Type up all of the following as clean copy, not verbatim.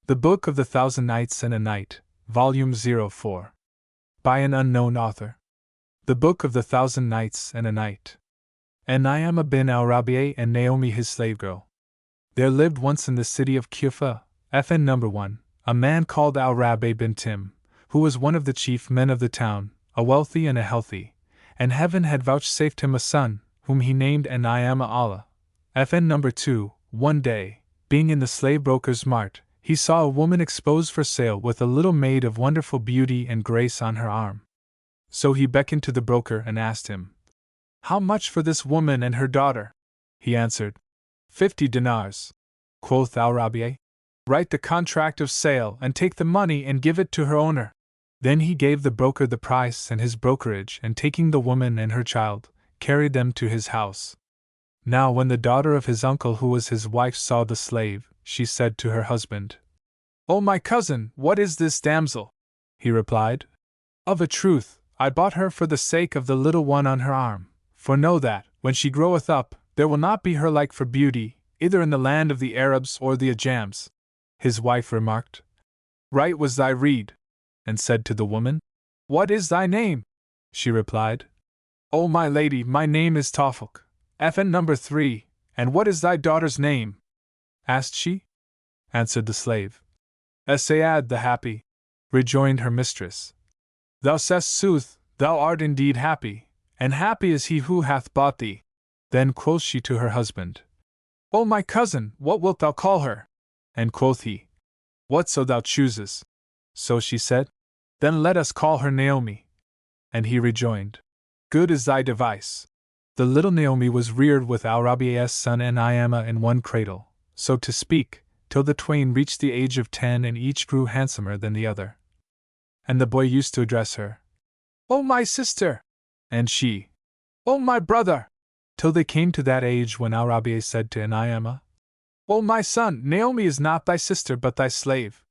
The Book of the Thousand Nights and a Night, Volume 04. By an unknown author. The Book of the Thousand Nights and a Night. Naomi bin al-Rabi'a and Naomi his slave girl. There lived once in the city of Kufa, FN No. 1, a man called al-Rabi bin Tim, who was one of the chief men of the town, a wealthy and a healthy, and heaven had vouchsafed him a son, whom he named Naomi Allah. FN No. 2, one day, being in the slave broker's mart, he saw a woman exposed for sale with a little maid of wonderful beauty and grace on her arm. So he beckoned to the broker and asked him, "How much for this woman and her daughter?" He answered, 50 dinars. Quoth al-Rabi'a, "Write the contract of sale and take the money and give it to her owner." Then he gave the broker the price and his brokerage, and taking the woman and her child, carried them to his house. Now when the daughter of his uncle who was his wife saw the slave, she said to her husband, "O my cousin, what is this damsel?" He replied, "Of a truth, I bought her for the sake of the little one on her arm, for know that, when she groweth up, there will not be her like for beauty, either in the land of the Arabs or the Ajams." His wife remarked, "Right was thy rede," and said to the woman, "What is thy name?" She replied, "O my lady, my name is Tawfiq, FN No. 3, and what is thy daughter's name?" asked she. Answered the slave, "Saad the happy," rejoined her mistress. "Thou sayst sooth, thou art indeed happy, and happy is he who hath bought thee." Then quoth she to her husband, "O my cousin, what wilt thou call her?" And quoth he, "Whatso thou chooses." So she said, "Then let us call her Naomi." And he rejoined, "Good is thy device." The little Naomi was reared with al-Rabi'a's son Naomi in one cradle, so to speak, till the twain reached the age of 10 and each grew handsomer than the other. And the boy used to address her, "O my sister!" and she, "O my brother!" till they came to that age when al-Rabi'a said to Naomi, "O my son, Naomi is not thy sister but thy slave.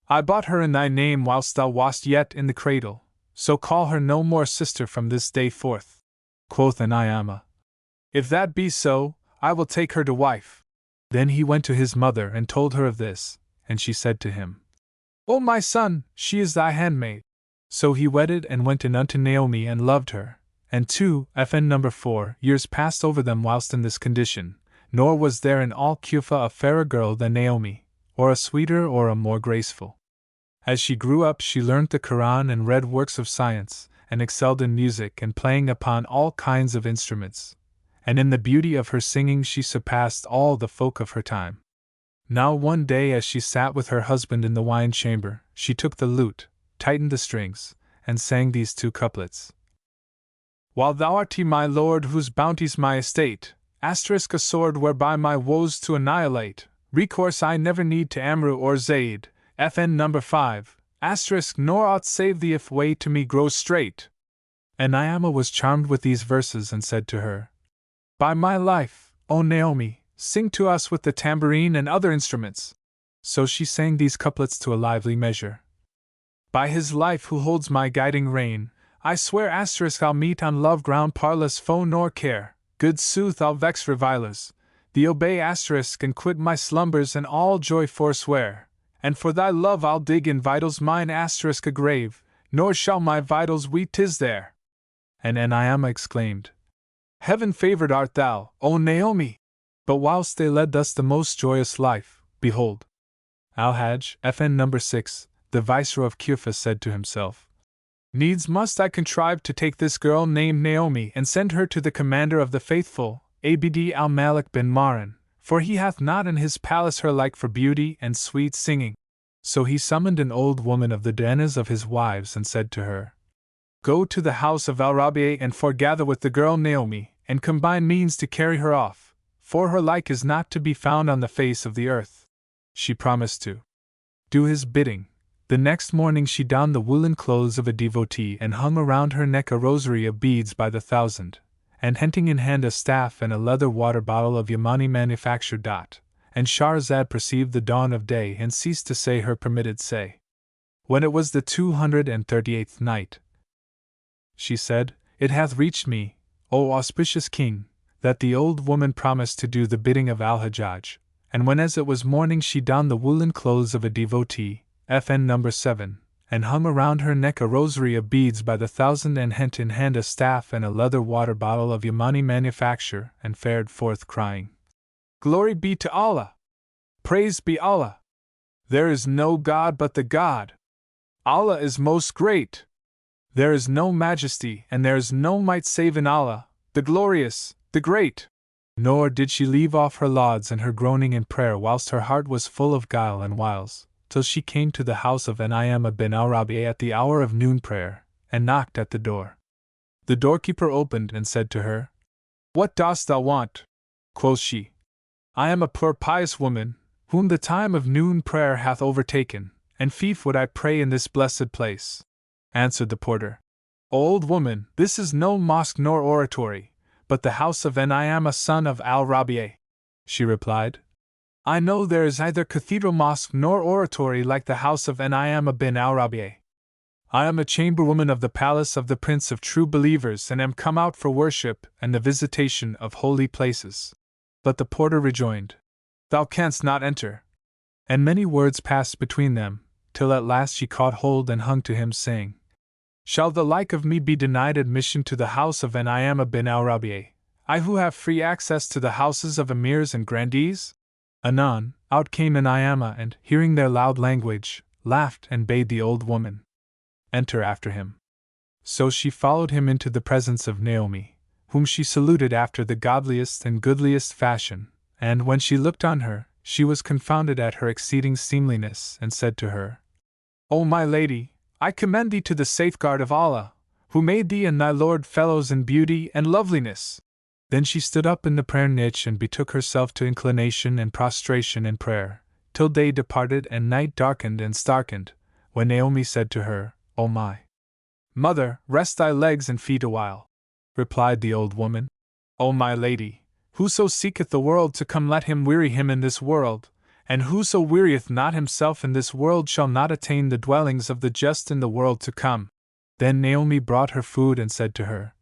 I bought her in thy name whilst thou wast yet in the cradle, so call her no more sister from this day forth." Quoth Naomi, "If that be so, I will take her to wife." Then he went to his mother and told her of this, and she said to him, "O my son, she is thy handmaid." So he wedded and went in unto Naomi and loved her, and 2 FN No. 4 years passed over them whilst in this condition, nor was there in all Kufa a fairer girl than Naomi, or a sweeter or a more graceful. As she grew up she learnt the Quran and read works of science, and excelled in music and playing upon all kinds of instruments, and in the beauty of her singing she surpassed all the folk of her time. Now one day as she sat with her husband in the wine chamber, she took the lute, tightened the strings, and sang these 2 couplets. "While thou art my lord whose bounty's my estate, asterisk a sword whereby my woes to annihilate, recourse I never need to Amru or Zaid, FN No. 5, asterisk nor aught save thee if way to me grows straight." And Naomi was charmed with these verses and said to her, "By my life, O Naomi, sing to us with the tambourine and other instruments." So she sang these couplets to a lively measure. "By his life who holds my guiding rein, I swear asterisk I'll meet on love ground parlous foe nor care, good sooth I'll vex revilers, thee obey asterisk and quit my slumbers and all joy forswear, and for thy love I'll dig in vitals mine asterisk a grave, nor shall my vitals weet 'tis there." And Naomi exclaimed, "Heaven favored art thou, O Naomi!" But whilst they led thus the most joyous life, behold, Al-Hajj, FN No. 6, the viceroy of Kufa said to himself, "Needs must I contrive to take this girl named Naomi and send her to the commander of the faithful, Abd al-Malik bin Marwan, for he hath not in his palace her like for beauty and sweet singing." So he summoned an old woman of the duennas of his wives and said to her, "Go to the house of al-Rabi'a and foregather with the girl Naomi, and combine means to carry her off, for her like is not to be found on the face of the earth." She promised to do his bidding. The next morning she donned the woolen clothes of a devotee and hung around her neck a rosary of beads by the thousand, and hunting in hand a staff and a leather water bottle of Yamani manufacture. And Shahrazad perceived the dawn of day and ceased to say her permitted say. When it was the 238th night, she said, "It hath reached me, O auspicious king, that the old woman promised to do the bidding of Al-Hajjaj, And when as it was morning she donned the woolen clothes of a devotee, FN number 7, and hung around her neck a rosary of beads by the thousand, and hent in hand a staff and a leather water bottle of Yamani manufacture, and fared forth crying, "Glory be to Allah! Praise be Allah! There is no God but the God! Allah is most great! There is no majesty and there is no might save in Allah, the glorious, the great!" Nor did she leave off her lauds and her groaning in prayer whilst her heart was full of guile and wiles, till she came to the house of Naomi bin al-Rabi'a at the hour of noon prayer, and knocked at the door. The doorkeeper opened and said to her, "What dost thou want?" Quoth she, "I am a poor pious woman, whom the time of noon prayer hath overtaken, and fief would I pray in this blessed place." Answered the porter, "O old woman, this is no mosque nor oratory, but the house of Naomi son of al-Rabi'a." She replied, "I know there is neither cathedral mosque nor oratory like the house of Naomi bin al-Rabi'a. I am a chamberwoman of the palace of the Prince of True Believers and am come out for worship and the visitation of holy places." But the porter rejoined, "Thou canst not enter." And many words passed between them, till at last she caught hold and hung to him, saying, "Shall the like of me be denied admission to the house of Naomi bin al-Rabi'a, I who have free access to the houses of emirs and grandees?" Anon, out came Naomi and, hearing their loud language, laughed and bade the old woman enter after him. So she followed him into the presence of Naomi, whom she saluted after the godliest and goodliest fashion, and when she looked on her, she was confounded at her exceeding seemliness, and said to her, "O my lady, I commend thee to the safeguard of Allah, who made thee and thy Lord fellows in beauty and loveliness." Then she stood up in the prayer niche and betook herself to inclination and prostration and prayer, till day departed and night darkened and starkened, when Naomi said to her, "O my mother, rest thy legs and feet awhile." Replied the old woman, "O my lady, whoso seeketh the world to come, let him weary him in this world, and whoso wearieth not himself in this world shall not attain the dwellings of the just in the world to come." Then Naomi brought her food and said to her,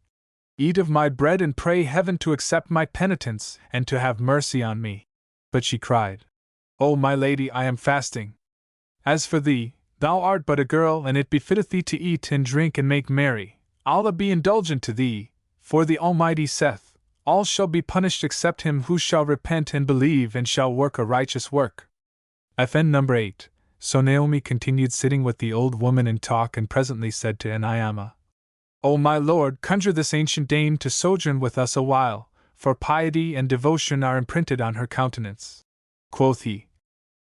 "Eat of my bread and pray heaven to accept my penitence and to have mercy on me." But she cried, "O my lady, I am fasting. As for thee, thou art but a girl, and it befitteth thee to eat and drink and make merry. Allah be indulgent to thee, for the Almighty saith, all shall be punished except him who shall repent and believe and shall work a righteous work." FN number 8. So Naomi continued sitting with the old woman in talk, and presently said to Naomi, "O my lord, conjure this ancient dame to sojourn with us a while, for piety and devotion are imprinted on her countenance." Quoth he,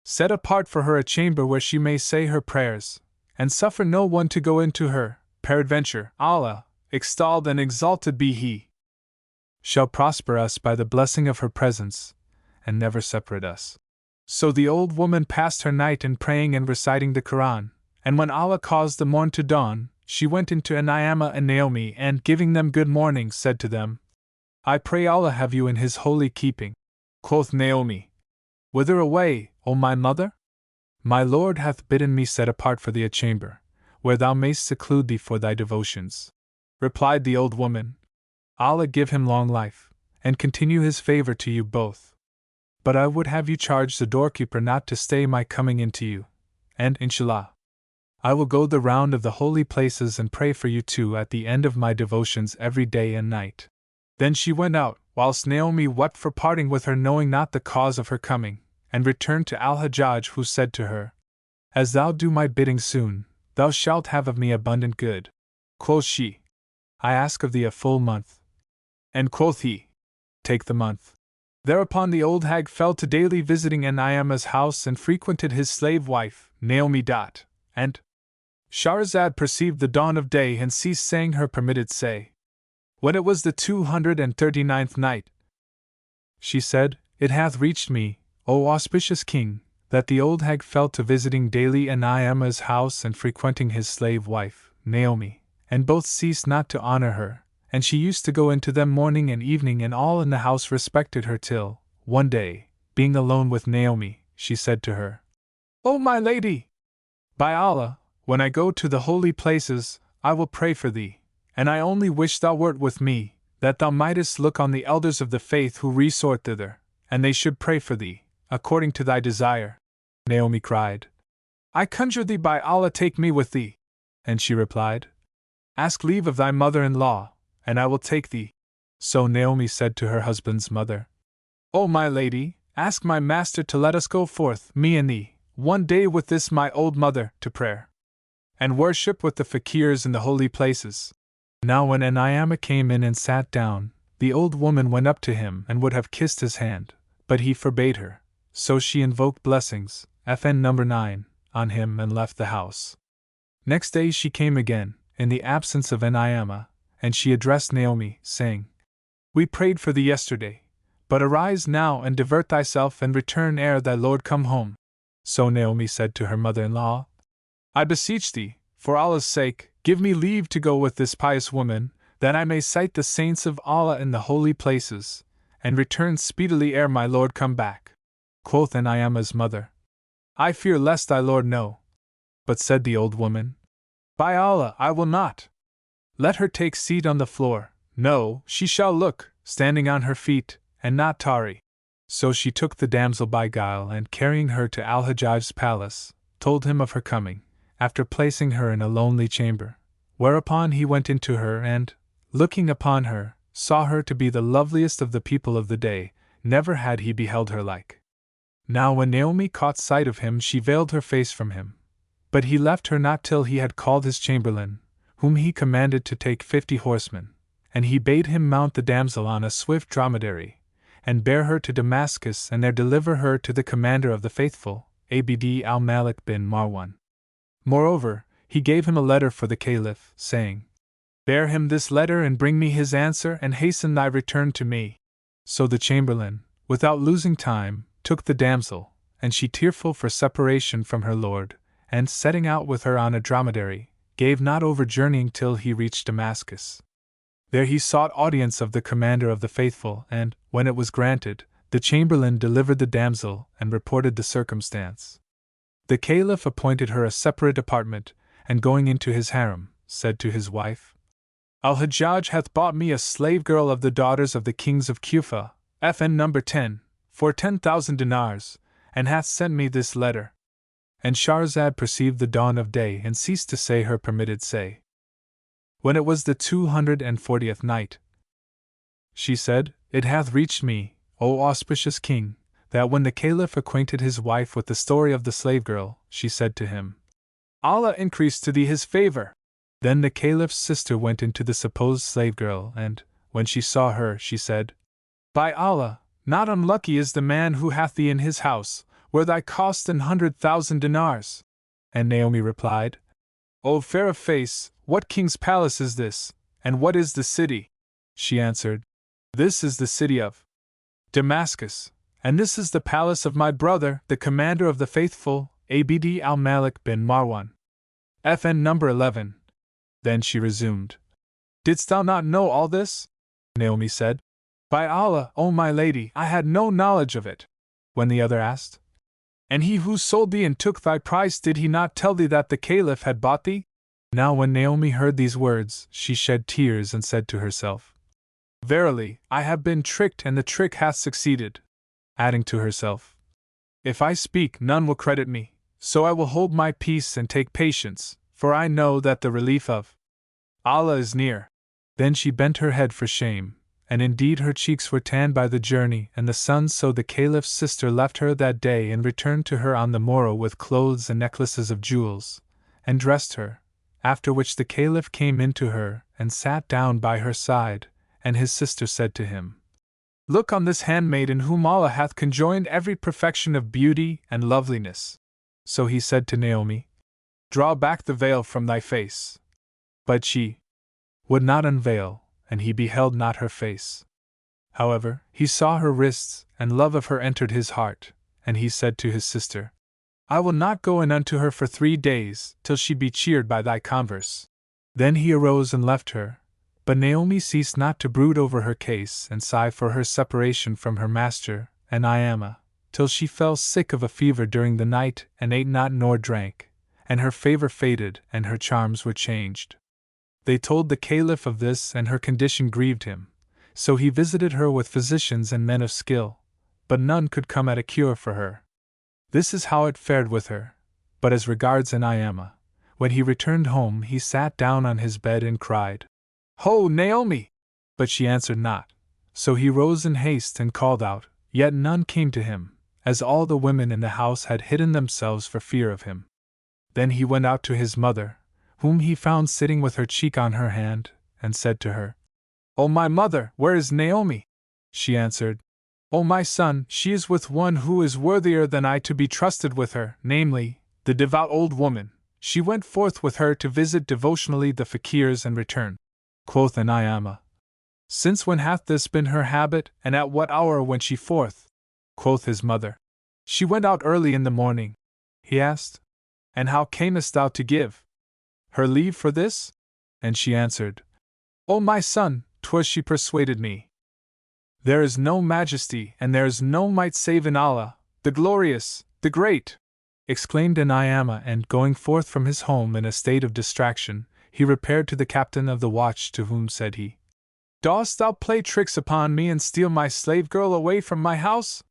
"Set apart for her a chamber where she may say her prayers, and suffer no one to go into her, peradventure, Allah, extolled and exalted be He, shall prosper us by the blessing of her presence, and never separate us." So the old woman passed her night in praying and reciting the Quran, and when Allah caused the morn to dawn, she went into Naomi and Naomi, and giving them good morning, said to them, "I pray Allah have you in His holy keeping." Quoth Naomi, "Whither away, O my mother?" "My Lord hath bidden me set apart for thee a chamber, where thou mayst seclude thee for thy devotions." Replied the old woman, "Allah give him long life, and continue his favor to you both. But I would have you charge the doorkeeper not to stay my coming in to you, and, inshallah, I will go the round of the holy places and pray for you too at the end of my devotions every day and night." Then she went out, whilst Naomi wept for parting with her, knowing not the cause of her coming, and returned to Al-Hajjaj, who said to her, "As thou do my bidding soon, thou shalt have of me abundant good." Quoth she, "I ask of thee a full month." And quoth he, "Take the month." Thereupon the old hag fell to daily visiting Naomi's house and frequented his slave wife, Naomi. And Shahrazad perceived the dawn of day and ceased saying her permitted say. When it was the 239th night, she said, "It hath reached me, O auspicious king, that the old hag fell to visiting daily Naomi's house and frequenting his slave wife, Naomi, and both ceased not to honor her, and she used to go into them morning and evening, and all in the house respected her till, one day, being alone with Naomi, she said to her, "O my lady! By Allah, when I go to the holy places, I will pray for thee, and I only wish thou wert with me, that thou mightest look on the elders of the faith who resort thither, and they should pray for thee, according to thy desire. Naomi cried. I conjure thee by Allah, take me with thee. And she replied, Ask leave of thy mother-in-law, and I will take thee. So Naomi said to her husband's mother, O my lady, ask my master to let us go forth, me and thee, one day with this my old mother, to prayer and worship with the fakirs in the holy places. Now when Naomi came in and sat down, the old woman went up to him and would have kissed his hand, but he forbade her, so she invoked blessings, FN number 9, on him and left the house. Next day she came again, in the absence of Naomi, and she addressed Naomi, saying, We prayed for thee yesterday, but arise now and divert thyself and return ere thy lord come home. So Naomi said to her mother-in-law, I beseech thee, for Allah's sake, give me leave to go with this pious woman, that I may sight the saints of Allah in the holy places, and return speedily ere my lord come back. Quoth Naomi's mother, I fear lest thy lord know. But said the old woman, By Allah, I will not. Let her take seat on the floor. No, she shall look, standing on her feet, and not tarry. So she took the damsel by guile and carrying her to Al-Hajjaj's palace, told him of her coming, after placing her in a lonely chamber, whereupon he went into her and, looking upon her, saw her to be the loveliest of the people of the day, never had he beheld her like. Now when Naomi caught sight of him she veiled her face from him, but he left her not till he had called his chamberlain, whom he commanded to take 50 horsemen, and he bade him mount the damsel on a swift dromedary, and bear her to Damascus and there deliver her to the commander of the faithful, Abd al-Malik bin Marwan. Moreover, he gave him a letter for the Caliph, saying, Bear him this letter and bring me his answer and hasten thy return to me. So the chamberlain, without losing time, took the damsel, and she tearful for separation from her lord, and setting out with her on a dromedary, gave not over journeying till he reached Damascus. There he sought audience of the commander of the faithful, and, when it was granted, the chamberlain delivered the damsel and reported the circumstance. The Caliph appointed her a separate apartment, and going into his harem, said to his wife, Al-Hajjaj hath bought me a slave girl of the daughters of the kings of Kufa, FN number 10, for 10,000 dinars, and hath sent me this letter. And Shahrazad perceived the dawn of day and ceased to say her permitted say. When it was the 240th night, she said, It hath reached me, O auspicious king, that when the Caliph acquainted his wife with the story of the slave girl, she said to him, Allah increase to thee his favor. Then the Caliph's sister went into the supposed slave girl, and, when she saw her, she said, By Allah, not unlucky is the man who hath thee in his house, where thy cost 100,000 dinars. And Naomi replied, O fair of face, what king's palace is this, and what is the city? She answered, This is the city of Damascus, and this is the palace of my brother, the commander of the faithful, Abd al-Malik bin Marwan. FN number 11. Then she resumed, Didst thou not know all this? Naomi said, By Allah, O my lady, I had no knowledge of it. When the other asked, And he who sold thee and took thy price, did he not tell thee that the Caliph had bought thee? Now when Naomi heard these words, she shed tears and said to herself, Verily, I have been tricked and the trick hath succeeded. Adding to herself, If I speak, none will credit me, so I will hold my peace and take patience, for I know that the relief of Allah is near. Then she bent her head for shame, and indeed her cheeks were tanned by the journey and the sun. So the Caliph's sister left her that day and returned to her on the morrow with clothes and necklaces of jewels, and dressed her, after which the Caliph came in to her and sat down by her side, and his sister said to him, Look on this handmaid in whom Allah hath conjoined every perfection of beauty and loveliness. So he said to Naomi, Draw back the veil from thy face. But she would not unveil, and he beheld not her face. However, he saw her wrists, and love of her entered his heart, and he said to his sister, I will not go in unto her for 3 days, till she be cheered by thy converse. Then he arose and left her, but Naomi ceased not to brood over her case and sigh for her separation from her master, and Naomi, till she fell sick of a fever during the night, and ate not nor drank, and her favor faded and her charms were changed. They told the Caliph of this, and her condition grieved him, so he visited her with physicians and men of skill, but none could come at a cure for her. This is how it fared with her. But as regards Enayama, when he returned home he sat down on his bed and cried, "Ho, Naomi!" But she answered not. So he rose in haste and called out, yet none came to him, as all the women in the house had hidden themselves for fear of him. Then he went out to his mother, whom he found sitting with her cheek on her hand, and said to her, "O my mother, where is Naomi?" She answered, "O my son, she is with one who is worthier than I to be trusted with her, namely, the devout old woman. She went forth with her to visit devotionally the fakirs and return." Quoth Enayama, "Since when hath this been her habit, and at what hour went she forth?" Quoth his mother, "She went out early in the morning." He asked, "And how camest thou to give her leave for this?" And she answered, "O my son, 'twas she persuaded me." "There is no majesty and there is no might save in Allah, the glorious, the great!" exclaimed Enayama, and going forth from his home in a state of distraction, he repaired to the captain of the watch, to whom said he, "Dost thou play tricks upon me and steal my slave girl away from my house?"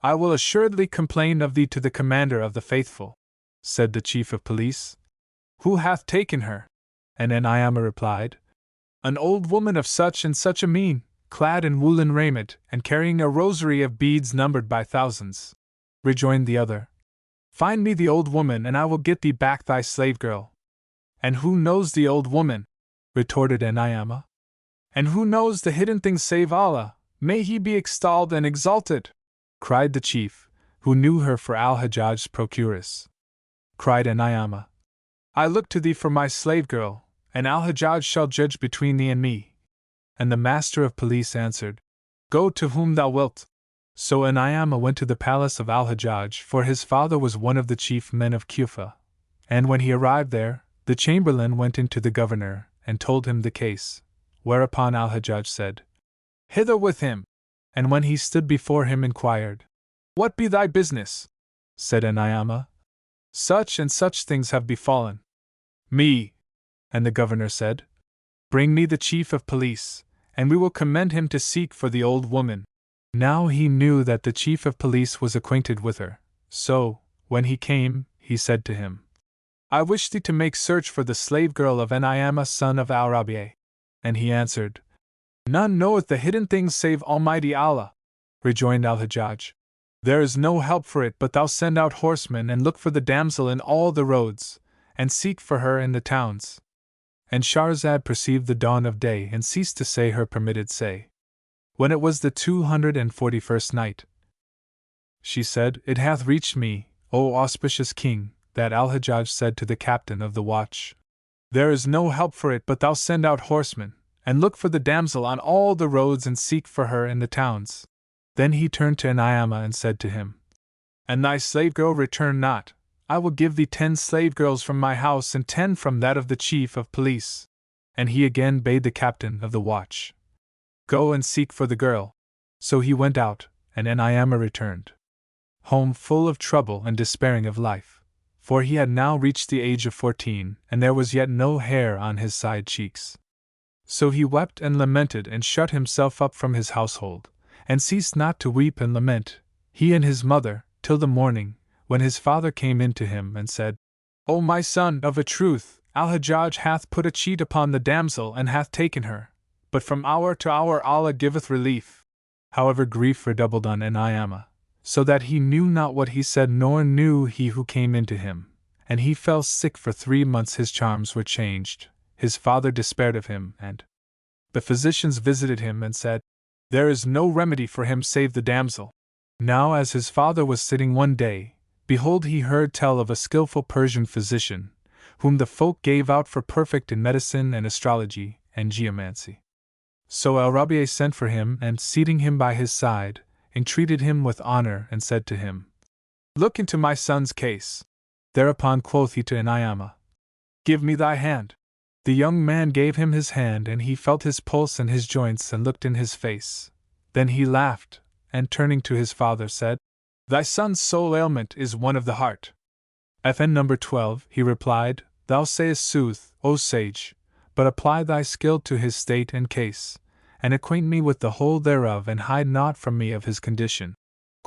"I will assuredly complain of thee to the commander of the faithful," said the chief of police. "Who hath taken her?" And Enayama replied, "An old woman of such and such a mien, clad in woolen raiment, and carrying a rosary of beads numbered by thousands." Rejoined the other, "Find me the old woman, and I will get thee back thy slave girl." "And who knows the old woman?" retorted Enayama. "And who knows the hidden things save Allah, may he be extolled and exalted?" cried the chief, who knew her for Al-Hajjaj's procuress. Cried Enayama, "I look to thee for my slave girl, and Al-Hajjaj shall judge between thee and me." And the master of police answered, "Go to whom thou wilt." So Enayama went to the palace of Al-Hajjaj, for his father was one of the chief men of Kufa. And when he arrived there, the chamberlain went in to the governor, and told him the case, whereupon Al-Hajjaj said, "Hither with him!" And when he stood before him inquired, "What be thy business?" Said Enayama, "Such and such things have befallen me." And the governor said, "Bring me the chief of police, and we will commend him to seek for the old woman." Now he knew that the chief of police was acquainted with her, so, when he came, he said to him, "I wish thee to make search for the slave girl of Enayama son of Al-Rabi'a." And he answered, "None knoweth the hidden things save Almighty Allah." Rejoined Al-Hajjaj, "There is no help for it but thou send out horsemen and look for the damsel in all the roads, and seek for her in the towns." And Shahrazad perceived the dawn of day and ceased to say her permitted say. When it was the 241st night, she said, "It hath reached me, O auspicious king, that Al-Hajjaj said to the captain of the watch, There is no help for it but thou send out horsemen, and look for the damsel on all the roads and seek for her in the towns." Then he turned to Enayama and said to him, "And thy slave girl return not, I will give thee 10 slave girls from my house and 10 from that of the chief of police." And he again bade the captain of the watch, "Go and seek for the girl." So he went out, and Enayama returned home full of trouble and despairing of life, for he had now reached the age of 14, and there was yet no hair on his side cheeks. So he wept and lamented and shut himself up from his household, and ceased not to weep and lament, he and his mother, till the morning, when his father came in to him and said, "O my son, of a truth, Al-Hajjaj hath put a cheat upon the damsel and hath taken her, but from hour to hour Allah giveth relief." However, grief redoubled on Enayama, so that he knew not what he said, nor knew he who came in to him, and he fell sick for 3 months. His charms were changed, his father despaired of him, and the physicians visited him and said, "There is no remedy for him save the damsel." Now as his father was sitting one day, behold, he heard tell of a skillful Persian physician, whom the folk gave out for perfect in medicine and astrology and geomancy. So Al-Rabi'a sent for him and, seating him by his side, entreated him with honor and said to him, "Look into my son's case." Thereupon quoth he to Enayama, "Give me thy hand." The young man gave him his hand, and he felt his pulse and his joints and looked in his face. Then he laughed, and turning to his father said, "Thy son's sole ailment is one of the heart." "FN number 12, he replied, "Thou sayest sooth, O sage, but apply thy skill to his state and case, and acquaint me with the whole thereof, and hide naught from me of his condition."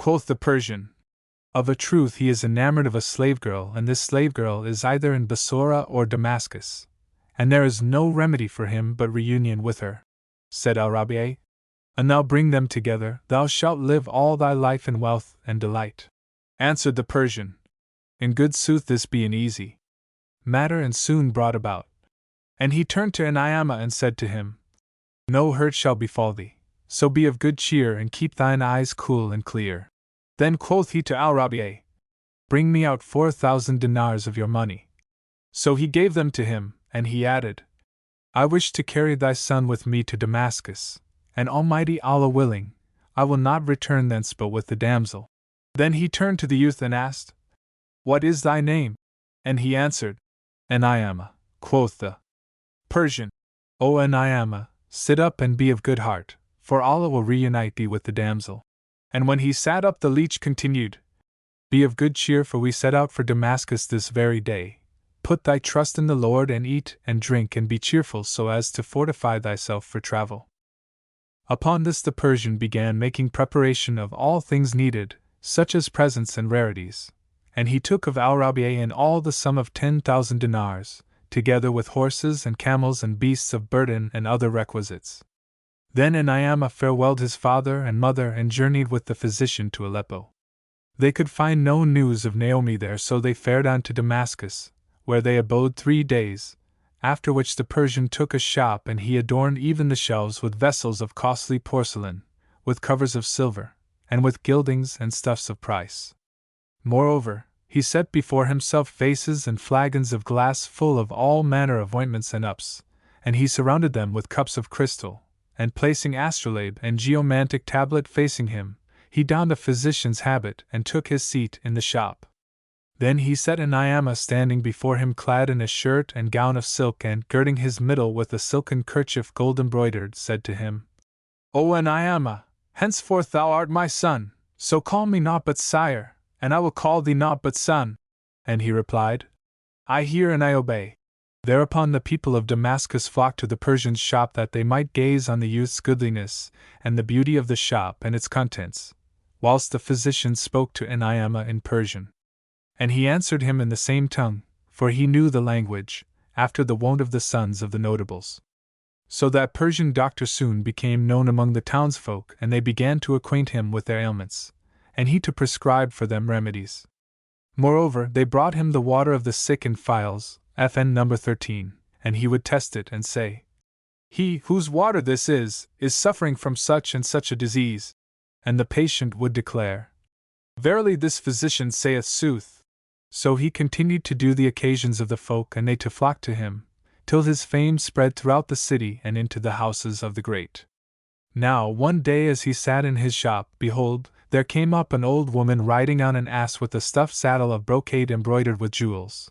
Quoth the Persian, of a truth he is enamored of a slave girl, and this slave girl is either in Bassora or Damascus, and there is no remedy for him but reunion with her. Said Al-Rabi'a, and now bring them together, thou shalt live all thy life in wealth and delight. Answered the Persian, in good sooth this be an easy matter and soon brought about. And he turned to Naomi and said to him, no hurt shall befall thee, so be of good cheer and keep thine eyes cool and clear. Then quoth he to Al-Rabi'a, bring me out 4,000 dinars of your money. So he gave them to him, and he added, I wish to carry thy son with me to Damascus, and Almighty Allah willing, I will not return thence but with the damsel. Then he turned to the youth and asked, what is thy name? And he answered, Naomi. Quoth the Persian, O Naomi, sit up and be of good heart, for Allah will reunite thee with the damsel. And when he sat up, the leech continued, be of good cheer, for we set out for Damascus this very day. Put thy trust in the Lord, and eat and drink and be cheerful, so as to fortify thyself for travel. Upon this the Persian began making preparation of all things needed, such as presents and rarities, and he took of Al-Rabi'a in all the sum of 10,000 dinars, together with horses and camels and beasts of burden and other requisites. Then Naomi farewelled his father and mother and journeyed with the physician to Aleppo. They could find no news of Naomi there, so they fared on to Damascus, where they abode 3 days, after which the Persian took a shop, and he adorned even the shelves with vessels of costly porcelain, with covers of silver, and with gildings and stuffs of price. Moreover, he set before himself vases and flagons of glass full of all manner of ointments and ups, and he surrounded them with cups of crystal, and placing astrolabe and geomantic tablet facing him, he donned a physician's habit and took his seat in the shop. Then he set Naomi standing before him clad in a shirt and gown of silk, and girding his middle with a silken kerchief gold embroidered, said to him, O Naomi, henceforth thou art my son, so call me naught but sire, and I will call thee naught but son. And he replied, I hear and I obey. Thereupon the people of Damascus flocked to the Persian's shop that they might gaze on the youth's goodliness and the beauty of the shop and its contents, whilst the physician spoke to Naomi in Persian. And he answered him in the same tongue, for he knew the language, after the wont of the sons of the notables. So that Persian doctor soon became known among the townsfolk, and they began to acquaint him with their ailments, and he to prescribe for them remedies. Moreover, they brought him the water of the sick in phials, FN number 13, and he would test it and say, He whose water this is suffering from such and such a disease. And the patient would declare, Verily this physician saith sooth. So he continued to do the occasions of the folk, and they to flock to him, till his fame spread throughout the city and into the houses of the great. Now one day as he sat in his shop, behold, there came up an old woman riding on an ass with a stuffed saddle of brocade embroidered with jewels,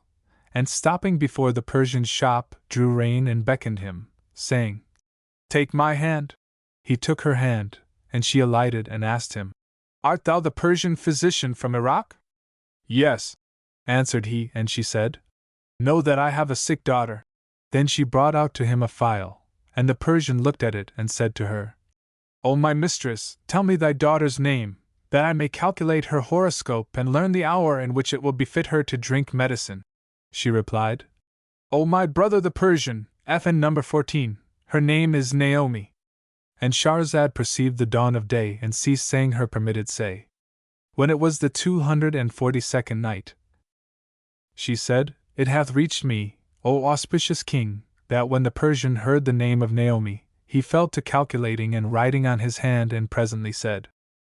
and stopping before the Persian's shop, drew rein and beckoned him, saying, Take my hand. He took her hand, and she alighted and asked him, Art thou the Persian physician from Iraq? Yes, answered he, and she said, Know that I have a sick daughter. Then she brought out to him a phial, and the Persian looked at it and said to her, O my mistress, tell me thy daughter's name, that I may calculate her horoscope and learn the hour in which it will befit her to drink medicine. She replied, O my brother the Persian, FN number 14, her name is Naomi. And Shahrazad perceived the dawn of day and ceased saying her permitted say. When it was the 242nd night, she said, It hath reached me, O auspicious king, that when the Persian heard the name of Naomi, he fell to calculating and writing on his hand, and presently said,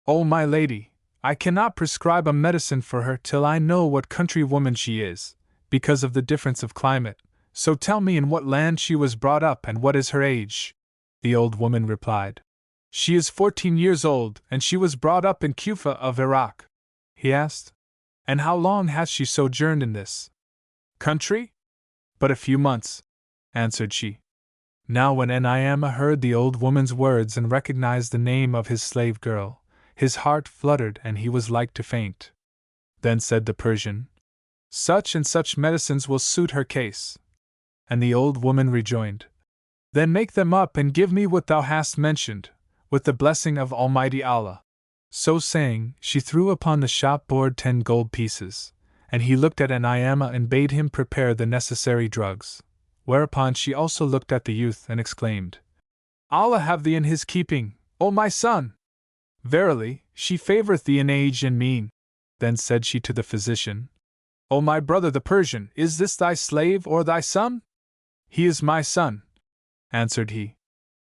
O my lady, I cannot prescribe a medicine for her till I know what countrywoman she is, because of the difference of climate, so tell me in what land she was brought up and what is her age. The old woman replied, She is 14 years old, and she was brought up in Kufa of Iraq. He asked, And how long hath she sojourned in this country? But a few months, answered she. Now when Naomi heard the old woman's words and recognized the name of his slave girl, his heart fluttered and he was like to faint. Then said the Persian, Such and such medicines will suit her case. And the old woman rejoined, Then make them up and give me what thou hast mentioned, with the blessing of Almighty Allah. So saying, she threw upon the shop board 10 gold pieces, and he looked at Anayama and bade him prepare the necessary drugs. Whereupon she also looked at the youth and exclaimed, Allah have thee in his keeping, O my son! Verily, she favoureth thee in age and mien. Then said she to the physician, O my brother the Persian, is this thy slave or thy son? He is my son, answered he.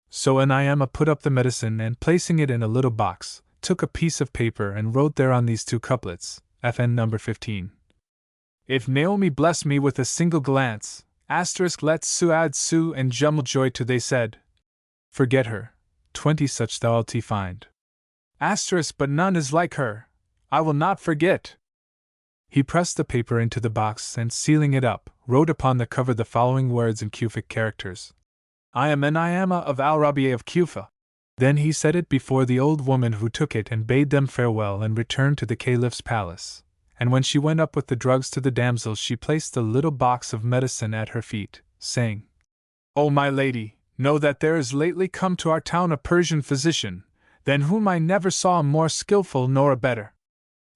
So Anayama put up the medicine and, placing it in a little box, took a piece of paper and wrote thereon these 2 couplets, FN number 15. If Naomi bless me with a single glance, asterisk let Suad Su and Jumel joy to they said. Forget her, 20 such thou'lt find. Asterisk but none is like her, I will not forget. He pressed the paper into the box and, sealing it up, wrote upon the cover the following words in Kufic characters. I am Anayama of Al-Rabi'a of Kufa. Then he set it before the old woman, who took it and bade them farewell and returned to the Caliph's palace. And when she went up with the drugs to the damsel, she placed the little box of medicine at her feet, saying, O my lady, know that there is lately come to our town a Persian physician, than whom I never saw a more skillful nor a better,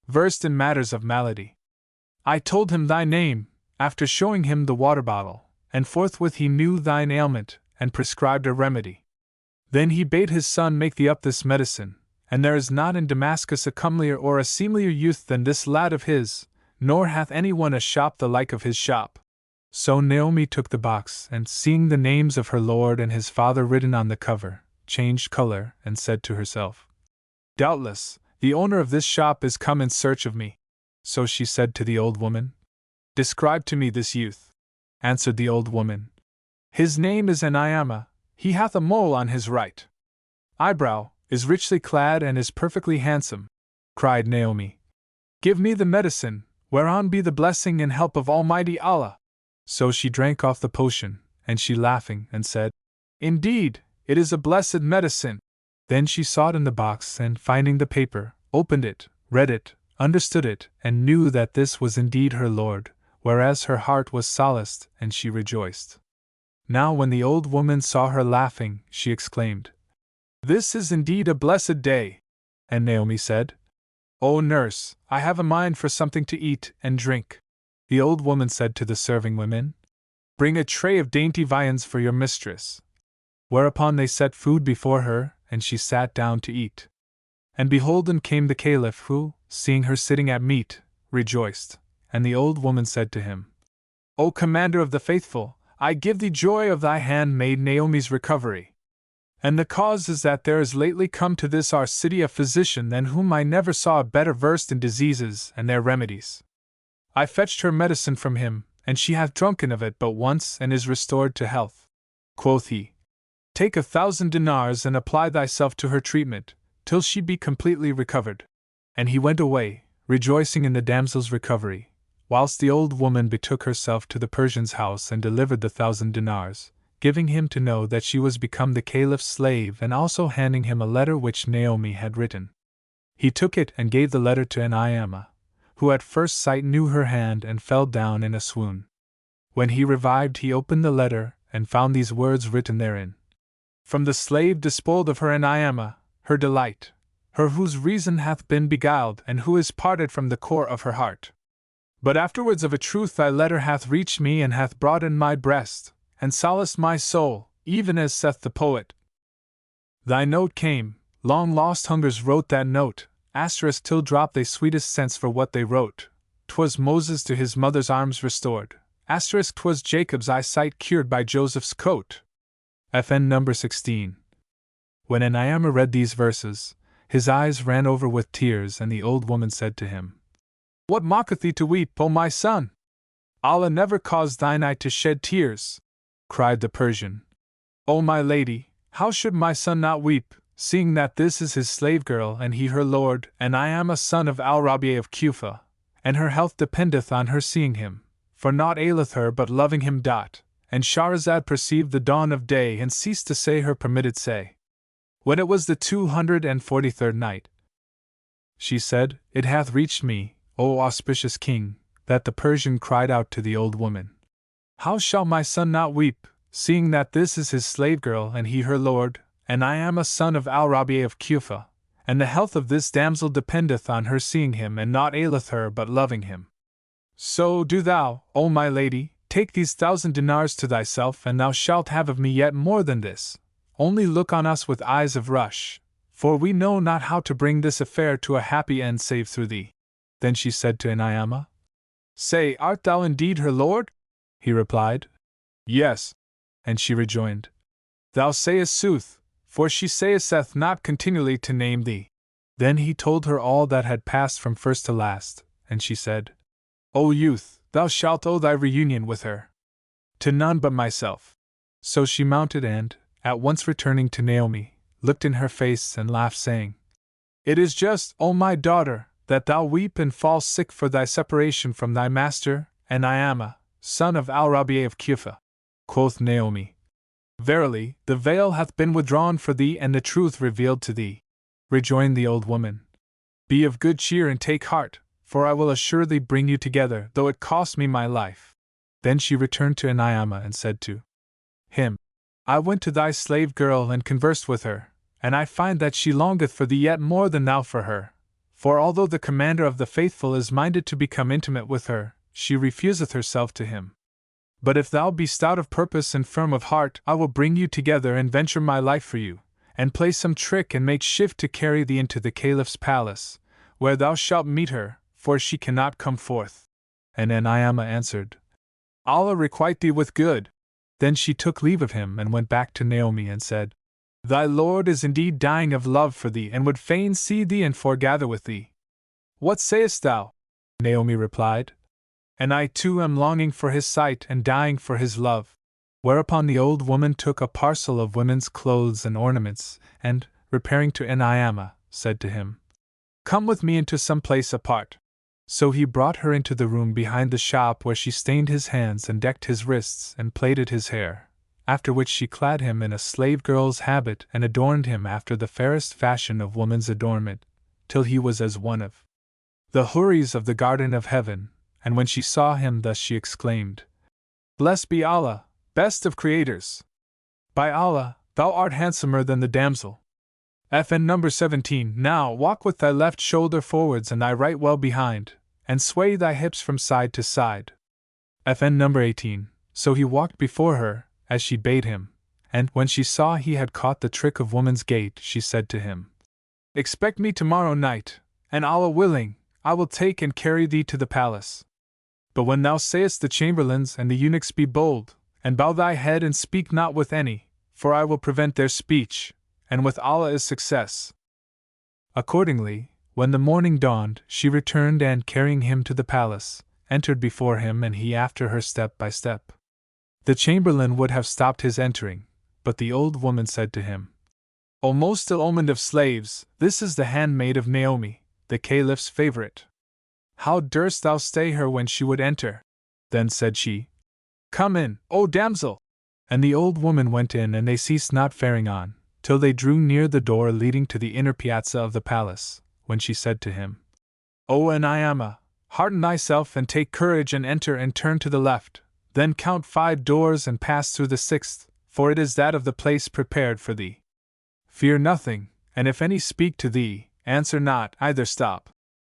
versed in matters of malady. I told him thy name, after showing him the water bottle, and forthwith he knew thine ailment, and prescribed a remedy. Then he bade his son make thee up this medicine, and there is not in Damascus a comelier or a seemlier youth than this lad of his, nor hath any one a shop the like of his shop. So Naomi took the box, and seeing the names of her lord and his father written on the cover, changed color, and said to herself, Doubtless, the owner of this shop is come in search of me. So she said to the old woman, Describe to me this youth. Answered the old woman, His name is Anayama, he hath a mole on his right eyebrow, is richly clad and is perfectly handsome. Cried Naomi, Give me the medicine, whereon be the blessing and help of Almighty Allah. So she drank off the potion, and she laughing, and said, Indeed, it is a blessed medicine. Then she sought in the box, and finding the paper, opened it, read it, understood it, and knew that this was indeed her lord, whereas her heart was solaced, and she rejoiced. Now when the old woman saw her laughing, she exclaimed, This is indeed a blessed day. And Naomi said, O nurse, I have a mind for something to eat and drink. The old woman said to the serving women, Bring a tray of dainty viands for your mistress. Whereupon they set food before her, and she sat down to eat. And beholden came the Caliph, who, seeing her sitting at meat, rejoiced. And the old woman said to him, O commander of the faithful, I give thee joy of thy handmaid Naomi's recovery. And the cause is that there is lately come to this our city a physician than whom I never saw a better versed in diseases and their remedies. I fetched her medicine from him, and she hath drunken of it but once and is restored to health. Quoth he, Take 1,000 dinars and apply thyself to her treatment, till she be completely recovered. And he went away, rejoicing in the damsel's recovery, whilst the old woman betook herself to the Persian's house and delivered the 1,000 dinars, giving him to know that she was become the Caliph's slave, and also handing him a letter which Naomi had written. He took it and gave the letter to Anayama, who at first sight knew her hand and fell down in a swoon. When he revived, he opened the letter and found these words written therein. From the slave despoiled of her Anayama, her delight, her whose reason hath been beguiled and who is parted from the core of her heart. But afterwards of a truth thy letter hath reached me and hath broadened my breast, and solaced my soul, even as saith the poet. Thy note came, long lost hungers wrote that note, asterisk till drop they sweetest sense for what they wrote. 'Twas Moses to his mother's arms restored, asterisk 'twas Jacob's eyesight cured by Joseph's coat. FN number 16. When Anayama read these verses, his eyes ran over with tears, and the old woman said to him, What mocketh thee to weep, O my son? Allah never caused thine eye to shed tears. Cried the Persian, O my lady, how should my son not weep, seeing that this is his slave girl and he her lord, and I am a son of Al-Rabi'a of Kufa, and her health dependeth on her seeing him, for naught aileth her but loving him. And Shahrazad perceived the dawn of day and ceased to say her permitted say. When it was the 243rd night, she said, It hath reached me, O auspicious king, that the Persian cried out to the old woman, How shall my son not weep, seeing that this is his slave girl and he her lord, and I am a son of Al-Rabi'a of Kufa, and the health of this damsel dependeth on her seeing him, and naught aileth her but loving him. So do thou, O my lady, take these 1,000 dinars to thyself, and thou shalt have of me yet more than this. Only look on us with eyes of rush, for we know not how to bring this affair to a happy end save through thee. Then she said to Inayama, Say, art thou indeed her lord? He replied, Yes. And she rejoined, Thou sayest sooth, for she saith not continually to name thee. Then he told her all that had passed from first to last, and she said, O youth, thou shalt owe thy reunion with her to none but myself. So she mounted and, at once returning to Naomi, looked in her face and laughed, saying, It is just, O my daughter, that thou weep and fall sick for thy separation from thy master, Inayama, son of Al-Rabi'a of Kufa. Quoth Naomi, Verily, the veil hath been withdrawn for thee, and the truth revealed to thee. Rejoined the old woman, Be of good cheer and take heart, for I will assuredly bring you together, though it cost me my life. Then she returned to Inayama and said to him, I went to thy slave girl and conversed with her, and I find that she longeth for thee yet more than thou for her. For although the commander of the faithful is minded to become intimate with her, she refuseth herself to him. But if thou be stout of purpose and firm of heart, I will bring you together and venture my life for you, and play some trick and make shift to carry thee into the Caliph's palace, where thou shalt meet her, for she cannot come forth. And Inayama answered, Allah requite thee with good. Then she took leave of him and went back to Naomi and said, Thy lord is indeed dying of love for thee, and would fain see thee and foregather with thee. What sayest thou? Naomi replied, And I too am longing for his sight and dying for his love. Whereupon the old woman took a parcel of women's clothes and ornaments, and, repairing to Inayama, said to him, Come with me into some place apart. So he brought her into the room behind the shop, where she stained his hands and decked his wrists and plaited his hair, after which she clad him in a slave girl's habit and adorned him after the fairest fashion of woman's adornment, till he was as one of the houris of the garden of heaven. And when she saw him thus she exclaimed, Blessed be Allah, best of creators! By Allah, thou art handsomer than the damsel. FN number 17. Now walk with thy left shoulder forwards and thy right well behind, and sway thy hips from side to side. FN number 18. So he walked before her, as she bade him, and when she saw he had caught the trick of woman's gait, she said to him, Expect me tomorrow night, and Allah willing, I will take and carry thee to the palace. But when thou sayest the chamberlains and the eunuchs, be bold, and bow thy head and speak not with any, for I will prevent their speech, and with Allah is success. Accordingly, when the morning dawned, she returned and, carrying him to the palace, entered before him and he after her step by step. The chamberlain would have stopped his entering, but the old woman said to him, O most ill-omened of slaves, this is the handmaid of Naomi, the Caliph's favorite. How durst thou stay her when she would enter? Then said she, Come in, O damsel! And the old woman went in, and they ceased not faring on, till they drew near the door leading to the inner piazza of the palace, when she said to him, O Inayama, hearten thyself and take courage and enter and turn to the left, then count 5 doors and pass through the 6th, for it is that of the place prepared for thee. Fear nothing, and if any speak to thee, answer not, either stop.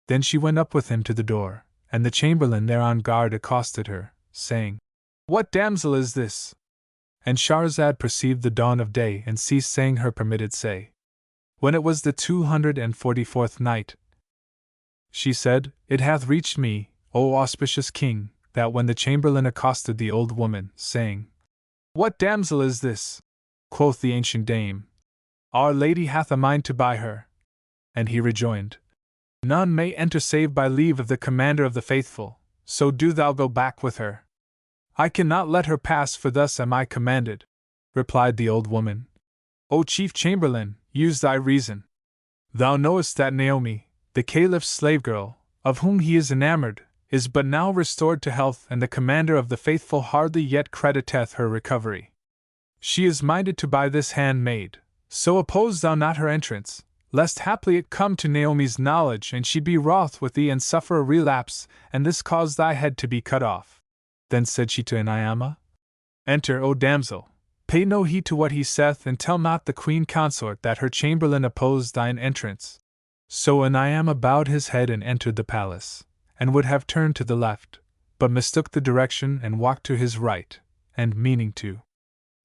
Then she went up with him to the door, and the chamberlain there on guard accosted her, saying, What damsel is this? And Shahrazad perceived the dawn of day and ceased saying her permitted say. When it was the 244th night, she said, It hath reached me, O auspicious king, that when the chamberlain accosted the old woman, saying, What damsel is this? Quoth the ancient dame, Our Lady hath a mind to buy her. And he rejoined, None may enter save by leave of the commander of the faithful, so do thou go back with her. I cannot let her pass, for thus am I commanded. Replied the old woman, O chief chamberlain, use thy reason. Thou knowest that Naomi, the Caliph's slave girl, of whom he is enamored, is but now restored to health, and the commander of the faithful hardly yet crediteth her recovery. She is minded to buy this handmaid, so oppose thou not her entrance, lest haply it come to Naomi's knowledge, and she be wroth with thee and suffer a relapse, and this cause thy head to be cut off. Then said she to Inayama, Enter, O damsel, pay no heed to what he saith, and tell not the queen consort that her chamberlain opposed thine entrance, So Naomi bowed his head and entered the palace, and would have turned to the left, but mistook the direction and walked to his right, and meaning to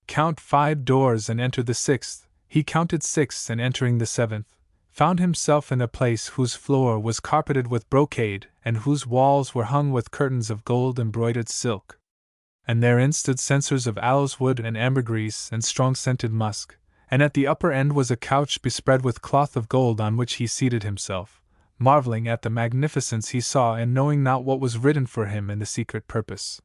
count 5 doors and enter the 6th, he counted 6 and entering the 7th, found himself in a place whose floor was carpeted with brocade and whose walls were hung with curtains of gold embroidered silk. And therein stood censers of aloes wood and ambergris and strong-scented musk, and at the upper end was a couch bespread with cloth of gold on which he seated himself, marveling at the magnificence he saw and knowing not what was written for him in the secret purpose.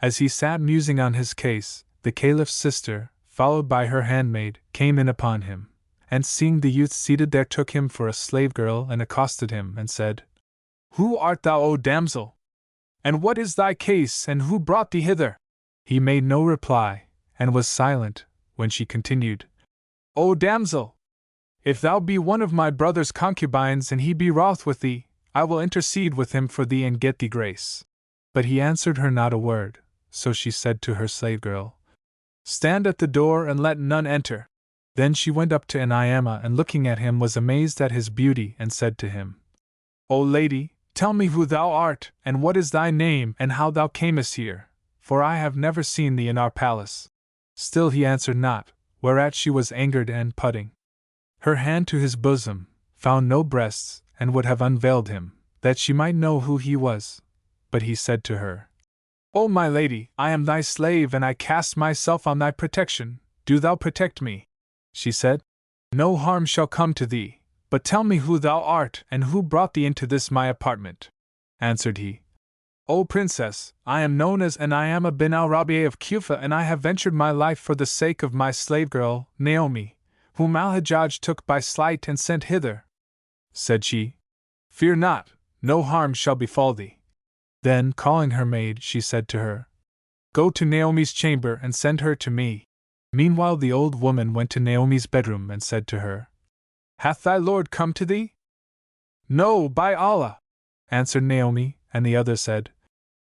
As he sat musing on his case, the Caliph's sister, followed by her handmaid, came in upon him, and seeing the youth seated there took him for a slave girl and accosted him and said, "Who art thou, O damsel? And what is thy case, and who brought thee hither?" He made no reply, and was silent, when she continued, "O damsel! If thou be one of my brother's concubines and he be wroth with thee, I will intercede with him for thee and get thee grace." But he answered her not a word, so she said to her slave girl, "Stand at the door and let none enter." Then she went up to Naomi and looking at him was amazed at his beauty and said to him, "O lady, tell me who thou art, and what is thy name, and how thou camest here, for I have never seen thee in our palace." Still he answered not, whereat she was angered and, putting her hand to his bosom, found no breasts, and would have unveiled him, that she might know who he was. But he said to her, "O my lady, I am thy slave and I cast myself on thy protection, do thou protect me." She said, "No harm shall come to thee, but tell me who thou art and who brought thee into this my apartment." Answered he, "O princess, I am known as Naomi bin al-Rabi'a of Kufa and I have ventured my life for the sake of my slave girl, Naomi, whom al-Hajjaj took by sleight and sent hither." Said she, "Fear not, no harm shall befall thee." Then, calling her maid, she said to her, "Go to Naomi's chamber and send her to me." Meanwhile the old woman went to Naomi's bedroom and said to her, "Hath thy lord come to thee?" "No, by Allah," answered Naomi, and the other said,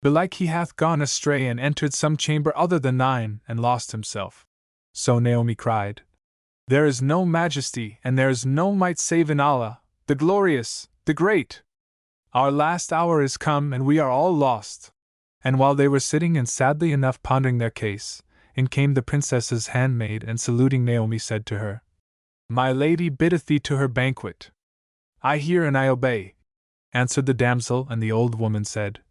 "Belike he hath gone astray and entered some chamber other than thine, and lost himself." So Naomi cried, "There is no majesty and there is no might save in Allah, the glorious, the great! Our last hour is come and we are all lost." And while they were sitting and sadly enough pondering their case, in came the princess's handmaid and saluting Naomi said to her, "My lady biddeth thee to her banquet." "I hear and I obey," answered the damsel, and the old woman said,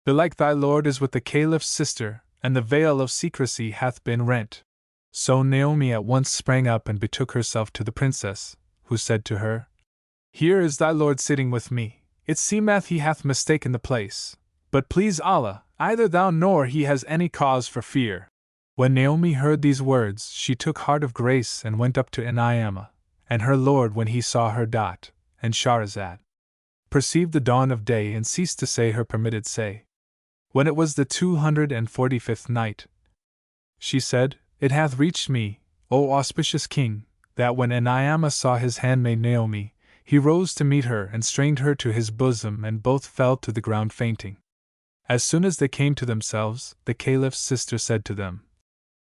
"Belike thy lord is with the Caliph's sister, and the veil of secrecy hath been rent." So Naomi at once sprang up and betook herself to the princess, who said to her, "Here is thy lord sitting with me. It seemeth he hath mistaken the place, but please Allah, either thou nor he has any cause for fear." When Naomi heard these words, she took heart of grace and went up to Naomi, and her lord when he saw her dot, and Shahrazad perceived the dawn of day and ceased to say her permitted say. When it was the 245th night, she said, "It hath reached me, O auspicious king, that when Naomi saw his handmaid Naomi, he rose to meet her and strained her to his bosom and both fell to the ground fainting. As soon as they came to themselves, the Caliph's sister said to them,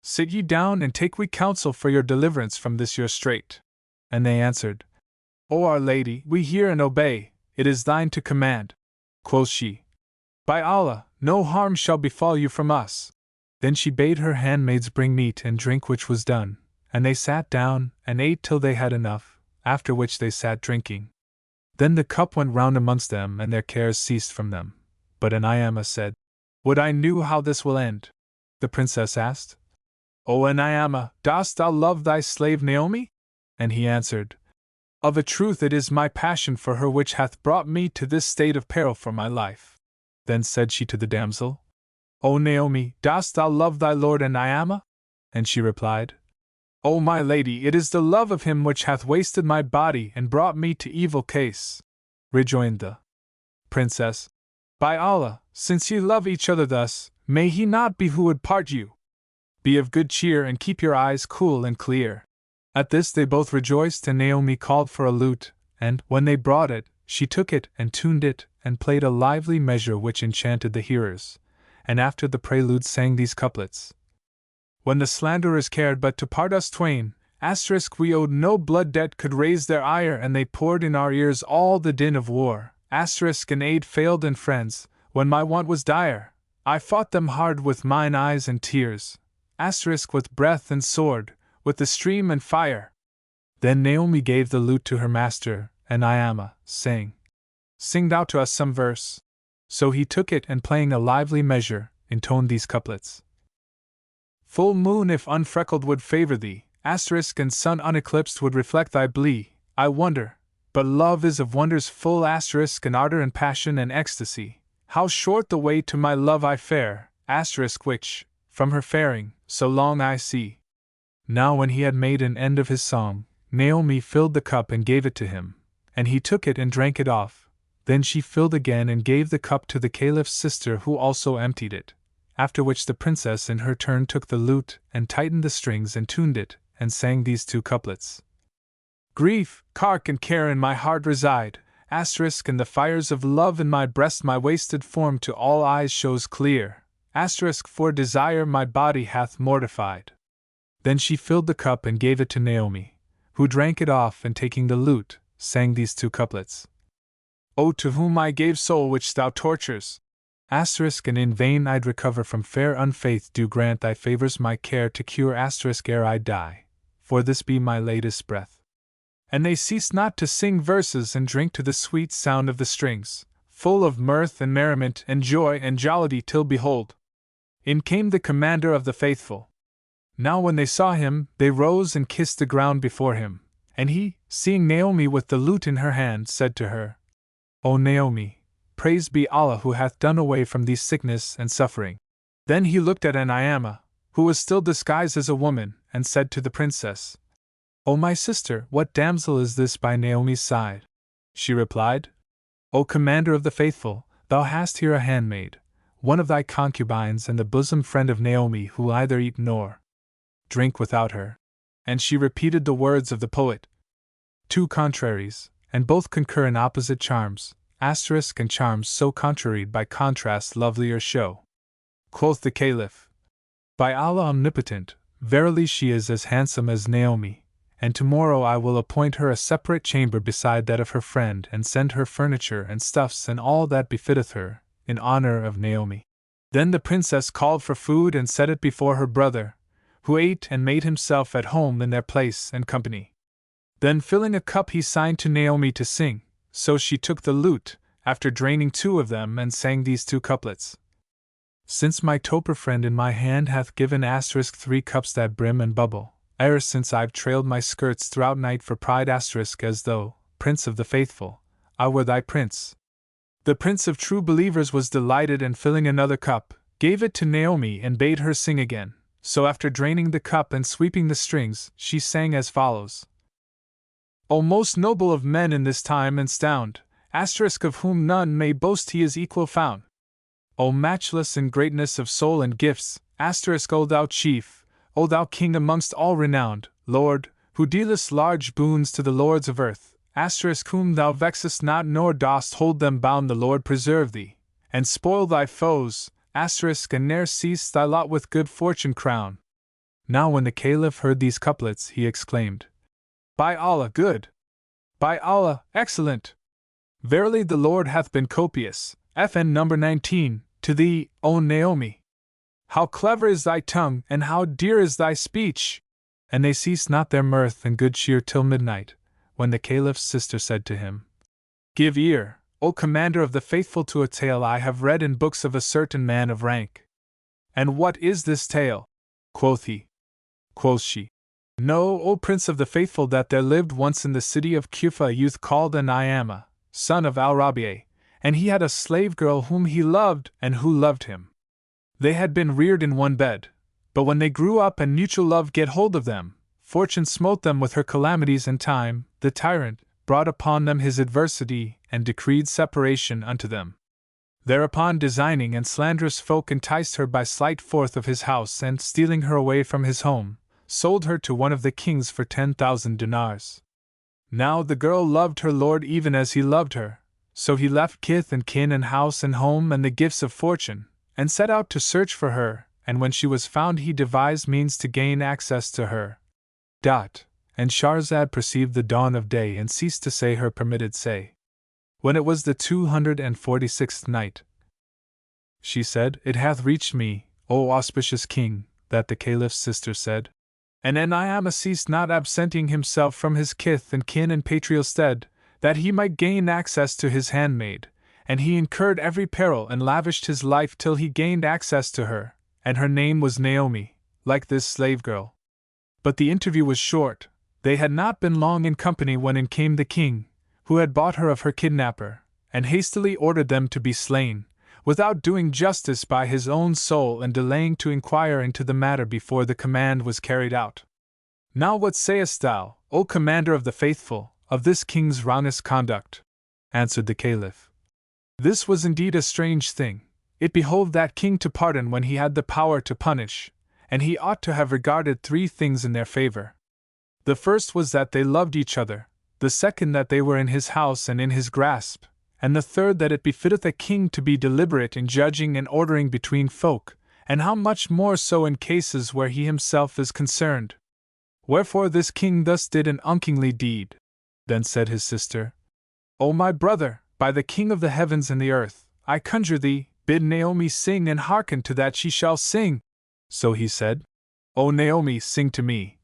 "Sit ye down and take we counsel for your deliverance from this your strait." And they answered, "O our lady, we hear and obey, it is thine to command." Quoth she, "By Allah, no harm shall befall you from us." Then she bade her handmaids bring meat and drink, which was done, and they sat down and ate till they had enough, after which they sat drinking. Then the cup went round amongst them and their cares ceased from them. But Naomi said, "Would I knew how this will end." The princess asked, "O Naomi, dost thou love thy slave Naomi?" And he answered, "Of a truth it is my passion for her which hath brought me to this state of peril for my life." Then said she to the damsel, "O Naomi, dost thou love thy lord Naomi?" And she replied, "O my lady, it is the love of him which hath wasted my body and brought me to evil case." Rejoined the princess, "By Allah, since ye love each other thus, may he not be who would part you. Be of good cheer and keep your eyes cool and clear." At this they both rejoiced, and Naomi called for a lute, and, when they brought it, she took it and tuned it, and played a lively measure which enchanted the hearers, and after the prelude sang these couplets: "When the slanderers cared but to part us twain, We owed no blood debt could raise their ire, and they poured in our ears all the din of war. And aid failed and friends, when my want was dire. I fought them hard with mine eyes and tears. With breath and sword, with the stream and fire. Then Naomi gave the lute to her master, and Naomi, saying, Sing thou to us some verse. So he took it and playing a lively measure, intoned these couplets. Full moon if unfreckled would favor thee, and sun uneclipsed would reflect thy blee. I wonder, but love is of wonders full, and ardor and passion and ecstasy. How short the way to my love I fare, which, from her faring, so long I see. Now when he had made an end of his song, Naomi filled the cup and gave it to him, and he took it and drank it off. Then she filled again and gave the cup to the Caliph's sister, who also emptied it. After which the princess in her turn took the lute, and tightened the strings and tuned it, and sang these two couplets. Grief, cark and care in my heart reside, and the fires of love in my breast my wasted form to all eyes shows clear, for desire my body hath mortified. Then she filled the cup and gave it to Naomi, who drank it off, and taking the lute, sang these two couplets. O to whom I gave soul which thou tortures, and in vain I'd recover from fair unfaith, do grant thy favors my care to cure, ere I die, for this be my latest breath. And they ceased not to sing verses and drink to the sweet sound of the strings, full of mirth and merriment and joy and jollity, till behold, in came the commander of the faithful. Now when they saw him, they rose and kissed the ground before him, and he, seeing Naomi with the lute in her hand, said to her, O Naomi, praised be Allah who hath done away from thee sickness and suffering. Then he looked at Naomi, who was still disguised as a woman, and said to the princess, O my sister, what damsel is this by Naomi's side? She replied, O commander of the faithful, thou hast here a handmaid, one of thy concubines and the bosom friend of Naomi, who either eat nor drink without her. And she repeated the words of the poet. Two contraries, and both concur in opposite charms, and charms so contraried by contrast lovelier show. Quoth the Caliph, By Allah omnipotent, verily she is as handsome as Naomi, and tomorrow I will appoint her a separate chamber beside that of her friend, and send her furniture and stuffs and all that befitteth her, in honor of Naomi. Then the princess called for food and set it before her brother, who ate and made himself at home in their place and company. Then filling a cup he signed to Naomi to sing, so she took the lute, after draining two of them, and sang these two couplets. Since my toper friend in my hand hath given * 3 cups that brim and bubble, e'er since I've trailed my skirts throughout night for pride *, as though, Prince of the Faithful, I were thy prince. The Prince of True Believers was delighted, and filling another cup, gave it to Naomi and bade her sing again. So after draining the cup and sweeping the strings, she sang as follows. O most noble of men in this time and stound, of whom none may boast he is equal found. O matchless in greatness of soul and gifts, O thou chief, O thou king amongst all renowned, Lord, who dealest large boons to the lords of earth, whom thou vexest not nor dost hold them bound, the Lord preserve thee, and spoil thy foes, and ne'er cease thy lot with good fortune crown. Now when the Caliph heard these couplets, he exclaimed, By Allah good! By Allah, excellent! Verily the Lord hath been copious. FN number 19, to thee, O Naomi! How clever is thy tongue, and how dear is thy speech! And they ceased not their mirth and good cheer till midnight, when the Caliph's sister said to him, Give ear, O commander of the faithful, to a tale I have read in books of a certain man of rank. And what is this tale? Quoth he. Quoth she, Know, O Prince of the faithful, that there lived once in the city of Kufa a youth called Naomi, son of Al-Rabi'a, and he had a slave girl whom he loved and who loved him. They had been reared in one bed, but when they grew up and mutual love get hold of them, fortune smote them with her calamities, and time, the tyrant, brought upon them his adversity, and decreed separation unto them. Thereupon designing and slanderous folk enticed her by sleight forth of his house, and stealing her away from his home, sold her to one of the kings for 10,000 dinars. Now the girl loved her lord even as he loved her, so he left kith and kin and house and home and the gifts of fortune, and set out to search for her, and when she was found he devised means to gain access to her. And Shahrazad perceived the dawn of day and ceased to say her permitted say. When it was the 246th night, she said, It hath reached me, O auspicious king, that the Caliph's sister said, And Ni'amah ceased not absenting himself from his kith and kin in patrial stead, that he might gain access to his handmaid, and he incurred every peril and lavished his life till he gained access to her, and her name was Naomi, like this slave girl. But the interview was short. They had not been long in company when in came the king, who had bought her of her kidnapper, and hastily ordered them to be slain, without doing justice by his own soul and delaying to inquire into the matter before the command was carried out. Now what sayest thou, O Commander of the Faithful, of this king's ruinous conduct? Answered the Caliph. This was indeed a strange thing. It behoved that king to pardon when he had the power to punish, and he ought to have regarded 3 things in their favor. The first was that they loved each other, the second that they were in his house and in his grasp, and the third that it befitteth a king to be deliberate in judging and ordering between folk, and how much more so in cases where he himself is concerned. Wherefore this king thus did an unkingly deed. Then said his sister, O my brother, by the King of the heavens and the earth, I conjure thee, bid Naomi sing and hearken to that she shall sing. So he said, O Naomi, sing to me.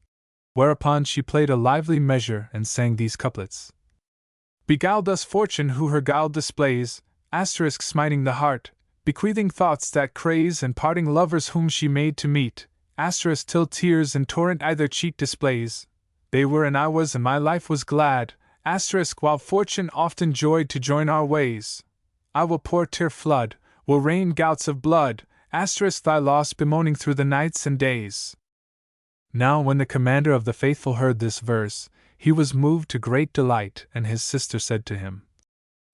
Whereupon she played a lively measure and sang these couplets. Beguiled thus fortune who her guile displays, smiting the heart, bequeathing thoughts that craze and parting lovers whom she made to meet, till tears in torrent either cheek displays. They were and I was and my life was glad, while fortune often joyed to join our ways. I will pour tear flood, will rain gouts of blood, thy loss bemoaning through the nights and days. Now when the Commander of the Faithful heard this verse, he was moved to great delight, and his sister said to him,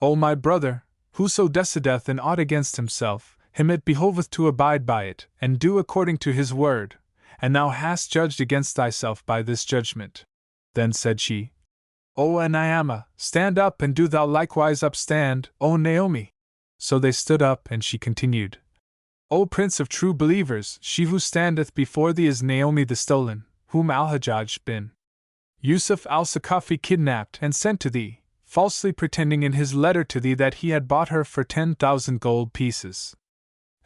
O my brother, whoso decideth in aught against himself, him it behoveth to abide by it, and do according to his word, and thou hast judged against thyself by this judgment. Then said she, O Ni'amah, stand up and do thou likewise upstand, O Naomi. So they stood up, and she continued, O Prince of true believers, she who standeth before thee is Naomi the stolen, whom Al-Hajjaj bin Yusuf al-Saqafi kidnapped and sent to thee, falsely pretending in his letter to thee that he had bought her for 10,000 gold pieces.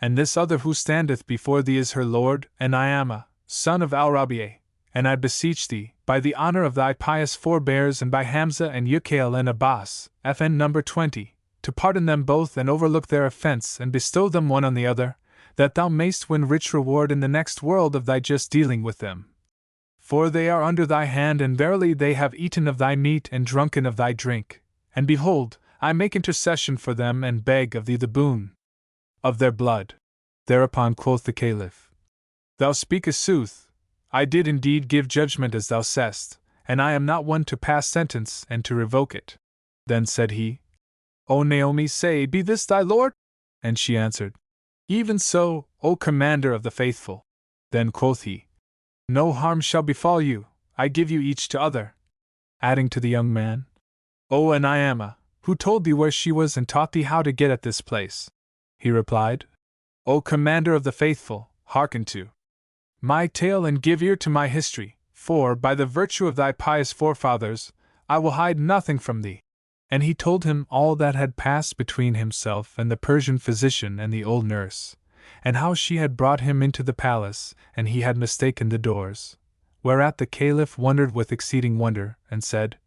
And this other who standeth before thee is her lord, Ni'amah, son of al-Rabi'a, and I beseech thee, by the honor of thy pious forebears and by Hamza and Yukail and Abbas, FN number 20, to pardon them both and overlook their offense and bestow them one on the other, that thou mayst win rich reward in the next world of thy just dealing with them. For they are under thy hand, and verily they have eaten of thy meat and drunken of thy drink, and behold, I make intercession for them and beg of thee the boon of their blood. Thereupon quoth the Caliph, Thou speakest sooth. I did indeed give judgment as thou sayest, and I am not one to pass sentence and to revoke it. Then said he, O Naomi, say, be this thy lord? And she answered, Even so, O Commander of the Faithful. Then quoth he, No harm shall befall you, I give you each to other. Adding to the young man, O Ni'amah, who told thee where she was and taught thee how to get at this place? He replied, O Commander of the Faithful, hearken to my tale and give ear to my history, for, by the virtue of thy pious forefathers, I will hide nothing from thee. And he told him all that had passed between himself and the Persian physician and the old nurse, and how she had brought him into the palace, and he had mistaken the doors. Whereat the Caliph wondered with exceeding wonder, and said,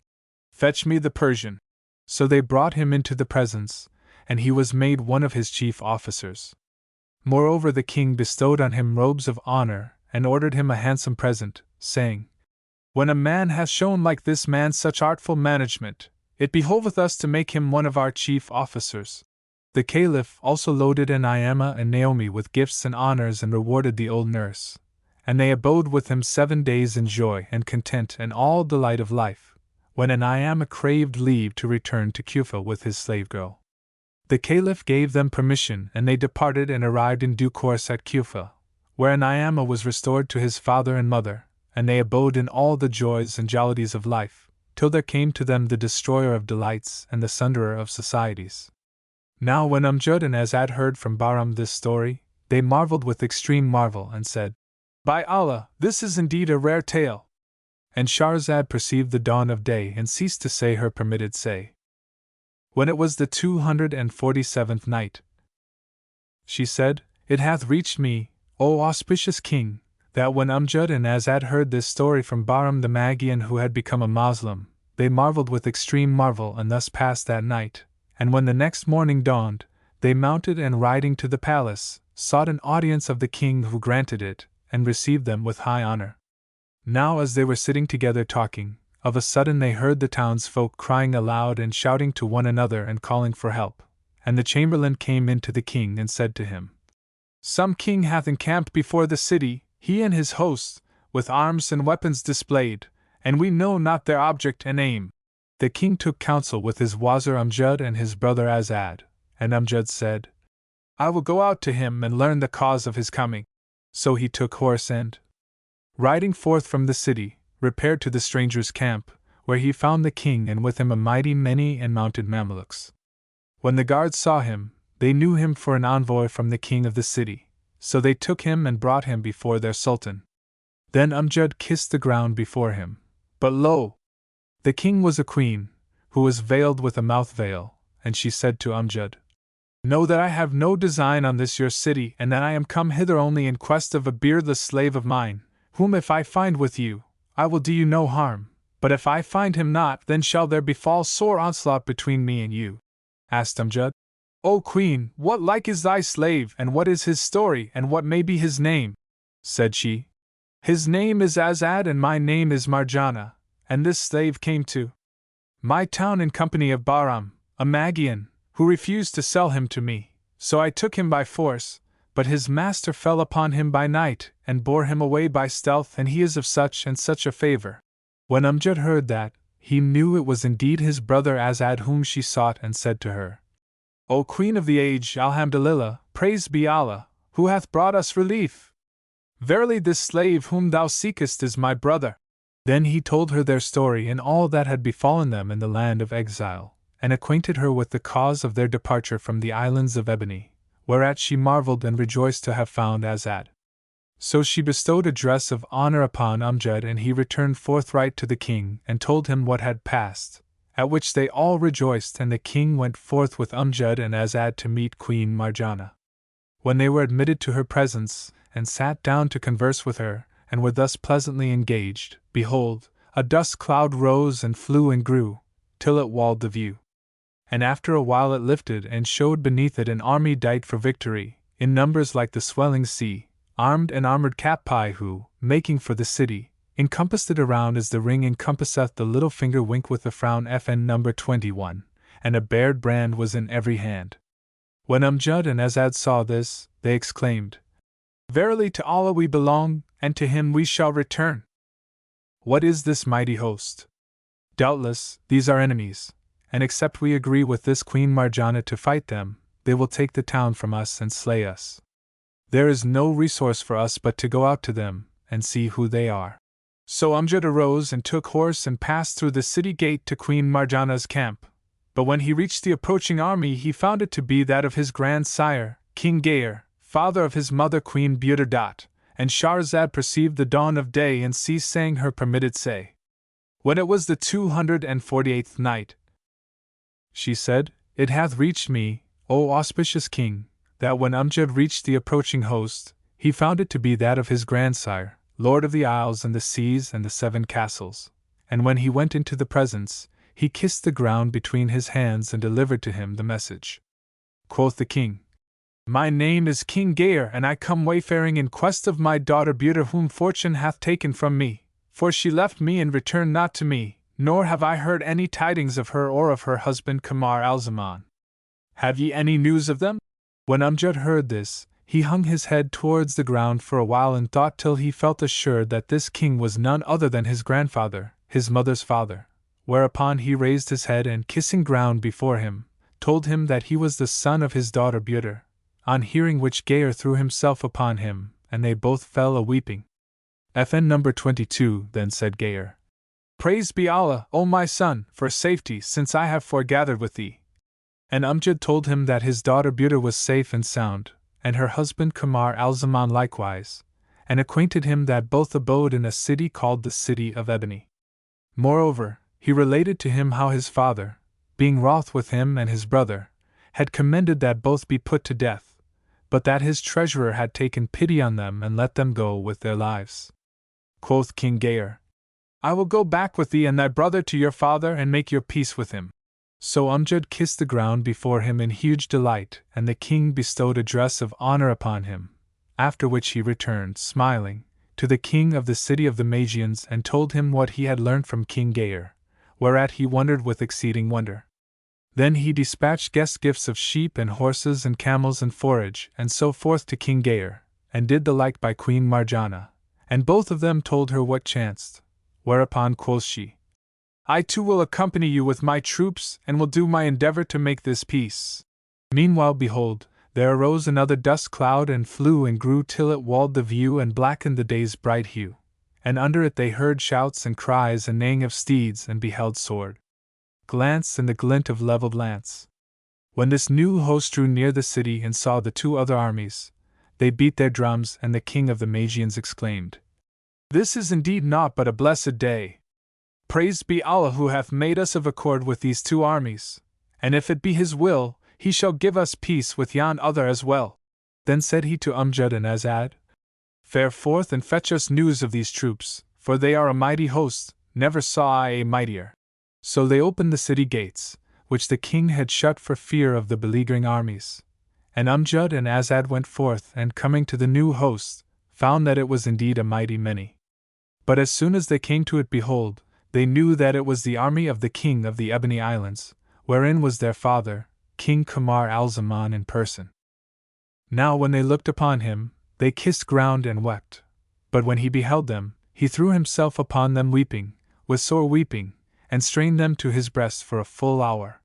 Fetch me the Persian. So they brought him into the presence, and he was made one of his chief officers. Moreover, the king bestowed on him robes of honor, and ordered him a handsome present, saying, When a man hath shown like this man such artful management, it behoveth us to make him one of our chief officers. The Caliph also loaded Ni'amah and Naomi with gifts and honors and rewarded the old nurse, and they abode with him 7 days in joy and content and all delight of life, when Ni'amah craved leave to return to Kufa with his slave girl. The Caliph gave them permission, and they departed and arrived in due course at Kufa, where Ni'amah was restored to his father and mother, and they abode in all the joys and jollities of life, till there came to them the destroyer of delights and the sunderer of societies. Now when Amjad and Azad heard from Bahram this story, they marveled with extreme marvel and said, By Allah, this is indeed a rare tale! And Shahrazad perceived the dawn of day and ceased to say her permitted say. When it was the 247th night, she said, It hath reached me, O auspicious king, that when Amjad and Azad heard this story from Bahram the Magian who had become a Moslem, they marveled with extreme marvel and thus passed that night, and when the next morning dawned, they mounted and riding to the palace, sought an audience of the king who granted it, and received them with high honor. Now as they were sitting together talking, of a sudden they heard the townsfolk crying aloud and shouting to one another and calling for help, and the chamberlain came in to the king and said to him, Some king hath encamped before the city, he and his hosts, with arms and weapons displayed, and we know not their object and aim. The king took counsel with his wazir Amjad and his brother Azad, and Amjad said, I will go out to him and learn the cause of his coming. So he took horse and, riding forth from the city, repaired to the stranger's camp, where he found the king and with him a mighty many and mounted Mamelukes. When the guards saw him, they knew him for an envoy from the king of the city, so they took him and brought him before their sultan. Then Amjad kissed the ground before him. But lo! The king was a queen, who was veiled with a mouth veil, and she said to Amjad, Know that I have no design on this your city, and that I am come hither only in quest of a beardless slave of mine, whom if I find with you, I will do you no harm, but if I find him not, then shall there befall sore onslaught between me and you. Asked Amjad, O queen, what like is thy slave, and what is his story, and what may be his name? Said she, His name is Azad and my name is Marjana, and this slave came to my town in company of Bahram, a Magian, who refused to sell him to me, so I took him by force, but his master fell upon him by night, and bore him away by stealth, and he is of such and such a favor. When Amjad heard that, he knew it was indeed his brother Azad whom she sought, and said to her, O Queen of the age, Alhamdulillah, praised be Allah, who hath brought us relief. Verily this slave whom thou seekest is my brother. Then he told her their story and all that had befallen them in the land of exile, and acquainted her with the cause of their departure from the islands of Ebony, whereat she marveled and rejoiced to have found Azad. So she bestowed a dress of honor upon Amjad, and he returned forthright to the king and told him what had passed, at which they all rejoiced, and the king went forth with Amjad and Azad to meet Queen Marjana. When they were admitted to her presence, and sat down to converse with her, and were thus pleasantly engaged, behold, a dust cloud rose and flew and grew, till it walled the view. And after a while it lifted and showed beneath it an army dight for victory, in numbers like the swelling sea, armed and armored Capi who, making for the city, encompassed it around as the ring encompasseth the little finger wink with the frown. FN number 21, and a bared brand was in every hand. When Amjad and Azad saw this, they exclaimed, Verily to Allah we belong, and to him we shall return. What is this mighty host? Doubtless, these are enemies, and except we agree with this Queen Marjana to fight them, they will take the town from us and slay us. There is no resource for us but to go out to them, and see who they are. So Amjad arose and took horse and passed through the city gate to Queen Marjana's camp. But when he reached the approaching army, he found it to be that of his grandsire, King Gayer, father of his mother Queen Burton, and Shahrazad perceived the dawn of day and ceased saying her permitted say. When it was the 248th night, she said, It hath reached me, O auspicious king, that when Amjad reached the approaching host, he found it to be that of his grandsire, lord of the isles and the seas and the 7 castles, and when he went into the presence, he kissed the ground between his hands and delivered to him the message. Quoth the king, My name is King Gayer, and I come wayfaring in quest of my daughter Burton, whom fortune hath taken from me, for she left me and returned not to me, nor have I heard any tidings of her or of her husband Kamar al-Zaman. Have ye any news of them? When Amjad heard this, he hung his head towards the ground for a while and thought till he felt assured that this king was none other than his grandfather, his mother's father, whereupon he raised his head and kissing ground before him, told him that he was the son of his daughter Burton, on hearing which Gayer threw himself upon him, and they both fell a-weeping. FN number 22 Then said Gayer, Praised be Allah, O my son, for safety, since I have foregathered with thee. And Amjad told him that his daughter Burton was safe and sound, and her husband Kamar al-Zaman likewise, and acquainted him that both abode in a city called the City of Ebony. Moreover, he related to him how his father, being wroth with him and his brother, had commanded that both be put to death, but that his treasurer had taken pity on them and let them go with their lives. Quoth King Gaer, I will go back with thee and thy brother to your father and make your peace with him. So Amjad kissed the ground before him in huge delight, and the king bestowed a dress of honor upon him, after which he returned, smiling, to the king of the city of the Magians and told him what he had learnt from King Gaer, whereat he wondered with exceeding wonder. Then he dispatched guest gifts of sheep and horses and camels and forage and so forth to King Gaer, and did the like by Queen Marjanah, and both of them told her what chanced, whereupon quoth she, I too will accompany you with my troops and will do my endeavor to make this peace. Meanwhile behold, there arose another dust cloud and flew and grew till it walled the view and blackened the day's bright hue, and under it they heard shouts and cries and neighing of steeds and beheld sword glance and the glint of levelled lance. When this new host drew near the city and saw the two other armies, they beat their drums, and the king of the Magians exclaimed, This is indeed naught but a blessed day. Praised be Allah who hath made us of accord with these two armies, and if it be his will, he shall give us peace with yon other as well. Then said he to Amjad and Azad, Fare forth and fetch us news of these troops, for they are a mighty host, never saw I a mightier. So they opened the city gates, which the king had shut for fear of the beleaguering armies. And Amjad and Azad went forth, and coming to the new host, found that it was indeed a mighty many. But as soon as they came to it, behold, they knew that it was the army of the king of the Ebony Islands, wherein was their father, King Kamar al-Zaman in person. Now when they looked upon him, they kissed ground and wept. But when he beheld them, he threw himself upon them weeping, with sore weeping, and strained them to his breast for a full hour.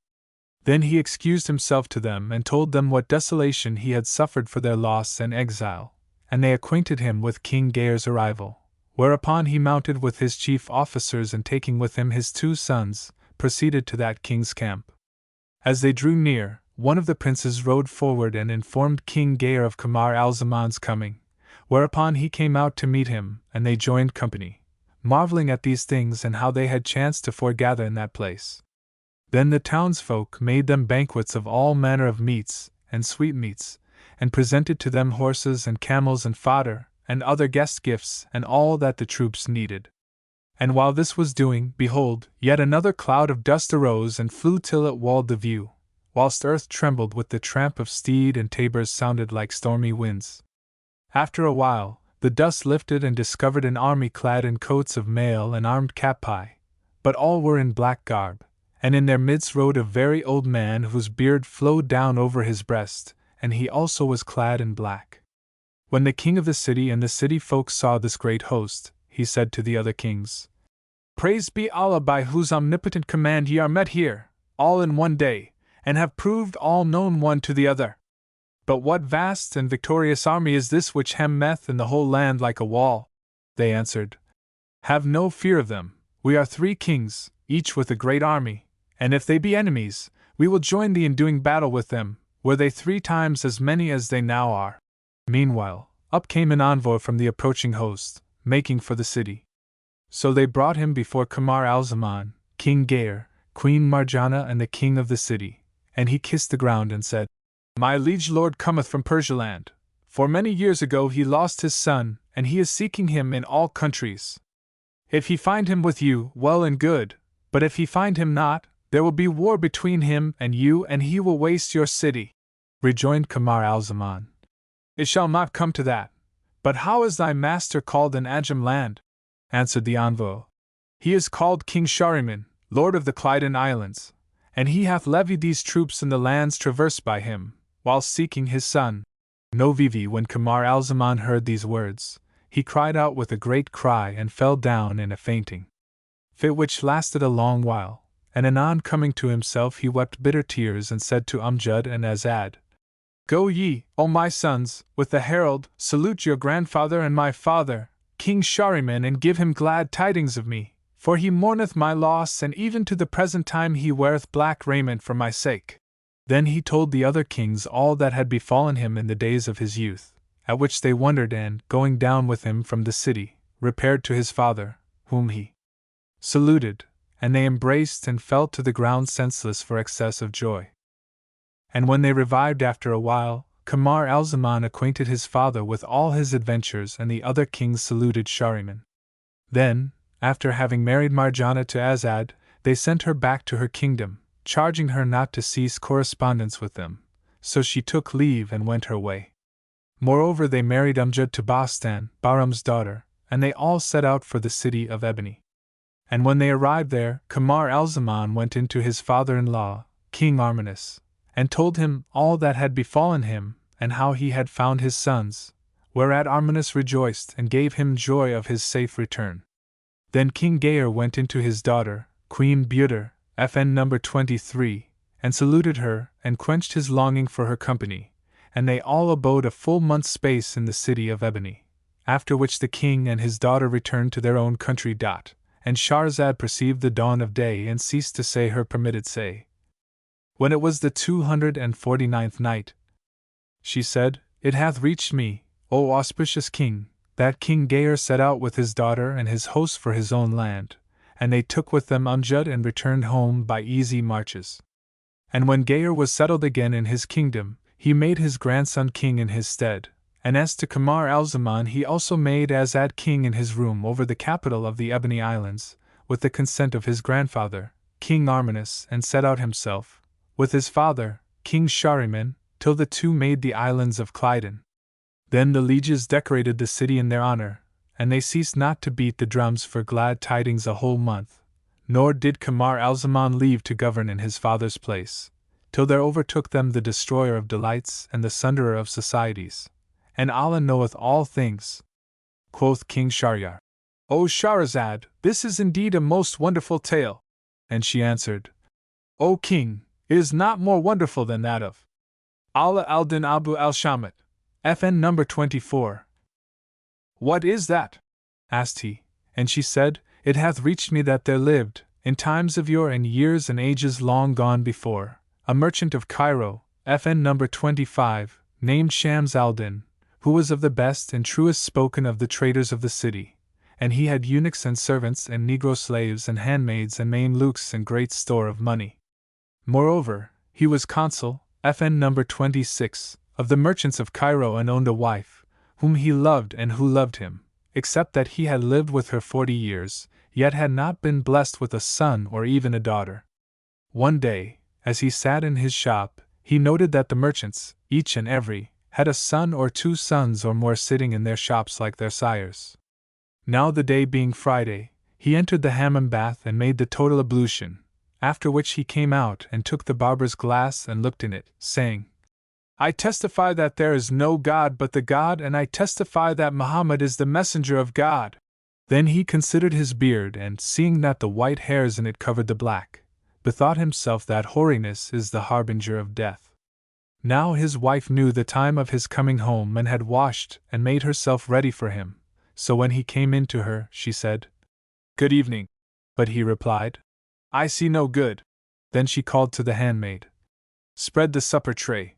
Then he excused himself to them and told them what desolation he had suffered for their loss and exile, and they acquainted him with King Gaer's arrival, whereupon he mounted with his chief officers and taking with him his two sons, proceeded to that king's camp. As they drew near, one of the princes rode forward and informed King Gaer of Kamar al-Zaman's coming, whereupon he came out to meet him, and they joined company, marveling at these things and how they had chanced to foregather in that place. Then the townsfolk made them banquets of all manner of meats and sweetmeats, and presented to them horses and camels and fodder, and other guest gifts and all that the troops needed. And while this was doing, behold, yet another cloud of dust arose and flew till it walled the view, whilst earth trembled with the tramp of steed and tabors sounded like stormy winds. After a while, the dust lifted and discovered an army clad in coats of mail and armed capi, but all were in black garb, and in their midst rode a very old man whose beard flowed down over his breast, and he also was clad in black. When the king of the city and the city folk saw this great host, he said to the other kings, Praised be Allah by whose omnipotent command ye are met here, all in one day, and have proved all known one to the other. But what vast and victorious army is this which hemmeth in the whole land like a wall? They answered, Have no fear of them, we are 3 kings, each with a great army, and if they be enemies, we will join thee in doing battle with them, were they 3 times as many as they now are. Meanwhile, up came an envoy from the approaching host, making for the city. So they brought him before Kamar al-Zaman, King Gaer, Queen Marjanah and the king of the city, and he kissed the ground and said, My liege lord cometh from Persia land, for many years ago he lost his son, and he is seeking him in all countries. If he find him with you, well and good, but if he find him not, there will be war between him and you and he will waste your city. Rejoined Kamar al-Zaman, It shall not come to that. But how is thy master called in Ajam land? Answered the envoy, He is called King Shahriman, lord of the Clyden Islands, and he hath levied these troops in the lands traversed by him, while seeking his son. Novivi. When Kamar al-Zaman heard these words, he cried out with a great cry and fell down in a fainting fit which lasted a long while, and anon coming to himself he wept bitter tears and said to Amjad and Azad, Go ye, O my sons, with the herald, salute your grandfather and my father, King Shahriman, and give him glad tidings of me, for he mourneth my loss, and even to the present time he weareth black raiment for my sake. Then he told the other kings all that had befallen him in the days of his youth, at which they wondered and, going down with him from the city, repaired to his father, whom he saluted, and they embraced and fell to the ground senseless for excess of joy. And when they revived after a while, Kamar al-Zaman acquainted his father with all his adventures, and the other kings saluted Shahriman. Then, after having married Marjana to Azad, they sent her back to her kingdom, charging her not to cease correspondence with them, so she took leave and went her way. Moreover, they married Amjad to Bastan, Bahram's daughter, and they all set out for the city of Ebony. And when they arrived there, Kamar al-Zaman went in to his father-in-law, King Armanus, and told him all that had befallen him, and how he had found his sons, whereat Armanus rejoiced and gave him joy of his safe return. Then King Gayer went in to his daughter, Queen Buter, FN number 23, and saluted her, and quenched his longing for her company, and they all abode a full month's space in the city of Ebony, after which the king and his daughter returned to their own country. And Shahrazad perceived the dawn of day and ceased to say her permitted say. When it was the 249th night, she said, It hath reached me, O auspicious king, that King Gayer set out with his daughter and his host for his own land, and they took with them Amjad and returned home by easy marches. And when Gayer was settled again in his kingdom, he made his grandson king in his stead, and as to Kamar al-Zaman he also made Azad king in his room over the capital of the Ebony Islands, with the consent of his grandfather, King Armanus, and set out himself, with his father, King Shahriman, till the two made the islands of Clyden. Then the lieges decorated the city in their honor, and they ceased not to beat the drums for glad tidings a whole month, nor did Kamar al-Zaman leave to govern in his father's place, till there overtook them the destroyer of delights and the sunderer of societies. And Allah knoweth all things. Quoth King Shahryar, O Shahrazad, this is indeed a most wonderful tale. And she answered, O King, it is not more wonderful than that of Allah Aldin Abu al-Shamat, FN number 24. What is that? Asked he, and she said, It hath reached me that there lived, in times of yore and years and ages long gone before, a merchant of Cairo, FN number 25, named Shams Aldin, who was of the best and truest spoken of the traders of the city, and he had eunuchs and servants and negro slaves and handmaids and mamelukes and great store of money. Moreover, he was consul, FN number 26, of the merchants of Cairo, and owned a wife, whom he loved and who loved him, except that he had lived with her 40 years, yet had not been blessed with a son or even a daughter. One day, as he sat in his shop, he noted that the merchants, each and every, had a son or 2 sons or more sitting in their shops like their sires. Now the day being Friday, he entered the hammam bath and made the total ablution, after which he came out and took the barber's glass and looked in it, saying, I testify that there is no God but the God, and I testify that Muhammad is the messenger of God. Then he considered his beard, and seeing that the white hairs in it covered the black, bethought himself that hoariness is the harbinger of death. Now his wife knew the time of his coming home and had washed and made herself ready for him, so when he came in to her, she said, Good evening. But he replied, I see no good. Then she called to the handmaid, Spread the supper tray.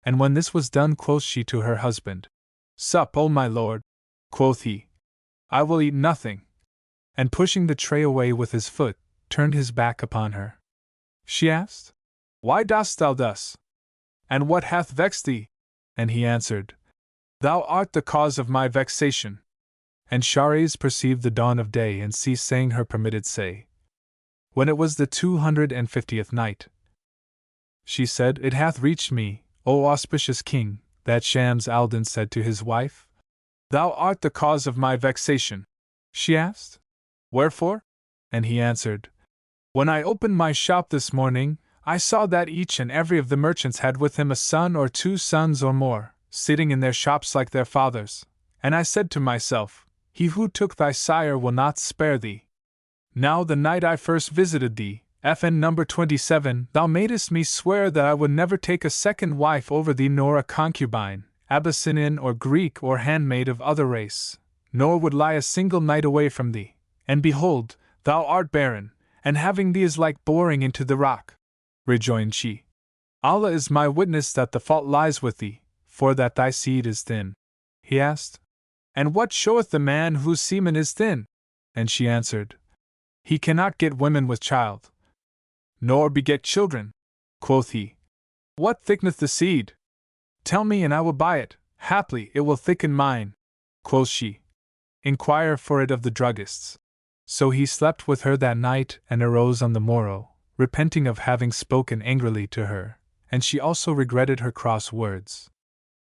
And when this was done, quoth she to her husband, Sup, O my lord. Quoth he, I will eat nothing. And pushing the tray away with his foot, turned his back upon her. She asked, Why dost thou thus? And what hath vexed thee? And he answered, Thou art the cause of my vexation. And Shahrazad perceived the dawn of day and ceased saying her permitted say. When it was the 250th night, she said, It hath reached me, O auspicious king, that Shams Aldin said to his wife, Thou art the cause of my vexation. She asked, Wherefore? And he answered, When I opened my shop this morning, I saw that each and every of the merchants had with him a son or 2 sons or more, sitting in their shops like their fathers, and I said to myself, He who took thy sire will not spare thee. Now the night I first visited thee, FN number 27, thou madest me swear that I would never take a second wife over thee, nor a concubine, Abyssinian or Greek or handmaid of other race, nor would lie a single night away from thee, and behold, thou art barren, and having thee is like boring into the rock. Rejoined she, Allah is my witness that the fault lies with thee, for that thy seed is thin. he asked. And what showeth the man whose semen is thin? And she answered, He cannot get women with child, nor beget children. Quoth he, What thickeneth the seed? Tell me, and I will buy it, haply it will thicken mine. Quoth she, Inquire for it of the druggists. So he slept with her that night, and arose on the morrow, repenting of having spoken angrily to her, and she also regretted her cross words.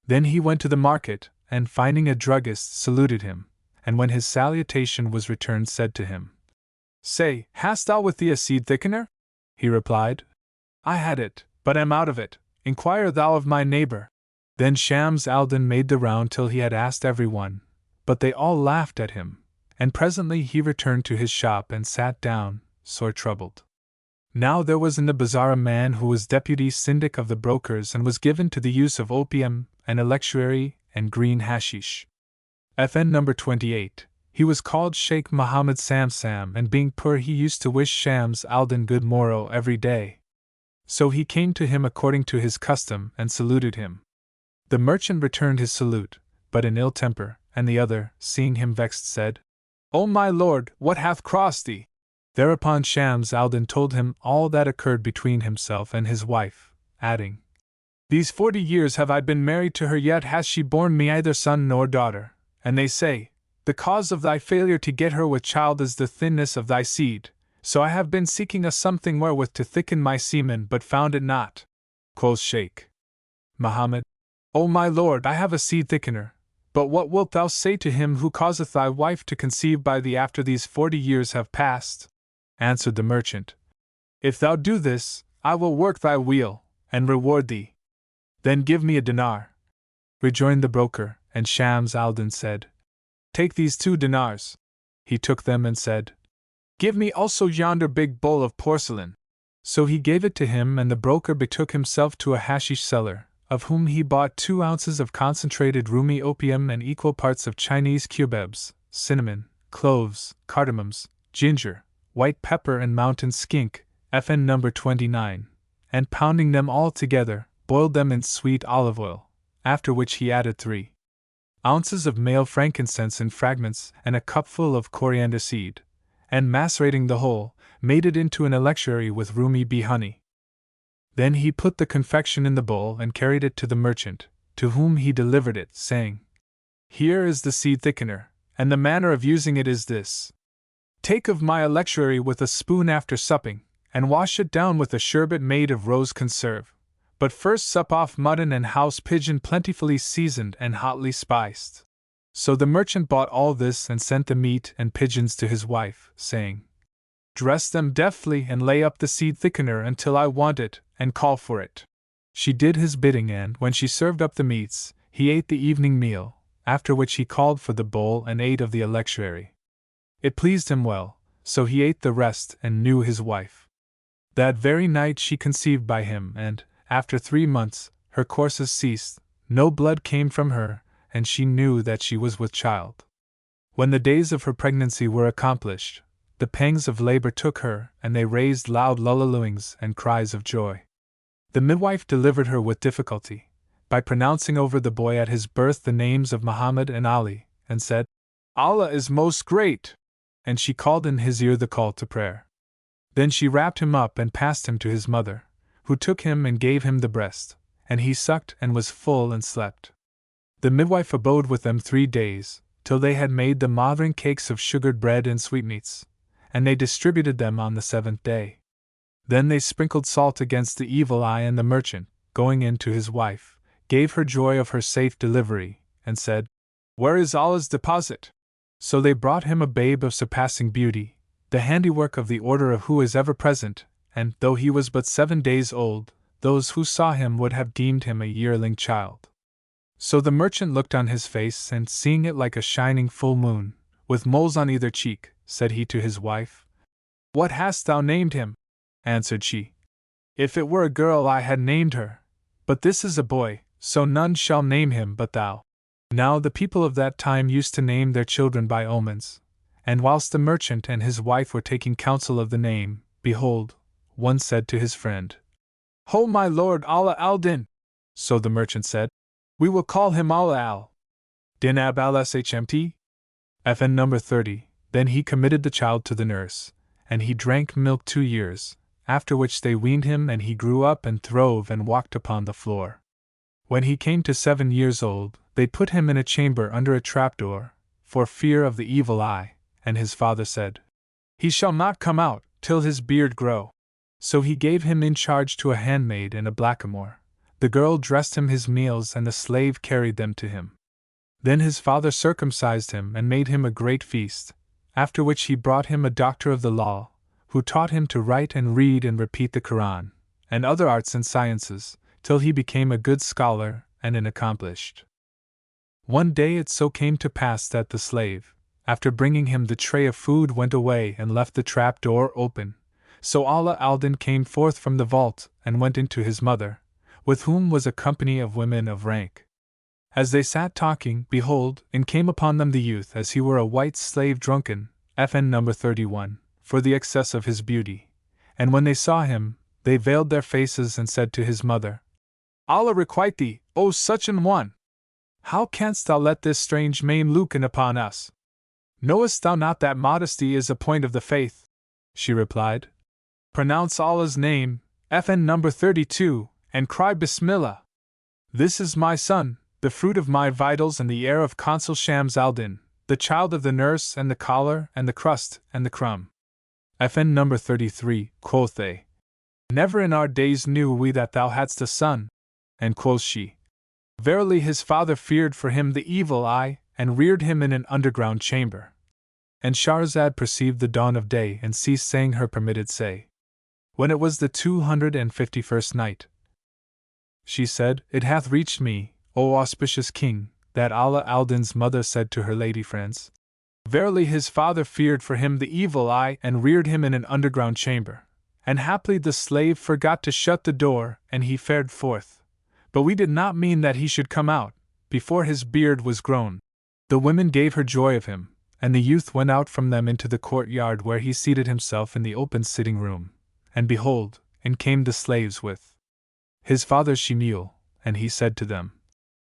Then he went to the market, and finding a druggist, saluted him, and when his salutation was returned, said to him, Say, hast thou with thee a seed thickener? He replied, I had it, but am out of it. Inquire thou of my neighbor. Then Shams Aldin made the round till he had asked every one, but they all laughed at him, and presently he returned to his shop and sat down, sore troubled. Now there was in the bazaar a man who was deputy syndic of the brokers and was given to the use of opium, and electuary, and green hashish. FN number 28. He was called Sheikh Muhammad Samsam, and being poor he used to wish Shams Aldin good morrow every day. So he came to him according to his custom and saluted him. The merchant returned his salute, but in ill temper, and the other, seeing him vexed, said, O my lord, what hath crossed thee? Thereupon Shams Aldin told him all that occurred between himself and his wife, adding, These 40 years have I been married to her, yet has she borne me either son nor daughter, and they say, The cause of thy failure to get her with child is the thinness of thy seed, so I have been seeking a something wherewith to thicken my semen, but found it not. Quoth Sheikh Muhammad, O my lord, I have a seed thickener, but what wilt thou say to him who causeth thy wife to conceive by thee after these 40 years have passed? Answered the merchant, If thou do this, I will work thy wheel, and reward thee. Then give me a dinar. Rejoined the broker, and Shams Aldin said, Take these 2 dinars. He took them and said, Give me also yonder big bowl of porcelain. So he gave it to him, and the broker betook himself to a hashish seller, of whom he bought 2 ounces of concentrated Rumi opium and equal parts of Chinese cubebs, cinnamon, cloves, cardamoms, ginger, white pepper and mountain skink, FN number 29, and pounding them all together, boiled them in sweet olive oil, after which he added 3 ounces of male frankincense in fragments and a cupful of coriander seed, and macerating the whole, made it into an electuary with Rumi bee honey. Then he put the confection in the bowl and carried it to the merchant, to whom he delivered it, saying, Here is the seed thickener, and the manner of using it is this. Take of my electuary with a spoon after supping, and wash it down with a sherbet made of rose conserve. But first sup off mutton and house pigeon plentifully seasoned and hotly spiced. So the merchant bought all this and sent the meat and pigeons to his wife, saying, Dress them deftly and lay up the seed thickener until I want it, and call for it. She did his bidding, and when she served up the meats, he ate the evening meal, after which he called for the bowl and ate of the electuary. It pleased him well, so he ate the rest and knew his wife. That very night she conceived by him, and, after 3 months, her courses ceased, no blood came from her, and she knew that she was with child. When the days of her pregnancy were accomplished, the pangs of labor took her, and they raised loud lullilooings and cries of joy. The midwife delivered her with difficulty, by pronouncing over the boy at his birth the names of Muhammad and Ali, and said, Allah is most great! And she called in his ear the call to prayer. Then she wrapped him up and passed him to his mother, who took him and gave him the breast, and he sucked and was full and slept. The midwife abode with them 3 days, till they had made the mothering cakes of sugared bread and sweetmeats, and they distributed them on the 7th day. Then they sprinkled salt against the evil eye, and the merchant, going in to his wife, gave her joy of her safe delivery, and said, Where is Allah's deposit? So they brought him a babe of surpassing beauty, the handiwork of the order of who is ever present, and, though he was but 7 days old, those who saw him would have deemed him a yearling child. So the merchant looked on his face, and seeing it like a shining full moon, with moles on either cheek, said he to his wife, What hast thou named him? Answered she, If it were a girl I had named her, but this is a boy, so none shall name him but thou. Now the people of that time used to name their children by omens, and whilst the merchant and his wife were taking counsel of the name, behold, one said to his friend, Ho my lord Allah Aldin! So the merchant said, We will call him Allah Al Din ab al shmt? FN number 30. Then he committed the child to the nurse, and he drank milk 2 years, after which they weaned him and he grew up and throve and walked upon the floor. When he came to 7 years old, they put him in a chamber under a trapdoor, for fear of the evil eye, and his father said, "He shall not come out till his beard grow." So he gave him in charge to a handmaid and a blackamoor. The girl dressed him his meals and the slave carried them to him. Then his father circumcised him and made him a great feast, after which he brought him a doctor of the law, who taught him to write and read and repeat the Quran, and other arts and sciences, till he became a good scholar and an accomplished. One day it so came to pass that the slave, after bringing him the tray of food, went away and left the trap door open. So Allah Aldin came forth from the vault and went into his mother, with whom was a company of women of rank. As they sat talking, behold, in came upon them the youth as he were a white slave drunken, FN number 31, for the excess of his beauty. And when they saw him, they veiled their faces and said to his mother, "Allah requite thee, O such an one! How canst thou let this strange maim look in upon us? Knowest thou not that modesty is a point of the faith?" She replied, "Pronounce Allah's name, FN number 32, and cry Bismillah. This is my son, the fruit of my vitals and the heir of Consul Shams Aldin, the child of the nurse and the collar and the crust and the crumb." FN number 33, quoth they. "Never in our days knew we that thou hadst a son." And quoth she, "Verily his father feared for him the evil eye, and reared him in an underground chamber." And Shahrazad perceived the dawn of day and ceased saying her permitted say. When it was the 251st night, she said, "It hath reached me, O auspicious king, that Allah Aldin's mother said to her lady friends, Verily his father feared for him the evil eye and reared him in an underground chamber. And haply the slave forgot to shut the door, and he fared forth. But we did not mean that he should come out, before his beard was grown." The women gave her joy of him, and the youth went out from them into the courtyard where he seated himself in the open sitting room. And behold, in came the slaves with his father's she-mule, and he said to them,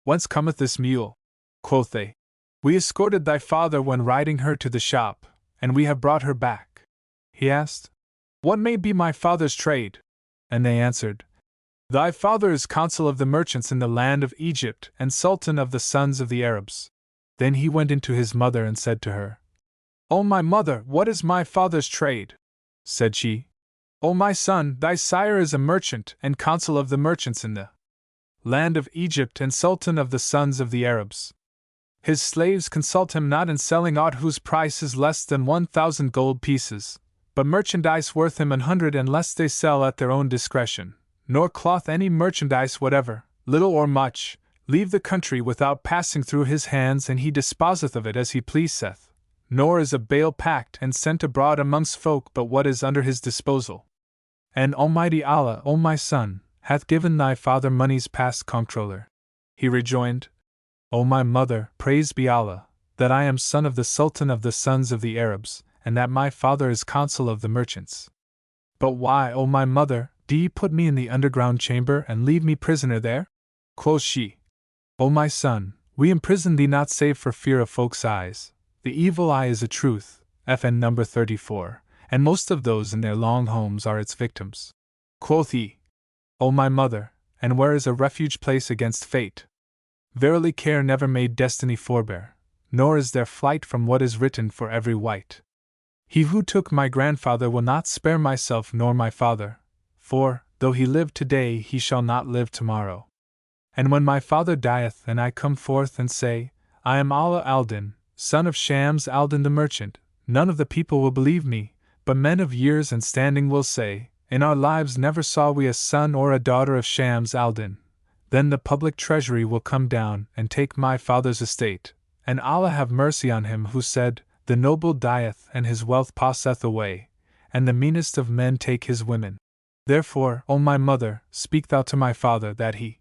"Whence cometh this mule?" Quoth they, "We escorted thy father when riding her to the shop, and we have brought her back." He asked, "What may be my father's trade?" And they answered, "Thy father is consul of the merchants in the land of Egypt and sultan of the sons of the Arabs." Then he went into his mother and said to her, "O my mother, what is my father's trade?" Said she, "O my son, thy sire is a merchant and consul of the merchants in the land of Egypt and sultan of the sons of the Arabs. His slaves consult him not in selling aught whose price is less than 1,000 gold pieces, but merchandise worth him 100 unless they sell at their own discretion, nor cloth any merchandise whatever, little or much, leave the country without passing through his hands, and he disposeth of it as he pleaseth, nor is a bale packed and sent abroad amongst folk but what is under his disposal. And Almighty Allah, O my son, hath given thy father money's past comptroller." He rejoined, "O my mother, praised be Allah, that I am son of the Sultan of the sons of the Arabs, and that my father is consul of the merchants. But why, O my mother, do ye put me in the underground chamber and leave me prisoner there?" Quoth she, "O my son, we imprison thee not save for fear of folks' eyes. The evil eye is a truth, FN number 34, and most of those in their long homes are its victims." Quoth he, "O my mother, and where is a refuge place against fate? Verily care never made destiny forbear, nor is there flight from what is written for every wight. He who took my grandfather will not spare myself nor my father, for, though he live today, he shall not live tomorrow. And when my father dieth and I come forth and say, I am Allah Aldin, son of Shams Aldin the merchant, none of the people will believe me, but men of years and standing will say, In our lives never saw we a son or a daughter of Shams Aldin. Then the public treasury will come down and take my father's estate, and Allah have mercy on him who said, The noble dieth and his wealth passeth away, and the meanest of men take his women. Therefore, O my mother, speak thou to my father that he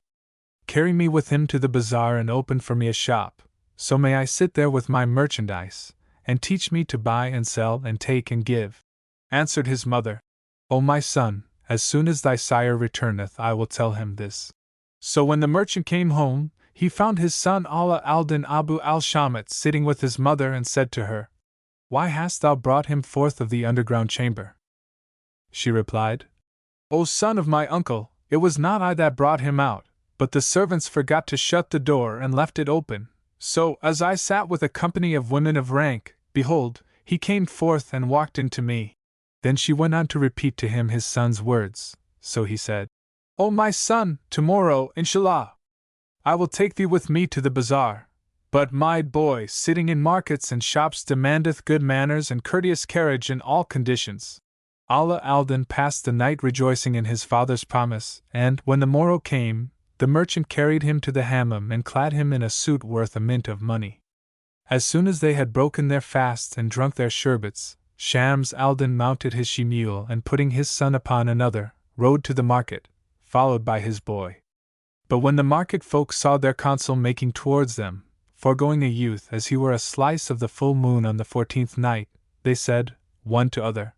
carry me with him to the bazaar and open for me a shop, so may I sit there with my merchandise, and teach me to buy and sell and take and give." Answered his mother, "O my son, as soon as thy sire returneth I will tell him this." So when the merchant came home, he found his son Allah Aldin Abu al-Shamat sitting with his mother and said to her, "Why hast thou brought him forth of the underground chamber?" She replied, "O son of my uncle, it was not I that brought him out, but the servants forgot to shut the door and left it open. So, as I sat with a company of women of rank, behold, he came forth and walked into me." Then she went on to repeat to him his son's words, so he said, "O my son, tomorrow, inshallah, I will take thee with me to the bazaar. But my boy sitting in markets and shops demandeth good manners and courteous carriage in all conditions." Allah Aldin passed the night rejoicing in his father's promise, and, when the morrow came, the merchant carried him to the hammam and clad him in a suit worth a mint of money. As soon as they had broken their fast and drunk their sherbets, Shams Aldin mounted his she-mule and putting his son upon another, rode to the market, followed by his boy. But when the market folk saw their consul making towards them, foregoing a youth as he were a slice of the full moon on the 14th night, they said, one to other,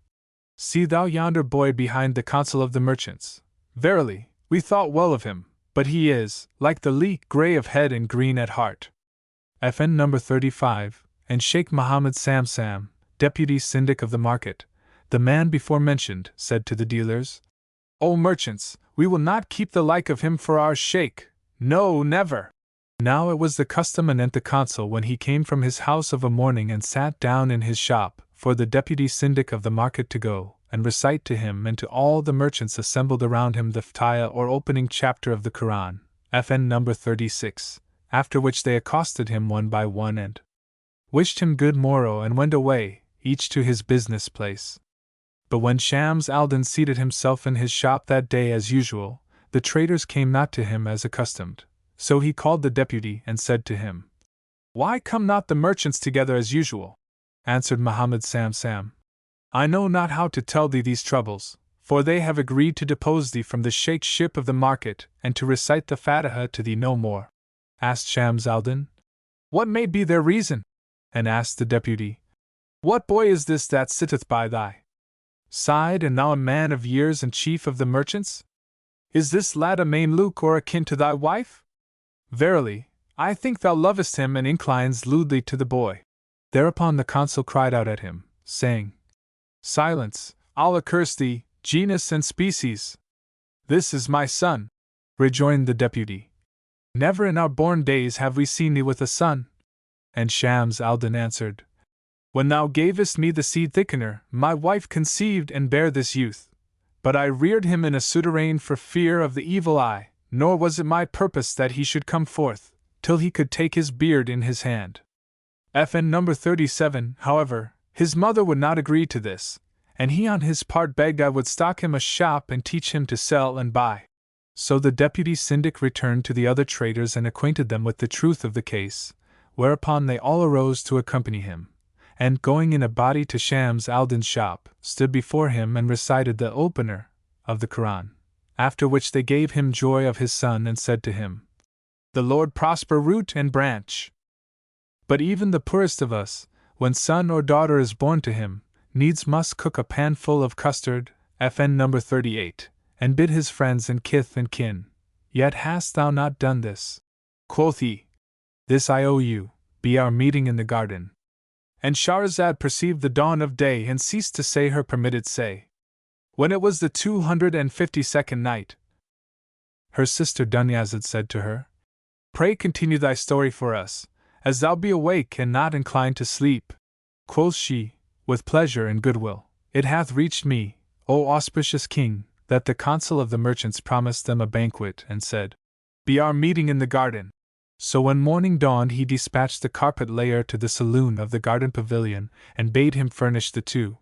"See thou yonder boy behind the consul of the merchants. Verily, we thought well of him, but he is, like the leek, grey of head and green at heart." FN number 35, and Sheikh Muhammad Samsam, deputy syndic of the market, the man before mentioned, said to the dealers, "O merchants, we will not keep the like of him for our sheikh, no, never." Now it was the custom anent the consul when he came from his house of a morning and sat down in his shop, for the deputy syndic of the market to go and recite to him and to all the merchants assembled around him the Fatiha or opening chapter of the Quran, FN number 36, after which they accosted him one by one and wished him good morrow and went away, each to his business place. But when Shams Aldin seated himself in his shop that day as usual, the traders came not to him as accustomed. So he called the deputy and said to him, "Why come not the merchants together as usual?" Answered Muhammad Samsam, "I know not how to tell thee these troubles, for they have agreed to depose thee from the sheikh's ship of the market and to recite the Fatiha to thee no more." Asked Shams Aldin, "What may be their reason?" And asked the deputy, "What boy is this that sitteth by thy side, and thou a man of years and chief of the merchants? Is this lad a Mameluke or akin to thy wife? Verily, I think thou lovest him and inclines lewdly to the boy." Thereupon the consul cried out at him, saying, "Silence, Allah curse thee, genus and species!" "This is my son," rejoined the deputy. "Never in our born days have we seen thee with a son." And Shams Aldin answered, "When thou gavest me the seed thickener, my wife conceived and bare this youth. But I reared him in a souterrain for fear of the evil eye, nor was it my purpose that he should come forth, till he could take his beard in his hand." FN number 37, however, his mother would not agree to this, and he on his part begged I would stock him a shop and teach him to sell and buy. So the deputy syndic returned to the other traders and acquainted them with the truth of the case, whereupon they all arose to accompany him, and going in a body to Shams Aldin's shop, stood before him and recited the opener of the Quran, after which they gave him joy of his son and said to him, "The Lord prosper root and branch." But even the poorest of us, when son or daughter is born to him, needs must cook a pan full of custard, FN number 38, and bid his friends and kith and kin. Yet hast thou not done this. Quoth he, "This I owe you, be our meeting in the garden." And Shahrazad perceived the dawn of day and ceased to say her permitted say. When it was the 252nd night, her sister Dunyazad said to her, "Pray continue thy story for us, as thou be awake and not inclined to sleep." Quoth she, with pleasure and goodwill, "It hath reached me, O auspicious king, that the consul of the merchants promised them a banquet and said, 'Be our meeting in the garden.' So when morning dawned he dispatched the carpet layer to the saloon of the garden pavilion and bade him furnish the two.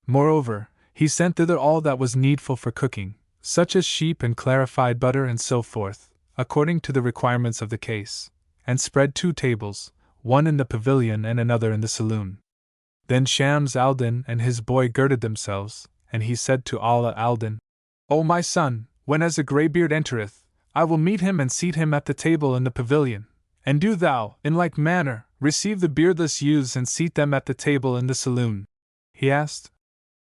Moreover, he sent thither all that was needful for cooking, such as sheep and clarified butter and so forth, according to the requirements of the case, and spread 2 tables, one in the pavilion and another in the saloon. Then Shams Aldin and his boy girded themselves, and he said to Allah Aldin, "O my son, when as a greybeard entereth, I will meet him and seat him at the table in the pavilion, and do thou, in like manner, receive the beardless youths and seat them at the table in the saloon." He asked,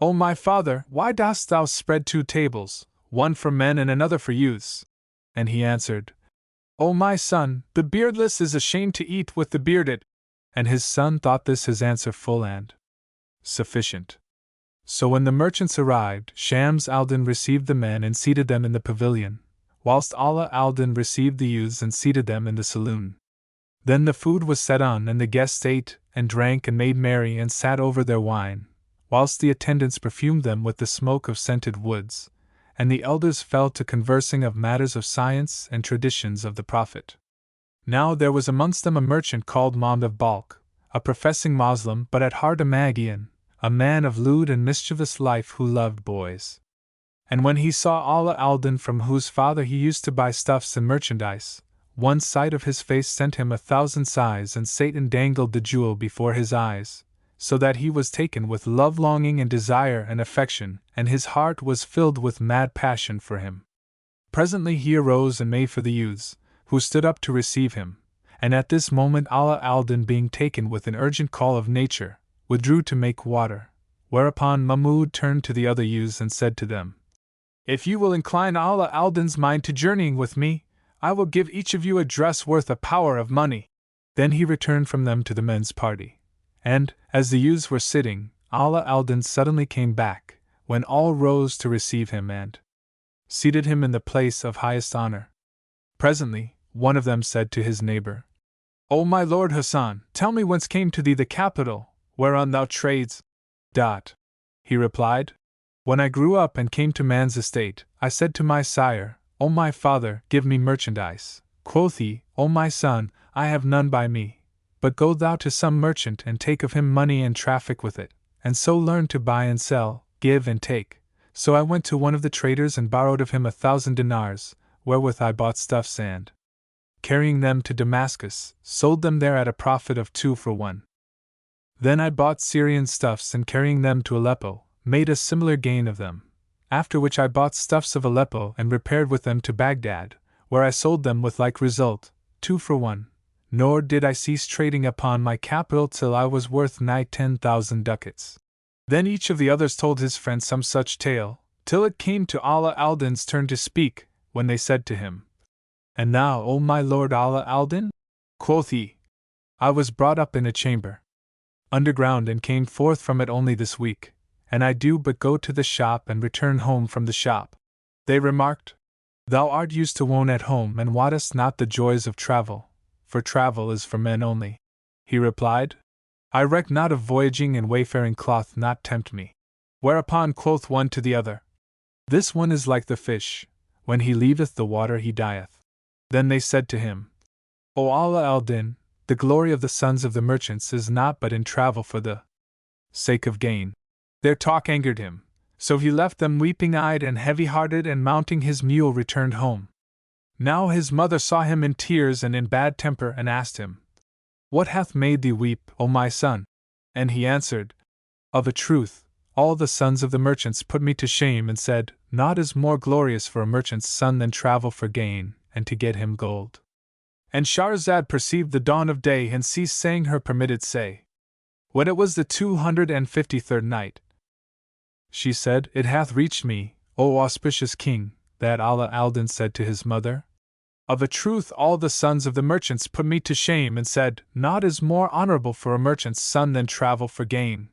"O my father, why dost thou spread 2 tables, one for men and another for youths?" And he answered, "O my son, the beardless is ashamed to eat with the bearded." And his son thought this his answer full and sufficient. So when the merchants arrived, Shams Aldin received the men and seated them in the pavilion, whilst Allah Aldin received the youths and seated them in the saloon. Then the food was set on, and the guests ate and drank and made merry and sat over their wine, whilst the attendants perfumed them with the smoke of scented woods, and the elders fell to conversing of matters of science and traditions of the Prophet. Now there was amongst them a merchant called Mahmud of Balkh, a professing Moslem but at heart a Magian, a man of lewd and mischievous life who loved boys. And when he saw Allah Aldin, from whose father he used to buy stuffs and merchandise, one sight of his face sent him 1,000 sighs, and Satan dangled the jewel before his eyes, so that he was taken with love-longing and desire and affection, and his heart was filled with mad passion for him. Presently he arose and made for the youths, who stood up to receive him, and at this moment Allah Aldin, being taken with an urgent call of nature, withdrew to make water, whereupon Mahmud turned to the other youths and said to them, "If you will incline Allah Aldin's mind to journeying with me, I will give each of you a dress worth a power of money." Then he returned from them to the men's party, and, as the youths were sitting, Allah Aldin suddenly came back, when all rose to receive him and seated him in the place of highest honor. Presently, one of them said to his neighbor, "O my lord Hassan, tell me whence came to thee the capital, whereon thou trades?" He replied, "When I grew up and came to man's estate, I said to my sire, O my father, give me merchandise. Quoth he, O my son, I have none by me, but go thou to some merchant and take of him money and traffic with it, and so learn to buy and sell, give and take. So I went to one of the traders and borrowed of him 1,000 dinars, wherewith I bought stuffs and, carrying them to Damascus, sold them there at a profit of 2 for 1. Then I bought Syrian stuffs and carrying them to Aleppo, made a similar gain of them. After which I bought stuffs of Aleppo and repaired with them to Baghdad, where I sold them with like result, 2 for 1. Nor did I cease trading upon my capital till I was worth nigh 10,000 ducats. Then each of the others told his friend some such tale, till it came to Allah Aldin's turn to speak, when they said to him, And now, O my lord Allah Aldin? Quoth he, I was brought up in a chamber underground and came forth from it only this week, and I do but go to the shop and return home from the shop. They remarked, Thou art used to wone at home and wottest not the joys of travel, for travel is for men only. He replied, I reck not of voyaging, and wayfaring cloth not tempt me. Whereupon quoth one to the other, This one is like the fish, when he leaveth the water he dieth. Then they said to him, O Allah Aldin, the glory of the sons of the merchants is not but in travel for the sake of gain. Their talk angered him, so he left them weeping-eyed and heavy-hearted, and mounting his mule returned home. Now his mother saw him in tears and in bad temper, and asked him, What hath made thee weep, O my son? And he answered, Of a truth, all the sons of the merchants put me to shame, and said, Naught is more glorious for a merchant's son than travel for gain, and to get him gold. And Shahrazad perceived the dawn of day and ceased saying her permitted say. When it was the 253rd night, she said, It hath reached me, O auspicious king, that Allah Aldin said to his mother, Of a truth all the sons of the merchants put me to shame, and said, Naught is more honorable for a merchant's son than travel for gain.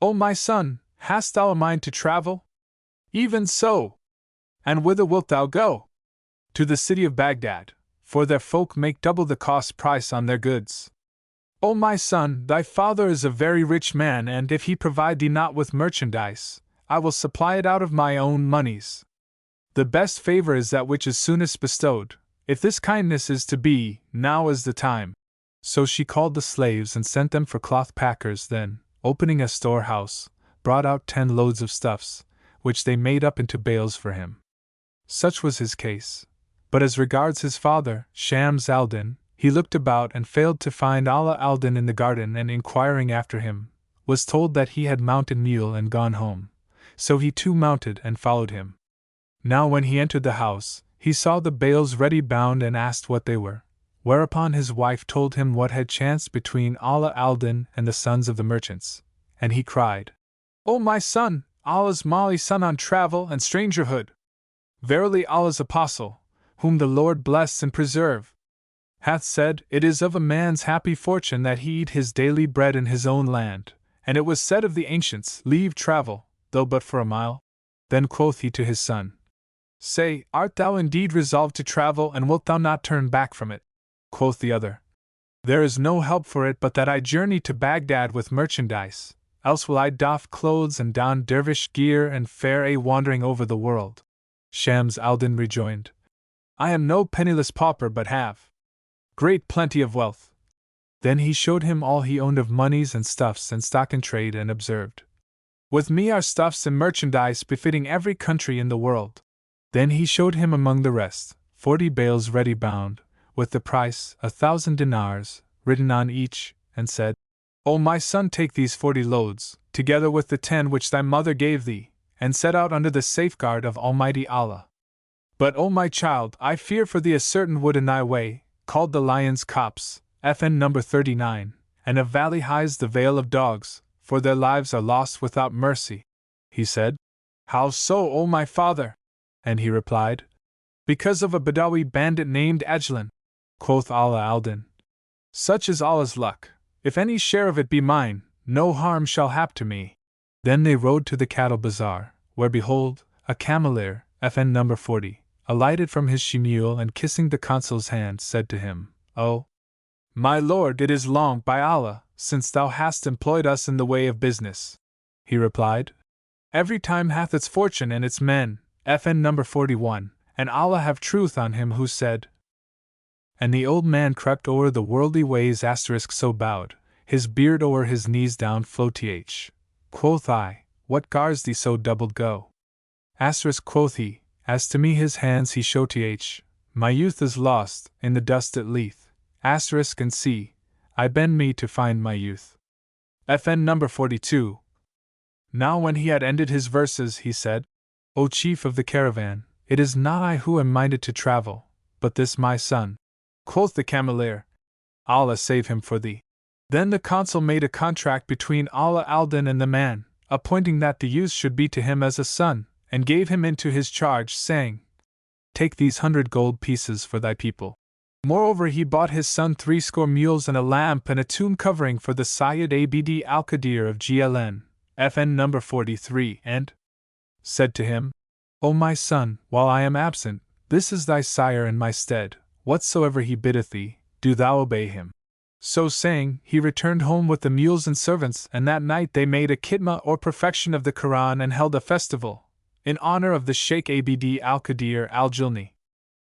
O my son, hast thou a mind to travel? Even so. And whither wilt thou go? To the city of Baghdad, for their folk make double the cost price on their goods. O my son, thy father is a very rich man, and if he provide thee not with merchandise, I will supply it out of my own monies. The best favor is that which is soonest bestowed. If this kindness is to be, now is the time. So she called the slaves and sent them for cloth packers, then, opening a storehouse, brought out 10 loads of stuffs, which they made up into bales for him. Such was his case. But as regards his father, Shams Aldin, he looked about and failed to find Allah Aldin in the garden, and inquiring after him, was told that he had mounted mule and gone home. So he too mounted and followed him. Now when he entered the house, he saw the bales ready bound and asked what they were, whereupon his wife told him what had chanced between Allah Aldin and the sons of the merchants, and he cried, O my son, Allah's Mali son on travel and strangerhood! Verily Allah's apostle, whom the Lord bless and preserve, hath said, It is of a man's happy fortune that he eat his daily bread in his own land. And it was said of the ancients, Leave travel, though but for a mile. Then quoth he to his son, Say, art thou indeed resolved to travel, and wilt thou not turn back from it? Quoth the other, There is no help for it but that I journey to Baghdad with merchandise, else will I doff clothes and don dervish gear and fare a wandering over the world. Shams Aldin rejoined, I am no penniless pauper but have great plenty of wealth. Then he showed him all he owned of moneys and stuffs and stock in trade, and observed, With me are stuffs and merchandise befitting every country in the world. Then he showed him among the rest 40 bales ready bound, with the price 1,000 dinars written on each, and said, O my son, take these 40 loads, together with the 10 which thy mother gave thee, and set out under the safeguard of Almighty Allah. But, O my child, I fear for thee a certain wood in thy way, called the Lion's Copse, FN number 39, and a valley highs the Vale of Dogs, for their lives are lost without mercy. He said, How so, O my father? And he replied, Because of a Badawi bandit named Ajlan. Quoth Allah Aldin, Such is Allah's luck. If any share of it be mine, no harm shall hap to me. Then they rode to the cattle bazaar, where behold, a cameleer, FN number 40, alighted from his she-mule, and kissing the consul's hand, said to him, O my lord, it is long, by Allah, since thou hast employed us in the way of business. He replied, Every time hath its fortune and its men, FN number 41, and Allah have truth on him who said. And the old man crept o'er the worldly ways *, so bowed, his beard o'er his knees down flow th. Quoth I, What gars thee so doubled go? *, quoth he, As to me his hands he show th. My youth is lost, in the dust it lieth. *, and see, I bend me to find my youth. FN number 42. Now when he had ended his verses, he said, O chief of the caravan, it is not I who am minded to travel, but this my son. Quoth the cameleer, Allah save him for thee. Then the consul made a contract between Allah Aldin and the man, appointing that the youth should be to him as a son, and gave him into his charge, saying, Take these 100 gold pieces for thy people. Moreover, he bought his son 60 mules and a lamp and a tomb covering for the Sayyid Abd al-Qadir of GLN, FN number 43, and said to him, O my son, while I am absent, this is thy sire in my stead. Whatsoever he biddeth thee, do thou obey him. So saying, he returned home with the mules and servants, and that night they made a khitmah or perfection of the Quran and held a festival, in honor of the Shaykh Abd al-Qadir al-Jilni.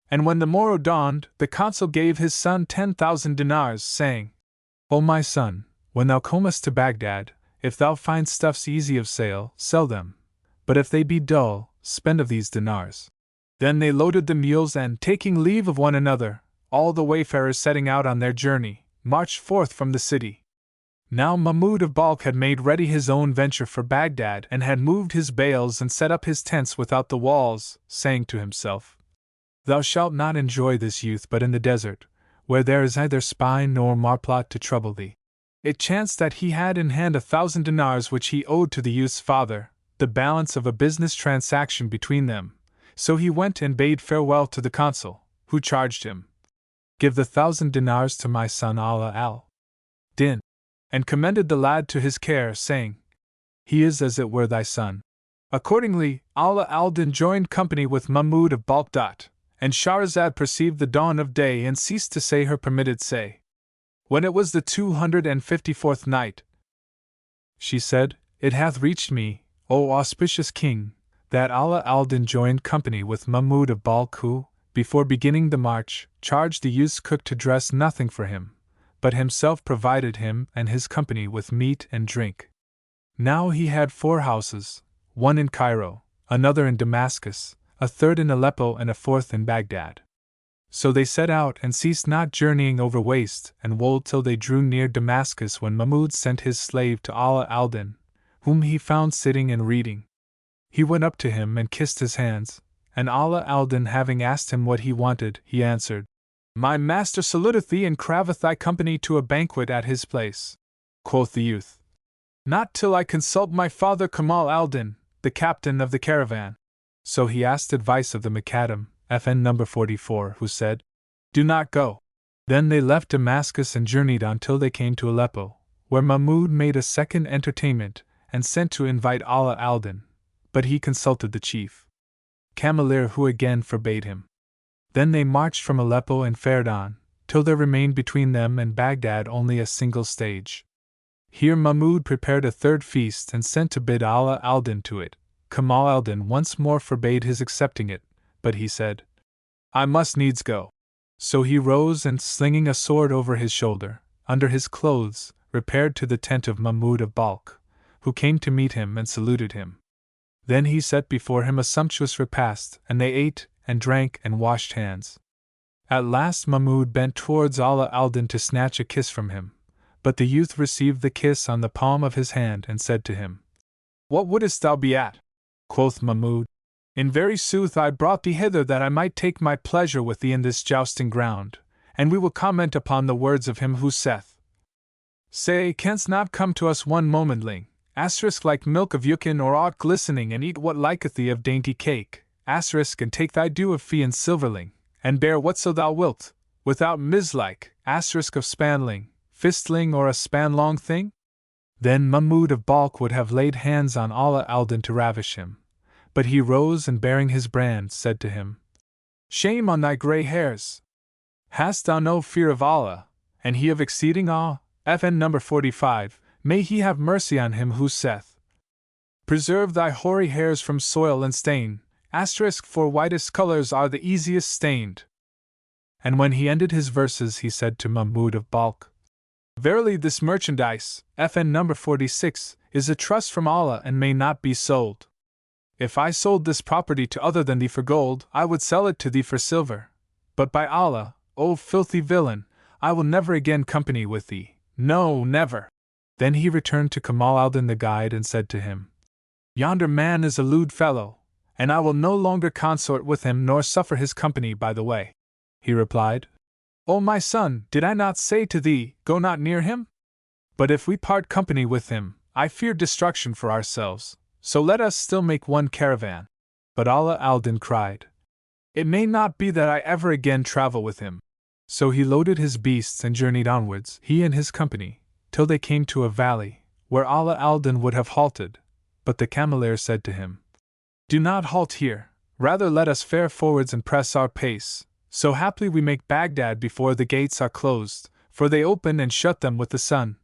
And when the morrow dawned, the consul gave his son 10,000 dinars, saying, O my son, when thou comest to Baghdad, if thou find stuffs easy of sale, sell them, but if they be dull, spend of these dinars. Then they loaded the mules and, taking leave of one another, all the wayfarers setting out on their journey, marched forth from the city. Now Mahmud of Balkh had made ready his own venture for Baghdad, and had moved his bales and set up his tents without the walls, saying to himself, Thou shalt not enjoy this youth but in the desert, where there is neither spy nor marplot to trouble thee. It chanced that he had in hand 1,000 dinars which he owed to the youth's father, the balance of a business transaction between them. So he went and bade farewell to the consul, who charged him, Give the 1,000 dinars to my son Allah Aldin, and commended the lad to his care, saying, He is as it were thy son. Accordingly, Allah Aldin joined company with Mahmud of Balkh. And Shahrazad perceived the dawn of day and ceased to say her permitted say. When it was the 254th night, she said, It hath reached me, O auspicious king, that Allah Aldin joined company with Mahmud of Balkh, who, before beginning the march, charged the youth's cook to dress nothing for him, but himself provided him and his company with meat and drink. Now he had 4 houses, one in Cairo, another in Damascus, a third in Aleppo, and a fourth in Baghdad. So they set out and ceased not journeying over waste and wold till they drew near Damascus, when Mahmud sent his slave to Allah Aldin, whom he found sitting and reading. He went up to him and kissed his hands, and Allah Aldin having asked him what he wanted, he answered, My master saluteth thee and craveth thy company to a banquet at his place. Quoth the youth, Not till I consult my father Kamal Aldin, the captain of the caravan. So he asked advice of the Macadam, FN number 44, who said, "Do not go." Then they left Damascus and journeyed on till they came to Aleppo, where Mahmud made a second entertainment and sent to invite Allah Aldin, but he consulted the chief Cameleer, who again forbade him. Then they marched from Aleppo and fared on, till there remained between them and Baghdad only a single stage. Here Mahmud prepared a third feast and sent to bid Allah Aldin to it. Kamal Aldin once more forbade his accepting it, but he said, "I must needs go." So he rose and, slinging a sword over his shoulder, under his clothes, repaired to the tent of Mahmud of Balkh, who came to meet him and saluted him. Then he set before him a sumptuous repast, and they ate and drank and washed hands. At last Mahmud bent towards Allah Aldin to snatch a kiss from him, but the youth received the kiss on the palm of his hand and said to him, "What wouldst thou be at?" Quoth Mahmud, "In very sooth I brought thee hither that I might take my pleasure with thee in this jousting ground, and we will comment upon the words of him who saith, Say, canst not come to us one momentling, like milk of yuckin or aught glistening, and eat what liketh thee of dainty cake, and take thy due of fee and silverling, and bear whatso thou wilt, without mislike, of spanling, fistling or a span long thing?" Then Mahmud of Balkh would have laid hands on Allah Aldin to ravish him, but he rose and bearing his brand said to him, "Shame on thy grey hairs! Hast thou no fear of Allah, and he of exceeding awe?" FN number 45, may he have mercy on him who saith, "Preserve thy hoary hairs from soil and stain, for whitest colors are the easiest stained." And when he ended his verses he said to Mahmud of Balkh, "Verily this merchandise, FN number 46, is a trust from Allah and may not be sold. If I sold this property to other than thee for gold, I would sell it to thee for silver. But by Allah, O filthy villain, I will never again company with thee. No, never." Then he returned to Kamal Aldin the guide and said to him, "Yonder man is a lewd fellow, and I will no longer consort with him nor suffer his company by the way." He replied, "O my son, did I not say to thee, go not near him? But if we part company with him, I fear destruction for ourselves, so let us still make one caravan." But Allah Aldin cried, "It may not be that I ever again travel with him." So he loaded his beasts and journeyed onwards, he and his company, till they came to a valley, where Allah Aldin would have halted, but the Cameleer said to him, "Do not halt here, rather let us fare forwards and press our pace, so haply we make Baghdad before the gates are closed, for they open and shut them with the sun,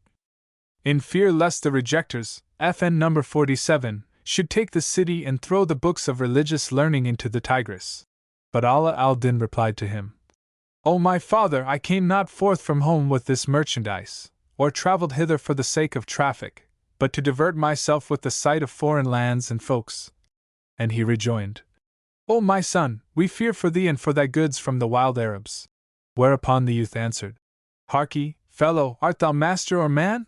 in fear lest the rejectors, FN number 47, should take the city and throw the books of religious learning into the Tigris." But Allah Aldin replied to him, "O my father, I came not forth from home with this merchandise, or travelled hither for the sake of traffic, but to divert myself with the sight of foreign lands and folks." And he rejoined, "O my son, we fear for thee and for thy goods from the wild Arabs." Whereupon the youth answered, "Harkee, fellow, art thou master or man?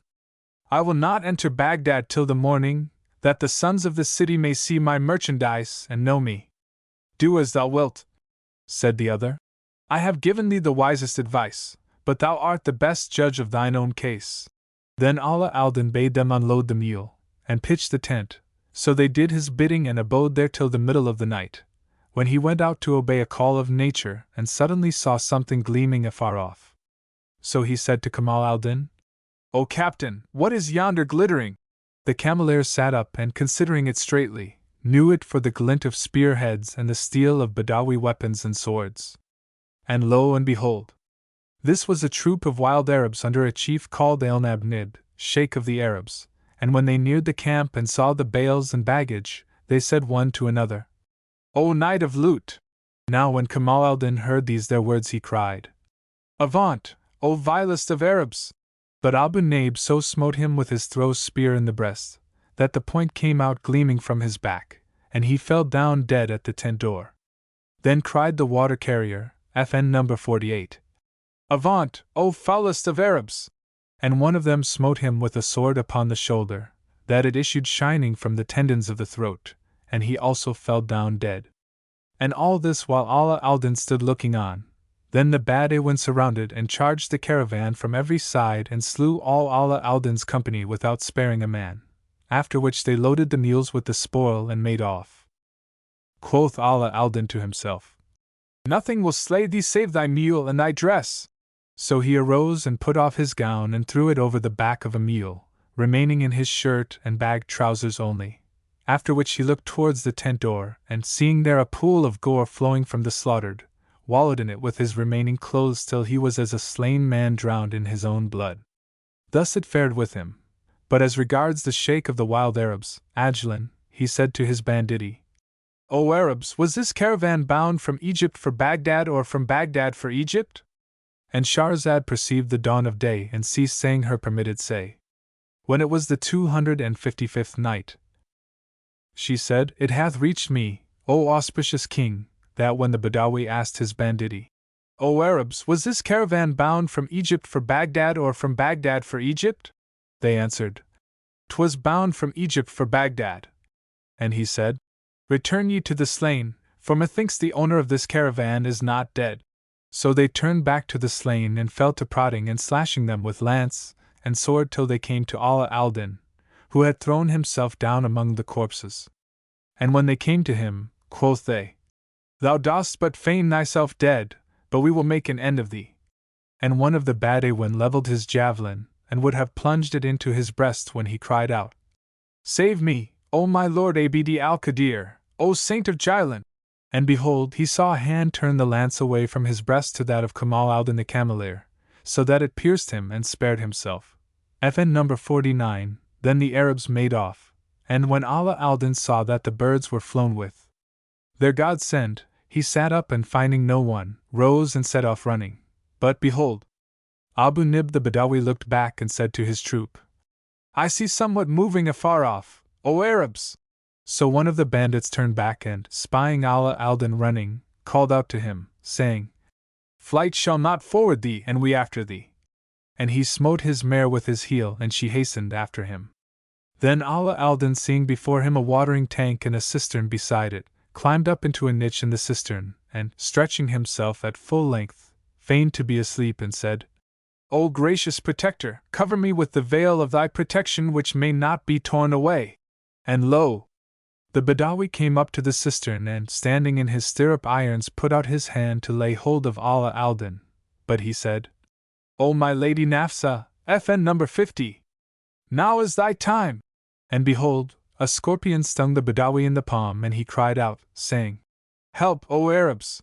I will not enter Baghdad till the morning, that the sons of the city may see my merchandise and know me." "Do as thou wilt," said the other. "I have given thee the wisest advice, but thou art the best judge of thine own case." Then Allah Aldin bade them unload the mule, and pitch the tent, so they did his bidding and abode there till the middle of the night, when he went out to obey a call of nature and suddenly saw something gleaming afar off. So he said to Kamal Aldin, "O captain, what is yonder glittering?" The Cameleer sat up and, considering it straightly, knew it for the glint of spearheads and the steel of Badawi weapons and swords. And lo and behold! This was a troop of wild Arabs under a chief called Al-Nabnid, Sheikh of the Arabs, and when they neared the camp and saw the bales and baggage, they said one to another, "O knight of loot!" Now when Kamal Aldin heard their words he cried, "Avaunt, O vilest of Arabs!" But Abu Naib so smote him with his throw spear in the breast, that the point came out gleaming from his back, and he fell down dead at the tent door. Then cried the water carrier, FN number 48, "Avaunt, O foulest of Arabs!" And one of them smote him with a sword upon the shoulder, that it issued shining from the tendons of the throat, and he also fell down dead. And all this while Allah Aldin stood looking on. Then the Badawi surrounded and charged the caravan from every side and slew all Allah Aldin's company without sparing a man, after which they loaded the mules with the spoil and made off. Quoth Allah Aldin to himself, Nothing will slay thee save thy mule and thy dress. So he arose and put off his gown and threw it over the back of a mule, remaining in his shirt and bag trousers only. After which he looked towards the tent door, and seeing there a pool of gore flowing from the slaughtered, wallowed in it with his remaining clothes till he was as a slain man drowned in his own blood. Thus it fared with him. But as regards the sheikh of the wild Arabs, Aldin, he said to his banditti, O Arabs, was this caravan bound from Egypt for Baghdad or from Baghdad for Egypt? And Shahrazad perceived the dawn of day and ceased saying her permitted say. When it was the 255th night, she said, It hath reached me, O auspicious king, that when the Badawi asked his banditti, O Arabs, was this caravan bound from Egypt for Baghdad or from Baghdad for Egypt? They answered, 'Twas bound from Egypt for Baghdad. And he said, Return ye to the slain, for methinks the owner of this caravan is not dead. So they turned back to the slain and fell to prodding and slashing them with lance and sword till they came to Allah Aldin, who had thrown himself down among the corpses. And when they came to him, quoth they, Thou dost but feign thyself dead, but we will make an end of thee. And one of the Badawin levelled his javelin, and would have plunged it into his breast when he cried out, Save me, O my lord Abd al-Qadir, O saint of Jailan! And behold, he saw a hand turn the lance away from his breast to that of Kamal Aldin the Cameleer, so that it pierced him and spared himself. FN number 49. Then the Arabs made off, and when Allah Aldin saw that the birds were flown with their God sent, he sat up and finding no one, rose and set off running. But behold, Abu Nib the Badawi looked back and said to his troop, I see somewhat moving afar off, O Arabs! So one of the bandits turned back and, spying Allah Aldin running, called out to him, saying, Flight shall not forward thee and we after thee. And he smote his mare with his heel and she hastened after him. Then Allah Aldin, seeing before him a watering tank and a cistern beside it, climbed up into a niche in the cistern, and, stretching himself at full length, feigned to be asleep and said, O gracious protector, cover me with the veil of thy protection which may not be torn away. And lo! The Badawi came up to the cistern and, standing in his stirrup irons, put out his hand to lay hold of Allah Aldin. But he said, O my lady Nafsa, FN number 50. Now is thy time! And behold, a scorpion stung the Badawi in the palm, and he cried out, saying, Help, O Arabs!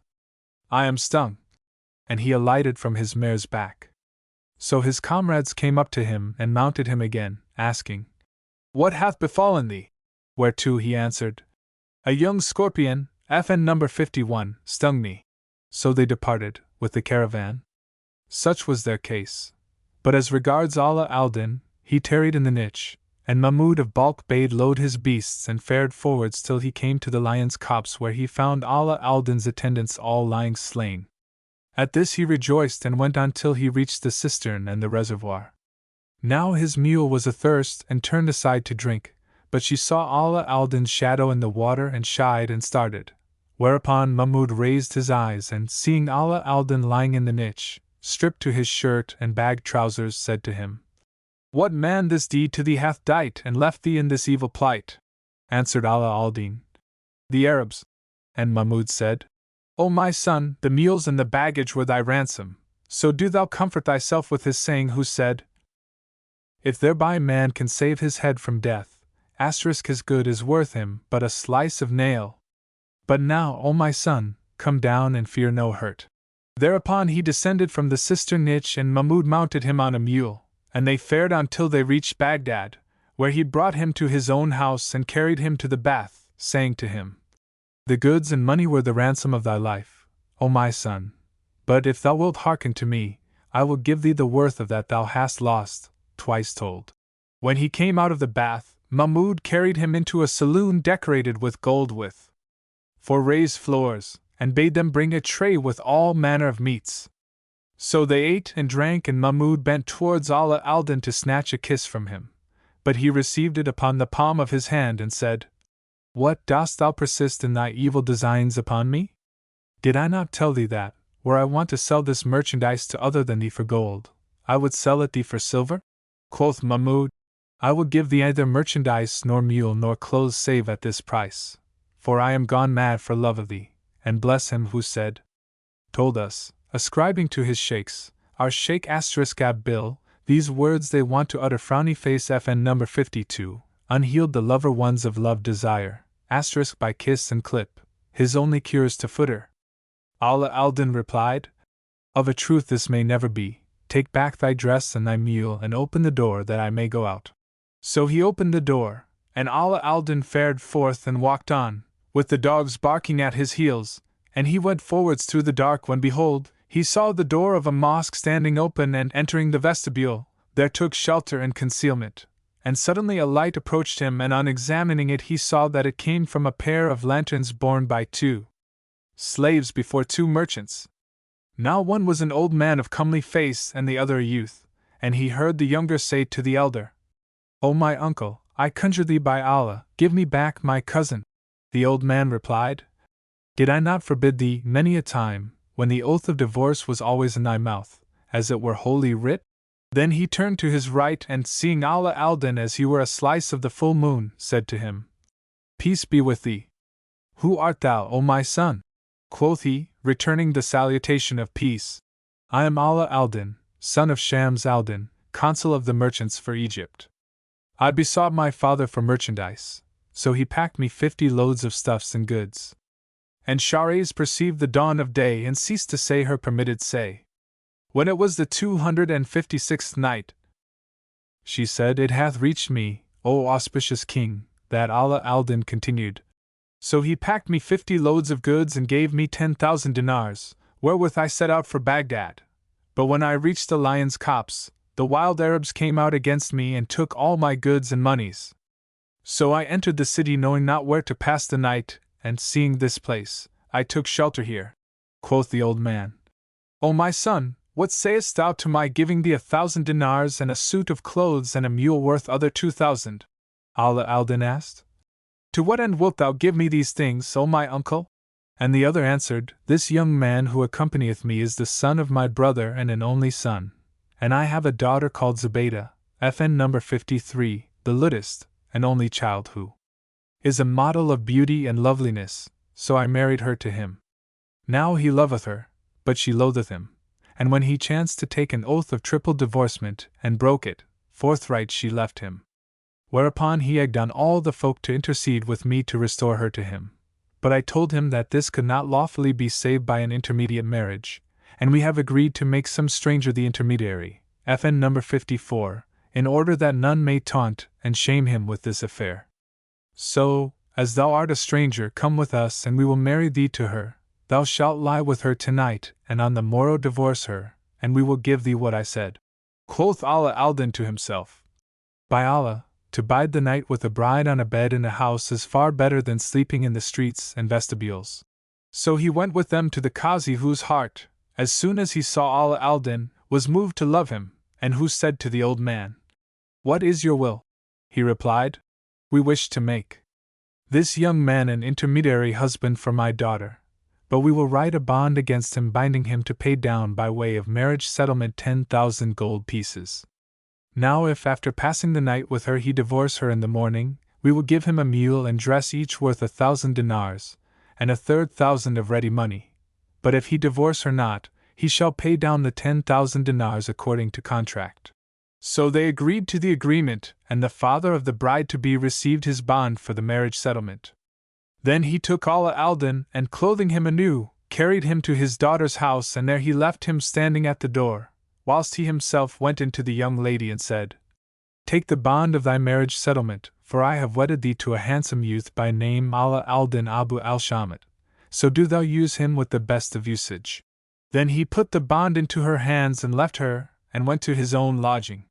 I am stung! And he alighted from his mare's back. So his comrades came up to him and mounted him again, asking, What hath befallen thee? Whereto he answered, A young scorpion, FN number 51, stung me. So they departed, with the caravan. Such was their case. But as regards Allah Aldin, he tarried in the niche, and Mahmud of Balkh bade load his beasts and fared forwards till he came to the lion's copse, where he found Allah Aldin's attendants all lying slain. At this he rejoiced and went on till he reached the cistern and the reservoir. Now his mule was athirst and turned aside to drink, but she saw Allah Aldin's shadow in the water and shied and started, whereupon Mahmud raised his eyes and, seeing Allah Aldin lying in the niche, stripped to his shirt and bag trousers, said to him, What man this deed to thee hath dight and left thee in this evil plight? Answered Allah Aldin, The Arabs. And Mahmud said, O my son, the mules and the baggage were thy ransom, so do thou comfort thyself with his saying who said, If thereby man can save his head from death, his good is worth him but a slice of nail. But now, O my son, come down and fear no hurt. Thereupon he descended from the cistern niche, and Mahmud mounted him on a mule, and they fared on till they reached Baghdad, where he brought him to his own house and carried him to the bath, saying to him, The goods and money were the ransom of thy life, O my son, but if thou wilt hearken to me, I will give thee the worth of that thou hast lost, twice told. When he came out of the bath, Mahmud carried him into a saloon decorated with gold with four raised floors, and bade them bring a tray with all manner of meats. So they ate and drank, and Mahmud bent towards Allah Aldin to snatch a kiss from him, but he received it upon the palm of his hand and said, What, dost thou persist in thy evil designs upon me? Did I not tell thee that, were I want to sell this merchandise to other than thee for gold, I would sell it thee for silver? Quoth Mahmud, I will give thee neither merchandise nor mule nor clothes save at this price, for I am gone mad for love of thee, and bless him who said, told us, ascribing to his sheikhs, our Sheikh *Ab Bill, these words they want to utter frowny face FN number 52, unhealed the lover ones of love desire, * by kiss and clip, his only cures to footer. Allah Aldin replied, of a truth this may never be, take back thy dress and thy mule and open the door that I may go out. So he opened the door, and Allah Aldin fared forth and walked on, with the dogs barking at his heels, and he went forwards through the dark when behold, he saw the door of a mosque standing open and entering the vestibule, there took shelter and concealment. And suddenly a light approached him and on examining it he saw that it came from a pair of lanterns borne by 2 slaves before 2 merchants. Now one was an old man of comely face and the other a youth, and he heard the younger say to the elder, O my uncle, I conjure thee by Allah, give me back my cousin. The old man replied, Did I not forbid thee many a time, when the oath of divorce was always in thy mouth, as it were holy writ? Then he turned to his right and seeing Allah Aldin as he were a slice of the full moon, said to him, Peace be with thee. Who art thou, O my son? Quoth he, returning the salutation of peace. I am Allah Aldin, son of Shams Aldin, consul of the merchants for Egypt. I besought my father for merchandise, so he packed me 50 loads of stuffs and goods. And Shahrazad perceived the dawn of day and ceased to say her permitted say. When it was the 256th night, she said, It hath reached me, O auspicious king, that Allah Aldin continued. So he packed me 50 loads of goods and gave me 10,000 dinars, wherewith I set out for Baghdad. But when I reached the lion's copse, the wild Arabs came out against me and took all my goods and monies. So I entered the city knowing not where to pass the night, and seeing this place, I took shelter here. Quoth the old man, O my son, what sayest thou to my giving thee 1,000 dinars and a suit of clothes and a mule worth other 2,000? Allah Aldin asked, To what end wilt thou give me these things, O my uncle? And the other answered, This young man who accompanieth me is the son of my brother and an only son, and I have a daughter called Zubaydah, FN number 53, the littlest, and only child who is a model of beauty and loveliness, so I married her to him. Now he loveth her, but she loatheth him, and when he chanced to take an oath of triple divorcement, and broke it, forthright she left him. Whereupon he egged on all the folk to intercede with me to restore her to him. But I told him that this could not lawfully be saved by an intermediate marriage, and we have agreed to make some stranger the intermediary, FN number 54, in order that none may taunt and shame him with this affair. So, as thou art a stranger, come with us and we will marry thee to her. Thou shalt lie with her tonight, and on the morrow divorce her, and we will give thee what I said. Quoth Allah Aldin to himself, By Allah, to bide the night with a bride on a bed in a house is far better than sleeping in the streets and vestibules. So he went with them to the Qazi, whose heart, as soon as he saw Allah Aldin, was moved to love him, and who said to the old man, What is your will? He replied, We wish to make this young man an intermediary husband for my daughter, but we will write a bond against him binding him to pay down by way of marriage settlement 10,000 gold pieces. Now if after passing the night with her he divorce her in the morning, we will give him a mule and dress each worth 1,000 dinars, and 1,000 of ready money. But if he divorce her not, he shall pay down the 10,000 dinars according to contract. So they agreed to the agreement, and the father of the bride-to-be received his bond for the marriage settlement. Then he took Allah Aldin, and clothing him anew, carried him to his daughter's house, and there he left him standing at the door, whilst he himself went in to the young lady and said, Take the bond of thy marriage settlement, for I have wedded thee to a handsome youth by name Allah Aldin Abu al-Shamat, so do thou use him with the best of usage. Then he put the bond into her hands and left her, and went to his own lodging.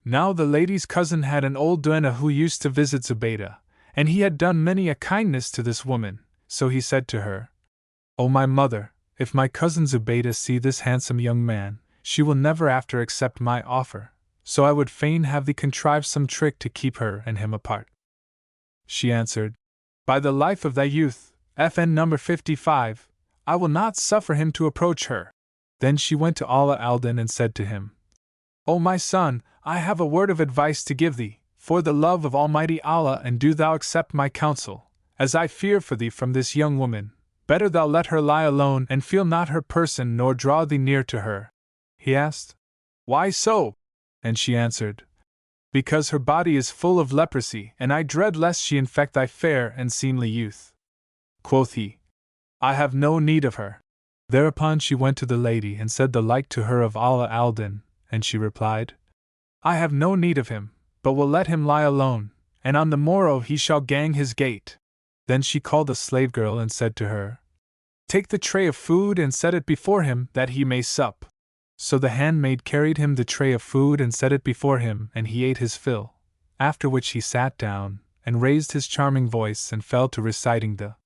Now the lady's cousin had an old duenna who used to visit Zubaydah, and he had done many a kindness to this woman, so he said to her, O my mother, if my cousin Zubaydah see this handsome young man, she will never after accept my offer, so I would fain have thee contrive some trick to keep her and him apart. She answered, By the life of thy youth, FN number 55, I will not suffer him to approach her. Then she went to Allah Aldin and said to him, O my son, I have a word of advice to give thee, for the love of Almighty Allah, and do thou accept my counsel, as I fear for thee from this young woman, Better thou let her lie alone, and feel not her person, nor draw thee near to her. He asked, Why so? And she answered, Because her body is full of leprosy, and I dread lest she infect thy fair and seemly youth. Quoth he, I have no need of her. Thereupon she went to the lady and said the like to her of Allah Aldin, and she replied, I have no need of him, but will let him lie alone, and on the morrow he shall gang his gate. Then she called a slave girl and said to her, Take the tray of food and set it before him, that he may sup. So the handmaid carried him the tray of food and set it before him, and he ate his fill, after which he sat down, and raised his charming voice and fell to reciting the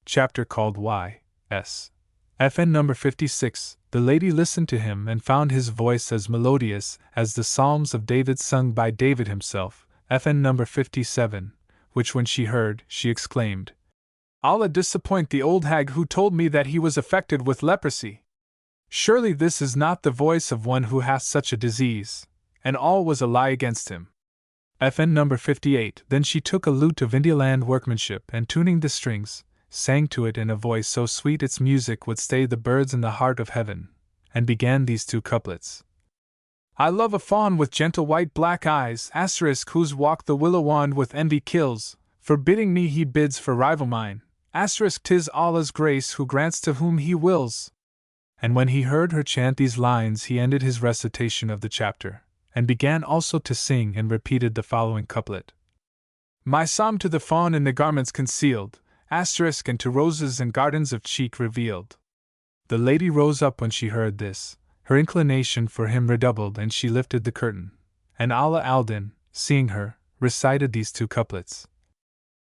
chapter called Y.S. FN number 56. The lady listened to him and found his voice as melodious as the Psalms of David sung by David himself, FN number 57, which when she heard, she exclaimed, Allah disappoint the old hag who told me that he was affected with leprosy. Surely this is not the voice of one who hath such a disease, and all was a lie against him. FN number 58. Then she took a lute of Indialand workmanship and tuning the strings, sang to it in a voice so sweet its music would stay the birds in the heart of heaven, and began these two couplets. I love a fawn with gentle white black eyes, asterisk whose walk the willow wand with envy kills, forbidding me he bids for rival mine, asterisk 'tis Allah's grace who grants to whom he wills. And when he heard her chant these lines he ended his recitation of the chapter, and began also to sing and repeated the following couplet. My psalm to the fawn in the garments concealed, asterisk and to roses and gardens of cheek revealed. The lady rose up when she heard this, her inclination for him redoubled and she lifted the curtain, and Allah Aldin, seeing her, recited these two couplets.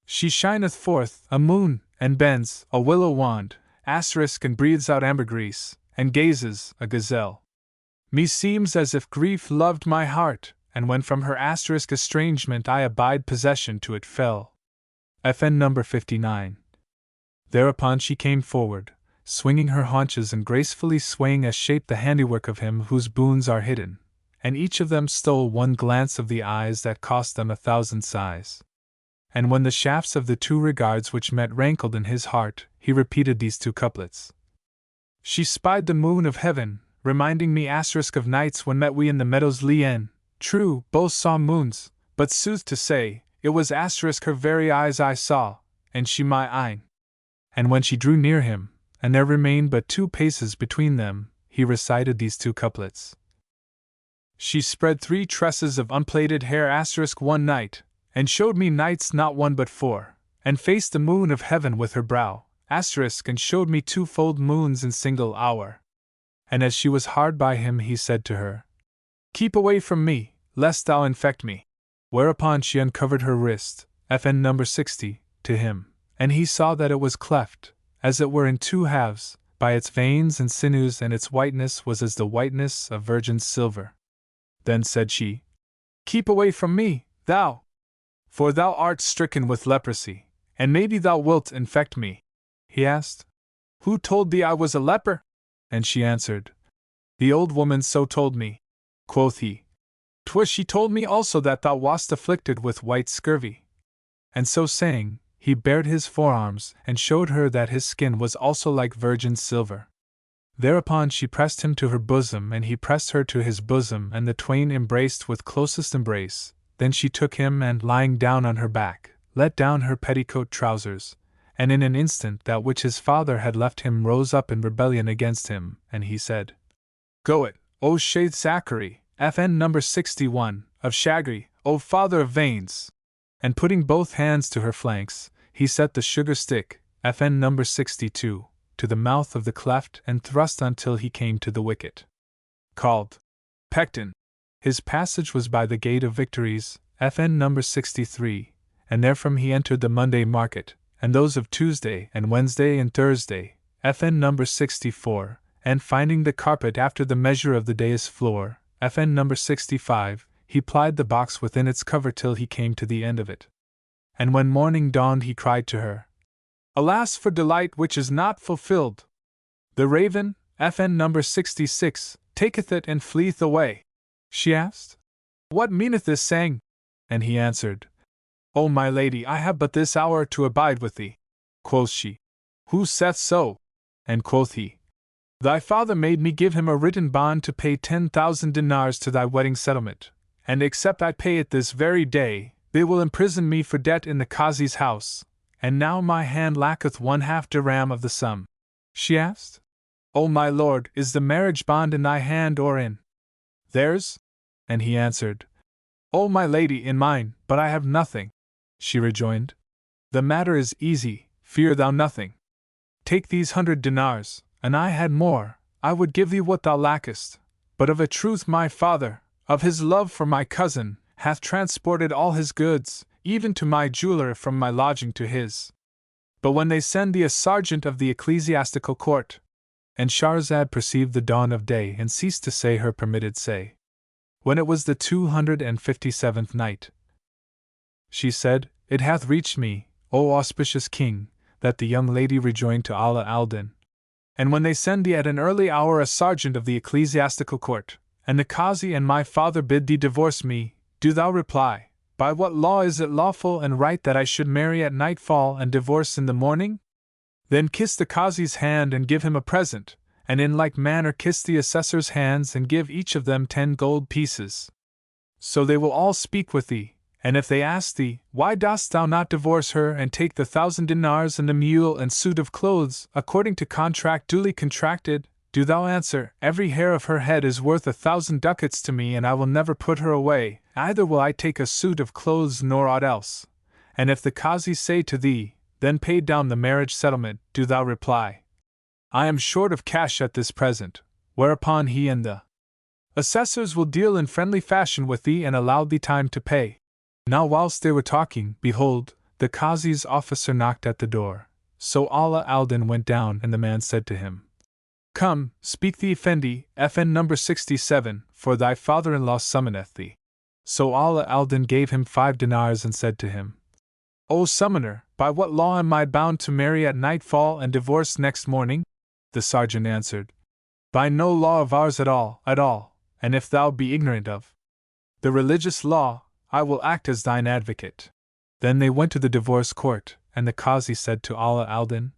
She shineth forth, a moon, and bends, a willow wand, asterisk and breathes out ambergris, and gazes, a gazelle. Meseems as if grief loved my heart, and when from her asterisk estrangement I abide possession to it fell. FN number 59. Thereupon she came forward, swinging her haunches and gracefully swaying as shape the handiwork of him whose boons are hidden, and each of them stole one glance of the eyes that cost them 1,000 sighs. And when the shafts of the two regards which met rankled in his heart, he repeated these two couplets. She spied the moon of heaven, reminding me asterisk of nights when met we in the meadows lien. True, both saw moons, but sooth to say, it was asterisk her very eyes I saw, and she my eyne. And when she drew near him, and there remained but 2 paces between them, he recited these two couplets. She spread 3 tresses of unplaited hair asterisk one night, and showed me nights not 1 but 4, and faced the moon of heaven with her brow, asterisk and showed me 2-fold moons in single hour. And as she was hard by him he said to her, Keep away from me, lest thou infect me. Whereupon she uncovered her wrist, FN number 60, to him, and he saw that it was cleft, as it were in 2 halves, by its veins and sinews, and its whiteness was as the whiteness of virgin silver. Then said she, Keep away from me, thou! For thou art stricken with leprosy, and maybe thou wilt infect me. He asked, Who told thee I was a leper? And she answered, The old woman so told me. Quoth he, 'Twas she told me also that thou wast afflicted with white scurvy. And so saying, he bared his forearms and showed her that his skin was also like virgin silver. Thereupon she pressed him to her bosom and he pressed her to his bosom, and the twain embraced with closest embrace. Then she took him and, lying down on her back, let down her petticoat trousers, and in an instant that which his father had left him rose up in rebellion against him, and he said, Go it, O Shaykh Zachary, FN number 61, of Shagri, O father of veins! And putting both hands to her flanks, he set the sugar stick, FN number 62, to the mouth of the cleft and thrust until he came to the wicket, called Pectin. His passage was by the Gate of Victories, FN number 63, and therefrom he entered the Monday market, and those of Tuesday and Wednesday and Thursday, FN number 64, and finding the carpet after the measure of the dais floor, FN number 65, he plied the box within its cover till he came to the end of it. And when morning dawned he cried to her, Alas for delight which is not fulfilled! The raven, FN number 66, taketh it and fleeth away. She asked, What meaneth this saying? And he answered, O my lady, I have but this hour to abide with thee. Quoth she, Who saith so? And quoth he, Thy father made me give him a written bond to pay 10,000 dinars to thy wedding settlement, and except I pay it this very day, they will imprison me for debt in the Qazi's house, and now my hand lacketh 1/2 dirham of the sum. She asked, O my lord, is the marriage bond in thy hand or in theirs? And he answered, O my lady, in mine, but I have nothing. She rejoined, The matter is easy, fear thou nothing. Take these 100 dinars, and I had more, I would give thee what thou lackest, but of a truth my father, of his love for my cousin, hath transported all his goods, even to my jeweler from my lodging to his. But when they send thee a sergeant of the ecclesiastical court. And Shahrazad perceived the dawn of day and ceased to say her permitted say. When it was the 257th night, she said, It hath reached me, O auspicious king, that the young lady rejoined to Allah Aldin. And when they send thee at an early hour a sergeant of the ecclesiastical court, and the Qazi and my father bid thee divorce me, do thou reply, By what law is it lawful and right that I should marry at nightfall and divorce in the morning? Then kiss the Qazi's hand and give him a present, and in like manner kiss the assessor's hands and give each of them 10 gold pieces. So they will all speak with thee, and if they ask thee, Why dost thou not divorce her and take the 1,000 dinars and the mule and suit of clothes, according to contract duly contracted, do thou answer, Every hair of her head is worth 1,000 ducats to me, and I will never put her away, neither will I take a suit of clothes nor aught else. And if the Qazi say to thee, Then pay down the marriage settlement, do thou reply, I am short of cash at this present, whereupon he and the assessors will deal in friendly fashion with thee and allow thee time to pay. Now whilst they were talking, behold, the Qazi's officer knocked at the door. So Allah Aldin went down, and the man said to him, Come, speak the Effendi, FN number 67, for thy father-in-law summoneth thee. So Allah Aldin gave him 5 dinars and said to him, O summoner, by what law am I bound to marry at nightfall and divorce next morning? The sergeant answered, By no law of ours at all, and if thou be ignorant of the religious law, I will act as thine advocate. Then they went to the divorce court, and the Qazi said to Allah Aldin,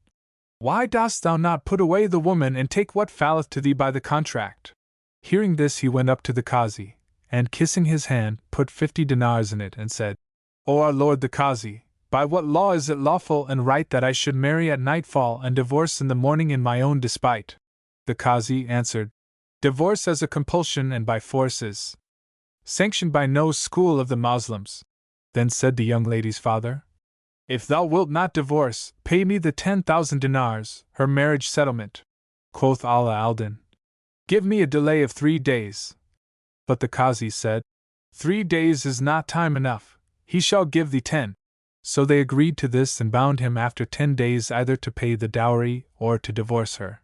Why dost thou not put away the woman and take what falleth to thee by the contract? Hearing this he went up to the Qazi, and kissing his hand, put 50 dinars in it and said, O our lord the Qazi, by what law is it lawful and right that I should marry at nightfall and divorce in the morning in my own despite? The Qazi answered, Divorce as a compulsion and by force is sanctioned by no school of the Moslems. Then said the young lady's father, If thou wilt not divorce, pay me the 10,000 dinars, her marriage settlement. Quoth Allah Aldin, Give me a delay of 3 days. But the Qazi said, 3 days is not time enough, he shall give thee 10. So they agreed to this and bound him after 10 days either to pay the dowry or to divorce her.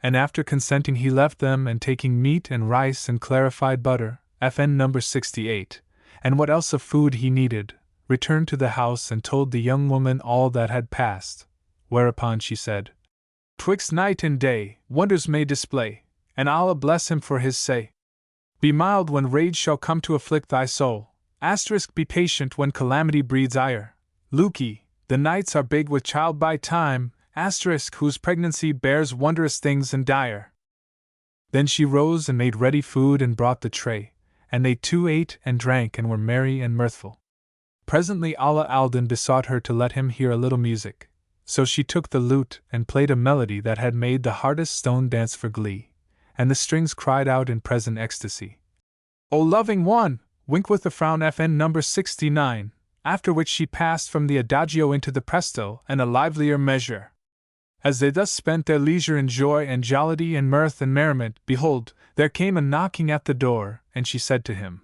And after consenting he left them, and taking meat and rice and clarified butter, FN number 68, and what else of food he needed, returned to the house and told the young woman all that had passed, whereupon she said, Twixt night and day, wonders may display, and Allah bless him for his say. Be mild when rage shall come to afflict thy soul, be patient when calamity breeds ire. Lukey, the nights are big with child by time, whose pregnancy bears wondrous things and dire. Then she rose and made ready food and brought the tray, and they two ate and drank and were merry and mirthful. Presently Allah Aldin besought her to let him hear a little music, so she took the lute and played a melody that had made the hardest stone dance for glee, and the strings cried out in present ecstasy, O loving one, wink with the frown FN number 69, after which she passed from the adagio into the presto and a livelier measure. As they thus spent their leisure in joy and jollity and mirth and merriment, behold, there came a knocking at the door, and she said to him,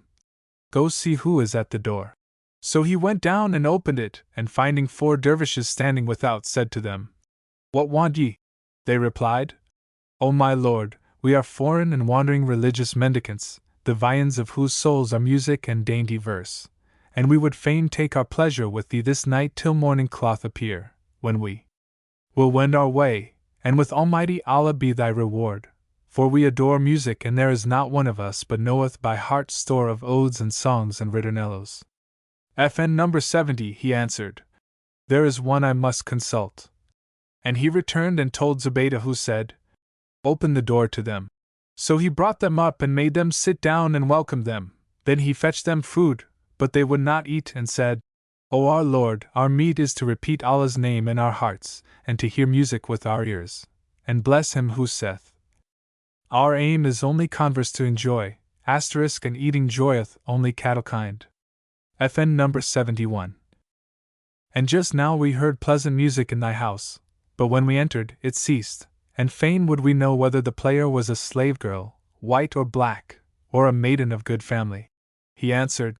Go see who is at the door. So he went down and opened it, and finding 4 dervishes standing without, said to them, What want ye? They replied, O my lord, we are foreign and wandering religious mendicants, the viands of whose souls are music and dainty verse, and we would fain take our pleasure with thee this night till morning cloth appear, when we will wend our way, and with Almighty Allah be thy reward, for we adore music, and there is not one of us but knoweth by heart store of odes and songs and ritornellos. FN number 70, he answered, There is one I must consult. And he returned and told Zubaydah, who said, "Open the door to them." So he brought them up and made them sit down and welcomed them. Then he fetched them food, but they would not eat, and said, "O our Lord, our meat is to repeat Allah's name in our hearts, and to hear music with our ears, and bless him who saith, Our aim is only converse to enjoy, and eating joyeth only cattle kind." FN number 71. And just now we heard pleasant music in thy house, but when we entered, it ceased, and fain would we know whether the player was a slave girl, white or black, or a maiden of good family. He answered,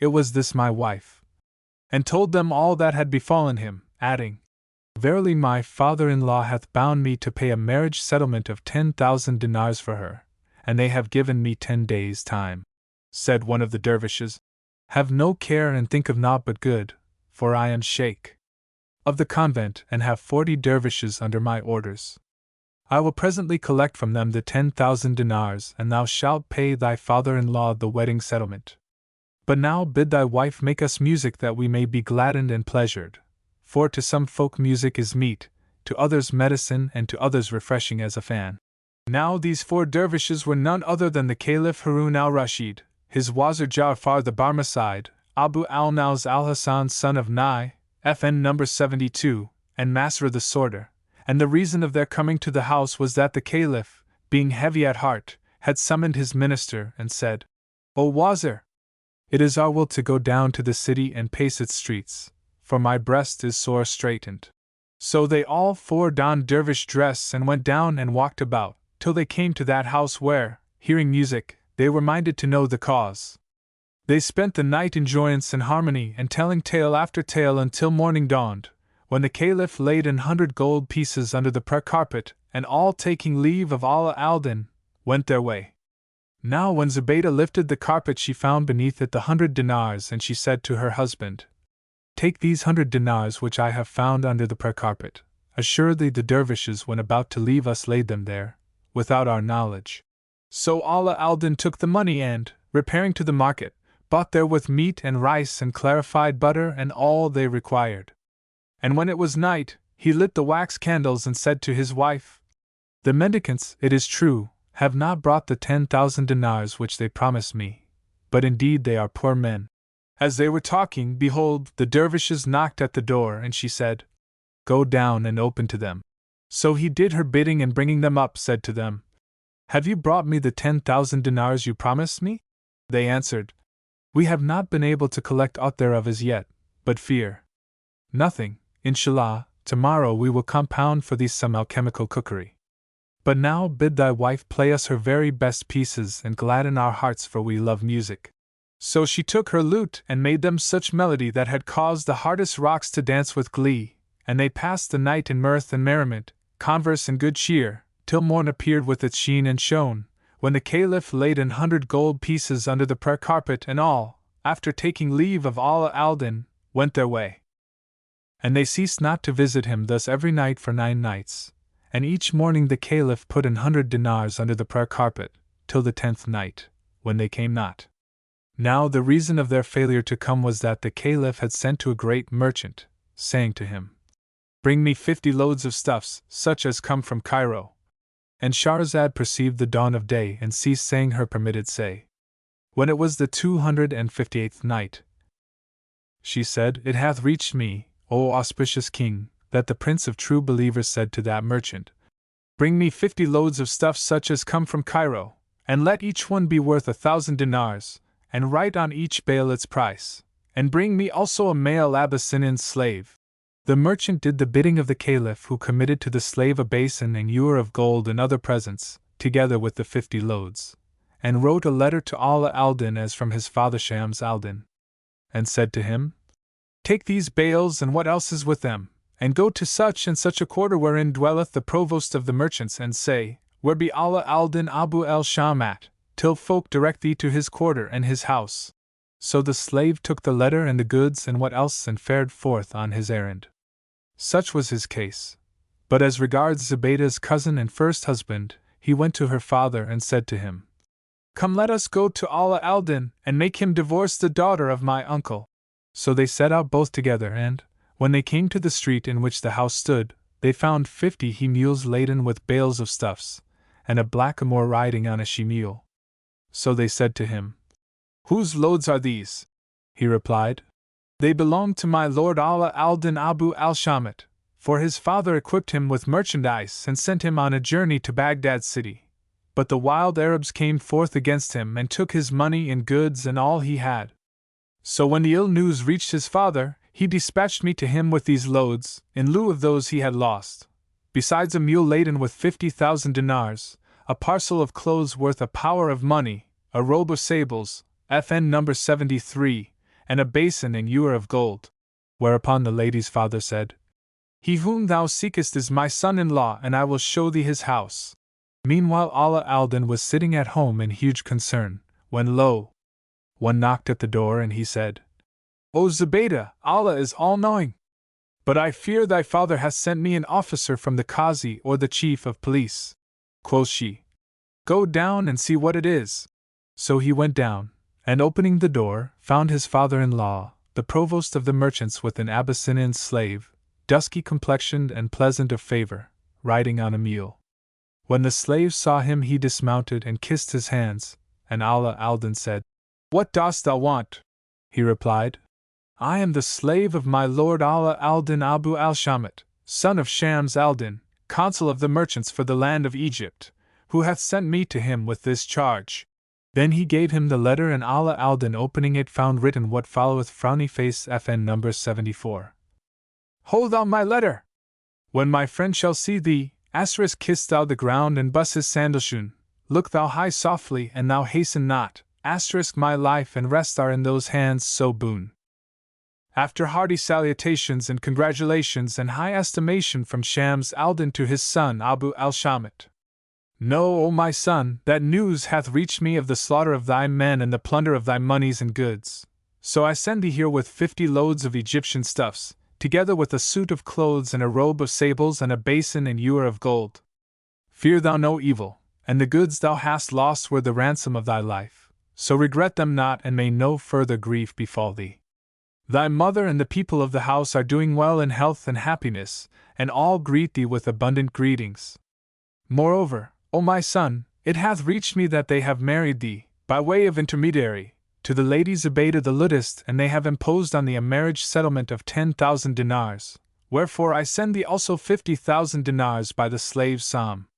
"It was this my wife," and told them all that had befallen him, adding, "Verily my father-in-law hath bound me to pay a marriage settlement of 10,000 dinars for her, and they have given me 10 days' time." Said one of the dervishes, "Have no care and think of naught but good, for I am sheikh of the convent and have 40 dervishes under my orders. I will presently collect from them the 10,000 dinars, and thou shalt pay thy father-in-law the wedding settlement. But now bid thy wife make us music that we may be gladdened and pleasured, for to some folk music is meat, to others medicine, and to others refreshing as a fan." Now these 4 dervishes were none other than the Caliph Harun al-Rashid, his Wazir Ja'far the Barmecide, Abu al-Naws al-Hassan son of Nai, FN number 72, and Masr the Sorter. And the reason of their coming to the house was that the Caliph, being heavy at heart, had summoned his minister and said, "O Wazir, it is our will to go down to the city and pace its streets, for my breast is sore straitened." So they all 4 donned dervish dress and went down and walked about, till they came to that house where, hearing music, they were minded to know the cause. They spent the night in joyance and harmony and telling tale after tale until morning dawned, when the Caliph laid 100 gold pieces under the prayer carpet, and all taking leave of Allah Aldin, went their way. Now when Zubaydah lifted the carpet she found beneath it the 100 dinars, and she said to her husband, "Take these 100 dinars which I have found under the prayer carpet. Assuredly the dervishes when about to leave us laid them there, without our knowledge." So Allah Aldin took the money and, repairing to the market, bought therewith meat and rice and clarified butter and all they required. And when it was night, he lit the wax candles and said to his wife, "The mendicants, it is true, have not brought the 10,000 dinars which they promised me, but indeed they are poor men." As they were talking, behold, the dervishes knocked at the door, and she said, "Go down and open to them." So he did her bidding, and bringing them up said to them, "Have you brought me the 10,000 dinars you promised me?" They answered, "We have not been able to collect aught thereof as yet, but fear nothing, inshallah, tomorrow we will compound for thee some alchemical cookery. But now bid thy wife play us her very best pieces and gladden our hearts, for we love music." So she took her lute and made them such melody that had caused the hardest rocks to dance with glee, and they passed the night in mirth and merriment, converse and good cheer, till morn appeared with its sheen and shone, when the Caliph laid 100 gold pieces under the prayer carpet, and all, after taking leave of Allah Aldin, went their way. And they ceased not to visit him thus every night for 9 nights, and each morning the Caliph put 100 dinars under the prayer carpet, till the 10th night, when they came not. Now the reason of their failure to come was that the Caliph had sent to a great merchant, saying to him, "Bring me 50 loads of stuffs, such as come from Cairo." And Shahrazad perceived the dawn of day and ceased saying her permitted say. When it was the 258th night, she said, "It hath reached me, O auspicious king, that the Prince of True Believers said to that merchant, Bring me 50 loads of stuff such as come from Cairo, and let each one be worth 1,000 dinars, and write on each bale its price, and bring me also a male Abyssinian slave." The merchant did the bidding of the Caliph, who committed to the slave a basin and ewer of gold and other presents, together with the 50 loads, and wrote a letter to Allah Aldin as from his father Shams Aldin, and said to him, "Take these bales and what else is with them, and go to such and such a quarter wherein dwelleth the provost of the merchants, and say, Where be Allah Aldin Abu el-Shamat, till folk direct thee to his quarter and his house." So the slave took the letter and the goods and what else and fared forth on his errand. Such was his case. But as regards Zubaydah's cousin and first husband, he went to her father and said to him, "Come, let us go to Allah Aldin, and make him divorce the daughter of my uncle." So they set out both together, and, when they came to the street in which the house stood, they found 50 he-mules laden with bales of stuffs, and a blackamoor riding on a she-mule. So they said to him, "Whose loads are these?" He replied, "They belong to my lord Allah Aldin Abu al-Shamat, for his father equipped him with merchandise and sent him on a journey to Baghdad city. But the wild Arabs came forth against him and took his money and goods and all he had. So when the ill news reached his father, he dispatched me to him with these loads, in lieu of those he had lost, besides a mule laden with 50,000 dinars, a parcel of clothes worth a power of money, a robe of sables, FN number 73, and a basin and ewer of gold." Whereupon the lady's father said, "He whom thou seekest is my son-in-law, and I will show thee his house." Meanwhile Allah Aldin was sitting at home in huge concern, when lo! One knocked at the door and he said, "O Zubaydah, Allah is all-knowing. But I fear thy father hath sent me an officer from the Qazi or the chief of police." Quoth she, "Go down and see what it is." So he went down, and opening the door, found his father-in-law, the provost of the merchants, with an Abyssinian slave, dusky complexioned and pleasant of favor, riding on a mule. When the slave saw him he dismounted and kissed his hands, and Allah Aldin said, "What dost thou want?" He replied, "I am the slave of my lord Allah Aldin Abu al-Shamat, son of Shams Aldin, consul of the merchants for the land of Egypt, who hath sent me to him with this charge." Then he gave him the letter, and Allah Aldin, opening it, found written what followeth: Frowny face FN number 74. "Hold thou my letter! When my friend shall see thee, kiss thou the ground and buss his sandalshoon, look thou high softly and thou hasten not, my life and rest are in those hands so boon." After hearty salutations and congratulations and high estimation from Shams Aldin to his son Abu al-Shamat, "Know, O my son, that news hath reached me of the slaughter of thy men and the plunder of thy monies and goods. So I send thee here with 50 loads of Egyptian stuffs, together with a suit of clothes and a robe of sables and a basin and ewer of gold. Fear thou no evil, and the goods thou hast lost were the ransom of thy life, so regret them not, and may no further grief befall thee. Thy mother and the people of the house are doing well in health and happiness, and all greet thee with abundant greetings. Moreover, O my son, it hath reached me that they have married thee, by way of intermediary, to the lady Zubaydah the Luddist, and they have imposed on thee a marriage settlement of 10,000 dinars, wherefore I send thee also 50,000 dinars by the slave Sam."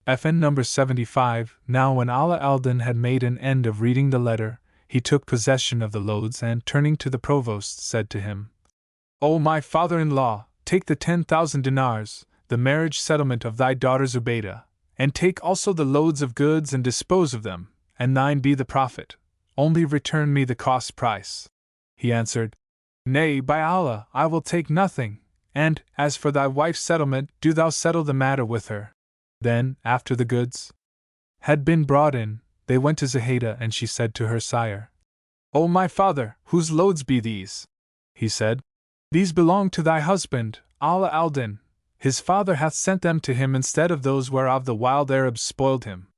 FN number 75. Now when Allah Aldin had made an end of reading the letter, he took possession of the loads and, turning to the provost, said to him, "O my father-in-law, take the 10,000 dinars, the marriage settlement of thy daughter Zubaydah, and take also the loads of goods and dispose of them, and thine be the profit. Only return me the cost price." He answered, "Nay, by Allah, I will take nothing, and, as for thy wife's settlement, do thou settle the matter with her." Then, after the goods had been brought in, they went to Zubaydah, and she said to her sire, "O my father, whose loads be these?" He said, "These belong to thy husband, Allah Aldin. His father hath sent them to him instead of those whereof the wild Arabs spoiled him.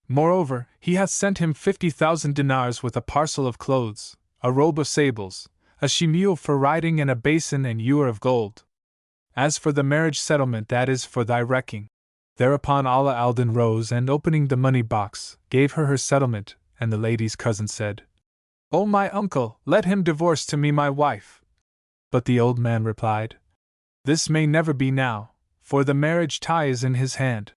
Moreover, he hath sent him 50,000 dinars with a parcel of clothes, a robe of sables, a she-mule for riding, and a basin and ewer of gold. As for the marriage settlement, that is for thy wrecking." Thereupon Allah Aldin rose and, opening the money box, gave her settlement, and the lady's cousin said, "O my uncle, let him divorce to me my wife." But the old man replied, "This may never be now, for the marriage tie is in his hand."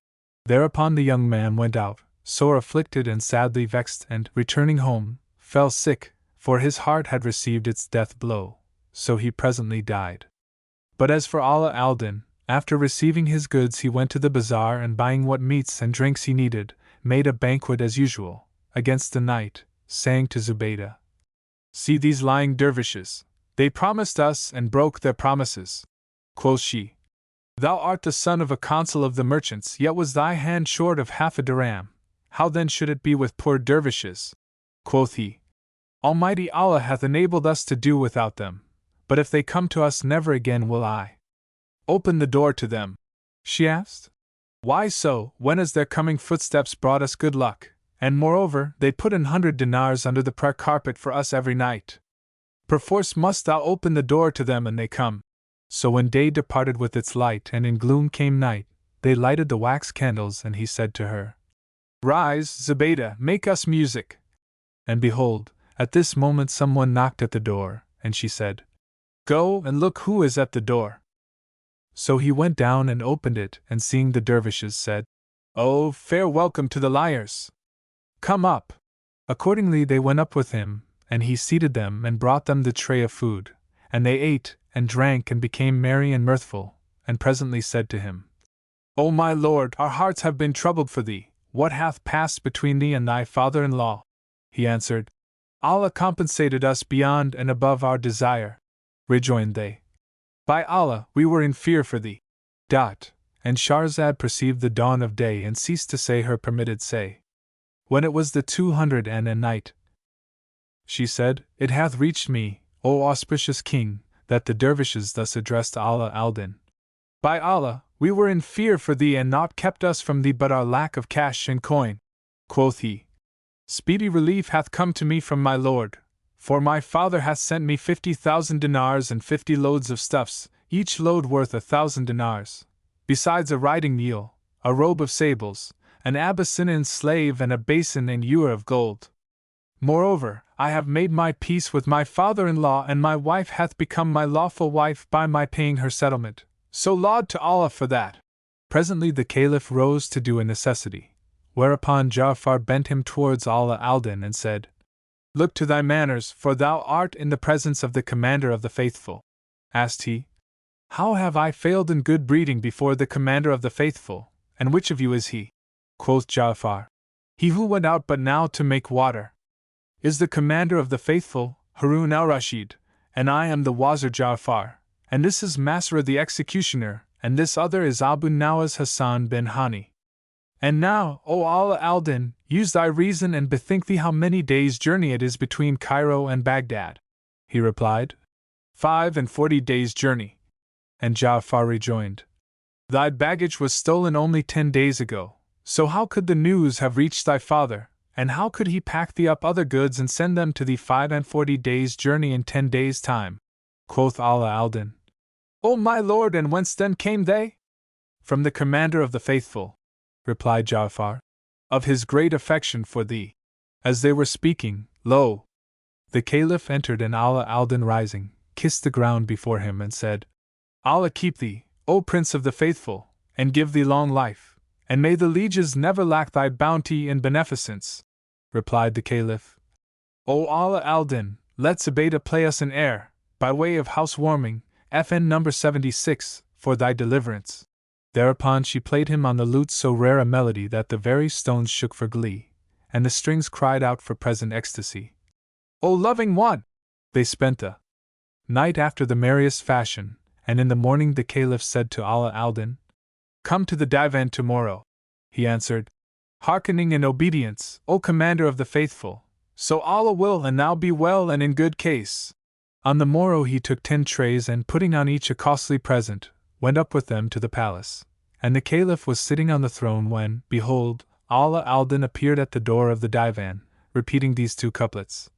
Thereupon the young man went out, sore afflicted and sadly vexed, and, returning home, fell sick, for his heart had received its death blow, so he presently died. But as for Allah Aldin, after receiving his goods he went to the bazaar, and buying what meats and drinks he needed, made a banquet as usual, against the night, saying to Zubaydah, "See these lying dervishes, they promised us and broke their promises." Quoth she, "Thou art the son of a consul of the merchants, yet was thy hand short of half a dirham. How then should it be with poor dervishes?" Quoth he, "Almighty Allah hath enabled us to do without them, but if they come to us, never again will I open the door to them." She asked, "Why so, when as their coming footsteps brought us good luck, and moreover they put 100 dinars under the prayer carpet for us every night? Perforce must thou open the door to them, and they come." So when day departed with its light and in gloom came night, they lighted the wax candles, and he said to her, Rise, Zobeida, make us music. And behold, at this moment someone knocked at the door, and she said, Go and look who is at the door. So he went down and opened it, and seeing the dervishes said, Oh, fair welcome to the liars! Come up! Accordingly they went up with him, and he seated them and brought them the tray of food, and they ate and drank and became merry and mirthful, and presently said to him, O my lord, our hearts have been troubled for thee. What hath passed between thee and thy father-in-law? He answered, Allah compensated us beyond and above our desire. Rejoined they, By Allah, we were in fear for thee. And Shahrazad perceived the dawn of day and ceased to say her permitted say. When it was the 200th night, she said, It hath reached me, O auspicious king, that the dervishes thus addressed Allah Aldin. By Allah, we were in fear for thee, and naught kept us from thee but our lack of cash and coin. Quoth he, Speedy relief hath come to me from my lord, for my father hath sent me 50,000 dinars and 50 loads of stuffs, each load worth 1,000 dinars, besides a riding mule, a robe of sables, an Abyssinian slave, and a basin and ewer of gold. Moreover, I have made my peace with my father-in-law, and my wife hath become my lawful wife by my paying her settlement. So laud to Allah for that. Presently the Caliph rose to do a necessity, whereupon Ja'far bent him towards Allah Aldin and said, Look to thy manners, for thou art in the presence of the Commander of the Faithful. Asked he, How have I failed in good breeding before the Commander of the Faithful, and which of you is he? Quoth Ja'far, He who went out but now to make water. Is the Commander of the Faithful, Harun al-Rashid, and I am the Wazir Ja'far, and this is Masra the Executioner, and this other is Abu Nawas Hassan bin Hani. And now, O Allah Aldin, use thy reason and bethink thee how many days' journey it is between Cairo and Baghdad. He replied, 45 days' journey. And Ja'far rejoined, Thy baggage was stolen only 10 days ago, so how could the news have reached thy father, and how could he pack thee up other goods and send them to thee 45 days' journey in 10 days' time? Quoth Allah Aldin, O my lord, and whence then came they? From the Commander of the Faithful, replied Ja'far, of his great affection for thee. As they were speaking, lo! The Caliph entered, and Allah Aldin rising, kissed the ground before him and said, Allah keep thee, O Prince of the Faithful, and give thee long life, and may the lieges never lack thy bounty and beneficence. Replied the Caliph, O Allah Aldin, let Zobeida play us an air, by way of housewarming, FN number 76, for thy deliverance. Thereupon she played him on the lute so rare a melody that the very stones shook for glee, and the strings cried out for present ecstasy. O loving one! They spent the night after the merriest fashion, and in the morning the Caliph said to Allah Aldin, Come to the divan tomorrow. He answered, Hearkening in obedience, O Commander of the Faithful, so Allah will, and thou be well and in good case. On the morrow he took 10 trays, and putting on each a costly present, went up with them to the palace. And the Caliph was sitting on the throne when, behold, Allah Aldin appeared at the door of the divan, repeating these 2 couplets.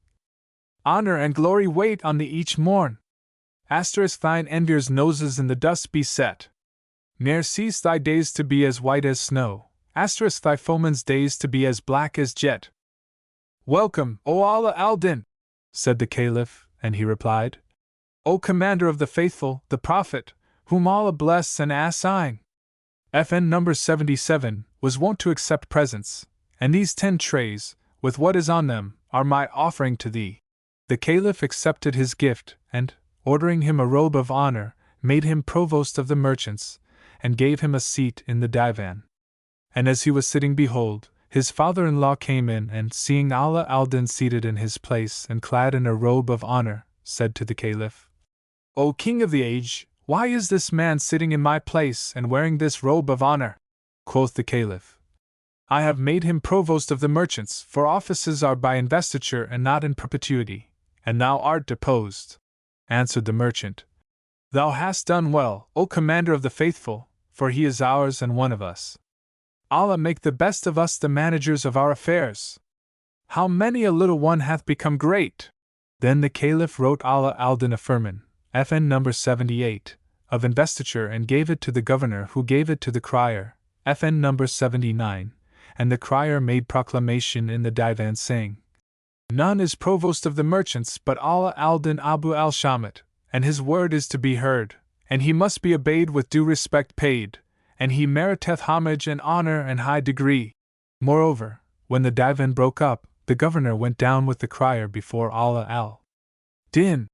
Honor and glory wait on thee each morn. Asterisk thine enviers' noses in the dust be set. Ne'er cease thy days to be as white as snow. Asterisk thy foemen's days to be as black as jet. Welcome, O Allah Aldin, said the Caliph, and he replied, O Commander of the Faithful, the Prophet, whom Allah bless and assign. FN number 77 was wont to accept presents, and these 10 trays, with what is on them, are my offering to thee. The Caliph accepted his gift, and, ordering him a robe of honor, made him provost of the merchants, and gave him a seat in the divan. And as he was sitting, behold, his father-in-law came in, and seeing Allah Aldin seated in his place and clad in a robe of honor, said to the Caliph, O King of the age, why is this man sitting in my place and wearing this robe of honor? Quoth the Caliph, I have made him provost of the merchants, for offices are by investiture and not in perpetuity, and thou art deposed. Answered the merchant, Thou hast done well, O Commander of the Faithful, for he is ours and one of us. Allah make the best of us the managers of our affairs. How many a little one hath become great! Then the Caliph wrote Allah Aldin a firman, FN number 78, of investiture and gave it to the governor, who gave it to the crier, FN number 79, and the crier made proclamation in the divan saying, "None is provost of the merchants but Allah Aldin Abu al-Shamat, and his word is to be heard, and he must be obeyed with due respect paid, and he meriteth homage and honor and high degree." Moreover, when the divan broke up, the governor went down with the crier before Allah Aldin,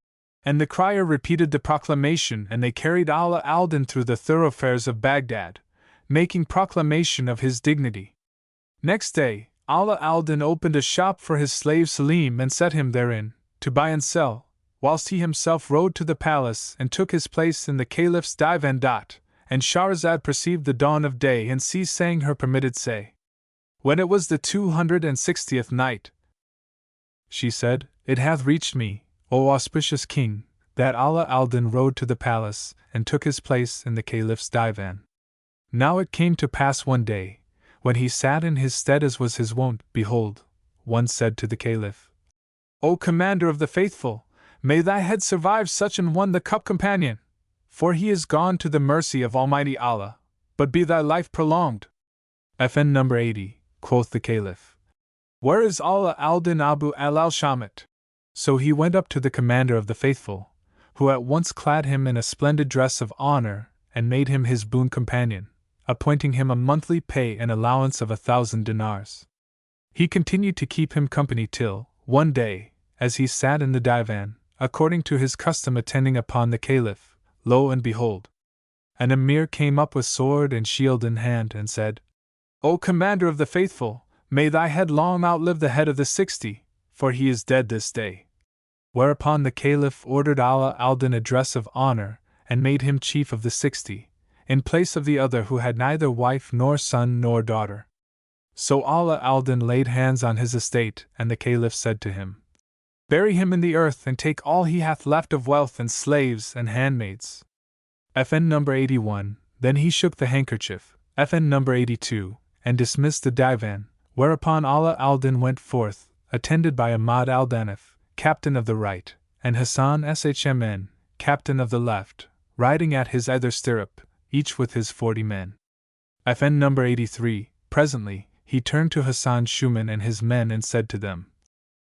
and the crier repeated the proclamation, and they carried Allah Aldin through the thoroughfares of Baghdad, making proclamation of his dignity. Next day, Allah Aldin opened a shop for his slave Salim and set him therein, to buy and sell, whilst he himself rode to the palace and took his place in the Caliph's divan. And Shahrazad perceived the dawn of day and ceased saying her permitted say. When it was the 260th night, she said, "It hath reached me, O auspicious king, that Allah Aldin rode to the palace and took his place in the Caliph's divan. Now it came to pass one day, when he sat in his stead as was his wont, behold, one said to the Caliph, O Commander of the Faithful, may thy head survive such an one the cup companion, for he is gone to the mercy of Almighty Allah, but be thy life prolonged." FN number 80, quoth the Caliph, "Where is Allah Aldin Abu al-Shamat?" So he went up to the Commander of the Faithful, who at once clad him in a splendid dress of honor and made him his boon companion, appointing him a monthly pay and allowance of 1,000 dinars. He continued to keep him company till, one day, as he sat in the divan, according to his custom attending upon the Caliph, lo and behold, an emir came up with sword and shield in hand and said, "O Commander of the Faithful, may thy head long outlive the head of the 60, for he is dead this day." Whereupon the Caliph ordered Allah Aldin a dress of honor and made him chief of the 60, in place of the other who had neither wife nor son nor daughter. So Allah Aldin laid hands on his estate, and the Caliph said to him, "Bury him in the earth and take all he hath left of wealth and slaves and handmaids." FN number 81, then he shook the handkerchief, FN number 82, and dismissed the divan, whereupon Allah Aldin went forth, attended by Ahmad al-Danif, captain of the right, and Hassan Shmn, captain of the left, riding at his either stirrup, each with his 40 men. FN number 83, presently, he turned to Hassan Shuman and his men and said to them,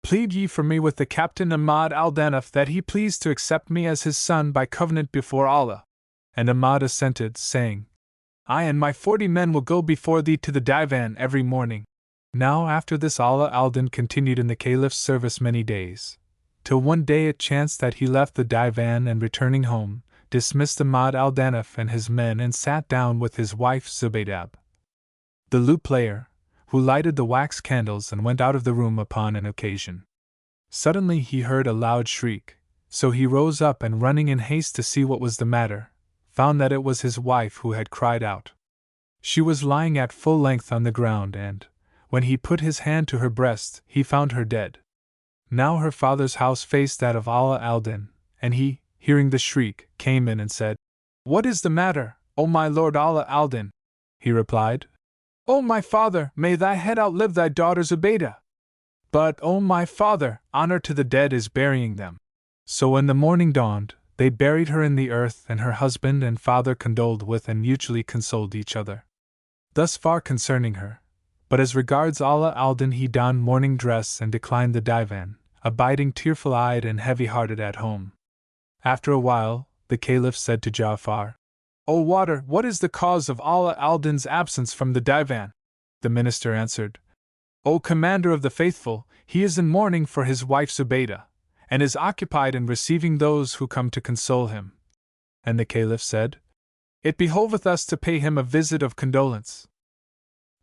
"Plead ye for me with the captain Ahmad al-Danif that he please to accept me as his son by covenant before Allah." And Ahmad assented, saying, "I and my 40 men will go before thee to the divan every morning." Now after this Allah Aldin continued in the Caliph's service many days, till one day it chanced that he left the divan and returning home, dismissed Ahmad al-Danif and his men and sat down with his wife Zubaydah, the lute player, who lighted the wax candles and went out of the room upon an occasion. Suddenly he heard a loud shriek, so he rose up and running in haste to see what was the matter, found that it was his wife who had cried out. She was lying at full length on the ground and, when he put his hand to her breast, he found her dead. Now her father's house faced that of Allah Aldin, and he, hearing the shriek, came in and said, "What is the matter, O my lord Allah Aldin?" He replied, "O my father, may thy head outlive thy daughter Zubaydah. But, O my father, honor to the dead is burying them." So when the morning dawned, they buried her in the earth, and her husband and father condoled with and mutually consoled each other. Thus far concerning her. But as regards Allah Aldin, he donned mourning dress and declined the divan, abiding tearful-eyed and heavy-hearted at home. After a while, the Caliph said to Ja'far, "O water, what is the cause of Allah Aldin's absence from the divan?" The minister answered, "O Commander of the Faithful, he is in mourning for his wife Zubaydah, and is occupied in receiving those who come to console him." And the Caliph said, "It behoveth us to pay him a visit of condolence."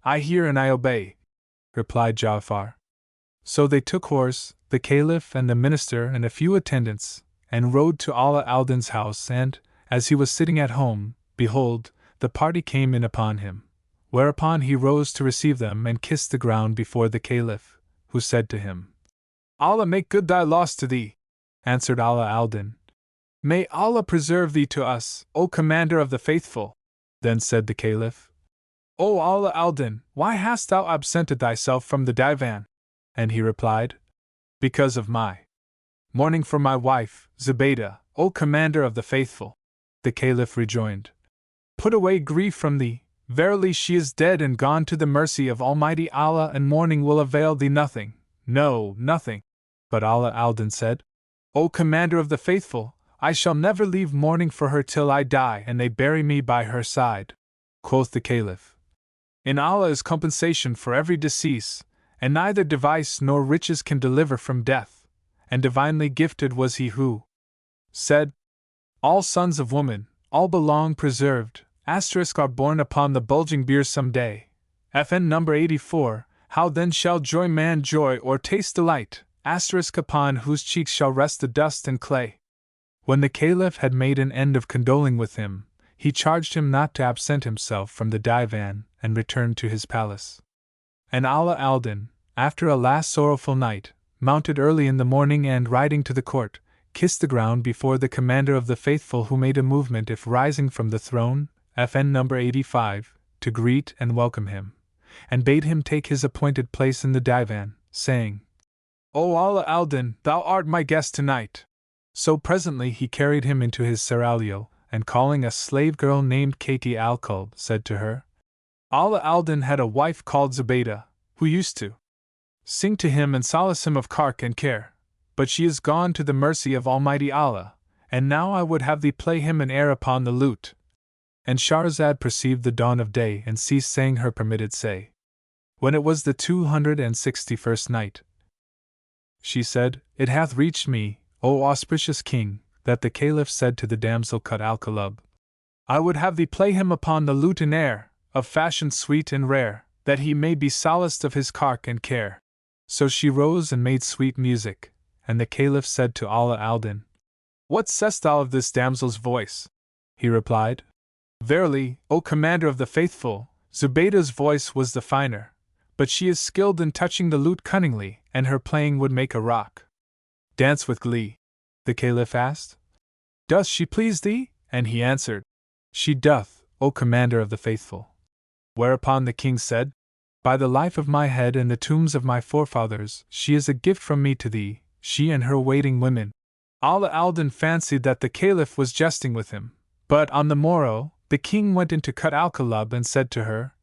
"I hear and I obey," replied Ja'far. So they took horse, the Caliph and the minister and a few attendants, and rode to Allah Aldin's house, and, as he was sitting at home, behold, the party came in upon him, whereupon he rose to receive them and kissed the ground before the Caliph, who said to him, "Allah make good thy loss to thee." Answered Allah Aldin, "May Allah preserve thee to us, O Commander of the Faithful." Then said the Caliph, "O Allah Aldin, why hast thou absented thyself from the divan?" And he replied, "Because of my mourning for my wife, Zubaydah, O Commander of the Faithful." The Caliph rejoined. Put away grief from thee, verily she is dead and gone to the mercy of Almighty Allah, and mourning will avail thee nothing, no, nothing. But Allah Aldin said, O Commander of the Faithful, I shall never leave mourning for her till I die and they bury me by her side. Quoth the Caliph, In Allah is compensation for every decease, and neither device nor riches can deliver from death, and divinely gifted was he who said, All sons of woman, all belong preserved, are born upon the bulging bier some day. FN number 84, How then shall joy man joy or taste delight, upon whose cheeks shall rest the dust and clay. When the Caliph had made an end of condoling with him, he charged him not to absent himself from the divan, and returned to his palace. And Allah Aldin, after a last sorrowful night, mounted early in the morning and, riding to the court, kissed the ground before the Commander of the Faithful, who made a movement if rising from the throne, FN number 85, to greet and welcome him, and bade him take his appointed place in the divan, saying, O Allah Aldin, thou art my guest tonight. So presently he carried him into his seraglio, and calling a slave girl named Katie Al-Kulb, said to her, Allah Aldin had a wife called Zubaydah, who used to sing to him and solace him of cark and care, but she is gone to the mercy of Almighty Allah, and now I would have thee play him an air upon the lute. And Shahrazad perceived the dawn of day and ceased saying her permitted say. When it was the 261st night, she said, It hath reached me, O auspicious King, that the Caliph said to the damsel Kut al-Kulub, I would have thee play him upon the lute an air, of fashion sweet and rare, that he may be solaced of his cark and care. So she rose and made sweet music, and the Caliph said to Allah Aldin, What sayest thou of this damsel's voice? He replied, Verily, O Commander of the Faithful, Zubaydah's voice was the finer, but she is skilled in touching the lute cunningly, and her playing would make a rock dance with glee. The Caliph asked, Doth she please thee? And he answered, She doth, O Commander of the Faithful. Whereupon the king said, By the life of my head and the tombs of my forefathers, she is a gift from me to thee, she and her waiting women. Allah Aldin fancied that the Caliph was jesting with him, but on the morrow, the king went into Kut al-Kulub and said to her,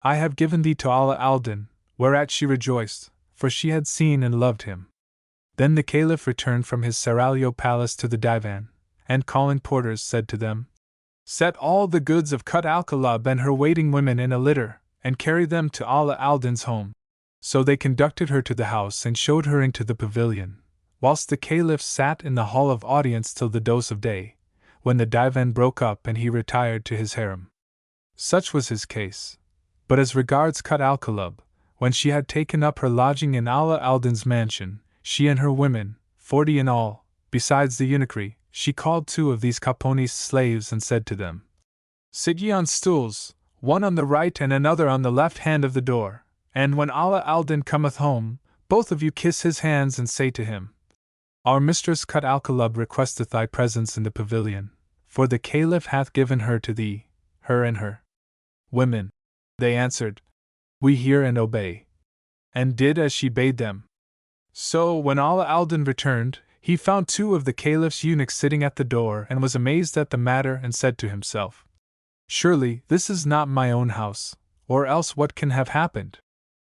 I have given thee to Allah Aldin, whereat she rejoiced, for she had seen and loved him. Then the Caliph returned from his seraglio palace to the divan, and calling porters said to them, Set all the goods of Kut al-Kulub and her waiting women in a litter, and carry them to Allah Aldin's home. So they conducted her to the house and showed her into the pavilion, whilst the Caliph sat in the hall of audience till the dose of day, when the divan broke up and he retired to his harem. Such was his case. But as regards Kut al-Kulub, when she had taken up her lodging in Allah Aldin's mansion, she and her women, 40 in all, besides the eunuchry, she called 2 of these Kaponi's slaves and said to them, Sit ye on stools, one on the right and another on the left hand of the door, and when Allah Aldin cometh home, both of you kiss his hands and say to him, Our mistress Kut al-Kulub requesteth thy presence in the pavilion, for the Caliph hath given her to thee, her and her women. They answered, We hear and obey, and did as she bade them. So when Allah Aldin returned, he found 2 of the Caliph's eunuchs sitting at the door and was amazed at the matter and said to himself, Surely this is not my own house, or else what can have happened?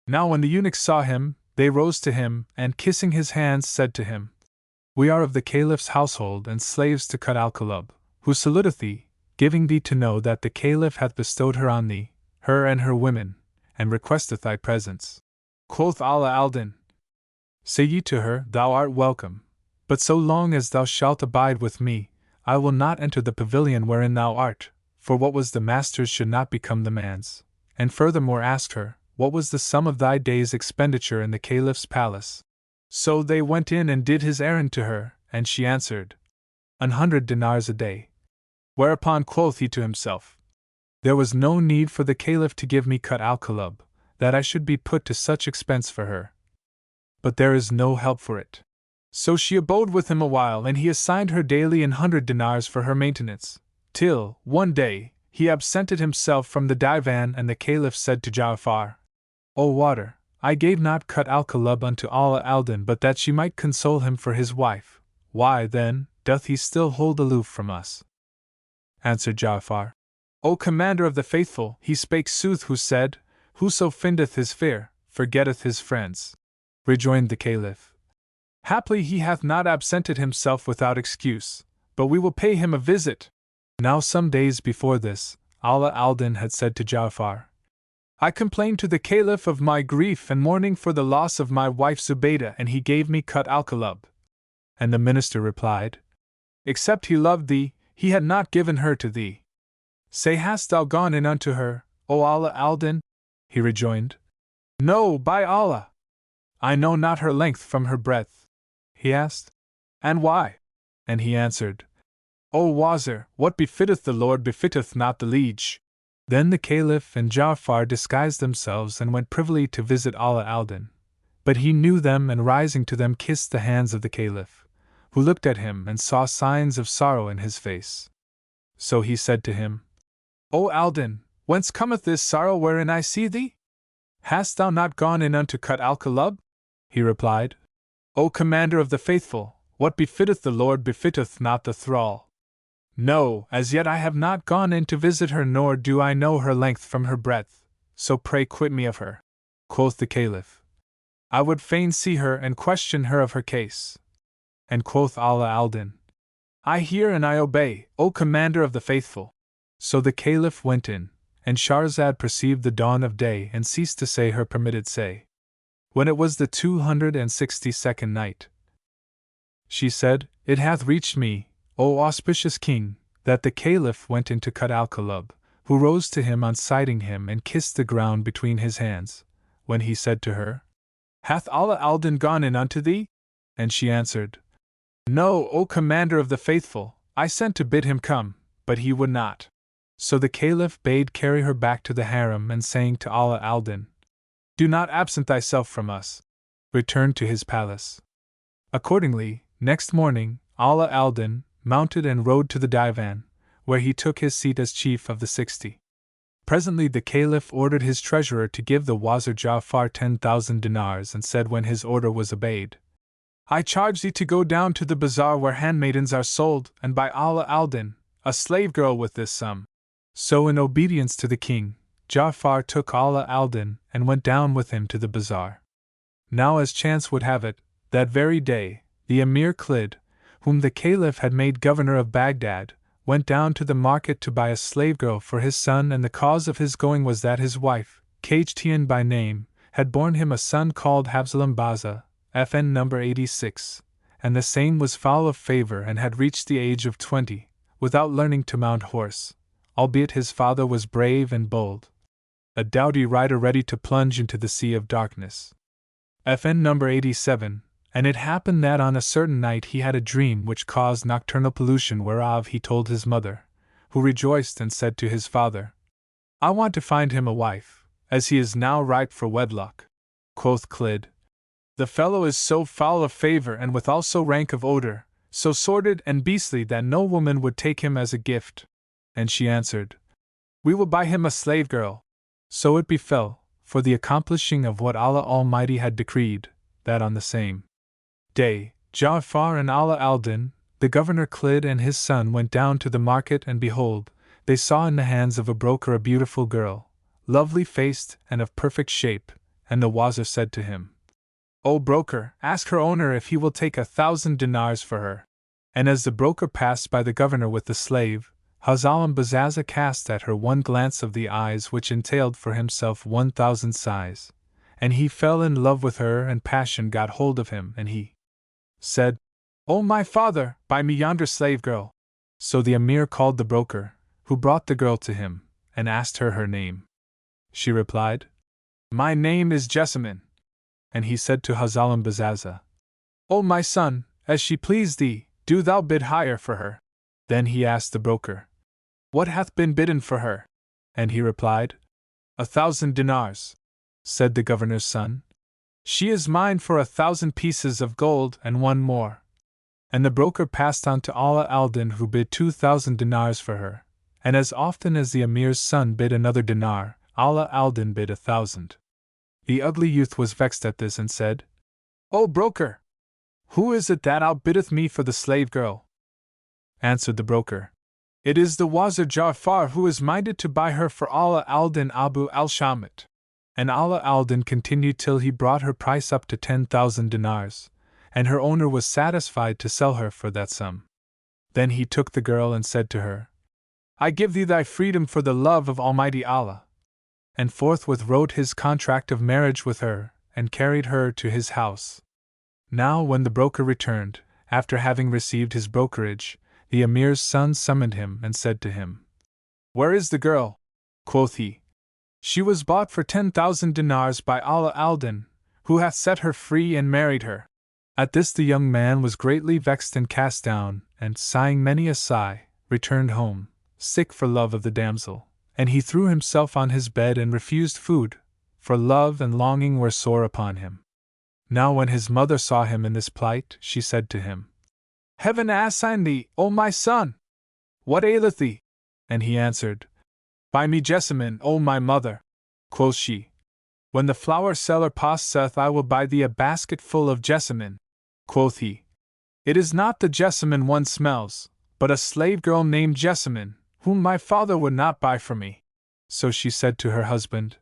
Now when the eunuchs saw him, they rose to him, and kissing his hands said to him, We are of the Caliph's household and slaves to Kut al-Kulub, who saluteth thee, giving thee to know that the Caliph hath bestowed her on thee, her and her women, and requesteth thy presence. Quoth Allah Aldin, Say ye to her, Thou art welcome, but so long as thou shalt abide with me, I will not enter the pavilion wherein thou art, for what was the master's should not become the man's. And furthermore asked her, What was the sum of thy day's expenditure in the Caliph's palace? So they went in and did his errand to her, and she answered, 100 dinars a day. Whereupon quoth he to himself, There was no need for the Caliph to give me Kut al-Kulub, that I should be put to such expense for her. But there is no help for it. So she abode with him a while, and he assigned her daily 100 dinars for her maintenance, till, one day, he absented himself from the divan, and the Caliph said to Ja'far, O water, I gave not Kut al-Kulub unto Allah Aldin but that she might console him for his wife. Why, then, doth he still hold aloof from us? answered Ja'afar. O Commander of the Faithful, he spake sooth who said, Whoso findeth his fear, forgetteth his friends. Rejoined the Caliph. Haply he hath not absented himself without excuse, but we will pay him a visit. Now some days before this, Allah Aldin had said to Ja'afar, I complained to the Caliph of my grief and mourning for the loss of my wife Zubaydah, and he gave me Kut al-Kalub. And the minister replied, Except he loved thee, he had not given her to thee. Say, hast thou gone in unto her, O Allah Aldin? He rejoined, No, by Allah! I know not her length from her breadth. He asked, And why? And he answered, O Wazir, what befitteth the Lord befitteth not the liege. Then the Caliph and Ja'afar disguised themselves and went privily to visit Allah Aldin. But he knew them and rising to them kissed the hands of the Caliph, who looked at him and saw signs of sorrow in his face. So he said to him, O Aldin, whence cometh this sorrow wherein I see thee? Hast thou not gone in unto Kut al-Kalub? He replied, O Commander of the Faithful, what befitteth the Lord befitteth not the thrall. No, as yet I have not gone in to visit her, nor do I know her length from her breadth, so pray quit me of her. Quoth the Caliph, I would fain see her and question her of her case. And quoth Allah Aldin, I hear and I obey, O Commander of the Faithful. So the Caliph went in, and Shahrazad perceived the dawn of day and ceased to say her permitted say. When it was the 262nd night, she said, It hath reached me, O auspicious King, that the Caliph went into Kut al-Kalub, who rose to him on sighting him and kissed the ground between his hands, when he said to her, Hath Allah Aldin gone in unto thee? And she answered, No, O Commander of the Faithful, I sent to bid him come, but he would not. So the Caliph bade carry her back to the harem and saying to Allah Aldin, Do not absent thyself from us. Return to his palace. Accordingly, next morning, Allah Aldin mounted and rode to the divan, where he took his seat as chief of the 60. Presently the Caliph ordered his treasurer to give the Wazir Ja'afar 10,000 dinars and said when his order was obeyed, I charge thee to go down to the bazaar where handmaidens are sold, and buy Allah Aldin, a slave girl with this sum. So in obedience to the king, Ja'afar took Allah Aldin and went down with him to the bazaar. Now as chance would have it, that very day, the Emir Khalid, whom the Caliph had made governor of Baghdad, went down to the market to buy a slave girl for his son, and the cause of his going was that his wife, Kajtian by name, had borne him a son called Habzalam Baza, FN number 86, and the same was foul of favor and had reached the age of 20, without learning to mount horse, albeit his father was brave and bold, a doughty rider ready to plunge into the sea of darkness. FN number 87. And it happened that on a certain night he had a dream which caused nocturnal pollution, whereof he told his mother, who rejoiced and said to his father, I want to find him a wife, as he is now ripe for wedlock. Quoth Khalid, The fellow is so foul of favor and withal so rank of odor, so sordid and beastly that no woman would take him as a gift. And she answered, We will buy him a slave girl. So it befell, for the accomplishing of what Allah Almighty had decreed, that on the same day, Ja'afar and Allah Aldin, the governor Khalid and his son went down to the market, and behold, they saw in the hands of a broker a beautiful girl, lovely faced and of perfect shape, and the Wazir said to him, O broker, ask her owner if he will take 1,000 dinars for her. And as the broker passed by the governor with the slave, Habzalam Bazaza cast at her one glance of the eyes which entailed for himself 1,000 sighs, and he fell in love with her, and passion got hold of him, and he said, O my father, buy me yonder slave girl. So the Emir called the broker, who brought the girl to him, and asked her name. She replied, My name is Jessamine. And he said to Habzalam Bazaza, O my son, as she please thee, do thou bid higher for her. Then he asked the broker, What hath been bidden for her? And he replied, 1,000 dinars. Said the governor's son, She is mine for 1,000 pieces of gold and one more. And the broker passed on to Allah Aldin, who bid 2,000 dinars for her, and as often as the Emir's son bid another dinar, Allah Aldin bid 1,000. The ugly youth was vexed at this and said, O broker, who is it that outbiddeth me for the slave girl? Answered the broker, It is the Wazir Ja'far who is minded to buy her for Allah Aldin Abu al-Shamat. And Allah Aldin continued till he brought her price up to 10,000 dinars, and her owner was satisfied to sell her for that sum. Then he took the girl and said to her, I give thee thy freedom for the love of Almighty Allah, and forthwith wrote his contract of marriage with her, and carried her to his house. Now when the broker returned, after having received his brokerage, the Emir's son summoned him and said to him, Where is the girl? Quoth he, She was bought for 10,000 dinars by Allah Aldin, who hath set her free and married her. At this the young man was greatly vexed and cast down, and, sighing many a sigh, returned home, sick for love of the damsel, and he threw himself on his bed and refused food, for love and longing were sore upon him. Now when his mother saw him in this plight, she said to him, Heaven assain thee, O my son! What aileth thee? And he answered, Buy me jessamine, O my mother. Quoth she, When the flower seller passeth, I will buy thee a basket full of jessamine. Quoth he, It is not the jessamine one smells, but a slave girl named Jessamine, whom my father would not buy for me. So she said to her husband,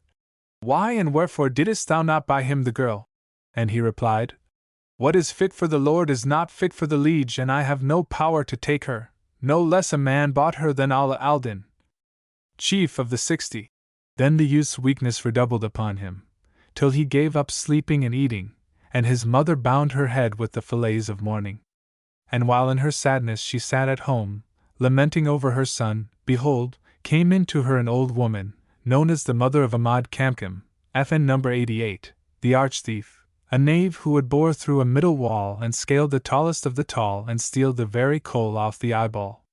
Why and wherefore didst thou not buy him the girl? And he replied, What is fit for the Lord is not fit for the liege, and I have no power to take her. No less a man bought her than Allah Aldin, chief of the 60. Then the youth's weakness redoubled upon him, till he gave up sleeping and eating, and his mother bound her head with the fillets of mourning. And while in her sadness she sat at home, lamenting over her son, behold, came in to her an old woman, known as the mother of Ahmad Kamkim, FN number 88, the arch-thief, a knave who would bore through a middle wall and scale the tallest of the tall and steal the very coal off the eyeball.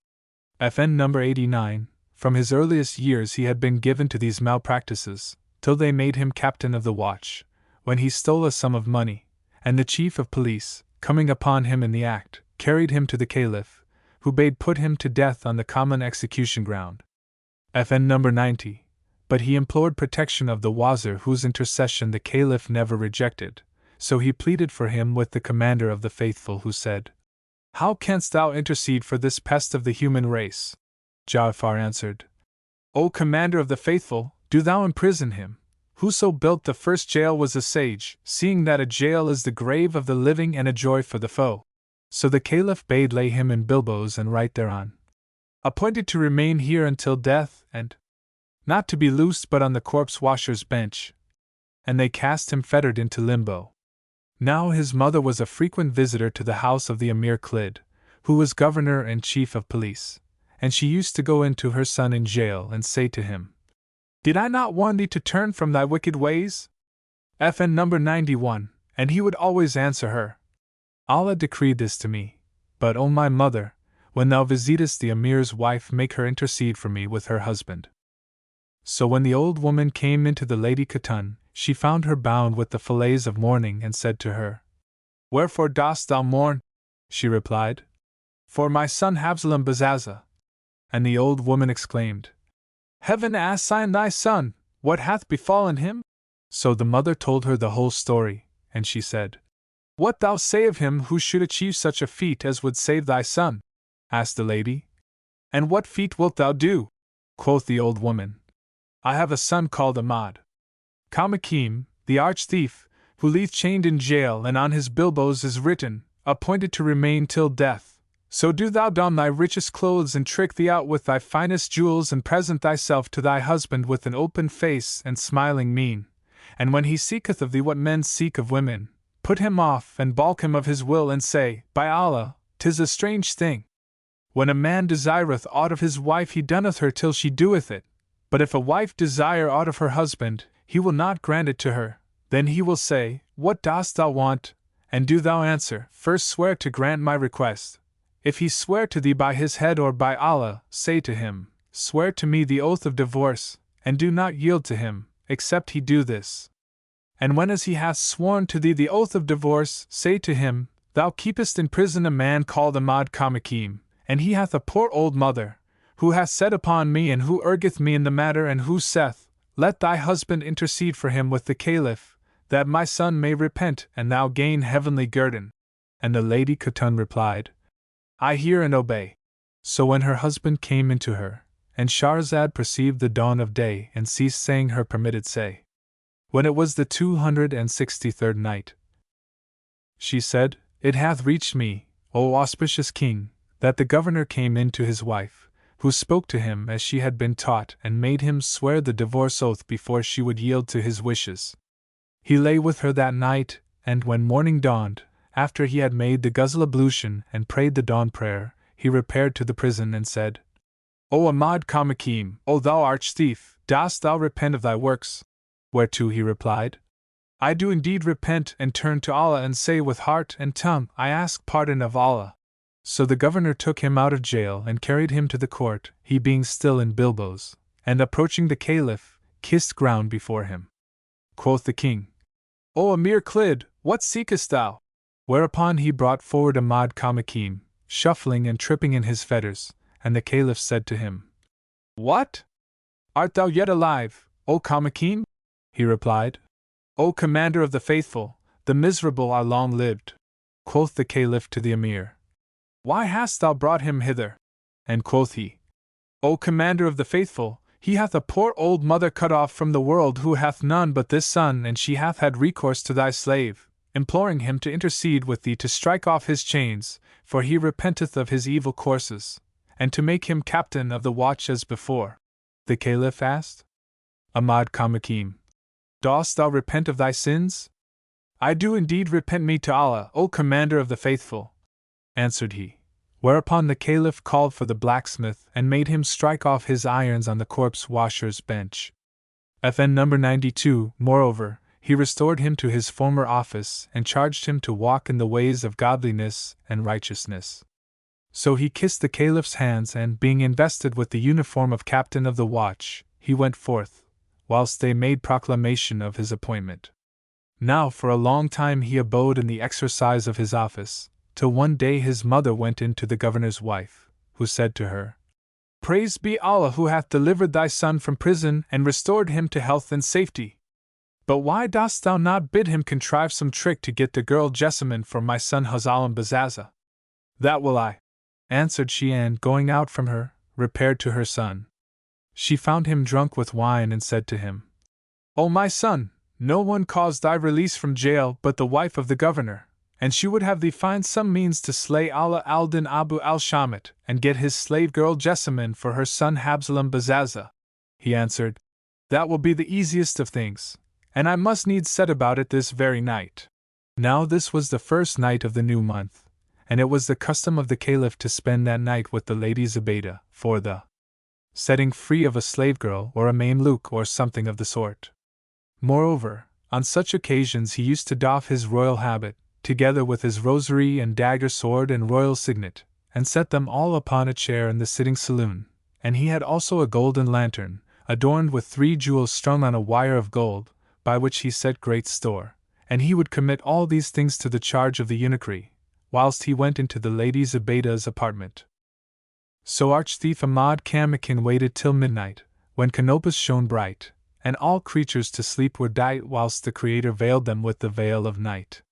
FN number 89, from his earliest years he had been given to these malpractices, till they made him captain of the watch, when he stole a sum of money, and the chief of police, coming upon him in the act, carried him to the Caliph, who bade put him to death on the common execution ground. FN number 90, but he implored protection of the Wazir, whose intercession the Caliph never rejected, so he pleaded for him with the commander of the faithful, who said, How canst thou intercede for this pest of the human race? Ja'far answered, O commander of the faithful, do thou imprison him. Whoso built the first jail was a sage, seeing that a jail is the grave of the living and a joy for the foe. So the Caliph bade lay him in bilboes and write thereon, Appointed to remain here until death, and not to be loosed but on the corpse washer's bench. And they cast him fettered into limbo. Now his mother was a frequent visitor to the house of the Emir Khalid, who was governor and chief of police, and she used to go in to her son in jail and say to him, Did I not warn thee to turn from thy wicked ways? FN number 91, and he would always answer her, Allah decreed this to me, but, O my mother, when thou visitest the Emir's wife, make her intercede for me with her husband. So when the old woman came into the Lady Khatun, she found her bound with the fillets of mourning and said to her, Wherefore dost thou mourn? She replied, For my son Habzalam Bazaza. And the old woman exclaimed, Heaven assain thy son, what hath befallen him? So the mother told her the whole story, and she said, What thou say of him who should achieve such a feat as would save thy son? Asked the lady. And what feat wilt thou do? Quoth the old woman, I have a son called Ahmad Kamakim, the arch-thief, who lieth chained in jail, and on his bilboes is written, Appointed to remain till death. So do thou don thy richest clothes and trick thee out with thy finest jewels and present thyself to thy husband with an open face and smiling mien, and when he seeketh of thee what men seek of women, put him off and balk him of his will and say, By Allah, 'tis a strange thing. When a man desireth aught of his wife he dunneth her till she doeth it, but if a wife desire aught of her husband, he will not grant it to her. Then he will say, What dost thou want? And do thou answer, First swear to grant my request. If he swear to thee by his head or by Allah, say to him, Swear to me the oath of divorce, and do not yield to him, except he do this. And when as he hath sworn to thee the oath of divorce, say to him, Thou keepest in prison a man called Ahmad Kamakim, and he hath a poor old mother, who hath set upon me and who urgeth me in the matter, and who saith, Let thy husband intercede for him with the Caliph, that my son may repent and thou gain heavenly guerdon. And the Lady Khatun replied, I hear and obey. So when her husband came into her, and Shahrazad perceived the dawn of day and ceased saying her permitted say. When it was the 263rd night, she said, It hath reached me, O auspicious king, that the governor came in to his wife, who spoke to him as she had been taught and made him swear the divorce oath before she would yield to his wishes. He lay with her that night, and when morning dawned, after he had made the ghusl ablution and prayed the dawn prayer, he repaired to the prison and said, O Ahmad Kamakim, O thou arch-thief, dost thou repent of thy works? Whereto he replied, I do indeed repent and turn to Allah and say with heart and tongue, I ask pardon of Allah. So the governor took him out of jail and carried him to the court, he being still in bilboes, and approaching the Caliph, kissed ground before him. Quoth the king, O Amir Khalid, what seekest thou? Whereupon he brought forward Ahmad Kamakim, shuffling and tripping in his fetters, and the Caliph said to him, What? Art thou yet alive, O Kamakim? He replied, O Commander of the Faithful, the miserable are long lived. Quoth the Caliph to the Emir, Why hast thou brought him hither? And quoth he, O Commander of the Faithful, he hath a poor old mother cut off from the world who hath none but this son, and she hath had recourse to thy slave, imploring him to intercede with thee to strike off his chains, for he repenteth of his evil courses, and to make him captain of the watch as before. The Caliph asked, Ahmad Kamakim, Dost thou repent of thy sins? I do indeed repent me to Allah, O Commander of the Faithful, answered he. Whereupon the Caliph called for the blacksmith and made him strike off his irons on the corpse washer's bench. FN number 92. Moreover, he restored him to his former office and charged him to walk in the ways of godliness and righteousness. So he kissed the Caliph's hands and, being invested with the uniform of captain of the watch, he went forth, whilst they made proclamation of his appointment. Now for a long time he abode in the exercise of his office, till one day his mother went in to the governor's wife, who said to her, Praised be Allah who hath delivered thy son from prison and restored him to health and safety. But why dost thou not bid him contrive some trick to get the girl Jessamine for my son Hazalam Bazaza? That will I, answered she, and going out from her, repaired to her son. She found him drunk with wine and said to him, O my son, no one caused thy release from jail but the wife of the governor, and she would have thee find some means to slay Allah Aldin Abu al-Shamit and get his slave girl Jessamine for her son Habzalam Bazaza. He answered, That will be the easiest of things, and I must needs set about it this very night. Now this was the first night of the new month, and it was the custom of the Caliph to spend that night with the Lady Zubaydah, for the setting free of a slave girl or a Mamluk or something of the sort. Moreover, on such occasions he used to doff his royal habit, together with his rosary and dagger sword and royal signet, and set them all upon a chair in the sitting saloon, and he had also a golden lantern, adorned with 3 jewels strung on a wire of gold, by which he set great store, and he would commit all these things to the charge of the eunuchry, whilst he went into the Lady Zubaydah's apartment. So arch-thief Ahmad Kamakin waited till midnight, when Canopus shone bright, and all creatures to sleep were dight, whilst the Creator veiled them with the veil of night.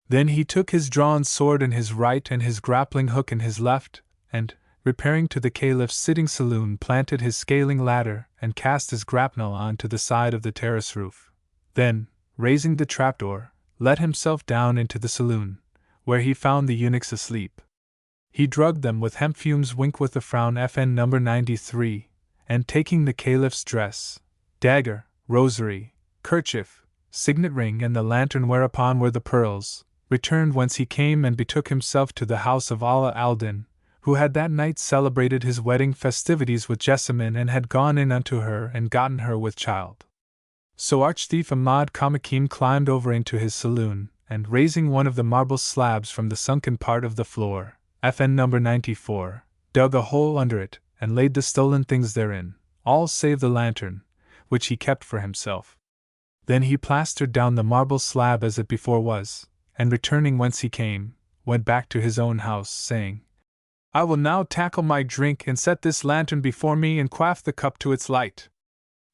Then he took his drawn sword in his right and his grappling hook in his left, and, repairing to the Caliph's sitting saloon, planted his scaling ladder and cast his grapnel on to the side of the terrace roof. Then, raising the trapdoor, let himself down into the saloon, where he found the eunuchs asleep. He drugged them with hemp fumes, wink with a frown. FN number 93, and taking the Caliph's dress, dagger, rosary, kerchief, signet ring, and the lantern whereupon were the pearls, returned whence he came and betook himself to the house of Allah Aldin, who had that night celebrated his wedding festivities with Jessamine and had gone in unto her and gotten her with child. So arch-thief Ahmad Kamakim climbed over into his saloon, and raising one of the marble slabs from the sunken part of the floor, FN number 94, dug a hole under it, and laid the stolen things therein, all save the lantern, which he kept for himself. Then he plastered down the marble slab as it before was, and returning whence he came, went back to his own house, saying, I will now tackle my drink and set this lantern before me and quaff the cup to its light.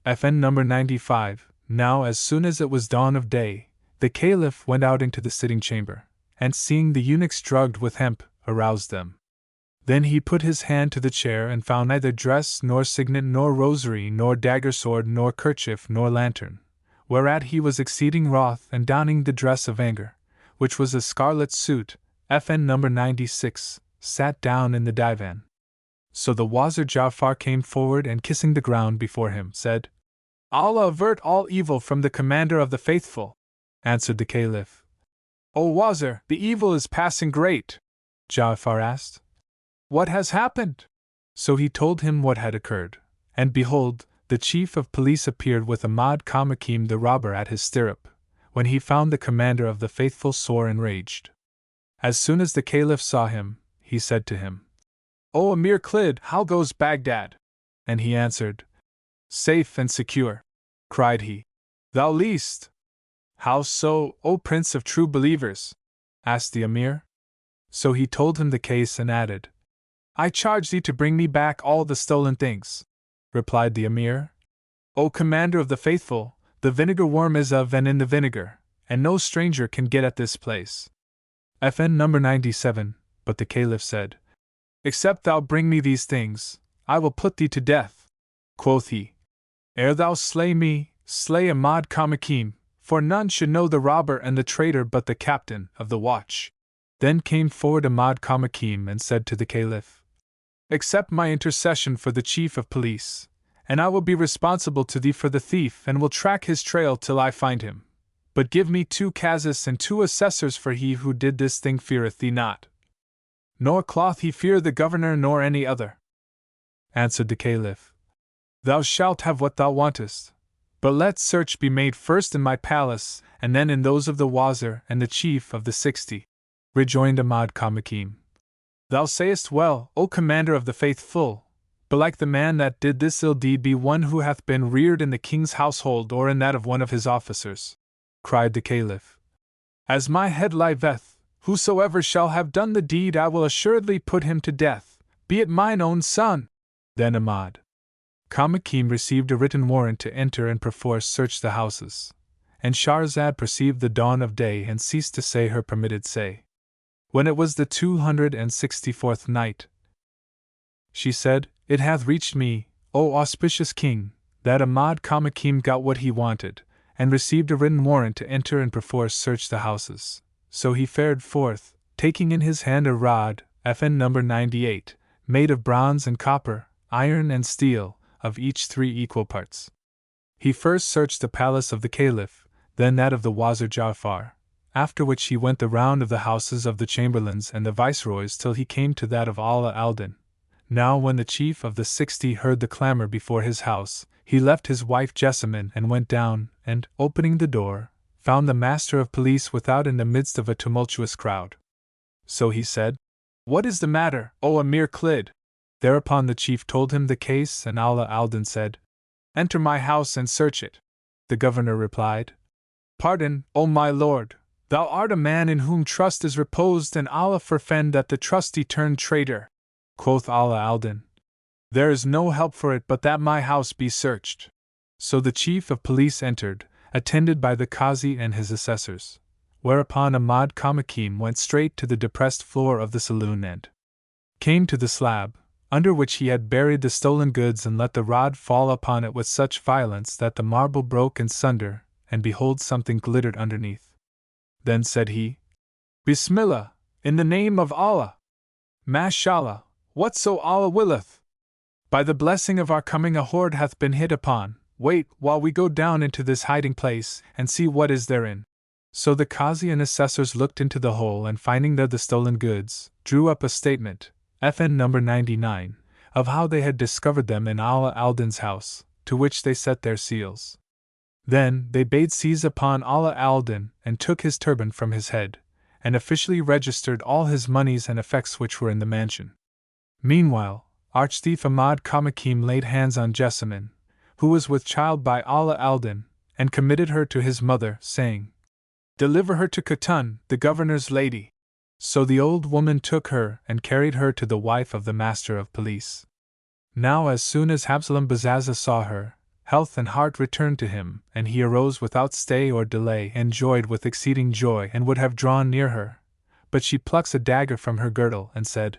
FN number 95. Now as soon as it was dawn of day, the Caliph went out into the sitting chamber, and seeing the eunuchs drugged with hemp, aroused them. Then he put his hand to the chair and found neither dress nor signet nor rosary nor dagger sword nor kerchief nor lantern, whereat he was exceeding wroth and donning the dress of anger, which was a scarlet suit, FN number 96, sat down in the divan. So the Wazir Ja'far came forward and kissing the ground before him, said, Allah avert all evil from the Commander of the Faithful, answered the Caliph. O Wazir, the evil is passing great. Ja'far asked, What has happened? So he told him what had occurred, and behold, the chief of police appeared with Ahmad Kamakim the robber at his stirrup, when he found the Commander of the Faithful sore enraged. As soon as the Caliph saw him, he said to him, O Amir Khalid, how goes Baghdad? And he answered, Safe and secure. Cried he, Thou liest. How so, O Prince of True Believers? Asked the Amir. So he told him the case and added, I charge thee to bring me back all the stolen things. Replied the Amir, O Commander of the Faithful, the vinegar worm is of and in the vinegar, and no stranger can get at this place. FN number 97, but the Caliph said, Except thou bring me these things, I will put thee to death. Quoth he, Ere thou slay me, slay Ahmad Kamakim, for none should know the robber and the traitor but the captain of the watch. Then came forward Ahmad Kamakim and said to the Caliph, Accept my intercession for the chief of police, and I will be responsible to thee for the thief and will track his trail till I find him. But give me 2 kazis and 2 assessors, for he who did this thing feareth thee not. Nor cloth he fear the governor nor any other. Answered the Caliph, Thou shalt have what thou wantest, but let search be made first in my palace, and then in those of the Wazir and the chief of the 60. Rejoined Ahmad Kamakim, Thou sayest well, O Commander of the Faithful, belike the man that did this ill deed be one who hath been reared in the king's household or in that of one of his officers. Cried the Caliph, As my head liveth, whosoever shall have done the deed I will assuredly put him to death, be it mine own son. Then Ahmad Kamakim received a written warrant to enter and perforce search the houses, and Shahrazad perceived the dawn of day and ceased to say her permitted say. When it was the 264th night, she said, It hath reached me, O auspicious king, that Ahmad Kamakim got what he wanted, and received a written warrant to enter and perforce search the houses. So he fared forth, taking in his hand a rod, FN number 98, made of bronze and copper, iron and steel, of each 3 equal parts. He first searched the palace of the Caliph, then that of the Wazir Ja'far, after which he went the round of the houses of the chamberlains and the viceroys till he came to that of Allah Aldin. Now when the chief of the 60 heard the clamor before his house, he left his wife Jessamine and went down, and, opening the door, found the master of police without in the midst of a tumultuous crowd. So he said, What is the matter, O Amir Khalid? Thereupon the chief told him the case, and Allah Aldin said, Enter my house and search it. The governor replied, Pardon, O my lord, thou art a man in whom trust is reposed, and Allah forfend that the trusty turn traitor. Quoth Allah Aldin, There is no help for it but that my house be searched. So the chief of police entered, attended by the Qazi and his assessors, whereupon Ahmad Kamakim went straight to the depressed floor of the saloon and came to the slab, under which he had buried the stolen goods, and let the rod fall upon it with such violence that the marble broke in sunder, and behold, something glittered underneath. Then said he, Bismillah, in the name of Allah. Mashallah, whatso Allah willeth. By the blessing of our coming a hoard hath been hit upon. Wait, while we go down into this hiding place, and see what is therein. So the Qazi and assessors looked into the hole, and finding there the stolen goods, drew up a statement, FN number 99, of how they had discovered them in Allah Aldin's house, to which they set their seals. Then they bade seize upon Allah Aldin, and took his turban from his head, and officially registered all his monies and effects which were in the mansion. Meanwhile, Archthief Ahmad Kamakim laid hands on Jessamine, who was with child by Allah Aldin, and committed her to his mother, saying, Deliver her to Khatun, the governor's lady. So the old woman took her and carried her to the wife of the master of police. Now as soon as Habzalam Bazaza saw her, health and heart returned to him, and he arose without stay or delay, and joyed with exceeding joy, and would have drawn near her. But she plucks a dagger from her girdle, and said,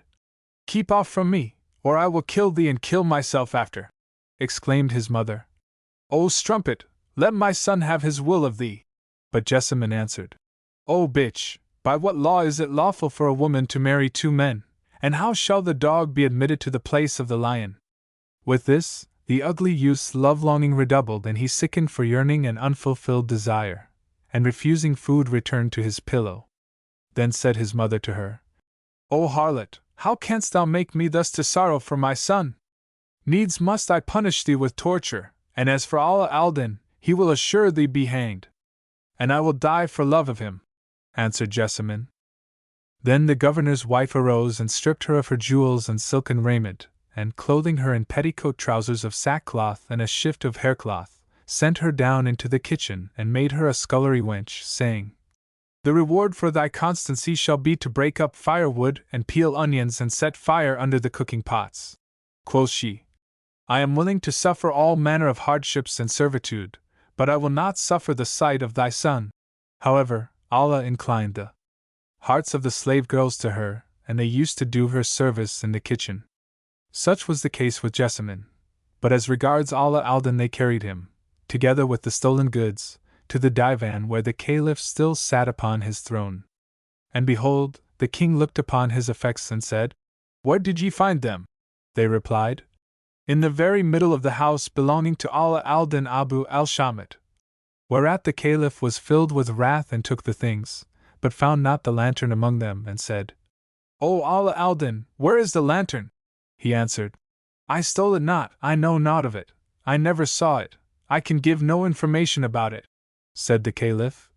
"Keep off from me, or I will kill thee and kill myself after," exclaimed his mother. "O strumpet, let my son have his will of thee." But Jessamine answered, "O bitch, by what law is it lawful for a woman to marry two men, and how shall the dog be admitted to the place of the lion?" With this, the ugly youth's love-longing redoubled, and he sickened for yearning and unfulfilled desire, and refusing food returned to his pillow. Then said his mother to her, "O harlot, how canst thou make me thus to sorrow for my son? Needs must I punish thee with torture, and as for Allah Aldin, he will assuredly be hanged." "And I will die for love of him," answered Jessamine. Then the governor's wife arose and stripped her of her jewels and silken raiment, and clothing her in petticoat trousers of sackcloth and a shift of haircloth, sent her down into the kitchen and made her a scullery wench, saying, "The reward for thy constancy shall be to break up firewood and peel onions and set fire under the cooking pots." Quoth she, "I am willing to suffer all manner of hardships and servitude, but I will not suffer the sight of thy son." However, Allah inclined the hearts of the slave girls to her, and they used to do her service in the kitchen. Such was the case with Jessamine. But as regards Allah Aldin, they carried him, together with the stolen goods, to the divan where the Caliph still sat upon his throne. And behold, the king looked upon his effects and said, "Where did ye find them?" They replied, "In the very middle of the house belonging to Allah Aldin Abu al-Shamat." Whereat the Caliph was filled with wrath and took the things, but found not the lantern among them, and said, "O Allah Aldin, where is the lantern?" He answered, "I stole it not, I know naught of it, I never saw it, I can give no information about it." Said the Caliph,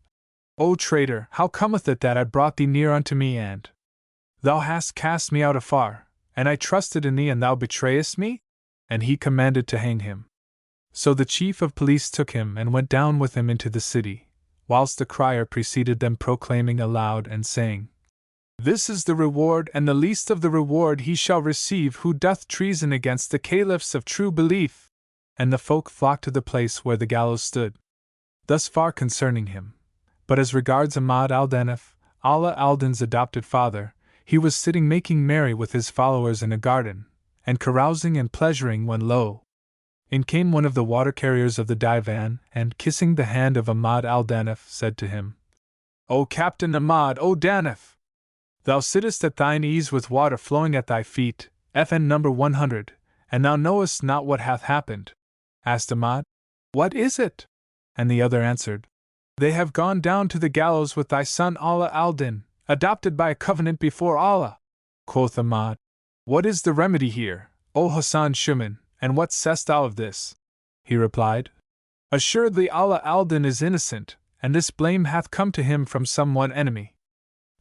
"O traitor, how cometh it that I brought thee near unto me, and thou hast cast me out afar, and I trusted in thee, and thou betrayest me?" And he commanded to hang him. So the chief of police took him and went down with him into the city, whilst the crier preceded them, proclaiming aloud and saying, "This is the reward, and the least of the reward he shall receive who doth treason against the caliphs of true belief." And the folk flocked to the place where the gallows stood. Thus far concerning him. But as regards Ahmad al-Danaf, Allah Aldin's adopted father, he was sitting making merry with his followers in a garden, and carousing and pleasuring, when lo! in came one of the water carriers of the divan, and kissing the hand of Ahmad al-Danaf, said to him, "O Captain Ahmad, O Danaf! Thou sittest at thine ease with water flowing at thy feet, FN number 100, and thou knowest not what hath happened." Asked Ahmad, "What is it?" And the other answered, "They have gone down to the gallows with thy son Allah Aldin, adopted by a covenant before Allah." Quoth Ahmad, "What is the remedy here, O Hassan Shuman, and what sayest thou of this?" He replied, "Assuredly Allah Aldin is innocent, and this blame hath come to him from some one enemy."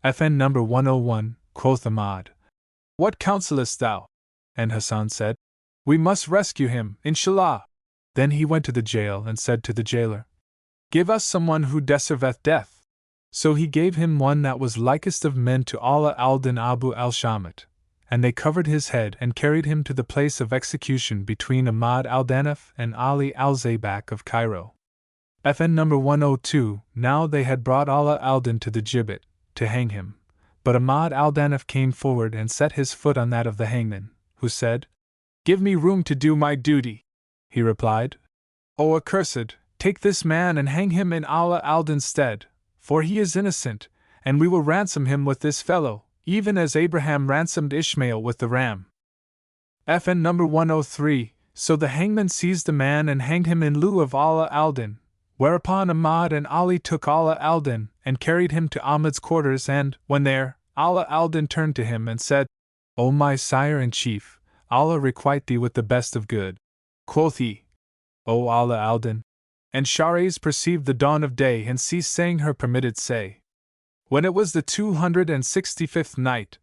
FN number 101, quoth Ahmad, "What counselest thou?" And Hassan said, "We must rescue him, inshallah." Then he went to the jail and said to the jailer, "Give us someone who deserveth death." So he gave him one that was likest of men to Allah Aldin Abu al-Shamat, and they covered his head and carried him to the place of execution between Ahmad al-Danaf and Ali al-Zaybak of Cairo. FN number 102. Now they had brought Allah Aldin to the gibbet, to hang him, but Ahmad al-Danaf came forward and set his foot on that of the hangman, who said, "Give me room to do my duty." He replied, "O accursed, take this man and hang him in Allah Aldin's stead, for he is innocent, and we will ransom him with this fellow, even as Abraham ransomed Ishmael with the ram." FN number 103. So the hangman seized the man and hanged him in lieu of Allah Aldin, whereupon Ahmad and Ali took Allah Aldin and carried him to Ahmad's quarters, and, when there, Allah Aldin turned to him and said, "O my sire and chief, Allah requite thee with the best of good." Quoth he, "O Allah Aldin." And Shahrazad perceived the dawn of day and ceased saying her permitted say. When it was the 265th night,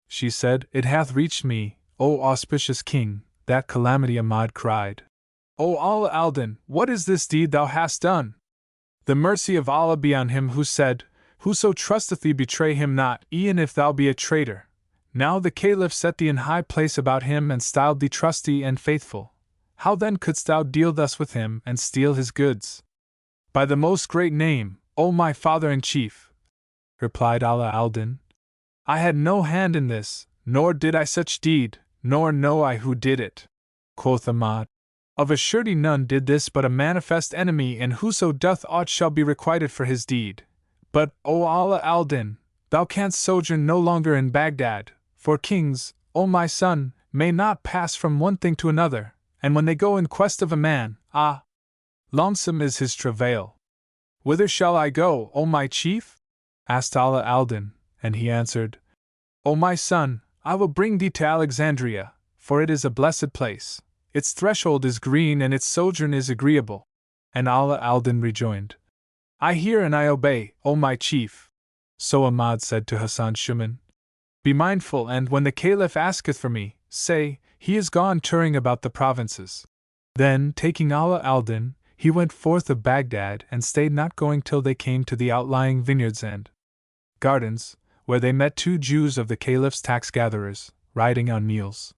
she said, "It hath reached me, O auspicious king, that calamity." Ahmad cried, "O Allah Aldin, what is this deed thou hast done? The mercy of Allah be on him who said, Whoso trusteth thee betray him not, e'en if thou be a traitor. Now the Caliph set thee in high place about him and styled thee trusty and faithful. How then couldst thou deal thus with him and steal his goods?" "By the most great name, O my father and chief," replied Allah Aldin, "I had no hand in this, nor did I such deed, nor know I who did it. Quoth Ahmad, Of a surety none did this but a manifest enemy, and whoso doth aught shall be requited for his deed. But, O Allah Aldin, thou canst sojourn no longer in Baghdad, for kings, O my son, may not pass from one thing to another, and when they go in quest of a man, longsome is his travail. Whither shall I go, O my chief? Asked Allah Aldin, and he answered, O my son, I will bring thee to Alexandria, for it is a blessed place. Its threshold is green and its sojourn is agreeable. And Allah Aldin rejoined, I hear and I obey, O my chief. So Ahmad said to Hassan Shuman, Be mindful, and when the Caliph asketh for me, say, He is gone touring about the provinces. Then, taking Allah Aldin, he went forth of Baghdad and stayed not going till they came to the outlying vineyards and gardens, where they met 2 Jews of the Caliph's tax-gatherers, riding on mules.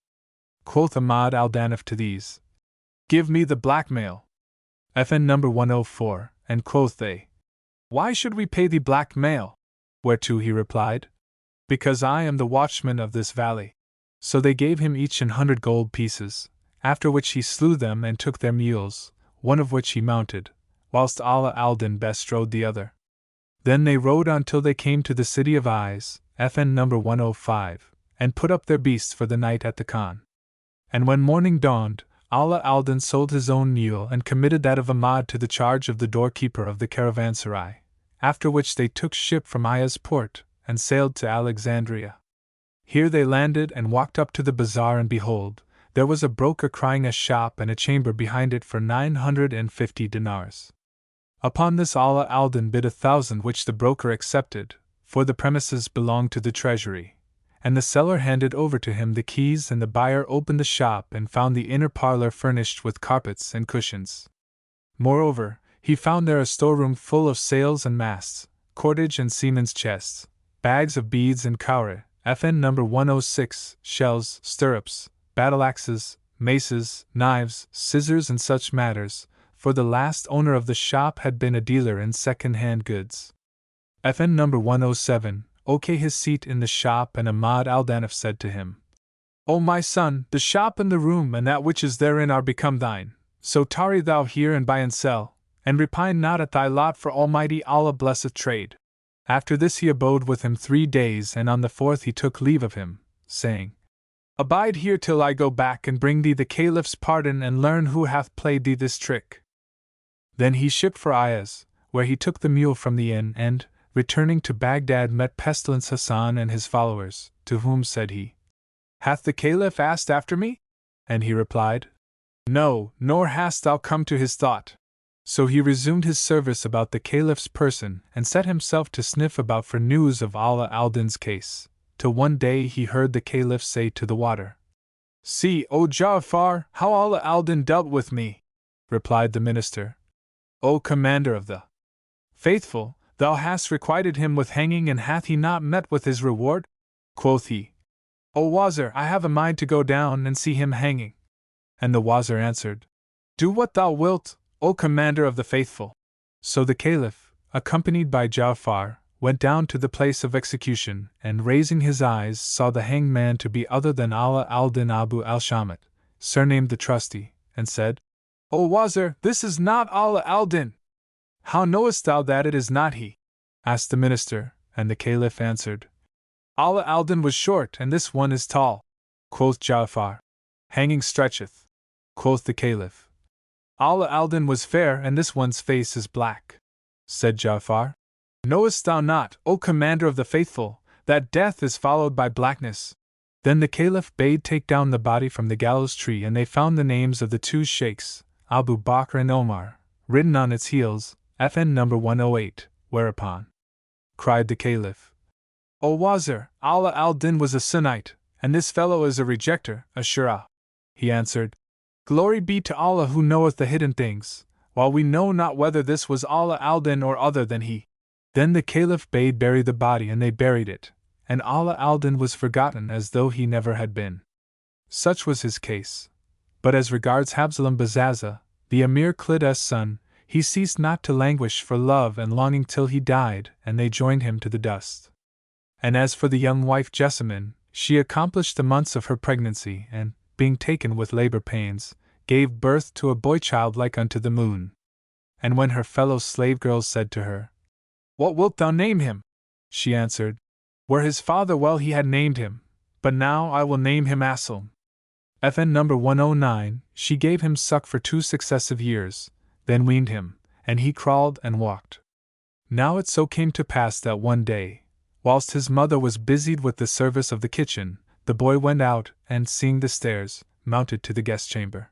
Quoth Ahmad al-Danif to these, Give me the blackmail. FN number 104, and quoth they, Why should we pay thee blackmail? Whereto he replied, Because I am the watchman of this valley. So they gave him each 100 gold pieces, after which he slew them and took their mules, one of which he mounted, whilst Allah Aldin bestrode the other. Then they rode on till they came to the city of Eyes, FN number 105, and put up their beasts for the night at the Khan. And when morning dawned, Allah Aldin sold his own mule and committed that of Ahmad to the charge of the doorkeeper of the caravanserai, after which they took ship from Ayaz port, and sailed to Alexandria. Here they landed and walked up to the bazaar, and behold, there was a broker crying a shop and a chamber behind it for 950 dinars. Upon this Allah Aldin bid 1,000, which the broker accepted, for the premises belonged to the treasury, and the seller handed over to him the keys, and the buyer opened the shop and found the inner parlor furnished with carpets and cushions. Moreover, he found there a storeroom full of sails and masts, cordage and seamen's chests, bags of beads and cowrie, FN number 106, shells, stirrups, battle-axes, maces, knives, scissors and such matters, for the last owner of the shop had been a dealer in second-hand goods. FN number 107, OK his seat in the shop, and Ahmad al-Danif said to him, O my son, the shop and the room and that which is therein are become thine, so tarry thou here and buy and sell, and repine not at thy lot, for Almighty Allah blesseth trade. After this he abode with him 3 days, and on the 4th he took leave of him, saying, Abide here till I go back and bring thee the Caliph's pardon and learn who hath played thee this trick. Then he shipped for Ayaz, where he took the mule from the inn and, returning to Baghdad, met Pestilence Hassan and his followers, to whom said he, Hath the Caliph asked after me? And he replied, No, nor hast thou come to his thought. So he resumed his service about the Caliph's person and set himself to sniff about for news of Allah Aldin's case, till one day he heard the Caliph say to the water, See, O Ja'far, how Allah Aldin dealt with me. Replied the minister, O commander of the faithful, thou hast requited him with hanging, and hath he not met with his reward? Quoth he, O Wazir, I have a mind to go down and see him hanging. And the Wazir answered, Do what thou wilt, O commander of the faithful. So the Caliph, accompanied by Ja'far, went down to the place of execution, and raising his eyes saw the hanged man to be other than Allah Aldin Abu al-Shamat, surnamed the Trusty, and said, O Wazir, this is not Allah Aldin. How knowest thou that it is not he? Asked the minister, and the Caliph answered, Allah Aldin was short, and this one is tall. Quoth Ja'far, Hanging stretcheth. Quoth the Caliph, Allah Aldin was fair, and this one's face is black. Said Ja'far, Knowest thou not, O commander of the faithful, that death is followed by blackness? Then the Caliph bade take down the body from the gallows tree, and they found the names of the 2 sheikhs, Abu Bakr and Omar, written on its heels, FN number 108, whereupon cried the Caliph, O Wazir, Allah Aldin was a Sunnite, and this fellow is a rejecter, a Shura. He answered, Glory be to Allah who knoweth the hidden things, while we know not whether this was Allah Aldin or other than he. Then the Caliph bade bury the body, and they buried it, and Allah Aldin was forgotten as though he never had been. Such was his case. But as regards Habzalam Bazaza, the Emir Khalid's son, he ceased not to languish for love and longing till he died, and they joined him to the dust. And as for the young wife Jessamine, she accomplished the months of her pregnancy and, being taken with labor pains, gave birth to a boy child like unto the moon. And when her fellow slave girls said to her, "What wilt thou name him?" she answered, "Were his father well he had named him, but now I will name him Aslan." FN number 109, she gave him suck for 2 successive years, then weaned him, and he crawled and walked. Now it so came to pass that one day, whilst his mother was busied with the service of the kitchen, the boy went out, and seeing the stairs, mounted to the guest chamber.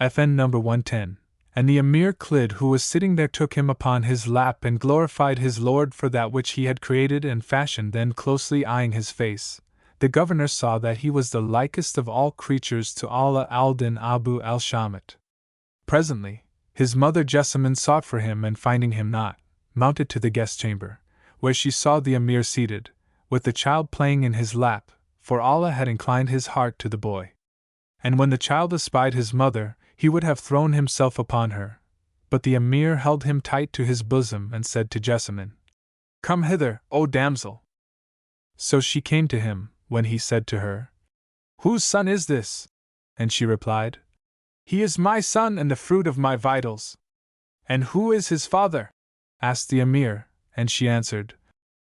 FN number 110, and the Emir Khalid who was sitting there took him upon his lap and glorified his Lord for that which he had created and fashioned. Then closely eyeing his face, the governor saw that he was the likest of all creatures to Allah Aldin Abu al-Shamat. Presently, his mother Jessamine sought for him and finding him not, mounted to the guest chamber, where she saw the Emir seated, with the child playing in his lap, for Allah had inclined his heart to the boy. And when the child espied his mother, he would have thrown himself upon her, but the Emir held him tight to his bosom and said to Jessamine, "Come hither, O damsel." So she came to him, when he said to her, "Whose son is this?" And she replied, "He is my son and the fruit of my vitals." "And who is his father?" asked the Emir, and she answered,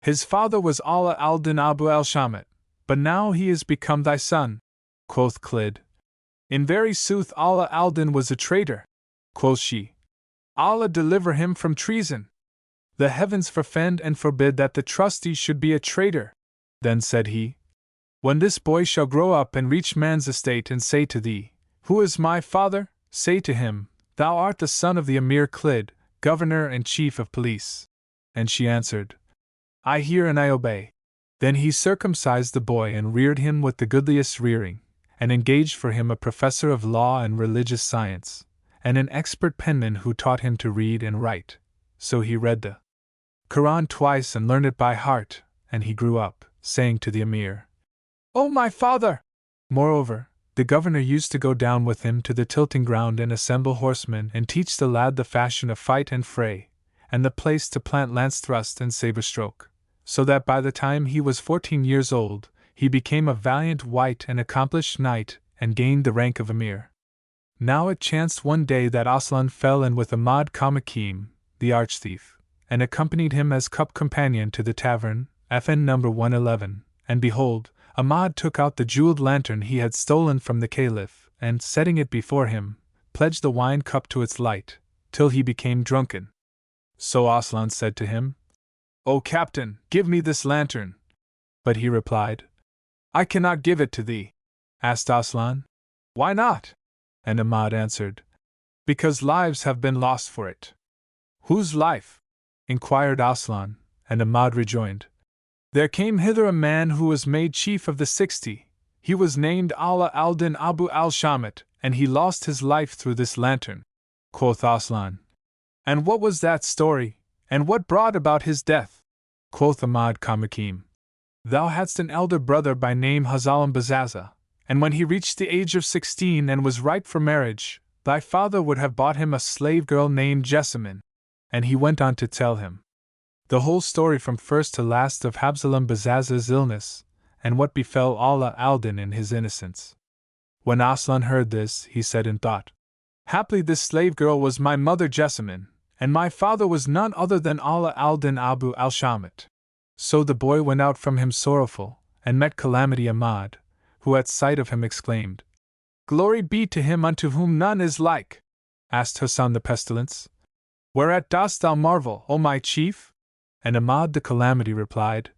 "His father was Allah Aldin Abu al-Shamat, but now he is become thy son." Quoth Khalid, "In very sooth Allah Aldin was a traitor." Quoth she, "Allah deliver him from treason. The heavens forfend and forbid that the trustee should be a traitor." Then said he, "When this boy shall grow up and reach man's estate and say to thee, 'Who is my father?' say to him, 'Thou art the son of the Emir Khalid, governor and chief of police.'" And she answered, "I hear and I obey." Then he circumcised the boy and reared him with the goodliest rearing, and engaged for him a professor of law and religious science, and an expert penman who taught him to read and write. So he read the Quran twice and learned it by heart, and he grew up, saying to the Emir, "O my father!" Moreover, the governor used to go down with him to the tilting ground and assemble horsemen and teach the lad the fashion of fight and fray, and the place to plant lance thrust and sabre stroke, so that by the time he was 14 years old, he became a valiant white and accomplished knight, and gained the rank of Emir. Now it chanced one day that Aslan fell in with Ahmad Kamakim, the arch-thief, and accompanied him as cup-companion to the tavern, FN number 111, and behold, Ahmad took out the jeweled lantern he had stolen from the Caliph, and, setting it before him, pledged the wine cup to its light, till he became drunken. So Aslan said to him, "O captain, give me this lantern." But he replied, "I cannot give it to thee." Asked Aslan, "Why not?" And Ahmad answered, "Because lives have been lost for it." "Whose life?" inquired Aslan, and Ahmad rejoined, "There came hither a man who was made chief of the 60. He was named Allah Aldin Abu al-Shamat, and he lost his life through this lantern." Quoth Aslan, "And what was that story, and what brought about his death?" Quoth Ahmad Kamakim, "Thou hadst an elder brother by name Hazalam Bazaza, and when he reached the age of 16 and was ripe for marriage, thy father would have bought him a slave girl named Jessamine." And he went on to tell him the whole story from first to last of Habzalam Bazaza's illness, and what befell Allah Aldin in his innocence. When Aslan heard this, he said in thought, "Haply this slave girl was my mother Jessamine, and my father was none other than Allah Aldin Abu al-Shamat." So the boy went out from him sorrowful, and met Calamity Ahmad, who at sight of him exclaimed, "Glory be to him unto whom none is like!" Asked Hassan the Pestilence, "Whereat dost thou marvel, O my chief?" And Ahmad the Calamity replied,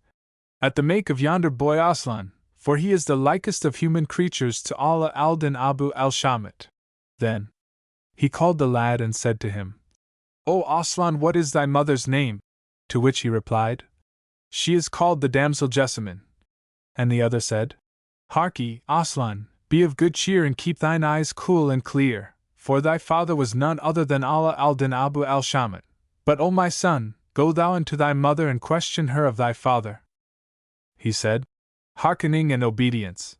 "At the make of yonder boy Aslan, for he is the likest of human creatures to Allah Aldin Abu al-Shamat." Then he called the lad and said to him, "O Aslan, what is thy mother's name?" To which he replied, "She is called the damsel Jessamine." And the other said, "Harkye, Aslan, be of good cheer and keep thine eyes cool and clear, for thy father was none other than Allah Aldin Abu al-Shamat. But, O my son, go thou unto thy mother and question her of thy father." He said, "Hearkening and obedience."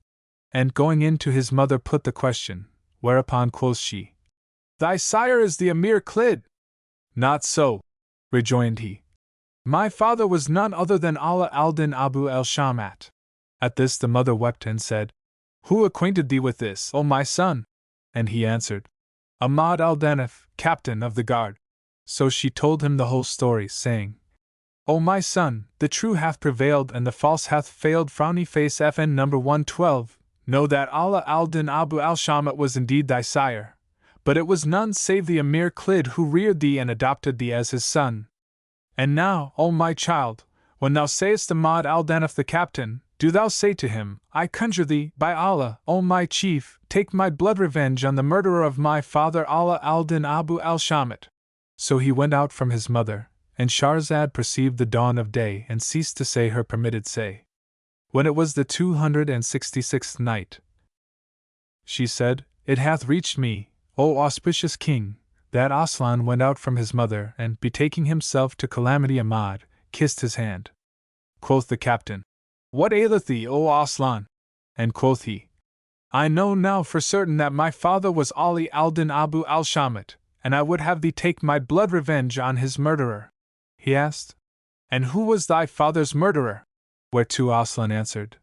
And going in to his mother put the question, whereupon quoth she, "Thy sire is the Emir Khalid." "Not so," rejoined he. "My father was none other than Allah Aldin Abu al-Shamat." At this the mother wept and said, Who acquainted thee with this, O my son? And he answered, Ahmad Aldin, captain of the guard. So she told him the whole story, saying, O my son, the true hath prevailed and the false hath failed. Frowny face FN number 112. Know that Allah Aldin Abu al-Shamat was indeed thy sire, but it was none save the Emir Khalid who reared thee and adopted thee as his son. And now, O my child, when thou sayest Ahmad Aldin the captain, do thou say to him, I conjure thee, by Allah, O my chief, take my blood revenge on the murderer of my father Allah Aldin Abu al-Shamat. So he went out from his mother, and Shahrazad perceived the dawn of day and ceased to say her permitted say. When it was the 266th night, she said, It hath reached me, O auspicious king, that Aslan went out from his mother and, betaking himself to Calamity Ahmad, kissed his hand. Quoth the captain, What aileth thee, O Aslan? And quoth he, I know now for certain that my father was Ali Aldin Abu al-Shamat, and I would have thee take my blood revenge on his murderer. He asked, And who was thy father's murderer? Whereto Aslan answered,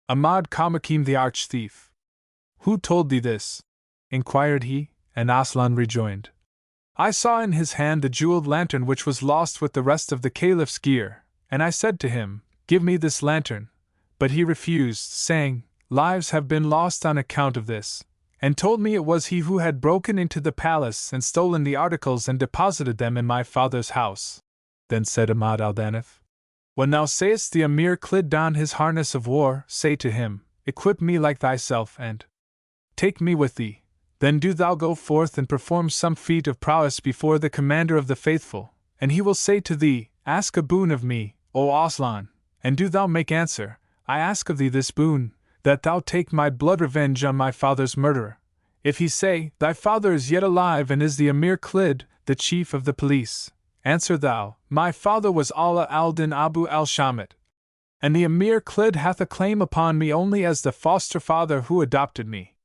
Ahmad Kamakim the arch-thief. Who told thee this? Inquired he, and Aslan rejoined, I saw in his hand the jeweled lantern which was lost with the rest of the Caliph's gear, and I said to him, Give me this lantern. But he refused, saying, Lives have been lost on account of this, and told me it was he who had broken into the palace and stolen the articles and deposited them in my father's house. Then said Ahmad Aldin, When thou sayest the Emir Khalid don his harness of war, say to him, Equip me like thyself and take me with thee. Then do thou go forth and perform some feat of prowess before the commander of the faithful, and he will say to thee, Ask a boon of me, O Aslan, and do thou make answer, I ask of thee this boon, that thou take my blood revenge on my father's murderer. If he say, Thy father is yet alive and is the Emir Khalid, the chief of the police, answer thou, My father was Allah Aldin Abu al-Shamat, and the Emir Khalid hath a claim upon me only as the foster father who adopted me.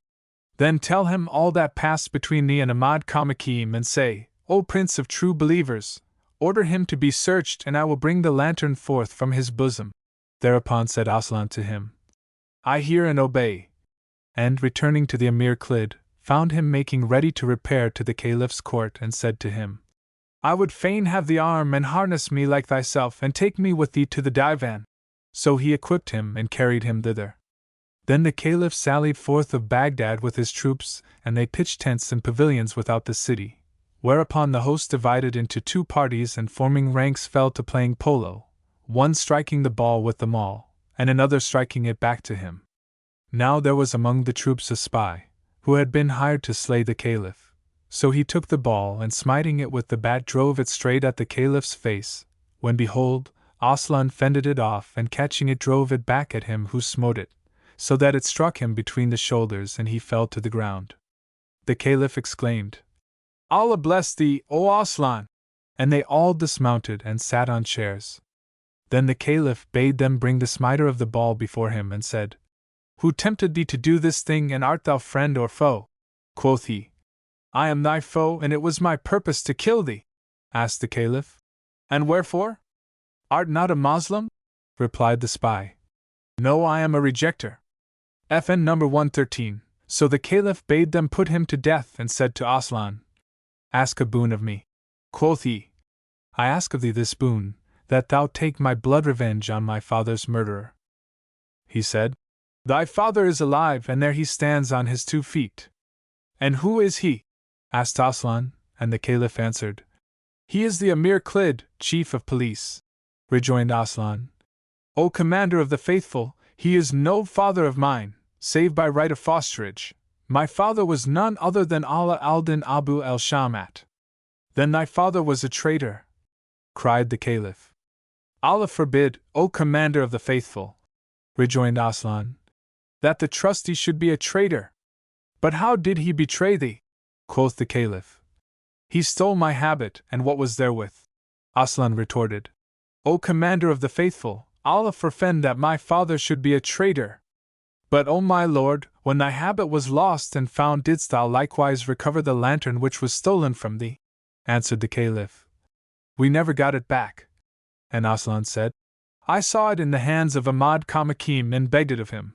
Then tell him all that passed between thee and Ahmad Kamakim and say, O Prince of True Believers, order him to be searched and I will bring the lantern forth from his bosom. Thereupon said Aslan to him, I hear and obey. And, returning to the Emir Khalid, found him making ready to repair to the Caliph's court and said to him, I would fain have thee arm and harness me like thyself and take me with thee to the divan. So he equipped him and carried him thither. Then the Caliph sallied forth of Baghdad with his troops, and they pitched tents and pavilions without the city, whereupon the host divided into two parties and forming ranks fell to playing polo, one striking the ball with the maul, and another striking it back to him. Now there was among the troops a spy, who had been hired to slay the Caliph. So he took the ball and smiting it with the bat drove it straight at the Caliph's face, when behold, Aslan fended it off and catching it drove it back at him who smote it, so that it struck him between the shoulders and he fell to the ground. The Caliph exclaimed, Allah bless thee, O Aslan! And they all dismounted and sat on chairs. Then the Caliph bade them bring the smiter of the ball before him and said, Who tempted thee to do this thing and art thou friend or foe? Quoth he, I am thy foe and it was my purpose to kill thee. Asked the Caliph, And wherefore? Art not a Moslem? Replied the spy, No, I am a rejecter. FN number 113. So the Caliph bade them put him to death and said to Aslan, Ask a boon of me. Quoth he, I ask of thee this boon, that thou take my blood revenge on my father's murderer. He said, Thy father is alive and there he stands on his 2 feet. And who is he? Asked Aslan, and the Caliph answered, He is the Emir Khalid, chief of police. Rejoined Aslan, O commander of the faithful, he is no father of mine, save by right of fosterage. My father was none other than Allah Aldin Abu al-Shamat. Then thy father was a traitor, cried the Caliph. Allah forbid, O commander of the faithful, rejoined Aslan, that the trusty should be a traitor. But how did he betray thee? Quoth the Caliph. He stole my habit and what was therewith. Aslan retorted, O commander of the faithful, Allah forfend that my father should be a traitor. But, O my lord, when thy habit was lost and found, didst thou likewise recover the lantern which was stolen from thee? Answered the Caliph, We never got it back. And Aslan said, I saw it in the hands of Ahmad Kamakim and begged it of him.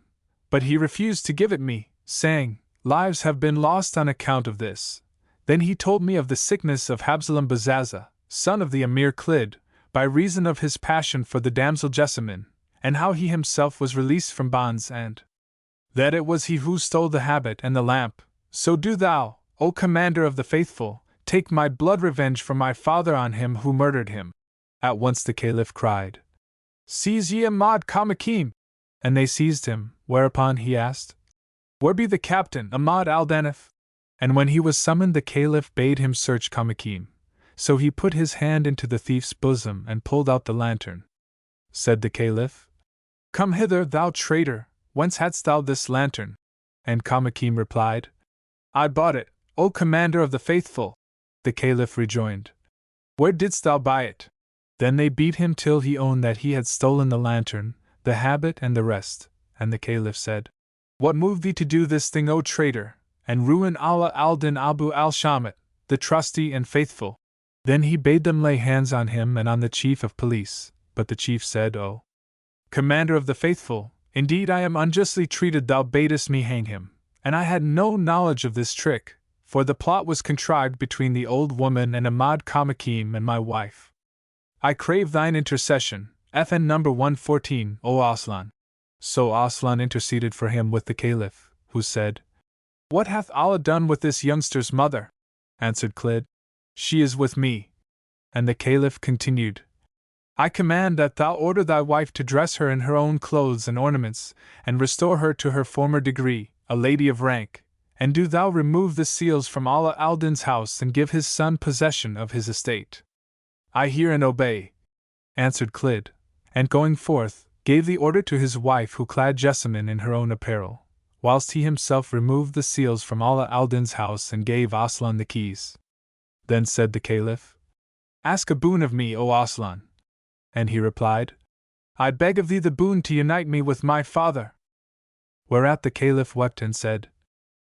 But he refused to give it me, saying, Lives have been lost on account of this. Then he told me of the sickness of Habzalam Bazaza, son of the Emir Khalid, by reason of his passion for the damsel Jessamine, and how he himself was released from bonds, and that it was he who stole the habit and the lamp. So do thou, O Commander of the Faithful, take my blood revenge for my father on him who murdered him. At once the Caliph cried, Seize ye Ahmad Kamakim! And they seized him, whereupon he asked, Where be the captain, Ahmad Aldin? And when he was summoned, the Caliph bade him search Kamakim. So he put his hand into the thief's bosom and pulled out the lantern. Said the Caliph, Come hither, thou traitor, whence hadst thou this lantern? And Kamakim replied, I bought it, O Commander of the Faithful. The Caliph rejoined, Where didst thou buy it? Then they beat him till he owned that he had stolen the lantern, the habit, and the rest. And the Caliph said, What moved thee to do this thing, O traitor, and ruin Allah Aldin Abu al-Shamat, the trusty and faithful? Then he bade them lay hands on him and on the chief of police. But the chief said, O Commander of the Faithful, indeed I am unjustly treated. Thou badest me hang him, and I had no knowledge of this trick, for the plot was contrived between the old woman and Ahmad Kamakim and my wife. I crave thine intercession, FN number 114, O Aslan. So Aslan interceded for him with the Caliph, who said, What hath Allah done with this youngster's mother? Answered Khalid, She is with me. And the Caliph continued, I command that thou order thy wife to dress her in her own clothes and ornaments, and restore her to her former degree, a lady of rank, and do thou remove the seals from Allah Aldin's house and give his son possession of his estate. I hear and obey, answered Khalid, and going forth, gave the order to his wife, who clad Jessamine in her own apparel, whilst he himself removed the seals from Allah Aldin's house and gave Aslan the keys. Then said the Caliph, Ask a boon of me, O Aslan. And he replied, I beg of thee the boon to unite me with my father. Whereat the Caliph wept and said,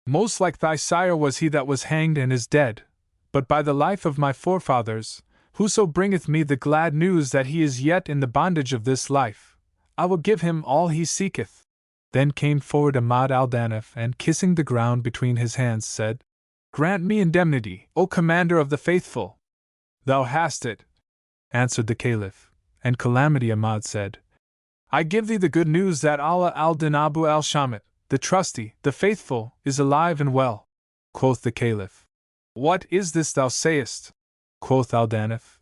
Most like thy sire was he that was hanged and is dead, but by the life of my forefathers, whoso bringeth me the glad news that he is yet in the bondage of this life, I will give him all he seeketh. Then came forward Ahmad Aldanif, and kissing the ground between his hands said, Grant me indemnity, O Commander of the Faithful. Thou hast it, answered the Caliph, and Calamity Ahmad said, I give thee the good news that Allah Aldin Abu al-Shamat, the trusty, the faithful, is alive and well. Quoth the Caliph, What is this thou sayest? Quoth Aldanif,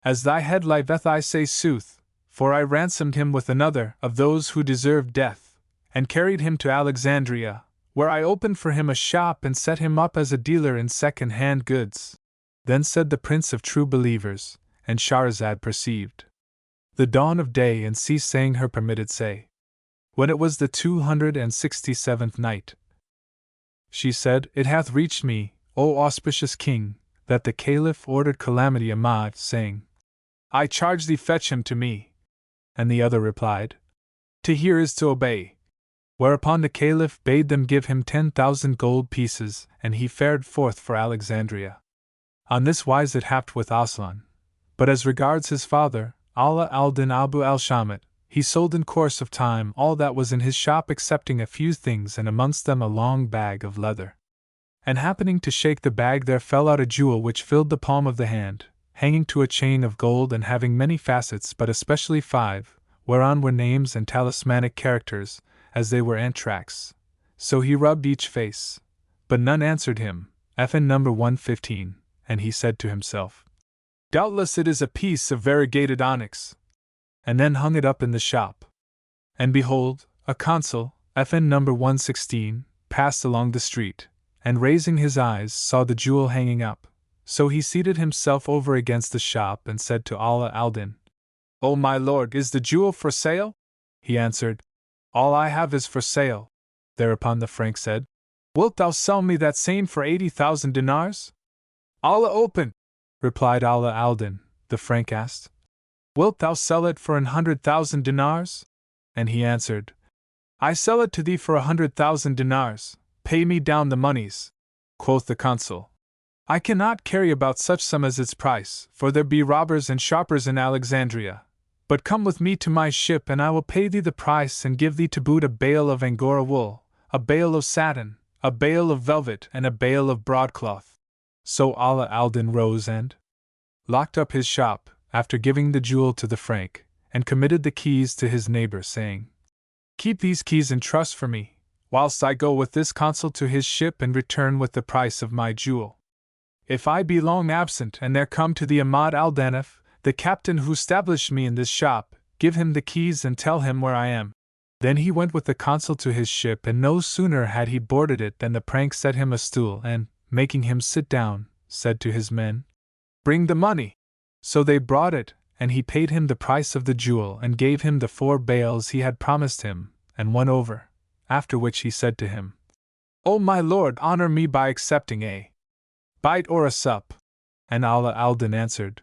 As thy head liveth I say sooth, for I ransomed him with another of those who deserved death, and carried him to Alexandria, where I opened for him a shop and set him up as a dealer in second-hand goods. Then said the Prince of True Believers, and Shahrazad perceived the dawn of day and ceased saying her permitted say. When it was the 267th night, she said, It hath reached me, O auspicious King, that the Caliph ordered Calamity Ahmad, saying, I charge thee fetch him to me. And the other replied, To hear is to obey. Whereupon the Caliph bade them give him 10,000 gold pieces, and he fared forth for Alexandria. On this wise it happed with Aslan. But as regards his father, Allah Aldin Abu al-Shamat, he sold in course of time all that was in his shop excepting a few things, and amongst them a long bag of leather. And happening to shake the bag, there fell out a jewel which filled the palm of the hand, hanging to a chain of gold and having many facets, but especially 5, whereon were names and talismanic characters, as they were anthrax. So he rubbed each face, but none answered him, FN number 115, and he said to himself, Doubtless it is a piece of variegated onyx, and then hung it up in the shop. And behold, a consul, FN number 116, passed along the street, and raising his eyes saw the jewel hanging up. So he seated himself over against the shop and said to Allah Aldin, O my lord, is the jewel for sale? He answered, All I have is for sale. Thereupon the Frank said, Wilt thou sell me that same for 80,000 dinars? Allah open, replied Allah Aldin. The Frank asked, Wilt thou sell it for 100,000 dinars? And he answered, I sell it to thee for 100,000 dinars, pay me down the monies. Quoth the consul, I cannot carry about such sum as its price, for there be robbers and sharpers in Alexandria. But come with me to my ship, and I will pay thee the price and give thee to boot a bale of Angora wool, a bale of satin, a bale of velvet, and a bale of broadcloth. So Allah Aldin rose and locked up his shop, after giving the jewel to the Frank, and committed the keys to his neighbor, saying, Keep these keys in trust for me, whilst I go with this consul to his ship and return with the price of my jewel. If I be long absent and there come to the Allah Aldin, the captain who stablished me in this shop, give him the keys and tell him where I am. Then he went with the consul to his ship, and no sooner had he boarded it than the Prank set him a stool and, making him sit down, said to his men, Bring the money. So they brought it, and he paid him the price of the jewel and gave him the 4 bales he had promised him, and won over, after which he said to him, O my lord, honor me by accepting a bite or a sup. And Allah Aldin answered,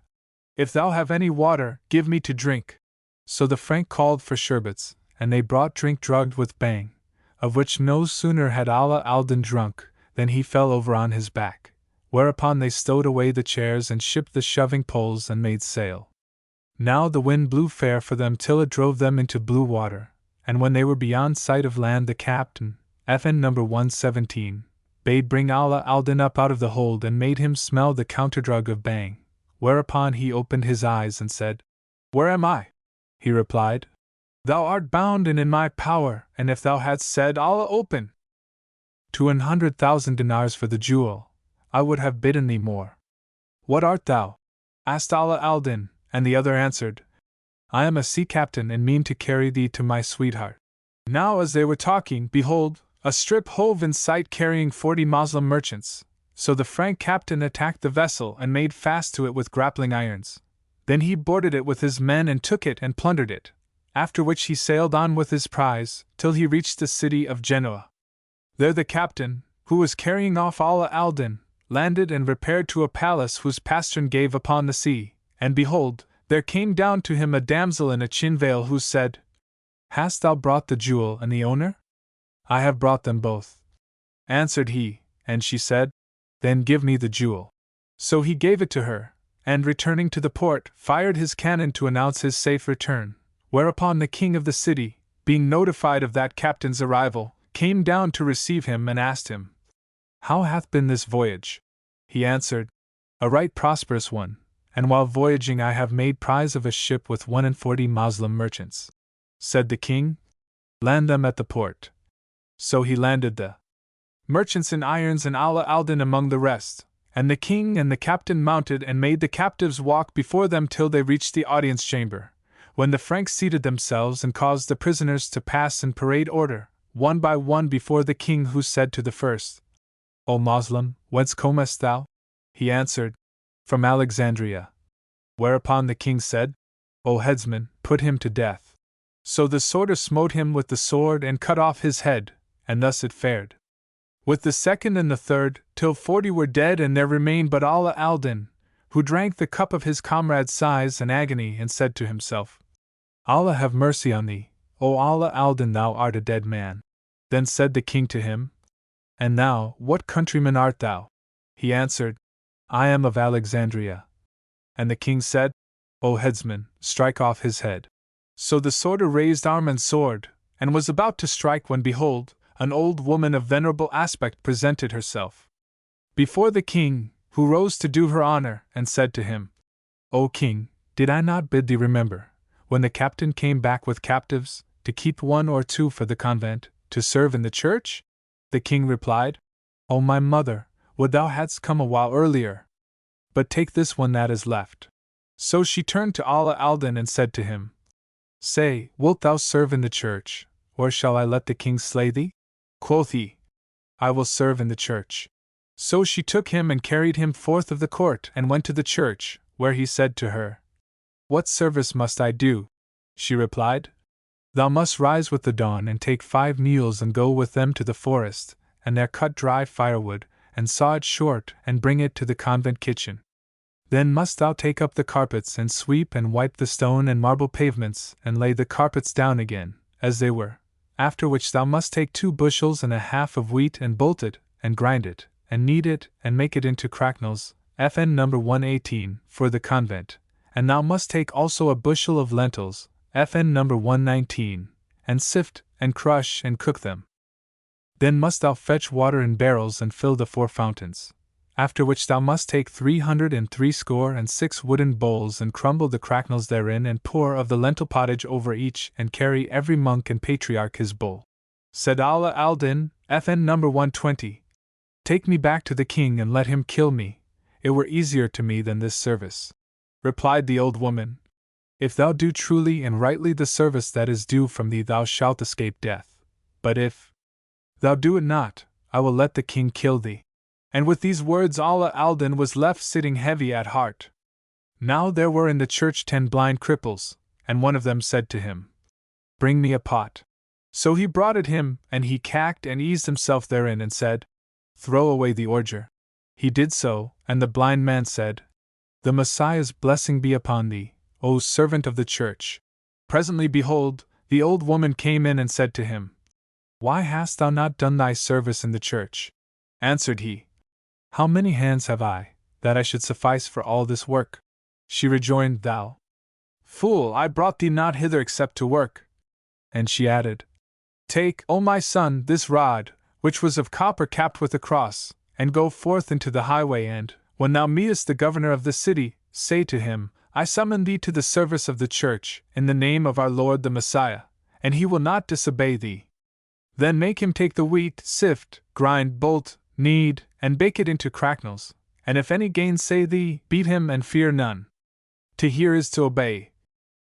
If thou have any water, give me to drink. So the Frank called for sherbets, and they brought drink drugged with bang, of which no sooner had Allah Aldin drunk, than he fell over on his back, whereupon they stowed away the chairs and shipped the shoving poles and made sail. Now the wind blew fair for them till it drove them into blue water, and when they were beyond sight of land, the captain, FN number 117, bade bring Allah Aldin up out of the hold and made him smell the counterdrug of bang, whereupon he opened his eyes and said, Where am I? He replied, Thou art bound and in my power, and if thou hadst said, Allah open to 100,000 dinars for the jewel, I would have bidden thee more. What art thou? Asked Allah Aldin, and the other answered, I am a sea captain and mean to carry thee to my sweetheart. Now as they were talking, behold, a strip hove in sight carrying 40 Moslem merchants. So the Frank captain attacked the vessel and made fast to it with grappling irons. Then he boarded it with his men and took it and plundered it, after which he sailed on with his prize, till he reached the city of Genoa. There the captain, who was carrying off Allah Aldin, landed and repaired to a palace whose pastern gave upon the sea, and behold, there came down to him a damsel in a chin veil who said, Hast thou brought the jewel and the owner? I have brought them both, answered he, and she said, Then give me the jewel. So he gave it to her, and returning to the port, fired his cannon to announce his safe return, whereupon the king of the city, being notified of that captain's arrival, came down to receive him and asked him, How hath been this voyage? He answered, A right prosperous one, and while voyaging I have made prize of a ship with 41 Moslem merchants. Said the king, Land them at the port. So he landed the merchants in irons and Allah Aldin among the rest, and the king and the captain mounted and made the captives walk before them till they reached the audience chamber, when the Franks seated themselves and caused the prisoners to pass in parade order, one by one before the king, who said to the first, O Moslem, whence comest thou? He answered, From Alexandria. Whereupon the king said, O headsman, put him to death. So the sworder smote him with the sword and cut off his head, and thus it fared with the second and the third, till 40 were dead, and there remained but Allah Aldin, who drank the cup of his comrade's sighs and agony, and said to himself, Allah have mercy on thee, O Allah Aldin, thou art a dead man. Then said the king to him, And thou, what countryman art thou? He answered, I am of Alexandria. And the king said, O headsman, strike off his head. So the sworder raised arm and sword, and was about to strike, when behold, an old woman of venerable aspect presented herself before the king, who rose to do her honor, and said to him, O king, did I not bid thee remember, when the captain came back with captives, to keep 1 or 2 for the convent, to serve in the church? The king replied, O my mother, would thou hadst come a while earlier! But take this one that is left. So she turned to Allah Aldin and said to him, Say, wilt thou serve in the church, or shall I let the king slay thee? Quoth he, I will serve in the church. So she took him and carried him forth of the court and went to the church, where he said to her, What service must I do? She replied, Thou must rise with the dawn and take 5 mules and go with them to the forest, and there cut dry firewood, and saw it short, and bring it to the convent kitchen. Then must thou take up the carpets and sweep and wipe the stone and marble pavements, and lay the carpets down again, as they were, after which thou must take 2 bushels and a half of wheat and bolt it, and grind it, and knead it, and make it into cracknels, FN number 118, for the convent, And thou must take also a bushel of lentils, FN number 119, and sift, and crush, and cook them. Then must thou fetch water in barrels and fill the 4 fountains. After which thou must take 366 wooden bowls and crumble the cracknels therein and pour of the lentil pottage over each and carry every monk and patriarch his bowl. Said Allah Aldin, FN number 120, Take me back to the king and let him kill me, it were easier to me than this service. Replied the old woman, If thou do truly and rightly the service that is due from thee thou shalt escape death, but if thou do it not, I will let the king kill thee. And with these words Allah Aldin was left sitting heavy at heart. Now there were in the church 10 blind cripples, and one of them said to him, Bring me a pot. So he brought it him, and he cacked and eased himself therein and said, Throw away the ordure. He did so, and the blind man said, The Messiah's blessing be upon thee, O servant of the church. Presently behold, the old woman came in and said to him, Why hast thou not done thy service in the church? Answered he, How many hands have I, that I should suffice for all this work? She rejoined, Thou fool, I brought thee not hither except to work. And she added, Take, O my son, this rod, which was of copper capped with a cross, and go forth into the highway, and, when thou meetest the governor of the city, say to him, I summon thee to the service of the church, in the name of our Lord the Messiah, and he will not disobey thee. Then make him take the wheat, sift, grind, bolt, knead, and bake it into cracknels, and if any gainsay thee, beat him and fear none. To hear is to obey.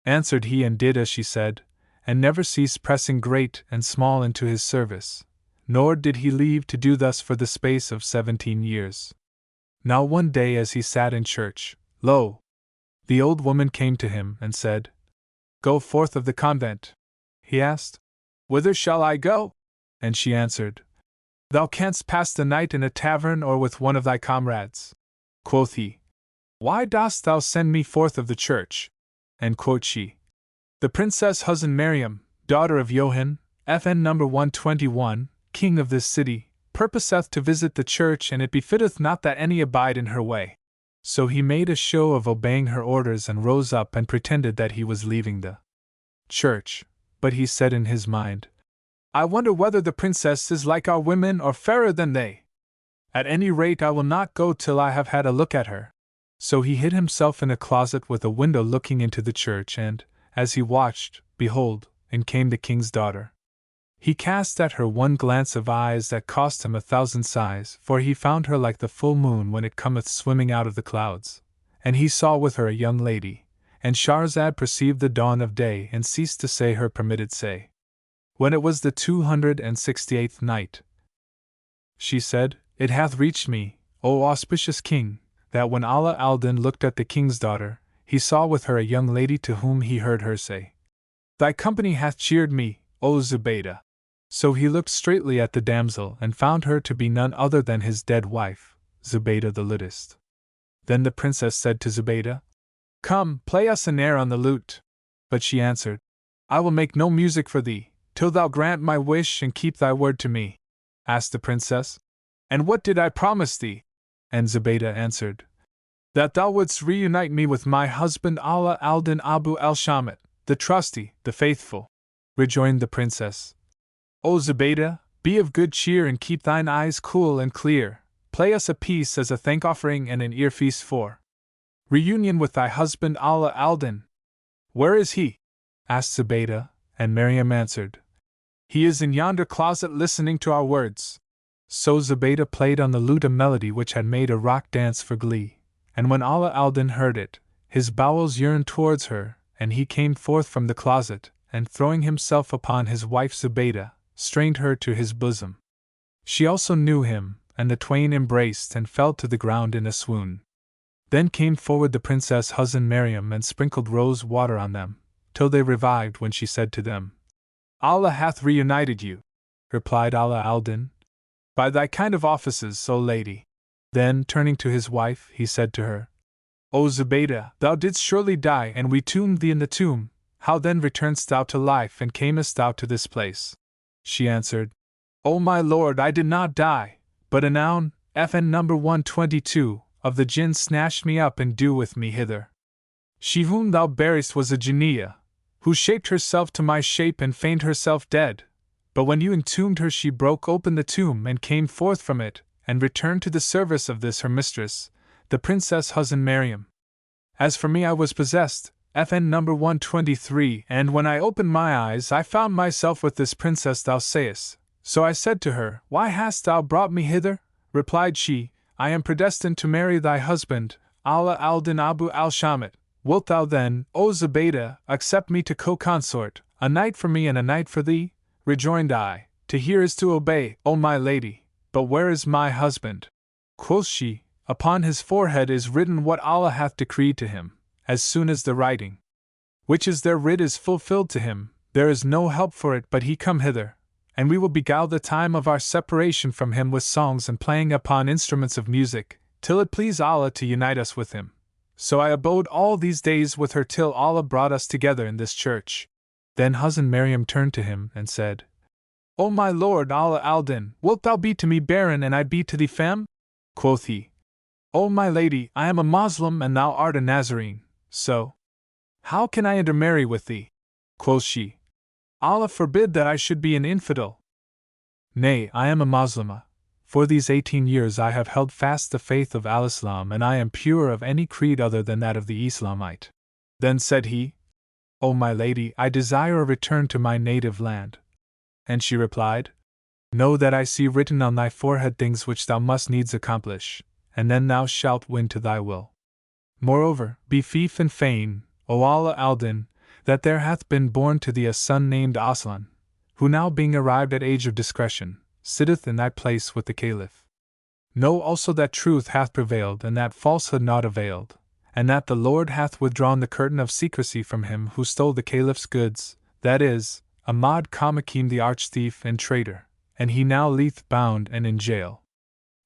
Answered he and did as she said, and never ceased pressing great and small into his service, nor did he leave to do thus for the space of 17 years. Now one day as he sat in church, lo! The old woman came to him and said, Go forth of the convent. He asked, Whither shall I go? And she answered, Thou canst pass the night in a tavern or with one of thy comrades. Quoth he, Why dost thou send me forth of the church? And quoth she, The Princess Huzan Mariam, daughter of Johann, FN number 121, king of this city, purposeth to visit the church, and it befitteth not that any abide in her way. So he made a show of obeying her orders and rose up and pretended that he was leaving the church, but he said in his mind, I wonder whether the princess is like our women or fairer than they. At any rate I will not go till I have had a look at her. So he hid himself in a closet with a window looking into the church, and, as he watched, behold, in came the king's daughter. He cast at her one glance of eyes that cost him 1,000 sighs, for he found her like the full moon when it cometh swimming out of the clouds, and he saw with her a young lady, and Shahrazad perceived the dawn of day and ceased to say her permitted say. When it was the 268th night, she said, It hath reached me, O auspicious king, that when Allah Aldin looked at the king's daughter, he saw with her a young lady to whom he heard her say, Thy company hath cheered me, O Zubaydah. So he looked straightly at the damsel and found her to be none other than his dead wife, Zubaydah the lutist. Then the princess said to Zubaydah, Come, play us an air on the lute. But she answered, I will make no music for thee, till thou grant my wish and keep thy word to me. Asked the princess, And what did I promise thee? And Zubaydah answered, That thou wouldst reunite me with my husband Allah Aldin Abu al-Shamat, the trusty, the faithful. Rejoined the princess, O Zubaydah, be of good cheer and keep thine eyes cool and clear. Play us a piece as a thank-offering and an ear-feast for reunion with thy husband Allah Aldin. Where is he? Asked Zubaydah, and Maryam answered, He is in yonder closet listening to our words. So Zubaydah played on the lute a melody which had made a rock dance for glee, and when Allah Aldin heard it, his bowels yearned towards her, and he came forth from the closet, and throwing himself upon his wife Zubaydah, strained her to his bosom. She also knew him, and the twain embraced and fell to the ground in a swoon. Then came forward the Princess Huzan Mariam and sprinkled rose water on them, till they revived, when she said to them, Allah hath reunited you. Replied Allah Aldin, By thy kind of offices, O lady. Then, turning to his wife, he said to her, O Zubaydah, thou didst surely die, and we tombed thee in the tomb. How then returnedst thou to life, and camest thou to this place? She answered, O my lord, I did not die, but a noun, FN number 122, of the jinn snatched me up and drew with me hither. She whom thou bearest was a Jinniyah, who shaped herself to my shape and feigned herself dead. But when you entombed her, she broke open the tomb and came forth from it, and returned to the service of this her mistress, the Princess Huzn Maryam. As for me, I was possessed, FN number 123, and when I opened my eyes, I found myself with this princess thou sayest. So I said to her, Why hast thou brought me hither? Replied she, I am predestined to marry thy husband, Allah Aldin Abu al-Shamit. Wilt thou then, O Zubaydah, accept me to co-consort, a night for me and a night for thee? Rejoined I, To hear is to obey, O my lady, but where is my husband? Quoth she, Upon his forehead is written what Allah hath decreed to him, as soon as the writing, which is there writ, is fulfilled to him, there is no help for it but he come hither, and we will beguile the time of our separation from him with songs and playing upon instruments of music, till it please Allah to unite us with him. So I abode all these days with her till Allah brought us together in this church. Then Huzn Maryam turned to him and said, O my lord Allah Aldin, wilt thou be to me barren and I be to thee femme? Quoth he, O my lady, I am a Moslem and thou art a Nazarene, so how can I intermarry with thee? Quoth she, Allah forbid that I should be an infidel. Nay, I am a Moslemah. For these 18 years I have held fast the faith of Al-Islam, and I am pure of any creed other than that of the Islamite. Then said he, O my lady, I desire a return to my native land. And she replied, Know that I see written on thy forehead things which thou must needs accomplish, and then thou shalt win to thy will. Moreover, be fief and feign, O Allah Aldin, that there hath been born to thee a son named Aslan, who now being arrived at age of discretion, sitteth in thy place with the Caliph. Know also that truth hath prevailed and that falsehood naught availed, and that the Lord hath withdrawn the curtain of secrecy from him who stole the Caliph's goods, that is, Ahmad Kamakim the arch-thief and traitor, and he now lieth bound and in jail.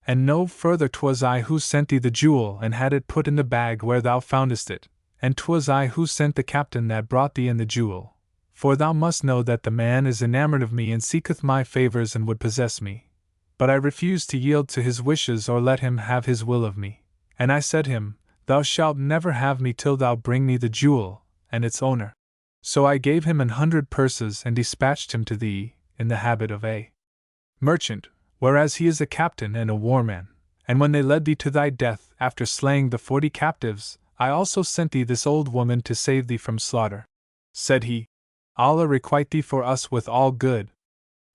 And know further 'twas I who sent thee the jewel and had it put in the bag where thou foundest it, and 'twas I who sent the captain that brought thee in the jewel. For thou must know that the man is enamored of me and seeketh my favors and would possess me. But I refused to yield to his wishes or let him have his will of me. And I said him, Thou shalt never have me till thou bring me the jewel, and its owner. So I gave him 100 purses and dispatched him to thee, in the habit of a merchant, whereas he is a captain and a warman. And when they led thee to thy death, after slaying the 40 captives, I also sent thee this old woman to save thee from slaughter. Said he, Allah requite thee for us with all good.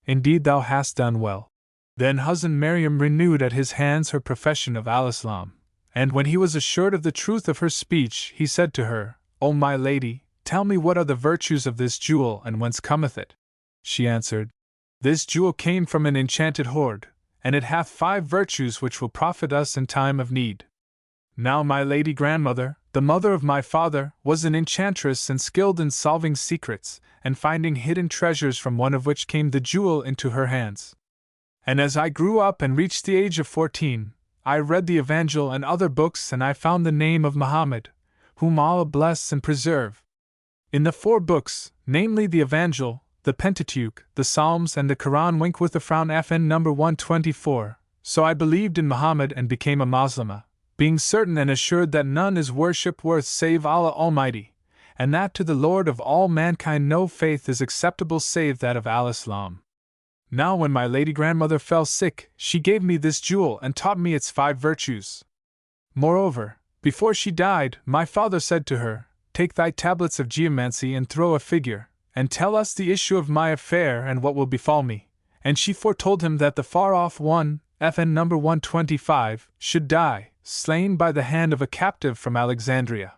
Indeed thou hast done well. Then Huzn Maryam renewed at his hands her profession of Al-Islam, and when he was assured of the truth of her speech, he said to her, O my lady, tell me what are the virtues of this jewel and whence cometh it? She answered, This jewel came from an enchanted hoard, and it hath 5 virtues which will profit us in time of need. Now my lady grandmother, the mother of my father, was an enchantress and skilled in solving secrets, and finding hidden treasures, from one of which came the jewel into her hands. And as I grew up and reached the age of 14, I read the Evangel and other books, and I found the name of Muhammad, whom Allah bless and preserve. In the 4 books, namely the Evangel, the Pentateuch, the Psalms and the Quran, wink with a frown FN number 124, so I believed in Muhammad and became a Moslemah, being certain and assured that none is worship worth save Allah Almighty, and that to the Lord of all mankind no faith is acceptable save that of Al-Islam. Now when my lady grandmother fell sick, she gave me this jewel and taught me its 5 virtues. Moreover, before she died, my father said to her, Take thy tablets of geomancy and throw a figure, and tell us the issue of my affair and what will befall me. And she foretold him that the far-off one, FN number 125, should die, slain by the hand of a captive from Alexandria.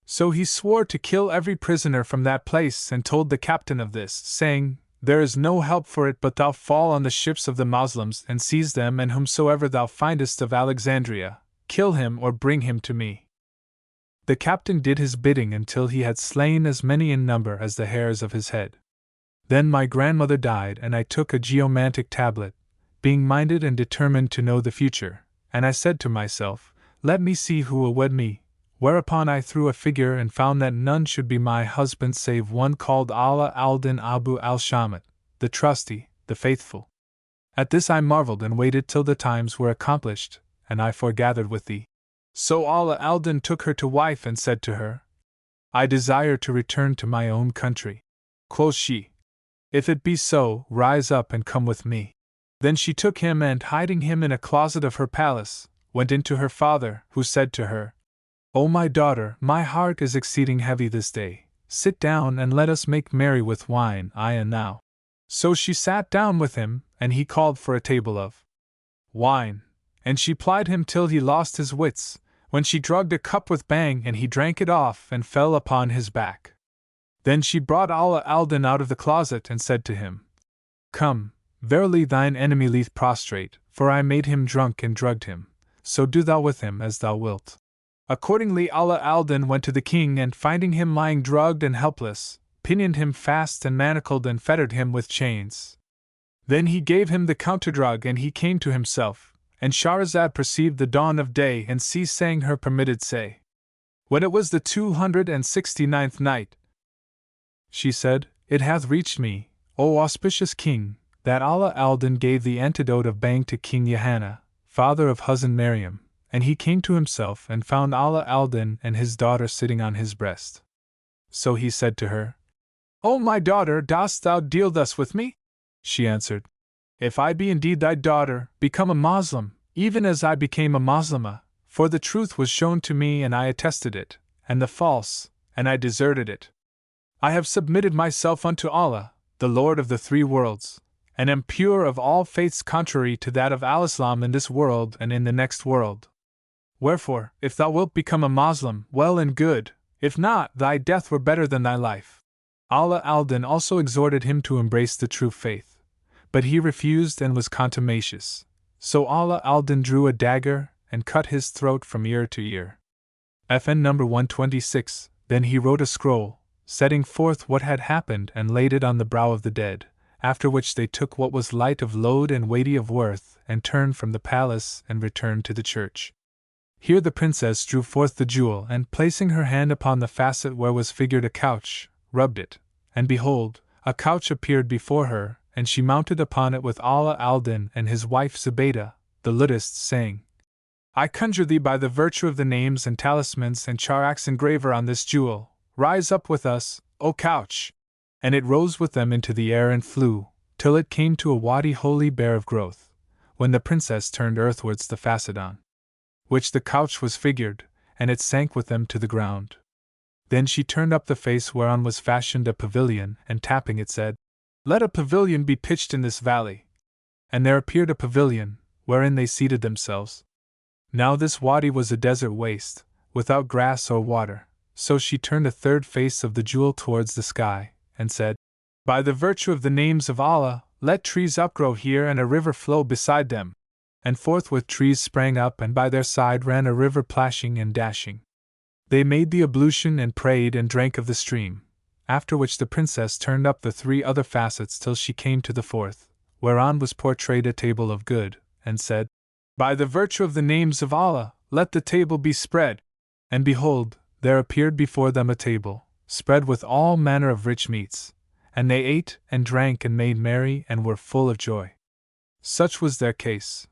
So he swore to kill every prisoner from that place and told the captain of this, saying, There is no help for it but thou fall on the ships of the Moslems and seize them, and whomsoever thou findest of Alexandria, kill him or bring him to me. The captain did his bidding until he had slain as many in number as the hairs of his head. Then my grandmother died, and I took a geomantic tablet, being minded and determined to know the future, and I said to myself, Let me see who will wed me. Whereupon I threw a figure and found that none should be my husband save one called Allah Aldin Abu al-Shamit, the trusty, the faithful. At this I marveled and waited till the times were accomplished, and I foregathered with thee. So Allah Aldin took her to wife and said to her, I desire to return to my own country. Quoth she, If it be so, rise up and come with me. Then she took him and, hiding him in a closet of her palace, went in to her father, who said to her, O my daughter, my heart is exceeding heavy this day. Sit down and let us make merry with wine, I and thou. So she sat down with him, and he called for a table of wine, and she plied him till he lost his wits, when she drugged a cup with bang, and he drank it off and fell upon his back. Then she brought Allah Aldin out of the closet and said to him, Come, verily thine enemy lieth prostrate, for I made him drunk and drugged him, so do thou with him as thou wilt. Accordingly Allah Aldin went to the king and, finding him lying drugged and helpless, pinioned him fast and manacled and fettered him with chains. Then he gave him the counter-drug and he came to himself, and Shahrazad perceived the dawn of day and ceased saying her permitted say. When it was the 269th night, she said, It hath reached me, O auspicious king, that Allah Aldin gave the antidote of Bang to King Yahanna, father of Huzn Maryam, and he came to himself and found Allah Aldin and his daughter sitting on his breast. So he said to her, O my daughter, dost thou deal thus with me? She answered, If I be indeed thy daughter, become a Moslem, even as I became a Moslemah, for the truth was shown to me and I attested it, and the false, and I deserted it. I have submitted myself unto Allah, the Lord of the three worlds, and am pure of all faiths contrary to that of Al-Islam in this world and in the next world. Wherefore, if thou wilt become a Moslem, well and good, if not, thy death were better than thy life. Allah Aldin also exhorted him to embrace the true faith, but he refused and was contumacious. So Allah Aldin drew a dagger and cut his throat from ear to ear. FN number 126. Then he wrote a scroll, setting forth what had happened and laid it on the brow of the dead, after which they took what was light of load and weighty of worth, and turned from the palace and returned to the church. Here the princess drew forth the jewel, and placing her hand upon the facet where was figured a couch, rubbed it, and behold, a couch appeared before her, and she mounted upon it with Allah Aldin and his wife Zubaydah, the ludist, saying, I conjure thee by the virtue of the names and talismans and charaks engraver on this jewel, rise up with us, O couch! And it rose with them into the air and flew, till it came to a wadi wholly bare of growth, when the princess turned earthwards the facet on which the couch was figured, and it sank with them to the ground. Then she turned up the face whereon was fashioned a pavilion, and tapping it said, Let a pavilion be pitched in this valley. And there appeared a pavilion, wherein they seated themselves. Now this wadi was a desert waste, without grass or water, so she turned a third face of the jewel towards the sky, and said, By the virtue of the names of Allah, let trees upgrow here and a river flow beside them. And forthwith trees sprang up, and by their side ran a river plashing and dashing. They made the ablution and prayed and drank of the stream, after which the princess turned up the three other facets till she came to the fourth, whereon was portrayed a table of good, and said, By the virtue of the names of Allah, let the table be spread. And behold, there appeared before them a table, spread with all manner of rich meats, and they ate and drank and made merry and were full of joy. Such was their case.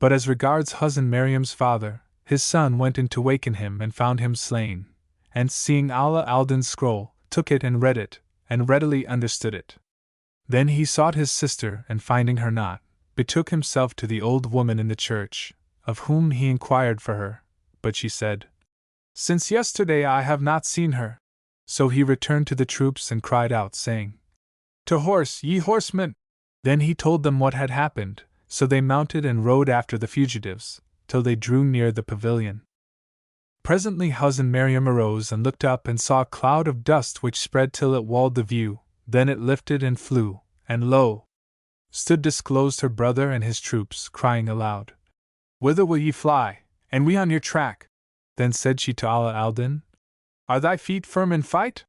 But as regards Huzn Maryam's father, his son went in to waken him and found him slain, and seeing Allah Aldin's scroll, took it and read it, and readily understood it. Then he sought his sister, and finding her not, betook himself to the old woman in the church, of whom he inquired for her, but she said, Since yesterday I have not seen her. So he returned to the troops and cried out, saying, To horse, ye horsemen! Then he told them what had happened. So they mounted and rode after the fugitives, till they drew near the pavilion. Presently Huzn Maryam arose and looked up and saw a cloud of dust which spread till it walled the view, then it lifted and flew, and lo! Stood disclosed her brother and his troops, crying aloud, Whither will ye fly, and we on your track? Then said she to Allah Aldin, Are thy feet firm in fight?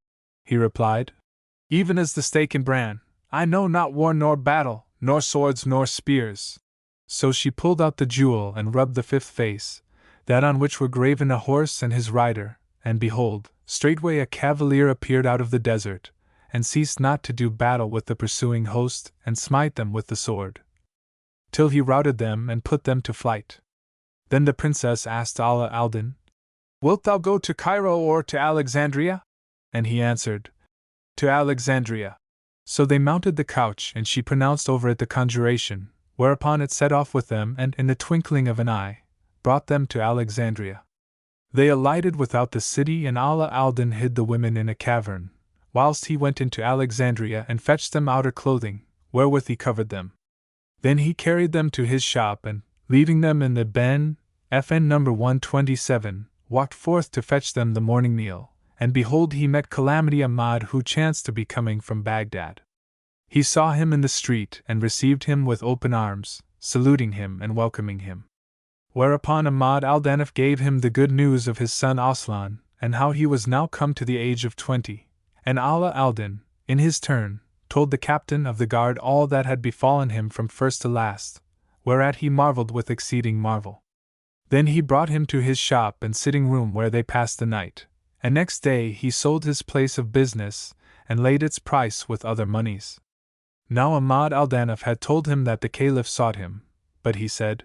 He replied, Even as the stake and bran, I know not war nor battle, nor swords nor spears. So she pulled out the jewel and rubbed the fifth face, that on which were graven a horse and his rider, and behold, straightway a cavalier appeared out of the desert, and ceased not to do battle with the pursuing host, and smite them with the sword, till he routed them and put them to flight. Then the princess asked Allah Aldin, Wilt thou go to Cairo or to Alexandria? And he answered, To Alexandria. So they mounted the couch, and she pronounced over it the conjuration, whereupon it set off with them and, in the twinkling of an eye, brought them to Alexandria. They alighted without the city, and Allah Aldin hid the women in a cavern, whilst he went into Alexandria and fetched them outer clothing, wherewith he covered them. Then he carried them to his shop, and, leaving them in the Ben, FN number 127, walked forth to fetch them the morning meal, and behold, he met Calamity Ahmad, who chanced to be coming from Baghdad. He saw him in the street, and received him with open arms, saluting him and welcoming him. Whereupon Ahmad Aldin gave him the good news of his son Aslan, and how he was now come to the age of 20, and Allah Aldin, in his turn, told the captain of the guard all that had befallen him from first to last, whereat he marveled with exceeding marvel. Then he brought him to his shop and sitting room, where they passed the night, and next day he sold his place of business, and laid its price with other monies. Now Ahmad Aldin had told him that the Caliph sought him, but he said,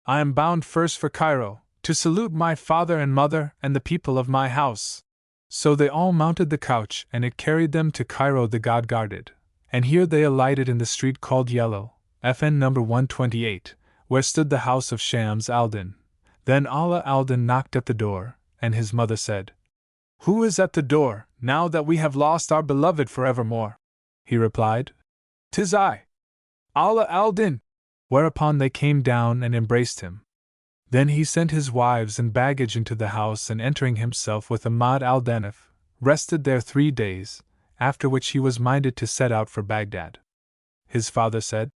I am bound first for Cairo, to salute my father and mother and the people of my house. So they all mounted the couch, and it carried them to Cairo the God-guarded, and here they alighted in the street called Yellow, FN number 128, where stood the house of Shams Aldin. Then Allah Aldin knocked at the door, and his mother said, Who is at the door, now that we have lost our beloved forevermore? He replied, 'Tis I, Allah Aldin. Whereupon they came down and embraced him. Then he sent his wives and baggage into the house, and entering himself with Ahmad Aldin, rested there 3 days, after which he was minded to set out for Baghdad. His father said,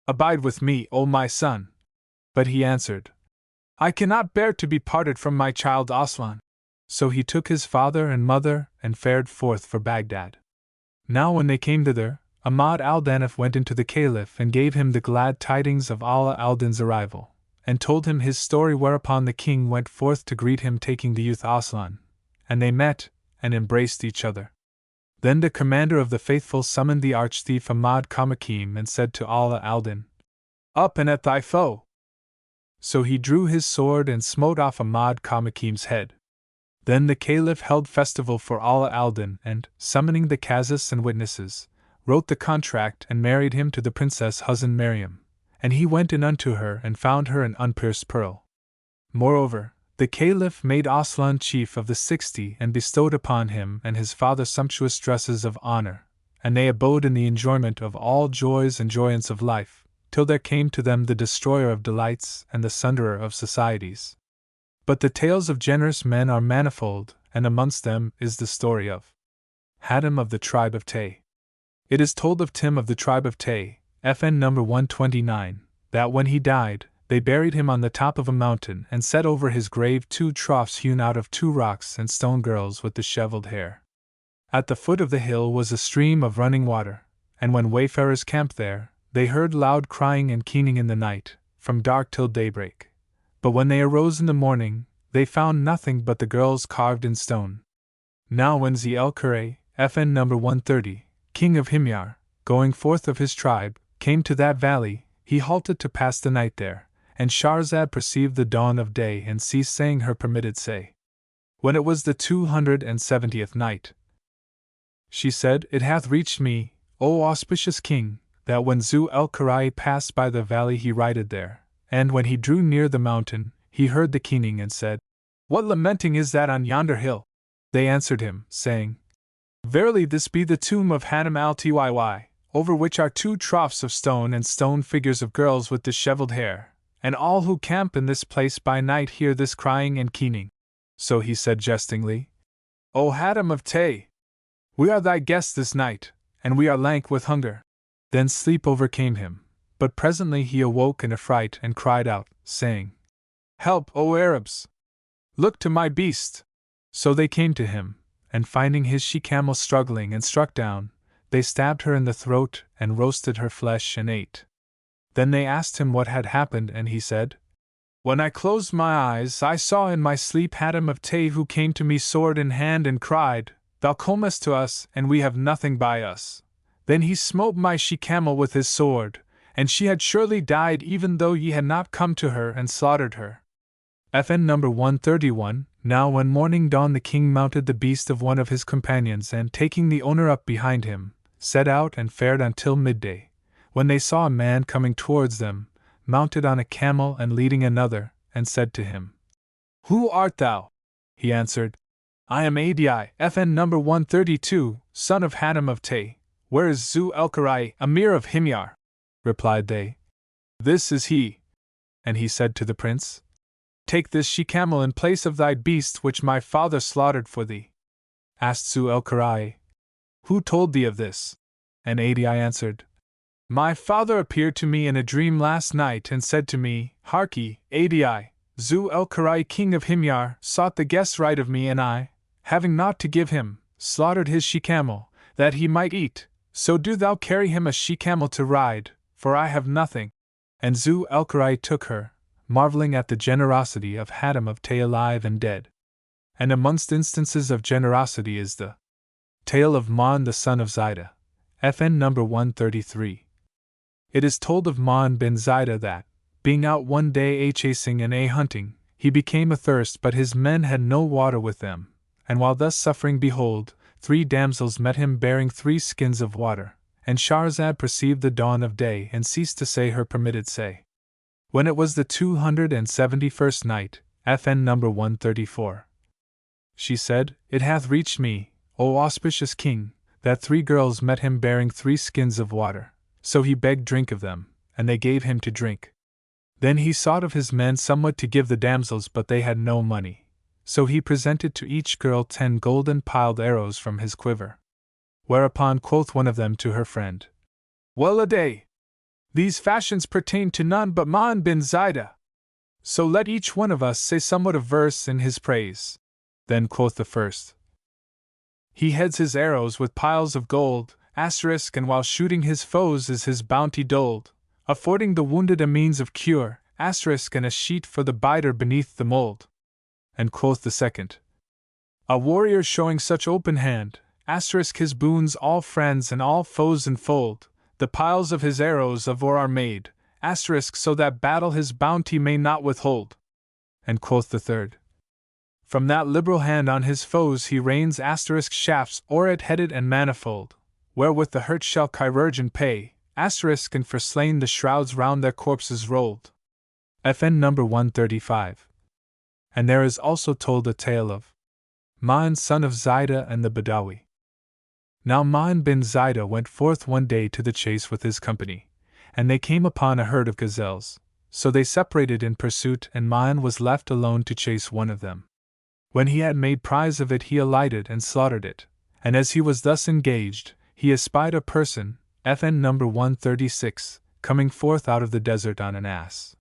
Abide with me, O my son. But he answered, I cannot bear to be parted from my child Aslan. So he took his father and mother, and fared forth for Baghdad. Now when they came thither, Ahmad Aldin went into the Caliph and gave him the glad tidings of Allah Aldin's arrival, and told him his story, whereupon the king went forth to greet him, taking the youth Aslan, and they met, and embraced each other. Then the commander of the faithful summoned the arch-thief Ahmad Kamakim, and said to Allah Aldin, Up and at thy foe! So he drew his sword and smote off Ahmad Kamakim's head. Then the Caliph held festival for Allah Aldin, and, summoning the Qazis and witnesses, wrote the contract and married him to the princess Huzn Maryam, and he went in unto her and found her an unpierced pearl. Moreover, the Caliph made Aslan chief of the 60 and bestowed upon him and his father sumptuous dresses of honor, and they abode in the enjoyment of all joys and joyance of life, till there came to them the destroyer of delights and the sunderer of societies. But the tales of generous men are manifold, and amongst them is the story of Hatim of the tribe of Tay. It is told of Tim of the tribe of Tay, FN number 129, that when he died, they buried him on the top of a mountain and set over his grave 2 troughs hewn out of 2 rocks and stone girls with dishevelled hair. At the foot of the hill was a stream of running water, and when wayfarers camped there, they heard loud crying and keening in the night, from dark till daybreak. But when they arose in the morning, they found nothing but the girls carved in stone. Now when Zi-el-Kure, FN number 130, king of Himyar, going forth of his tribe, came to that valley, he halted to pass the night there, and Shahrazad perceived the dawn of day and ceased saying her permitted say. When it was the 270th night, she said, It hath reached me, O auspicious king, that when Zu-el-Kure passed by the valley he righted there, and when he drew near the mountain, he heard the keening and said, What lamenting is that on yonder hill? They answered him, saying, Verily this be the tomb of Hatim al-Tyyy, over which are 2 troughs of stone and stone figures of girls with dishevelled hair, and all who camp in this place by night hear this crying and keening. So he said jestingly, O Hatim of Tay, we are thy guests this night, and we are lank with hunger. Then sleep overcame him, but presently he awoke in a fright and cried out, saying, Help, O Arabs! Look to my beast! So they came to him, and finding his she-camel struggling and struck down, they stabbed her in the throat and roasted her flesh and ate. Then they asked him what had happened, and he said, When I closed my eyes, I saw in my sleep Hatim of Tay, who came to me sword in hand and cried, Thou comest to us, and we have nothing by us. Then he smote my she-camel with his sword, and she had surely died even though ye had not come to her and slaughtered her. FN number 131. Now when morning dawned, the king mounted the beast of one of his companions and, taking the owner up behind him, set out and fared until midday, when they saw a man coming towards them, mounted on a camel and leading another, and said to him, "Who art thou?" He answered, "I am Adi, FN number 132, son of Hatim of Tay. Where is Zu el-Karai, Emir of Himyar?" Replied they, "This is he." And he said to the prince, "Take this she-camel in place of thy beast which my father slaughtered for thee." Asked Zu el-Karai, "Who told thee of this?" And Adi answered, "My father appeared to me in a dream last night and said to me, Harkee, Adi, Zu el-Karai king of Himyar sought the guest's right of me, and I, having naught to give him, slaughtered his she-camel, that he might eat, so do thou carry him a she-camel to ride, for I have nothing." And Zu el-Karai took her, marveling at the generosity of Hatim of Tay alive and dead. And amongst instances of generosity is the tale of Ma'an the son of Zida, FN number 133. It is told of Ma'an bin Zida that, being out one day chasing and hunting, he became athirst, but his men had no water with them, and while thus suffering, behold, 3 damsels met him bearing 3 skins of water, and Shahrazad perceived the dawn of day and ceased to say her permitted say. When it was the 271st night, FN number 134. She said, "It hath reached me, O auspicious king, that 3 girls met him bearing 3 skins of water, so he begged drink of them, and they gave him to drink. Then he sought of his men somewhat to give the damsels, but they had no money, so he presented to each girl 10 golden piled arrows from his quiver. Whereupon quoth one of them to her friend, "Well a day! These fashions pertain to none but Ma'an bin Zida. So let each one of us say somewhat of verse in his praise." Then quoth the first, "He heads his arrows with piles of gold, and while shooting his foes is his bounty doled, affording the wounded a means of cure, and a sheet for the biter beneath the mold." And quoth the second, "A warrior showing such open hand, his boons all friends and all foes enfold, the piles of his arrows of ore are made, so that battle his bounty may not withhold." And quoth the third, "From that liberal hand on his foes he rains shafts oret-headed and manifold, wherewith the hurt shall chirurgeon pay, and for slain the shrouds round their corpses rolled." FN number 135. And there is also told a tale of Ma'an son of Zida and the Badawi. Now Ma'an bin Zida went forth one day to the chase with his company, and they came upon a herd of gazelles, so they separated in pursuit, and Ma'an was left alone to chase one of them. When he had made prize of it, he alighted and slaughtered it, and as he was thus engaged, he espied a person, FN number 136, coming forth out of the desert on an ass.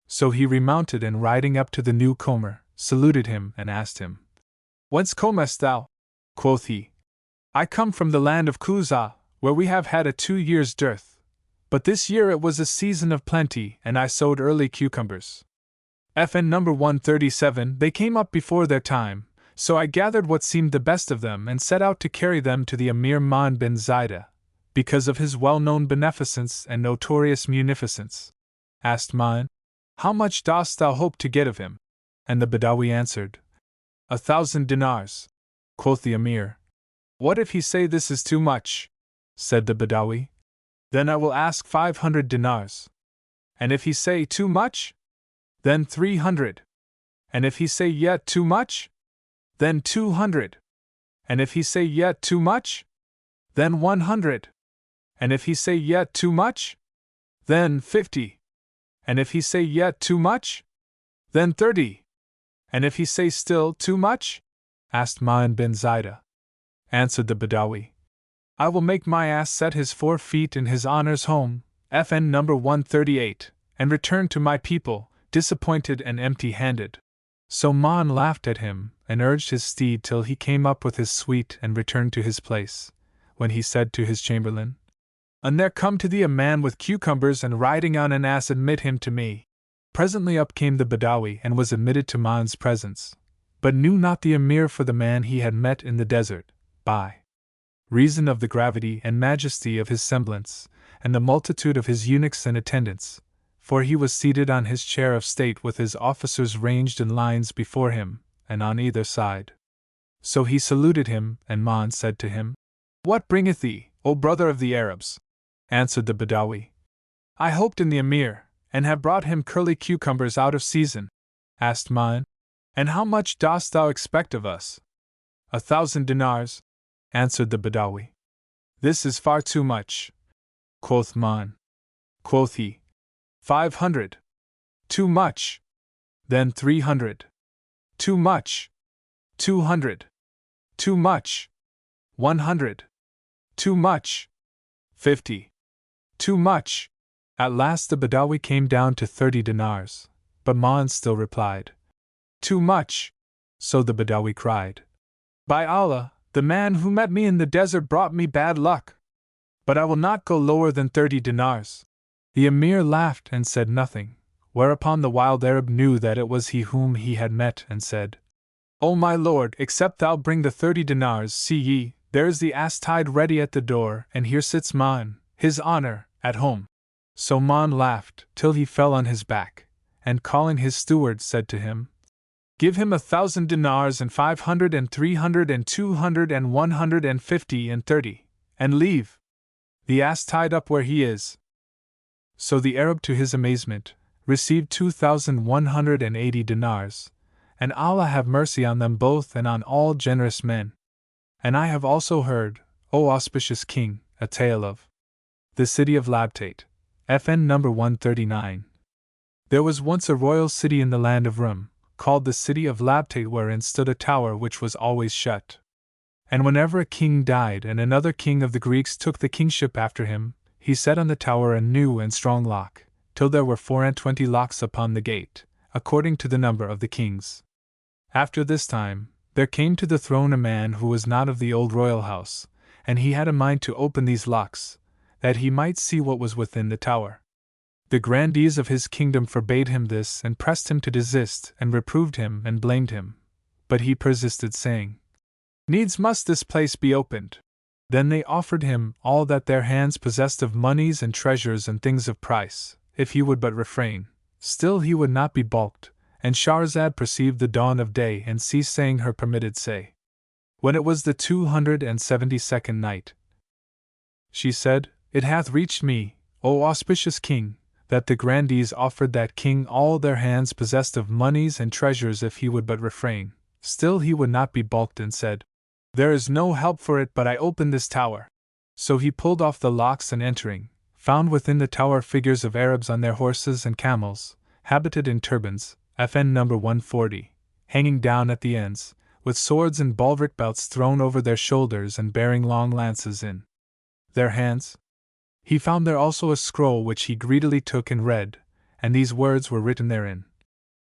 So he remounted, and riding up to the newcomer, saluted him and asked him, "Whence comest thou?" Quoth he, "I come from the land of Kufa, where we have had a 2 years' dearth. But this year it was a season of plenty, and I sowed early cucumbers. FN number 137. They came up before their time, so I gathered what seemed the best of them and set out to carry them to the Emir Ma'an bin Zida, because of his well-known beneficence and notorious munificence." Asked Ma'an, "How much dost thou hope to get of him?" And the Badawi answered, 1,000 dinars. Quoth the Emir, "What if he say this is too much?" Said the Badawi, "Then I will ask 500 dinars. And if he say too much? Then 300. And if he say yet too much? Then 200. And if he say yet too much? Then 100. And if he say yet too much? Then 50. And if he say yet too much? Then 30. And if he say still too much?" Asked Ma'an bin Zida. Answered the Badawi, "I will make my ass set his 4 feet in his honor's home, FN number 138, and return to my people, disappointed and empty-handed." So Ma'an laughed at him, and urged his steed till he came up with his suite and returned to his place, when he said to his chamberlain, "And there come to thee a man with cucumbers, and riding on an ass, admit him to me." Presently up came the Badawi and was admitted to Ma'an's presence, but knew not the Emir for the man he had met in the desert, by reason of the gravity and majesty of his semblance, and the multitude of his eunuchs and attendants, for he was seated on his chair of state with his officers ranged in lines before him, and on either side. So he saluted him, and Mon said to him, "What bringeth thee, O brother of the Arabs?" Answered the Badawi, "I hoped in the Emir, and have brought him curly cucumbers out of season." Asked Mon, "And how much dost thou expect of us?" 1,000 dinars, answered the Badawi. "This is far too much," quoth Mon. Quoth he, 500. Too much. Then 300. Too much. 200. Too much. 100. Too much. 50. Too much. At last the Badawi came down to 30 dinars, but Mon still replied, "Too much." So the Badawi cried, "By Allah, the man who met me in the desert brought me bad luck. But I will not go lower than 30 dinars. The Emir laughed and said nothing, whereupon the wild Arab knew that it was he whom he had met and said, "O my lord, except thou bring the 30 dinars, see ye, there is the ass tied ready at the door, and here sits Mon, his honor, at home." So Mon laughed till he fell on his back, and calling his steward said to him, "Give him 1,000 dinars and 500 and 300 and 200 and 150 and 30, and leave the ass tied up where he is." So the Arab, to his amazement, received 2,180 dinars, and Allah have mercy on them both and on all generous men. And I have also heard, O auspicious King, a tale of the city of Labtate, FN number 139. There was once a royal city in the land of Rum, called the city of Labtate, wherein stood a tower which was always shut. And whenever a king died and another king of the Greeks took the kingship after him, he set on the tower a new and strong lock, till there were 24 locks upon the gate, according to the number of the kings. After this time, there came to the throne a man who was not of the old royal house, and he had a mind to open these locks, that he might see what was within the tower. The grandees of his kingdom forbade him this and pressed him to desist, and reproved him and blamed him. But he persisted, saying, "Needs must this place be opened." Then they offered him all that their hands possessed of monies and treasures and things of price, if he would but refrain. Still he would not be balked, and Shahrazad perceived the dawn of day and ceased saying her permitted say. When it was the 272nd night, she said, "It hath reached me, O auspicious King, that the grandees offered that king all their hands possessed of monies and treasures if he would but refrain. Still he would not be balked and said, 'There is no help for it but I open this tower.' So he pulled off the locks and entering, found within the tower figures of Arabs on their horses and camels, habited in turbans, FN number 140, hanging down at the ends, with swords and baldric belts thrown over their shoulders and bearing long lances in their hands. He found there also a scroll which he greedily took and read, and these words were written therein: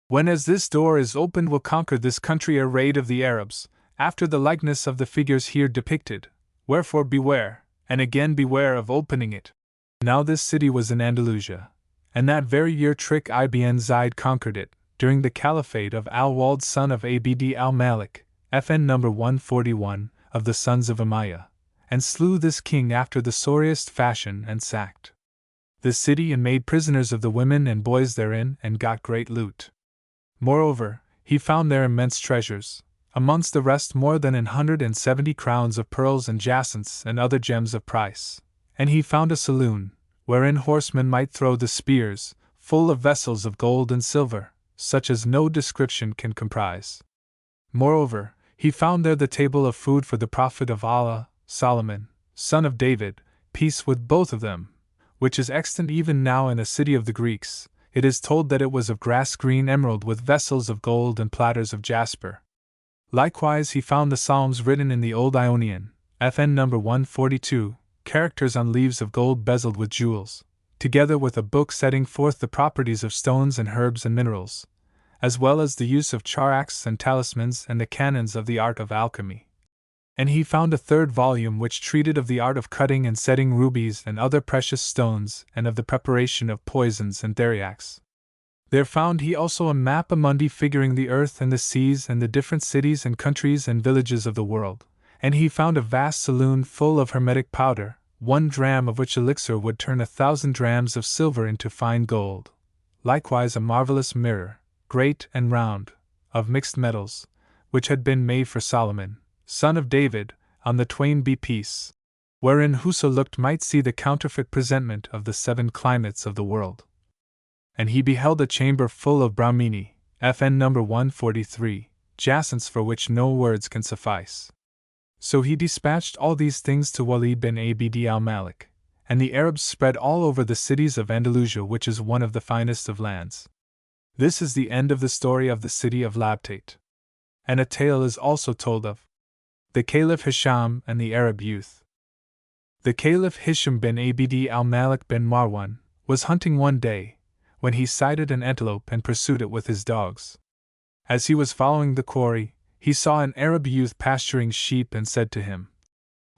"When as this door is opened will conquer this country a raid of the Arabs, after the likeness of the figures here depicted, wherefore beware, and again beware of opening it." Now this city was in Andalusia, and that very year Tariq ibn Zayd conquered it, during the caliphate of Al-Walid son of Abd al-Malik, FN number 141, of the sons of Umayyah, and slew this king after the sorriest fashion and sacked the city and made prisoners of the women and boys therein and got great loot. Moreover, he found there immense treasures, amongst the rest more than 170 crowns of pearls and jacinths and other gems of price. And he found a saloon, wherein horsemen might throw the spears, full of vessels of gold and silver, such as no description can comprise. Moreover, he found there the table of food for the Prophet of Allah, Solomon, son of David, peace with both of them, which is extant even now in a city of the Greeks. It is told that it was of grass green emerald with vessels of gold and platters of jasper. Likewise he found the Psalms written in the Old Ionian, FN number 142, characters on leaves of gold bezeled with jewels, together with a book setting forth the properties of stones and herbs and minerals, as well as the use of characts and talismans and the canons of the art of alchemy. And he found a third volume which treated of the art of cutting and setting rubies and other precious stones and of the preparation of poisons and theriacs. There found he also a mappa mundi figuring the earth and the seas and the different cities and countries and villages of the world, and he found a vast saloon full of hermetic powder, 1 dram of which elixir would turn 1,000 drams of silver into fine gold, likewise a marvelous mirror, great and round, of mixed metals, which had been made for Solomon, son of David, on the twain be peace, wherein whoso looked might see the counterfeit presentment of the 7 climates of the world. And he beheld a chamber full of Brahmini, FN number 143, jacinths for which no words can suffice. So he dispatched all these things to Walid bin Abd al-Malik, and the Arabs spread all over the cities of Andalusia, which is one of the finest of lands. This is the end of the story of the city of Labtate. And a tale is also told of the Caliph Hisham and the Arab youth. The Caliph Hisham bin Abd al-Malik bin Marwan was hunting one day, when he sighted an antelope and pursued it with his dogs. As he was following the quarry, he saw an Arab youth pasturing sheep and said to him,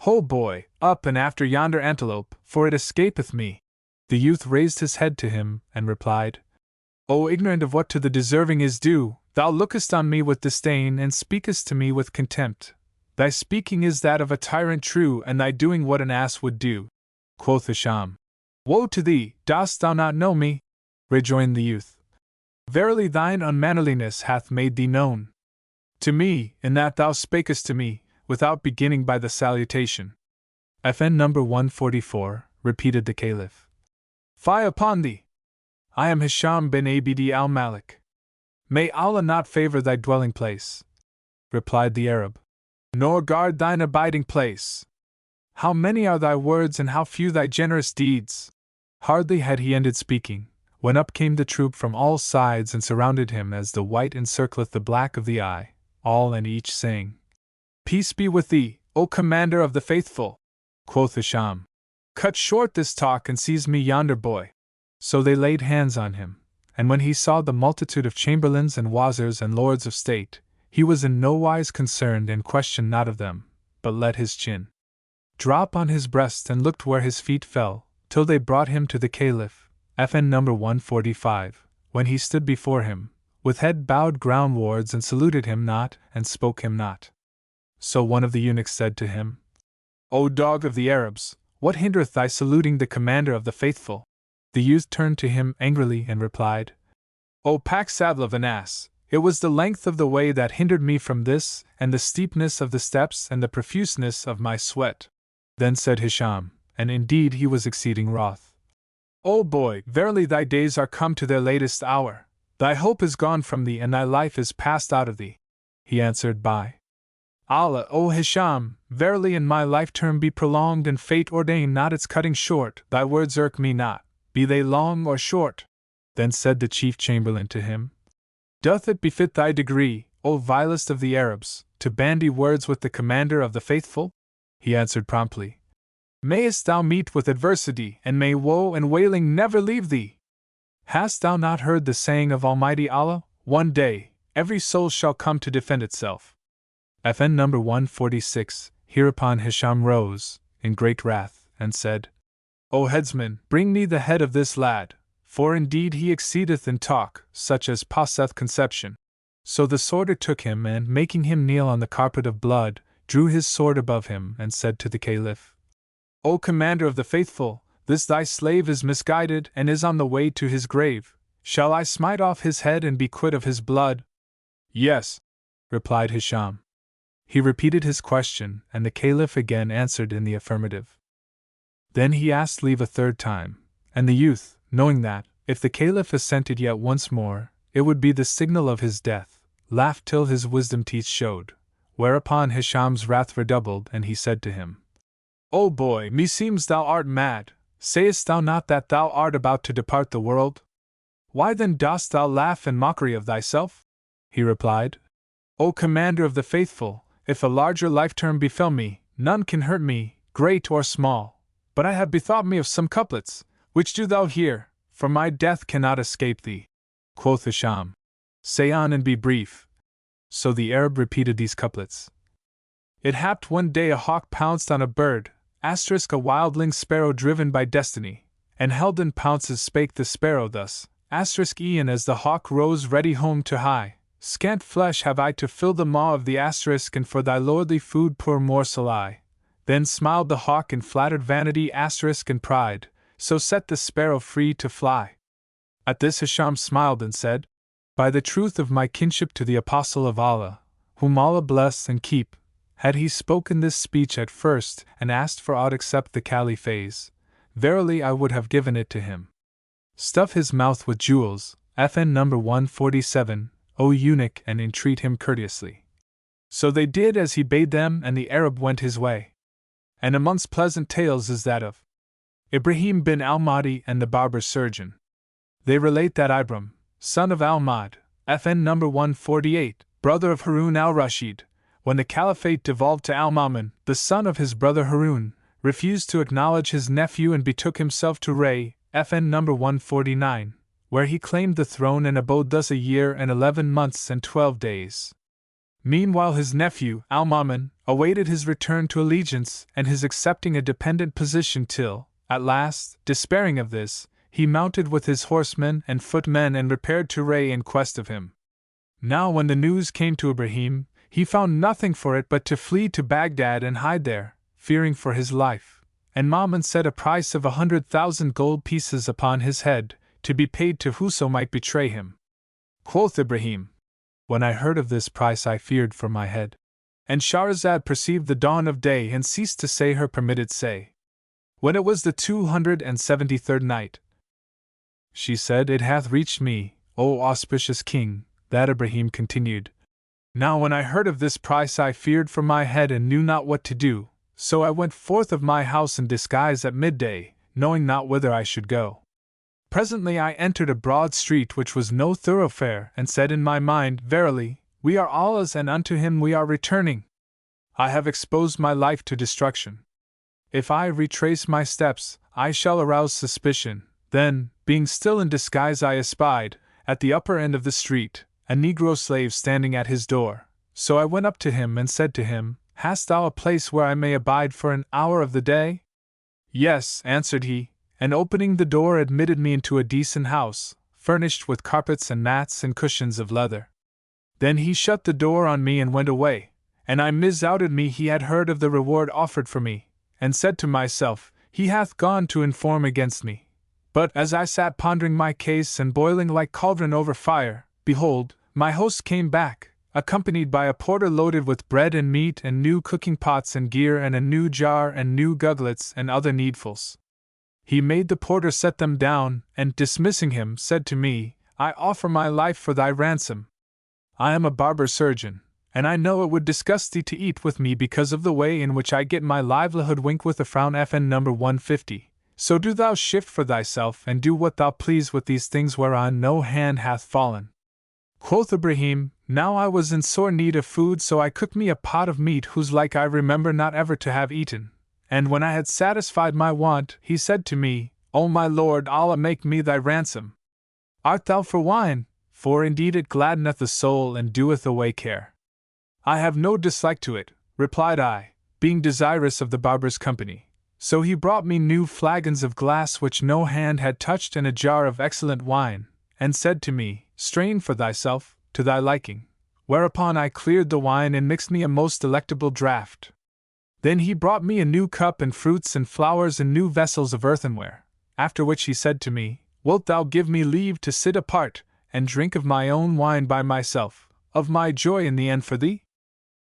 "Ho boy, up and after yonder antelope, for it escapeth me." The youth raised his head to him and replied, "O ignorant of what to the deserving is due, thou lookest on me with disdain and speakest to me with contempt. Thy speaking is that of a tyrant true, and thy doing what an ass would do." Quoth Hisham, "Woe to thee, dost thou not know me?" Rejoined the youth, "Verily thine unmannerliness hath made thee known to me, in that thou spakest to me, without beginning by the salutation." FN number 144, repeated the Caliph. "Fie upon thee! I am Hisham bin Abd al-Malik. May Allah not favor thy dwelling place," replied the Arab, "nor guard thine abiding place. How many are thy words and how few thy generous deeds!" Hardly had he ended speaking, when up came the troop from all sides and surrounded him as the white encircleth the black of the eye, all and each saying, "Peace be with thee, O commander of the faithful!" Quoth Hisham, "Cut short this talk and seize me yonder boy." So they laid hands on him, and when he saw the multitude of chamberlains and wazirs and lords of state, he was in no wise concerned and questioned not of them, but let his chin drop on his breast and looked where his feet fell, till they brought him to the Caliph, FN number 145, when he stood before him, with head bowed groundwards and saluted him not and spoke him not. So one of the eunuchs said to him, "O dog of the Arabs, what hindereth thy saluting the commander of the faithful?" The youth turned to him angrily and replied, "O pack saddle of an ass, it was the length of the way that hindered me from this, and the steepness of the steps and the profuseness of my sweat." Then said Hisham, and indeed he was exceeding wroth, "O boy, verily thy days are come to their latest hour. Thy hope is gone from thee and thy life is passed out of thee." He answered, "By Allah, O Hisham, verily in my life-term be prolonged and fate ordain not its cutting short, thy words irk me not, be they long or short." Then said the chief chamberlain to him, "Doth it befit thy degree, O vilest of the Arabs, to bandy words with the commander of the faithful?" He answered promptly, "Mayest thou meet with adversity, and may woe and wailing never leave thee! Hast thou not heard the saying of Almighty Allah, one day, every soul shall come to defend itself?" FN number 146. Hereupon Hisham rose, in great wrath, and said, "O headsman, bring me the head of this lad, for indeed he exceedeth in talk, such as passeth conception." So the sworder took him and, making him kneel on the carpet of blood, drew his sword above him and said to the Caliph, "O commander of the faithful, this thy slave is misguided and is on the way to his grave. Shall I smite off his head and be quit of his blood?" "Yes," replied Hisham. He repeated his question, and the Caliph again answered in the affirmative. Then he asked leave a third time, and the youth, knowing that, if the Caliph assented yet once more, it would be the signal of his death, laughed till his wisdom teeth showed, whereupon Hisham's wrath redoubled and he said to him, "O boy, meseems thou art mad. Sayest thou not that thou art about to depart the world? Why then dost thou laugh in mockery of thyself?" He replied, "O commander of the faithful, if a larger life-term befell me, none can hurt me, great or small. But I have bethought me of some couplets, which do thou hear, for my death cannot escape thee." Quoth Hisham, "Say on and be brief." So the Arab repeated these couplets. It happed one day a hawk pounced on a bird, *a wildling sparrow driven by destiny, and held in pounces spake the sparrow thus, e'en as the hawk rose ready home to hie, scant flesh have I to fill the maw of the asterisk and for thy lordly food poor morsel I. Then smiled the hawk in flattered vanity asterisk and pride, so set the sparrow free to fly. At this Hisham smiled and said, By the truth of my kinship to the Apostle of Allah, whom Allah bless and keep, had he spoken this speech at first and asked for aught except the Caliph, verily I would have given it to him. Stuff his mouth with jewels, FN number 147, O eunuch, and entreat him courteously. So they did as he bade them, and the Arab went his way. And amongst pleasant tales is that of Ibrahim bin al-Mahdi and the barber surgeon. They relate that Ibram, son of al-Mahd, FN number 148, brother of Harun al-Rashid, when the caliphate devolved to al-Ma'mun, the son of his brother Harun, refused to acknowledge his nephew and betook himself to Ray, FN number 149, where he claimed the throne and abode thus a year and 11 months and 12 days. Meanwhile his nephew, al-Ma'mun, awaited his return to allegiance and his accepting a dependent position till, at last, despairing of this, he mounted with his horsemen and footmen and repaired to Ray in quest of him. Now when the news came to Ibrahim, he found nothing for it but to flee to Baghdad and hide there, fearing for his life, and Ma'mun set a price of 100,000 gold pieces upon his head, to be paid to whoso might betray him. Quoth Ibrahim, When I heard of this price I feared for my head. And Shahrazad perceived the dawn of day and ceased to say her permitted say. When it was the 273rd night, she said, It hath reached me, O auspicious king, that Ibrahim continued, Now when I heard of this price I feared for my head and knew not what to do, so I went forth of my house in disguise at midday, knowing not whither I should go. Presently I entered a broad street which was no thoroughfare, and said in my mind, Verily, we are Allah's and unto him we are returning. I have exposed my life to destruction. If I retrace my steps, I shall arouse suspicion. Then, being still in disguise, I espied, at the upper end of the street, a negro slave standing at his door. So I went up to him and said to him, Hast thou a place where I may abide for an hour of the day? Yes, answered he, and opening the door admitted me into a decent house, furnished with carpets and mats and cushions of leather. Then he shut the door on me and went away, and I misdoubted me he had heard of the reward offered for me, and said to myself, He hath gone to inform against me. But as I sat pondering my case and boiling like cauldron over fire, behold, my host came back, accompanied by a porter loaded with bread and meat and new cooking pots and gear and a new jar and new guglets and other needfuls. He made the porter set them down, and dismissing him, said to me, I offer my life for thy ransom. I am a barber surgeon, and I know it would disgust thee to eat with me because of the way in which I get my livelihood. Wink with a frown FN number 150. So do thou shift for thyself and do what thou please with these things whereon no hand hath fallen. Quoth Ibrahim, Now I was in sore need of food, so I cooked me a pot of meat whose like I remember not ever to have eaten. And when I had satisfied my want, he said to me, O my Lord, Allah make me thy ransom. Art thou for wine? For indeed it gladdeneth the soul and doeth away care. I have no dislike to it, replied I, being desirous of the barber's company. So he brought me new flagons of glass which no hand had touched and a jar of excellent wine, and said to me, Strain for thyself, to thy liking. Whereupon I cleared the wine and mixed me a most delectable draught. Then he brought me a new cup and fruits and flowers in new vessels of earthenware, after which he said to me, Wilt thou give me leave to sit apart, and drink of my own wine by myself, of my joy in the end for thee?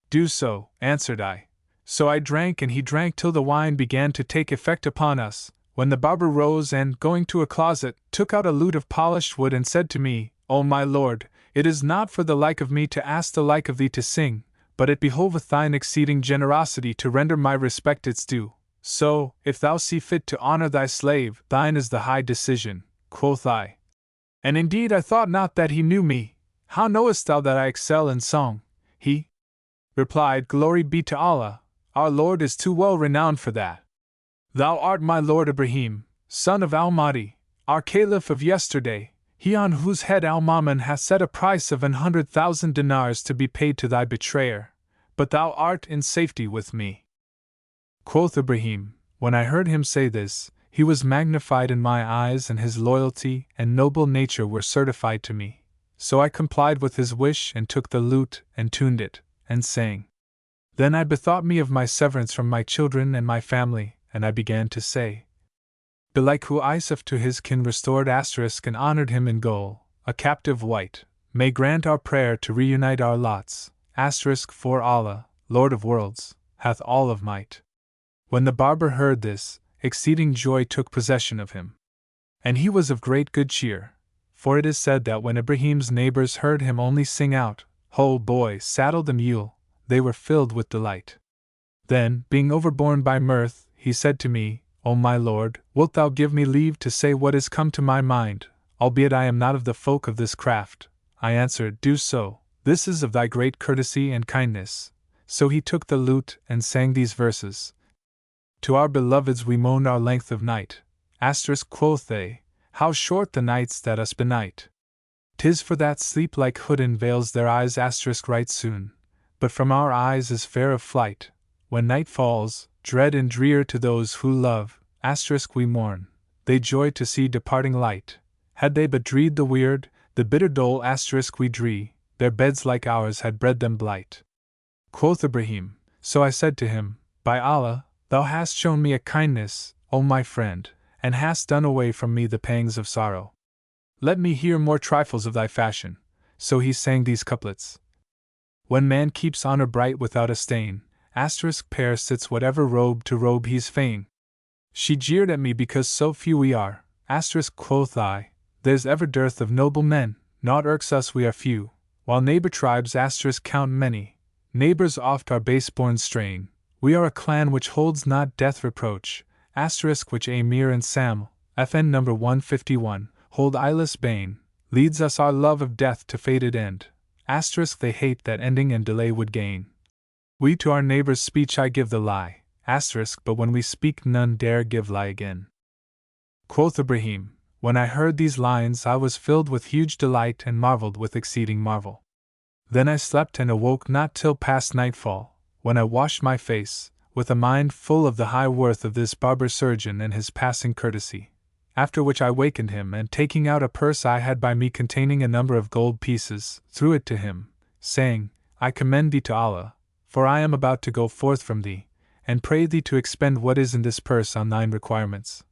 Do so, answered I. So I drank and he drank till the wine began to take effect upon us, when the barber rose and, going to a closet, took out a lute of polished wood and said to me, O my lord, it is not for the like of me to ask the like of thee to sing, but it behoveth thine exceeding generosity to render my respect its due. So, if thou see fit to honor thy slave, thine is the high decision, quoth I. And indeed I thought not that he knew me. How knowest thou that I excel in song? He replied, Glory be to Allah, our Lord is too well renowned for that. Thou art my Lord Ibrahim, son of al-Mahdi, our Caliph of yesterday, he on whose head al-Ma'mun hath set a price of 100,000 dinars to be paid to thy betrayer, but thou art in safety with me. Quoth Ibrahim, when I heard him say this, he was magnified in my eyes and his loyalty and noble nature were certified to me. So I complied with his wish and took the lute and tuned it, and sang. Then I bethought me of my severance from my children and my family, and I began to say, Belike who Isaf to his kin restored and honored him in goal, a captive white, may grant our prayer to reunite our lots, for Allah, Lord of worlds, hath all of might. When the barber heard this, exceeding joy took possession of him. And he was of great good cheer, for it is said that when Ibrahim's neighbors heard him only sing out, "Ho, boy, saddle the mule," they were filled with delight. Then, being overborne by mirth, he said to me, "O my lord, wilt thou give me leave to say what is come to my mind, albeit I am not of the folk of this craft?" I answered, "Do so, this is of thy great courtesy and kindness." So he took the lute and sang these verses. To our beloveds we moaned our length of night. Quoth they, "How short the nights that us benight! 'Tis for that sleep like hoodin veils their eyes." Right soon, but from our eyes is fair of flight. When night falls, dread and drear to those who love, we mourn, they joy to see departing light. Had they but dreed the weird, the bitter dole we dree, their beds like ours had bred them blight. Quoth Ibrahim, so I said to him, "By Allah, thou hast shown me a kindness, O my friend, and hast done away from me the pangs of sorrow. Let me hear more trifles of thy fashion." So he sang these couplets. When man keeps honor bright without a stain, pair sits whatever robe to robe he's fain. She jeered at me because so few we are, quoth I, "There's ever dearth of noble men, naught irks us we are few, while neighbor tribes count many, neighbors oft are base-born straying, we are a clan which holds not death reproach, which Amir and Sam, FN number 151, hold eyeless bane, leads us our love of death to fated end, they hate that ending and delay would gain. We to our neighbor's speech I give the lie, but when we speak none dare give lie again." Quoth Ibrahim, when I heard these lines I was filled with huge delight and marveled with exceeding marvel. Then I slept and awoke not till past nightfall, when I washed my face, with a mind full of the high worth of this barber surgeon and his passing courtesy. After which I wakened him, and taking out a purse I had by me containing a number of gold pieces, threw it to him, saying, "I commend thee to Allah, for I am about to go forth from thee, and pray thee to expend what is in this purse on thine requirements.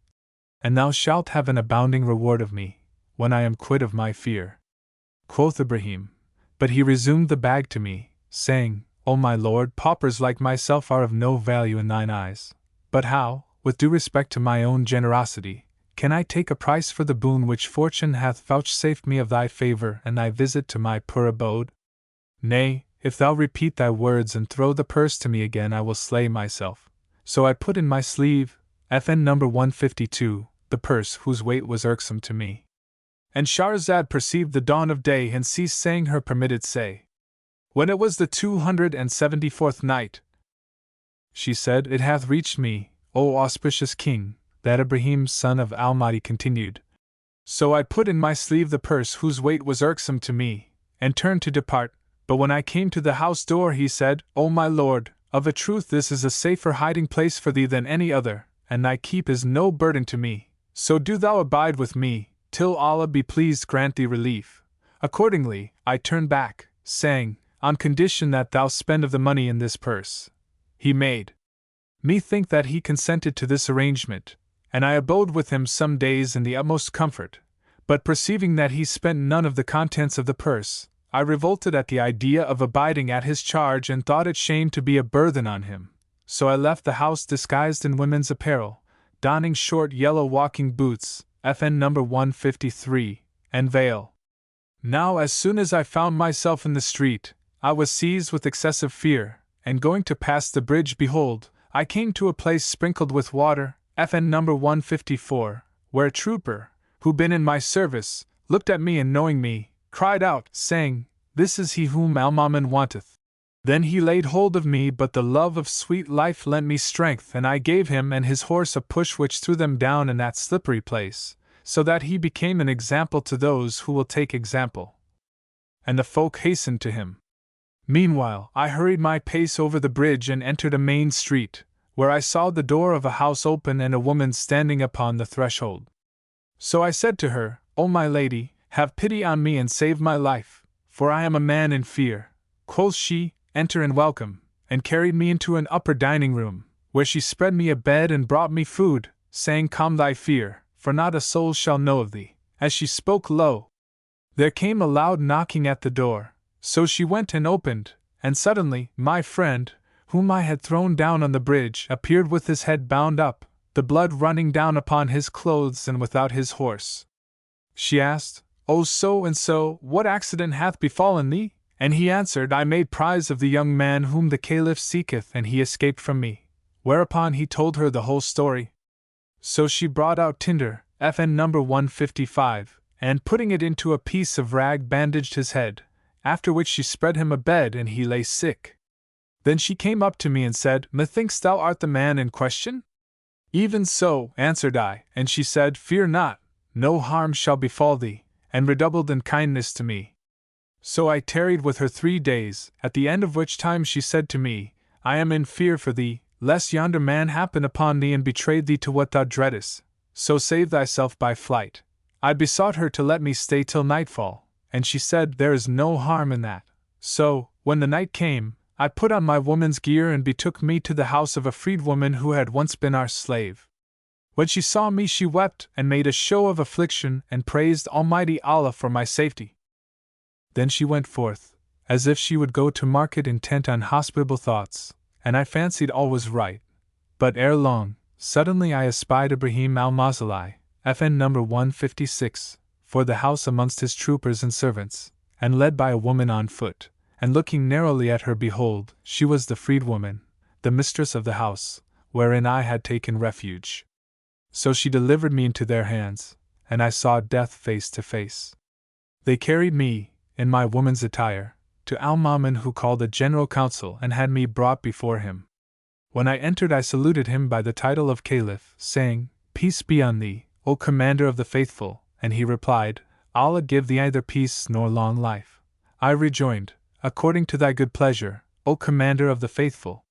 And thou shalt have an abounding reward of me, when I am quit of my fear." Quoth Ibrahim, but he resumed the bag to me, saying, "O my lord, paupers like myself are of no value in thine eyes. But how, with due respect to my own generosity, can I take a price for the boon which fortune hath vouchsafed me of thy favor and thy visit to my poor abode? Nay, if thou repeat thy words and throw the purse to me again I will slay myself." So I put in my sleeve, FN number 152, the purse whose weight was irksome to me. And Shahrazad perceived the dawn of day and ceased saying her permitted say. When it was the 274th night, she said, "It hath reached me, O auspicious king, that Ibrahim son of Al-Mahdi continued. So I put in my sleeve the purse whose weight was irksome to me, and turned to depart, but when I came to the house door he said, O my lord, of a truth this is a safer hiding place for thee than any other, and thy keep is no burden to me, so do thou abide with me, till Allah be pleased grant thee relief." Accordingly, I turned back, saying, "On condition that thou spend of the money in this purse." He made me think that he consented to this arrangement, and I abode with him some days in the utmost comfort, but perceiving that he spent none of the contents of the purse, I revolted at the idea of abiding at his charge and thought it shame to be a burthen on him. So I left the house disguised in women's apparel, donning short yellow walking boots, FN number 153, and veil. Now as soon as I found myself in the street, I was seized with excessive fear, and going to pass the bridge, behold, I came to a place sprinkled with water, FN number 154, where a trooper, who been in my service, looked at me and knowing me, cried out, saying, "This is he whom Al-Mamun wanteth." Then he laid hold of me, but the love of sweet life lent me strength, and I gave him and his horse a push which threw them down in that slippery place, so that he became an example to those who will take example. And the folk hastened to him. Meanwhile, I hurried my pace over the bridge and entered a main street, where I saw the door of a house open and a woman standing upon the threshold. So I said to her, "O my lady, have pity on me and save my life, for I am a man in fear." Quoth she, "Enter and welcome," and carried me into an upper dining room, where she spread me a bed and brought me food, saying, Calm thy fear, for not a soul shall know of thee. As she spoke low, there came a loud knocking at the door, so she went and opened, and suddenly, my friend, whom I had thrown down on the bridge, appeared with his head bound up, the blood running down upon his clothes and without his horse. She asked, O so and so, what accident hath befallen thee? And he answered, I made prize of the young man whom the Caliph seeketh, and he escaped from me. Whereupon he told her the whole story. So she brought out tinder, FN number 155, and putting it into a piece of rag bandaged his head, after which she spread him a bed and he lay sick. Then she came up to me and said, Methinks thou art the man in question? Even so, answered I, and she said, Fear not, no harm shall befall thee, and redoubled in kindness to me. So I tarried with her 3 days, at the end of which time she said to me, I am in fear for thee, lest yonder man happen upon thee and betray thee to what thou dreadest, so save thyself by flight. I besought her to let me stay till nightfall, and she said, There is no harm in that. So, when the night came, I put on my woman's gear and betook me to the house of a freedwoman who had once been our slave. When she saw me she wept and made a show of affliction and praised Almighty Allah for my safety. Then she went forth, as if she would go to market intent on hospitable thoughts, and I fancied all was right. But ere long, suddenly I espied Ibrahim al-Mawzili, FN number 156, for the house amongst his troopers and servants, and led by a woman on foot, and looking narrowly at her behold, she was the freedwoman, the mistress of the house, wherein I had taken refuge. So she delivered me into their hands, and I saw death face to face. They carried me, in my woman's attire, to Al-Mamun, who called a general council and had me brought before him. When I entered I saluted him by the title of Caliph, saying, Peace be on thee, O Commander of the Faithful, and he replied, Allah give thee neither peace nor long life. I rejoined, According to thy good pleasure, O Commander of the Faithful.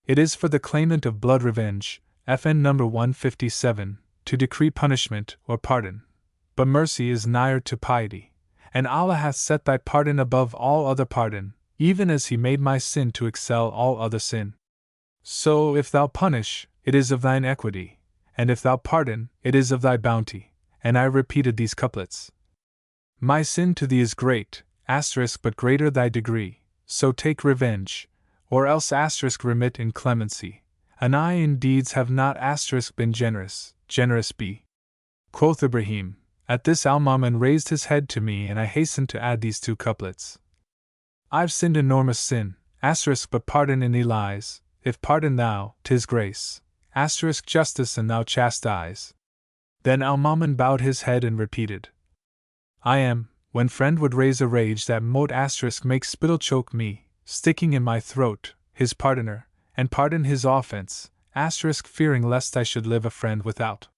It is for the claimant of blood revenge, FN number 157, to decree punishment or pardon. But mercy is nigher to piety. And Allah hath set thy pardon above all other pardon, even as he made my sin to excel all other sin. So if thou punish, it is of thine equity, and if thou pardon, it is of thy bounty. And I repeated these couplets. My sin to thee is great, but greater thy degree, so take revenge, or else remit in clemency. And I in deeds have not been generous be. Quoth Ibrahim. At this Al-Mamun raised his head to me and I hastened to add these 2 couplets. I've sinned enormous sin, but pardon in thee lies, if pardon thou, 'tis grace, justice and thou chastise. Then Al-Mamun bowed his head and repeated, I am, when friend would raise a rage that mote make spittle choke me, sticking in my throat, his pardoner, and pardon his offense, fearing lest I should live a friend without.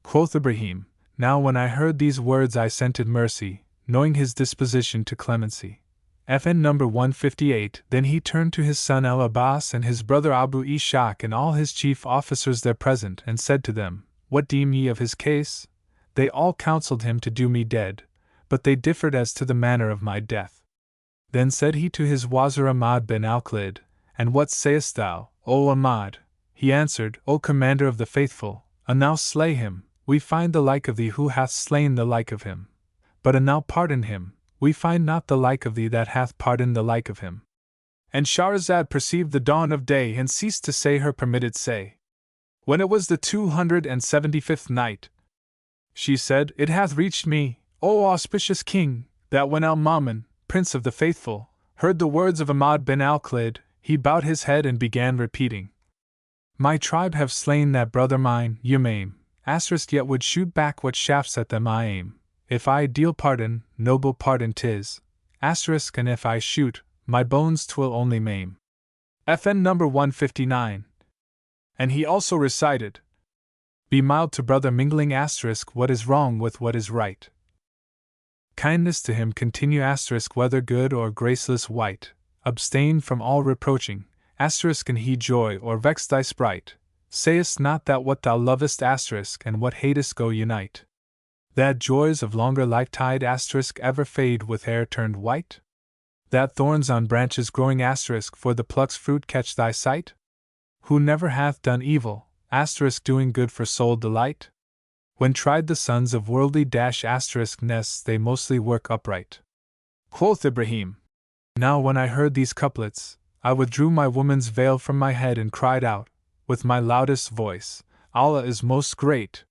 Quoth Ibrahim, Now when I heard these words I scented mercy, knowing his disposition to clemency. FN number 158. Then he turned to his son Al-Abbas and his brother Abu Ishaq and all his chief officers there present and said to them, What deem ye of his case? They all counseled him to do me dead, but they differed as to the manner of my death. Then said he to his wazir Ahmad bin Al-Khalid, And what sayest thou, O Ahmad? He answered, O Commander of the Faithful, an thou slay him, we find the like of thee who hath slain the like of him. But an thou pardon him, we find not the like of thee that hath pardoned the like of him. And Shahrazad perceived the dawn of day and ceased to say her permitted say. When it was the 275th night, she said, It hath reached me, O auspicious King, that when Al-Mamun, Prince of the Faithful, heard the words of Ahmad bin Al-Khalid, he bowed his head and began repeating, My tribe have slain that brother mine, Yamaim, yet would shoot back what shafts at them I aim. If I deal pardon, noble pardon 'tis, and if I shoot, my bones 'twill only maim. FN number 159. And he also recited, Be mild to brother mingling what is wrong with what is right. Kindness to him continue whether good or graceless wight. Abstain from all reproaching, and he joy or vex thy sprite. Sayest not that what thou lovest and what hatest go unite. That joys of longer lifetide ever fade with air turned white? That thorns on branches growing for the pluck's fruit catch thy sight? Who never hath done evil, doing good for soul delight? When tried the sons of worldly nests, they mostly work upright. Quoth Ibrahim. Now when I heard these couplets, I withdrew my woman's veil from my head and cried out, with my loudest voice, Allah is most great.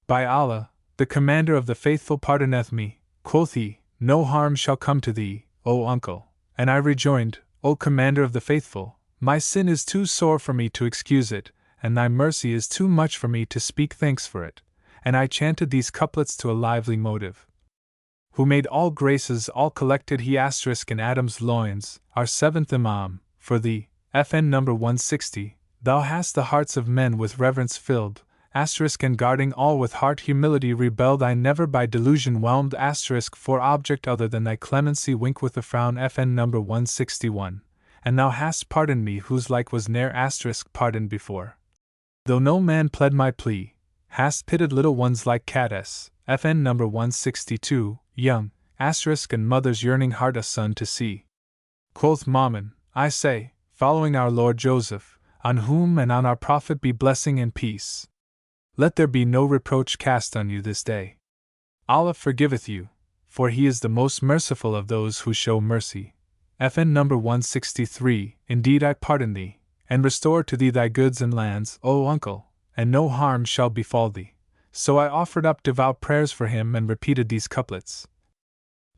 By Allah, the Commander of the Faithful pardoneth me, quoth he, no harm shall come to thee, O uncle. And I rejoined, O Commander of the Faithful, my sin is too sore for me to excuse it, and thy mercy is too much for me to speak thanks for it. And I chanted these couplets to a lively motive. Who made all graces all collected he in Adam's loins, our seventh Imam, for thee, FN number 160, thou hast the hearts of men with reverence filled, and guarding all with heart humility rebelled I never by delusion whelmed for object other than thy clemency wink with a frown FN number 161, and thou hast pardoned me whose like was ne'er pardoned before. Though no man pled my plea, hast pitted little ones like Caddes, FN number 162, young, and mother's yearning heart a son to see. Quoth Mammon, I say, following our Lord Joseph, on whom and on our Prophet be blessing and peace. Let there be no reproach cast on you this day. Allah forgiveth you, for He is the most merciful of those who show mercy. FN number 163, indeed I pardon thee, and restore to thee thy goods and lands, O uncle, and no harm shall befall thee. So I offered up devout prayers for him and repeated these couplets.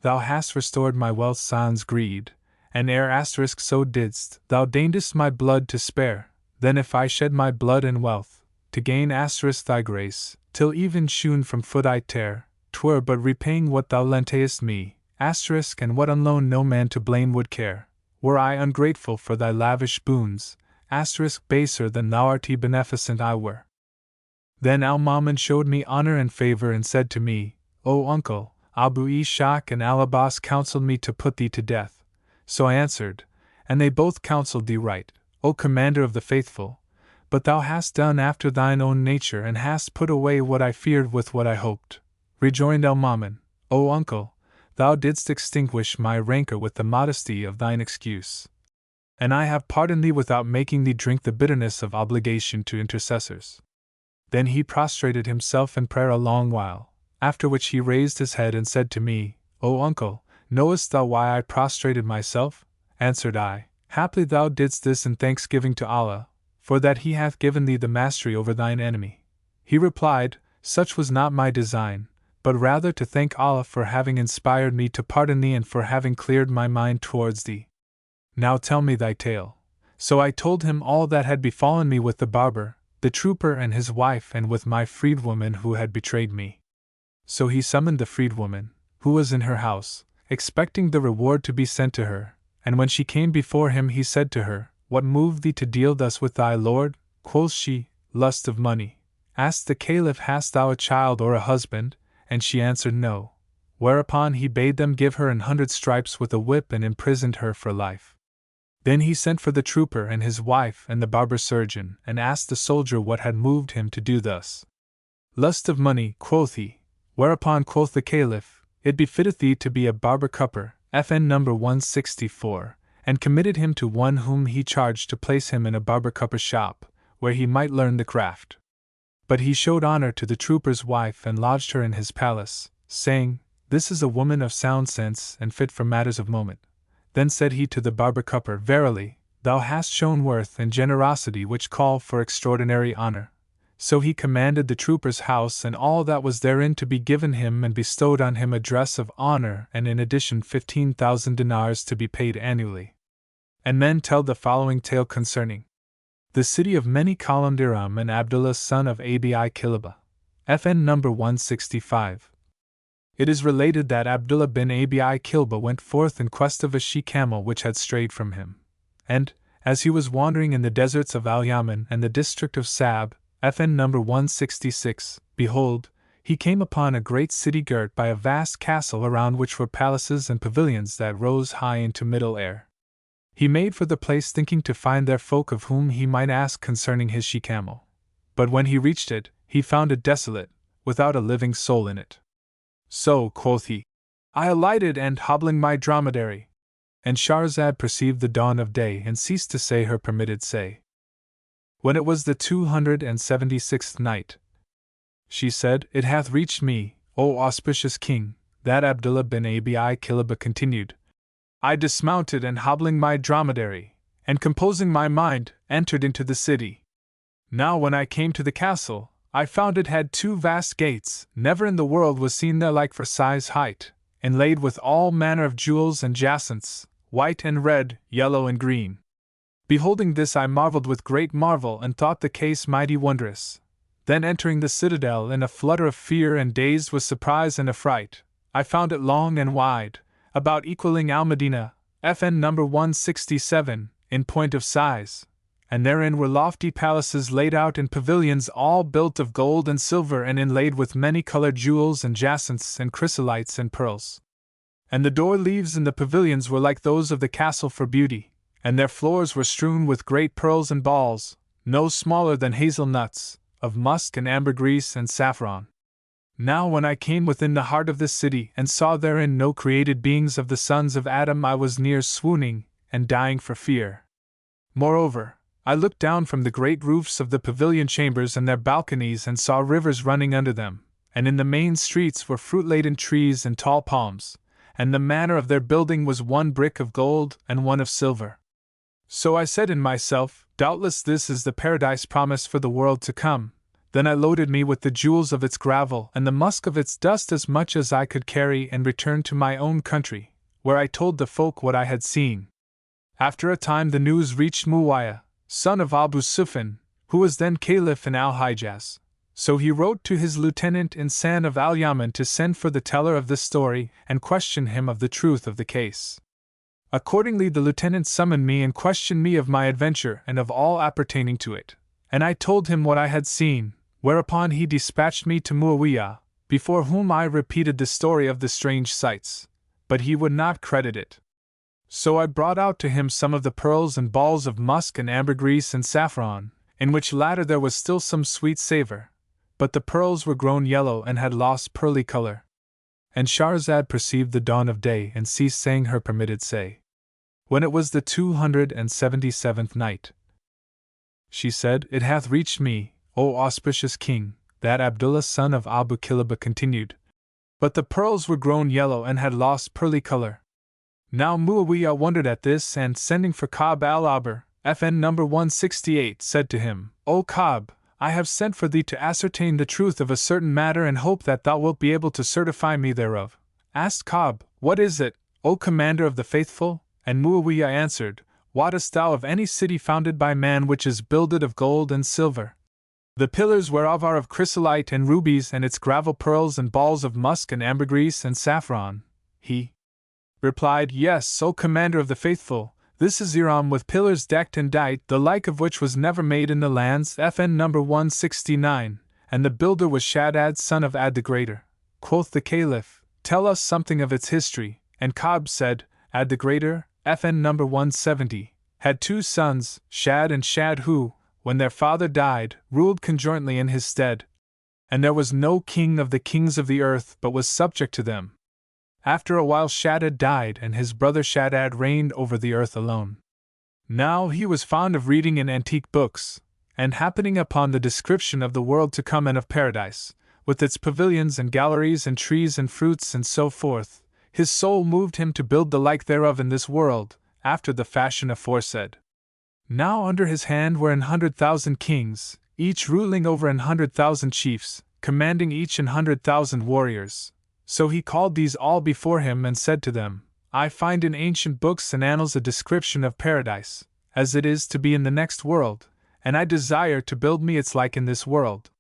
Thou hast restored my wealth sans greed, and ere so didst, thou deignedst my blood to spare, then if I shed my blood and wealth, to gain thy grace, till even shoon from foot I tear, 'twere but repaying what thou lentest me, and what unloan no man to blame would care, were I ungrateful for thy lavish boons, baser than thou art beneficent I were. Then Al-Mamun showed me honor and favor and said to me, O uncle, Abu Ishaq and Al-Abbas counseled me to put thee to death. So I answered, and they both counseled thee right, O Commander of the Faithful, but thou hast done after thine own nature and hast put away what I feared with what I hoped. Rejoined Al-Mamun, O uncle, thou didst extinguish my rancor with the modesty of thine excuse. And I have pardoned thee without making thee drink the bitterness of obligation to intercessors. Then he prostrated himself in prayer a long while, after which he raised his head and said to me, O uncle, knowest thou why I prostrated myself? Answered I, haply thou didst this in thanksgiving to Allah, for that He hath given thee the mastery over thine enemy. He replied, such was not my design, but rather to thank Allah for having inspired me to pardon thee and for having cleared my mind towards thee. Now tell me thy tale. So I told him all that had befallen me with the barber, the trooper and his wife and with my freedwoman who had betrayed me. So he summoned the freedwoman, who was in her house, expecting the reward to be sent to her, and when she came before him he said to her, What moved thee to deal thus with thy lord? Quoth she, Lust of money. Asked the Caliph, Hast thou a child or a husband? And she answered, No. Whereupon he bade them give her 100 stripes with a whip and imprisoned her for life. Then he sent for the trooper and his wife and the barber surgeon, and asked the soldier what had moved him to do thus. Lust of money, quoth he. Whereupon quoth the Caliph, It befitteth thee to be a barber cupper, FN number 164, and committed him to one whom he charged to place him in a barber cupper's shop, where he might learn the craft. But he showed honor to the trooper's wife and lodged her in his palace, saying, This is a woman of sound sense and fit for matters of moment. Then said he to the barber cupper, Verily, thou hast shown worth and generosity which call for extraordinary honor. So he commanded the trooper's house and all that was therein to be given him and bestowed on him a dress of honor and in addition 15,000 dinars to be paid annually. And men tell the following tale concerning the city of many-columned Iram and Abdullah son of Abi Kilaba. FN number 165. It is related that Abdullah bin Abi Kilba went forth in quest of a she-camel which had strayed from him. And, as he was wandering in the deserts of Al-Yaman and the district of Sab, FN number 166, behold, he came upon a great city girt by a vast castle around which were palaces and pavilions that rose high into middle air. He made for the place thinking to find there folk of whom he might ask concerning his she-camel. But when he reached it, he found it desolate, without a living soul in it. So, quoth he, I alighted and hobbling my dromedary. And Shahrazad perceived the dawn of day and ceased to say her permitted say. When it was the 276th night, she said, "It hath reached me, O auspicious king," that Abdullah bin Abi Kilaba continued. I dismounted and hobbling my dromedary, and composing my mind, entered into the city. Now when I came to the castle, I found it had 2 vast gates, never in the world was seen their like for size height, inlaid with all manner of jewels and jacinths, white and red, yellow and green. Beholding this I marveled with great marvel and thought the case mighty wondrous. Then entering the citadel in a flutter of fear and dazed with surprise and affright, I found it long and wide, about equaling Al-Medina, FN number 167, in point of size, and therein were lofty palaces laid out in pavilions all built of gold and silver and inlaid with many-colored jewels and jacinths and chrysolites and pearls. And the door-leaves in the pavilions were like those of the castle for beauty, and their floors were strewn with great pearls and balls, no smaller than hazelnuts, of musk and ambergris and saffron. Now when I came within the heart of the city and saw therein no created beings of the sons of Adam, I was near swooning and dying for fear. Moreover, I looked down from the great roofs of the pavilion chambers and their balconies and saw rivers running under them, and in the main streets were fruit-laden trees and tall palms, and the manner of their building was 1 brick of gold and 1 of silver. So I said in myself, doubtless this is the paradise promised for the world to come. Then I loaded me with the jewels of its gravel and the musk of its dust as much as I could carry and returned to my own country, where I told the folk what I had seen. After a time the news reached Muawiyah, son of Abu Sufyan, who was then Caliph in Al-Hijaz. So he wrote to his lieutenant Insan of Al-Yaman to send for the teller of the story and question him of the truth of the case. Accordingly the lieutenant summoned me and questioned me of my adventure and of all appertaining to it, and I told him what I had seen, whereupon he dispatched me to Muawiyah, before whom I repeated the story of the strange sights, but he would not credit it. So I brought out to him some of the pearls and balls of musk and ambergris and saffron, in which latter there was still some sweet savor, but the pearls were grown yellow and had lost pearly color. And Shahrazad perceived the dawn of day and ceased saying her permitted say. When it was the 277th night, she said, "It hath reached me, O auspicious king," that Abdullah son of Abu Kilaba continued. But the pearls were grown yellow and had lost pearly color. Now Muawiyah wondered at this and, sending for Ka'b al-Ahbar, FN number 168, said to him, "O Ka'b, I have sent for thee to ascertain the truth of a certain matter and hope that thou wilt be able to certify me thereof." Asked Ka'b, "What is it, O commander of the faithful?" And Muawiyah answered, "Wottest thou of any city founded by man which is builded of gold and silver, the pillars whereof are of chrysolite and rubies, and its gravel pearls and balls of musk and ambergris and saffron?" He replied, "Yes, O commander of the faithful, this is Iram with pillars decked and dight, the like of which was never made in the lands, FN number 169, and the builder was Shaddad son of Ad the Greater." Quoth the Caliph, "Tell us something of its history." And Ka'b said, Ad the Greater, FN number 170, had 2 sons, Shad and Shad, who, when their father died, ruled conjointly in his stead. And there was no king of the kings of the earth but was subject to them. After a while Shaddad died and his brother Shaddad reigned over the earth alone. Now he was fond of reading in antique books, and happening upon the description of the world to come and of paradise, with its pavilions and galleries and trees and fruits and so forth, his soul moved him to build the like thereof in this world, after the fashion aforesaid. Now under his hand were 100,000 kings, each ruling over 100,000 chiefs, commanding each 100,000 warriors. So he called these all before him and said to them, "I find in ancient books and annals a description of paradise, as it is to be in the next world, and I desire to build me its like in this world.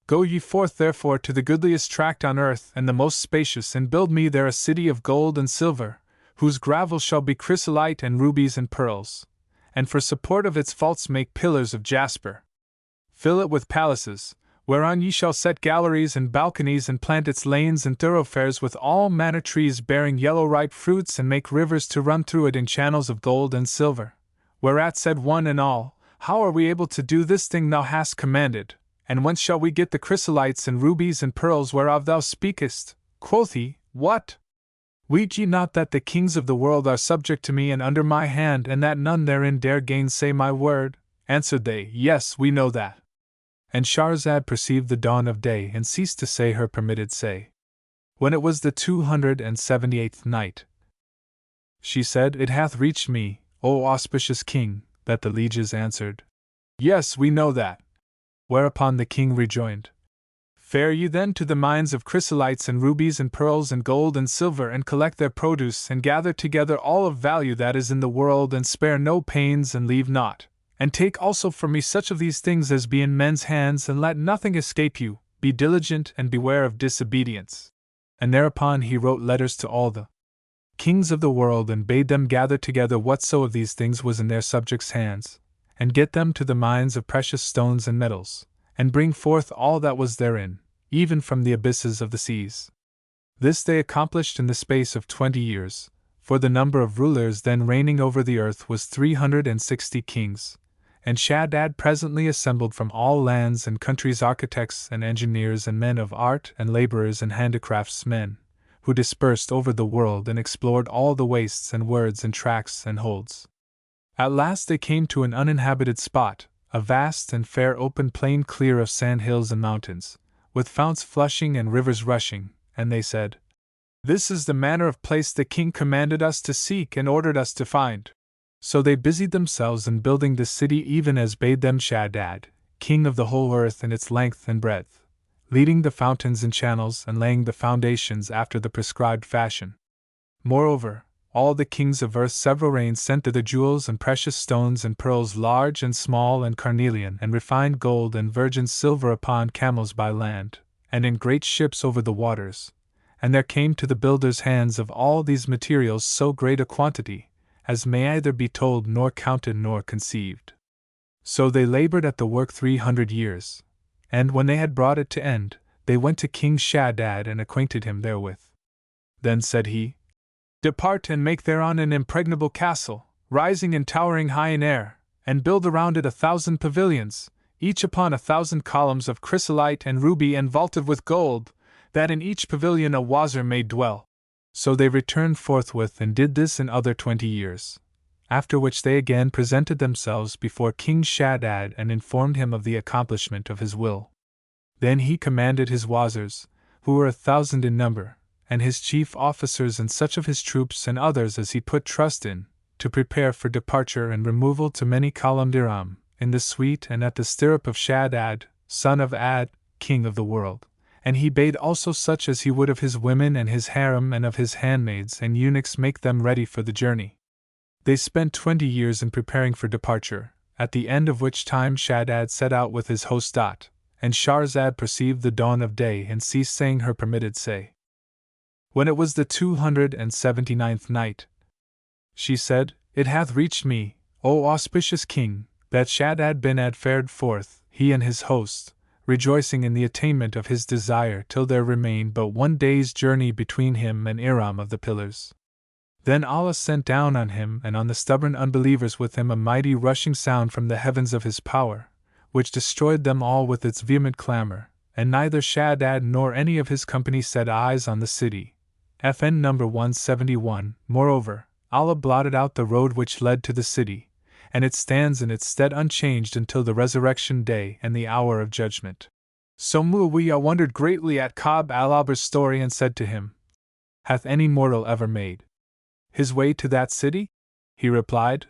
Go ye forth therefore to the goodliest tract on earth and the most spacious, and build me there a city of gold and silver, whose gravel shall be chrysolite and rubies and pearls, and for support of its vaults make pillars of jasper. Fill it with palaces, whereon ye shall set galleries and balconies, and plant its lanes and thoroughfares with all manner trees bearing yellow ripe fruits, and make rivers to run through it in channels of gold and silver." Whereat said one and all, "How are we able to do this thing thou hast commanded, and whence shall we get the chrysolites and rubies and pearls whereof thou speakest?" Quoth he, "What? Weet ye not that the kings of the world are subject to me and under my hand, and that none therein dare gainsay my word? Answered they, Yes, we know that. And Shahrazad perceived the dawn of day and ceased to say her permitted say. When it was the 278th night, she said, It hath reached me, O auspicious king, that the lieges answered, Yes, we know that. Whereupon the king rejoined, Fare ye then to the mines of chrysolites and rubies and pearls and gold and silver, and collect their produce, and gather together all of value that is in the world, and spare no pains and leave naught. And take also for me such of these things as be in men's hands, and let nothing escape you. Be diligent and beware of disobedience. And thereupon he wrote letters to all the kings of the world, and bade them gather together whatso of these things was in their subjects' hands, and get them to the mines of precious stones and metals, and bring forth all that was therein, even from the abysses of the seas. This they accomplished in the space of 20 years, for the number of rulers then reigning over the earth was 360 kings. And Shaddad presently assembled from all lands and countries architects and engineers and men of art and laborers and handicraftsmen, who dispersed over the world and explored all the wastes and words and tracts and holds. At last they came to an uninhabited spot, a vast and fair open plain clear of sand hills and mountains, with founts flushing and rivers rushing, and they said, This is the manner of place the king commanded us to seek and ordered us to find. So they busied themselves in building the city even as bade them Shaddad, king of the whole earth in its length and breadth, leading the fountains and channels and laying the foundations after the prescribed fashion. Moreover, all the kings of earth's several reigns sent thither jewels and precious stones and pearls large and small and carnelian and refined gold and virgin silver upon camels by land, and in great ships over the waters, and there came to the builders' hands of all these materials so great a quantity, as may either be told nor counted nor conceived. So they labored at the work 300 years, and when they had brought it to end, they went to King Shaddad and acquainted him therewith. Then said he, Depart and make thereon an impregnable castle, rising and towering high in air, and build around it 1,000 pavilions, each upon 1,000 columns of chrysolite and ruby and vaulted with gold, that in each pavilion a wazir may dwell. So they returned forthwith and did this in other 20 years, after which they again presented themselves before King Shaddad and informed him of the accomplishment of his will. Then he commanded his wazirs, who were 1,000 in number, and his chief officers and such of his troops and others as he put trust in, to prepare for departure and removal to many Kalam in the suite and at the stirrup of Shaddad, son of Ad, king of the world. And he bade also such as he would of his women and his harem and of his handmaids and eunuchs make them ready for the journey. They spent 20 years in preparing for departure, at the end of which time Shaddad set out with his host. And Shahrazad perceived the dawn of day and ceased saying her permitted say. When it was the 279th night, she said, It hath reached me, O auspicious king, that Shaddad bin Ad fared forth, he and his host, rejoicing in the attainment of his desire till there remained but 1 day's journey between him and Iram of the Pillars. Then Allah sent down on him and on the stubborn unbelievers with him a mighty rushing sound from the heavens of his power, which destroyed them all with its vehement clamor, and neither Shaddad nor any of his company set eyes on the city. FN number 171. Moreover, Allah blotted out the road which led to the city, and it stands in its stead unchanged until the resurrection day and the hour of judgment. So Muawiyah wondered greatly at Ka'b al-Abr's story and said to him, Hath any mortal ever made his way to that city? He replied,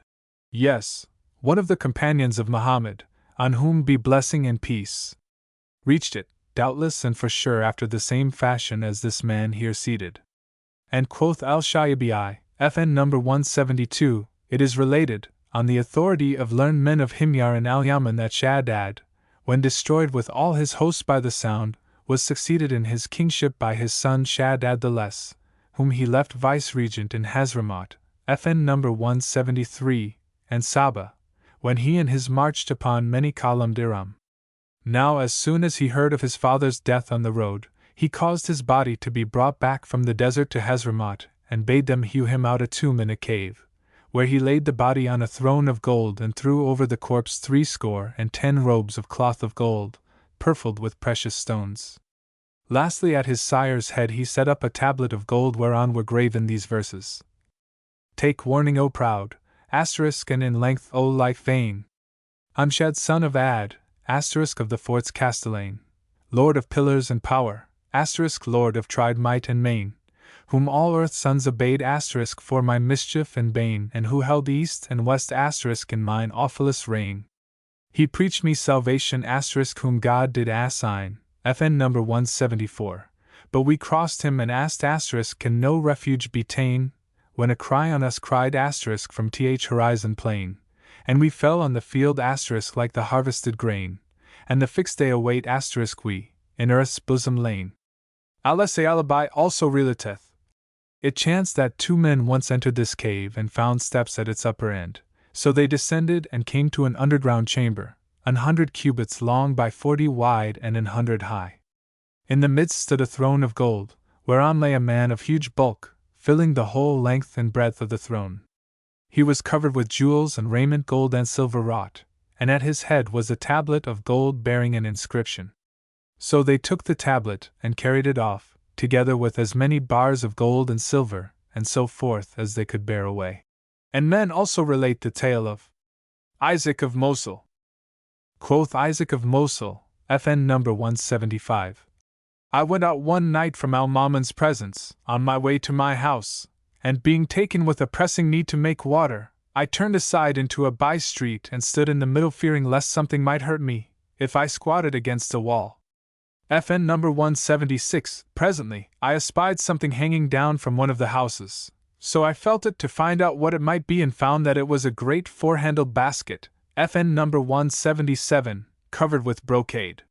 Yes, one of the companions of Muhammad, on whom be blessing and peace, reached it, doubtless and for sure after the same fashion as this man here seated. And quoth al-Shayabi, FN number 172, it is related, on the authority of learned men of Himyar and al-Yaman, that Shaddad, when destroyed with all his hosts by the sound, was succeeded in his kingship by his son Shaddad the Less, whom he left vice-regent in Hazramaut, FN number 173, and Saba, when he and his marched upon many Kalam. Now as soon as he heard of his father's death on the road, he caused his body to be brought back from the desert to Hazramaut, and bade them hew him out a tomb in a cave, where he laid the body on a throne of gold and threw over the corpse 70 robes of cloth of gold, purfled with precious stones. Lastly at his sire's head he set up a tablet of gold whereon were graven these verses. Take warning, O proud, *, and in length, O life vain. Amshad son of Ad, of the forts Castellane, lord of pillars and power, lord of tried might and main, whom all earth's sons obeyed for my mischief and bane, and who held east and west in mine awfulest reign. He preached me salvation whom God did assign, FN number 174, but we crossed him and asked can no refuge be ta'en, when a cry on us cried from horizon plain, and we fell on the field like the harvested grain, and the fixed day await we, in earth's bosom lain. Allah say alibi also relateth. It chanced that two men once entered this cave and found steps at its upper end, so they descended and came to an underground chamber, 100 cubits long by 40 wide and 100 high. In the midst stood a throne of gold, whereon lay a man of huge bulk, filling the whole length and breadth of the throne. He was covered with jewels and raiment gold and silver wrought, and at his head was a tablet of gold bearing an inscription. So they took the tablet and carried it off, together with as many bars of gold and silver, and so forth as they could bear away. And men also relate the tale of Isaac of Mosul. Quoth Isaac of Mosul, FN number 175. I went out one night from Al-Mamun's presence, on my way to my house, and being taken with a pressing need to make water, I turned aside into a by-street and stood in the middle fearing lest something might hurt me, if I squatted against a wall. FN number 176. Presently, I espied something hanging down from one of the houses, so I felt it to find out what it might be and found that it was a great four-handled basket, FN number 177, covered with brocade.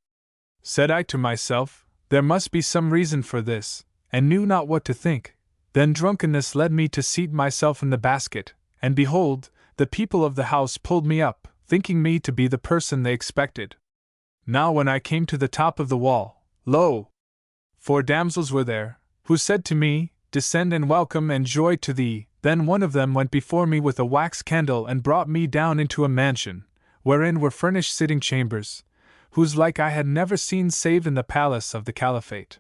Said I to myself, there must be some reason for this, and knew not what to think. Then drunkenness led me to seat myself in the basket, and behold, the people of the house pulled me up, thinking me to be the person they expected. Now when I came to the top of the wall, lo! 4 damsels were there, who said to me, Descend and welcome and joy to thee. Then one of them went before me with a wax candle and brought me down into a mansion, wherein were furnished sitting chambers, whose like I had never seen save in the palace of the Caliphate.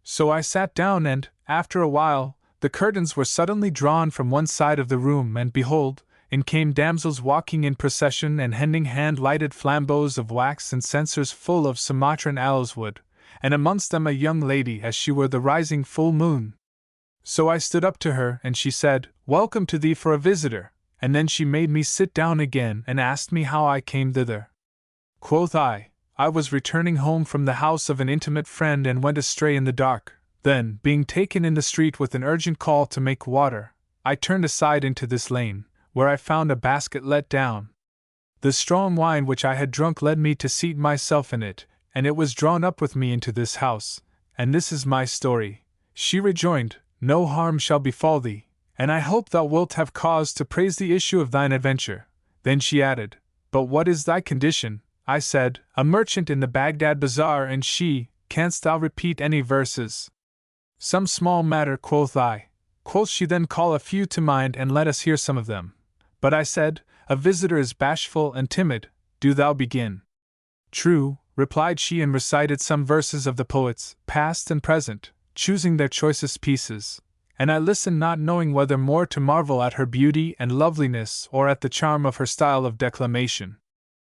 So I sat down and, after a while, the curtains were suddenly drawn from one side of the room and behold, in came damsels walking in procession and handing hand-lighted flambeaux of wax and censers full of Sumatran aloes wood, and amongst them a young lady as she were the rising full moon. So I stood up to her and she said, Welcome to thee for a visitor, and then she made me sit down again and asked me how I came thither. Quoth I was returning home from the house of an intimate friend and went astray in the dark. Then, being taken in the street with an urgent call to make water, I turned aside into this lane, where I found a basket let down. The strong wine which I had drunk led me to seat myself in it, and it was drawn up with me into this house, and this is my story. She rejoined, No harm shall befall thee, and I hope thou wilt have cause to praise the issue of thine adventure. Then she added, But what is thy condition? I said, A merchant in the Baghdad bazaar, and she, Canst thou repeat any verses? Some small matter, quoth I. Quoth she, Then call a few to mind and let us hear some of them. But I said, A visitor is bashful and timid, do thou begin. True, replied she, and recited some verses of the poets, past and present, choosing their choicest pieces, and I listened not knowing whether more to marvel at her beauty and loveliness or at the charm of her style of declamation.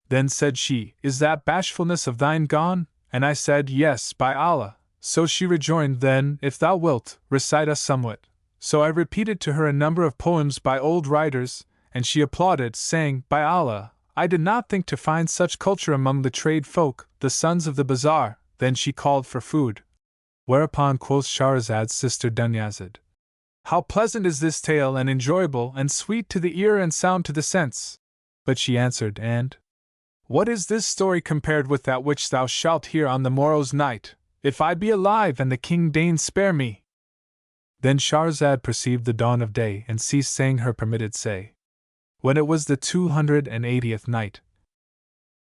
Then said she, Is that bashfulness of thine gone? And I said, Yes, by Allah. So she rejoined, Then, if thou wilt, recite us somewhat. So I repeated to her a number of poems by old writers, and she applauded, saying, By Allah, I did not think to find such culture among the trade folk, the sons of the bazaar. Then she called for food. Whereupon quoth Shahrazad's sister Dunyazad, How pleasant is this tale, and enjoyable, and sweet to the ear and sound to the sense! But she answered, And what is this story compared with that which thou shalt hear on the morrow's night, if I be alive and the king deign spare me? Then Shahrazad perceived the dawn of day and ceased saying her permitted say. When it was the 280th night,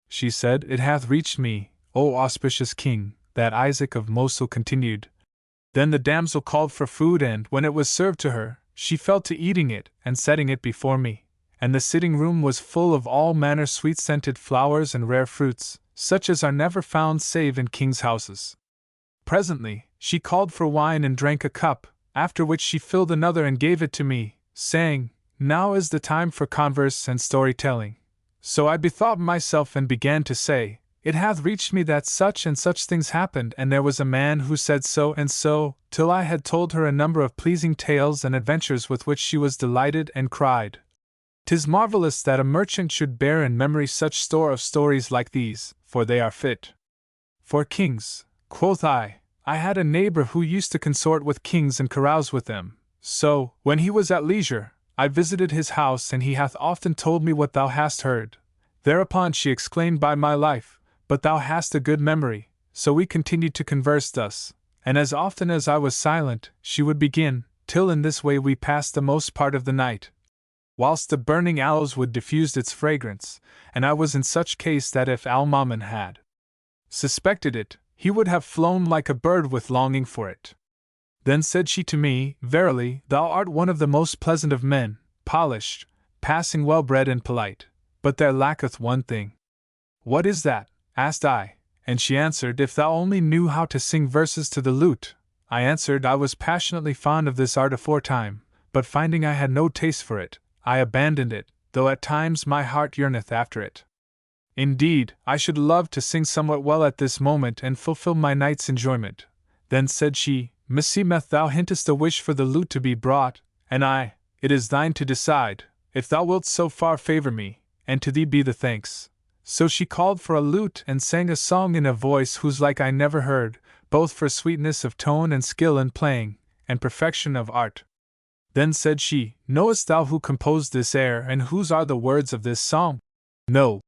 she said, It hath reached me, O auspicious king, that Isaac of Mosul continued. Then the damsel called for food, and when it was served to her, she fell to eating it and setting it before me. And the sitting room was full of all manner sweet-scented flowers and rare fruits, such as are never found save in kings' houses. Presently, she called for wine and drank a cup, after which she filled another and gave it to me, saying, Now is the time for converse and story-telling. So I bethought myself and began to say, It hath reached me that such and such things happened, and there was a man who said so and so, till I had told her a number of pleasing tales and adventures with which she was delighted and cried, "'Tis marvellous that a merchant should bear in memory such store of stories like these, for they are fit for kings." Quoth I had a neighbor who used to consort with kings and carouse with them, so, when he was at leisure, I visited his house, and he hath often told me what thou hast heard. Thereupon she exclaimed, By my life, but thou hast a good memory. So we continued to converse thus, and as often as I was silent, she would begin, till in this way we passed the most part of the night, whilst the burning aloes wood diffused its fragrance, and I was in such case that if Al-Mamun had suspected it, he would have flown like a bird with longing for it. Then said she to me, Verily, thou art one of the most pleasant of men, polished, passing well bred and polite, but there lacketh one thing. What is that? Asked I, and she answered, If thou only knew how to sing verses to the lute. I answered I was passionately fond of this art aforetime, but finding I had no taste for it, I abandoned it, though at times my heart yearneth after it. Indeed, I should love to sing somewhat well at this moment and fulfill my night's enjoyment. Then said she, Meseemeth thou hintest a wish for the lute to be brought, and it is thine to decide, if thou wilt so far favor me, and to thee be the thanks. So she called for a lute and sang a song in a voice whose like I never heard, both for sweetness of tone and skill in playing, and perfection of art. Then said she, Knowest thou who composed this air, and whose are the words of this song? No,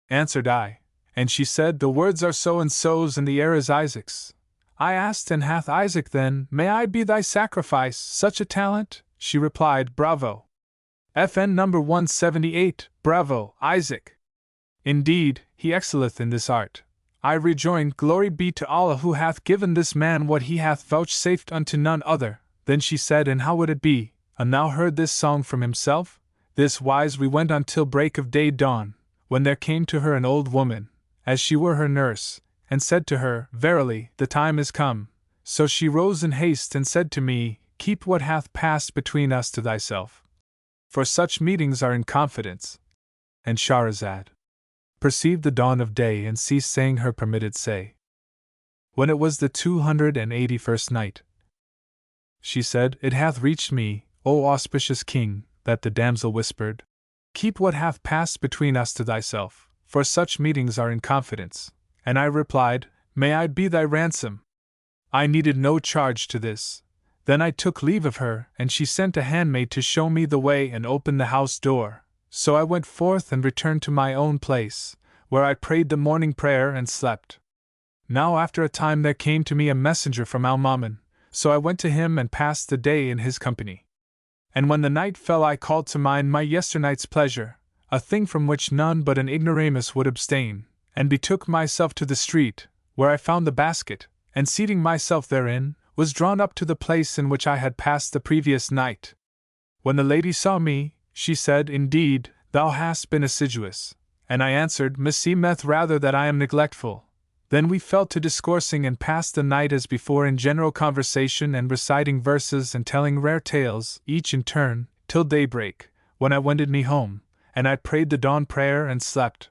answered I. And she said, The words are so and so's, and the air is Isaac's. I asked, And hath Isaac then, may I be thy sacrifice, such a talent? She replied, Bravo. FN number 178, Bravo, Isaac. Indeed, he excelleth in this art. I rejoined, Glory be to Allah who hath given this man what he hath vouchsafed unto none other. Then she said, And how would it be, an thou heard this song from himself? This wise we went on till break of day dawn, when there came to her an old woman, as she were her nurse, and said to her, Verily, the time is come. So she rose in haste and said to me, Keep what hath passed between us to thyself, for such meetings are in confidence. And Shahrazad perceived the dawn of day and ceased saying her permitted say. When it was the 281st night, she said, It hath reached me, O auspicious king, that the damsel whispered, Keep what hath passed between us to thyself, for such meetings are in confidence. And I replied, May I be thy ransom? I needed no charge to this. Then I took leave of her, and she sent a handmaid to show me the way and open the house door. So I went forth and returned to my own place, where I prayed the morning prayer and slept. Now after a time there came to me a messenger from Al-Mamun, so I went to him and passed the day in his company. And when the night fell I called to mind my yesternight's pleasure, a thing from which none but an ignoramus would abstain, and betook myself to the street, where I found the basket, and seating myself therein, was drawn up to the place in which I had passed the previous night. When the lady saw me, she said, Indeed, thou hast been assiduous. And I answered, Meseemeth rather that I am neglectful. Then we fell to discoursing and passed the night as before in general conversation and reciting verses and telling rare tales, each in turn, till daybreak, when I wended me home, and I prayed the dawn prayer and slept.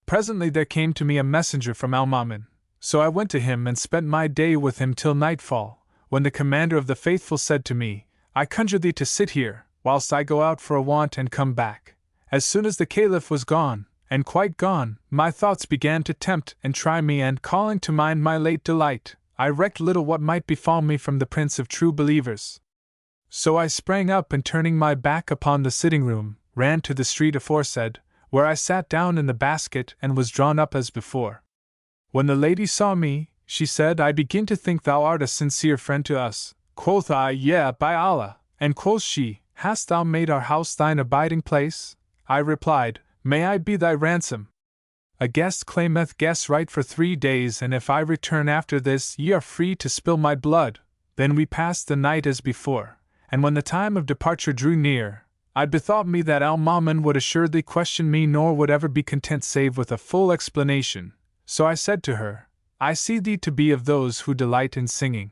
Presently there came to me a messenger from Al-Mamun, so I went to him and spent my day with him till nightfall, when the commander of the faithful said to me, I conjure thee to sit here, whilst I go out for a want and come back. As soon as the Caliph was gone, and quite gone, my thoughts began to tempt and try me, and calling to mind my late delight, I recked little what might befall me from the Prince of True Believers. So I sprang up and turning my back upon the sitting room, ran to the street aforesaid, where I sat down in the basket and was drawn up as before. When the lady saw me, she said, I begin to think thou art a sincere friend to us. Quoth I, Yea, by Allah. And quoth she, Hast thou made our house thine abiding place? I replied, May I be thy ransom? A guest claimeth guest's right for 3 days, and if I return after this, ye are free to spill my blood. Then we passed the night as before, and when the time of departure drew near, I bethought me that Al-Mamun would assuredly question me, nor would ever be content save with a full explanation. So I said to her, I see thee to be of those who delight in singing.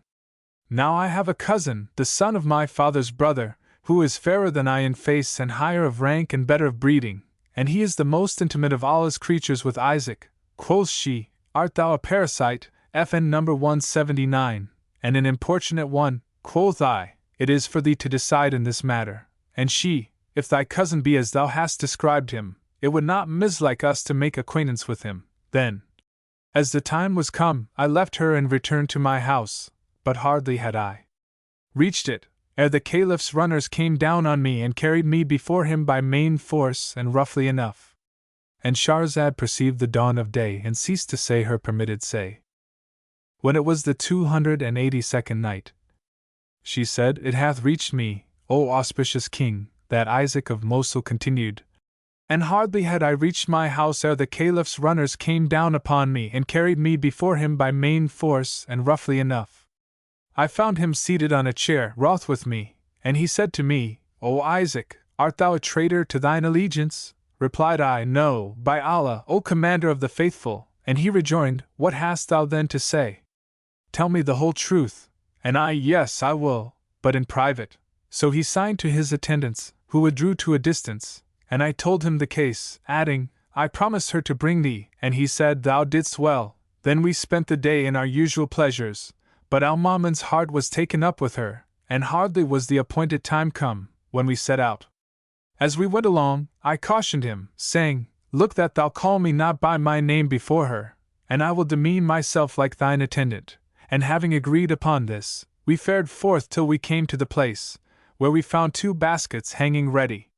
Now I have a cousin, the son of my father's brother, who is fairer than I in face and higher of rank and better of breeding, and he is the most intimate of Allah's creatures with Isaac. Quoth she, Art thou a parasite, FN number 179, and an importunate one? Quoth I, It is for thee to decide in this matter. And she, If thy cousin be as thou hast described him, it would not mislike us to make acquaintance with him. Then, as the time was come, I left her and returned to my house, but hardly had I reached it, ere the Caliph's runners came down on me and carried me before him by main force and roughly enough. And Shahrazad perceived the dawn of day and ceased to say her permitted say. When it was the 282nd night, she said, It hath reached me, O auspicious King, that Isaac of Mosul continued, and hardly had I reached my house ere the Caliph's runners came down upon me and carried me before him by main force and roughly enough. I found him seated on a chair, wroth with me, and he said to me, O Isaac, art thou a traitor to thine allegiance? Replied I, No, by Allah, O Commander of the Faithful. And he rejoined, What hast thou then to say? Tell me the whole truth. And I, Yes, I will, but in private. So he signed to his attendants, who withdrew to a distance, and I told him the case, adding, I promised her to bring thee, and he said, Thou didst well. Then we spent the day in our usual pleasures, but Al-Mamun's heart was taken up with her, and hardly was the appointed time come, when we set out. As we went along, I cautioned him, saying, Look that thou call me not by my name before her, and I will demean myself like thine attendant. And having agreed upon this, we fared forth till we came to the place, where we found 2 baskets hanging ready.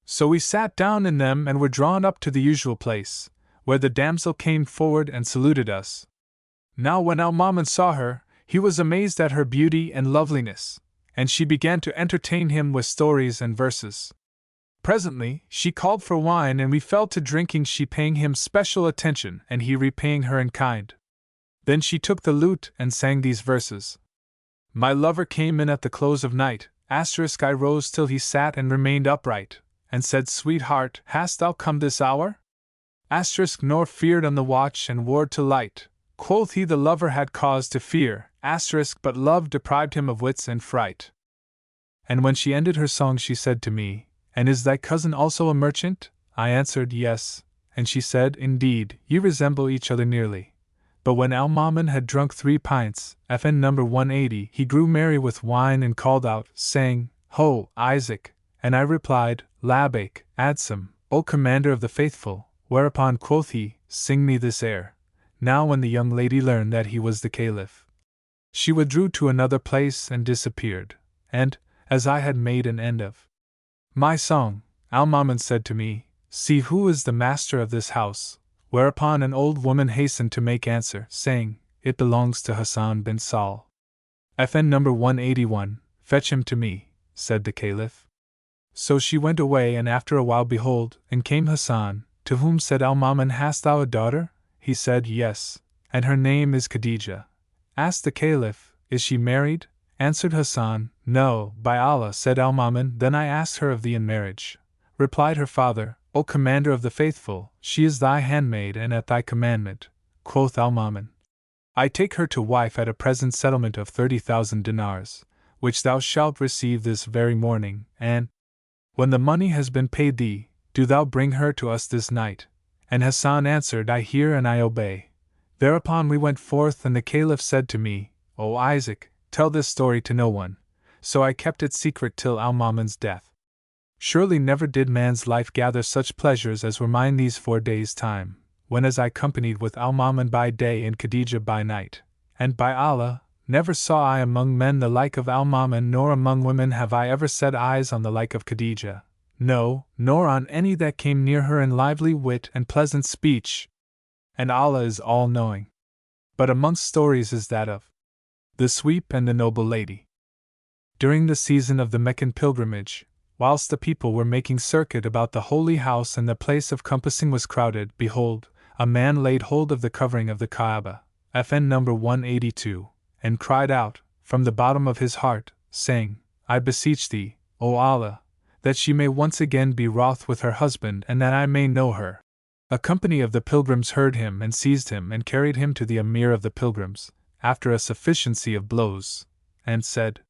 So we sat down in them and were drawn up to the usual place, where the damsel came forward and saluted us. Now when Al-Mamun saw her, he was amazed at her beauty and loveliness, and she began to entertain him with stories and verses. Presently, she called for wine and we fell to drinking, she paying him special attention and he repaying her in kind. Then she took the lute and sang these verses. My lover came in at the close of night, I rose till he sat and remained upright, and said, Sweetheart, hast thou come this hour? Nor feared on the watch and ward to light. Quoth he, the lover had cause to fear, but love deprived him of wits and fright. And when she ended her song she said to me, And is thy cousin also a merchant? I answered, Yes. And she said, Indeed, ye resemble each other nearly. But when Al-Mamun had drunk 3 pints, FN number 180, he grew merry with wine and called out, saying, Ho, Isaac! And I replied, Labbaik, Adsum, O Commander of the Faithful, whereupon quoth he, Sing me this air. Now when the young lady learned that he was the Caliph, she withdrew to another place and disappeared, and, as I had made an end of my song, Al-Mamun said to me, See who is the master of this house. Whereupon an old woman hastened to make answer, saying, It belongs to Hassan bin Saul. FN number 181, Fetch him to me, said the Caliph. So she went away, and after a while behold, in came Hassan, to whom said Al-Mamun, Hast thou a daughter? He said, Yes, and her name is Khadijah. Asked the Caliph, Is she married? Answered Hassan, No, by Allah, said Al-Mamun, Then I asked her of thee in marriage. Replied her father, O Commander of the Faithful, she is thy handmaid and at thy commandment. Quoth Al-Mamun, I take her to wife at a present settlement of 30,000 dinars, which thou shalt receive this very morning, and, when the money has been paid thee, do thou bring her to us this night. And Hassan answered, I hear and I obey. Thereupon we went forth, and the Caliph said to me, O Isaac, tell this story to no one. So I kept it secret till Al-Mamun's death. Surely never did man's life gather such pleasures as were mine these 4 days' time, when as I companied with Al-Mamun by day and Khadijah by night. And by Allah, never saw I among men the like of Al-Mamun, nor among women have I ever set eyes on the like of Khadijah. No, nor on any that came near her in lively wit and pleasant speech. And Allah is all-knowing. But amongst stories is that of the Sweep and the Noble Lady. During the season of the Meccan pilgrimage, whilst the people were making circuit about the holy house and the place of compassing was crowded, behold, a man laid hold of the covering of the Kaaba, FN number 182, and cried out, from the bottom of his heart, saying, I beseech thee, O Allah, that she may once again be wroth with her husband and that I may know her. A company of the pilgrims heard him and seized him and carried him to the Emir of the pilgrims, after a sufficiency of blows, and said,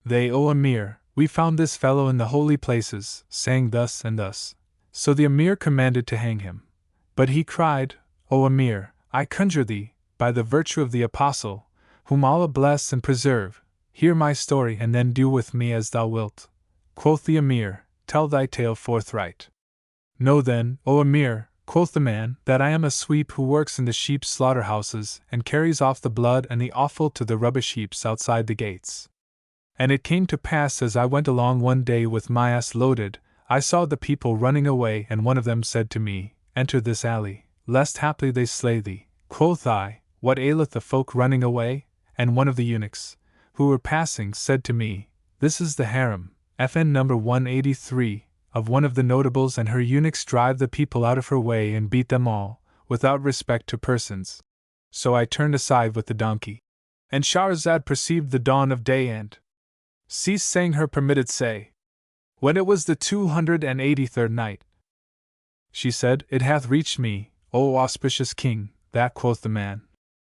They, O Emir, we found this fellow in the holy places, saying thus and thus. So the Emir commanded to hang him. But he cried, O Emir, I conjure thee, by the virtue of the Apostle, whom Allah bless and preserve, hear my story and then do with me as thou wilt. Quoth the Emir, Tell thy tale forthright. Know then, O Emir, quoth the man, that I am a sweep who works in the sheep slaughterhouses and carries off the blood and the offal to the rubbish heaps outside the gates. And it came to pass as I went along one day with my ass loaded, I saw the people running away, and one of them said to me, Enter this alley, lest haply they slay thee. Quoth I, What aileth the folk running away? And one of the eunuchs, who were passing, said to me, This is the harem, FN number 183, of one of the notables, and her eunuchs drive the people out of her way and beat them all, without respect to persons. So I turned aside with the donkey. And Shahrazad perceived the dawn of day and ceased saying her permitted say. When it was the 283rd night, she said, It hath reached me, O auspicious king, that quoth the man.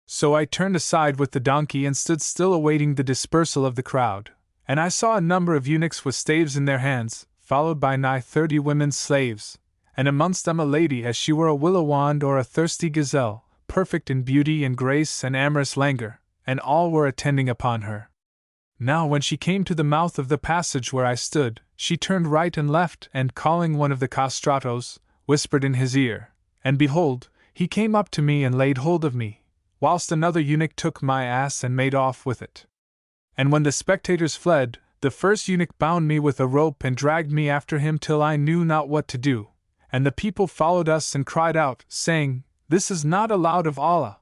So I turned aside with the donkey and stood still awaiting the dispersal of the crowd, and I saw a number of eunuchs with staves in their hands, followed by nigh 30 women slaves, and amongst them a lady as she were a willow wand or a thirsty gazelle, perfect in beauty and grace and amorous languor, and all were attending upon her. Now when she came to the mouth of the passage where I stood, she turned right and left, and calling one of the castratos, whispered in his ear, and behold, he came up to me and laid hold of me, whilst another eunuch took my ass and made off with it. And when the spectators fled, the first eunuch bound me with a rope and dragged me after him till I knew not what to do, and the people followed us and cried out, saying, This is not allowed of Allah.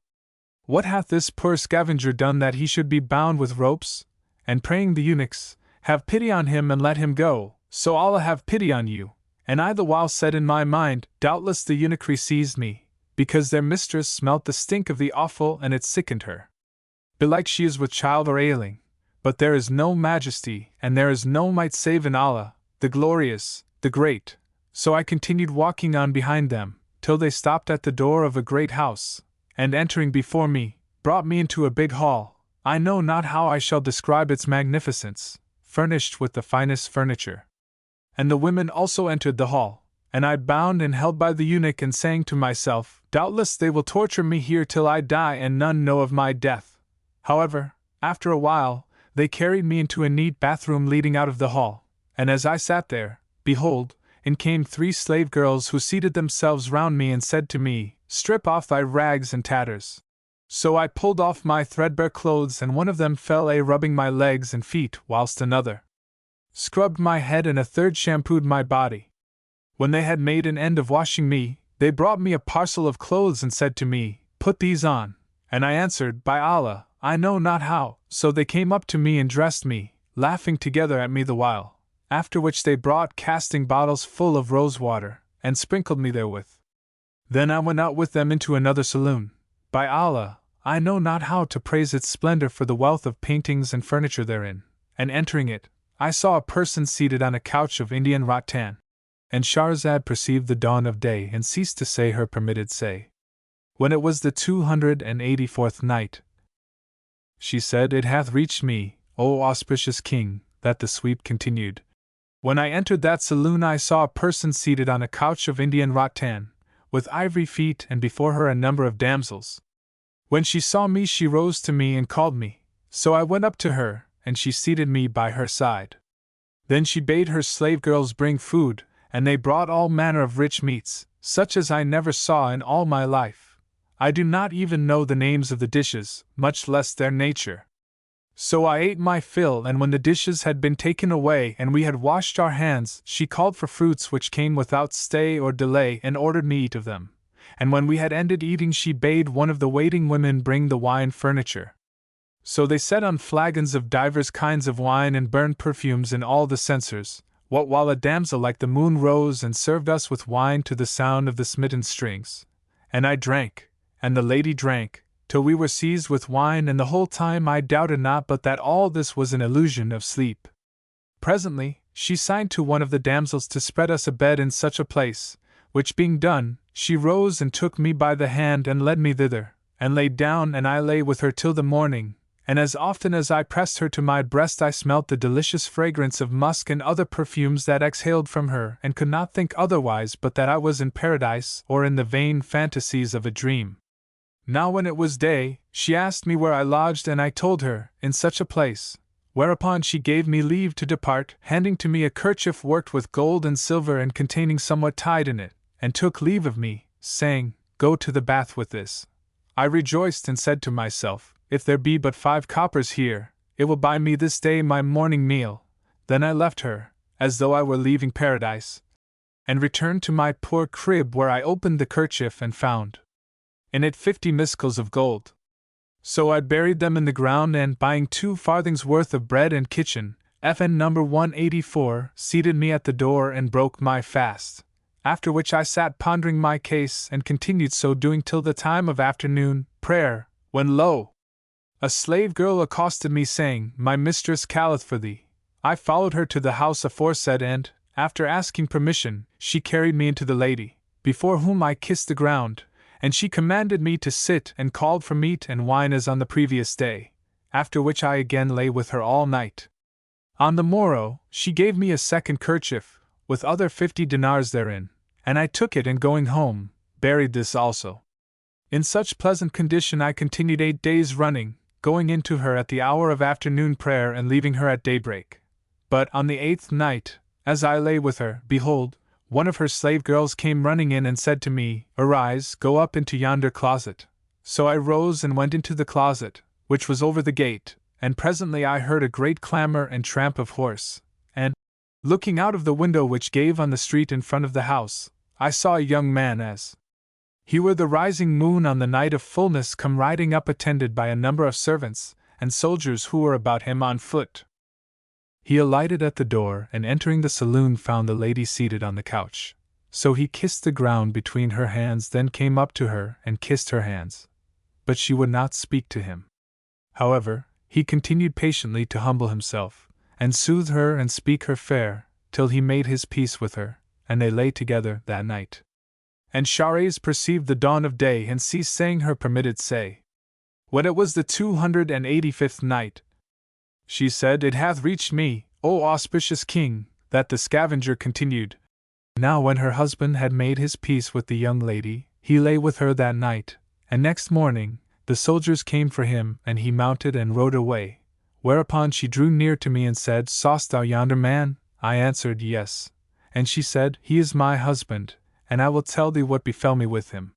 What hath this poor scavenger done that he should be bound with ropes? And praying the eunuchs, Have pity on him and let him go, so Allah have pity on you. And I the while said in my mind, Doubtless the eunuchry seized me, because their mistress smelt the stink of the offal and it sickened her. Belike she is with child or ailing, but there is no majesty, and there is no might save in Allah, the glorious, the great. So I continued walking on behind them, till they stopped at the door of a great house, and entering before me, brought me into a big hall. I know not how I shall describe its magnificence, furnished with the finest furniture. And the women also entered the hall, and I bound and held by the eunuch and saying to myself, Doubtless they will torture me here till I die and none know of my death. However, after a while, they carried me into a neat bathroom leading out of the hall, and as I sat there, behold, in came 3 slave girls who seated themselves round me and said to me, Strip off thy rags and tatters. So I pulled off my threadbare clothes, and one of them fell a rubbing my legs and feet, whilst another scrubbed my head, and a third shampooed my body. When they had made an end of washing me, they brought me a parcel of clothes and said to me, Put these on. And I answered, By Allah, I know not how. So they came up to me and dressed me, laughing together at me the while, after which they brought casting bottles full of rose water, and sprinkled me therewith. Then I went out with them into another saloon. By Allah, I know not how to praise its splendor for the wealth of paintings and furniture therein, and entering it, I saw a person seated on a couch of Indian rattan. And Shahrazad perceived the dawn of day and ceased to say her permitted say. When it was the 284th night, she said, It hath reached me, O auspicious king, that the sweep continued. When I entered that saloon I saw a person seated on a couch of Indian rattan, with ivory feet, and before her a number of damsels. When she saw me she rose to me and called me, so I went up to her, and she seated me by her side. Then she bade her slave girls bring food, and they brought all manner of rich meats, such as I never saw in all my life. I do not even know the names of the dishes, much less their nature. So I ate my fill, and when the dishes had been taken away and we had washed our hands, she called for fruits which came without stay or delay and ordered me eat of them. And when we had ended eating she bade one of the waiting women bring the wine furniture. So they set on flagons of divers kinds of wine and burned perfumes in all the censers, while a damsel like the moon rose and served us with wine to the sound of the smitten strings. And I drank, and the lady drank, till we were seized with wine, and the whole time I doubted not but that all this was an illusion of sleep. Presently, she signed to one of the damsels to spread us a bed in such a place, which being done, she rose and took me by the hand and led me thither, and lay down, and I lay with her till the morning, and as often as I pressed her to my breast I smelt the delicious fragrance of musk and other perfumes that exhaled from her, and could not think otherwise but that I was in paradise or in the vain fantasies of a dream. Now when it was day, she asked me where I lodged, and I told her, in such a place, whereupon she gave me leave to depart, handing to me a kerchief worked with gold and silver and containing somewhat tied in it, and took leave of me, saying, "Go to the bath with this." I rejoiced and said to myself, "If there be but 5 coppers here, it will buy me this day my morning meal." Then I left her, as though I were leaving paradise, and returned to my poor crib, where I opened the kerchief and found in it 50 miskals of gold. So I buried them in the ground, and, buying 2 farthings worth of bread and kitchen, FN number 184, seated me at the door and broke my fast. After which I sat pondering my case, and continued so doing till the time of afternoon prayer, when lo! A slave girl accosted me, saying, "My mistress calleth for thee." I followed her to the house aforesaid, and, after asking permission, she carried me into the lady, before whom I kissed the ground, and she commanded me to sit and called for meat and wine as on the previous day, after which I again lay with her all night. On the morrow, she gave me a second kerchief, with other 50 dinars therein, and I took it, and going home, buried this also. In such pleasant condition I continued 8 days running, going in to her at the hour of afternoon prayer and leaving her at daybreak. But on the 8th night, as I lay with her, behold, one of her slave girls came running in and said to me, "Arise, go up into yonder closet." So I rose and went into the closet, which was over the gate, and presently I heard a great clamor and tramp of horse, and, looking out of the window which gave on the street in front of the house, I saw a young man as he were the rising moon on the night of fullness come riding up, attended by a number of servants and soldiers who were about him on foot. He alighted at the door, and entering the saloon found the lady seated on the couch. So he kissed the ground between her hands, then came up to her and kissed her hands. But she would not speak to him. However, he continued patiently to humble himself, and soothe her and speak her fair, till he made his peace with her, and they lay together that night. And Shahrazad perceived the dawn of day and ceased saying her permitted say. When it was the 285th night, she said, "It hath reached me, O auspicious king, that the scavenger continued. Now when her husband had made his peace with the young lady, he lay with her that night, and next morning, the soldiers came for him, and he mounted and rode away. Whereupon she drew near to me and said, "Sawst thou yonder man?" I answered, "Yes." And she said, "He is my husband, and I will tell thee what befell me with him.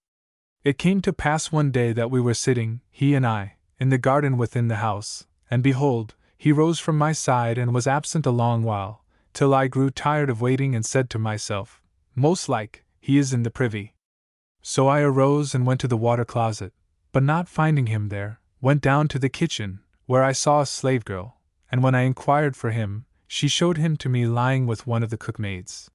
It came to pass one day that we were sitting, he and I, in the garden within the house, and behold, he rose from my side and was absent a long while, till I grew tired of waiting and said to myself, "Most like, he is in the privy." So I arose and went to the water closet, but not finding him there, went down to the kitchen, where I saw a slave girl, and when I inquired for him, she showed him to me lying with one of the cookmaids.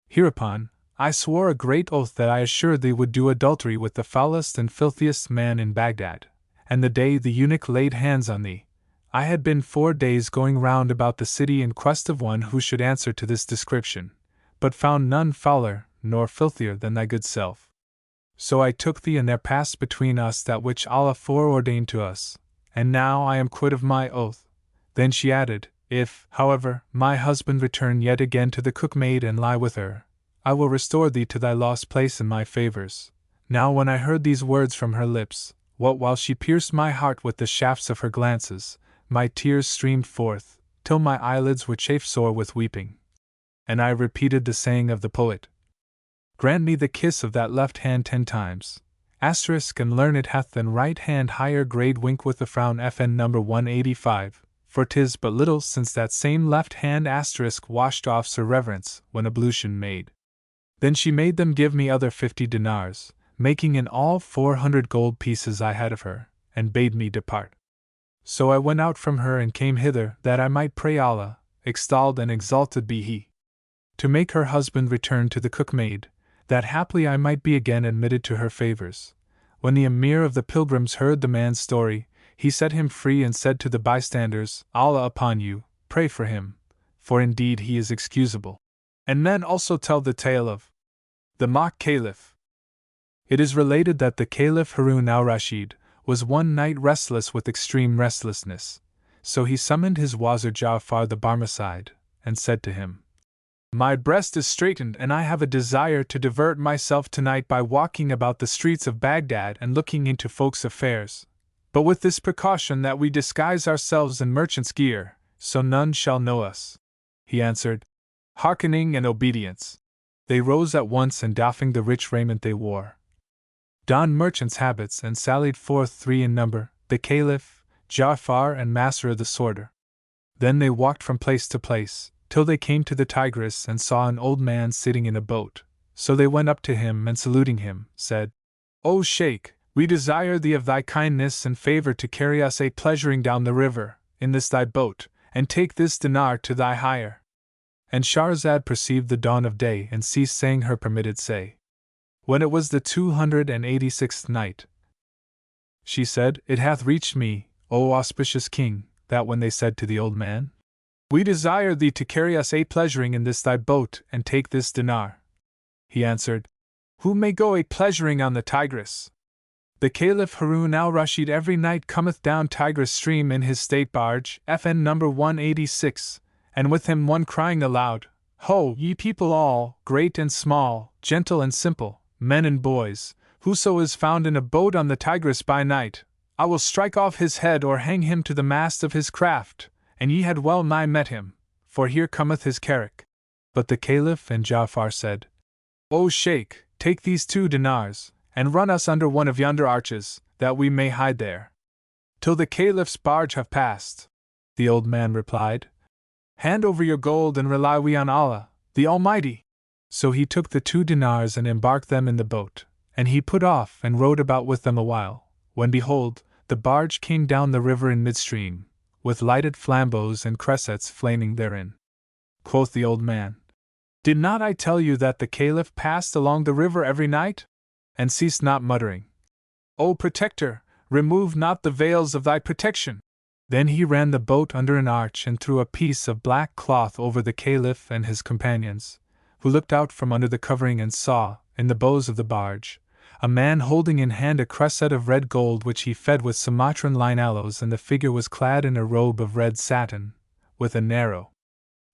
Hereupon, I swore a great oath that I assuredly would do adultery with the foulest and filthiest man in Baghdad, and the day the eunuch laid hands on thee, I had been 4 days going round about the city in quest of one who should answer to this description, but found none fouler nor filthier than thy good self. So I took thee, and there passed between us that which Allah foreordained to us, and now I am quit of my oath. Then she added, "If, however, my husband return yet again to the cookmaid and lie with her, I will restore thee to thy lost place in my favors." Now when I heard these words from her lips, what while she pierced my heart with the shafts of her glances, my tears streamed forth, till my eyelids were chafed sore with weeping. And I repeated the saying of the poet, "Grant me the kiss of that left hand 10 times, asterisk, and learn it hath than right hand higher grade, wink with a frown, FN number 185, for 'tis but little since that same left hand asterisk washed off Sir Reverence when ablution made." Then she made them give me other 50 dinars, making in all 400 gold pieces I had of her, and bade me depart. So I went out from her and came hither, that I might pray Allah, extolled and exalted be He, to make her husband return to the cookmaid, that haply I might be again admitted to her favors. When the Emir of the pilgrims heard the man's story, he set him free and said to the bystanders, "Allah upon you, pray for him, for indeed he is excusable." And men also tell the tale of the mock Caliph. It is related that the Caliph Harun al-Rashid, was one night restless with extreme restlessness, so he summoned his Wazir Ja'far the Barmecide, and said to him, My breast is straitened and I have a desire to divert myself tonight by walking about the streets of Baghdad and looking into folks' affairs, but with this precaution that we disguise ourselves in merchants' gear, so none shall know us. He answered, Hearkening and obedience. They rose at once and doffing the rich raiment they wore, donned merchants' habits and sallied forth 3 in number, the Caliph, Ja'far and Masr the Sworder. Then they walked from place to place, till they came to the Tigris and saw an old man sitting in a boat, so they went up to him and saluting him, said, O Sheikh, we desire thee of thy kindness and favor to carry us a pleasuring down the river, in this thy boat, and take this dinar to thy hire. And Shahrazad perceived the dawn of day and ceased saying her permitted say. When it was the 286th night, she said, It hath reached me, O auspicious king, that when they said to the old man, We desire thee to carry us a pleasuring in this thy boat and take this dinar, he answered, Who may go a pleasuring on the Tigris? The Caliph Harun al-Rashid every night cometh down Tigris stream in his state barge, FN number 186, and with him one crying aloud, Ho, ye people all, great and small, gentle and simple, men and boys, whoso is found in a boat on the Tigris by night, I will strike off his head or hang him to the mast of his craft, and ye had well nigh met him, for here cometh his carrack. But the Caliph and Ja'far said, O Sheikh, take these 2 dinars, and run us under one of yonder arches, that we may hide there, till the Caliph's barge have passed. The old man replied, Hand over your gold and rely we on Allah, the Almighty. So he took the 2 dinars and embarked them in the boat, and he put off and rowed about with them a while, when behold, the barge came down the river in midstream, with lighted flambeaux and cressets flaming therein. Quoth the old man, Did not I tell you that the Caliph passed along the river every night? And ceased not muttering, O protector, remove not the veils of thy protection. Then he ran the boat under an arch and threw a piece of black cloth over the Caliph and his companions, who looked out from under the covering and saw, in the bows of the barge, a man holding in hand a cresset of red gold which he fed with Sumatran line aloes, and the figure was clad in a robe of red satin, with a narrow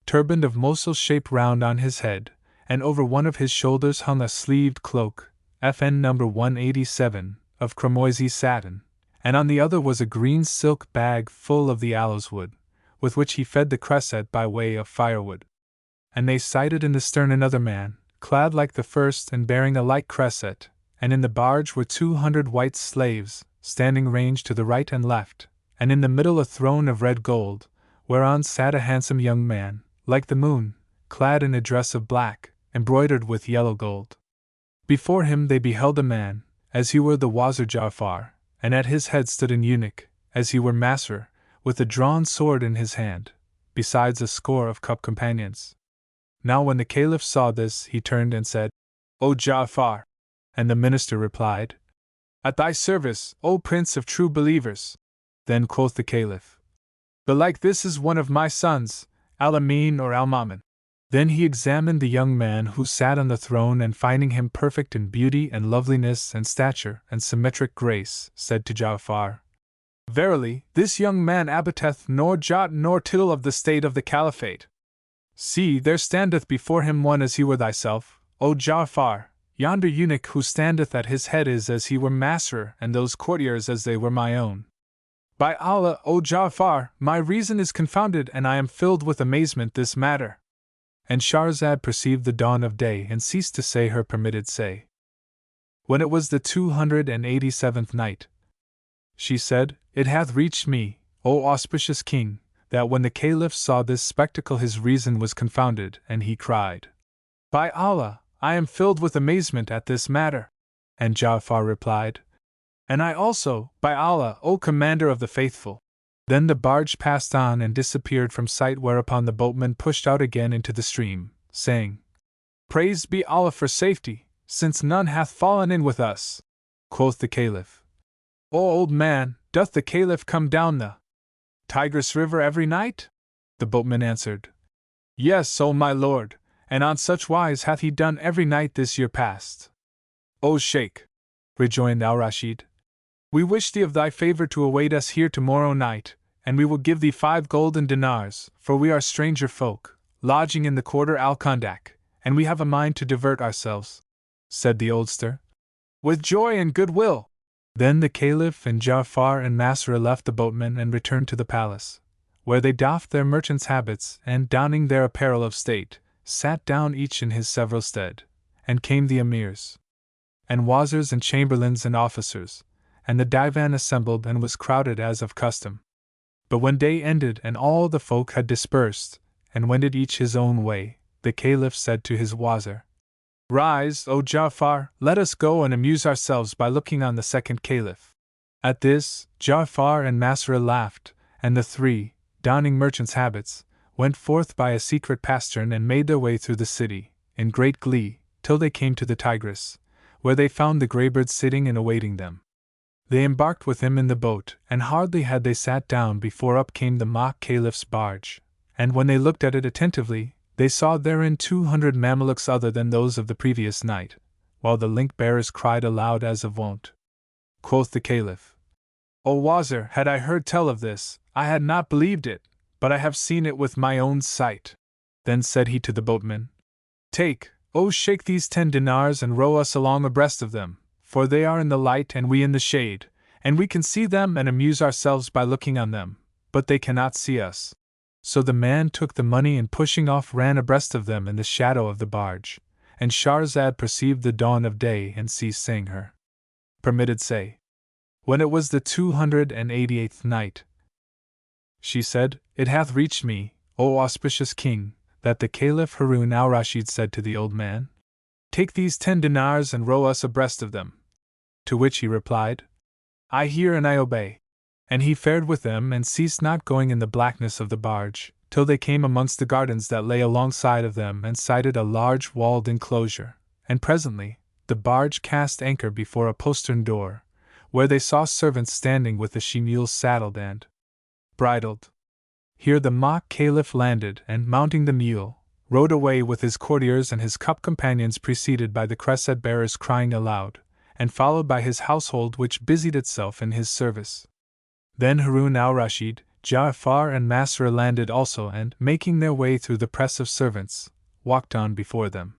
turban of Mosul shape round on his head, and over one of his shoulders hung a sleeved cloak, FN number 187, of cramoisy satin, and on the other was a green silk bag full of the aloes wood, with which he fed the cresset by way of firewood. And they sighted in the stern another man, clad like the first and bearing a like cresset, and in the barge were 200 white slaves, standing ranged to the right and left, and in the middle a throne of red gold, whereon sat a handsome young man, like the moon, clad in a dress of black, embroidered with yellow gold. Before him they beheld a man, as he were the Wazir Ja'far, and at his head stood an eunuch, as he were Masr, with a drawn sword in his hand, besides a score of cup companions. Now when the Caliph saw this, he turned and said, O Ja'far! And the minister replied, At thy service, O Prince of true believers! Then quoth the Caliph, Belike this is one of my sons, Al-Amin or Al-Mamun. Then he examined the young man who sat on the throne, and finding him perfect in beauty and loveliness and stature and symmetric grace, said to Ja'far, Verily, this young man abiteth nor jot nor tittle of the state of the Caliphate. See, there standeth before him one as he were thyself, O Ja'far. Yonder eunuch who standeth at his head is as he were Masr, and those courtiers as they were my own. By Allah, O Ja'far, my reason is confounded, and I am filled with amazement this matter. And Shahrazad perceived the dawn of day and ceased to say her permitted say. When it was the 287th night, she said, It hath reached me, O auspicious king, that when the Caliph saw this spectacle his reason was confounded, and he cried, By Allah, I am filled with amazement at this matter. And Ja'far replied, And I also, by Allah, O Commander of the Faithful. Then the barge passed on and disappeared from sight, whereupon the boatman pushed out again into the stream, saying, Praised be Allah for safety, since none hath fallen in with us. Quoth the Caliph, O old man, doth the Caliph come down the Tigris River every night? The boatman answered, Yes, O my lord, and on such wise hath he done every night this year past. O Sheikh, rejoined Al-Rashid, We wish thee of thy favor to await us here tomorrow night, and we will give thee 5 golden dinars, for we are stranger folk, lodging in the quarter Al-Kandak, and we have a mind to divert ourselves," said the oldster. "With joy and good will." Then the Caliph and Ja'far and Masra left the boatmen and returned to the palace, where they doffed their merchants' habits and, donning their apparel of state, sat down each in his several stead, and came the emirs, and wazirs and chamberlains and officers, and the divan assembled and was crowded as of custom. But when day ended and all the folk had dispersed, and wended each his own way, the Caliph said to his wazir, "Rise, O Ja'far, let us go and amuse ourselves by looking on the second Caliph." At this, Ja'far and Masra laughed, and the 3, donning merchants' habits, went forth by a secret pastern and made their way through the city, in great glee, till they came to the Tigris, where they found the Greybird sitting and awaiting them. They embarked with him in the boat, and hardly had they sat down before up came the mock Caliph's barge, and when they looked at it attentively, they saw therein 200 Mamelukes other than those of the previous night, while the link-bearers cried aloud as of wont. Quoth the Caliph, "O Wazir, had I heard tell of this, I had not believed it, but I have seen it with my own sight." Then said he to the boatmen, "Take, O Sheikh, these 10 dinars and row us along abreast of them, for they are in the light and we in the shade, and we can see them and amuse ourselves by looking on them, but they cannot see us." So the man took the money and pushing off ran abreast of them in the shadow of the barge, and Shahrazad perceived the dawn of day and ceased saying her permitted say. When it was the 288th night, she said, "It hath reached me, O auspicious king, that the Caliph Harun al-Rashid said to the old man, 'Take these 10 dinars and row us abreast of them.' To which he replied, 'I hear and I obey.' And he fared with them and ceased not going in the blackness of the barge, till they came amongst the gardens that lay alongside of them and sighted a large walled enclosure, and presently the barge cast anchor before a postern door, where they saw servants standing with the she-mules saddled and bridled. Here the mock Caliph landed and, mounting the mule, rode away with his courtiers and his cup companions, preceded by the cresset-bearers crying aloud, and followed by his household which busied itself in his service. Then Harun al-Rashid, Ja'far and Masra landed also and, making their way through the press of servants, walked on before them.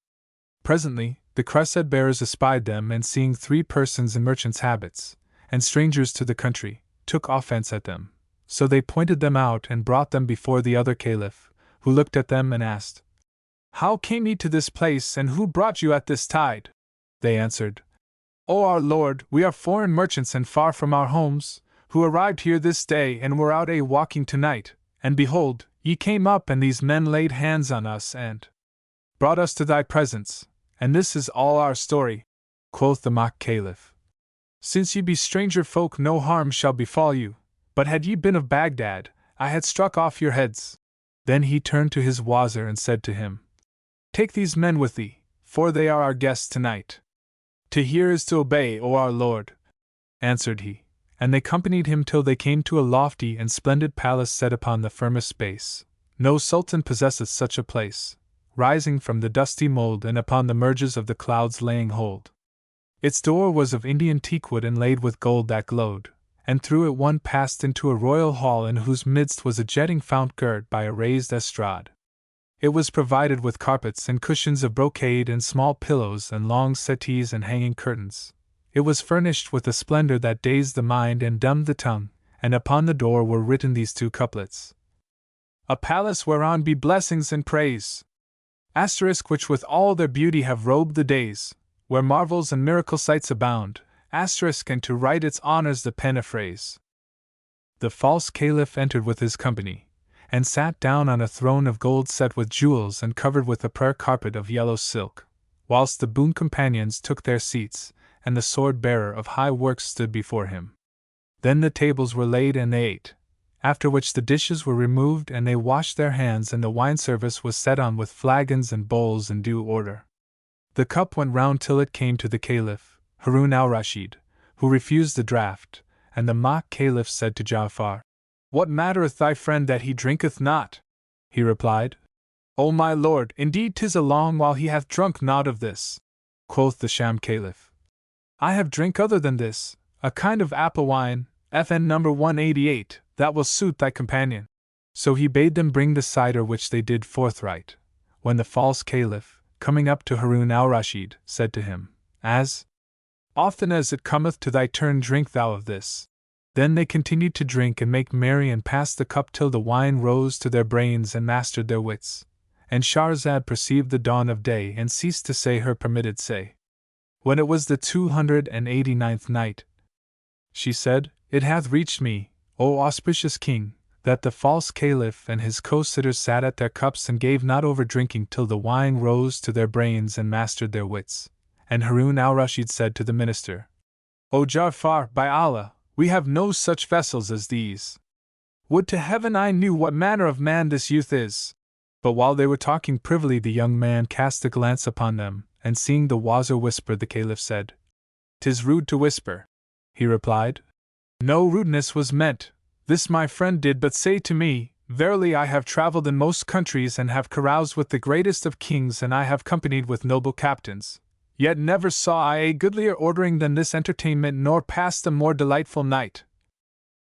Presently, the cresset-bearers espied them and seeing 3 persons in merchants' habits, and strangers to the country, took offense at them. So they pointed them out and brought them before the other Caliph, who looked at them and asked, "How came ye to this place and who brought you at this tide?" They answered, "O our lord, we are foreign merchants and far from our homes, who arrived here this day and were out walking tonight, and behold, ye came up and these men laid hands on us and brought us to thy presence, and this is all our story." Quoth the mock Caliph, "Since ye be stranger folk, no harm shall befall you, but had ye been of Baghdad, I had struck off your heads." Then he turned to his wazir and said to him, "Take these men with thee, for they are our guests tonight." "To hear is to obey, O our lord," answered he. And they accompanied him till they came to a lofty and splendid palace set upon the firmest space. No sultan possesseth such a place, rising from the dusty mold and upon the merges of the clouds laying hold. Its door was of Indian teakwood inlaid with gold that glowed, and through it one passed into a royal hall in whose midst was a jetting fount girt by a raised estrade. It was provided with carpets and cushions of brocade and small pillows and long settees and hanging curtains. It was furnished with a splendor that dazed the mind and dumbed the tongue, and upon the door were written these 2 couplets: "A palace whereon be blessings and praise, asterisk, which with all their beauty have robed the days, where marvels and miracle sights abound, asterisk, and to write its honors the pen affrays." The false Caliph entered with his company, and sat down on a throne of gold set with jewels and covered with a prayer carpet of yellow silk, whilst the boon companions took their seats, and the sword-bearer of high works stood before him. Then the tables were laid and they ate, after which the dishes were removed and they washed their hands and the wine service was set on with flagons and bowls in due order. The cup went round till it came to the Caliph, Harun al-Rashid, who refused the draught, and the mock Caliph said to Ja'far, "What mattereth thy friend that he drinketh not?" He replied, "O my lord, indeed 'tis a long while he hath drunk naught of this." Quoth the Sham Caliph, "I have drink other than this, a kind of apple wine, FN number 188, that will suit thy companion. So he bade them bring the cider, which they did forthright. When the false Caliph, coming up to Harun al-Rashid, said to him, As often as it cometh to thy turn, drink thou of this. Then they continued to drink and make merry and passed the cup till the wine rose to their brains and mastered their wits. And Shahrazad perceived the dawn of day and ceased to say her permitted say. When it was the 289th night, she said, It hath reached me, O auspicious king, that the false Caliph and his co-sitters sat at their cups and gave not over drinking till the wine rose to their brains and mastered their wits. And Harun al-Rashid said to the minister, O Ja'far, by Allah, we have no such vessels as these. Would to heaven I knew what manner of man this youth is. But while they were talking privily, the young man cast a glance upon them, and seeing the Wazir whisper, the Caliph said, "'Tis rude to whisper." He replied, "No rudeness was meant. This my friend did but say to me, Verily I have travelled in most countries and have caroused with the greatest of kings, and I have companied with noble captains. Yet never saw I a goodlier ordering than this entertainment, nor passed a more delightful night.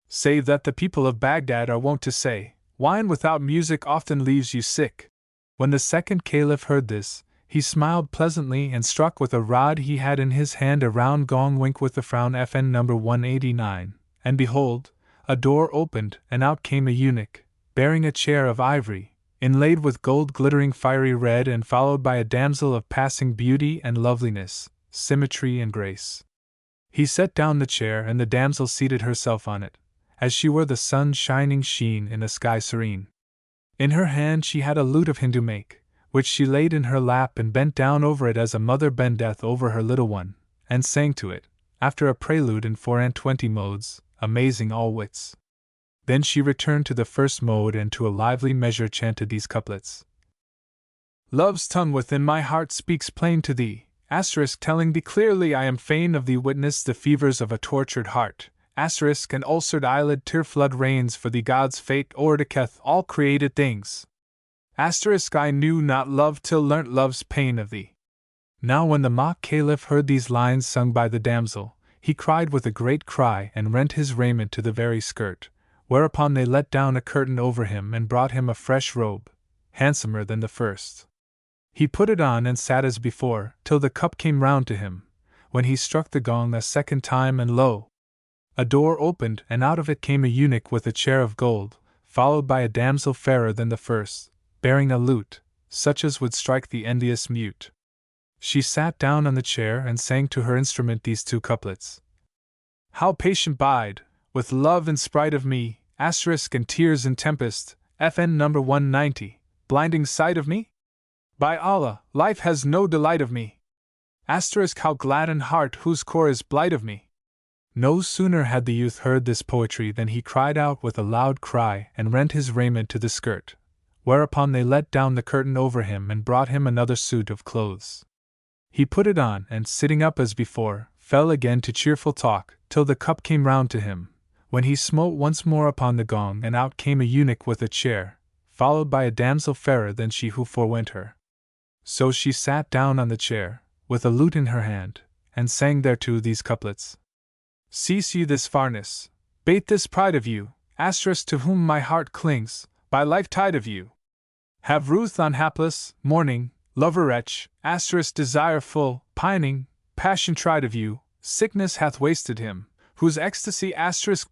Save that the people of Baghdad are wont to say, Wine without music often leaves you sick." When the second Caliph heard this, he smiled pleasantly and struck with a rod he had in his hand a round gong wink with the frown FN number 189, and behold, a door opened and out came a eunuch, bearing a chair of ivory, inlaid with gold glittering fiery red, and followed by a damsel of passing beauty and loveliness, symmetry and grace. He set down the chair, and the damsel seated herself on it, as she were the sun's shining sheen in a sky serene. In her hand she had a lute of Hindu make, which she laid in her lap and bent down over it as a mother bendeth over her little one, and sang to it, after a prelude in 24 modes, amazing all wits. Then she returned to the first mode and to a lively measure chanted these couplets. Love's tongue within my heart speaks plain to thee, telling thee clearly I am fain of thee witness the fevers of a tortured heart, an ulcered eyelid tear flood rains for thee God's fate o'erdeketh all created things. I knew not love till learnt love's pain of thee. Now when the mock Caliph heard these lines sung by the damsel, he cried with a great cry and rent his raiment to the very skirt, whereupon they let down a curtain over him and brought him a fresh robe, handsomer than the first. He put it on and sat as before, till the cup came round to him, when he struck the gong a second time, and lo! A door opened, and out of it came a eunuch with a chair of gold, followed by a damsel fairer than the first, bearing a lute, such as would strike the envious mute. She sat down on the chair and sang to her instrument these two couplets. How patient bide, with love in sprite of me, and tears in tempest, FN number 190, blinding sight of me? By Allah, life has no delight of me. How gladden heart whose core is blight of me. No sooner had the youth heard this poetry than he cried out with a loud cry and rent his raiment to the skirt, whereupon they let down the curtain over him and brought him another suit of clothes. He put it on and, sitting up as before, fell again to cheerful talk, till the cup came round to him, when he smote once more upon the gong, and out came a eunuch with a chair, followed by a damsel fairer than she who forewent her. So she sat down on the chair, with a lute in her hand, and sang thereto these couplets. Cease you this farness, bate this pride of you, to whom my heart clings, by life tied of you. Have ruth on hapless, mourning, lover wretch, desireful, pining, passion tried of you, sickness hath wasted him, whose ecstasy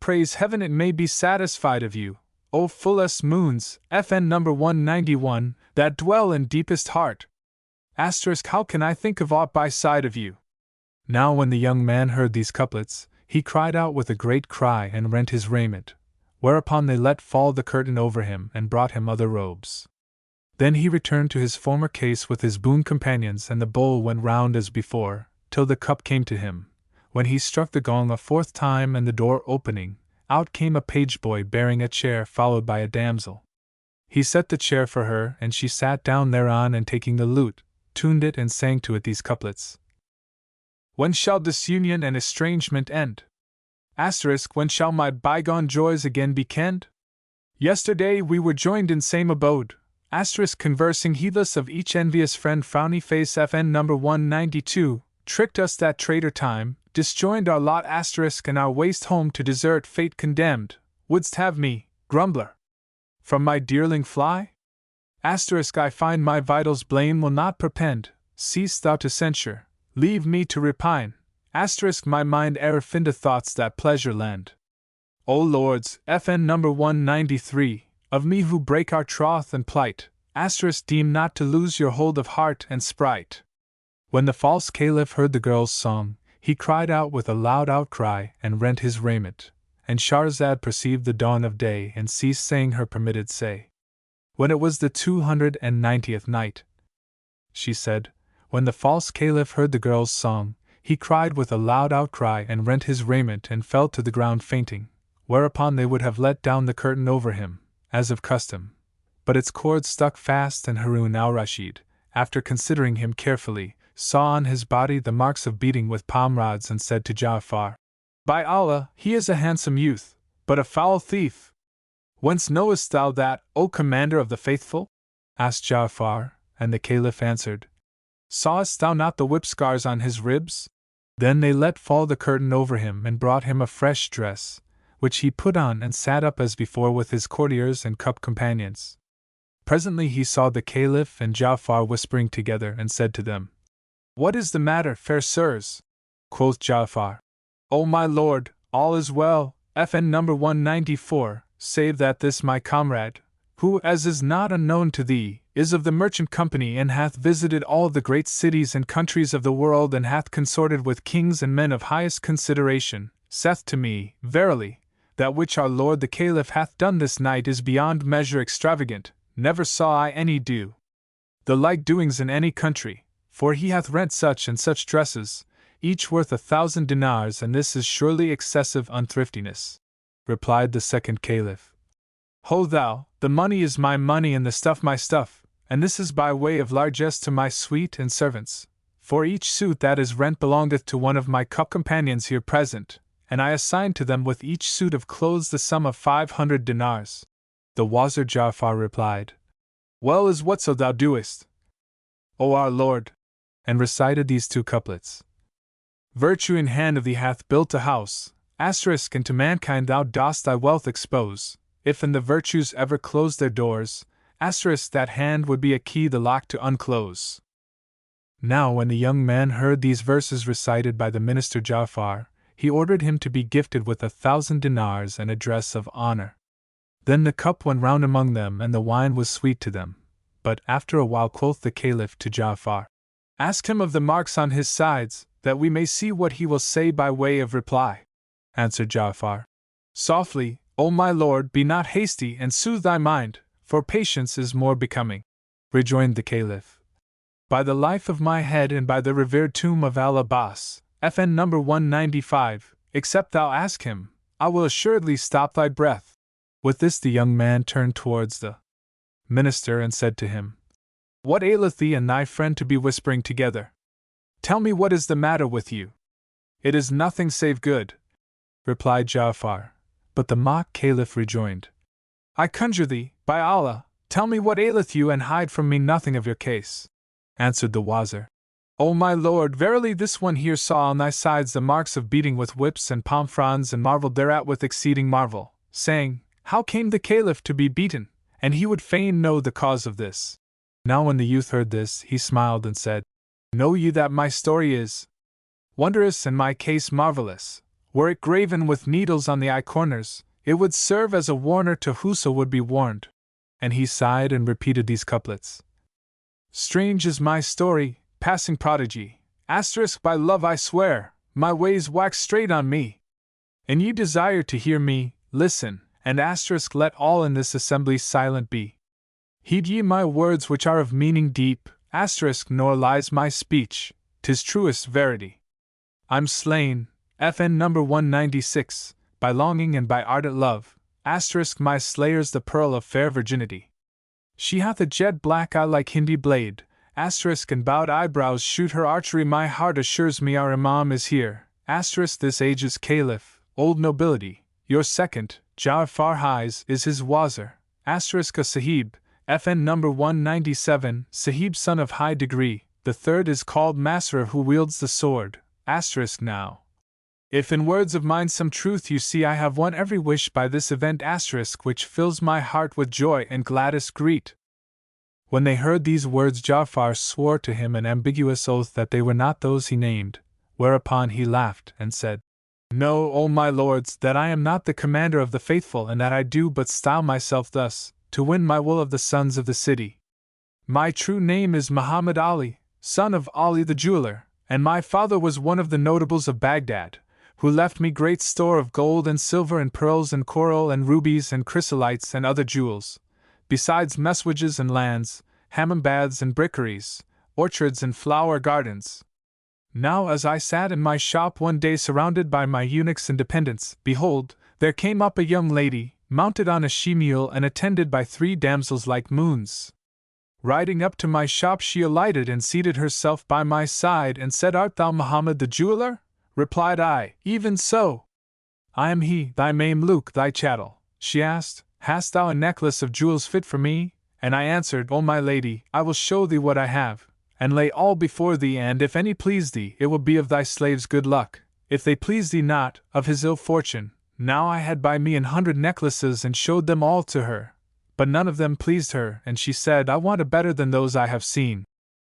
praise heaven it may be satisfied of you, O fullest moons, FN number 191, that dwell in deepest heart. How can I think of aught by side of you? Now when the young man heard these couplets, he cried out with a great cry and rent his raiment, whereupon they let fall the curtain over him and brought him other robes. Then he returned to his former case with his boon companions, and the bowl went round as before, till the cup came to him, when he struck the gong a fourth time, and the door opening, out came a page boy bearing a chair followed by a damsel. He set the chair for her, and she sat down thereon, and taking the lute, tuned it and sang to it these couplets. When shall disunion and estrangement end? When shall my bygone joys again be kenned? Yesterday we were joined in same abode, conversing heedless of each envious friend. Frowny face FN number 192, tricked us that traitor time, disjoined our lot asterisk and our waste home to desert fate condemned, wouldst have me, grumbler, from my dearling fly? Asterisk I find my vitals blame will not perpend, cease thou to censure, leave me to repine, asterisk my mind e'er finde thoughts that pleasure lend. O lords, FN number 193, of me who break our troth and plight, asterisk deem not to lose your hold of heart and sprite. When the false Caliph heard the girl's song, he cried out with a loud outcry and rent his raiment, and Shahrazad perceived the dawn of day and ceased saying her permitted say. When it was the 290th night, she said, when the false Caliph heard the girl's song, he cried with a loud outcry and rent his raiment and fell to the ground fainting, whereupon they would have let down the curtain over him, as of custom. But its cords stuck fast, and Harun al-Rashid, after considering him carefully, saw on his body the marks of beating with palm rods and said to Ja'far, By Allah, he is a handsome youth, but a foul thief. Whence knowest thou that, O commander of the faithful? Asked Ja'far, and the Caliph answered, Sawest thou not the whip scars on his ribs? Then they let fall the curtain over him and brought him a fresh dress, which he put on and sat up as before with his courtiers and cup companions. Presently he saw the Caliph and Ja'far whispering together and said to them, What is the matter, fair sirs? Quoth Ja'far, O my lord, all is well, FN number 194, save that this my comrade, who, as is not unknown to thee, is of the merchant company and hath visited all the great cities and countries of the world and hath consorted with kings and men of highest consideration, saith to me, Verily, that which our lord the Caliph hath done this night is beyond measure extravagant, never saw I any do the like doings in any country, for he hath rent such and such dresses, each worth 1,000 dinars, and this is surely excessive unthriftiness. Replied the second Caliph, Ho thou, the money is my money and the stuff my stuff, and this is by way of largesse to my suite and servants, for each suit that is rent belongeth to one of my cup companions here present, and I assign to them with each suit of clothes the sum of 500 dinars. The Wazir Ja'far replied, Well is whatso thou doest, O our lord, and recited these two couplets. Virtue in hand of thee hath built a house, asterisk, and to mankind thou dost thy wealth expose. If in the virtues ever close their doors, asterisk, that hand would be a key the lock to unclose. Now when the young man heard these verses recited by the minister Ja'far, he ordered him to be gifted with 1,000 dinars and a dress of honor. Then the cup went round among them and the wine was sweet to them. But after a while quoth the Caliph to Ja'far, Ask him of the marks on his sides, that we may see what he will say by way of reply. Answered Ja'far, Softly, O my lord, be not hasty and soothe thy mind, for patience is more becoming. Rejoined the Caliph, By the life of my head and by the revered tomb of Al-Abbas, FN number 195, except thou ask him, I will assuredly stop thy breath. With this the young man turned towards the minister and said to him, What aileth thee and thy friend to be whispering together? Tell me what is the matter with you. It is nothing save good, replied Ja'far. But the mock Caliph rejoined, I conjure thee, by Allah, tell me what aileth you and hide from me nothing of your case. Answered the Wazir, O my lord, verily this one here saw on thy sides the marks of beating with whips and palm fronds and marveled thereat with exceeding marvel, saying, How came the Caliph to be beaten? And he would fain know the cause of this. Now when the youth heard this, he smiled and said, Know ye that my story is wondrous and my case marvelous. Were it graven with needles on the eye corners, it would serve as a warner to whoso would be warned. And he sighed and repeated these couplets. Strange is my story, passing prodigy, asterisk, by love I swear, my ways wax straight on me. And ye desire to hear me, listen, and asterisk, let all in this assembly silent be. Heed ye my words which are of meaning deep, asterisk, nor lies my speech, 'tis truest verity. I'm slain, FN number 196, by longing and by ardent love, asterisk, my slayer's the pearl of fair virginity. She hath a jet black eye like Hindi blade, asterisk, and bowed eyebrows shoot her archery. My heart assures me our Imam is here, asterisk, this age's Caliph, old nobility. Your second, Ja'far Highs, is his Wazir, asterisk, a Sahib, FN number 197, Sahib son of high degree. The third is called Masr, who wields the sword, asterisk. Now If in words of mine some truth you see, I have won every wish by this event which fills my heart with joy and gladdest greet. When they heard these words, Ja'far swore to him an ambiguous oath that they were not those he named, whereupon he laughed and said, Know, O my lords, that I am not the commander of the faithful, and that I do but style myself thus, to win my will of the sons of the city. My true name is Muhammad Ali, son of Ali the jeweler, and my father was one of the notables of Baghdad, who left me great store of gold and silver and pearls and coral and rubies and chrysolites and other jewels, besides messuages and lands, hammam baths and brickeries, orchards and flower gardens. Now as I sat in my shop one day surrounded by my eunuchs and dependents, behold, there came up a young lady, mounted on a she-mule and attended by 3 damsels like moons. Riding up to my shop she alighted and seated herself by my side and said, Art thou Muhammad the jeweler? Replied I, Even so. I am he, thy Mameluke, thy chattel. She asked, Hast thou a necklace of jewels fit for me? And I answered, O my lady, I will show thee what I have, and lay all before thee, and if any please thee, it will be of thy slave's good luck, if they please thee not, of his ill fortune. Now I had by me 100 necklaces and showed them all to her, but none of them pleased her, and she said, I want a better than those I have seen.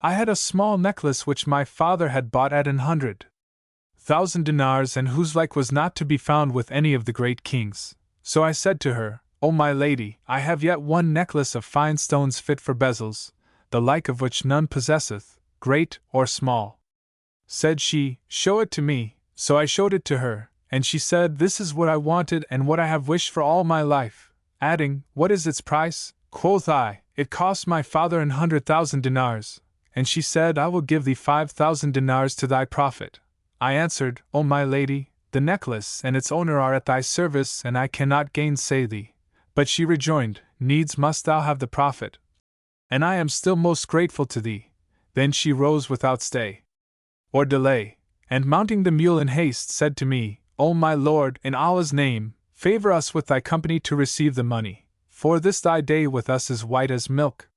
I had a small necklace which my father had bought at 100,000 dinars, and whose like was not to be found with any of the great kings. So I said to her, O my lady, I have yet one necklace of fine stones fit for bezels, the like of which none possesseth, great or small. Said she, Show it to me. So I showed it to her, and she said, This is what I wanted and what I have wished for all my life, adding, What is its price? Quoth I, It cost my father 100,000 dinars. And she said, I will give thee 5,000 dinars to thy profit. I answered, O my lady, the necklace and its owner are at thy service, and I cannot gainsay thee. But she rejoined, Needs must thou have the profit, and I am still most grateful to thee. Then she rose without stay or delay, and mounting the mule in haste said to me, O my lord, in Allah's name, favor us with thy company to receive the money, for this thy day with us is white as milk.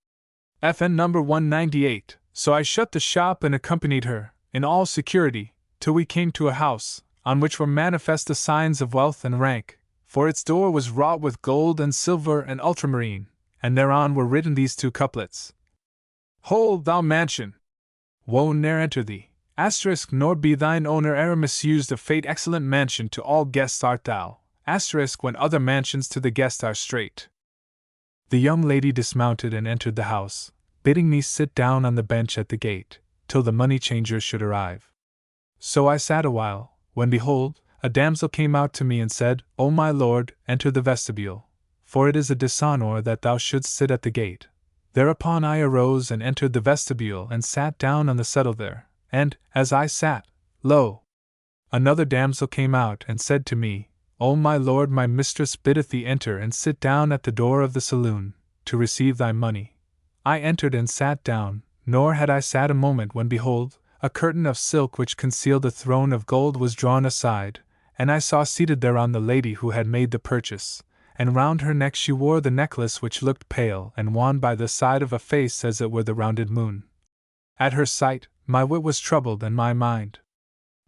FN number 198. So I shut the shop and accompanied her, in all security, till we came to a house, on which were manifest the signs of wealth and rank, for its door was wrought with gold and silver and ultramarine, and thereon were written these 2 couplets. Hold, thou mansion! Woe ne'er enter thee, nor be thine owner e'er misused of fate. Excellent mansion to all guests art thou, when other mansions to the guest are straight. The young lady dismounted and entered the house, bidding me sit down on the bench at the gate, till the money changers should arrive. So I sat a while, when behold, a damsel came out to me and said, O my lord, enter the vestibule, for it is a dishonor that thou shouldst sit at the gate. Thereupon I arose and entered the vestibule and sat down on the settle there, and, as I sat, lo! Another damsel came out and said to me, O my lord, my mistress biddeth thee enter and sit down at the door of the saloon, to receive thy money. I entered and sat down, nor had I sat a moment when behold, a curtain of silk which concealed a throne of gold was drawn aside, and I saw seated thereon the lady who had made the purchase, and round her neck she wore the necklace which looked pale and wan by the side of a face as it were the rounded moon. At her sight, my wit was troubled and my mind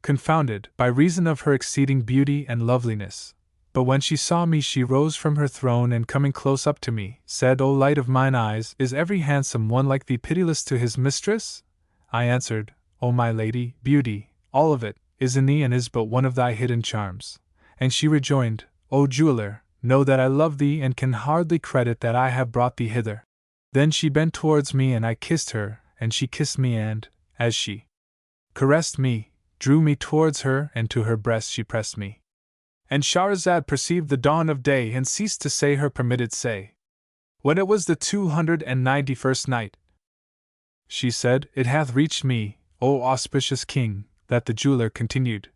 confounded, by reason of her exceeding beauty and loveliness. But when she saw me she rose from her throne and coming close up to me, said, O light of mine eyes, is every handsome one like thee pitiless to his mistress? I answered, O my lady, beauty, all of it, is in thee and is but one of thy hidden charms. And she rejoined, O jeweler, know that I love thee and can hardly credit that I have brought thee hither. Then she bent towards me and I kissed her, and she kissed me and, as she caressed me, drew me towards her and to her breast she pressed me. And Shahrazad perceived the dawn of day and ceased to say her permitted say. When it was the 291st night, she said, It hath reached me, O auspicious king, that the jeweler continued.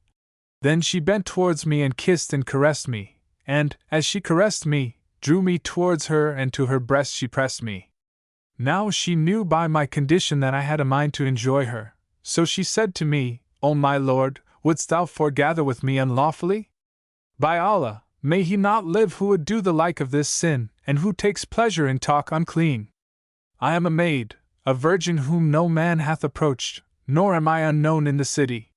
Then she bent towards me and kissed and caressed me, and, as she caressed me, drew me towards her and to her breast she pressed me. Now she knew by my condition that I had a mind to enjoy her, so she said to me, O my lord, wouldst thou foregather with me unlawfully? By Allah, may he not live who would do the like of this sin, and who takes pleasure in talk unclean. I am a maid, a virgin whom no man hath approached, nor am I unknown in the city.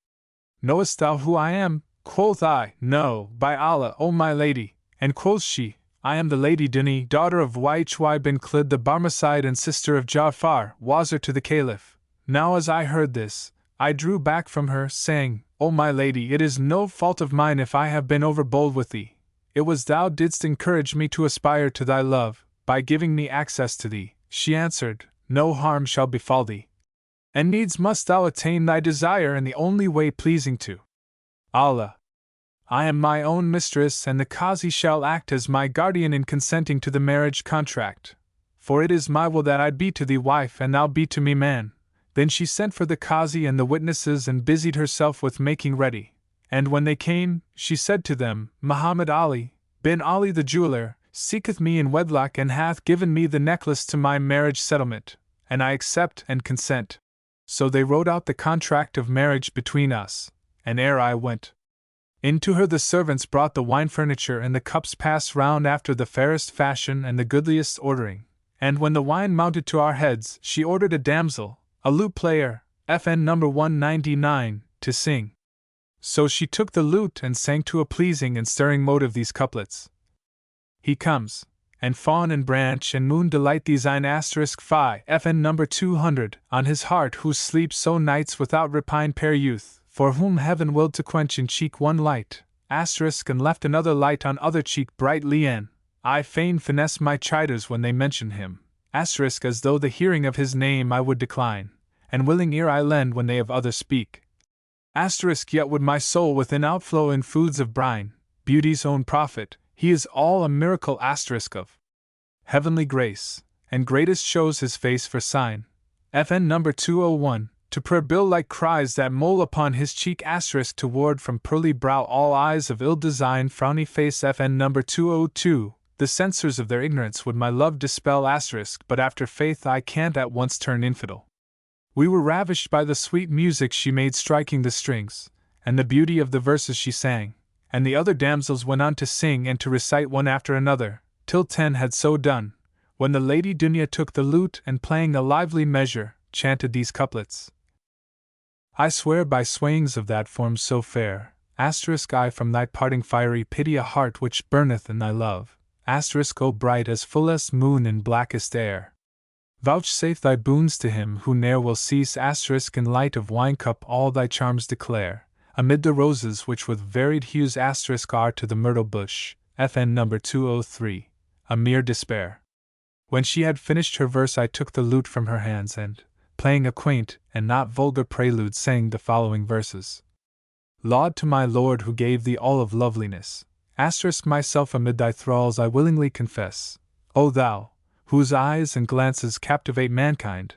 Knowest thou who I am? Quoth I, No, by Allah, O my lady. And quoth she, I am the Lady Dunya, daughter of Hy bin Khalid the Barmecide and sister of Ja'far, Wazir to the Caliph. Now as I heard this, I drew back from her, saying, O my lady, it is no fault of mine if I have been overbold with thee. It was thou didst encourage me to aspire to thy love, by giving me access to thee. She answered, No harm shall befall thee. And needs must thou attain thy desire in the only way pleasing to Allah. I am my own mistress, and the Qazi shall act as my guardian in consenting to the marriage contract. For it is my will that I be to thee wife and thou be to me man. Then she sent for the Qazi and the witnesses and busied herself with making ready. And when they came, she said to them, Muhammad Ali, bin Ali the jeweler, seeketh me in wedlock and hath given me the necklace to my marriage settlement, and I accept and consent. So they wrote out the contract of marriage between us, and ere I went into her the servants brought the wine furniture and the cups passed round after the fairest fashion and the goodliest ordering. And when the wine mounted to our heads, she ordered a damsel, a lute player, FN number 199, to sing. So she took the lute and sang to a pleasing and stirring motive these couplets. He comes, and fawn and branch and moon delight these ein phi FN number 200 on his heart who sleeps so nights without repine pair youth, for whom heaven willed to quench in cheek one light, and left another light on other cheek bright lien. I fain finesse my chiders when they mention him, as though the hearing of his name I would decline, and willing ear I lend when they of others speak. Yet would my soul within outflow in foods of brine, beauty's own prophet, he is all a miracle of heavenly grace, and greatest shows his face for sign. FN number 201, to purr like cries that mole upon his cheek to ward from pearly brow all eyes of ill design frowny face FN number 202, the censors of their ignorance would my love dispel but after faith I can't at once turn infidel. We were ravished by the sweet music she made striking the strings, and the beauty of the verses she sang, and the other damsels went on to sing and to recite one after another, till 10 had so done, when the Lady Dunya took the lute and playing a lively measure, chanted these couplets. I swear by swayings of that form so fair, I from thy parting fiery pity a heart which burneth in thy love, O bright as fullest moon in blackest air. Vouchsafe thy boons to him who ne'er will cease in light of wine cup all thy charms declare, amid the roses which with varied hues are to the myrtle bush, FN number 203, a mere despair. When she had finished her verse I took the lute from her hands and, playing a quaint and not vulgar prelude sang the following verses. Laud to my Lord who gave thee all of loveliness, myself amid thy thralls I willingly confess, O thou, whose eyes and glances captivate mankind,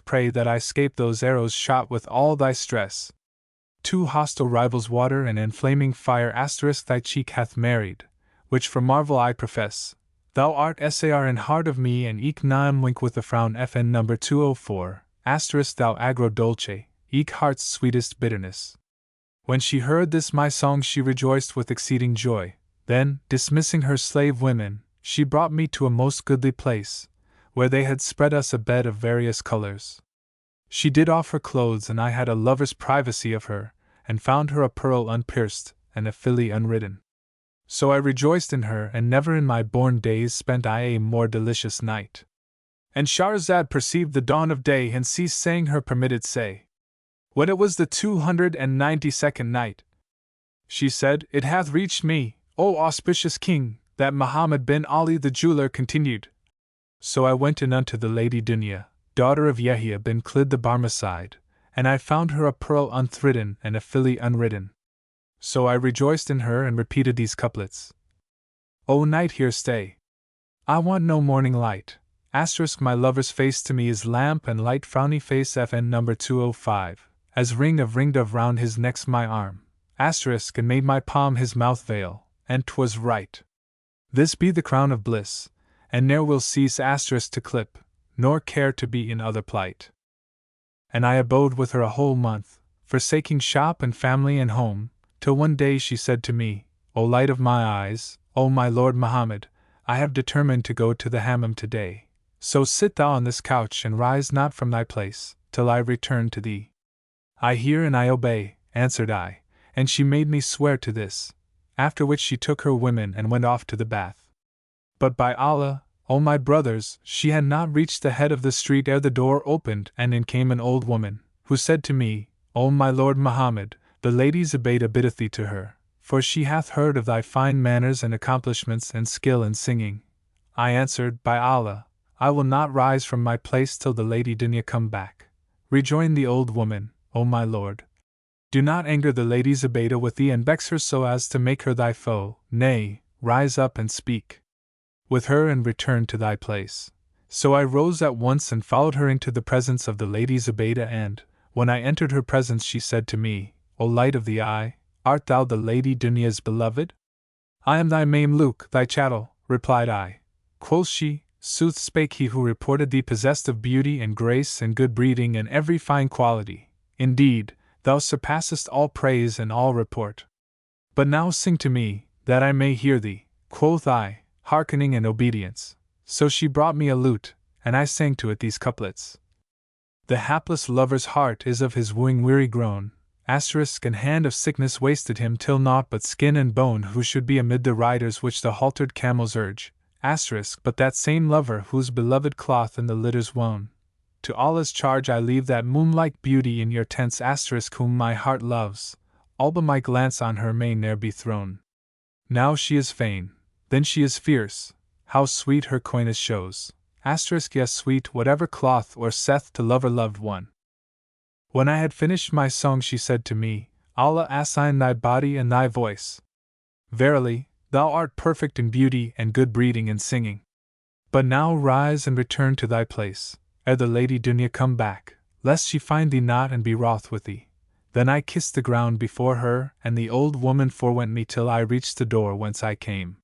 pray that I 'scape those arrows shot with all thy stress. Two hostile rivals water and enflaming fire thy cheek hath married, which for marvel I profess. Thou art Sar in heart of me and eke naam wink with a frown FN number 204, thou agro dolce, eke heart's sweetest bitterness. When she heard this my song she rejoiced with exceeding joy, then, dismissing her slave women, she brought me to a most goodly place, where they had spread us a bed of various colors. She did off her clothes and I had a lover's privacy of her, and found her a pearl unpierced, and a filly unridden. So I rejoiced in her, and never in my born days spent I a more delicious night. And Shahrazad perceived the dawn of day and ceased saying her permitted say. When it was the 292nd night, she said, It hath reached me, O auspicious king, that Muhammad bin Ali the jeweler continued. So I went in unto the Lady Dunya, daughter of Yahya bin Khalid the Barmecide, and I found her a pearl unthridden and a filly unridden. So I rejoiced in her and repeated these couplets. O night, here stay. I want no morning light. My lover's face to me is lamp and light frowny face FN number 205, as ring of ringdove round his neck's my arm, and made my palm his mouth veil, and 'twas right. This be the crown of bliss, and ne'er will cease to clip, nor care to be in other plight. And I abode with her a whole month, forsaking shop and family and home, till one day she said to me, O light of my eyes, O my Lord Muhammad, I have determined to go to the Hammam today, so sit thou on this couch and rise not from thy place, till I return to thee. I hear and I obey, answered I, and she made me swear to this, after which she took her women and went off to the bath. But by Allah, O my brothers, she had not reached the head of the street ere the door opened, and in came an old woman, who said to me, O my lord Muhammad, the Lady Zubaydah biddeth thee to her, for she hath heard of thy fine manners and accomplishments and skill in singing. I answered, By Allah, I will not rise from my place till the Lady Dunya come back. Rejoined the old woman, O my lord, do not anger the Lady Zubaydah with thee and vex her so as to make her thy foe, nay, rise up and speak with her and return to thy place. So I rose at once and followed her into the presence of the Lady Zubaydah, and, when I entered her presence, she said to me, O light of the eye, art thou the Lady Dunya's beloved? I am thy Mameluke, thy chattel, replied I. Quoth she, Sooth spake he who reported thee possessed of beauty and grace and good breeding and every fine quality. Indeed, thou surpassest all praise and all report. But now sing to me, that I may hear thee. Quoth I, hearkening and obedience. So she brought me a lute, and I sang to it these couplets. The hapless lover's heart is of his wooing weary grown, and hand of sickness wasted him till naught but skin and bone who should be amid the riders which the haltered camels urge, but that same lover whose beloved cloth in the litters wone. To Allah's charge I leave that moonlike beauty in your tents, whom my heart loves, all but my glance on her may ne'er be thrown. Now she is vain, then she is fierce, how sweet her coyness shows, yes sweet whatever cloth or saith to lover loved one. When I had finished my song she said to me, Allah assign thy body and thy voice. Verily, thou art perfect in beauty and good breeding in singing. But now rise and return to thy place, ere the Lady Dunya come back, lest she find thee not and be wroth with thee. Then I kissed the ground before her, and the old woman forewent me till I reached the door whence I came.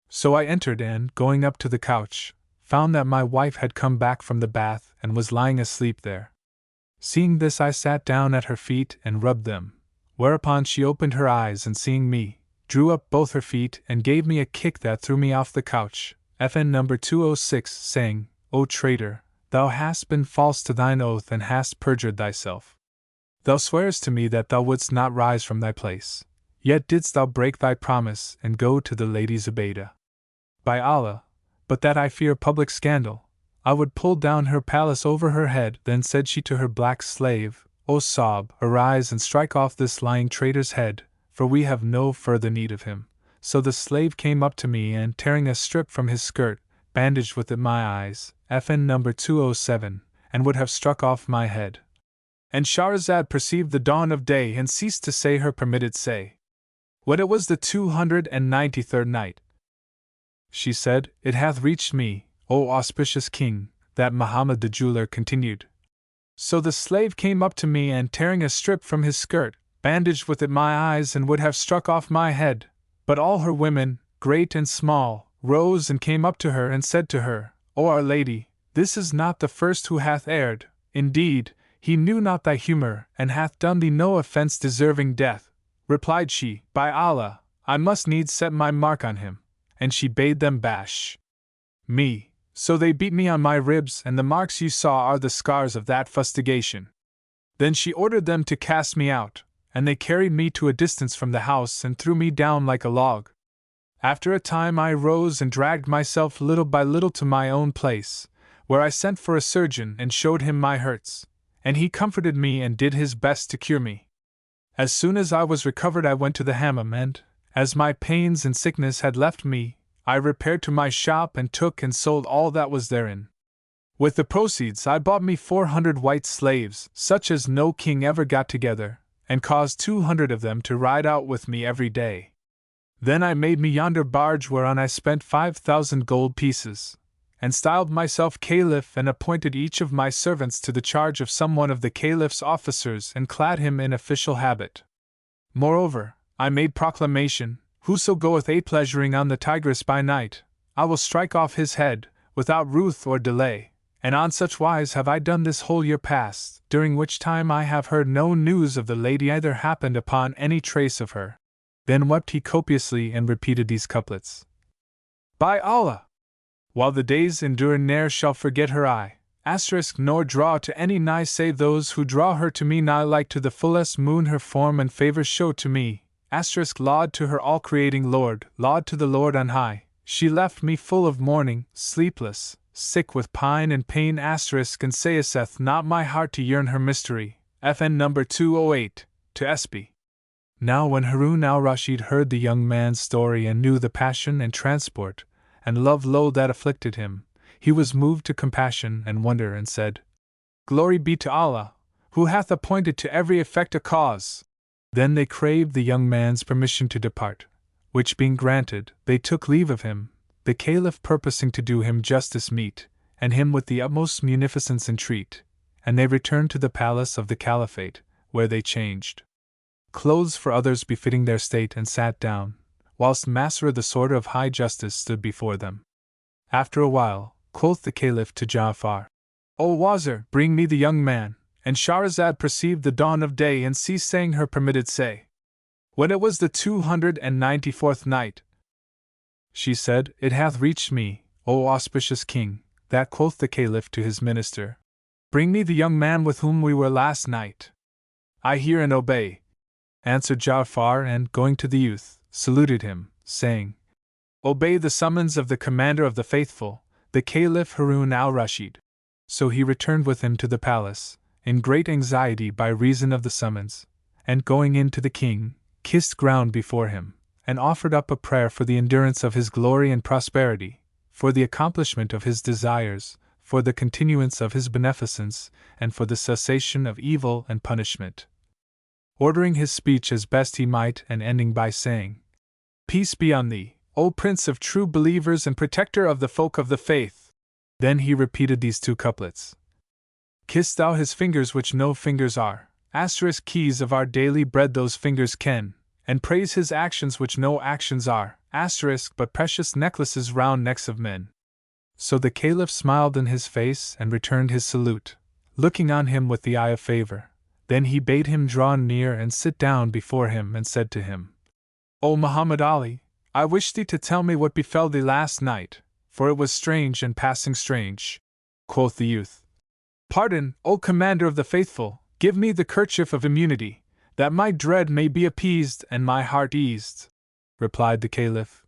So I entered and, going up to the couch, found that my wife had come back from the bath and was lying asleep there. Seeing this I sat down at her feet and rubbed them, whereupon she opened her eyes and seeing me, drew up both her feet and gave me a kick that threw me off the couch, FN number 206, saying, O traitor, thou hast been false to thine oath and hast perjured thyself. Thou swearest to me that thou wouldst not rise from thy place, yet didst thou break thy promise and go to the Lady Zubaydah. By Allah, but that I fear public scandal, I would pull down her palace over her head. Then said she to her black slave, O Sab, arise and strike off this lying traitor's head, for we have no further need of him. So the slave came up to me and, tearing a strip from his skirt, bandaged with it my eyes, FN number 207, and would have struck off my head. And Shahrazad perceived the dawn of day and ceased to say her permitted say. When it was the 293rd night, she said, It hath reached me, O auspicious king, that Muhammad the jeweler continued. So the slave came up to me and, tearing a strip from his skirt, bandaged with it my eyes and would have struck off my head. But all her women, great and small, rose and came up to her and said to her, O our lady, this is not the first who hath erred. Indeed, he knew not thy humor and hath done thee no offense deserving death. Replied she, By Allah, I must needs set my mark on him. And she bade them bash me. So they beat me on my ribs, and the marks you saw are the scars of that fustigation. Then she ordered them to cast me out, and they carried me to a distance from the house and threw me down like a log. After a time I rose and dragged myself little by little to my own place, where I sent for a surgeon and showed him my hurts, and he comforted me and did his best to cure me. As soon as I was recovered I went to the hammam and, as my pains and sickness had left me, I repaired to my shop and took and sold all that was therein. With the proceeds I bought me 400 white slaves, such as no king ever got together, and caused 200 of them to ride out with me every day. Then I made me yonder barge whereon I spent 5,000 gold pieces, and styled myself Caliph and appointed each of my servants to the charge of some one of the Caliph's officers and clad him in official habit. Moreover, I made proclamation, Whoso goeth a-pleasuring on the Tigris by night, I will strike off his head, without ruth or delay, and on such wise have I done this whole year past, during which time I have heard no news of the lady either happened upon any trace of her. Then wept he copiously and repeated these couplets. By Allah! While the days endure ne'er shall forget her eye, nor draw to any nigh save those who draw her to me nigh like to the fullest moon her form and favor show to me. Laud to her all-creating Lord, laud to the Lord on high. She left me full of mourning, sleepless, sick with pine and pain and saith not my heart to yearn her mystery. FN number 208, to Sp. Now when Harun al-Rashid heard the young man's story and knew the passion and transport, and love that afflicted him, he was moved to compassion and wonder and said, Glory be to Allah, who hath appointed to every effect a cause. Then they craved the young man's permission to depart, which being granted, they took leave of him, the Caliph purposing to do him justice meet, and him with the utmost munificence entreat, and they returned to the palace of the Caliphate, where they changed clothes for others befitting their state and sat down, whilst Masr the Sworder of High Justice stood before them. After a while, quoth the Caliph to Ja'far, O Wazir, bring me the young man. And Shahrazad perceived the dawn of day and ceased saying her permitted say. When it was the 294th night, she said, It hath reached me, O auspicious king, that quoth the Caliph to his minister, Bring me the young man with whom we were last night. I hear and obey, answered Ja'far, and, going to the youth, saluted him, saying, Obey the summons of the commander of the faithful, the Caliph Harun al-Rashid. So he returned with him to the palace, in great anxiety by reason of the summons, and going in to the king, kissed ground before him, and offered up a prayer for the endurance of his glory and prosperity, for the accomplishment of his desires, for the continuance of his beneficence, and for the cessation of evil and punishment. Ordering his speech as best he might and ending by saying, Peace be on thee, O Prince of true believers and protector of the folk of the faith. Then he repeated these two couplets. Kiss thou his fingers which no fingers are, keys of our daily bread those fingers ken, and praise his actions which no actions are, but precious necklaces round necks of men. So the Caliph smiled in his face and returned his salute, looking on him with the eye of favor. Then he bade him draw near and sit down before him and said to him, O Muhammad Ali, I wish thee to tell me what befell thee last night, for it was strange and passing strange. Quoth the youth, Pardon, O Commander of the Faithful, give me the kerchief of immunity, that my dread may be appeased and my heart eased. Replied the Caliph,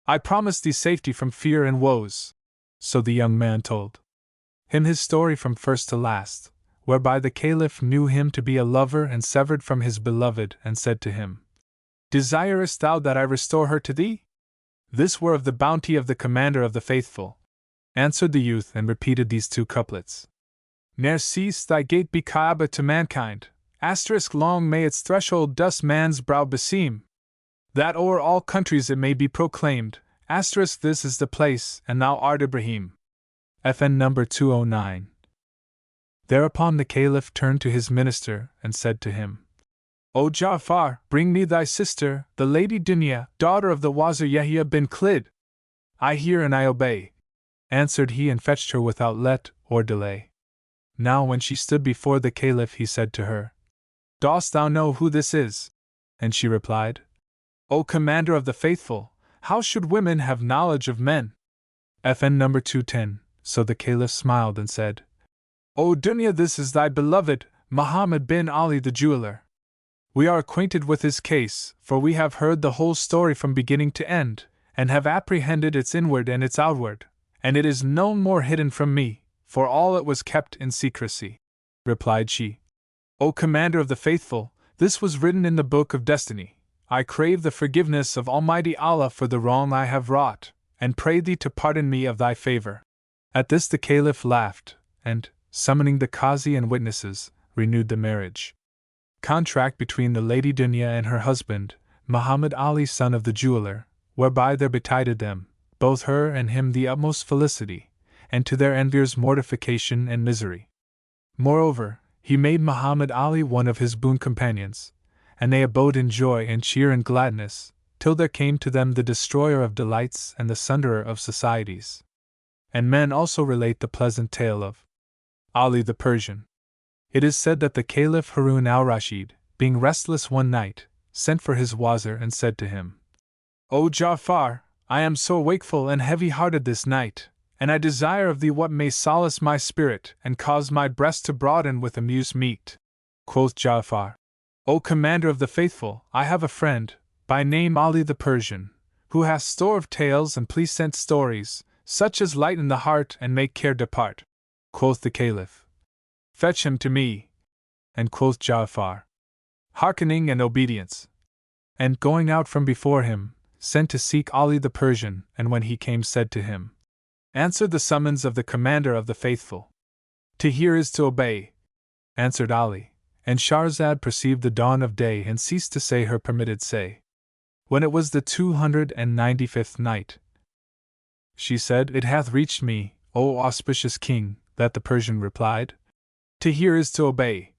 I promise thee safety from fear and woes. So the young man told him his story from first to last, whereby the Caliph knew him to be a lover and severed from his beloved, and said to him, Desirest thou that I restore her to thee? This were of the bounty of the Commander of the Faithful, answered the youth, and repeated these two couplets. Ne'er cease thy gate be Kaaba to mankind, long may its threshold dust man's brow beseem, that o'er all countries it may be proclaimed, this is the place, and thou art Ibrahim. FN number 209. Thereupon the Caliph turned to his minister, and said to him, O Ja'far, bring me thy sister, the Lady Dunya, daughter of the Wazir Yahya bin Khalid. I hear and I obey, answered he, and fetched her without let or delay. Now when she stood before the Caliph, he said to her, Dost thou know who this is? And she replied, O Commander of the Faithful, how should women have knowledge of men? FN number 210. So the Caliph smiled and said, O Dunya, this is thy beloved, Muhammad bin Ali the jeweler. We are acquainted with his case, for we have heard the whole story from beginning to end, and have apprehended its inward and its outward, and it is no more hidden from me, for all it was kept in secrecy. Replied she, O Commander of the Faithful, this was written in the book of destiny. I crave the forgiveness of Almighty Allah for the wrong I have wrought, and pray thee to pardon me of thy favor. At this the Caliph laughed, and, summoning the Qazi and witnesses, renewed the marriage contract between the Lady Dunya and her husband, Muhammad Ali son of the jeweler, whereby there betided them, both her and him, the utmost felicity, and to their enviers mortification and misery. Moreover, he made Muhammad Ali one of his boon companions, and they abode in joy and cheer and gladness, till there came to them the destroyer of delights and the sunderer of societies. And men also relate the pleasant tale of Ali the Persian. It is said that the Caliph Harun al-Rashid, being restless one night, sent for his wazir and said to him, O Ja'far, I am so wakeful and heavy-hearted this night, and I desire of thee what may solace my spirit and cause my breast to broaden with amused meat. Quoth Ja'afar, O Commander of the Faithful, I have a friend, by name Ali the Persian, who hath store of tales and pleasant stories, such as lighten the heart and make care depart. Quoth the Caliph, Fetch him to me. And quoth Ja'afar, Hearkening and obedience. And going out from before him, sent to seek Ali the Persian, and when he came said to him, Answer the summons of the Commander of the Faithful. To hear is to obey, answered Ali, and Shahrazad perceived the dawn of day and ceased to say her permitted say. When it was the 295th night, she said, It hath reached me, O auspicious King, that the Persian replied, To hear is to obey,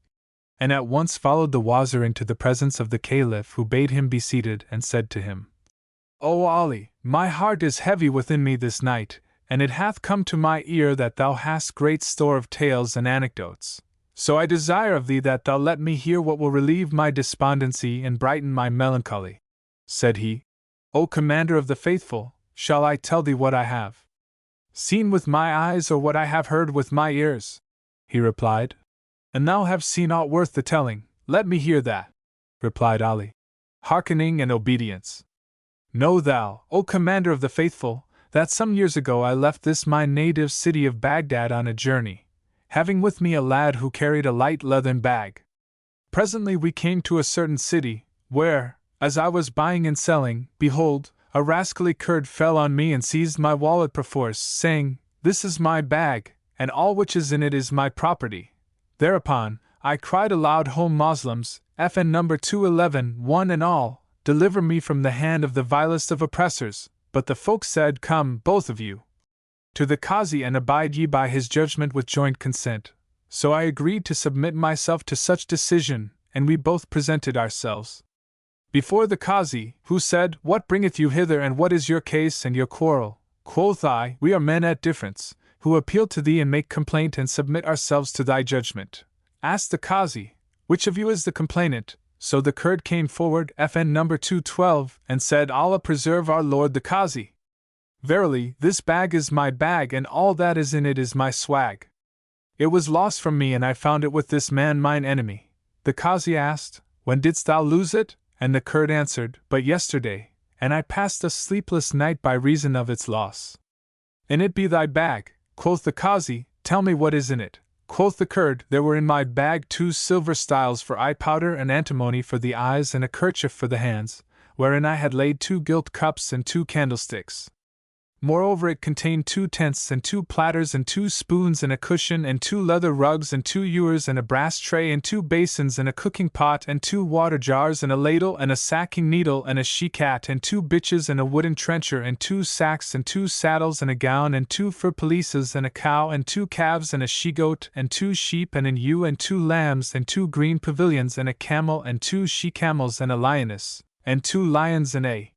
and at once followed the Wazir into the presence of the Caliph, who bade him be seated and said to him, O Ali, my heart is heavy within me this night, and it hath come to my ear that thou hast great store of tales and anecdotes. So I desire of thee that thou let me hear what will relieve my despondency and brighten my melancholy. Said he, O Commander of the Faithful, shall I tell thee what I have seen with my eyes or what I have heard with my ears? He replied, An thou have seen aught worth the telling, let me hear that. Replied Ali, Hearkening and obedience. Know thou, O Commander of the Faithful, that some years ago I left this my native city of Baghdad on a journey, having with me a lad who carried a light leathern bag. Presently we came to a certain city, where, as I was buying and selling, behold, a rascally Kurd fell on me and seized my wallet perforce, saying, This is my bag, and all which is in it is my property. Thereupon, I cried aloud, Ho Moslems, FN number 211, one and all, deliver me from the hand of the vilest of oppressors. But the folk said, Come, both of you, to the Qazi and abide ye by his judgment with joint consent. So I agreed to submit myself to such decision, and we both presented ourselves before the Qazi, who said, What bringeth you hither, and what is your case and your quarrel? Quoth I, We are men at difference, who appeal to thee and make complaint and submit ourselves to thy judgment. Asked the Qazi, Which of you is the complainant? So the Kurd came forward, FN number 212, and said, Allah preserve our Lord the Qazi. Verily, this bag is my bag, and all that is in it is my swag. It was lost from me, and I found it with this man mine enemy. The Qazi asked, When didst thou lose it? And the Kurd answered, But yesterday, and I passed a sleepless night by reason of its loss. And it be thy bag, quoth the Qazi, Tell me what is in it. Quoth the Kurd, There were in my bag 2 silver styles for eye powder and antimony for the eyes and a kerchief for the hands, wherein I had laid 2 gilt cups and 2 candlesticks. Moreover, it contained 2 tents and 2 platters and 2 spoons and a cushion and 2 leather rugs and 2 ewers and a brass tray and 2 basins and a cooking pot and 2 water jars and a ladle and a sacking needle and a she-cat and 2 bitches and a wooden trencher and 2 sacks and 2 saddles and a gown and 2 fur pelisses and a cow and 2 calves and a she-goat and 2 sheep and an ewe and 2 lambs and 2 green pavilions and a camel and 2 she-camels and a lioness and 2 lions and a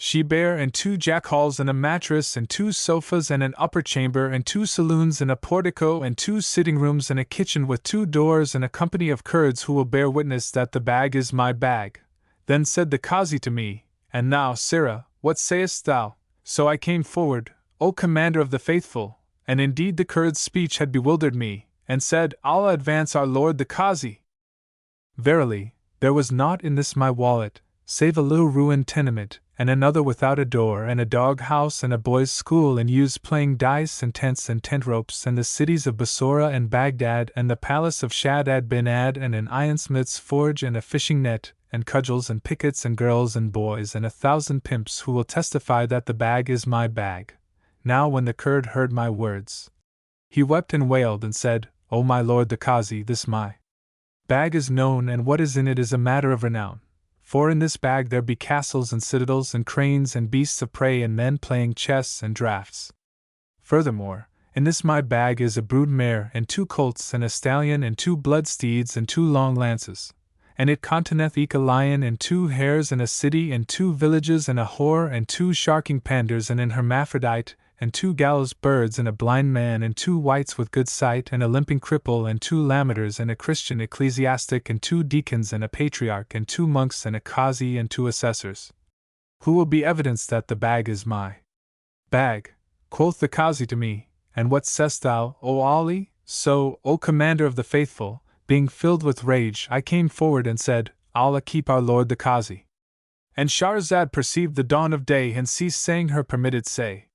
she-bear and 2 jackals and a mattress and 2 sofas and an upper chamber and 2 saloons and a portico and 2 sitting rooms and a kitchen with 2 doors and a company of Kurds who will bear witness that the bag is my bag. Then said the Qazi to me, And now, Sirrah, what sayest thou? So I came forward, O Commander of the Faithful, and indeed the Kurd's speech had bewildered me, and said, Allah advance our Lord the Qazi. Verily, there was naught in this my wallet, save a little ruined tenement, and another without a door, and a dog-house, and a boys' school, and youths playing dice, and tents and tent-ropes, and the cities of Bassorah and Baghdad, and the palace of Shaddad bin Ad, and an ironsmith's forge, and a fishing net, and cudgels, and pickets, and girls and boys, and 1,000 pimps who will testify that the bag is my bag. Now when the Kurd heard my words, he wept and wailed, and said, O my lord the Qazi, this my bag is known, and what is in it is a matter of renown. For in this bag there be castles and citadels and cranes and beasts of prey and men playing chess and draughts. Furthermore, in this my bag is a brood mare and 2 colts and a stallion and 2 blood steeds and 2 long lances. And it containeth eke a lion and 2 hares and a city and 2 villages and a whore and 2 sharking panders and an hermaphrodite and 2 gallows birds and a blind man and 2 wights with good sight and a limping cripple and 2 lamenters and a Christian ecclesiastic and 2 deacons and a patriarch and 2 monks and a Qazi and 2 assessors, who will be evidence that the bag is my bag. Quoth the Kazi to me, and what sayst thou, O Ali? So, O Commander of the Faithful, being filled with rage, I came forward and said, Allah keep our Lord the Kazi. And Shahrazad perceived the dawn of day and ceased saying her permitted say.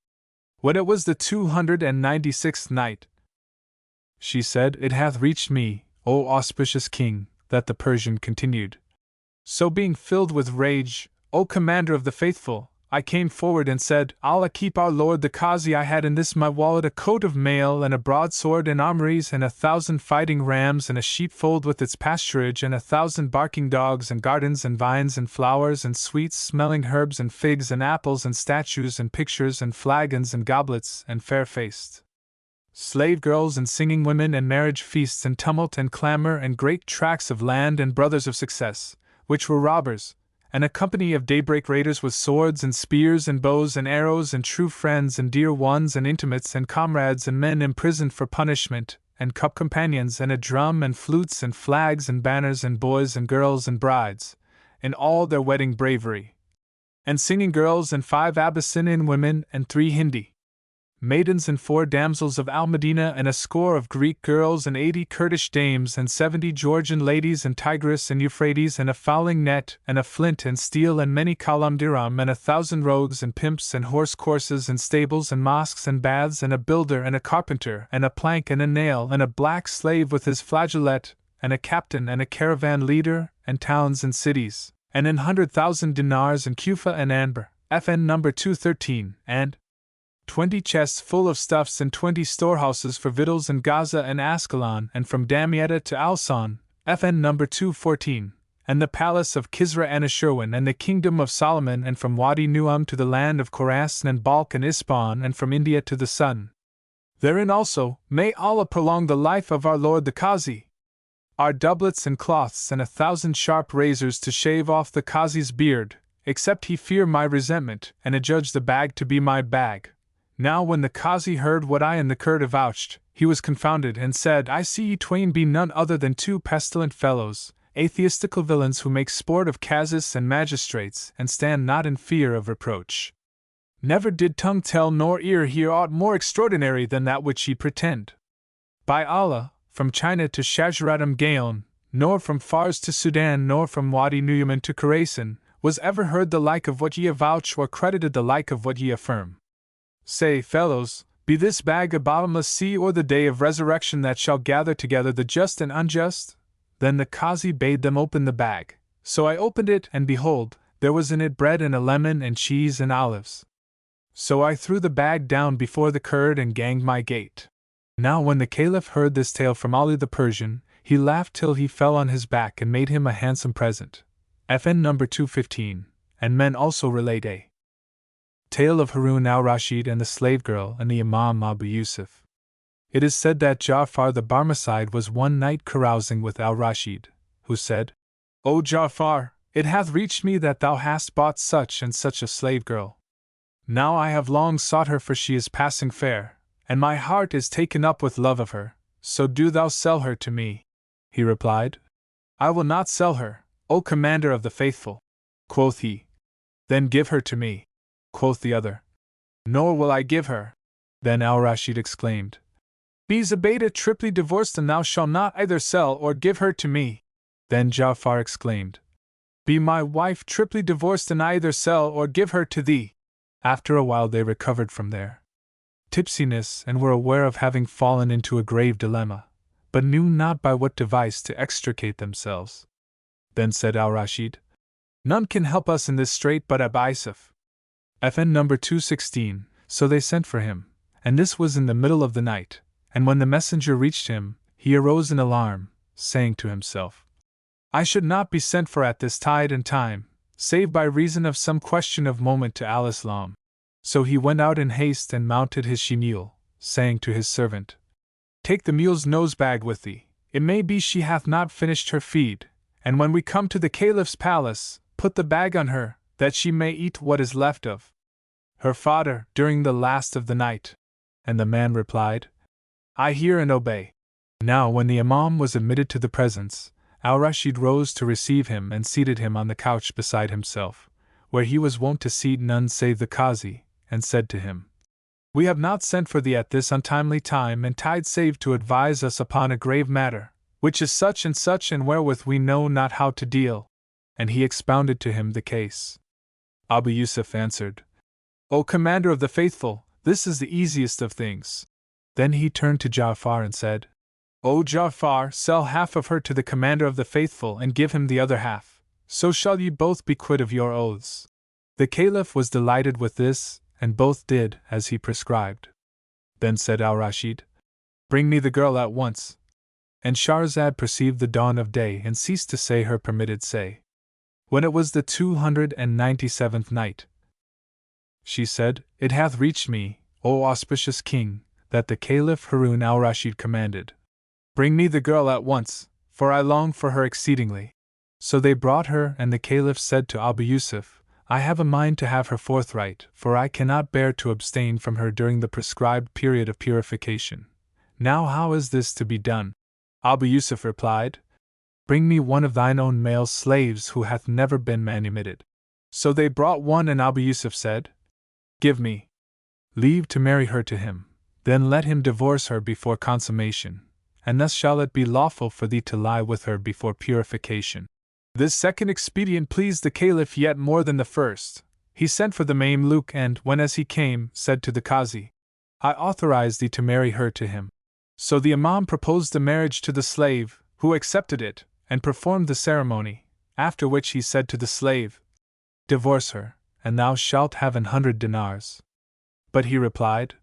When it was the 296th night, she said, It hath reached me, O auspicious King, that the Persian continued. So being filled with rage, O Commander of the Faithful, I came forward and said, Allah keep our Lord the Kazi. I had in this my wallet a coat of mail and a broadsword and armories and 1,000 fighting rams and a sheepfold with its pasturage and 1,000 barking dogs and gardens and vines and flowers and sweet-smelling herbs and figs and apples and statues and pictures and flagons and goblets and fair-faced slave girls and singing women and marriage feasts and tumult and clamor and great tracts of land and brothers of success, which were robbers, and a company of daybreak raiders with swords and spears and bows and arrows and true friends and dear ones and intimates and comrades and men imprisoned for punishment, and cup companions and a drum and flutes and flags and banners and boys and girls and brides, in all their wedding bravery, and singing girls and 5 Abyssinian women and 3 Hindi maidens and 4 damsels of Al-Medina and a score of Greek girls and 80 Kurdish dames and 70 Georgian ladies and Tigris and Euphrates and a fowling net and a flint and steel and many kalam-diram and 1,000 rogues and pimps and horse courses and stables and mosques and baths and a builder and a carpenter and a plank and a nail and a black slave with his flageolet and a captain and a caravan leader and towns and cities and an 100,000 dinars and Kufa and Anbar, FN number 213, and 20 chests full of stuffs and 20 storehouses for victuals in Gaza and Ascalon and from Damietta to Alsan, FN number 214, and the palace of Kisra and Ashurwan and the kingdom of Solomon and from Wadi Nuam to the land of Khorasan and Balk and Ispan and from India to the sun. Therein also, may Allah prolong the life of our Lord the Kazi, are doublets and cloths and 1,000 sharp razors to shave off the Kazi's beard, except he fear my resentment and adjudge the bag to be my bag. Now when the Kazi heard what I and the Kurd avouched, he was confounded and said, I see ye twain be none other than 2 pestilent fellows, atheistical villains who make sport of Kazis and magistrates and stand not in fear of reproach. Never did tongue tell nor ear hear aught more extraordinary than that which ye pretend. By Allah, from China to Shajaratam Gaon, nor from Fars to Sudan nor from Wadi Nuyaman to Khorasan, was ever heard the like of what ye avouch or credited the like of what ye affirm. Say, fellows, be this bag a bottomless sea or the day of resurrection that shall gather together the just and unjust? Then the Kazi bade them open the bag. So I opened it, and behold, there was in it bread and a lemon and cheese and olives. So I threw the bag down before the Kurd and ganged my gait. Now when the Caliph heard this tale from Ali the Persian, he laughed till he fell on his back and made him a handsome present. FN number 215, and men also relate a tale of Harun al-Rashid and the slave girl and the Imam Abu Yusuf. It is said that Ja'far the Barmecide was one night carousing with al-Rashid, who said, O Ja'far, it hath reached me that thou hast bought such and such a slave girl. Now I have long sought her, for she is passing fair, and my heart is taken up with love of her, so do thou sell her to me. He replied, I will not sell her, O Commander of the Faithful. Quoth he, Then give her to me. Quoth the other, Nor will I give her. Then al-Rashid exclaimed, Be Zubaydah triply divorced, and thou shalt not either sell or give her to me. Then Ja'far exclaimed, Be my wife triply divorced, and I either sell or give her to thee. After a while they recovered from their tipsiness and were aware of having fallen into a grave dilemma, but knew not by what device to extricate themselves. Then said al-Rashid, None can help us in this strait but Abu Yusuf. FN number 216, so they sent for him, and this was in the middle of the night, and when the messenger reached him, he arose in alarm, saying to himself, I should not be sent for at this tide and time, save by reason of some question of moment to al-Islam. So he went out in haste and mounted his she-mule, saying to his servant, Take the mule's nose-bag with thee, it may be she hath not finished her feed, and when we come to the Caliph's palace, put the bag on her, that she may eat what is left of her fodder during the last of the night. And the man replied, I hear and obey. Now when the Imam was admitted to the presence, al-Rashid rose to receive him and seated him on the couch beside himself, where he was wont to seat none save the Kazi, and said to him, We have not sent for thee at this untimely time and tide save to advise us upon a grave matter, which is such and wherewith we know not how to deal. And he expounded to him the case. Abu Yusuf answered, O Commander of the Faithful, this is the easiest of things. Then he turned to Ja'far and said, O Ja'far, sell half of her to the Commander of the Faithful and give him the other half, so shall ye both be quit of your oaths. The Caliph was delighted with this, and both did as he prescribed. Then said Al-Rashid, Bring me the girl at once. And Shahrazad perceived the dawn of day and ceased to say her permitted say. When it was the 297th night, she said, It hath reached me, O auspicious king, that the Caliph Harun al-Rashid commanded, Bring me the girl at once, for I long for her exceedingly. So they brought her, and the Caliph said to Abu Yusuf, I have a mind to have her forthright, for I cannot bear to abstain from her during the prescribed period of purification. Now how is this to be done? Abu Yusuf replied, Bring me one of thine own male slaves who hath never been manumitted. So they brought one, and Abu Yusuf said, Give me leave to marry her to him, then let him divorce her before consummation, and thus shall it be lawful for thee to lie with her before purification. This second expedient pleased the Caliph yet more than the first. He sent for the Mamluk and, when as he came, said to the Qazi, I authorize thee to marry her to him. So the Imam proposed the marriage to the slave, who accepted it, and performed the ceremony, after which he said to the slave, Divorce her, and thou shalt have 100 dinars. But he replied,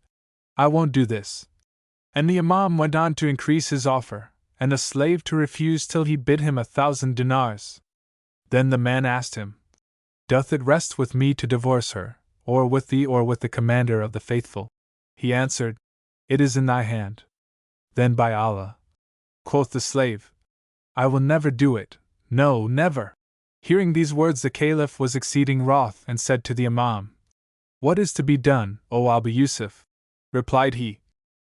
I won't do this. And the Imam went on to increase his offer, and the slave to refuse till he bid him 1,000 dinars. Then the man asked him, Doth it rest with me to divorce her, or with thee or with the Commander of the Faithful? He answered, It is in thy hand. Then by Allah, quoth the slave, I will never do it, no, never. Hearing these words the Caliph was exceeding wroth and said to the Imam, What is to be done, O Abu Yusuf? Replied he,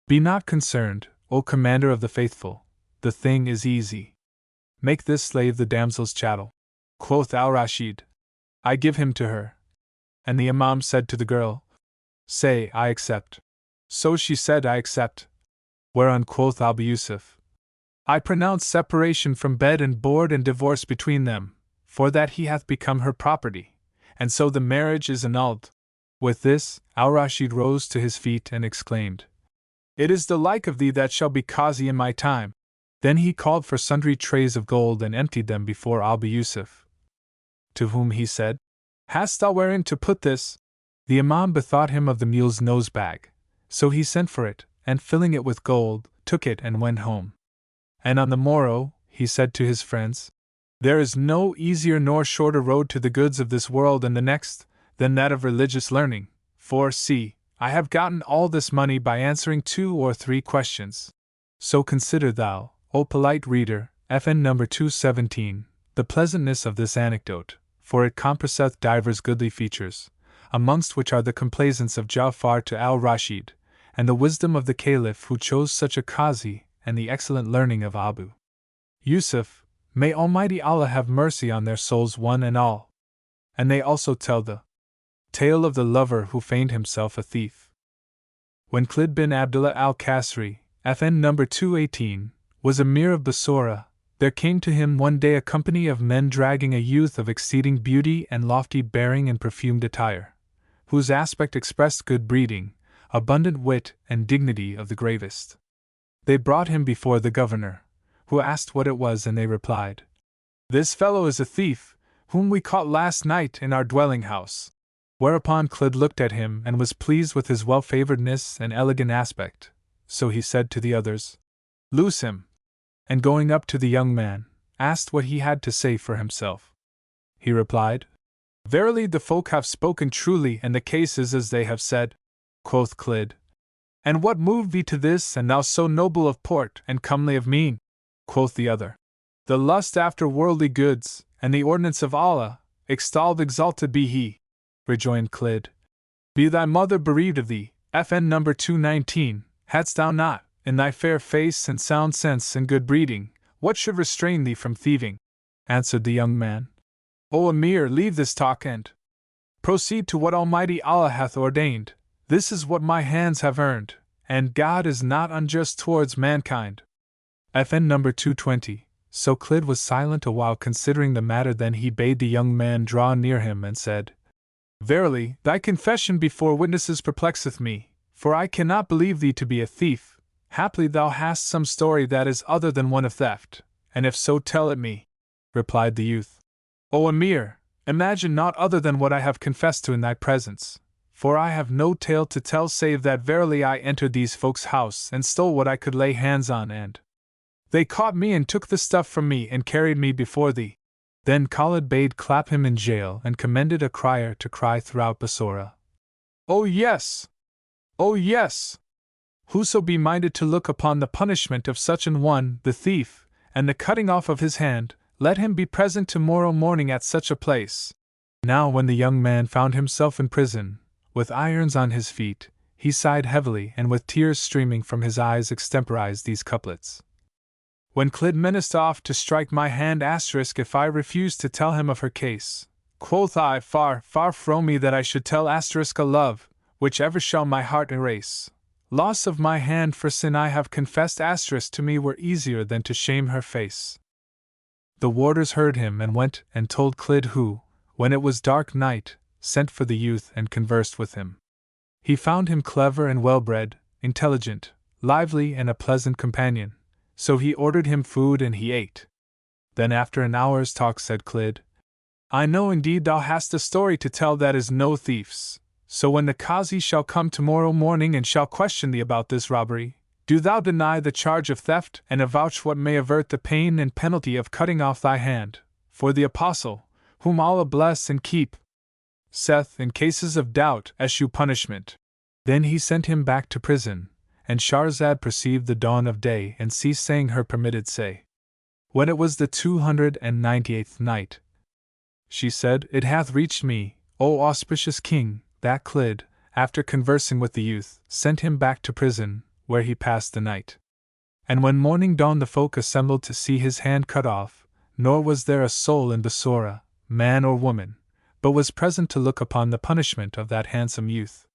Be not concerned, O Commander of the Faithful, the thing is easy. Make this slave the damsel's chattel. Quoth Al-Rashid, I give him to her. And the Imam said to the girl, Say, I accept. So she said, I accept. Whereon quoth Abu Yusuf, I pronounce separation from bed and board and divorce between them, for that he hath become her property, and so the marriage is annulled. With this, Al-Rashid rose to his feet and exclaimed, It is the like of thee that shall be Qazi in my time. Then he called for sundry trays of gold and emptied them before Abu Yusuf. To whom he said, Hast thou wherein to put this? The Imam bethought him of the mule's nose bag, so he sent for it, and filling it with gold, took it and went home. And on the morrow, he said to his friends, There is no easier nor shorter road to the goods of this world and the next, than that of religious learning, for, see, I have gotten all this money by answering 2 or 3 questions. So consider thou, O polite reader, FN number 217, the pleasantness of this anecdote, for it compasseth divers goodly features, amongst which are the complaisance of Ja'far to Al-Rashid, and the wisdom of the Caliph who chose such a Qazi, and the excellent learning of Abu Yusuf. May Almighty Allah have mercy on their souls one and all. And they also tell the tale of the lover who feigned himself a thief. When Khalid bin Abdullah al-Kasri, FN number 218, was Emir of Basora, there came to him one day a company of men dragging a youth of exceeding beauty and lofty bearing and perfumed attire, whose aspect expressed good breeding, abundant wit, and dignity of the gravest. They brought him before the governor, who asked what it was, and they replied, This fellow is a thief, whom we caught last night in our dwelling house. Whereupon Khalid looked at him and was pleased with his well-favoredness and elegant aspect, so he said to the others, Loose him. And going up to the young man, asked what he had to say for himself. He replied, Verily the folk have spoken truly, and the case is as they have said. Quoth Khalid, And what moved thee to this, and thou so noble of port and comely of mien? Quoth the other, The lust after worldly goods, and the ordinance of Allah, extolled exalted be He. Rejoined Khalid, Be thy mother bereaved of thee, FN number 219, hadst thou not, in thy fair face and sound sense and good breeding, what should restrain thee from thieving? Answered the young man, O Emir, leave this talk and proceed to what Almighty Allah hath ordained, This is what my hands have earned, and God is not unjust towards mankind. FN number 220. So Clid was silent a while considering the matter, then he bade the young man draw near him and said, Verily, thy confession before witnesses perplexeth me, for I cannot believe thee to be a thief. Haply thou hast some story that is other than one of theft, and if so tell it me, replied the youth. O Emir, imagine naught other than what I have confessed to in thy presence, for I have no tale to tell save that verily I entered these folks' house and stole what I could lay hands on, and they caught me and took the stuff from me and carried me before thee. Then Khalid bade clap him in jail and commanded a crier to cry throughout Basora, Oh yes! Oh yes! Whoso be minded to look upon the punishment of such an one, the thief, and the cutting off of his hand, let him be present tomorrow morning at such a place. Now when the young man found himself in prison, with irons on his feet, he sighed heavily and with tears streaming from his eyes extemporized these couplets. When Clid menaced off to strike my hand if I refused to tell him of her case, quoth I, far, far from me that I should tell a love, which ever shall my heart erase. Loss of my hand for sin I have confessed to me were easier than to shame her face. The warders heard him and went and told Clid, who, when it was dark night, sent for the youth and conversed with him. He found him clever and well-bred, intelligent, lively and a pleasant companion, so he ordered him food and he ate. Then after an hour's talk said Clid, I know indeed thou hast a story to tell that is no thief's, so when the Qazi shall come tomorrow morning and shall question thee about this robbery, do thou deny the charge of theft and avouch what may avert the pain and penalty of cutting off thy hand, for the Apostle, whom Allah bless and keep, saith in cases of doubt eschew punishment. Then he sent him back to prison, and Shahrazad perceived the dawn of day and ceased saying her permitted say. When it was the 298th night, she said, It hath reached me, O auspicious king, that Clid, after conversing with the youth, sent him back to prison, where he passed the night. And when morning dawned the folk assembled to see his hand cut off, nor was there a soul in Basora, man or woman, but was present to look upon the punishment of that handsome youth.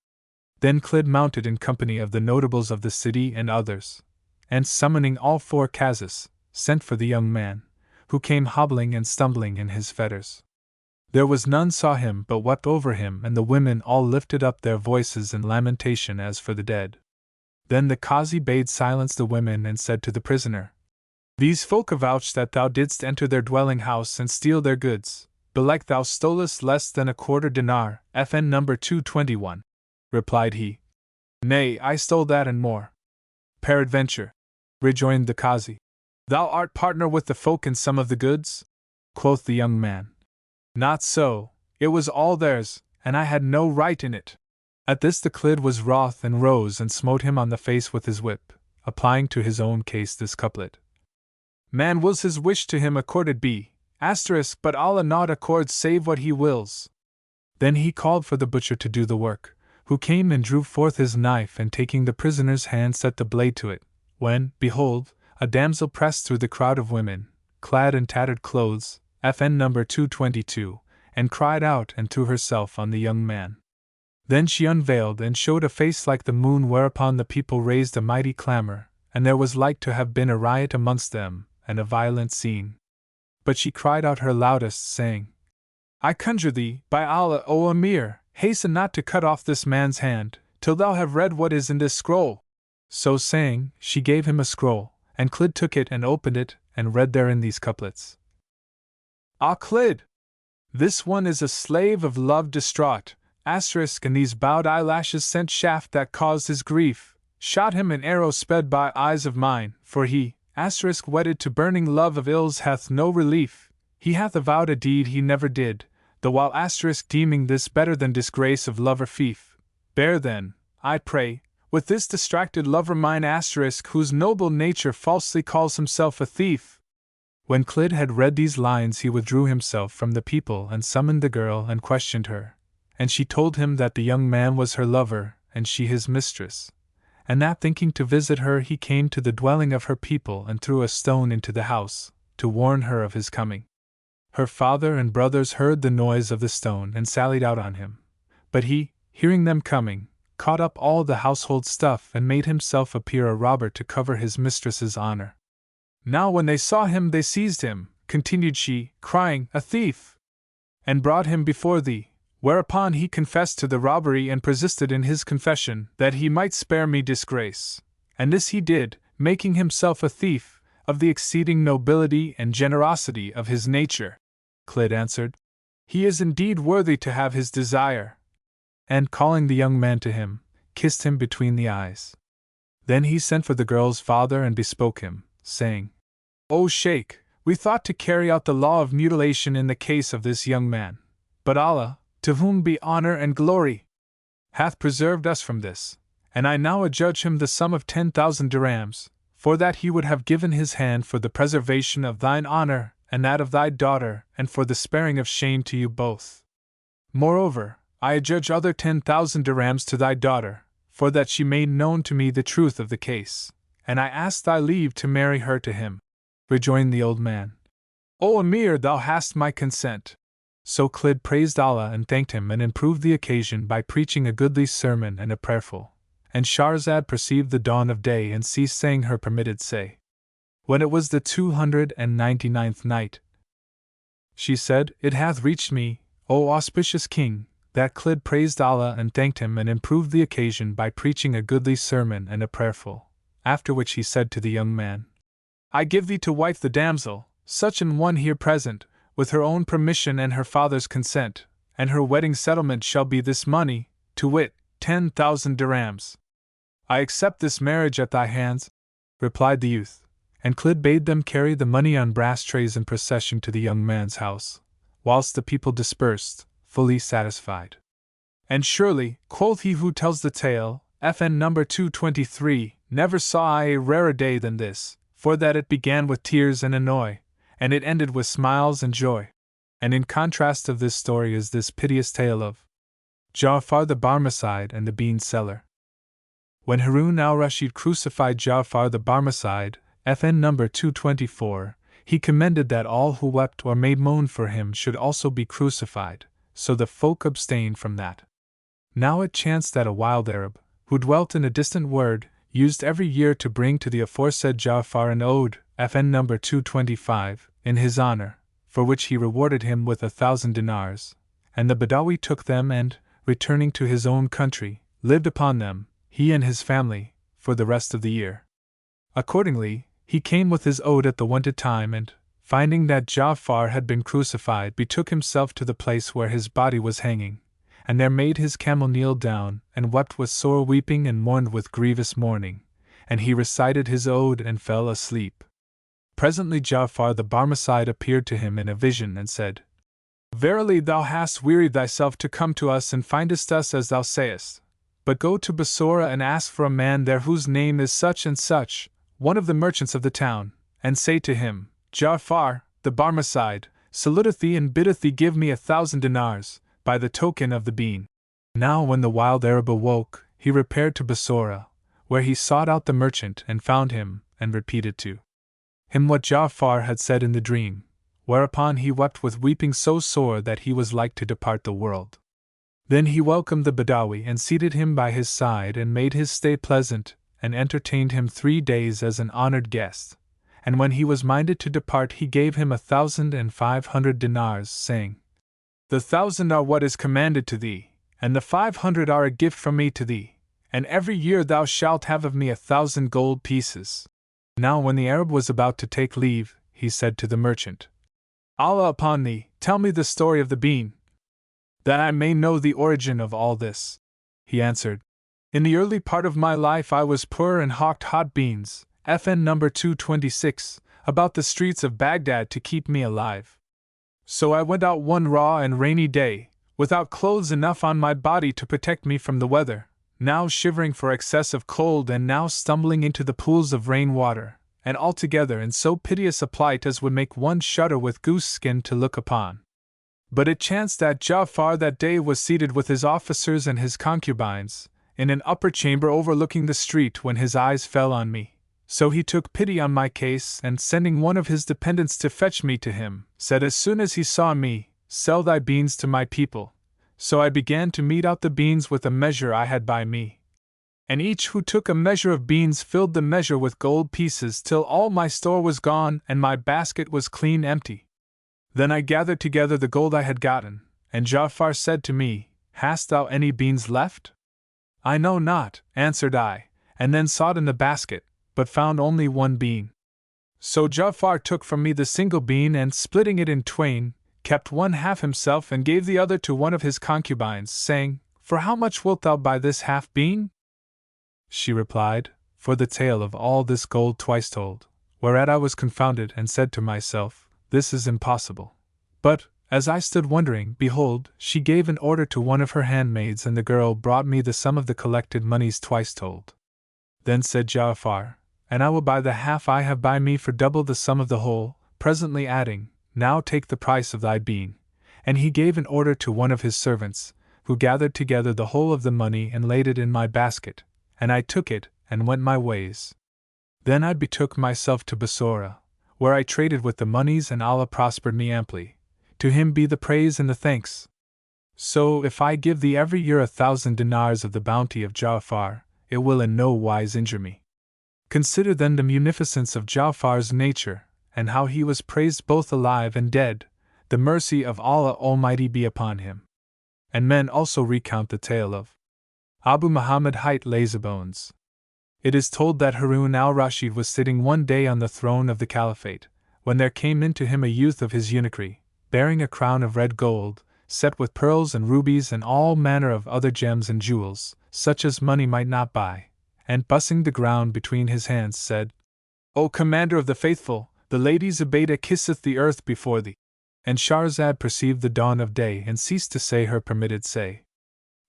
Then Clid mounted in company of the notables of the city and others, and summoning all four Qazis, sent for the young man, who came hobbling and stumbling in his fetters. There was none saw him but wept over him, and the women all lifted up their voices in lamentation as for the dead. Then the Qazi bade silence the women and said to the prisoner, These folk avouch that thou didst enter their dwelling house and steal their goods, belike thou stolest less than a quarter dinar, FN number 221. Replied he, Nay, I stole that and more. Peradventure, rejoined the Qazi, thou art partner with the folk in some of the goods? Quoth the young man, Not so, it was all theirs, and I had no right in it. At this the Clid was wroth and rose and smote him on the face with his whip, applying to his own case this couplet. Man wills his wish to him accorded be, but Allah naught accords save what he wills. Then he called for the butcher to do the work, who came and drew forth his knife and taking the prisoner's hand set the blade to it, when, behold, a damsel pressed through the crowd of women, clad in tattered clothes, FN number 222, and cried out and threw herself on the young man. Then she unveiled and showed a face like the moon, whereupon the people raised a mighty clamor, and there was like to have been a riot amongst them, and a violent scene. But she cried out her loudest, saying, I conjure thee, by Allah, O Emir, hasten not to cut off this man's hand, till thou have read what is in this scroll. So saying, she gave him a scroll, and Clid took it and opened it, and read therein these couplets. Ah Clid! This one is a slave of love distraught, and these bowed eyelashes sent shaft that caused his grief, shot him an arrow sped by eyes of mine, for he, wedded to burning love of ills hath no relief, he hath avowed a deed he never did, the while deeming this better than disgrace of lover fief. Bear then, I pray, with this distracted lover mine whose noble nature falsely calls himself a thief. When Clid had read these lines he withdrew himself from the people and summoned the girl and questioned her, and she told him that the young man was her lover and she his mistress, and that thinking to visit her he came to the dwelling of her people and threw a stone into the house, to warn her of his coming. Her father and brothers heard the noise of the stone and sallied out on him, but he, hearing them coming, caught up all the household stuff and made himself appear a robber to cover his mistress's honor. Now when they saw him they seized him, continued she, crying, "A thief!" and brought him before thee, whereupon he confessed to the robbery and persisted in his confession that he might spare me disgrace. And this he did, making himself a thief, of the exceeding nobility and generosity of his nature. Clyd answered, "He is indeed worthy to have his desire," and calling the young man to him, kissed him between the eyes. Then he sent for the girl's father and bespoke him, saying, "O Sheikh, we thought to carry out the law of mutilation in the case of this young man, but Allah, to whom be honor and glory, hath preserved us from this, and I now adjudge him the sum of 10,000 dirhams, for that he would have given his hand for the preservation of thine honor and that of thy daughter, and for the sparing of shame to you both. Moreover, I adjudge other 10,000 dirhams to thy daughter, for that she made known to me the truth of the case, and I ask thy leave to marry her to him." Rejoined the old man, "O Emir, thou hast my consent." So Clyd praised Allah and thanked him and improved the occasion by preaching a goodly sermon and a prayerful. And Shahrazad perceived the dawn of day and ceased saying her permitted say. When it was the 299th night, she said, "It hath reached me, O auspicious king, that Clyd praised Allah and thanked him and improved the occasion by preaching a goodly sermon and a prayerful. After which he said to the young man, "I give thee to wife the damsel, such an one here present, with her own permission and her father's consent, and her wedding settlement shall be this money, to wit, 10,000 dirhams. I accept this marriage at thy hands," replied the youth, and Clyd bade them carry the money on brass trays in procession to the young man's house, whilst the people dispersed, fully satisfied. "And surely," quoth he who tells the tale, FN number 223, "never saw I a rarer day than this, for that it began with tears and annoy, and it ended with smiles and joy." And in contrast of this story is this piteous tale of Ja'far the Barmecide and the bean seller. When Harun al-Rashid crucified Ja'far the Barmecide, FN number 224, he commended that all who wept or made moan for him should also be crucified, so the folk abstained from that. Now it chanced that a wild Arab, who dwelt in a distant word, used every year to bring to the aforesaid Ja'far an ode, FN number 225, in his honor, for which he rewarded him with 1,000 dinars, and the Badawi took them and, returning to his own country, lived upon them, he and his family, for the rest of the year. Accordingly, he came with his ode at the wonted time and, finding that Ja'far had been crucified, betook himself to the place where his body was hanging, and there made his camel kneel down, and wept with sore weeping and mourned with grievous mourning, and he recited his ode and fell asleep. Presently Ja'far the Barmecide appeared to him in a vision and said, "Verily thou hast wearied thyself to come to us and findest us as thou sayest. But go to Bassorah and ask for a man there whose name is such and such, one of the merchants of the town, and say to him, Ja'far, the Barmecide, saluteth thee and biddeth thee give me 1,000 dinars, by the token of the bean." Now when the wild Arab awoke, he repaired to Bassorah, where he sought out the merchant and found him, and repeated to him what Ja'far had said in the dream, whereupon he wept with weeping so sore that he was like to depart the world. Then he welcomed the Badawi and seated him by his side and made his stay pleasant, and entertained him 3 days as an honored guest. And when he was minded to depart he gave him 1,500 dinars, saying, "The 1,000 are what is commanded to thee, and the 500 are a gift from me to thee, and every year thou shalt have of me 1,000 gold pieces." Now when the Arab was about to take leave, he said to the merchant, "Allah upon thee, tell me the story of the bean, that I may know the origin of all this." He answered, "In the early part of my life I was poor and hawked hot beans, FN number 226, about the streets of Baghdad to keep me alive. So I went out one raw and rainy day, without clothes enough on my body to protect me from the weather, now shivering for excess of cold and now stumbling into the pools of rain water, and altogether in so piteous a plight as would make one shudder with goose skin to look upon. But it chanced that Ja'far that day was seated with his officers and his concubines, in an upper chamber overlooking the street when his eyes fell on me. So he took pity on my case and sending one of his dependents to fetch me to him, said as soon as he saw me, Sell thy beans to my people, So I began to mete out the beans with a measure I had by me. And each who took a measure of beans filled the measure with gold pieces till all my store was gone and my basket was clean empty. Then I gathered together the gold I had gotten, and Ja'far said to me, Hast thou any beans left? I know not, answered I, and then sought in the basket, but found only one bean. So Ja'far took from me the single bean and, splitting it in twain, kept one half himself and gave the other to one of his concubines, saying, For how much wilt thou buy this half bean? She replied, For the tale of all this gold twice told, whereat I was confounded and said to myself, This is impossible. But, as I stood wondering, behold, she gave an order to one of her handmaids and the girl brought me the sum of the collected monies twice told. Then said Ja'far, And I will buy the half I have by me for double the sum of the whole, presently adding, Now take the price of thy bean. And he gave an order to one of his servants, who gathered together the whole of the money and laid it in my basket, and I took it and went my ways. Then I betook myself to Bassorah, where I traded with the monies and Allah prospered me amply. To him be the praise and the thanks. So if I give thee every year 1,000 dinars of the bounty of Ja'far, it will in no wise injure me. Consider then the munificence of Ja'far's nature, and how he was praised both alive and dead, the mercy of Allah Almighty be upon him. And men also recount the tale of Abu Muhammad hight Lazybones. It is told that Harun al-Rashid was sitting one day on the throne of the Caliphate, when there came in to him a youth of his eunuchry, bearing a crown of red gold, set with pearls and rubies and all manner of other gems and jewels, such as money might not buy, and bussing the ground between his hands said, O Commander of the Faithful, the Lady Zubaydah kisseth the earth before thee. And Shahrazad perceived the dawn of day and ceased to say her permitted say.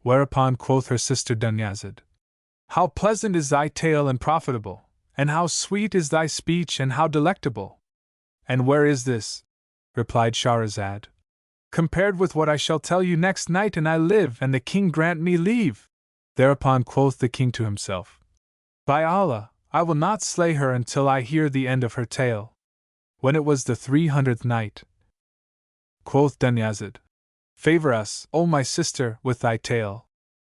Whereupon quoth her sister Dunyazad, How pleasant is thy tale and profitable, and how sweet is thy speech and how delectable. And where is this? Replied Shahrazad. Compared with what I shall tell you next night, and I live, and the king grant me leave. Thereupon quoth the king to himself, By Allah, I will not slay her until I hear the end of her tale. When it was the 300th night, quoth Dunyazad, Favor us, O my sister, with thy tale.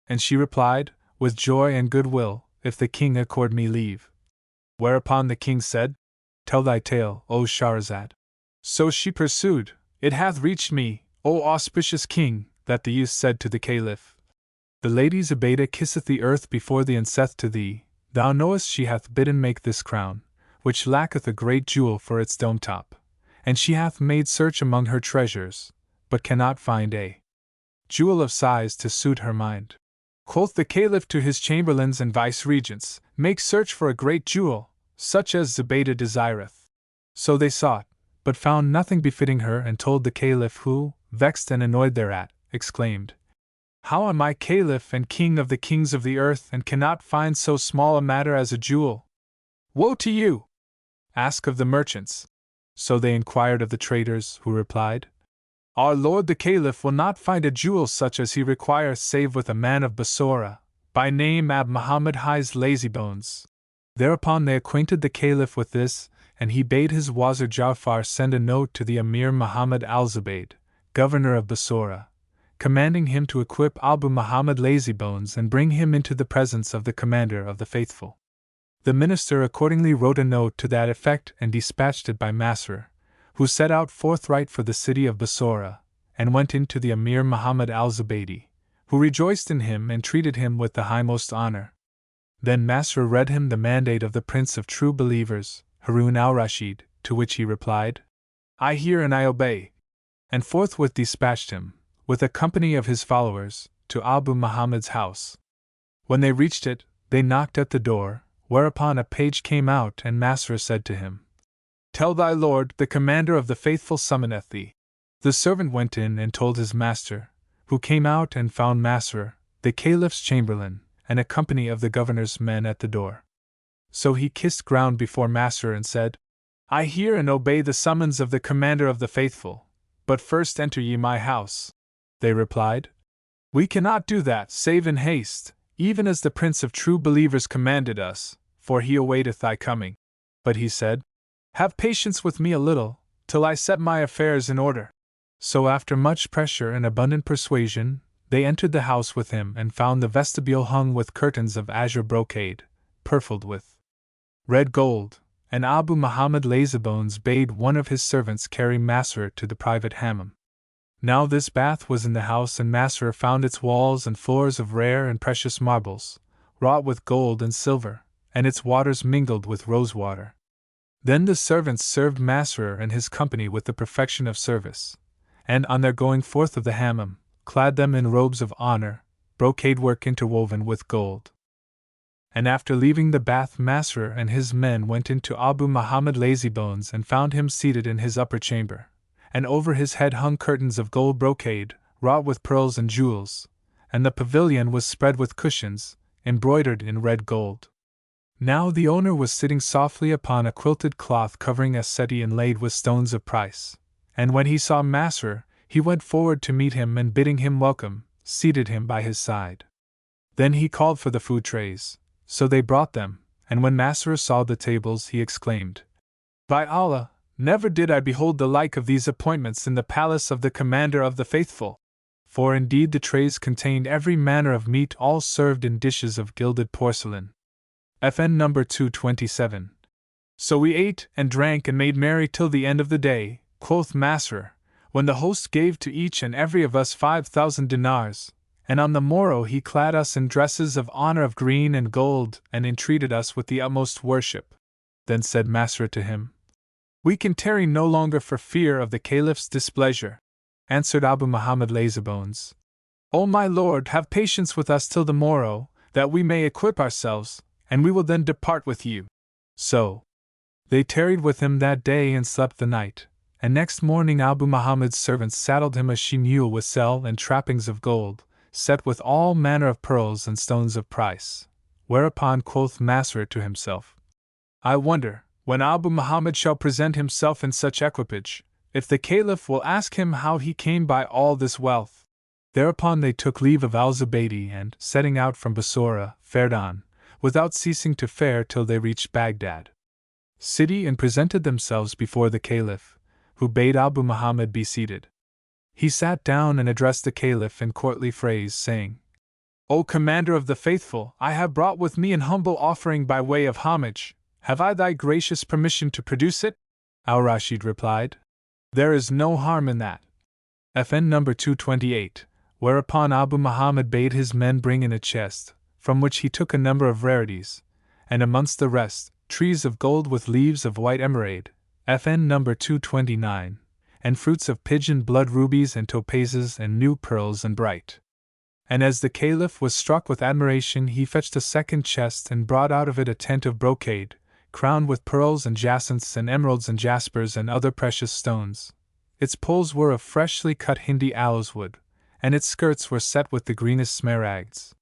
And she replied, With joy and good will, if the king accord me leave. Whereupon the king said, Tell thy tale, O Shahrazad. So she pursued, It hath reached me, O auspicious king, that the youth said to the Caliph, The Lady Zubaydah kisseth the earth before thee and saith to thee, Thou knowest she hath bidden make this crown, which lacketh a great jewel for its dome top, and she hath made search among her treasures, but cannot find a jewel of size to suit her mind. Quoth the Caliph to his chamberlains and vice-regents, Make search for a great jewel, such as Zubaydah desireth. So they sought, but found nothing befitting her, and told the Caliph, who, vexed and annoyed thereat, exclaimed, How am I Caliph and king of the kings of the earth, and cannot find so small a matter as a jewel? Woe to you! Ask of the merchants. So they inquired of the traders, who replied, Our lord the Caliph will not find a jewel such as he requires save with a man of Bassorah, by name Ab Muhammad highs Lazybones. Thereupon they acquainted the Caliph with this, and he bade his wazir Ja'far send a note to the Emir Muhammad al-Zubayd, governor of Bassorah, commanding him to equip Abu Muhammad Lazybones and bring him into the presence of the commander of the faithful. The minister accordingly wrote a note to that effect and dispatched it by Masrur, who set out forthright for the city of Bassorah, and went in to the Emir Muhammad al-Zubaydi, who rejoiced in him and treated him with the highmost honor. Then Masrur read him the mandate of the Prince of True Believers, Harun al-Rashid, to which he replied, I hear and I obey, and forthwith dispatched him, with a company of his followers, to Abu Muhammad's house. When they reached it, they knocked at the door, whereupon a page came out and Masrur said to him, Tell thy lord, the commander of the faithful summoneth thee. The servant went in and told his master, who came out and found Masrur, the Caliph's chamberlain, and a company of the governor's men at the door. So he kissed ground before Masrur and said, I hear and obey the summons of the commander of the faithful, but first enter ye my house. They replied, We cannot do that save in haste, even as the Prince of True Believers commanded us, for he awaiteth thy coming. But he said, Have patience with me a little, till I set my affairs in order. So after much pressure and abundant persuasion, They entered the house with him and found the vestibule hung with curtains of azure brocade, purfled with red gold, and Abu Muhammad Lazybones bade one of his servants carry Masrur to the private hammam. Now this bath was in the house, and Masrur found its walls and floors of rare and precious marbles, wrought with gold and silver, and its waters mingled with rosewater. Then the servants served Masrur and his company with the perfection of service, and on their going forth of the hammam, clad them in robes of honor, brocade work interwoven with gold. And after leaving the bath, Masrur and his men went into Abu Muhammad Lazybones and found him seated in his upper chamber, and over his head hung curtains of gold brocade, wrought with pearls and jewels, and the pavilion was spread with cushions, embroidered in red gold. Now the owner was sitting softly upon a quilted cloth covering a settee inlaid with stones of price, and when he saw Masrur, he went forward to meet him and bidding him welcome, seated him by his side. Then he called for the food trays, so they brought them, and when Masrur saw the tables he exclaimed, "By Allah, never did I behold the like of these appointments in the palace of the Commander of the Faithful!" For indeed the trays contained every manner of meat, all served in dishes of gilded porcelain. FN number 227. So we ate and drank and made merry till the end of the day, quoth Masrur, when the host gave to each and every of us 5,000 dinars, and on the morrow he clad us in dresses of honor of green and gold and entreated us with the utmost worship. Then said Masrur to him, "We can tarry no longer for fear of the Caliph's displeasure." Answered Abu Muhammad Lazybones, "O my lord, have patience with us till the morrow, that we may equip ourselves, and we will then depart with you." So they tarried with him that day and slept the night, and next morning Abu Muhammad's servants saddled him a she-mule with selle and trappings of gold, set with all manner of pearls and stones of price. Whereupon quoth Masrur to himself, "I wonder, when Abu Muhammad shall present himself in such equipage, if the Caliph will ask him how he came by all this wealth." Thereupon they took leave of al-Zubaydi and, setting out from Bassorah, fared on, without ceasing to fare till they reached Baghdad city and presented themselves before the Caliph, who bade Abu Muhammad be seated. He sat down and addressed the Caliph in courtly phrase, saying, "O Commander of the Faithful, I have brought with me an humble offering by way of homage. Have I thy gracious permission to produce it?" Al-Rashid replied, "There is no harm in that." FN number 228. Whereupon Abu Muhammad bade his men bring in a chest, from which he took a number of rarities, and amongst the rest, trees of gold with leaves of white emerald, FN number 229, and fruits of pigeon blood, rubies and topazes and new pearls and bright. And as the Caliph was struck with admiration, he fetched a second chest and brought out of it a tent of brocade, crowned with pearls and jacinths and emeralds and jaspers and other precious stones. Its poles were of freshly cut Hindi aloes wood, and its skirts were set with the greenest smaragds.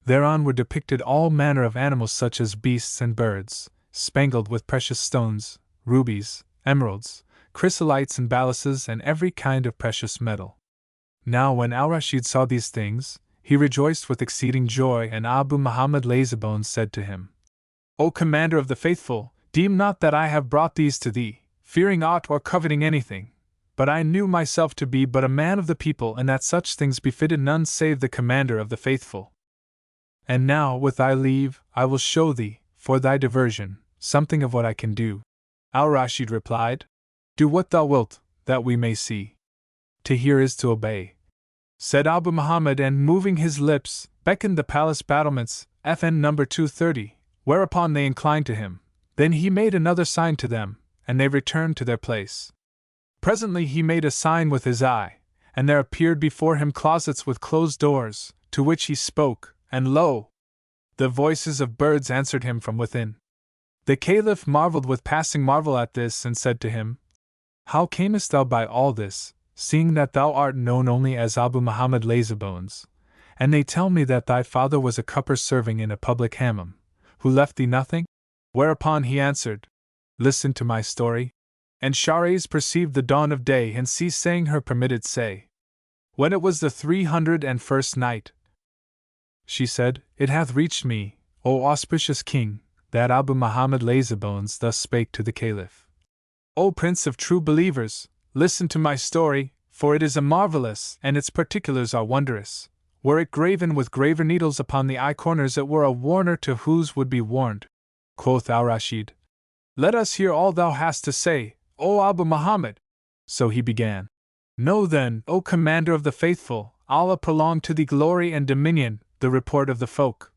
Thereon were depicted all manner of animals such as beasts and birds, spangled with precious stones, rubies, emeralds, chrysolites and balasses and every kind of precious metal. Now when Al-Rashid saw these things, he rejoiced with exceeding joy, and Abu Muhammad Lazybones said to him, "O Commander of the Faithful, deem not that I have brought these to thee, fearing aught or coveting anything, but I knew myself to be but a man of the people, and that such things befitted none save the Commander of the Faithful. And now, with thy leave, I will show thee, for thy diversion, something of what I can do." Al-Rashid replied, "Do what thou wilt, that we may see." "To hear is to obey," said Abu Muhammad, and moving his lips, beckoned the palace battlements, FN number 230, whereupon they inclined to him. Then he made another sign to them, and they returned to their place. Presently he made a sign with his eye, and there appeared before him closets with closed doors, to which he spoke, and lo! the voices of birds answered him from within. The Caliph marveled with passing marvel at this, and said to him, "How camest thou by all this, seeing that thou art known only as Abu Muhammad Lazybones, and they tell me that thy father was a cupper serving in a public hammam, who left thee nothing?" Whereupon he answered, "Listen to my story." And Shahrazad perceived the dawn of day and ceased saying her permitted say. When it was the 301st night, she said, "It hath reached me, O auspicious King, that Abu Muhammad Lazybones thus spake to the Caliph. O Prince of True Believers, listen to my story, for it is a marvelous, and its particulars are wondrous. Were it graven with graver needles upon the eye corners, it were a warner to whose would be warned. Quoth Al-Rashid, Let us hear all thou hast to say, O Abu Muhammad. So he began. Know then, O Commander of the Faithful, Allah prolong to thee glory and dominion, the report of the folk.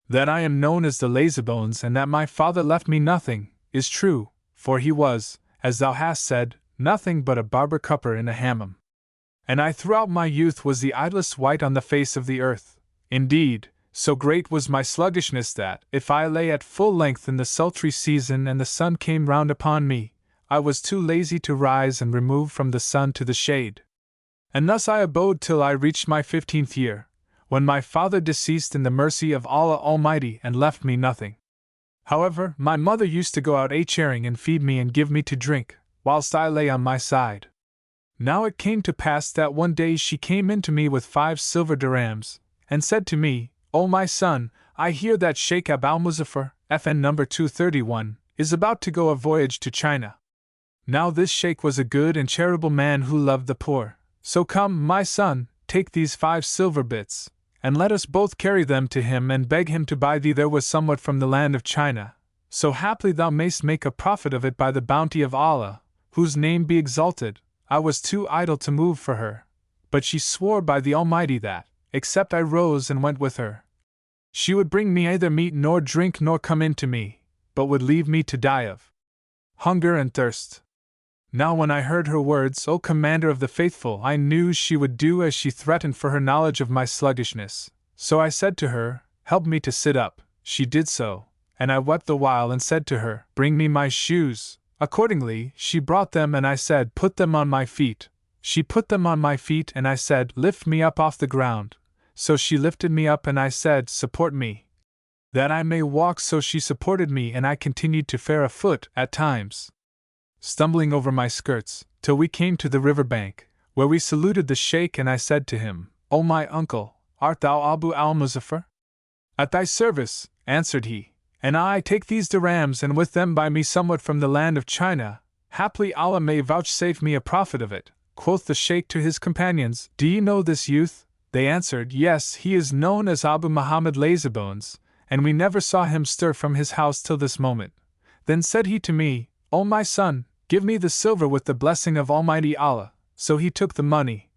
That I am known as the Lazybones and that my father left me nothing, is true, for he was, as thou hast said, nothing but a barber-cupper in a hammam. And I throughout my youth was the idlest wight on the face of the earth. Indeed, so great was my sluggishness that, if I lay at full length in the sultry season and the sun came round upon me, I was too lazy to rise and remove from the sun to the shade. And thus I abode till I reached my 15th year, when my father deceased in the mercy of Allah Almighty and left me nothing. However, my mother used to go out a-charing and feed me and give me to drink, whilst I lay on my side. Now it came to pass that one day she came in to me with 5 silver dirhams, and said to me, O my son, I hear that Sheikh Ab al-Muzaffar, FN number 231, is about to go a voyage to China. Now this sheikh was a good and charitable man who loved the poor, so come, my son, take these 5 silver bits, and let us both carry them to him and beg him to buy thee there was somewhat from the land of China, so haply thou mayst make a profit of it by the bounty of Allah, whose name be exalted. I was too idle to move for her, but she swore by the Almighty that, except I rose and went with her, she would bring me neither meat nor drink nor come in to me, but would leave me to die of hunger and thirst. Now when I heard her words, O Commander of the Faithful, I knew she would do as she threatened for her knowledge of my sluggishness, so I said to her, Help me to sit up. She did so, and I wept the while and said to her, Bring me my shoes. Accordingly, she brought them and I said, Put them on my feet. She put them on my feet and I said, Lift me up off the ground. So she lifted me up and I said, Support me, that I may walk. So she supported me and I continued to fare afoot at times, stumbling over my skirts, till we came to the river bank, where we saluted the sheikh and I said to him, O my uncle, art thou Abu al-Muzaffar? At thy service, answered he, and I take these dirhams and with them buy me somewhat from the land of China, haply Allah may vouchsafe me a profit of it. Quoth the sheikh to his companions, Do ye know this youth? They answered, Yes, he is known as Abu Muhammad Lazybones, and we never saw him stir from his house till this moment. Then said he to me, O my son, give me the silver with the blessing of Almighty Allah. So he took the money,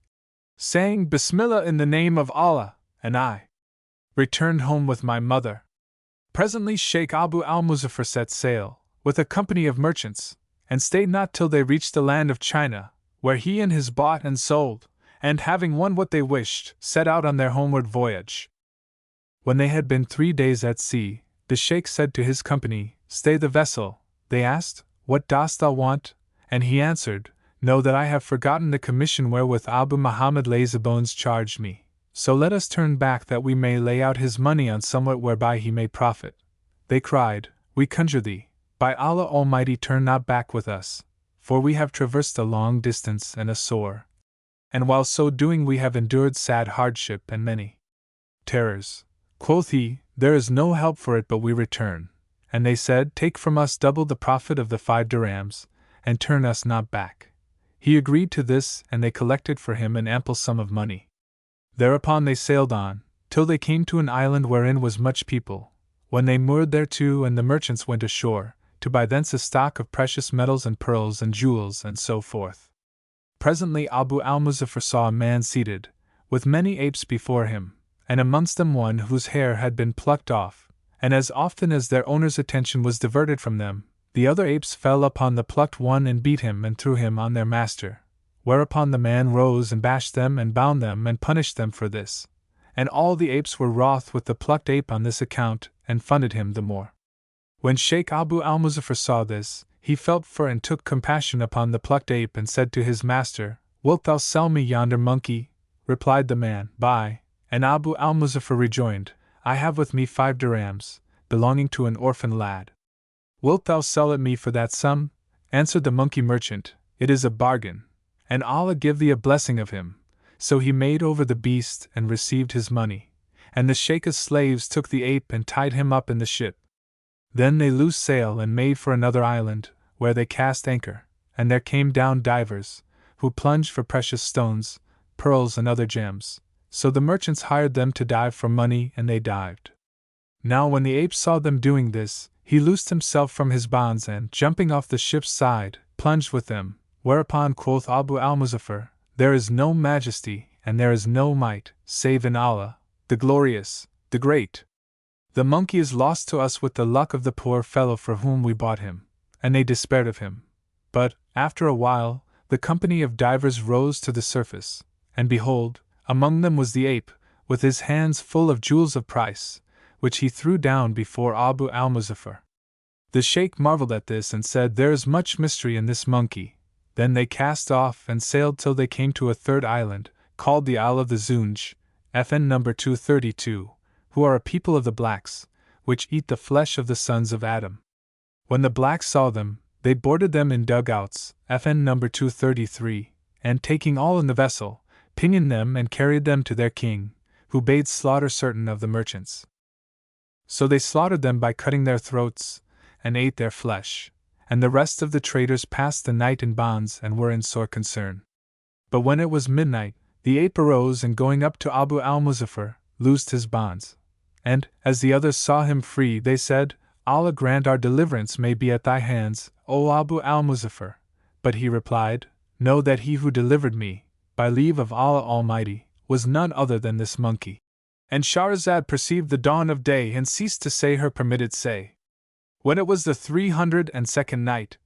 saying, Bismillah in the name of Allah, and I returned home with my mother. Presently Sheikh Abu al-Muzaffar set sail, with a company of merchants, and stayed not till they reached the land of China, where he and his bought and sold, and having won what they wished, set out on their homeward voyage. When they had been 3 days at sea, the sheikh said to his company, Stay the vessel. They asked, What dost thou want? And he answered, Know that I have forgotten the commission wherewith Abu Muhammad Lazybones charged me. So let us turn back that we may lay out his money on somewhat whereby he may profit. They cried, We conjure thee, by Allah Almighty, turn not back with us, for we have traversed a long distance and a sore, and while so doing we have endured sad hardship and many terrors. Quoth he, There is no help for it but we return. And they said, Take from us double the profit of the 5 dirhams, and turn us not back. He agreed to this, and they collected for him an ample sum of money. Thereupon they sailed on, till they came to an island wherein was much people, when they moored thereto, and the merchants went ashore, to buy thence a stock of precious metals and pearls and jewels and so forth. Presently Abu al-Muzaffar saw a man seated, with many apes before him, and amongst them one whose hair had been plucked off, and as often as their owner's attention was diverted from them, the other apes fell upon the plucked one and beat him and threw him on their master, whereupon the man rose and bashed them and bound them and punished them for this, and all the apes were wroth with the plucked ape on this account, and funded him the more. When Sheikh Abu al-Muzaffar saw this, he felt for and took compassion upon the plucked ape and said to his master, Wilt thou sell me yonder monkey? Replied the man, Buy. And Abu al-Muzaffar rejoined, I have with me 5 dirhams, belonging to an orphan lad. Wilt thou sell it me for that sum? Answered the monkey merchant, It is a bargain, and Allah give thee a blessing of him. So he made over the beast and received his money, and the sheikh's slaves took the ape and tied him up in the ship. Then they loosed sail and made for another island, where they cast anchor, and there came down divers, who plunged for precious stones, pearls and other gems, So the merchants hired them to dive for money, and they dived. Now when the ape saw them doing this, he loosed himself from his bonds and, jumping off the ship's side, plunged with them, whereupon quoth Abu al-Muzaffar, "There is no majesty, and there is no might, save in Allah, the Glorious, the Great. The monkey is lost to us with the luck of the poor fellow for whom we bought him," and they despaired of him. But, after a while, the company of divers rose to the surface, and behold, among them was the ape, with his hands full of jewels of price, which he threw down before Abu al-Muzaffar. The sheikh marveled at this and said, "There is much mystery in this monkey." Then they cast off and sailed till they came to a third island, called the Isle of the Zunj, FN number 232, who are a people of the blacks, which eat the flesh of the sons of Adam. When the blacks saw them, they boarded them in dugouts, FN number 233, and taking all in the vessel, pinioned them and carried them to their king, who bade slaughter certain of the merchants. So they slaughtered them by cutting their throats, and ate their flesh, and the rest of the traders passed the night in bonds and were in sore concern. But when it was midnight, the ape arose and going up to Abu al-Muzaffar, loosed his bonds. And, as the others saw him free, they said, "Allah grant our deliverance may be at thy hands, O Abu al-Muzaffar." But he replied, "Know that he who delivered me, by leave of Allah Almighty, was none other than this monkey." And Shahrazad perceived the dawn of day and ceased to say her permitted say. When it was the 302nd night,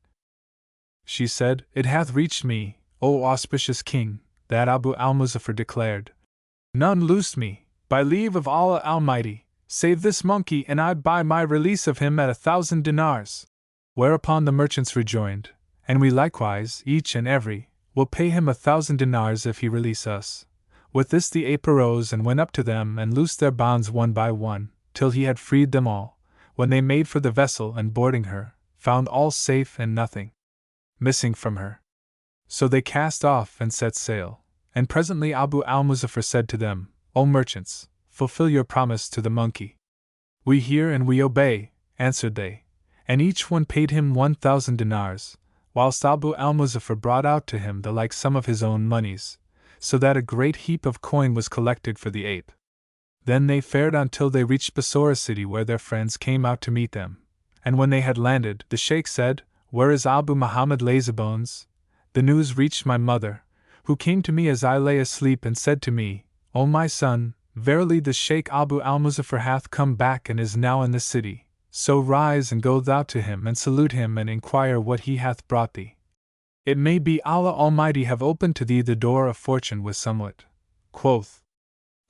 she said, "It hath reached me, O auspicious king, that Abu al-Muzaffar declared, None loosed me, by leave of Allah Almighty, save this monkey, and I buy my release of him at 1,000 dinars. Whereupon the merchants rejoined, And we likewise, each and every, will pay him 1,000 dinars if he release us. With this the ape arose and went up to them and loosed their bonds one by one, till he had freed them all, when they made for the vessel and boarding her, found all safe and nothing missing from her. So they cast off and set sail, and presently Abu al-Muzaffar said to them, "O merchants, fulfill your promise to the monkey." "We hear and we obey," answered they, and each one paid him 1,000 dinars, whilst Abu al-Muzaffar brought out to him the like sum of his own monies, so that a great heap of coin was collected for the ape. Then they fared on till they reached Bassorah city, where their friends came out to meet them. And when they had landed, the sheikh said, "Where is Abu Muhammad Lazybones? The news reached my mother, who came to me as I lay asleep and said to me, O my son, verily the sheikh Abu al-Muzaffar hath come back and is now in the city, so rise and go thou to him and salute him and inquire what he hath brought thee. It may be Allah Almighty have opened to thee the door of fortune with somewhat." Quoth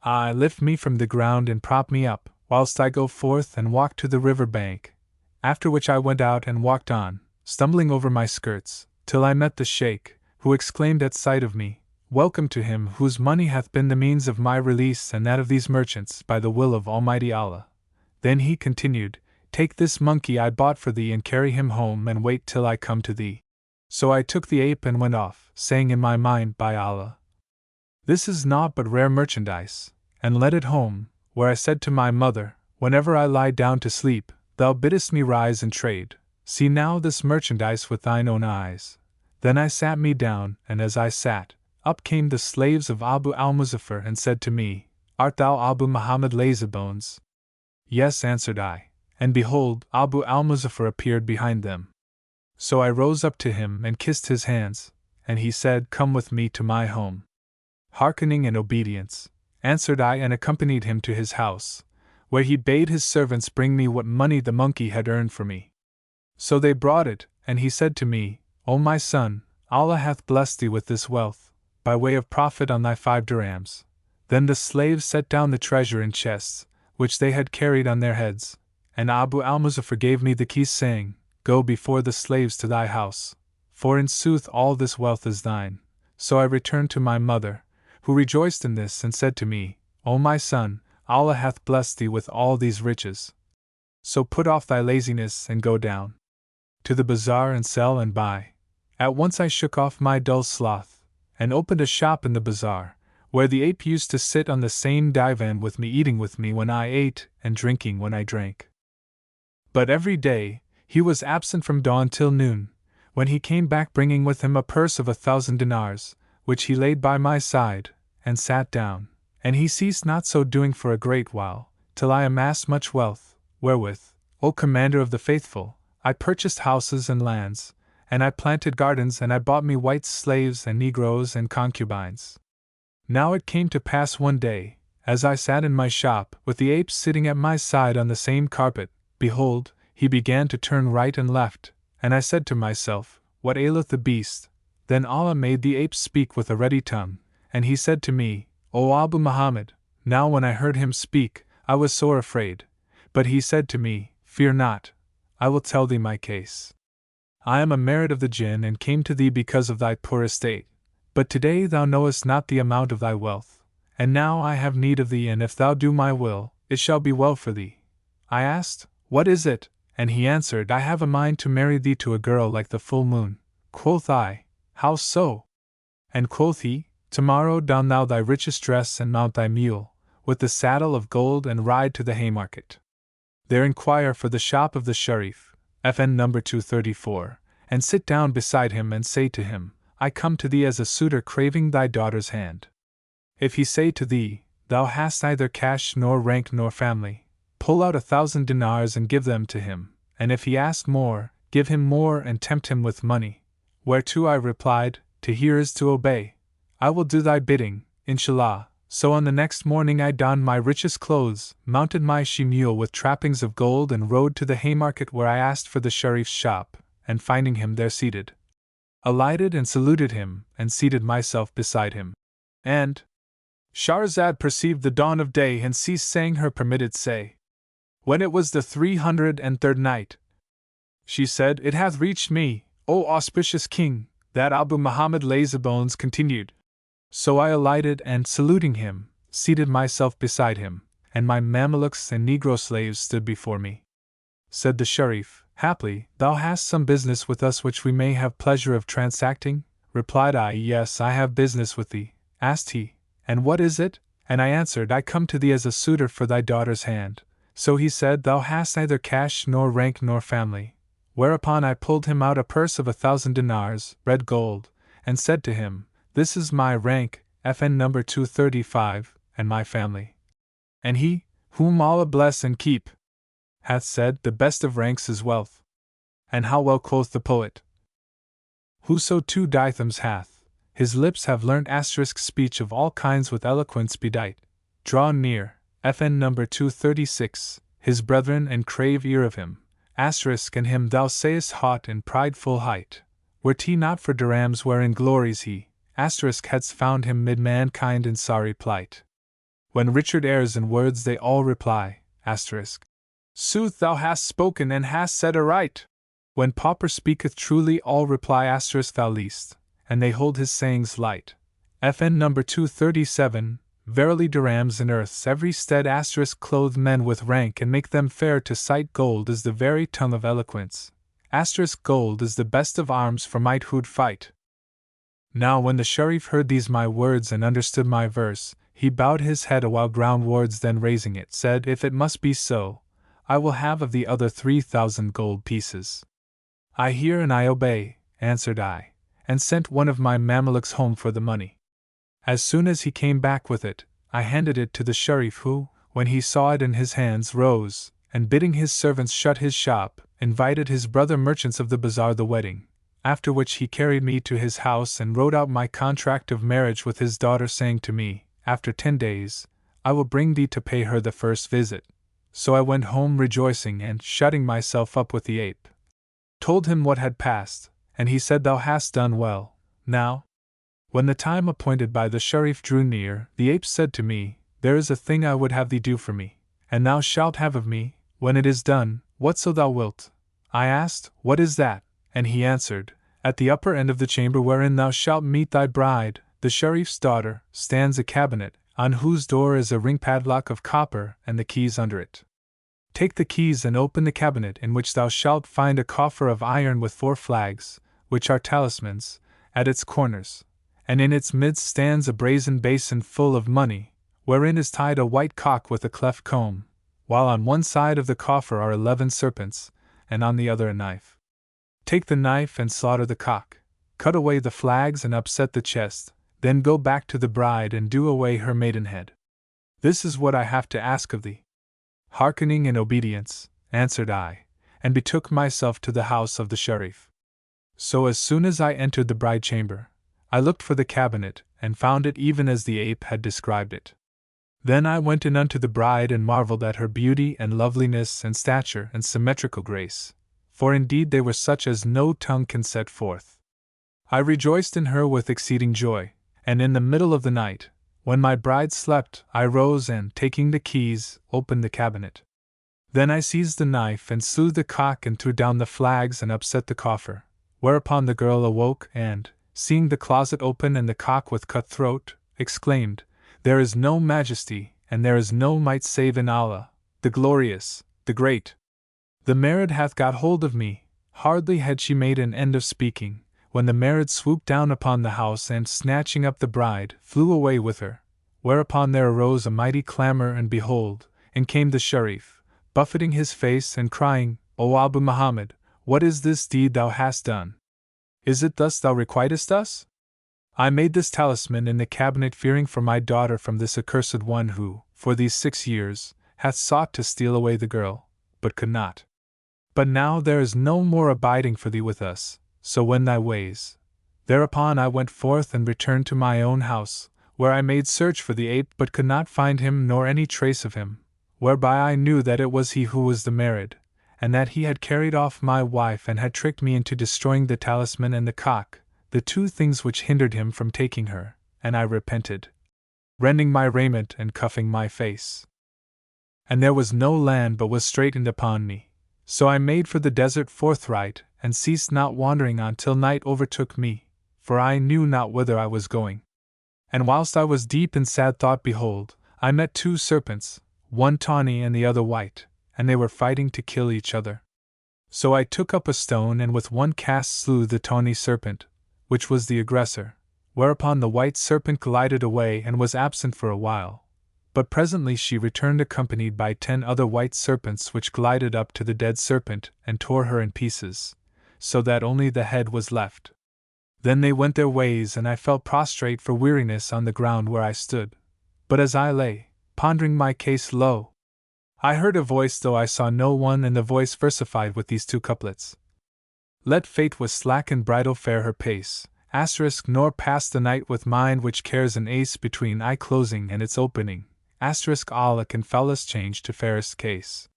I, "Lift me from the ground and prop me up, whilst I go forth and walk to the river bank." After which I went out and walked on, stumbling over my skirts, till I met the sheikh, who exclaimed at sight of me, "Welcome to him whose money hath been the means of my release and that of these merchants, by the will of Almighty Allah." Then he continued, "Take this monkey I bought for thee and carry him home and wait till I come to thee." So I took the ape and went off, saying in my mind, "By Allah, this is naught but rare merchandise," and led it home, where I said to my mother, "Whenever I lie down to sleep, thou biddest me rise and trade. See now this merchandise with thine own eyes." Then I sat me down, and as I sat, up came the slaves of Abu al-Muzaffar and said to me, "Art thou Abu Muhammad Lazybones?" "Yes," answered I, and behold, Abu al-Muzaffar appeared behind them. So I rose up to him and kissed his hands, and he said, "Come with me to my home." "Hearkening and obedience," answered I, and accompanied him to his house, where he bade his servants bring me what money the monkey had earned for me. So they brought it, and he said to me, "O my son, Allah hath blessed thee with this wealth, by way of profit on thy 5 dirhams." Then the slaves set down the treasure in chests, which they had carried on their heads, and Abu al-Muzaffar gave me the keys, saying, "Go before the slaves to thy house, for in sooth all this wealth is thine." So I returned to my mother, who rejoiced in this and said to me, "O my son, Allah hath blessed thee with all these riches. So put off thy laziness and go down to the bazaar and sell and buy." At once I shook off my dull sloth, and opened a shop in the bazaar, where the ape used to sit on the same divan with me, eating with me when I ate and drinking when I drank. But every day, he was absent from dawn till noon, when he came back bringing with him a purse of 1,000 dinars, which he laid by my side, and sat down, And he ceased not so doing for a great while, till I amassed much wealth, wherewith, O Commander of the Faithful, I purchased houses and lands, and I planted gardens, and I bought me white slaves and negroes and concubines. Now it came to pass one day, as I sat in my shop, with the ape sitting at my side on the same carpet, behold, he began to turn right and left, and I said to myself, What aileth the beast? Then Allah made the ape speak with a ready tongue, and he said to me, O Abu Muhammad. Now when I heard him speak, I was sore afraid, but he said to me, Fear not, I will tell thee my case. I am a merit of the jinn and came to thee because of thy poor estate, but today thou knowest not the amount of thy wealth, and now I have need of thee, and if thou do my will, it shall be well for thee. I asked, What is it? And he answered, I have a mind to marry thee to a girl like the full moon. Quoth I, How so? And quoth he, Tomorrow don thou thy richest dress and mount thy mule, with the saddle of gold, and ride to the Haymarket. There inquire for the shop of the Sharif, FN number 234, and sit down beside him and say to him, I come to thee as a suitor craving thy daughter's hand. If he say to thee, Thou hast neither cash nor rank nor family, pull out 1,000 dinars and give them to him, and if he ask more, give him more and tempt him with money. Whereto I replied, To hear is to obey. I will do thy bidding, inshallah. So on the next morning I donned my richest clothes, mounted my she-mule with trappings of gold, and rode to the Haymarket, where I asked for the Sharif's shop, and finding him there seated, alighted and saluted him, and seated myself beside him. And Shahrazad perceived the dawn of day and ceased saying her permitted say. When it was the 303rd night, she said, It hath reached me, O auspicious king, that Abu Muhammad Lazybones continued. So I alighted and, saluting him, seated myself beside him, and my Mamelukes and negro slaves stood before me. Said the Sharif, Haply, thou hast some business with us which we may have pleasure of transacting? Replied I, Yes, I have business with thee. Asked he, And what is it? And I answered, I come to thee as a suitor for thy daughter's hand. So he said, Thou hast neither cash nor rank nor family. Whereupon I pulled him out a purse of 1,000 dinars, red gold, and said to him, This is my rank, FN number 235, and my family. And he, whom Allah bless and keep, hath said, The best of ranks is wealth. And how well quoth the poet, Whoso 2 dithems hath, his lips have learnt speech of all kinds with eloquence bedight. Draw near, FN number 236, his brethren, and crave ear of him. And him thou sayest haught in prideful height. Were 't not for dirhams wherein glories he, hadst found him mid mankind in sorry plight. When Richard errs in words they all reply, Sooth thou hast spoken and hast said aright. When pauper speaketh truly all reply thou least, and they hold his sayings light. FN number 237, Verily dirhams in earth's every stead clothe men with rank and make them fair to sight. Gold is the very tongue of eloquence. Gold is the best of arms for might who'd fight. Now when the Sharif heard these my words and understood my verse, he bowed his head awhile groundwards, then raising it, said, If it must be so, I will have of the other 3,000 gold pieces. I hear and I obey, answered I, and sent one of my Mamelukes home for the money. As soon as he came back with it, I handed it to the Sharif, who, when he saw it in his hands, rose, and bidding his servants shut his shop, invited his brother merchants of the bazaar the wedding, after which he carried me to his house and wrote out my contract of marriage with his daughter, saying to me, After 10 days, I will bring thee to pay her the first visit. So I went home rejoicing, and, shutting myself up with the ape, told him what had passed, and he said, Thou hast done well. Now, when the time appointed by the Sharif drew near, the ape said to me, There is a thing I would have thee do for me, and thou shalt have of me, when it is done, whatso thou wilt. I asked, What is that? And he answered, At the upper end of the chamber wherein thou shalt meet thy bride, the Sharif's daughter, stands a cabinet, on whose door is a ring padlock of copper, and the keys under it. Take the keys and open the cabinet, in which thou shalt find a coffer of iron with 4 flags, which are talismans, at its corners. And in its midst stands a brazen basin full of money, wherein is tied a white cock with a cleft comb, while on one side of the coffer are 11 serpents, and on the other a knife. Take the knife and slaughter the cock, cut away the flags and upset the chest, then go back to the bride and do away her maidenhead. This is what I have to ask of thee. Hearkening in obedience, answered I, and betook myself to the house of the Sharif. So as soon as I entered the bride chamber, I looked for the cabinet, and found it even as the ape had described it. Then I went in unto the bride and marveled at her beauty and loveliness and stature and symmetrical grace, for indeed they were such as no tongue can set forth. I rejoiced in her with exceeding joy, and in the middle of the night, when my bride slept, I rose and, taking the keys, opened the cabinet. Then I seized the knife and slew the cock and threw down the flags and upset the coffer, whereupon the girl awoke and, seeing the closet open and the cock with cut throat, exclaimed, There is no majesty, and there is no might save in Allah, the glorious, the great. The Marid hath got hold of me. Hardly had she made an end of speaking, when the Marid swooped down upon the house and, snatching up the bride, flew away with her, whereupon there arose a mighty clamor, and behold, in came the Sharif, buffeting his face and crying, O Abu Muhammad, what is this deed thou hast done? Is it thus thou requitest us? I made this talisman in the cabinet fearing for my daughter from this accursed one who, for these 6 years, hath sought to steal away the girl, but could not. But now there is no more abiding for thee with us, so wend thy ways. Thereupon I went forth and returned to my own house, where I made search for the ape but could not find him nor any trace of him, whereby I knew that it was he who was the Marid, and that he had carried off my wife and had tricked me into destroying the talisman and the cock, the 2 things which hindered him from taking her, and I repented, rending my raiment and cuffing my face. And there was no land but was straitened upon me, so I made for the desert forthright, and ceased not wandering on till night overtook me, for I knew not whither I was going. And whilst I was deep in sad thought, behold, I met 2 serpents, one tawny and the other white, and they were fighting to kill each other. So I took up a stone and with one cast slew the tawny serpent, which was the aggressor, whereupon the white serpent glided away and was absent for a while. But presently she returned accompanied by 10 other white serpents which glided up to the dead serpent and tore her in pieces, so that only the head was left. Then they went their ways and I fell prostrate for weariness on the ground where I stood. But as I lay, pondering my case, lo! I heard a voice though I saw no one, and the voice versified with these 2 couplets. Let fate with slacken bridle fare her pace, nor pass the night with mind which cares an ace between eye closing and its opening, Allah can foulest change to fairest case.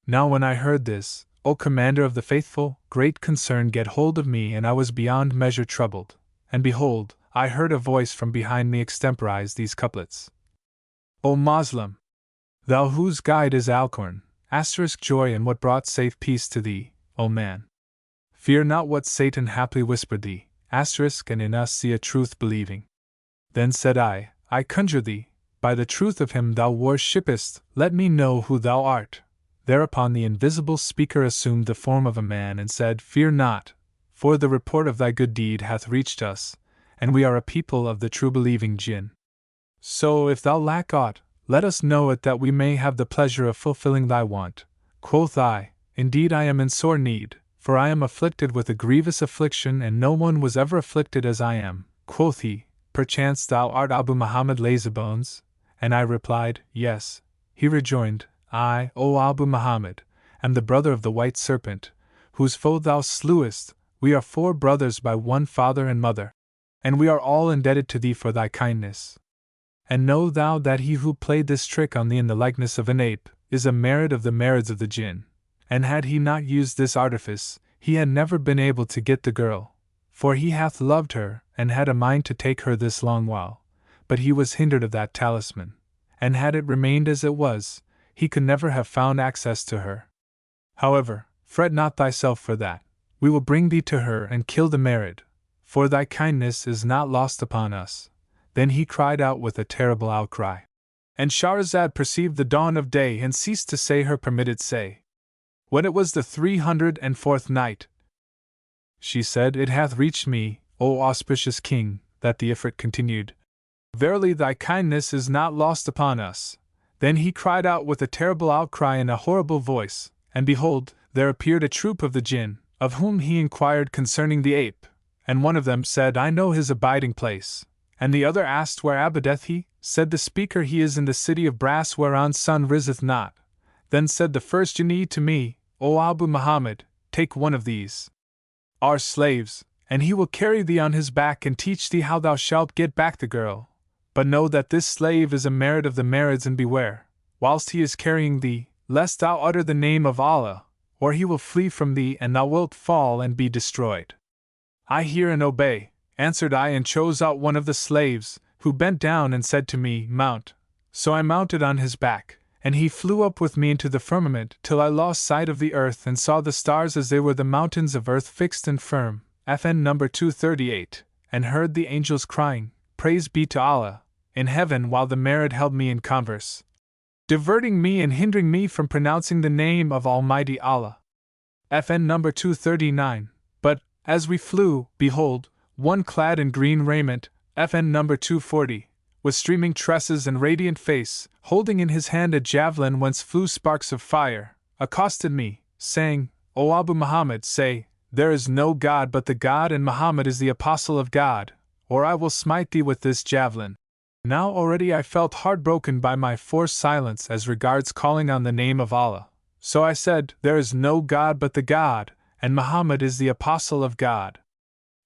Now when I heard this, O Commander of the Faithful, great concern get hold of me, and I was beyond measure troubled, and behold, I heard a voice from behind me extemporize these couplets. O Moslem! Thou whose guide is Alcorn, joy and what brought safe peace to thee, O man! Fear not what Satan haply whispered thee, and in us see a truth believing. Then said I conjure thee, by the truth of him thou worshippest, let me know who thou art. Thereupon the invisible speaker assumed the form of a man and said, Fear not, for the report of thy good deed hath reached us, and we are a people of the true believing jinn. So if thou lack aught, let us know it that we may have the pleasure of fulfilling thy want. Quoth I, Indeed I am in sore need, for I am afflicted with a grievous affliction, and no one was ever afflicted as I am. Quoth he, Perchance thou art Abu Muhammad Lazybones? And I replied, Yes. He rejoined, I, O Abu Muhammad, am the brother of the white serpent, whose foe thou slewest. We are 4 brothers by one father and mother, and we are all indebted to thee for thy kindness. And know thou that he who played this trick on thee in the likeness of an ape is a Marid of the Marids of the jinn, and had he not used this artifice, he had never been able to get the girl, for he hath loved her and had a mind to take her this long while, but he was hindered of that talisman, and had it remained as it was, he could never have found access to her. However, fret not thyself for that. We will bring thee to her and kill the Marid, for thy kindness is not lost upon us. Then he cried out with a terrible outcry. And Shahrazad perceived the dawn of day and ceased to say her permitted say. When it was the 304th night, she said, It hath reached me, O auspicious King, that the Ifrit continued, Verily thy kindness is not lost upon us. Then he cried out with a terrible outcry in a horrible voice, and behold, there appeared a troop of the jinn, of whom he inquired concerning the ape, and one of them said, I know his abiding place, And the other asked, Where abideth he? Said the speaker, He is in the city of brass whereon sun riseth not. Then said the first Jinni to me, O Abu Muhammad, take one of these our slaves, and he will carry thee on his back and teach thee how thou shalt get back the girl. But know that this slave is a merid of the Marids, and beware, whilst he is carrying thee, lest thou utter the name of Allah, or he will flee from thee and thou wilt fall and be destroyed. I hear and obey, answered I, and chose out one of the slaves, who bent down and said to me, Mount. So I mounted on his back, and he flew up with me into the firmament till I lost sight of the earth and saw the stars as they were the mountains of earth fixed and firm, FN number 238, and heard the angels crying, Praise be to Allah, in heaven, while the Merid held me in converse, diverting me and hindering me from pronouncing the name of Almighty Allah. FN number 239, but, as we flew, behold, one clad in green raiment, FN number 240, with streaming tresses and radiant face, holding in his hand a javelin whence flew sparks of fire, accosted me, saying, O Abu Muhammad, say, There is no God but the God, and Muhammad is the apostle of God, or I will smite thee with this javelin. Now already I felt heartbroken by my forced silence as regards calling on the name of Allah. So I said, There is no God but the God, and Muhammad is the apostle of God.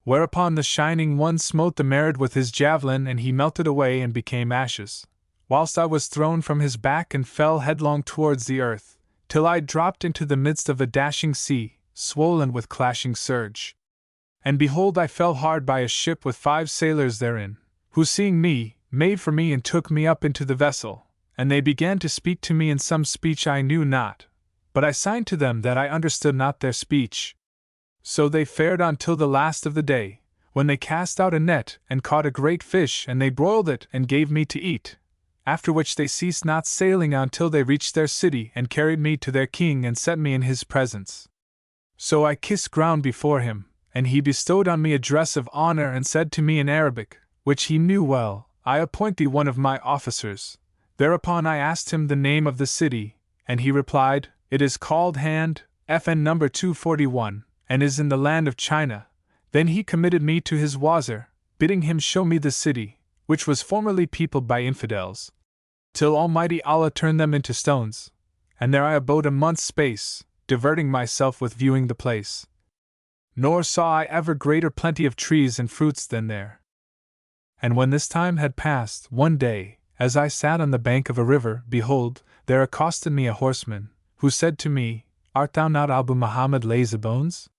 Whereupon the Shining One smote the Merid with his javelin, and he melted away and became ashes, whilst I was thrown from his back and fell headlong towards the earth, till I dropped into the midst of a dashing sea, swollen with clashing surge. And behold, I fell hard by a ship with 5 sailors therein, who seeing me, made for me and took me up into the vessel, and they began to speak to me in some speech I knew not, but I signed to them that I understood not their speech. So they fared on till the last of the day, when they cast out a net and caught a great fish, and they broiled it and gave me to eat, after which they ceased not sailing on till they reached their city and carried me to their king and set me in his presence. So I kissed ground before him, and he bestowed on me a dress of honor and said to me in Arabic, which he knew well, I appoint thee one of my officers. Thereupon I asked him the name of the city, and he replied, It is called Hand, FN number 241, and is in the land of China. Then he committed me to his wazir, bidding him show me the city, which was formerly peopled by infidels, till Almighty Allah turned them into stones, and there I abode a month's space, diverting myself with viewing the place. Nor saw I ever greater plenty of trees and fruits than there. And when this time had passed, one day, as I sat on the bank of a river, behold, there accosted me a horseman, who said to me, Art thou not Abu Muhammad Lazybones?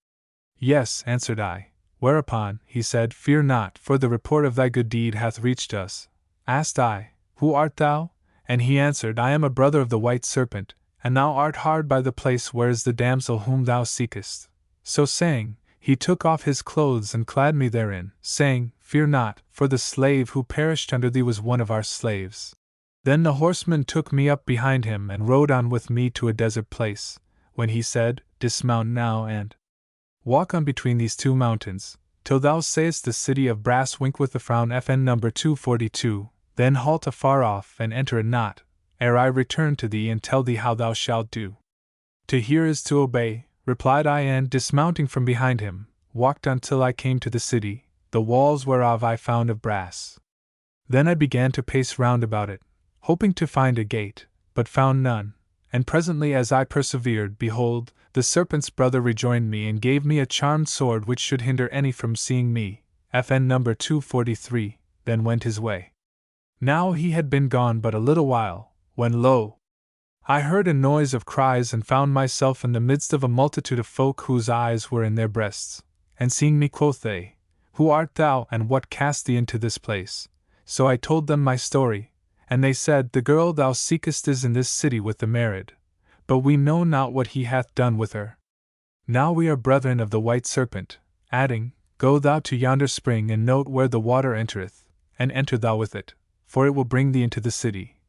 Yes, answered I. Whereupon, he said, Fear not, for the report of thy good deed hath reached us. Asked I, Who art thou? And he answered, I am a brother of the white serpent, and thou art hard by the place where is the damsel whom thou seekest. So saying, he took off his clothes and clad me therein, saying, Fear not, for the slave who perished under thee was one of our slaves. Then the horseman took me up behind him and rode on with me to a desert place, when he said, Dismount now and walk on between these 2 mountains, till thou sayest the city of brass wink with a frown FN number 242, then halt afar off and enter it not, ere I return to thee and tell thee how thou shalt do. To hear is to obey, replied I, and dismounting from behind him, walked on till I came to the city, the walls whereof I found of brass. Then I began to pace round about it, hoping to find a gate, but found none, and presently as I persevered, behold, the serpent's brother rejoined me and gave me a charmed sword which should hinder any from seeing me, FN number 243, then went his way. Now he had been gone but a little while, when lo! I heard a noise of cries and found myself in the midst of a multitude of folk whose eyes were in their breasts, and seeing me quoth they, Who art thou, and what cast thee into this place? So I told them my story, and they said, The girl thou seekest is in this city with the Merid, but we know not what he hath done with her. Now we are brethren of the white serpent, adding, Go thou to yonder spring and note where the water entereth, and enter thou with it, for it will bring thee into the city.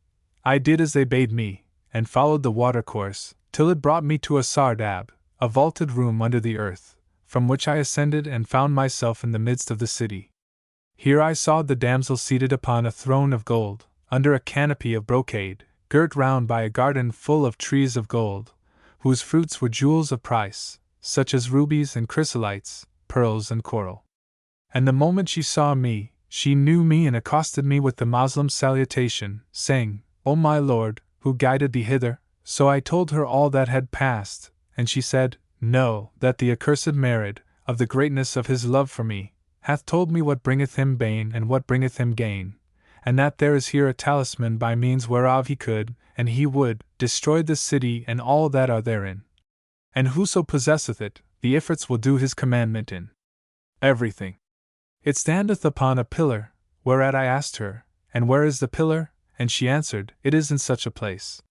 I did as they bade me, and followed the watercourse, till it brought me to a sardab, a vaulted room under the earth, from which I ascended and found myself in the midst of the city. Here I saw the damsel seated upon a throne of gold, under a canopy of brocade, girt round by a garden full of trees of gold, whose fruits were jewels of price, such as rubies and chrysolites, pearls and coral. And the moment she saw me, she knew me and accosted me with the Moslem salutation, saying, O my lord, who guided thee hither? So I told her all that had passed, and she said, Know that the accursed Marid, of the greatness of his love for me, hath told me what bringeth him bane and what bringeth him gain, and that there is here a talisman by means whereof he could, and he would, destroy this city and all that are therein. And whoso possesseth it, the Ifrits will do his commandment in everything. It standeth upon a pillar, whereat I asked her, And where is the pillar? And she answered, It is in such a place.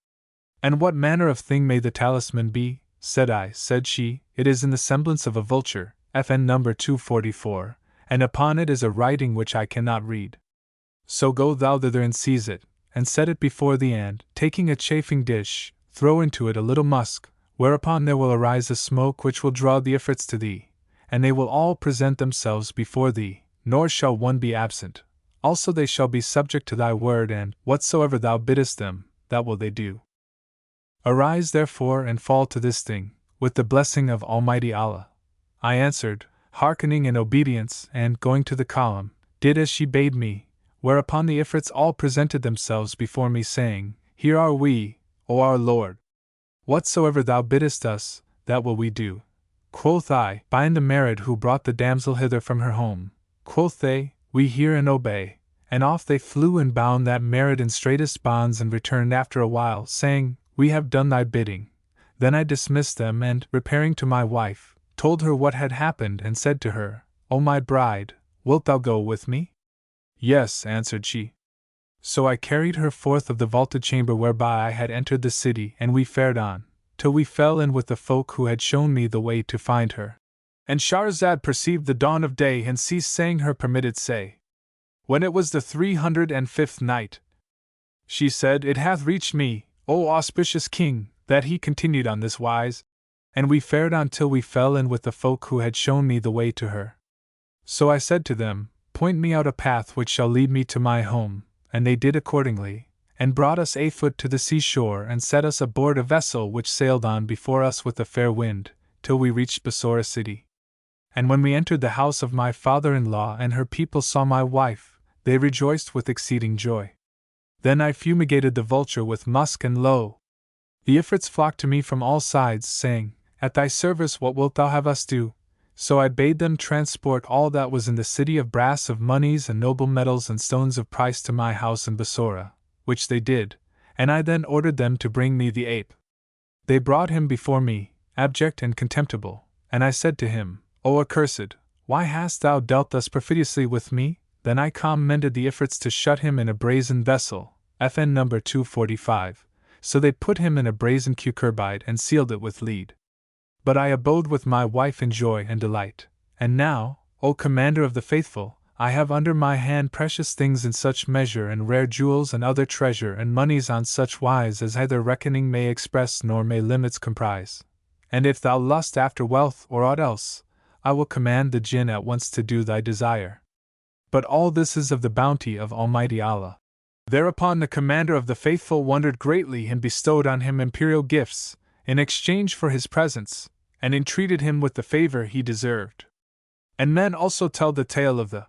And what manner of thing may the talisman be? Said I. Said she, It is in the semblance of a vulture, FN number 244, and upon it is a writing which I cannot read. So go thou thither and seize it, and set it before thee, and, taking a chafing dish, throw into it a little musk, whereupon there will arise a smoke which will draw the Ifrits to thee, and they will all present themselves before thee, nor shall one be absent. Also they shall be subject to thy word, and, whatsoever thou biddest them, that will they do. Arise therefore and fall to this thing, with the blessing of Almighty Allah. I answered, hearkening in obedience, and, going to the column, did as she bade me, whereupon the Ifrits all presented themselves before me, saying, Here are we, O our Lord. Whatsoever thou biddest us, that will we do. Quoth I, Bind the Marid who brought the damsel hither from her home. Quoth they, We hear and obey. And off they flew and bound that Marid in straitest bonds, and returned after a while, saying, We have done thy bidding. Then I dismissed them, and, repairing to my wife, told her what had happened, and said to her, O my bride, wilt thou go with me? Yes, answered she. So I carried her forth of the vaulted chamber whereby I had entered the city, and we fared on, till we fell in with the folk who had shown me the way to find her. And Shahrazad perceived the dawn of day and ceased saying her permitted say. When it was the 305th night, she said, It hath reached me, O auspicious king, that he continued on this wise, and we fared on till we fell in with the folk who had shown me the way to her. So I said to them, Point me out a path which shall lead me to my home, and they did accordingly, and brought us afoot to the seashore, and set us aboard a vessel which sailed on before us with a fair wind, till we reached Bassorah city. And when we entered the house of my father-in-law and her people saw my wife, they rejoiced with exceeding joy. Then I fumigated the vulture with musk, and lo! The Ifrits flocked to me from all sides, saying, At thy service what wilt thou have us do? So I bade them transport all that was in the city of brass, of monies and noble metals and stones of price to my house in Bassorah, which they did, and I then ordered them to bring me the ape. They brought him before me, abject and contemptible, and I said to him, O accursed, why hast thou dealt thus perfidiously with me? Then I commanded the Ifrits to shut him in a brazen vessel, FN number 245, so they put him in a brazen cucurbite and sealed it with lead. But I abode with my wife in joy and delight. And now, O Commander of the Faithful, I have under my hand precious things in such measure, and rare jewels and other treasure, and monies on such wise as either reckoning may express nor may limits comprise. And if thou lust after wealth or aught else, I will command the jinn at once to do thy desire. But all this is of the bounty of Almighty Allah. Thereupon the Commander of the Faithful wondered greatly, and bestowed on him imperial gifts, in exchange for his presents, and entreated him with the favor he deserved. And men also tell the tale of the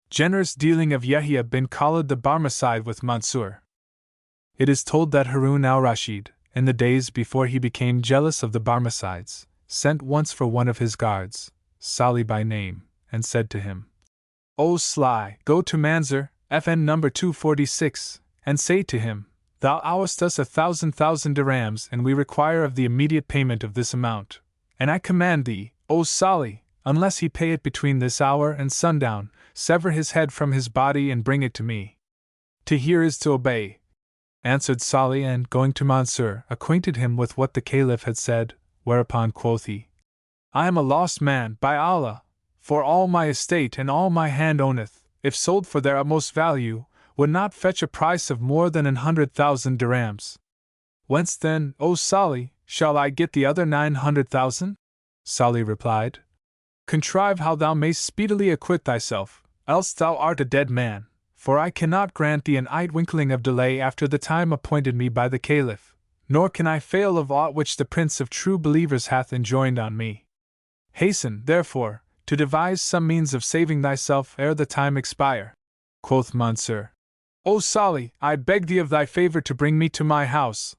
generous dealing of Yahya bin Khalid the Barmecide with Mansur. It is told that Harun al-Rashid, in the days before he became jealous of the Barmecides, sent once for one of his guards, Salih by name, and said to him, O Sly, go to Mansur, FN number 246, and say to him, Thou owest us 1,000 dirhams, and we require of the immediate payment of this amount. And I command thee, O Salih, unless he pay it between this hour and sundown, sever his head from his body and bring it to me. To hear is to obey, answered Salih, and going to Mansur, acquainted him with what the Caliph had said, whereupon quoth he, I am a lost man, by Allah, for all my estate and all my hand owneth, if sold for their utmost value, would not fetch a price of more than 100,000 dirhams. Whence then, O Salih, shall I get the other 900,000? Salih replied, Contrive how thou mayst speedily acquit thyself, else thou art a dead man, for I cannot grant thee an twinkling of delay after the time appointed me by the Caliph, nor can I fail of aught which the Prince of True Believers hath enjoined on me. Hasten, therefore, to devise some means of saving thyself ere the time expire. quoth Monsieur. O Salih, I beg thee of thy favor to bring me to my house,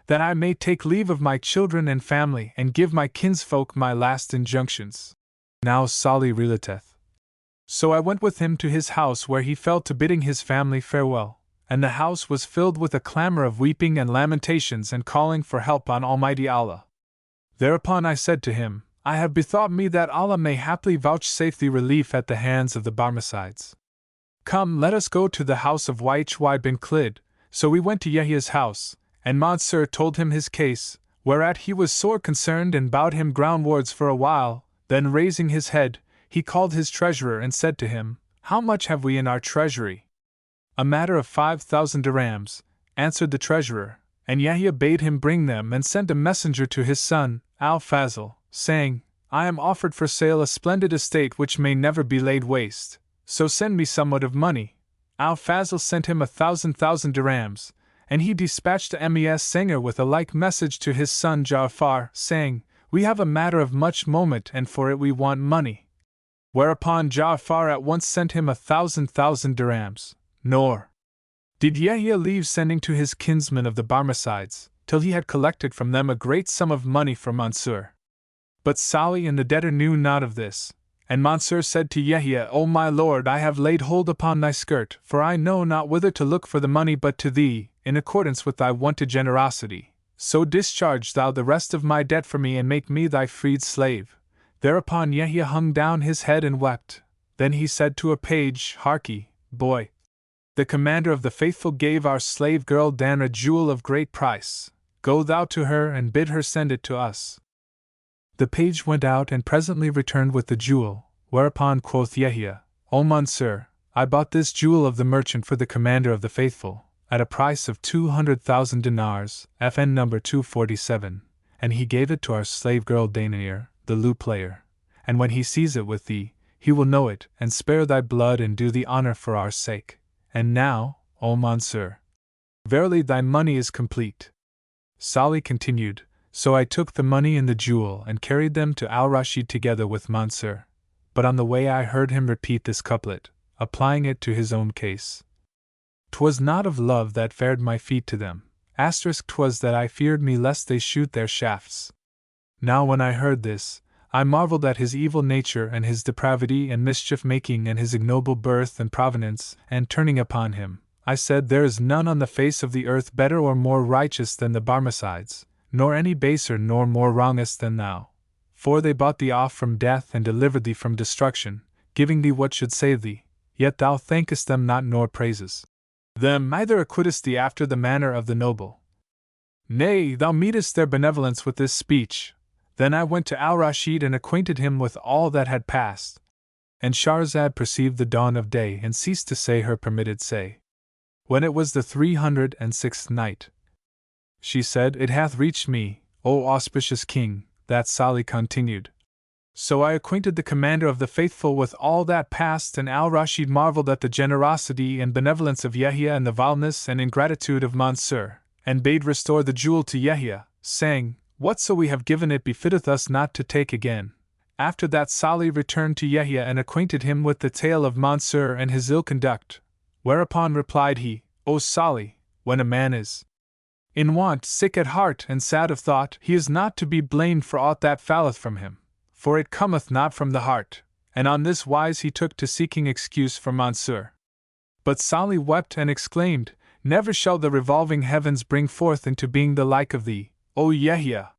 that I may take leave of my children and family and give my kinsfolk my last injunctions. Now Salih relateth. So I went with him to his house, where he fell to bidding his family farewell, and the house was filled with a clamor of weeping and lamentations and calling for help on Almighty Allah. Thereupon I said to him, I have bethought me that Allah may haply vouchsafe thee relief at the hands of the Barmecides. Come, let us go to the house of Yhy bin Khlid. So we went to Yahya's house, and Monsieur told him his case, whereat he was sore concerned and bowed him groundwards for a while. Then raising his head, he called his treasurer and said to him, How much have we in our treasury? A matter of 5,000 dirhams, answered the treasurer, and Yahya bade him bring them and sent a messenger to his son, Al-Fazl, saying, I am offered for sale a splendid estate which may never be laid waste, so send me somewhat of money. Al-Fazl sent him 1,000 dirhams, and he dispatched a Mes Singer with a like message to his son Ja'far, saying, We have a matter of much moment and for it we want money. Whereupon Ja'far at once sent him 1,000 dirhams, nor did Yahya leave sending to his kinsmen of the Barmecides, till he had collected from them a great sum of money for Monsieur. But Salih and the debtor knew not of this, and Monsieur said to Yahya, O my lord, I have laid hold upon thy skirt, for I know not whither to look for the money but to thee, in accordance with thy wonted generosity. So discharge thou the rest of my debt for me and make me thy freed slave. Thereupon Yahya hung down his head and wept. Then he said to a page, Harkee, boy. The commander of the faithful gave our slave girl Dan a jewel of great price. Go thou to her and bid her send it to us. The page went out and presently returned with the jewel, whereupon quoth Yahya, O Monsieur, I bought this jewel of the merchant for the commander of the faithful, at a price of 200,000 dinars, FN number 247, and he gave it to our slave girl Dainir, the lute player, and when he sees it with thee, he will know it and spare thy blood and do thee honor for our sake. And now, O Monsieur, verily thy money is complete. Salih continued, So I took the money and the jewel and carried them to Al-Rashid together with Monsieur. But on the way I heard him repeat this couplet, applying it to his own case. 'Twas not of love that fared my feet to them, * 'twas that I feared me lest they shoot their shafts. Now when I heard this, I marveled at his evil nature and his depravity and mischief-making and his ignoble birth and provenance, and turning upon him, I said, There is none on the face of the earth better or more righteous than the Barmecides, nor any baser nor more wrongous than thou. For they bought thee off from death and delivered thee from destruction, giving thee what should save thee, yet thou thankest them not nor praises them, neither acquittest thee after the manner of the noble. Nay, thou meetest their benevolence with this speech. Then I went to Al-Rashid and acquainted him with all that had passed. And Shahrazad perceived the dawn of day and ceased to say her permitted say. When it was the 306th night, she said, It hath reached me, O auspicious king, that Salih continued. So I acquainted the commander of the faithful with all that passed, and Al-Rashid marveled at the generosity and benevolence of Yahya and the vileness and ingratitude of Monsieur, and bade restore the jewel to Yahya, saying, Whatso we have given it befitteth us not to take again. After that Salih returned to Yahya and acquainted him with the tale of Monsieur and his ill conduct, whereupon replied he, O Salih, when a man is in want, sick at heart, and sad of thought, he is not to be blamed for aught that falleth from him, for it cometh not from the heart, and on this wise he took to seeking excuse for Monsieur. But Salih wept and exclaimed, Never shall the revolving heavens bring forth into being the like of thee, O Yahya!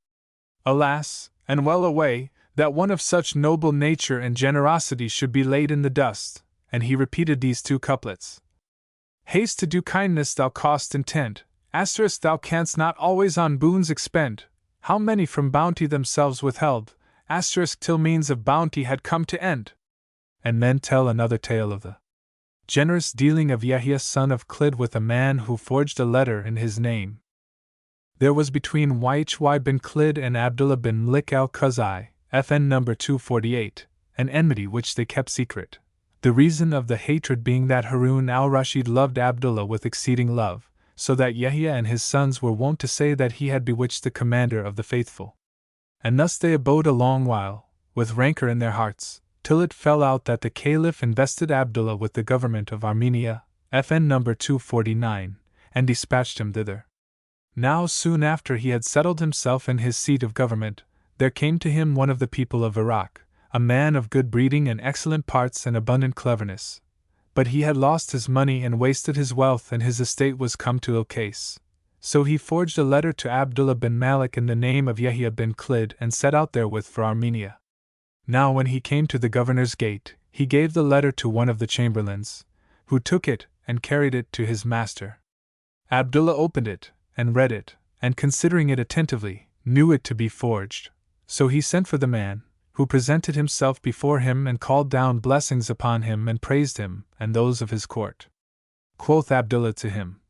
Alas, and well away, that one of such noble nature and generosity should be laid in the dust, and he repeated these two couplets. Haste to do kindness thou cost intent, * thou canst not always on boons expend, how many from bounty themselves withheld, * till means of bounty had come to end. And men tell another tale of the generous dealing of Yahya son of Khlid with a man who forged a letter in his name. There was between Yhy bin Khlid and Abdullah bin Lik al-Khuzai, FN number 248, an enmity which they kept secret. The reason of the hatred being that Harun al-Rashid loved Abdullah with exceeding love, so that Yahya and his sons were wont to say that he had bewitched the commander of the faithful. And thus they abode a long while, with rancor in their hearts, till it fell out that the Caliph invested Abdullah with the government of Armenia, FN number 249, and dispatched him thither. Now soon after he had settled himself in his seat of government, there came to him one of the people of Iraq, a man of good breeding and excellent parts and abundant cleverness. But he had lost his money and wasted his wealth, and his estate was come to ill case. So he forged a letter to Abdullah bin Malik in the name of Yahya bin Khalid and set out therewith for Armenia. Now when he came to the governor's gate, he gave the letter to one of the chamberlains, who took it and carried it to his master. Abdullah opened it, and read it, and considering it attentively, knew it to be forged. So he sent for the man, who presented himself before him and called down blessings upon him and praised him and those of his court. Quoth Abdullah to him,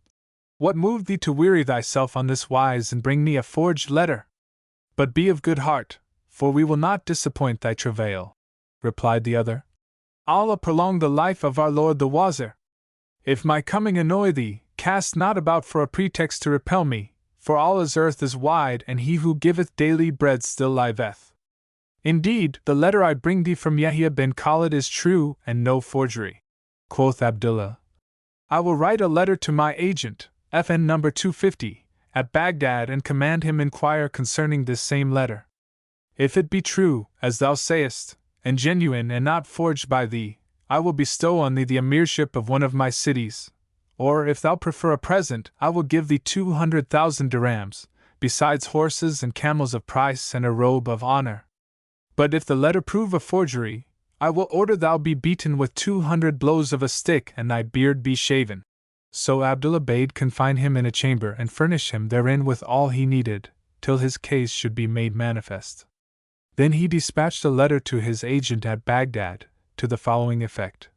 "What moved thee to weary thyself on this wise and bring me a forged letter? But be of good heart, for we will not disappoint thy travail." Replied the other, "Allah prolong the life of our Lord the Wazir. If my coming annoy thee, cast not about for a pretext to repel me, for Allah's earth is wide and he who giveth daily bread still liveth. Indeed, the letter I bring thee from Yahya bin Khalid is true and no forgery." Quoth Abdullah, "I will write a letter to my agent, FN number 250, at Baghdad and command him inquire concerning this same letter. If it be true, as thou sayest, and genuine and not forged by thee, I will bestow on thee the emirship of one of my cities. Or, if thou prefer a present, I will give thee 200,000 dirhams, besides horses and camels of price and a robe of honor. But if the letter prove a forgery, I will order thou be beaten with 200 blows of a stick and thy beard be shaven." So Abdullah bade confine him in a chamber and furnish him therein with all he needed, till his case should be made manifest. Then he dispatched a letter to his agent at Baghdad, to the following effect: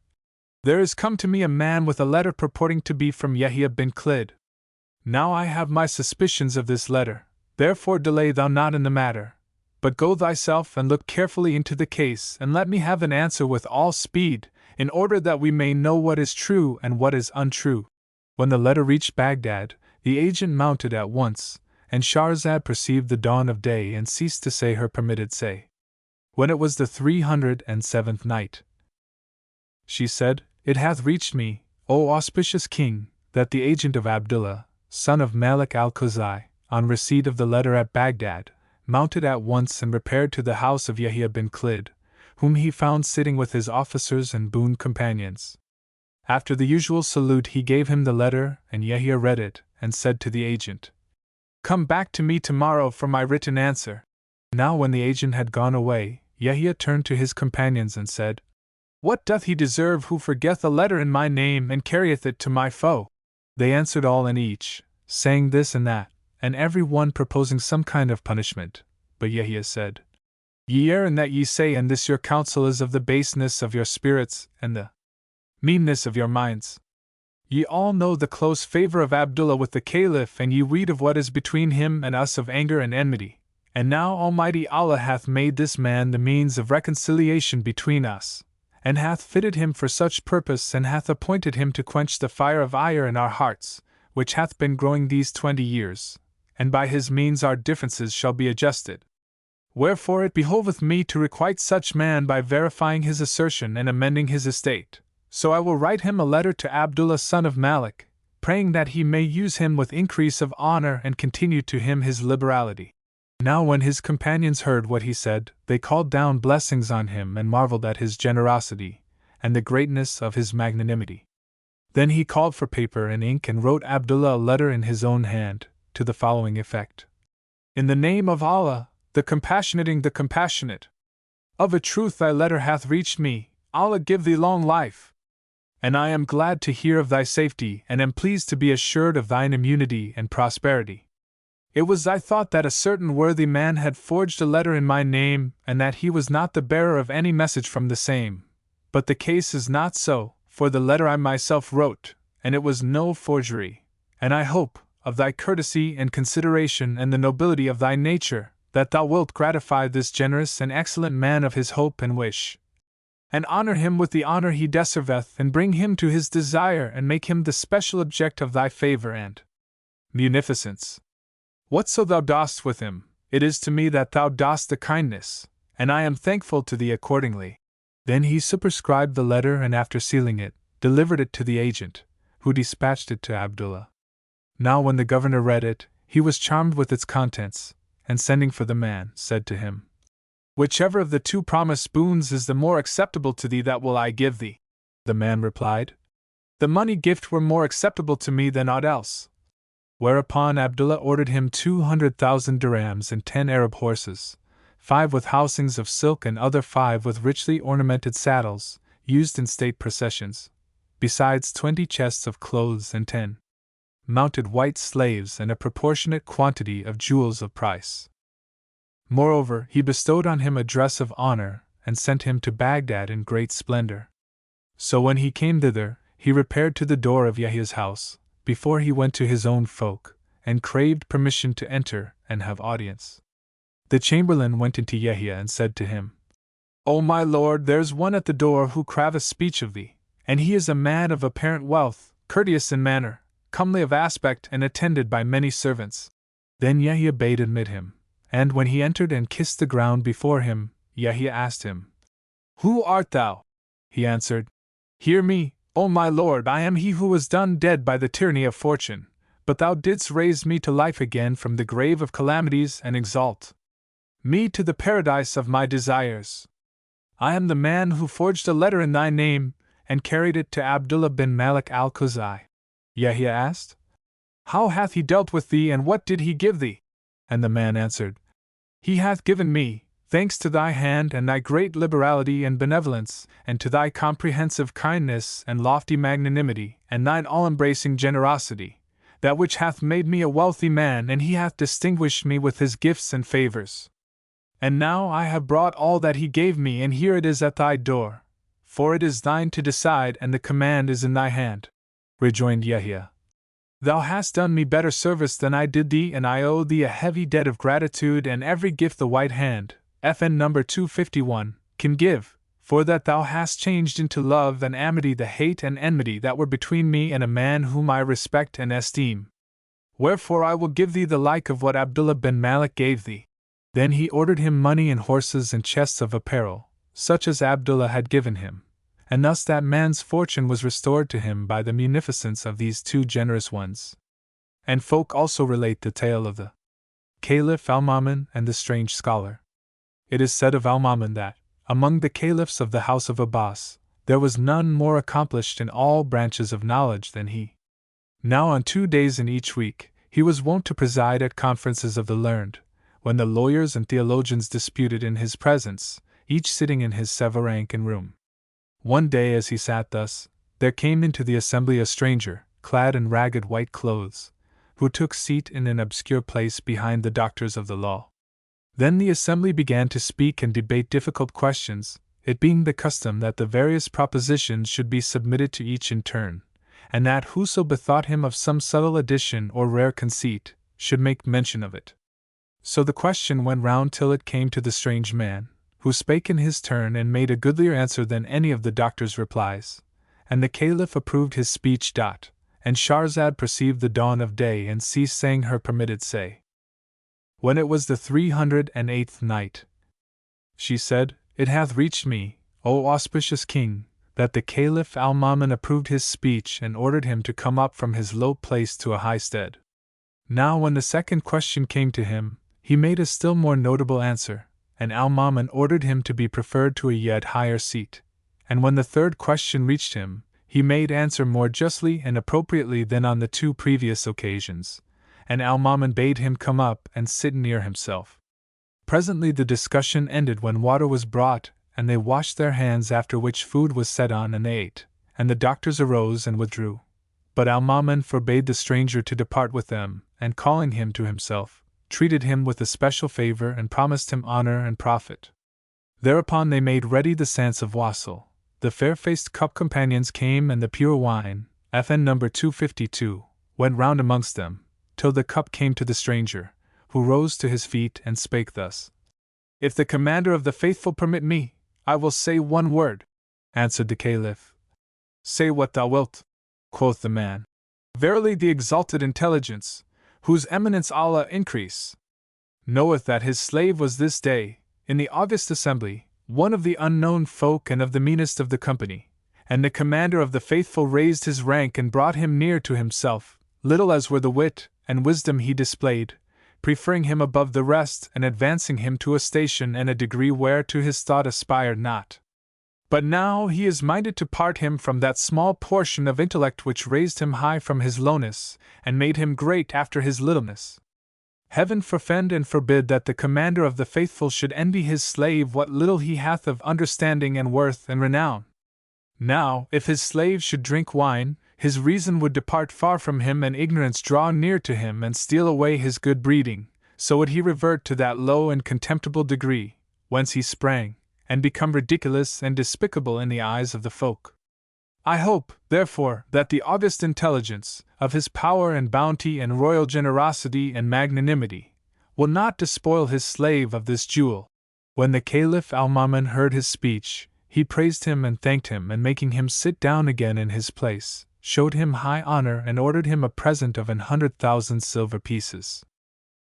"There is come to me a man with a letter purporting to be from Yahya bin Khalid. Now I have my suspicions of this letter, therefore delay thou not in the matter, but go thyself and look carefully into the case and let me have an answer with all speed, in order that we may know what is true and what is untrue." When the letter reached Baghdad, the agent mounted at once, and Shahrazad perceived the dawn of day and ceased to say her permitted say. When it was the 307th night, she said, "It hath reached me, O auspicious king, that the agent of Abdullah, son of Malik al-Khuzai, on receipt of the letter at Baghdad, mounted at once and repaired to the house of Yahya bin Khalid, whom he found sitting with his officers and boon companions. After the usual salute he gave him the letter, and Yahya read it, and said to the agent, "Come back to me tomorrow for my written answer." Now when the agent had gone away, Yahya turned to his companions and said, "What doth he deserve who forgeth a letter in my name and carrieth it to my foe?" They answered all and each, saying this and that, and every one proposing some kind of punishment. But Yahya said, "Ye err in that ye say, and this your counsel is of the baseness of your spirits and the meanness of your minds. Ye all know the close favor of Abdullah with the Caliph, and ye read of what is between him and us of anger and enmity. And now Almighty Allah hath made this man the means of reconciliation between us, and hath fitted him for such purpose, and hath appointed him to quench the fire of ire in our hearts, which hath been growing these 20 years, and by his means our differences shall be adjusted. Wherefore it behoveth me to requite such man by verifying his assertion and amending his estate. So I will write him a letter to Abdullah son of Malik, praying that he may use him with increase of honor and continue to him his liberality." Now when his companions heard what he said, they called down blessings on him and marveled at his generosity, and the greatness of his magnanimity. Then he called for paper and ink and wrote Abdullah a letter in his own hand, to the following effect: "In the name of Allah, the compassionating the compassionate. Of a truth thy letter hath reached me, Allah give thee long life. And I am glad to hear of thy safety, and am pleased to be assured of thine immunity and prosperity. It was thy thought that a certain worthy man had forged a letter in my name, and that he was not the bearer of any message from the same. But the case is not so, for the letter I myself wrote, and it was no forgery. And I hope, of thy courtesy and consideration and the nobility of thy nature, that thou wilt gratify this generous and excellent man of his hope and wish, and honor him with the honor he deserveth, and bring him to his desire, and make him the special object of thy favor and munificence. Whatso thou dost with him, it is to me that thou dost the kindness, and I am thankful to thee accordingly. Then he superscribed the letter and after sealing it, delivered it to the agent, who dispatched it to Abdullah. Now when the governor read it, he was charmed with its contents, and sending for the man, said to him, "Whichever of the two promised boons is the more acceptable to thee, that will I give thee." The man replied, "The money gift were more acceptable to me than aught else." Whereupon Abdullah ordered him 200,000 dirhams and 10 Arab horses, 5 with housings of silk and other 5 with richly ornamented saddles, used in state processions, besides 20 chests of clothes and 10 mounted white slaves and a proportionate quantity of jewels of price. Moreover, he bestowed on him a dress of honor and sent him to Baghdad in great splendor. So when he came thither, he repaired to the door of Yahya's house, before he went to his own folk, and craved permission to enter and have audience. The chamberlain went into Yahya and said to him, "O my lord, there's one at the door who craveth speech of thee, and he is a man of apparent wealth, courteous in manner, comely of aspect, and attended by many servants." Then Yahya bade admit him, and when he entered and kissed the ground before him, Yahya asked him, "Who art thou?" He answered, "Hear me, O my lord, I am he who was done dead by the tyranny of fortune, but thou didst raise me to life again from the grave of calamities and exalt me to the paradise of my desires. I am the man who forged a letter in thy name, and carried it to Abdullah bin Malik al-Khuzai." Yahya asked, "How hath he dealt with thee, and what did he give thee?" And the man answered, "He hath given me, thanks to thy hand and thy great liberality and benevolence, and to thy comprehensive kindness and lofty magnanimity, and thine all-embracing generosity, that which hath made me a wealthy man, and he hath distinguished me with his gifts and favors. And now I have brought all that he gave me, and here it is at thy door, for it is thine to decide, and the command is in thy hand." Rejoined Yahya, "Thou hast done me better service than I did thee, and I owe thee a heavy debt of gratitude and every gift the white hand, FN number 251, can give, for that thou hast changed into love and amity the hate and enmity that were between me and a man whom I respect and esteem. Wherefore I will give thee the like of what Abdullah bin Malik gave thee." Then he ordered him money and horses and chests of apparel, such as Abdullah had given him, and thus that man's fortune was restored to him by the munificence of these two generous ones. And folk also relate the tale of the Caliph Al-Ma'mun and the strange scholar. It is said of Al-Ma'mun that, among the caliphs of the house of Abbas, there was none more accomplished in all branches of knowledge than he. Now on 2 days in each week, he was wont to preside at conferences of the learned, when the lawyers and theologians disputed in his presence, each sitting in his several rank and room. One day as he sat thus, there came into the assembly a stranger, clad in ragged white clothes, who took seat in an obscure place behind the doctors of the law. Then the assembly began to speak and debate difficult questions, it being the custom that the various propositions should be submitted to each in turn, and that whoso bethought him of some subtle addition or rare conceit, should make mention of it. So the question went round till it came to the strange man, who spake in his turn and made a goodlier answer than any of the doctor's replies, and the Caliph approved his speech. And Shahrazad perceived the dawn of day and ceased saying her permitted say. When it was the 308th night, she said, "It hath reached me, O auspicious king, that the Caliph Al-Ma'mun approved his speech and ordered him to come up from his low place to a high stead. Now when the second question came to him, he made a still more notable answer, and Al-Ma'mun ordered him to be preferred to a yet higher seat. And when the third question reached him, he made answer more justly and appropriately than on the 2 previous occasions, and Al-Ma'mun bade him come up and sit near himself. Presently the discussion ended when water was brought, and they washed their hands, after which food was set on and they ate, and the doctors arose and withdrew. But Al-Ma'mun forbade the stranger to depart with them, and calling him to himself, treated him with especial favor and promised him honor and profit. Thereupon they made ready the sants of wassail. The fair-faced cup companions came, and the pure wine, FN number 252, went round amongst them, till the cup came to the stranger, who rose to his feet and spake thus: "If the commander of the faithful permit me, I will say one word." Answered the Caliph, "Say what thou wilt." Quoth the man, "Verily the exalted intelligence, whose eminence Allah increase, knoweth that his slave was this day, in the august assembly, one of the unknown folk and of the meanest of the company, and the commander of the faithful raised his rank and brought him near to himself, little as were the wit and wisdom he displayed, preferring him above the rest and advancing him to a station and a degree whereto his thought aspired not. But now he is minded to part him from that small portion of intellect which raised him high from his lowness, and made him great after his littleness. Heaven forfend and forbid that the commander of the faithful should envy his slave what little he hath of understanding and worth and renown. Now, if his slave should drink wine, his reason would depart far from him and ignorance draw near to him and steal away his good breeding, so would he revert to that low and contemptible degree, whence he sprang, and become ridiculous and despicable in the eyes of the folk. I hope, therefore, that the august intelligence of his power and bounty and royal generosity and magnanimity will not despoil his slave of this jewel. When the Caliph Al-Ma'mun heard his speech, he praised him and thanked him, and making him sit down again in his place, showed him high honor and ordered him a present of 100,000 silver pieces.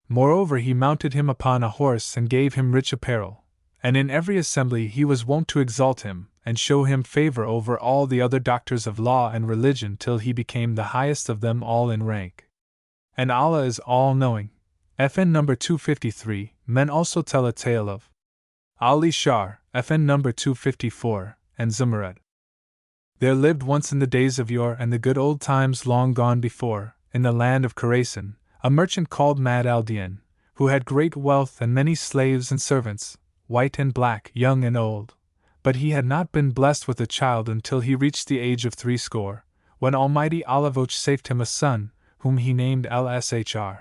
Moreover, he mounted him upon a horse and gave him rich apparel, and in every assembly he was wont to exalt him, and show him favor over all the other doctors of law and religion till he became the highest of them all in rank. And Allah is all-knowing. FN number 253, men also tell a tale of Ali Shar, FN number 254, and Zumurad. There lived once in the days of yore and the good old times long gone before, in the land of Khorasan, a merchant called Allah Aldin, who had great wealth and many slaves and servants, white and black, young and old. But he had not been blessed with a child until he reached the age of 60, when Almighty Allah vouchsafed him a son, whom he named Al-Shr.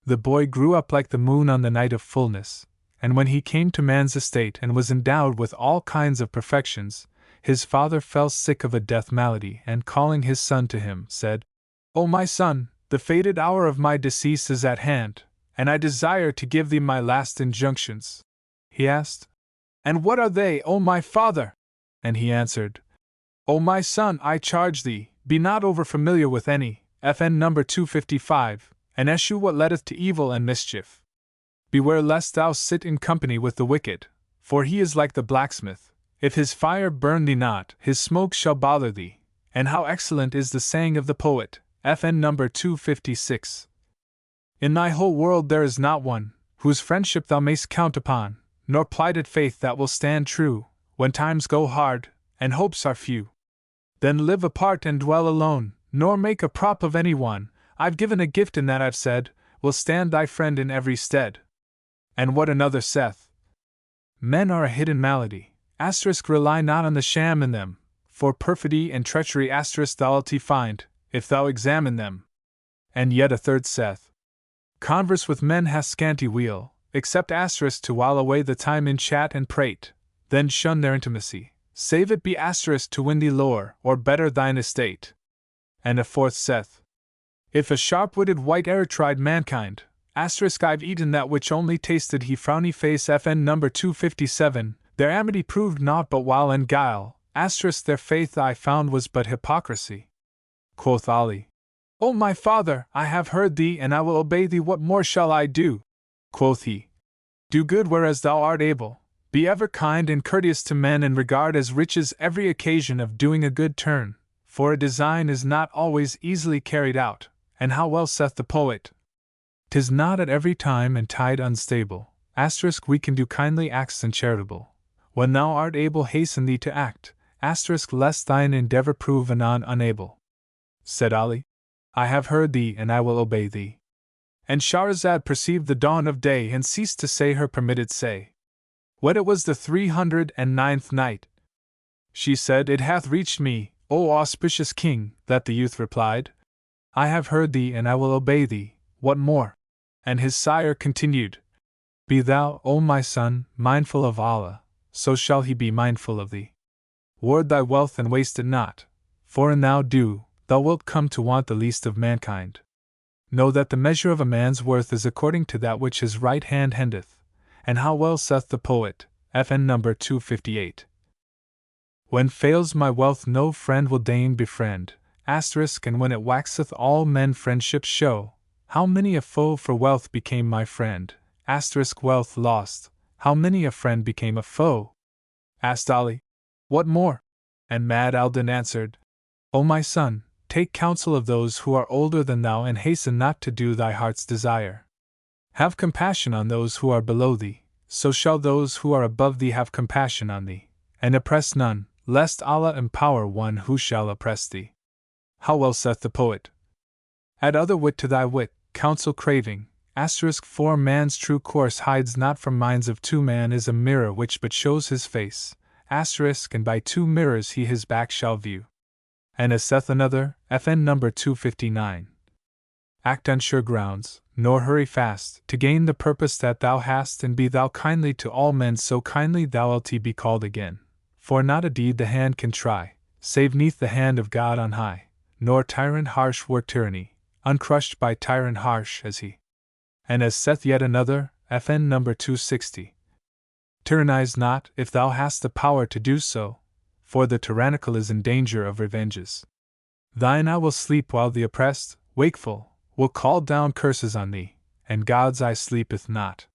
The boy grew up like the moon on the night of fullness, and when he came to man's estate and was endowed with all kinds of perfections, his father fell sick of a death malady and calling his son to him, said, "O my son, the fated hour of my decease is at hand, and I desire to give thee my last injunctions." He asked, "And what are they, O my father?" And he answered, "O my son, I charge thee, be not over-familiar with any, FN number 255, and eschew what leadeth to evil and mischief. Beware lest thou sit in company with the wicked, for he is like the blacksmith, if his fire burn thee not, his smoke shall bother thee. And how excellent is the saying of the poet, FN number 256. In thy whole world there is not one, whose friendship thou mayst count upon, nor plighted faith that will stand true, when times go hard, and hopes are few. Then live apart and dwell alone, nor make a prop of any one. I've given a gift in that I've said, will stand thy friend in every stead. And what another saith? Men are a hidden malady, rely not on the sham in them, for perfidy and treachery thou'lt find, if thou examine them. And yet a third saith, converse with men hath scanty weal, except to while away the time in chat and prate, then shun their intimacy, save it be to win thee lore, or better thine estate. And a fourth saith, if a sharp-witted white tried mankind, I've eaten that which only tasted he frowny face FN number 257, their amity proved naught but wile and guile, their faith I found was but hypocrisy. Quoth Ali, O my father, I have heard thee and I will obey thee, what more shall I do? Quoth he, do good whereas thou art able, be ever kind and courteous to men, and regard as riches every occasion of doing a good turn, for a design is not always easily carried out, and how well saith the poet, 'tis not at every time and tide unstable, we can do kindly acts and charitable. When thou art able hasten thee to act, lest thine endeavor prove anon unable. Said Ali, I have heard thee and I will obey thee. And Shahrazad perceived the dawn of day and ceased to say her permitted say. When it was the 309th night, she said, it hath reached me, O auspicious king, that the youth replied, I have heard thee and I will obey thee, what more? And his sire continued, be thou, O my son, mindful of Allah, so shall he be mindful of thee. Ward thy wealth and waste it not, for in thou do, thou wilt come to want the least of mankind. Know that the measure of a man's worth is according to that which his right hand hendeth, and how well saith the poet, FN number 258. When fails my wealth no friend will deign befriend, and when it waxeth all men friendship show, how many a foe for wealth became my friend, wealth lost, how many a friend became a foe. asked Ali. What more? And Mad Aldin answered, O my son, take counsel of those who are older than thou and hasten not to do thy heart's desire. Have compassion on those who are below thee, so shall those who are above thee have compassion on thee, and oppress none, lest Allah empower one who shall oppress thee. How well saith the poet, add other wit to thy wit, counsel craving, *4 man's true course hides not from minds of two. Man is a mirror which but shows his face, and by two mirrors he his back shall view. And as saith another, FN number 259. Act on sure grounds, nor hurry fast, to gain the purpose that thou hast, and be thou kindly to all men, so kindly thou'lt be called again. For not a deed the hand can try, save neath the hand of God on high, nor tyrant harsh were tyranny, uncrushed by tyrant harsh as he. And as saith yet another, FN number 260. Tyrannize not, if thou hast the power to do so, for the tyrannical is in danger of revenges. Thine eye will sleep while the oppressed, wakeful, will call down curses on thee, and God's eye sleepeth not.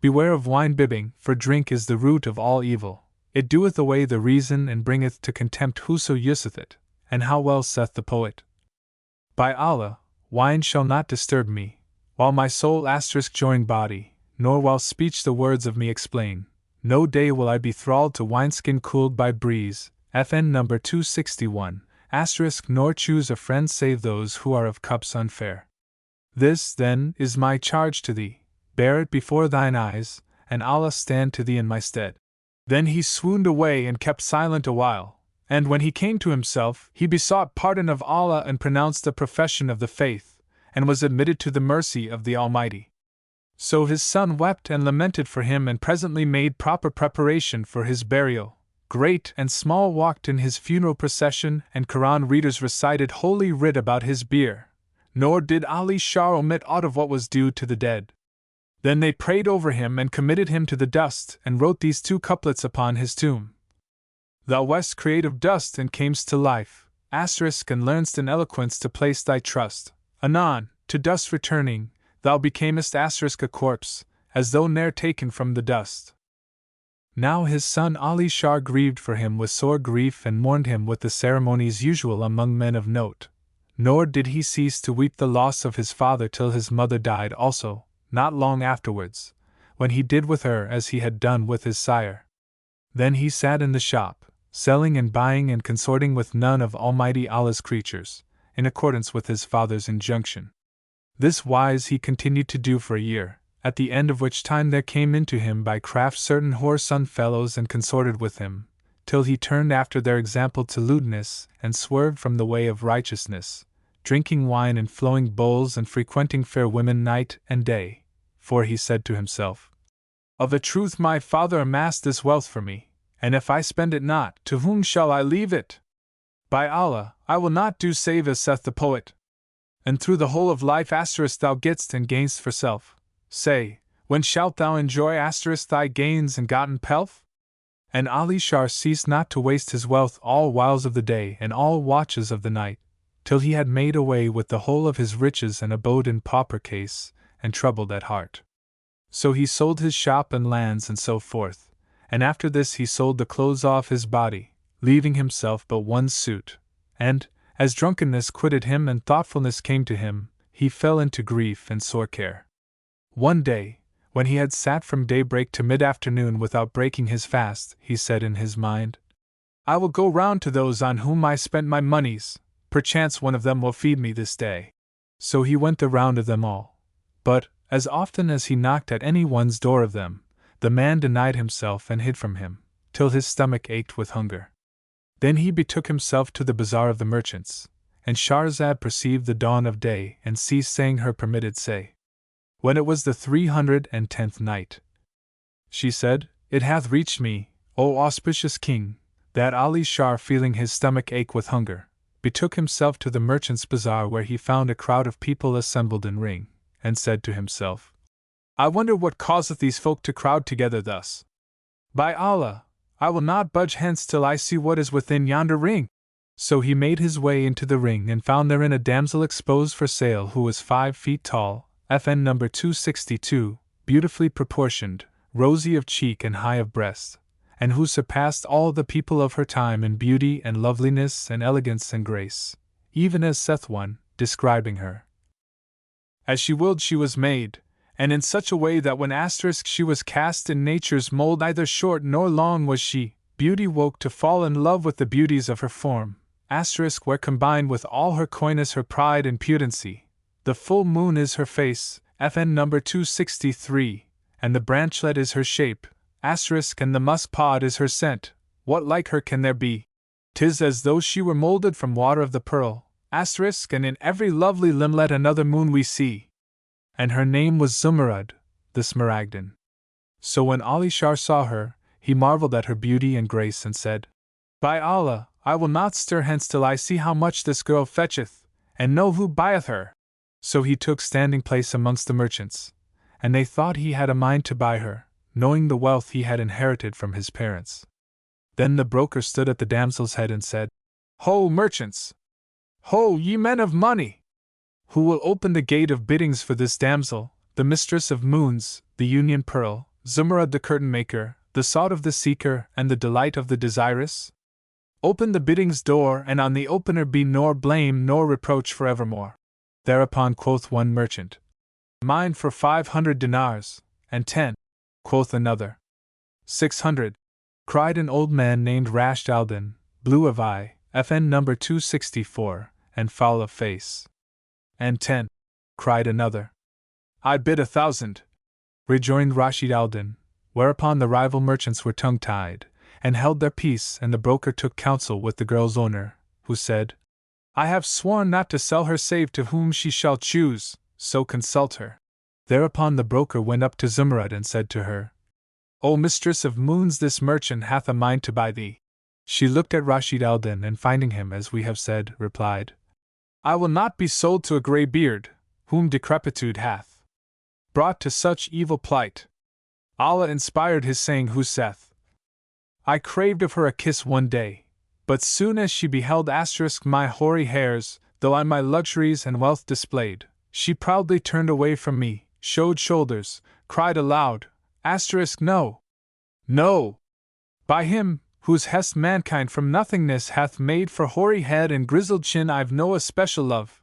Beware of wine bibbing, for drink is the root of all evil. It doeth away the reason and bringeth to contempt whoso useth it. And how well saith the poet, by Allah, wine shall not disturb me, while my soul * join body, nor while speech the words of me explain. No day will I be thralled to wineskin cooled by breeze, FN number 261, *, nor choose a friend save those who are of cups unfair. This, then, is my charge to thee, bear it before thine eyes, and Allah stand to thee in my stead. Then he swooned away and kept silent a while, and when he came to himself, he besought pardon of Allah and pronounced a profession of the faith, and was admitted to the mercy of the Almighty. So his son wept and lamented for him and presently made proper preparation for his burial. Great and small walked in his funeral procession, and Quran readers recited holy writ about his bier, nor did Ali Shah omit aught of what was due to the dead. Then they prayed over him and committed him to the dust, and wrote these two couplets upon his tomb. Thou wast created of dust and camest to life, *, and learnedst in eloquence to place thy trust. Anon, to dust returning, thou becamest * a corpse, as though ne'er taken from the dust. Now his son Ali Shah grieved for him with sore grief and mourned him with the ceremonies usual among men of note. Nor did he cease to weep the loss of his father till his mother died also, not long afterwards, when he did with her as he had done with his sire. Then he sat in the shop, selling and buying and consorting with none of Almighty Allah's creatures, in accordance with his father's injunction. This wise he continued to do for a year, at the end of which time there came into him by craft certain whoreson fellows and consorted with him, till he turned after their example to lewdness, and swerved from the way of righteousness, drinking wine in flowing bowls and frequenting fair women night and day. For he said to himself, of a truth my father amassed this wealth for me, and if I spend it not, to whom shall I leave it? By Allah, I will not do save as saith the poet. And through the whole of life * thou gett'st and gainst for self. Say, when shalt thou enjoy * thy gains and gotten pelf? And Ali Shah ceased not to waste his wealth all whiles of the day and all watches of the night, till he had made away with the whole of his riches and abode in pauper case, and troubled at heart. So he sold his shop and lands and so forth, and after this he sold the clothes off his body, leaving himself but one suit, and, as drunkenness quitted him and thoughtfulness came to him, he fell into grief and sore care. One day, when he had sat from daybreak to mid-afternoon without breaking his fast, he said in his mind, I will go round to those on whom I spent my moneys, perchance one of them will feed me this day. So he went the round of them all. But, as often as he knocked at any one's door of them, the man denied himself and hid from him, till his stomach ached with hunger. Then he betook himself to the bazaar of the merchants, and Shahrazad perceived the dawn of day and ceased saying her permitted say. When it was the 310th night, she said, It hath reached me, O auspicious king, that Ali Shah, feeling his stomach ache with hunger, betook himself to the merchants' bazaar, where he found a crowd of people assembled in ring, and said to himself, I wonder what causeth these folk to crowd together thus. By Allah, I will not budge hence till I see what is within yonder ring. So he made his way into the ring and found therein a damsel exposed for sale who was 5 feet tall, FN number 262, beautifully proportioned, rosy of cheek and high of breast, and who surpassed all the people of her time in beauty and loveliness and elegance and grace, even as saith one, describing her. As she willed she was made, and in such a way that when she was cast in nature's mold neither short nor long was she, beauty woke to fall in love with the beauties of her form, where combined with all her coyness her pride and pudency, the full moon is her face, FN number 263, and the branchlet is her shape, and the musk pod is her scent, what like her can there be? 'Tis as though she were molded from water of the pearl, and in every lovely limblet another moon we see. And her name was Zumurrud, the Smaragdin. So when Ali Shar saw her, he marveled at her beauty and grace and said, By Allah, I will not stir hence till I see how much this girl fetcheth, and know who buyeth her. So he took standing place amongst the merchants, and they thought he had a mind to buy her, knowing the wealth he had inherited from his parents. Then the broker stood at the damsel's head and said, Ho, merchants! Ho, ye men of money! Who will open the gate of biddings for this damsel, the mistress of moons, the union pearl, Zumurrud the curtain maker, the sought of the seeker, and the delight of the desirous? Open the biddings door, and on the opener be nor blame nor reproach forevermore. Thereupon quoth one merchant, Mine for 500 dinars, and 10, quoth another. 600, cried an old man named Allah Aldin, blue of eye, FN number 264, and foul of face. And 10, cried another. I bid 1,000, rejoined Allah Aldin, whereupon the rival merchants were tongue-tied, and held their peace, and the broker took counsel with the girl's owner, who said, I have sworn not to sell her save to whom she shall choose, so consult her. Thereupon the broker went up to Zumurrud and said to her, O mistress of moons, this merchant hath a mind to buy thee. She looked at Allah Aldin, and finding him as we have said, replied, I will not be sold to a grey beard, whom decrepitude hath brought to such evil plight. Allah inspired his saying who saith, I craved of her a kiss one day, but soon as she beheld my hoary hairs, though I my luxuries and wealth displayed, she proudly turned away from me, showed shoulders, cried aloud, No! No! By him, whose hest mankind from nothingness hath made for hoary head and grizzled chin I've no especial love,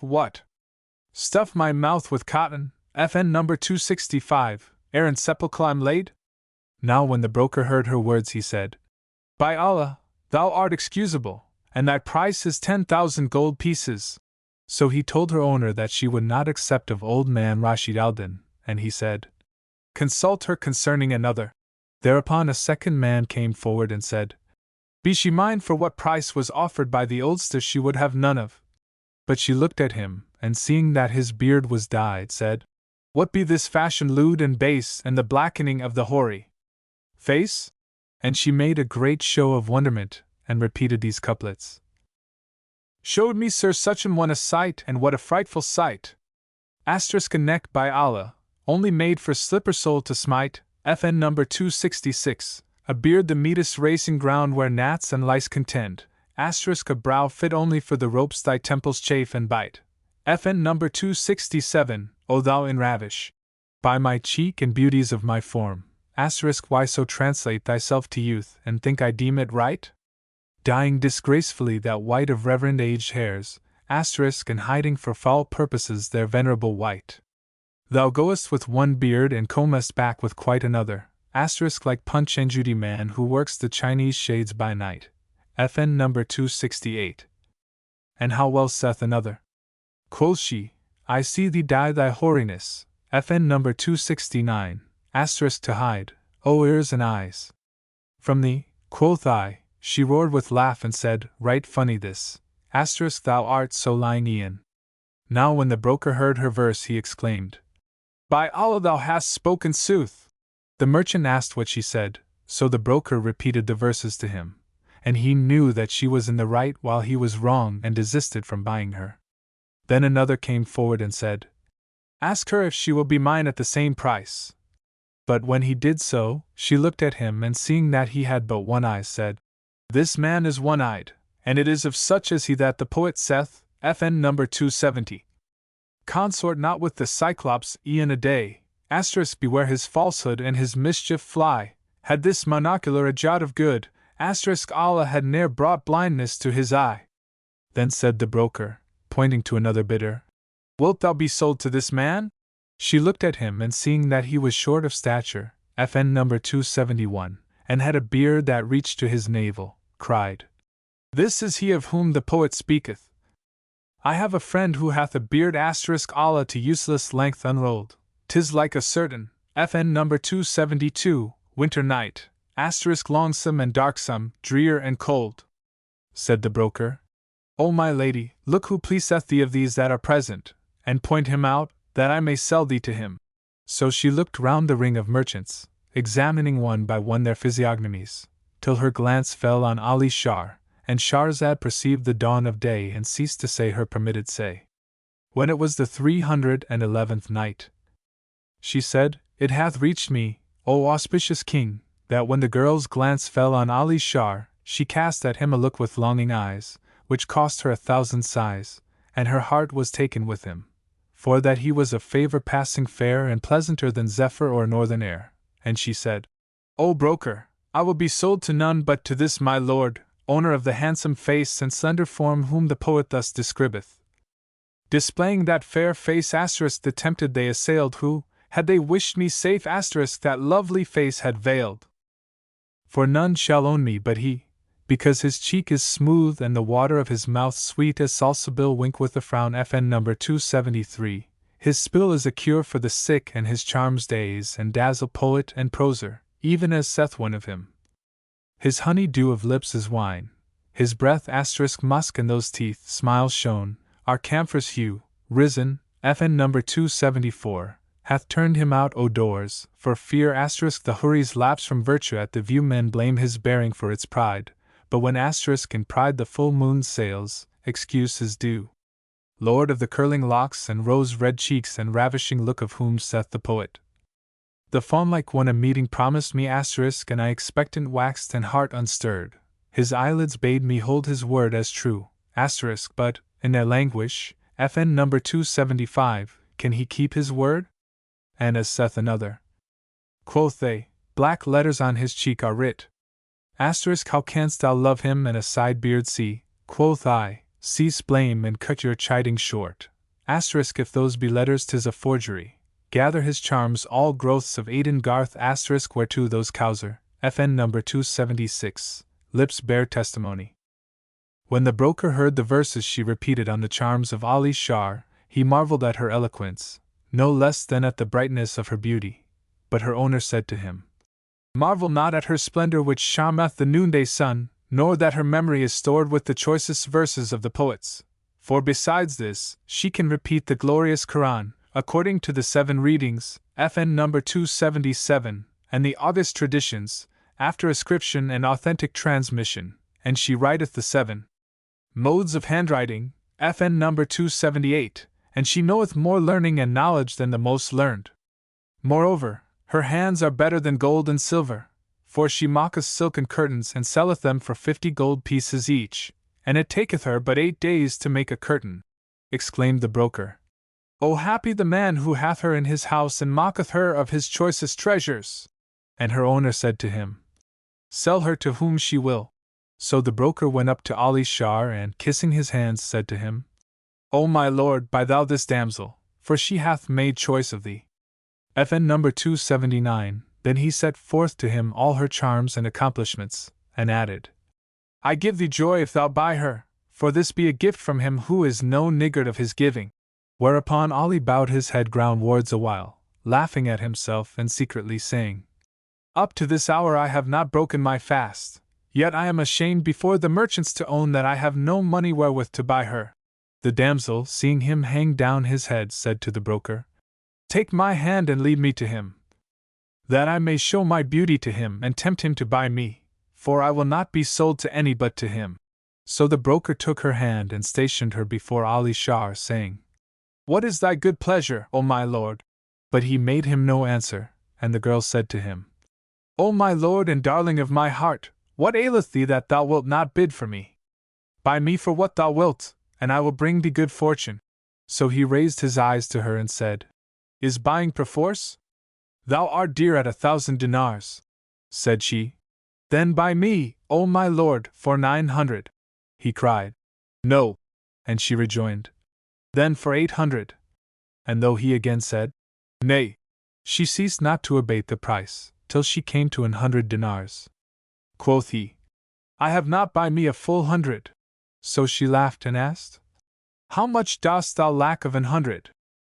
what? Stuff my mouth with cotton, FN number 265, ere in sepulchre I'm laid? Now when the broker heard her words he said, By Allah, thou art excusable, and thy price is 10,000 gold pieces. So he told her owner that she would not accept of old man Allah Aldin, and he said, Consult her concerning another. Thereupon a second man came forward and said, Be she mine for what price was offered by the oldster she would have none of. But she looked at him, and seeing that his beard was dyed, said, What be this fashion lewd and base, and the blackening of the hoary face? And she made a great show of wonderment, and repeated these couplets. Showed me sir such an one a sight, and what a frightful sight! A neck by Allah, only made for slipper sole to smite, FN number 266, a beard the meetest racing ground where gnats and lice contend, a brow fit only for the ropes thy temples chafe and bite, FN number 267, O thou in ravish, by my cheek and beauties of my form, why so translate thyself to youth, and think I deem it right? Dyeing disgracefully that white of reverend aged hairs, and hiding for foul purposes their venerable white. Thou goest with one beard and combest back with quite another, like Punch and Judy man who works the Chinese shades by night, FN number 268. And how well saith another? Quoth she, I see thee dye thy hoariness, FN number 269, to hide, O ears and eyes. From thee, quoth I, she roared with laugh and said, Right funny this, thou art so lying Ian. Now when the broker heard her verse he exclaimed, By Allah thou hast spoken sooth! The merchant asked what she said, so the broker repeated the verses to him, and he knew that she was in the right while he was wrong and desisted from buying her. Then another came forward and said, Ask her if she will be mine at the same price. But when he did so, she looked at him and seeing that he had but one eye said, This man is one-eyed, and it is of such as he that the poet saith, FN number 270. Consort not with the Cyclops e'en a day, beware his falsehood and his mischief fly, Had this monocular a jot of good, Allah had ne'er brought blindness to his eye. Then said the broker, pointing to another bidder, Wilt thou be sold to this man? She looked at him, and seeing that he was short of stature, FN number 271, and had a beard that reached to his navel, cried, This is he of whom the poet speaketh. I have a friend who hath a beard Allah to useless length unrolled. 'Tis like a certain, FN number 272, winter night, longsome and darksome, drear and cold. Said the broker, O my lady, look who pleaseth thee of these that are present, and point him out, that I may sell thee to him. So she looked round the ring of merchants, examining one by one their physiognomies, till her glance fell on Ali Shar, and Shahrazad perceived the dawn of day and ceased to say her permitted say. When it was the 311th night, she said, It hath reached me, O auspicious king, that when the girl's glance fell on Ali Shar, she cast at him a look with longing eyes, which cost her 1,000 sighs, and her heart was taken with him, for that he was a favour passing fair and pleasanter than zephyr or northern air. And she said, O broker, I will be sold to none but to this my lord, owner of the handsome face and slender form whom the poet thus describeth. Displaying that fair face the tempted they assailed who, had they wished me safe that lovely face had veiled. For none shall own me but he, because his cheek is smooth and the water of his mouth sweet as salsabil. Wink with a frown FN number 273. His spill is a cure for the sick and his charms daze and dazzle poet and proser, even as saith one of him. His honey dew of lips is wine, his breath musk and those teeth smiles shone, are camphor's hue, risen, FN number 274. Hath turned him out o' doors, for fear the Hurries lapse from virtue at the view men blame his bearing for its pride, but when in pride the full moon sails, excuse is due. Lord of the curling locks and rose-red cheeks and ravishing look of whom saith the poet. The fawn-like one a meeting promised me and I expectant waxed and heart unstirred. His eyelids bade me hold his word as true, but, in their languish, FN number 275, can he keep his word? And as saith another, quoth they, black letters on his cheek are writ. How canst thou love him and a side beard see? Quoth I, cease blame and cut your chiding short. If those be letters 'tis a forgery. Gather his charms all growths of Aden Garth whereto those Cowser, FN number 276, lips bear testimony. When the broker heard the verses she repeated on the charms of Ali Shar, he marveled at her eloquence, no less than at the brightness of her beauty. But her owner said to him, Marvel not at her splendor which shameth the noonday sun, nor that her memory is stored with the choicest verses of the poets. For besides this, she can repeat the glorious Quran, according to the 7 readings, FN number 277, and the august traditions, after ascription and authentic transmission, and she writeth the 7 modes of handwriting, FN number 278, and she knoweth more learning and knowledge than the most learned. Moreover, her hands are better than gold and silver, for she maketh silken curtains and selleth them for 50 gold pieces each, and it taketh her but 8 days to make a curtain. Exclaimed the broker, O happy the man who hath her in his house and mocketh her of his choicest treasures! And her owner said to him, Sell her to whom she will. So the broker went up to Ali Shar and, kissing his hands, said to him, O my lord, buy thou this damsel, for she hath made choice of thee. FN number 279. Then he set forth to him all her charms and accomplishments, and added, I give thee joy if thou buy her, for this be a gift from him who is no niggard of his giving. Whereupon Ali bowed his head groundwards awhile, laughing at himself and secretly saying, Up to this hour I have not broken my fast, yet I am ashamed before the merchants to own that I have no money wherewith to buy her. The damsel, seeing him hang down his head, said to the broker, Take my hand and lead me to him, that I may show my beauty to him and tempt him to buy me, for I will not be sold to any but to him. So the broker took her hand and stationed her before Ali Shar, saying, What is thy good pleasure, O my lord? But he made him no answer, and the girl said to him, O my lord and darling of my heart, what aileth thee that thou wilt not bid for me? Buy me for what thou wilt, and I will bring thee good fortune. So he raised his eyes to her and said, Is buying perforce? Thou art dear at 1,000 dinars. said she. Then buy me, O my lord, for 900. He cried. No. And she rejoined. Then for 800. And though he again said, Nay, she ceased not to abate the price, till she came to 100 dinars. Quoth he, I have not by me a full 100. So she laughed and asked, How much dost thou lack of 100?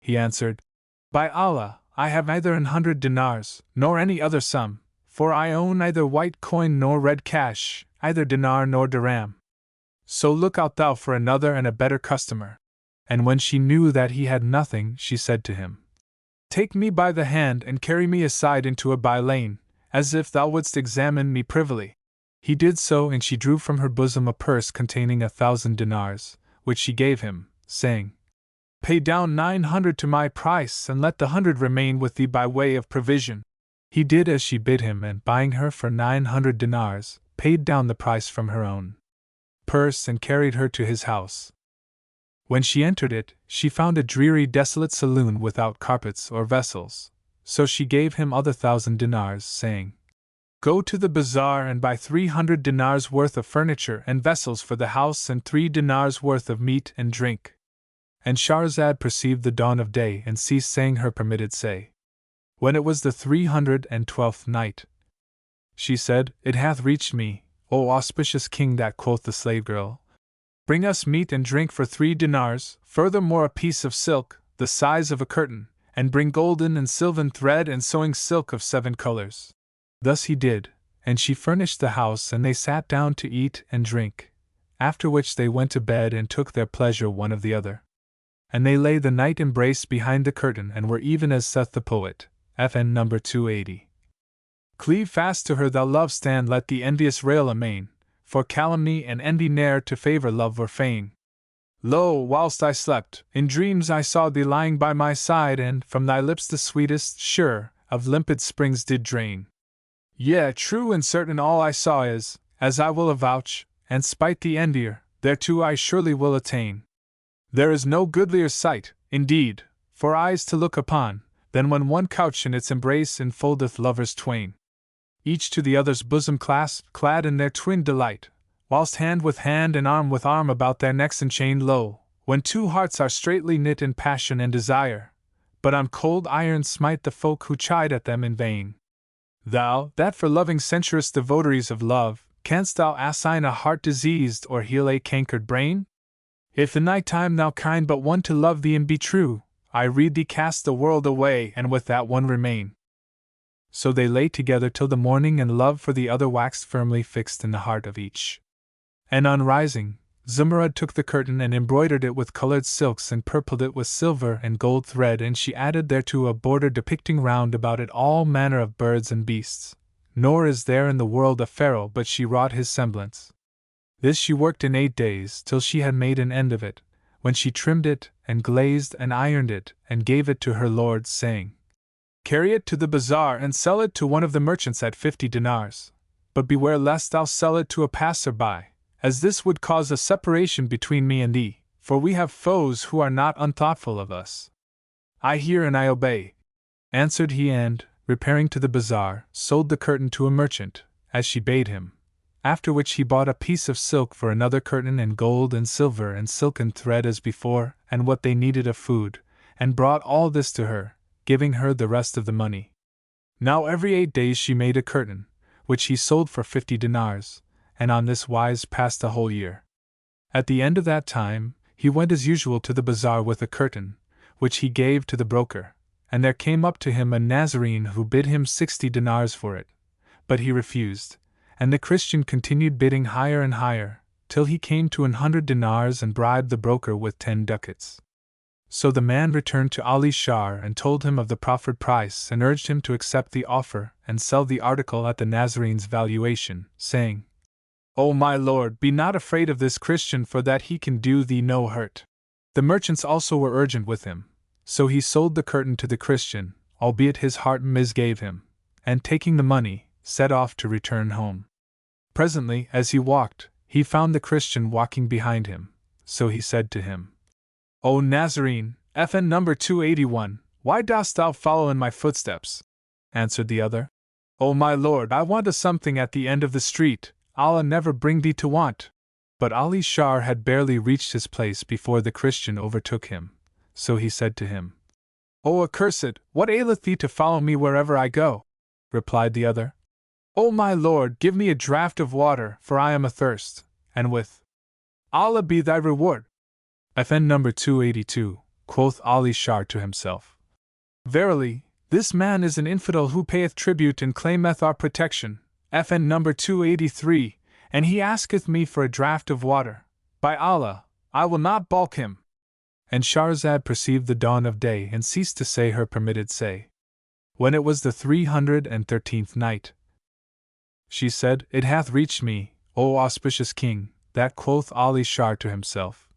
He answered, By Allah, I have neither 100 dinars, nor any other sum, for I own neither white coin nor red cash, either dinar nor dirham. So look out thou for another and a better customer. And when she knew that he had nothing, she said to him, Take me by the hand and carry me aside into a by lane, as if thou wouldst examine me privily. He did so, and she drew from her bosom a purse containing 1,000 dinars, which she gave him, saying, Pay down 900 to my price, and let the 100 remain with thee by way of provision. He did as she bid him, and buying her for 900 dinars, paid down the price from her own purse and carried her to his house. When she entered it, she found a dreary, desolate saloon without carpets or vessels, so she gave him other 1,000 dinars, saying, Go to the bazaar and buy 300 dinars worth of furniture and vessels for the house, and 3 dinars worth of meat and drink. And Shahrazad perceived the dawn of day and ceased saying her permitted say. When it was the 312th night, she said, It hath reached me, O auspicious king, that quoth the slave girl, Bring us meat and drink for 3 dinars, furthermore a piece of silk, the size of a curtain, and bring golden and silvan thread and sewing silk of 7 colors. Thus he did, and she furnished the house, and they sat down to eat and drink, after which they went to bed and took their pleasure one of the other. And they lay the night embraced behind the curtain, and were even as saith the poet, FN number 280. Cleave fast to her thou lovest, and let the envious rail amain, for calumny and envy ne'er to favor love were fain. Lo, whilst I slept, in dreams I saw thee lying by my side, and from thy lips the sweetest, sure, of limpid springs did drain. Yea, true and certain all I saw is, as I will avouch, and spite the envier, thereto I surely will attain. There is no goodlier sight, indeed, for eyes to look upon, than when one couch in its embrace enfoldeth lovers twain, each to the other's bosom clasped, clad in their twin delight, whilst hand with hand and arm with arm about their necks enchained. Lo, when 2 hearts are straitly knit in passion and desire, but on cold iron smite the folk who chide at them in vain. Thou, that for loving censurest the votaries of love, canst thou assign a heart diseased or heal a cankered brain? If the night time thou kind but one to love thee and be true, I rede thee cast the world away and with that one remain. So they lay together till the morning, and love for the other waxed firmly fixed in the heart of each. And on rising, Zumurrud took the curtain and embroidered it with colored silks and purpled it with silver and gold thread, and she added thereto a border depicting round about it all manner of birds and beasts. Nor is there in the world a pharaoh but she wrought his semblance. This she worked in 8 days, till she had made an end of it, when she trimmed it, and glazed and ironed it, and gave it to her lord, saying, Carry it to the bazaar and sell it to one of the merchants at 50 dinars, but beware lest thou sell it to a passer-by, as this would cause a separation between me and thee, for we have foes who are not unthoughtful of us. I hear and I obey, answered he, and, repairing to the bazaar, sold the curtain to a merchant, as she bade him, after which he bought a piece of silk for another curtain, and gold and silver and silken thread as before, and what they needed of food, and brought all this to her, giving her the rest of the money. Now every 8 days she made a curtain, which he sold for 50 dinars, and on this wise passed a whole year. At the end of that time, he went as usual to the bazaar with a curtain, which he gave to the broker, and there came up to him a Nazarene who bid him 60 dinars for it, but he refused, and the Christian continued bidding higher and higher, till he came to 100 dinars and bribed the broker with 10 ducats. So the man returned to Ali Shar and told him of the proffered price, and urged him to accept the offer and sell the article at the Nazarene's valuation, saying, O my lord, be not afraid of this Christian, for that he can do thee no hurt. The merchants also were urgent with him, so he sold the curtain to the Christian, albeit his heart misgave him, and taking the money, set off to return home. Presently, as he walked, he found the Christian walking behind him, so he said to him, O Nazarene, FN number 281, why dost thou follow in my footsteps? Answered the other, O my lord, I want a something at the end of the street, Allah never bring thee to want. But Ali Shar had barely reached his place before the Christian overtook him, so he said to him, O accursed, what aileth thee to follow me wherever I go? Replied the other, O my lord, give me a draught of water, for I am athirst, and with Allah be thy reward. FN number 282, quoth Ali Shar to himself, Verily, this man is an infidel who payeth tribute and claimeth our protection. FN number 283, and he asketh me for a draught of water. By Allah, I will not balk him. And Shahrazad perceived the dawn of day and ceased to say her permitted say. When it was the 313th night, she said, It hath reached me, O auspicious king, that quoth Ali Shar to himself,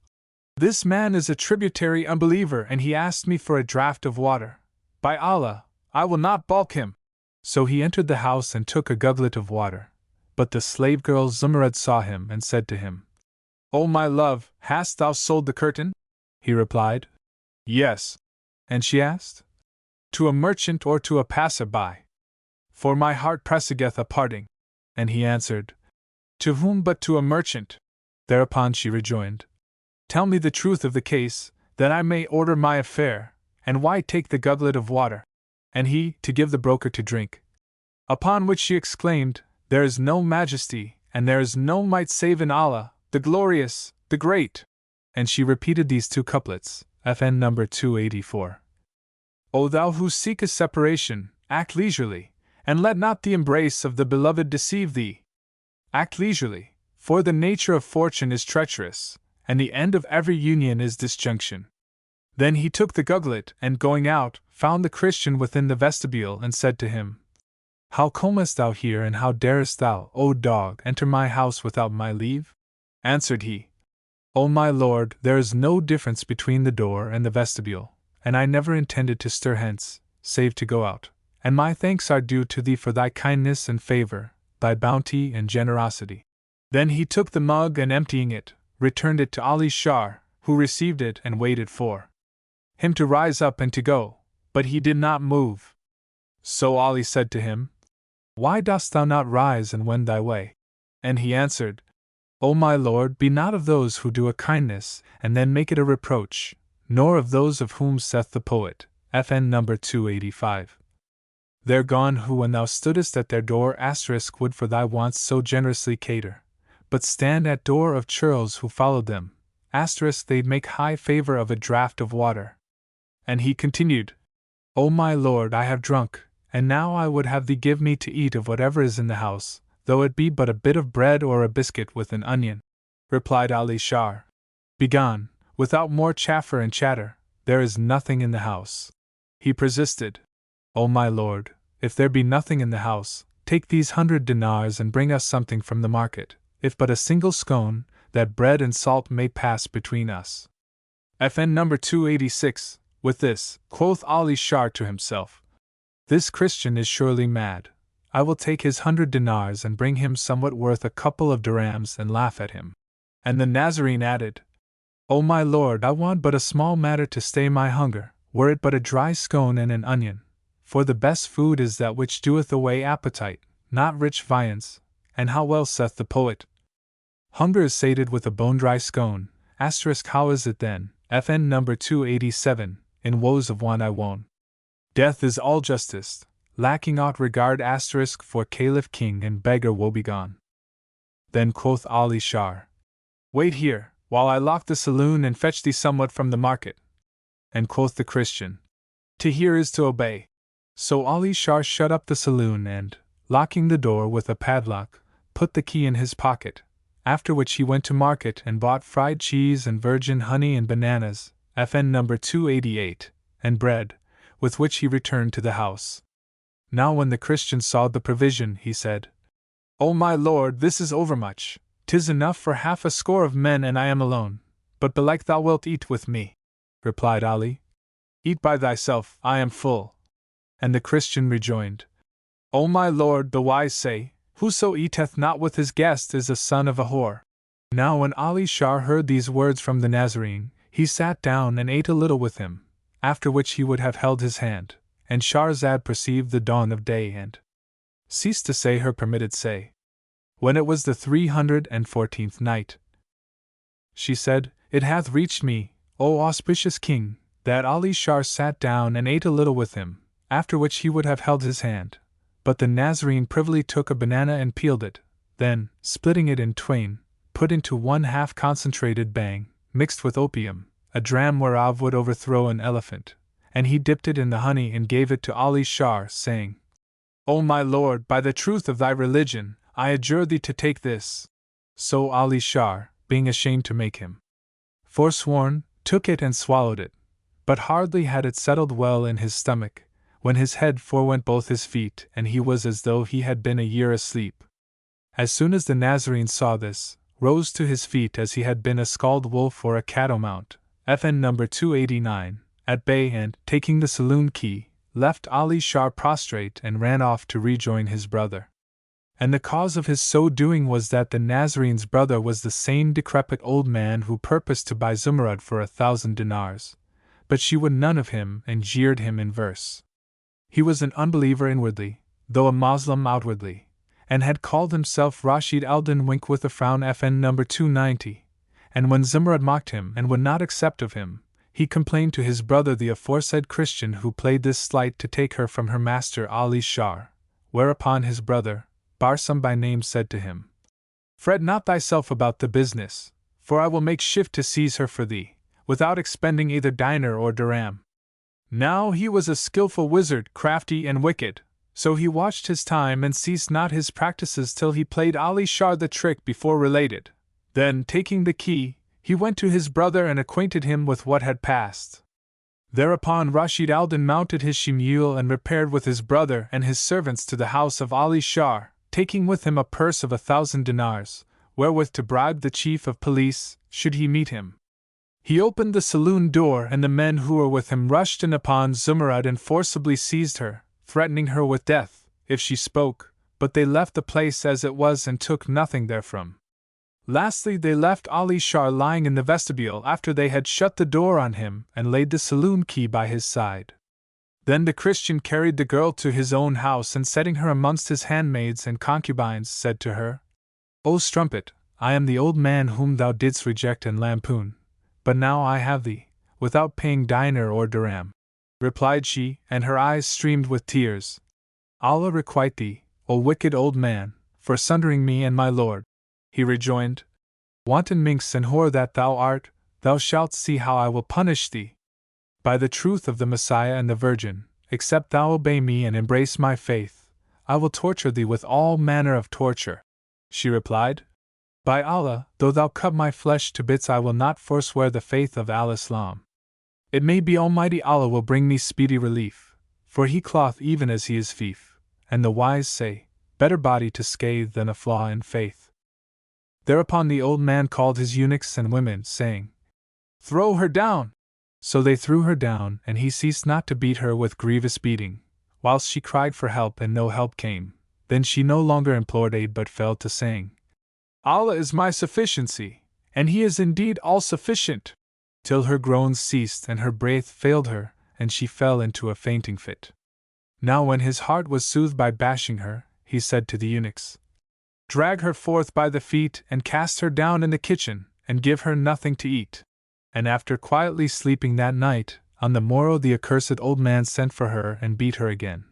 This man is a tributary unbeliever, and he asked me for a draught of water. By Allah, I will not balk him. So he entered the house and took a gugglet of water. But the slave girl Zumurrud saw him and said to him, O my love, hast thou sold the curtain? He replied, Yes. And she asked, To a merchant or to a passer-by? For my heart presageth a parting. And he answered, To whom but to a merchant? Thereupon she rejoined, Tell me the truth of the case, that I may order my affair, and why take the gugglet of water? And he, to give the broker to drink. Upon which she exclaimed, There is no majesty, and there is no might save in Allah, the glorious, the great. And she repeated these two couplets, FN number 284. O thou who seekest separation, act leisurely, and let not the embrace of the beloved deceive thee. Act leisurely, for the nature of fortune is treacherous, and the end of every union is disjunction. Then he took the gugglet, and going out, found the Christian within the vestibule, and said to him, How comest thou here, and how darest thou, O dog, enter my house without my leave? Answered he, O my lord, there is no difference between the door and the vestibule, and I never intended to stir hence, save to go out, and my thanks are due to thee for thy kindness and favor, thy bounty and generosity. Then he took the mug and emptying it, returned it to Ali Shar, who received it and waited for him to rise up and to go, but he did not move. So Ali said to him, Why dost thou not rise and wend thy way? And he answered, O my lord, be not of those who do a kindness, and then make it a reproach, nor of those of whom saith the poet, FN number 285. They're gone who when thou stoodest at their door would for thy wants so generously cater, but stand at door of churls who followed them, they'd make high favor of a draught of water. And he continued, O my lord, I have drunk, and now I would have thee give me to eat of whatever is in the house, though it be but a bit of bread or a biscuit with an onion. Replied Ali Shar, Begone, without more chaffer and chatter, there is nothing in the house. He persisted, O my lord, if there be nothing in the house, take these 100 dinars and bring us something from the market, if but a single scone, that bread and salt may pass between us. FN number 286. With this, quoth Ali Shar to himself, This Christian is surely mad. I will take his 100 dinars and bring him somewhat worth a couple of dirhams and laugh at him. And the Nazarene added, O my lord, I want but a small matter to stay my hunger, were it but a dry scone and an onion, for the best food is that which doeth away appetite, not rich viands, and how well saith the poet, Hunger is sated with a bone-dry scone, *, how is it then, FN number 287, in woes of want I wone. Death is all justice, lacking aught regard * for Caliph king and beggar woebegone. Then quoth Ali Shar, Wait here, while I lock the saloon and fetch thee somewhat from the market. And quoth the Christian, To hear is to obey. So Ali Shar shut up the saloon and, locking the door with a padlock, put the key in his pocket, after which he went to market and bought fried cheese and virgin honey and bananas, FN number 288, and bread, with which he returned to the house. Now when the Christian saw the provision, he said, O my lord, this is overmuch. 'Tis enough for half a score of men, and I am alone. But belike thou wilt eat with me. Replied Ali, Eat by thyself, I am full. And the Christian rejoined, O my lord, the wise say, Whoso eateth not with his guest is a son of a whore. Now when Ali Shar heard these words from the Nazarene, he sat down and ate a little with him, after which he would have held his hand, and Shahrazad perceived the dawn of day and ceased to say her permitted say. When it was the 314th night, she said, It hath reached me, O auspicious king, that Ali Shar sat down and ate a little with him, after which he would have held his hand. But the Nazarene privily took a banana and peeled it, then, splitting it in twain, put into one half concentrated bang, mixed with opium, a dram whereof would overthrow an elephant, and he dipped it in the honey and gave it to Ali Shar, saying, O my lord, by the truth of thy religion, I adjure thee to take this. So Ali Shar, being ashamed to make him forsworn, took it and swallowed it. But hardly had it settled well in his stomach, when his head forewent both his feet, and he was as though he had been a year asleep. As soon as the Nazarene saw this, rose to his feet as he had been a scald wolf or a catamount, FN number 289, at bay, and, taking the saloon key, left Ali Shar prostrate and ran off to rejoin his brother. And the cause of his so doing was that the Nazarene's brother was the same decrepit old man who purposed to buy Zumurrud for 1,000 dinars, but she would none of him and jeered him in verse. He was an unbeliever inwardly, though a Moslem outwardly, and had called himself Rashid Aldin wink with a frown FN number 290, and when Zumurrud mocked him and would not accept of him, he complained to his brother the aforesaid Christian who played this sleight to take her from her master Ali Shar, whereupon his brother, Barsum by name, said to him, Fret not thyself about the business, for I will make shift to seize her for thee, without expending either dinar or dirham. Now he was a skilful wizard, crafty and wicked, so he watched his time and ceased not his practices till he played Ali Shar the trick before related. Then, taking the key, he went to his brother and acquainted him with what had passed. Thereupon Rashid Aldin mounted his she-mule and repaired with his brother and his servants to the house of Ali Shar, taking with him a purse of 1,000 dinars, wherewith to bribe the chief of police, should he meet him. He opened the saloon door, and the men who were with him rushed in upon Zumurrud and forcibly seized her, threatening her with death, if she spoke, but they left the place as it was and took nothing therefrom. Lastly, they left Ali Shar lying in the vestibule after they had shut the door on him and laid the saloon key by his side. Then the Christian carried the girl to his own house and setting her amongst his handmaids and concubines, said to her, O strumpet, I am the old man whom thou didst reject and lampoon, but now I have thee, without paying dinar or dirham. Replied she, and her eyes streamed with tears, Allah requite thee, O wicked old man, for sundering me and my lord. He rejoined, Wanton minx and whore that thou art, thou shalt see how I will punish thee. By the truth of the Messiah and the Virgin, except thou obey me and embrace my faith, I will torture thee with all manner of torture. She replied, By Allah, though thou cut my flesh to bits, I will not forswear the faith of Al-Islam. It may be Almighty Allah will bring me speedy relief, for he cloth even as he is fief, and the wise say, Better body to scathe than a flaw in faith. Thereupon the old man called his eunuchs and women, saying, Throw her down! So they threw her down, and he ceased not to beat her with grievous beating, whilst she cried for help and no help came. Then she no longer implored aid but fell to saying, Allah is my sufficiency, and he is indeed all-sufficient, till her groans ceased and her breath failed her, and she fell into a fainting fit. Now when his heart was soothed by bashing her, he said to the eunuchs, Drag her forth by the feet and cast her down in the kitchen, and give her nothing to eat. And after quietly sleeping that night, on the morrow the accursed old man sent for her and beat her again,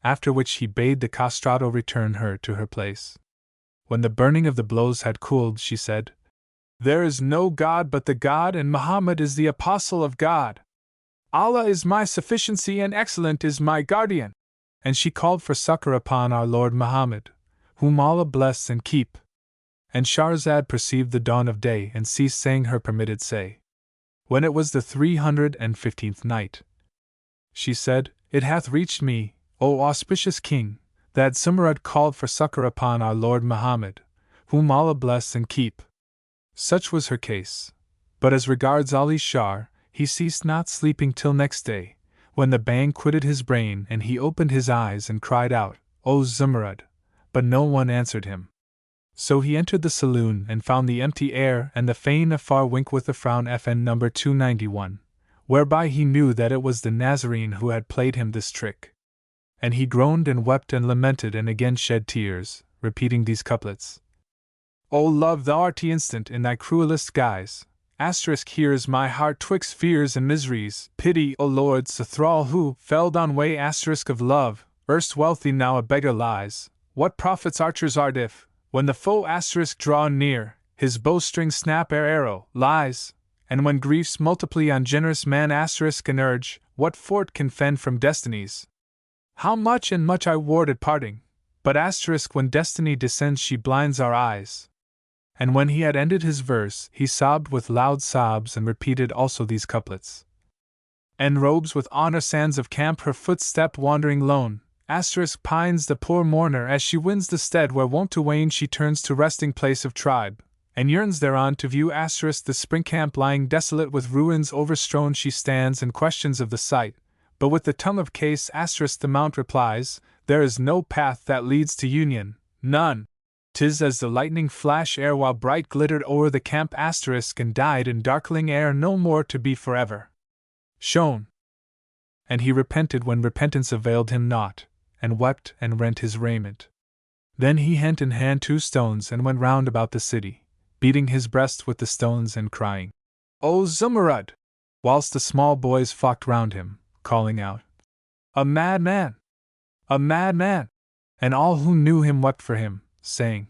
after which he bade the castrato return her to her place. When the burning of the blows had cooled, she said, There is no God but the God, and Muhammad is the apostle of God. Allah is my sufficiency and excellent is my guardian. And she called for succor upon our Lord Muhammad, whom Allah bless and keep. And Shahrazad perceived the dawn of day and ceased saying her permitted say. When it was the 315th night, she said, It hath reached me, O auspicious king, that Zumurrud called for succor upon our Lord Muhammad, whom Allah bless and keep. Such was her case. But as regards Ali Shar, he ceased not sleeping till next day, when the bang quitted his brain and he opened his eyes and cried out, O Zumurrud, but no one answered him. So he entered the saloon and found the empty air and the fain afar wink with a frown FN number 291, whereby he knew that it was the Nazarene who had played him this trick. And he groaned and wept and lamented and again shed tears, repeating these couplets. O love, thou art instant in thy cruelest guise. Here is my heart twixt fears and miseries. Pity, O Lord, the thrall who, felled on way of love, erst wealthy now a beggar lies. What profits archers art if, when the foe draw near, his bowstring snap ere arrow lies? And when griefs multiply on generous man and urge, what fort can fend from destinies? How much and much I ward at parting, but when destiny descends she blinds our eyes. And when he had ended his verse, he sobbed with loud sobs and repeated also these couplets. And robes with honor sands of camp her footstep wandering lone, pines the poor mourner as she wins the stead where wont to wane she turns to resting place of tribe, and yearns thereon to view the spring camp lying desolate with ruins overstrown she stands and questions of the sight, but with the tongue of case the mount replies, there is no path that leads to union, none. 'Tis as the lightning flash ere while bright glittered o'er the camp and died in darkling air no more to be forever shown. And he repented when repentance availed him naught, and wept and rent his raiment. Then he hent in hand 2 stones and went round about the city, beating his breast with the stones and crying, O Zumurrud! Whilst the small boys flocked round him, calling out, A madman! A madman! And all who knew him wept for him, saying,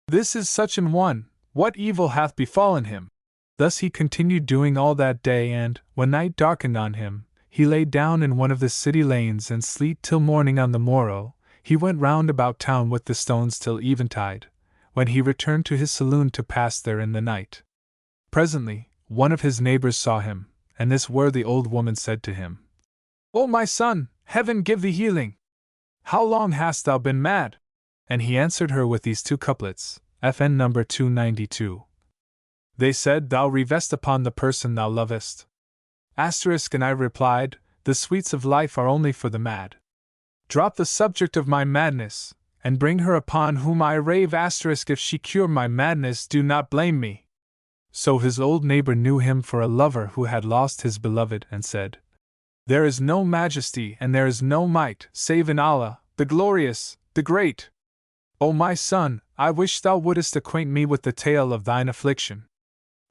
This is such an one, what evil hath befallen him? Thus he continued doing all that day, and, when night darkened on him, he lay down in one of the city lanes and sleep till morning. On the morrow, he went round about town with the stones till eventide, when he returned to his saloon to pass there in the night. Presently, one of his neighbors saw him, and this worthy old woman said to him, O my son, heaven give thee healing! How long hast thou been mad? And he answered her with these 2 couplets, FN number 292. They said, Thou revest upon the person thou lovest. And I replied, The sweets of life are only for the mad. Drop the subject of my madness, and bring her upon whom I rave. If she cure my madness, do not blame me. So his old neighbor knew him for a lover who had lost his beloved, and said, There is no majesty and there is no might, save in Allah, the glorious, the great. O my son, I wish thou wouldest acquaint me with the tale of thine affliction.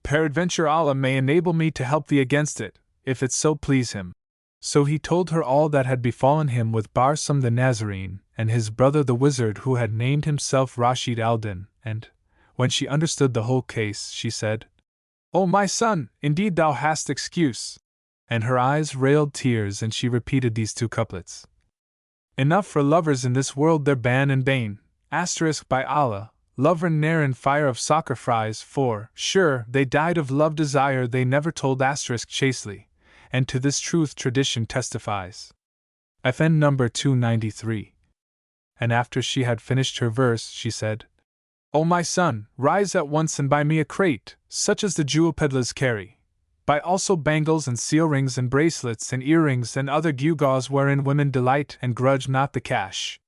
Peradventure Allah may enable me to help thee against it, if it so please him. So he told her all that had befallen him with Barsum the Nazarene, and his brother the wizard who had named himself Allah Aldin, and, when she understood the whole case, she said, O my son, indeed thou hast excuse. And her eyes railed tears, and she repeated these 2 couplets. Enough for lovers in this world their ban and bane, by Allah, lover ne'er in fire of soccer fries, for, sure, they died of love desire they never told chastely, and to this truth tradition testifies. FN number 293. And after she had finished her verse, she said, O my son, rise at once and buy me a crate, such as the jewel peddlers carry. Buy also bangles and seal rings and bracelets and earrings and other gewgaws wherein women delight, and grudge not the cash.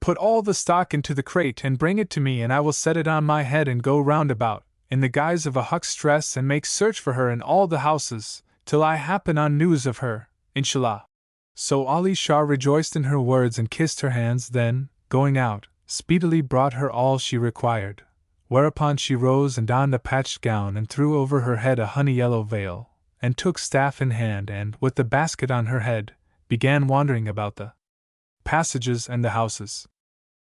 Put all the stock into the crate and bring it to me, and I will set it on my head and go round about, in the guise of a huckstress, and make search for her in all the houses, till I happen on news of her, inshallah. So Ali Shah rejoiced in her words and kissed her hands, then, going out, speedily brought her all she required, whereupon she rose and donned a patched gown and threw over her head a honey-yellow veil, and took staff in hand and, with the basket on her head, began wandering about the passages and the houses.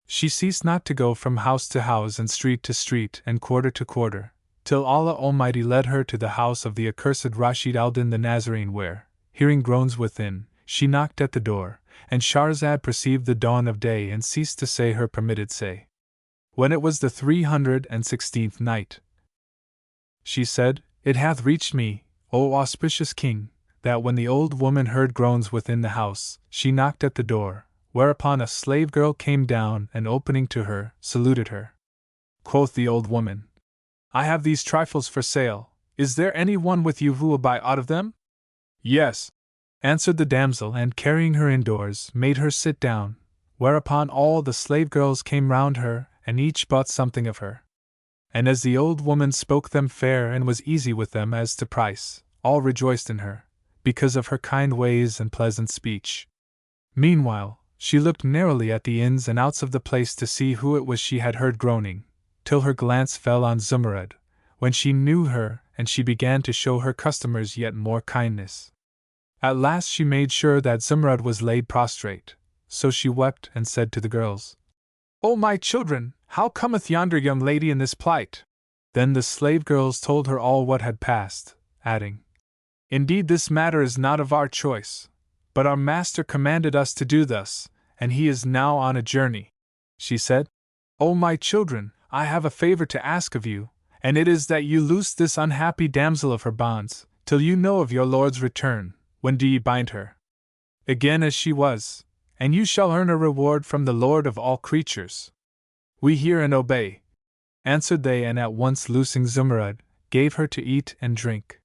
She ceased not to go from house to house and street to street and quarter to quarter, till Allah Almighty led her to the house of the accursed Aldin the Nazarene, where, hearing groans within, she knocked at the door, and Shahrazad perceived the dawn of day and ceased to say her permitted say. When it was the 316th night, she said, It hath reached me, O auspicious King, that when the old woman heard groans within the house, she knocked at the door, whereupon a slave girl came down and, opening to her, saluted her. Quoth the old woman, I have these trifles for sale, is there any one with you who will buy aught of them? Yes, answered the damsel, and carrying her indoors, made her sit down, whereupon all the slave girls came round her, and each bought something of her. And as the old woman spoke them fair and was easy with them as to price, all rejoiced in her, because of her kind ways and pleasant speech. Meanwhile, She looked narrowly at the ins and outs of the place to see who it was she had heard groaning, till her glance fell on Zumurrud, when she knew her, and she began to show her customers yet more kindness. At last she made sure that Zumurrud was laid prostrate, so she wept and said to the girls, "O my children, how cometh yonder young lady in this plight?" Then the slave girls told her all what had passed, adding, "Indeed this matter is not of our choice, but our master commanded us to do thus, and he is now on a journey." She said, "O my children, I have a favor to ask of you, and it is that you loose this unhappy damsel of her bonds, till you know of your lord's return. When do ye bind her again as she was, and you shall earn a reward from the Lord of all creatures." "We hear and obey," answered they, and at once loosing Zumurrud, gave her to eat and drink.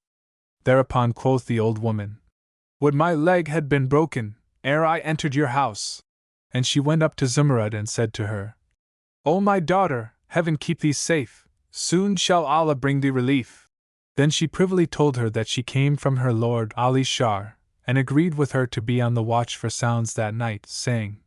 Thereupon quoth the old woman, "Would my leg had been broken, ere I entered your house!" And she went up to Zumurrud and said to her, "O my daughter, heaven keep thee safe, soon shall Allah bring thee relief." Then she privily told her that she came from her lord Ali Shar, and agreed with her to be on the watch for sounds that night, saying,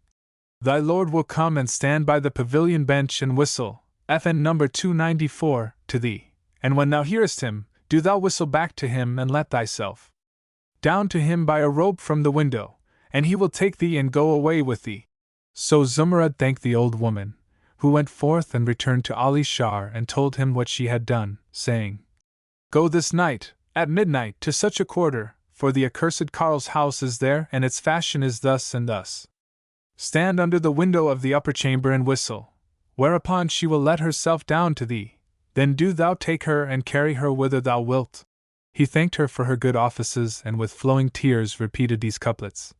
"Thy lord will come and stand by the pavilion bench and whistle, FN number 294, to thee, and when thou hearest him, do thou whistle back to him and let thyself down to him by a rope from the window, and he will take thee and go away with thee." So Zumurrud thanked the old woman, who went forth and returned to Ali Shar and told him what she had done, saying, "Go this night, at midnight, to such a quarter, for the accursed Karl's house is there, and its fashion is thus and thus. Stand under the window of the upper chamber and whistle, whereupon she will let herself down to thee. Then do thou take her and carry her whither thou wilt." He thanked her for her good offices and with flowing tears repeated these couplets.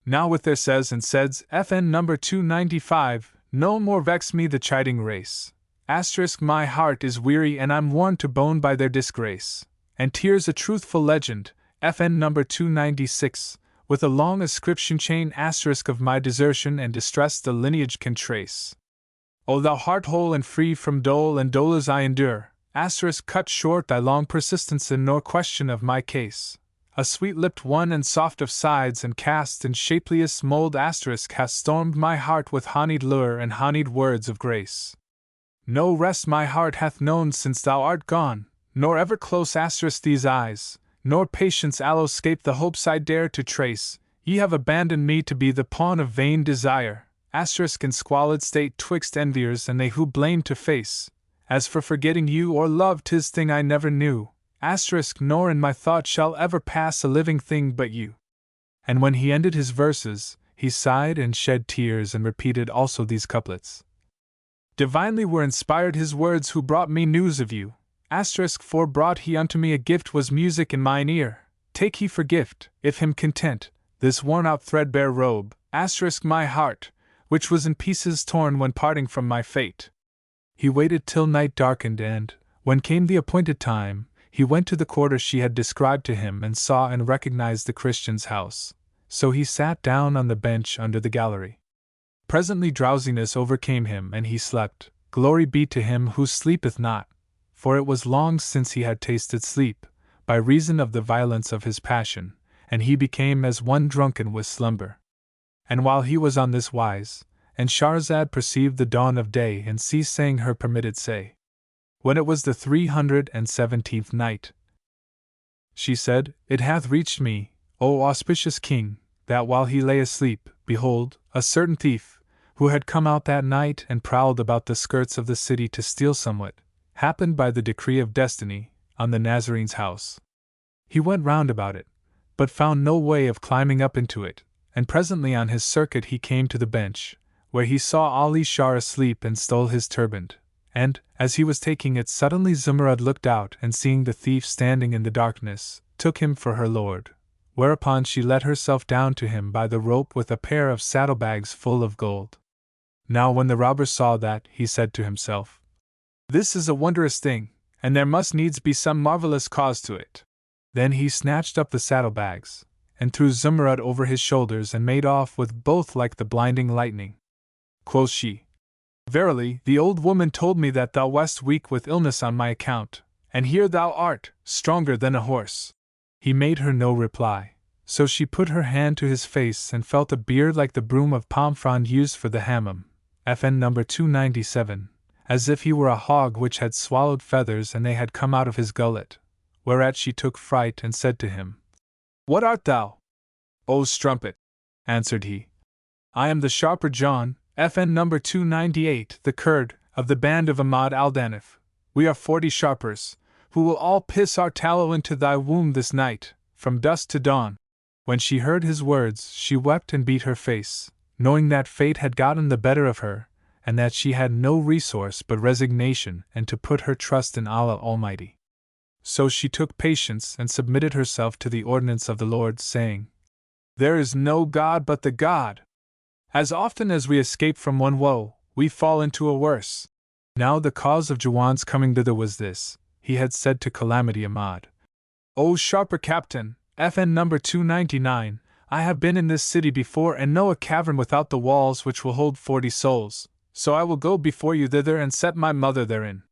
"Now with their says and saids, FN number 295, no more vex me the chiding race. Asterisk my heart is weary and I'm worn to bone by their disgrace. And tears a truthful legend, FN number 296, with a long ascription chain asterisk of my desertion and distress the lineage can trace. O thou heart whole and free from dole and dolours I endure, asterisk cut short thy long persistence in nor question of my case. A sweet-lipped one and soft of sides and cast in shapeliest mold asterisk has stormed my heart with honeyed lure and honeyed words of grace. No rest my heart hath known since thou art gone, nor ever close asterisk these eyes, nor patience allow scape the hopes I dare to trace. Ye have abandoned me to be the pawn of vain desire, asterisk in squalid state twixt enviers and they who blame to face. As for forgetting you or love, 'tis thing I never knew, asterisk nor in my thought shall ever pass a living thing but you." And when he ended his verses, he sighed and shed tears and repeated also these couplets. "Divinely were inspired his words who brought me news of you, asterisk for brought he unto me a gift was music in mine ear. Take he for gift, if him content, this worn-out threadbare robe, asterisk my heart, which was in pieces torn when parting from my fate." He waited till night darkened and, when came the appointed time, he went to the quarter she had described to him and saw and recognized the Christian's house. So he sat down on the bench under the gallery. Presently drowsiness overcame him and he slept. Glory be to him who sleepeth not, for it was long since he had tasted sleep, by reason of the violence of his passion, and he became as one drunken with slumber. And while he was on this wise, and Shahrazad perceived the dawn of day and ceased saying her permitted say. When it was the 317th night, she said, "It hath reached me, O auspicious king, that while he lay asleep, behold, a certain thief, who had come out that night and prowled about the skirts of the city to steal somewhat, happened by the decree of destiny, on the Nazarene's house. He went round about it, but found no way of climbing up into it, and presently on his circuit he came to the bench, where he saw Ali Shar asleep and stole his turband, and, as he was taking it suddenly Zumurrud looked out and seeing the thief standing in the darkness, took him for her lord, whereupon she let herself down to him by the rope with a pair of saddlebags full of gold. Now when the robber saw that, he said to himself, "This is a wondrous thing, and there must needs be some marvelous cause to it." Then he snatched up the saddlebags, and threw Zumurrud over his shoulders and made off with both like the blinding lightning. Quoth she, "Verily, the old woman told me that thou wast weak with illness on my account, and here thou art, stronger than a horse." He made her no reply, So she put her hand to his face and felt a beard like the broom of palm frond used for the hammam, FN number 297, as if he were a hog which had swallowed feathers and they had come out of his gullet, whereat she took fright and said to him, "What art thou?" "O strumpet," answered he, "I am the sharper John, FN number 298, the Kurd, of the band of Allah Aldin. We are 40 sharpers, who will all piss our tallow into thy womb this night, from dusk to dawn." When she heard his words, she wept and beat her face, knowing that fate had gotten the better of her, and that she had no resource but resignation and to put her trust in Allah Almighty. So she took patience and submitted herself to the ordinance of the Lord, saying, "There is no God but the God. As often as we escape from one woe, we fall into a worse." Now the cause of Jawan's coming thither was this: he had said to Calamity Ahmad, "O sharper captain, FN number 299, I have been in this city before and know a cavern without the walls which will hold 40 souls, so I will go before you thither and set my mother therein.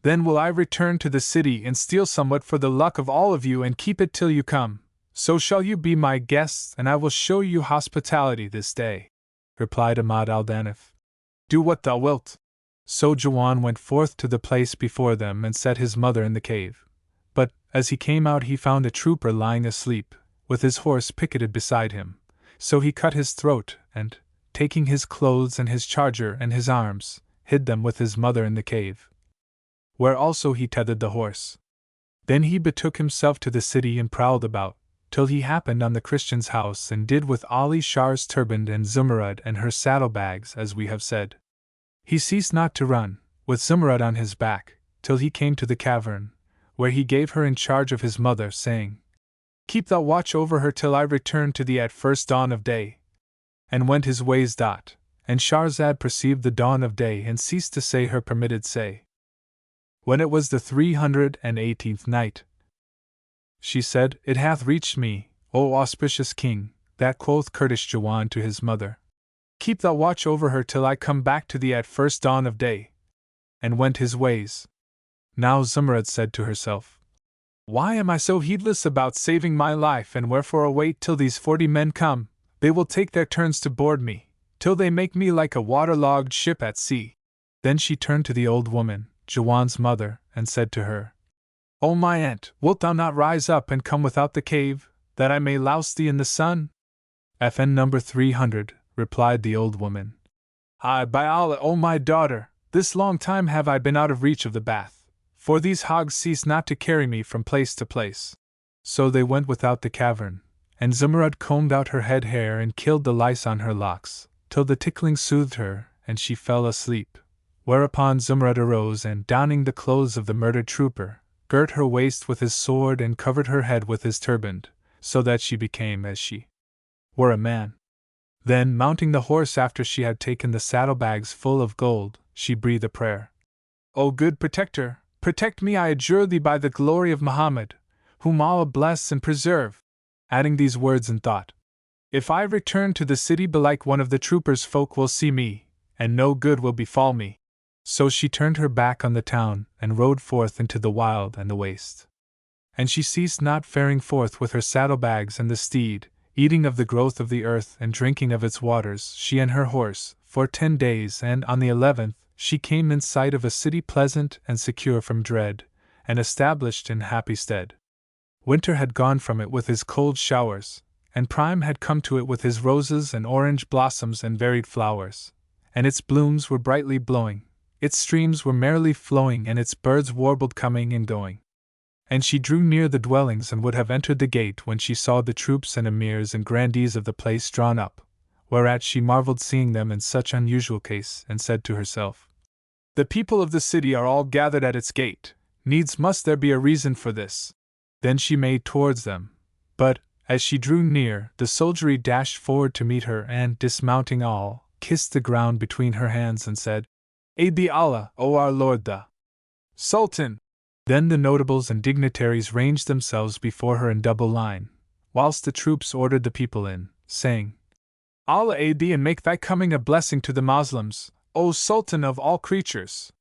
Then will I return to the city and steal somewhat for the luck of all of you and keep it till you come, so shall you be my guests and I will show you hospitality this day." Replied Ahmad al-Danif, "Do what thou wilt." So Jawan went forth to the place before them and set his mother in the cave. But, as he came out, he found a trooper lying asleep, with his horse picketed beside him. So he cut his throat, and, taking his clothes and his charger and his arms, hid them with his mother in the cave, where also he tethered the horse. Then he betook himself to the city and prowled about, till he happened on the Christian's house and did with Ali Shar's turban and Zumurrud and her saddlebags as we have said. He ceased not to run, with Zumurrud on his back, till he came to the cavern, where he gave her in charge of his mother, saying, "Keep thou watch over her till I return to thee at first dawn of day." And went his ways. And Shahrazad perceived the dawn of day and ceased to say her permitted say. When it was the 318th night, she said, "It hath reached me, O auspicious king, that quoth Kurdish Jawan to his mother, 'Keep thou watch over her till I come back to thee at first dawn of day,' and went his ways." Now Zumurrud said to herself, "Why am I so heedless about saving my life, and wherefore await till these 40 men come? They will take their turns to board me, till they make me like a waterlogged ship at sea." Then she turned to the old woman, Jawan's mother, and said to her, "O my aunt, wilt thou not rise up and come without the cave, that I may louse thee in the sun?" FN number 300, replied the old woman, "Aye, by Allah, O my daughter, this long time have I been out of reach of the bath, for these hogs cease not to carry me from place to place." So they went without the cavern, and Zumurrud combed out her head hair and killed the lice on her locks, till the tickling soothed her, and she fell asleep. Whereupon Zumurrud arose and, donning the clothes of the murdered trooper, girt her waist with his sword and covered her head with his turband, so that she became as she were a man. Then, mounting the horse after she had taken the saddlebags full of gold, she breathed a prayer. "O good protector, protect me, I adjure thee, by the glory of Muhammad, whom Allah bless and preserve," adding these words in thought, "If I return to the city, belike one of the troopers' folk will see me, and no good will befall me." So she turned her back on the town, and rode forth into the wild and the waste. And she ceased not faring forth with her saddlebags and the steed, eating of the growth of the earth and drinking of its waters, she and her horse, for 10 days, and on the 11th she came in sight of a city pleasant and secure from dread, and established in happy stead. Winter had gone from it with his cold showers, and Prime had come to it with his roses and orange blossoms and varied flowers, and its blooms were brightly blowing, its streams were merrily flowing, and its birds warbled coming and going. And she drew near the dwellings and would have entered the gate when she saw the troops and emirs and grandees of the place drawn up, whereat she marveled seeing them in such unusual case, and said to herself, "The people of the city are all gathered at its gate, needs must there be a reason for this." Then she made towards them, but, as she drew near, the soldiery dashed forward to meet her and, dismounting all, kissed the ground between her hands and said, "Aid thee Allah, O our Lord the Sultan!" Then the notables and dignitaries ranged themselves before her in double line, whilst the troops ordered the people in, saying, "Allah aid thee and make thy coming a blessing to the Moslems, O Sultan of all creatures!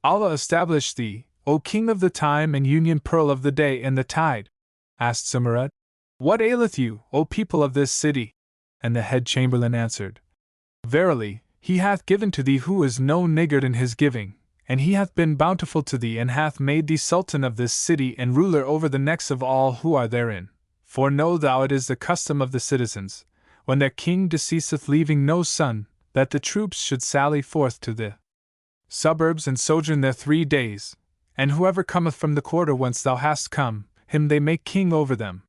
Allah establish thee, O King of the time and union pearl of the day and the tide!" Asked Zumurrud, What aileth you, O people of this city? And the head chamberlain answered, Verily, he hath given to thee who is no niggard in his giving, and he hath been bountiful to thee and hath made thee sultan of this city and ruler over the necks of all who are therein. For know thou it is the custom of the citizens, when their king deceaseth leaving no son, that the troops should sally forth to the suburbs and sojourn there 3 days, and whoever cometh from the quarter whence thou hast come, him they make king over them.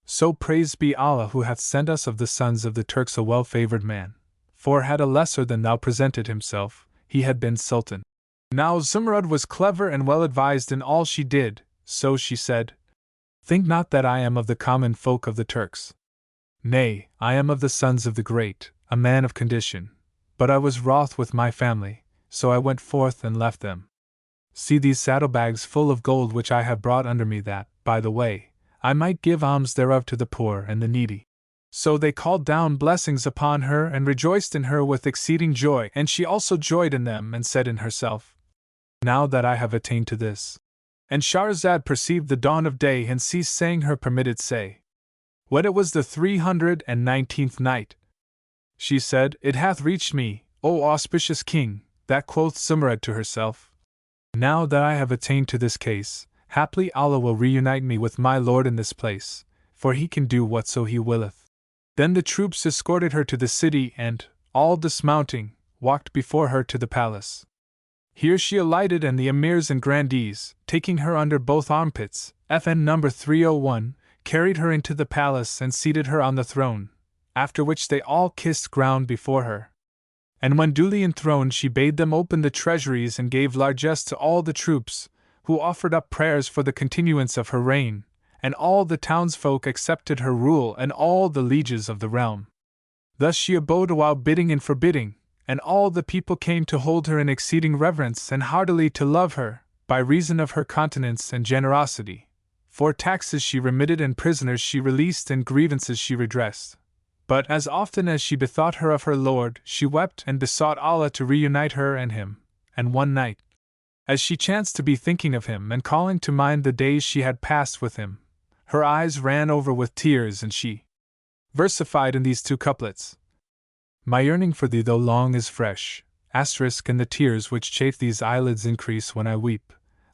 So praised be Allah who hath sent us of the sons of the Turks a well-favored man, for had a lesser than thou presented himself, he had been sultan. Now Zumrud was clever and well advised in all she did, so she said, Think not that I am of the common folk of the Turks. Nay, I am of the sons of the great, a man of condition, but I was wroth with my family, so I went forth and left them. See these saddlebags full of gold which I have brought under me that, by the way, I might give alms thereof to the poor and the needy. So they called down blessings upon her and rejoiced in her with exceeding joy, and she also joyed in them and said in herself, Now that I have attained to this. And Shahrazad perceived the dawn of day and ceased saying her permitted say. When it was the 319th night, she said, It hath reached me, O auspicious king, that quoth Zumrud to herself, Now that I have attained to this case, haply Allah will reunite me with my Lord in this place, for he can do whatso he willeth. Then the troops escorted her to the city and, all dismounting, walked before her to the palace. Here she alighted, and the emirs and grandees, taking her under both armpits, FN number 301, carried her into the palace and seated her on the throne, after which they all kissed ground before her. And when duly enthroned, she bade them open the treasuries and gave largesse to all the troops, who offered up prayers for the continuance of her reign, and all the townsfolk accepted her rule and all the lieges of the realm. Thus she abode a while bidding and forbidding, and all the people came to hold her in exceeding reverence and heartily to love her, by reason of her continence and generosity. For taxes she remitted and prisoners she released and grievances she redressed. But as often as she bethought her of her Lord, she wept and besought Allah to reunite her and him. And one night, as she chanced to be thinking of him and calling to mind the days she had passed with him, her eyes ran over with tears, and she versified in these 2 couplets. My yearning for thee though long is fresh, asterisk, and the tears which chafe these eyelids increase when I weep.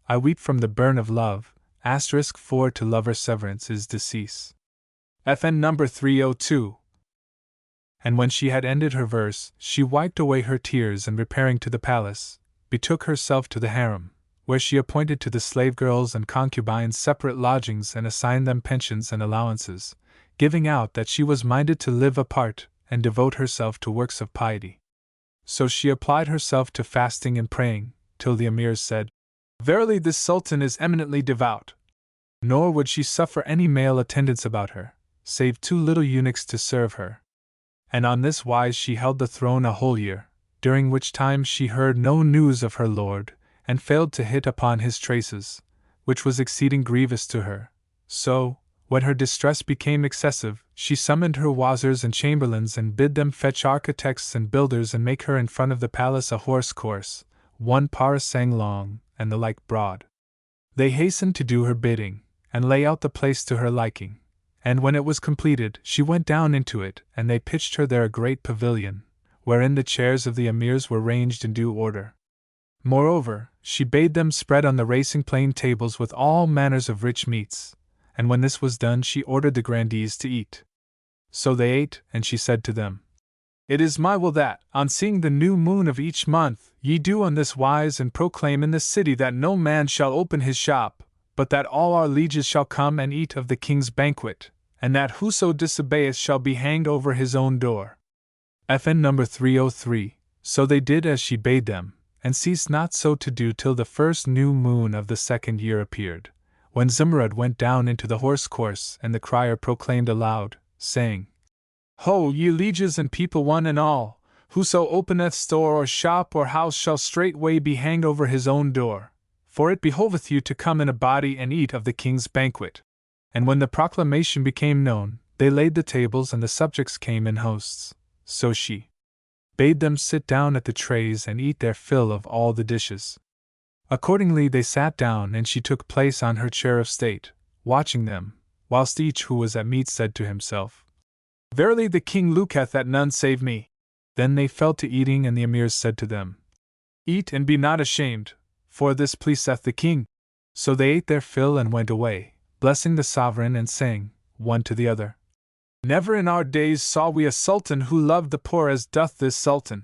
I weep from the burn of love, asterisk, for to lover severance is decease. FN number 302. And when she had ended her verse, she wiped away her tears and repairing to the palace, betook herself to the harem, where she appointed to the slave girls and concubines separate lodgings and assigned them pensions and allowances, giving out that she was minded to live apart and devote herself to works of piety. So she applied herself to fasting and praying, till the emirs said, Verily this sultan is eminently devout. Nor would she suffer any male attendants about her, save 2 little eunuchs to serve her. And on this wise she held the throne a whole year, during which time she heard no news of her lord, and failed to hit upon his traces, which was exceeding grievous to her. So, when her distress became excessive, she summoned her wazirs and chamberlains and bid them fetch architects and builders and make her in front of the palace a horse course, 1 parasang long, and the like broad. They hastened to do her bidding, and lay out the place to her liking. And when it was completed, she went down into it, and they pitched her there a great pavilion, wherein the chairs of the emirs were ranged in due order. Moreover, she bade them spread on the racing plain tables with all manners of rich meats, and when this was done she ordered the grandees to eat. So they ate, and she said to them, It is my will that, on seeing the new moon of each month, ye do on this wise and proclaim in this city that no man shall open his shop, but that all our lieges shall come and eat of the king's banquet, and that whoso disobeyeth shall be hanged over his own door. FN number 303. So they did as she bade them, and ceased not so to do till the first new moon of the 2nd year appeared, when Zumrud went down into the horse course, and the crier proclaimed aloud, saying, Ho, ye lieges and people one and all, whoso openeth store or shop or house shall straightway be hanged over his own door, for it behoveth you to come in a body and eat of the king's banquet. And when the proclamation became known, they laid the tables and the subjects came in hosts. So she bade them sit down at the trays and eat their fill of all the dishes. Accordingly they sat down, and she took place on her chair of state, watching them, whilst each who was at meat said to himself, Verily the king looketh at none save me. Then they fell to eating, and the emirs said to them, Eat and be not ashamed, for this pleaseth the king. So they ate their fill and went away, blessing the sovereign and saying, one to the other, Never in our days saw we a sultan who loved the poor as doth this sultan.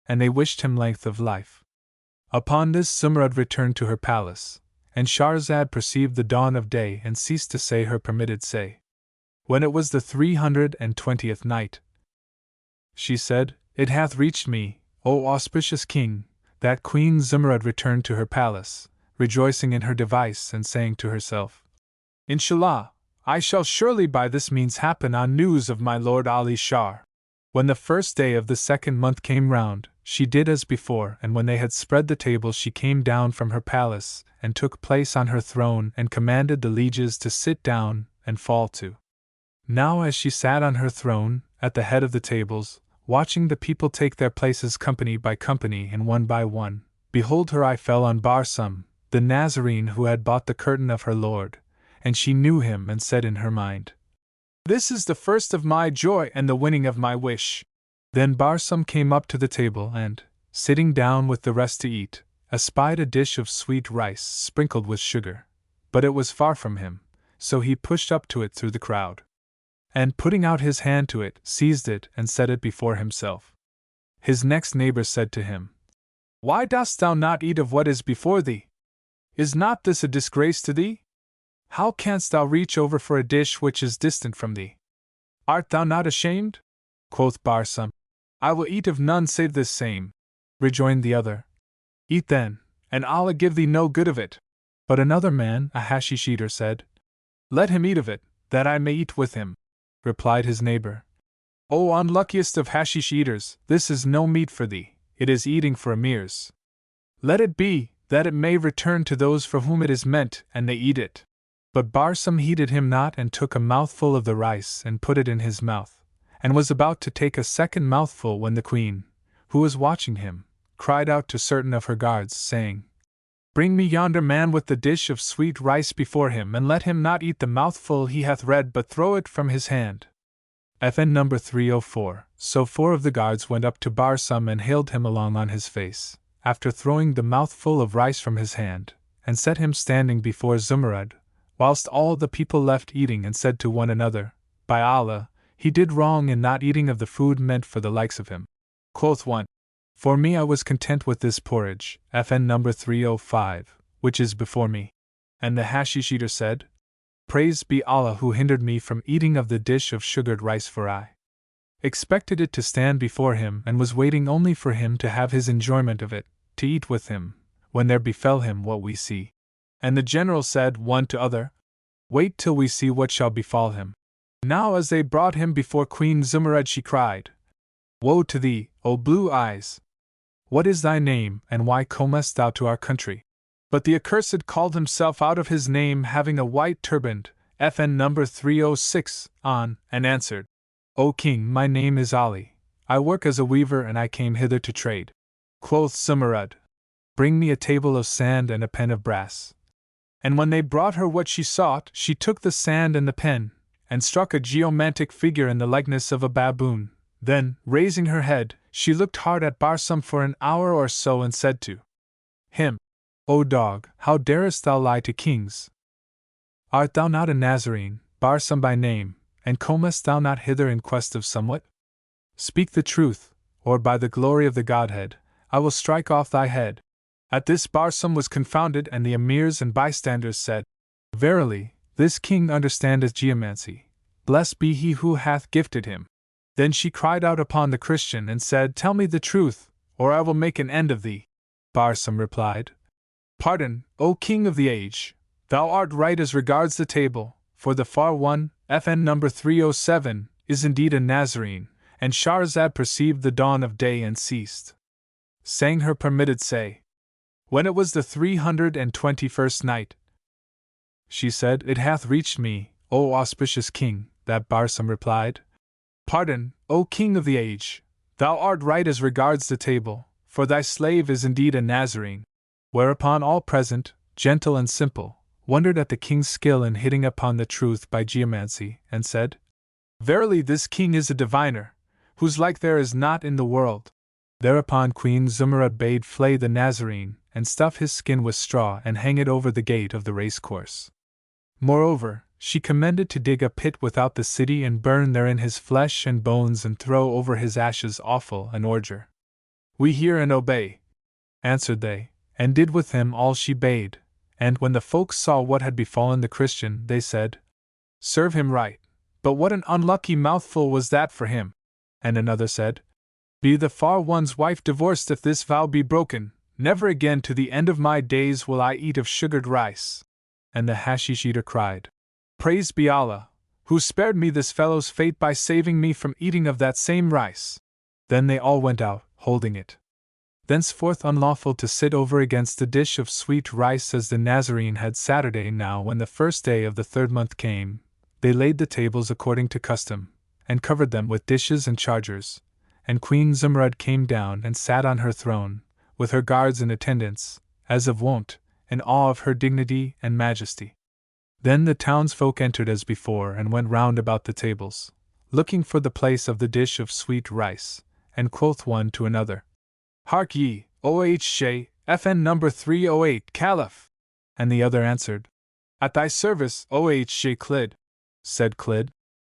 And they wished him length of life. Upon this Zumurrud returned to her palace, and Shahrazad perceived the dawn of day and ceased to say her permitted say. When it was the 320th night, she said, It hath reached me, O auspicious king, that Queen Zumurrud returned to her palace, rejoicing in her device and saying to herself, Inshallah, I shall surely by this means happen on news of my lord Ali Shah. When the first day of the second month came round, she did as before, and when they had spread the table she came down from her palace, and took place on her throne, and commanded the lieges to sit down and fall to. Now as she sat on her throne, at the head of the tables, watching the people take their places company by company and one by one, behold her eye fell on Barsum, the Nazarene who had bought the curtain of her lord, and she knew him and said in her mind, This is the first of my joy and the winning of my wish. Then Barsum came up to the table and, sitting down with the rest to eat, espied a dish of sweet rice sprinkled with sugar, but it was far from him, so he pushed up to it through the crowd, and putting out his hand to it, seized it and set it before himself. His next neighbor said to him, Why dost thou not eat of what is before thee? Is not this a disgrace to thee? How canst thou reach over for a dish which is distant from thee? Art thou not ashamed? Quoth Barsum, I will eat of none save this same. Rejoined the other, Eat then, and Allah give thee no good of it. But another man, a hashish eater, said, Let him eat of it, that I may eat with him. Replied his neighbor, O unluckiest of hashish eaters, this is no meat for thee, it is eating for emirs. Let it be, that it may return to those for whom it is meant, and they eat it. But Barsum heeded him not and took a mouthful of the rice and put it in his mouth, and was about to take a second mouthful when the queen, who was watching him, cried out to certain of her guards, saying, Bring me yonder man with the dish of sweet rice before him, and let him not eat the mouthful he hath read, but throw it from his hand. FN number 304. So 4 of the guards went up to Barsum and hailed him along on his face, after throwing the mouthful of rice from his hand, and set him standing before Zumurrud, whilst all the people left eating and said to one another, By Allah, he did wrong in not eating of the food meant for the likes of him. Quoth one, For me I was content with this porridge, FN number 305, which is before me. And the hashish eater said, Praised be Allah who hindered me from eating of the dish of sugared rice, for I expected it to stand before him and was waiting only for him to have his enjoyment of it, to eat with him, when there befell him what we see. And the general said one to other, Wait till we see what shall befall him. Now as they brought him before Queen Zumurrud, she cried, Woe to thee, O blue eyes! What is thy name, and why comest thou to our country? But the accursed called himself out of his name, having a white turband, FN number 306, on, and answered, O king, my name is Ali. I work as a weaver, and I came hither to trade. Quoth Zumurrud, Bring me a table of sand and a pen of brass. And when they brought her what she sought, she took the sand and the pen, and struck a geomantic figure in the likeness of a baboon. Then, raising her head, she looked hard at Barsum for an hour or so and said to him, O dog, how darest thou lie to kings? Art thou not a Nazarene, Barsum by name, and comest thou not hither in quest of somewhat? Speak the truth, or by the glory of the Godhead, I will strike off thy head. At this Barsum was confounded, and the emirs and bystanders said, Verily, this king understandeth geomancy, blessed be he who hath gifted him. Then she cried out upon the Christian and said, Tell me the truth, or I will make an end of thee. Barsum replied, Pardon, O king of the age, thou art right as regards the table, for the far one, FN number 307, is indeed a Nazarene. And Shahrazad perceived the dawn of day and ceased saying her permitted say. When it was the 321st night, she said, It hath reached me, O auspicious king, that Barsum replied, Pardon, O king of the age, thou art right as regards the table, for thy slave is indeed a Nazarene. Whereupon all present, gentle and simple, wondered at the king's skill in hitting upon the truth by geomancy, and said, "Verily this king is a diviner, whose like there is not in the world." Thereupon Queen Zumurrud bade flay the Nazarene, and stuff his skin with straw and hang it over the gate of the racecourse. Moreover, she commanded to dig a pit without the city and burn therein his flesh and bones and throw over his ashes offal and ordure. "We hear and obey," answered they, and did with him all she bade. And when the folks saw what had befallen the Christian, they said, "Serve him right, but what an unlucky mouthful was that for him!" And another said, "Be the far one's wife divorced if this vow be broken, never again to the end of my days will I eat of sugared rice." And the hashish eater cried, "Praised be Allah, who spared me this fellow's fate by saving me from eating of that same rice." Then they all went out, holding it thenceforth unlawful to sit over against the dish of sweet rice as the Nazarene had Saturday. Now when the first day of the 3rd month came, they laid the tables according to custom, and covered them with dishes and chargers, and Queen Zumurrud came down and sat on her throne, with her guards in attendance, as of wont, in awe of her dignity and majesty. Then the townsfolk entered as before and went round about the tables, looking for the place of the dish of sweet rice, and quoth one to another, "Hark ye, O.H. FN number 308, Caliph!" And the other answered, "At thy service, O.H. Clyd." Said Clyd,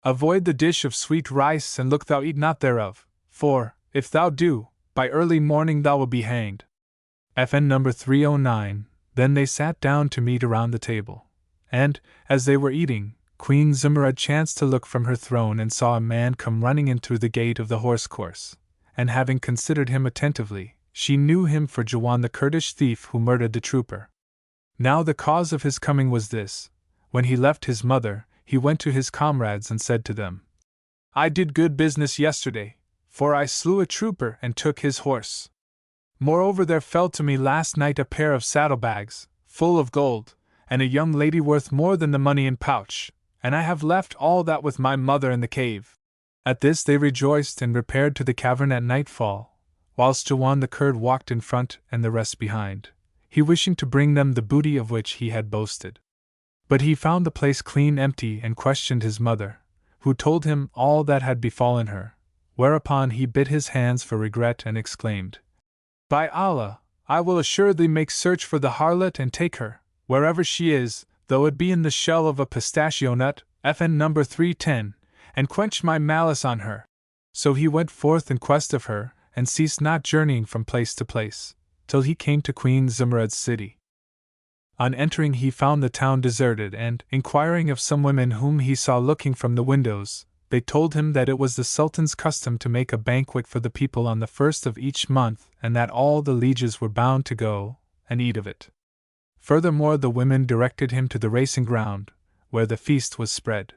"Avoid the dish of sweet rice and look thou eat not thereof, for, if thou do, by early morning thou wilt be hanged." FN number 309. Then they sat down to meat around the table. And, as they were eating, Queen Zumurrud chanced to look from her throne and saw a man come running in through the gate of the horse-course, and having considered him attentively, she knew him for Jawan the Kurdish thief who murdered the trooper. Now the cause of his coming was this: when he left his mother, he went to his comrades and said to them, "I did good business yesterday, for I slew a trooper and took his horse. Moreover there fell to me last night a pair of saddlebags, full of gold, and a young lady worth more than the money in pouch, and I have left all that with my mother in the cave." At this they rejoiced and repaired to the cavern at nightfall, whilst Jawan the Kurd walked in front and the rest behind, he wishing to bring them the booty of which he had boasted. But he found the place clean empty and questioned his mother, who told him all that had befallen her, whereupon he bit his hands for regret and exclaimed, "By Allah, I will assuredly make search for the harlot and take her, wherever she is, though it be in the shell of a pistachio nut, FN number 310, and quench my malice on her." So he went forth in quest of her, and ceased not journeying from place to place, till he came to Queen Zumurrud's city. On entering he found the town deserted and, inquiring of some women whom he saw looking from the windows, they told him that it was the Sultan's custom to make a banquet for the people on the 1st of each month, and that all the lieges were bound to go and eat of it. Furthermore the women directed him to the racing ground, where the feast was spread.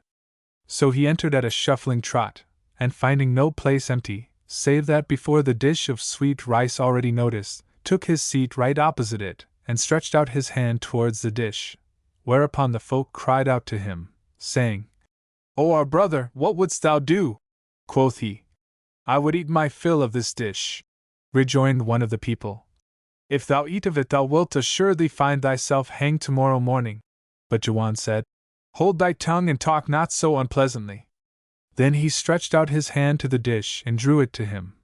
So he entered at a shuffling trot, and finding no place empty, save that before the dish of sweet rice already noticed, took his seat right opposite it, and stretched out his hand towards the dish, whereupon the folk cried out to him, saying, "O our brother, what wouldst thou do?" Quoth he, "I would eat my fill of this dish." Rejoined one of the people, "If thou eat of it thou wilt assuredly find thyself hanged tomorrow morning." But Jawan said, "Hold thy tongue and talk not so unpleasantly." Then he stretched out his hand to the dish and drew it to him,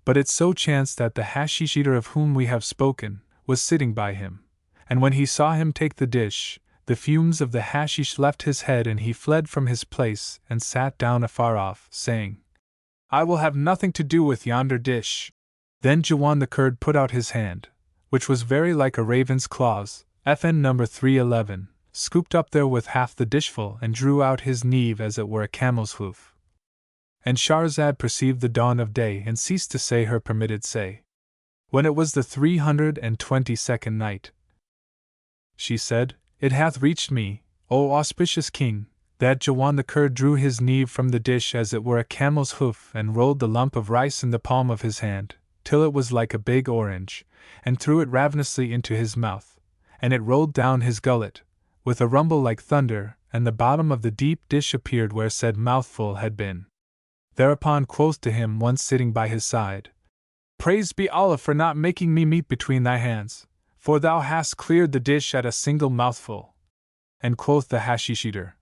but it so chanced that the hashish eater of whom we have spoken was sitting by him, and when he saw him take the dish, the fumes of the hashish left his head and he fled from his place and sat down afar off, saying, "I will have nothing to do with yonder dish." Then Jawan the Kurd put out his hand, which was very like a raven's claws, FN number 311, scooped up therewith half the dishful and drew out his neve as it were a camel's hoof. And Shahrazad perceived the dawn of day and ceased to say her permitted say. When it was the 322nd night, she said, "It hath reached me, O auspicious king, that Jawan the Kurd drew his neve from the dish as it were a camel's hoof and rolled the lump of rice in the palm of his hand, till it was like a big orange, and threw it ravenously into his mouth, and it rolled down his gullet, with a rumble like thunder, and the bottom of the deep dish appeared where said mouthful had been. Thereupon quoth to him one sitting by his side, "Praised be Allah for not making me meat between thy hands, for thou hast cleared the dish at a single mouthful." and quoth the hashish eater,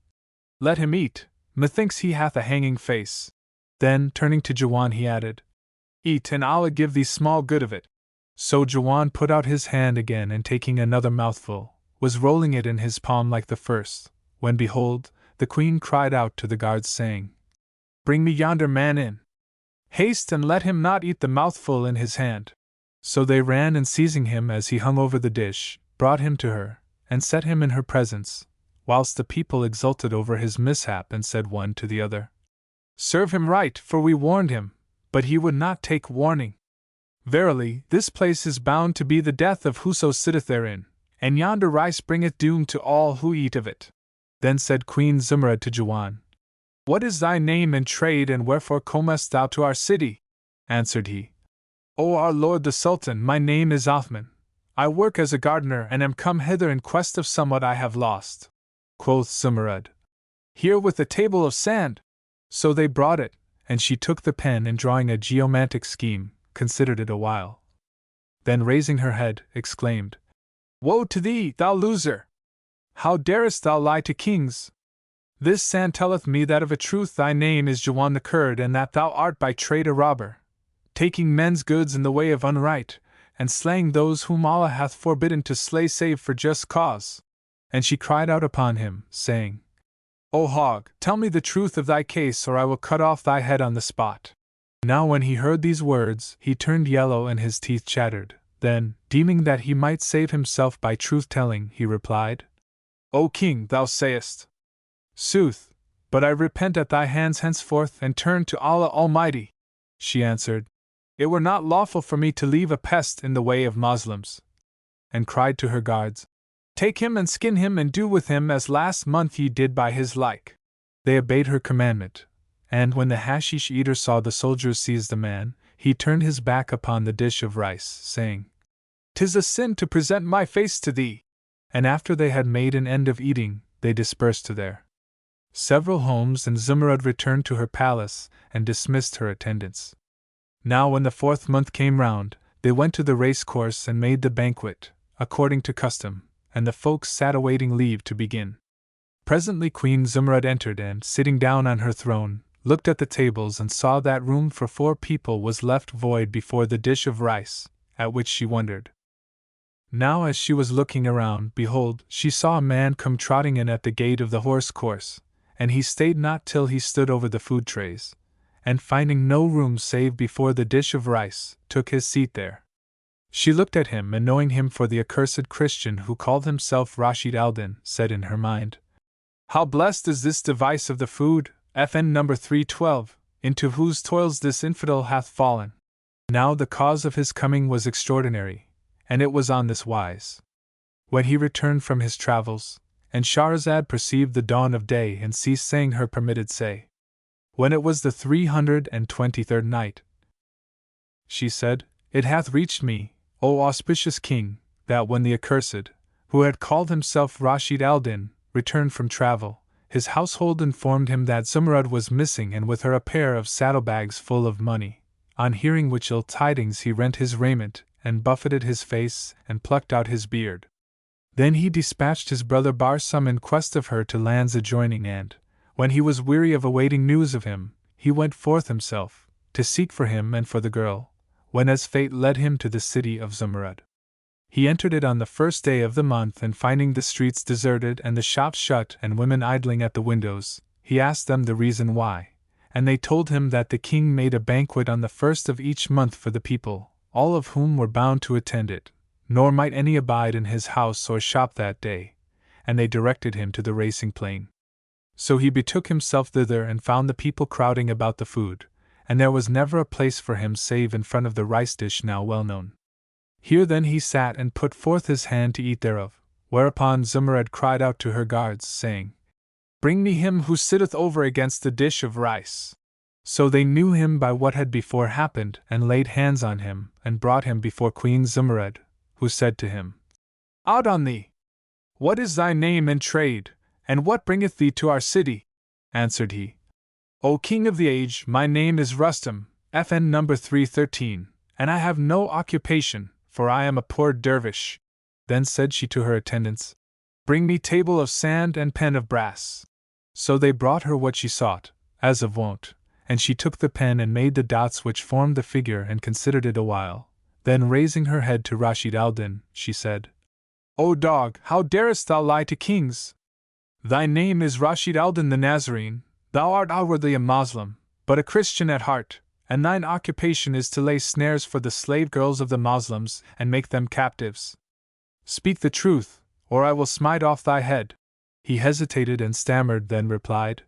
"Let him eat, methinks he hath a hanging face." Then, turning to Jawan, he added, "Eat, and Allah give thee small good of it." So Jawan put out his hand again, and taking another mouthful, was rolling it in his palm like the first, when behold, the queen cried out to the guards, saying, "Bring me yonder man in. Haste, and let him not eat the mouthful in his hand." So they ran, and seizing him as he hung over the dish, brought him to her, and set him in her presence, whilst the people exulted over his mishap and said one to the other, "Serve him right, for we warned him, but he would not take warning. Verily, this place is bound to be the death of whoso sitteth therein, and yonder rice bringeth doom to all who eat of it." Then said Queen Zumurrud to Jawan, "What is thy name and trade, and wherefore comest thou to our city?" Answered he, "O our lord the Sultan, my name is Othman. I work as a gardener, and am come hither in quest of somewhat I have lost." Quoth Zumurrud, "Here with the table of sand." So they brought it, and she took the pen, and drawing a geomantic scheme, considered it a while. Then raising her head, exclaimed, "Woe to thee, thou loser! How darest thou lie to kings? This sand telleth me that of a truth thy name is Jawan the Kurd, and that thou art by trade a robber, taking men's goods in the way of unright, and slaying those whom Allah hath forbidden to slay save for just cause." And she cried out upon him, saying, "O hog, tell me the truth of thy case, or I will cut off thy head on the spot." Now when he heard these words, he turned yellow and his teeth chattered. Then, deeming that he might save himself by truth-telling, he replied, "O king, thou sayest sooth, but I repent at thy hands henceforth and turn to Allah Almighty." She answered, "It were not lawful for me to leave a pest in the way of Moslems," and cried to her guards, "Take him and skin him, and do with him as last month ye did by his like." They obeyed her commandment, and when the hashish eater saw the soldiers seize the man, he turned his back upon the dish of rice, saying, "'Tis a sin to present my face to thee." And after they had made an end of eating, they dispersed to their several homes, and Zumurrud returned to her palace, and dismissed her attendants. Now when the 4th month came round, they went to the race-course and made the banquet, according to custom, and the folks sat awaiting leave to begin. Presently Queen Zumurrud entered, and, sitting down on her throne, looked at the tables and saw that room for 4 people was left void before the dish of rice, at which she wondered. Now as she was looking around, behold, she saw a man come trotting in at the gate of the horse-course, and he stayed not till he stood over the food trays, and finding no room save before the dish of rice, took his seat there. She looked at him, and knowing him for the accursed Christian who called himself Allah Aldin, said in her mind, "How blessed is this device of the food, FN number 312, into whose toils this infidel hath fallen." Now the cause of his coming was extraordinary, and it was on this wise. When he returned from his travels, and Shahrazad perceived the dawn of day and ceased saying her permitted say. When it was the 323rd night, she said, "It hath reached me, O auspicious king, that when the accursed, who had called himself Allah Aldin, returned from travel, his household informed him that Zumurrud was missing, and with her a pair of saddlebags full of money. On hearing which ill tidings he rent his raiment, and buffeted his face, and plucked out his beard. Then he dispatched his brother Barsum in quest of her to lands adjoining, and, when he was weary of awaiting news of him, he went forth himself, to seek for him and for the girl, when as fate led him to the city of Zumurrud. He entered it on the 1st day of the month, and finding the streets deserted and the shops shut and women idling at the windows, he asked them the reason why, and they told him that the king made a banquet on the 1st of each month for the people, all of whom were bound to attend it, nor might any abide in his house or shop that day, and they directed him to the racing plain. So he betook himself thither and found the people crowding about the food, and there was never a place for him save in front of the rice dish now well known. Here then he sat and put forth his hand to eat thereof, whereupon Zumurrud cried out to her guards, saying, "Bring me him who sitteth over against the dish of rice." So they knew him by what had before happened, and laid hands on him, and brought him before Queen Zumurrud, who said to him, "Out on thee! What is thy name and trade, and what bringeth thee to our city?" Answered he, "O king of the age, my name is Rustum, FN number 313, and I have no occupation, for I am a poor dervish." Then said she to her attendants, Bring me table of sand and pen of brass. So they brought her what she sought, as of wont, and she took the pen and made the dots which formed the figure and considered it awhile. Then raising her head to Rashid Aldin, she said, O dog, how darest thou lie to kings? Thy name is Rashid Aldin the Nazarene, thou art outwardly a Moslem, but a Christian at heart, and thine occupation is to lay snares for the slave girls of the Moslems and make them captives. Speak the truth, or I will smite off thy head. He hesitated and stammered, then replied,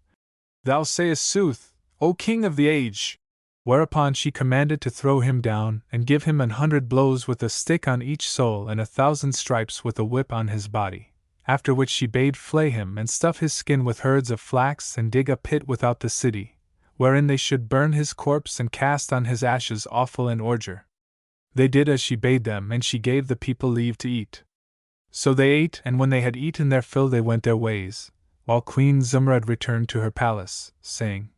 Thou sayest sooth, O king of the age. Whereupon she commanded to throw him down and give him 100 blows with a stick on each sole and 1,000 stripes with a whip on his body, after which she bade flay him and stuff his skin with herds of flax and dig a pit without the city, wherein they should burn his corpse and cast on his ashes offal and ordure. They did as she bade them, and she gave the people leave to eat. So they ate, and when they had eaten their fill they went their ways, while Queen Zumrad returned to her palace, saying,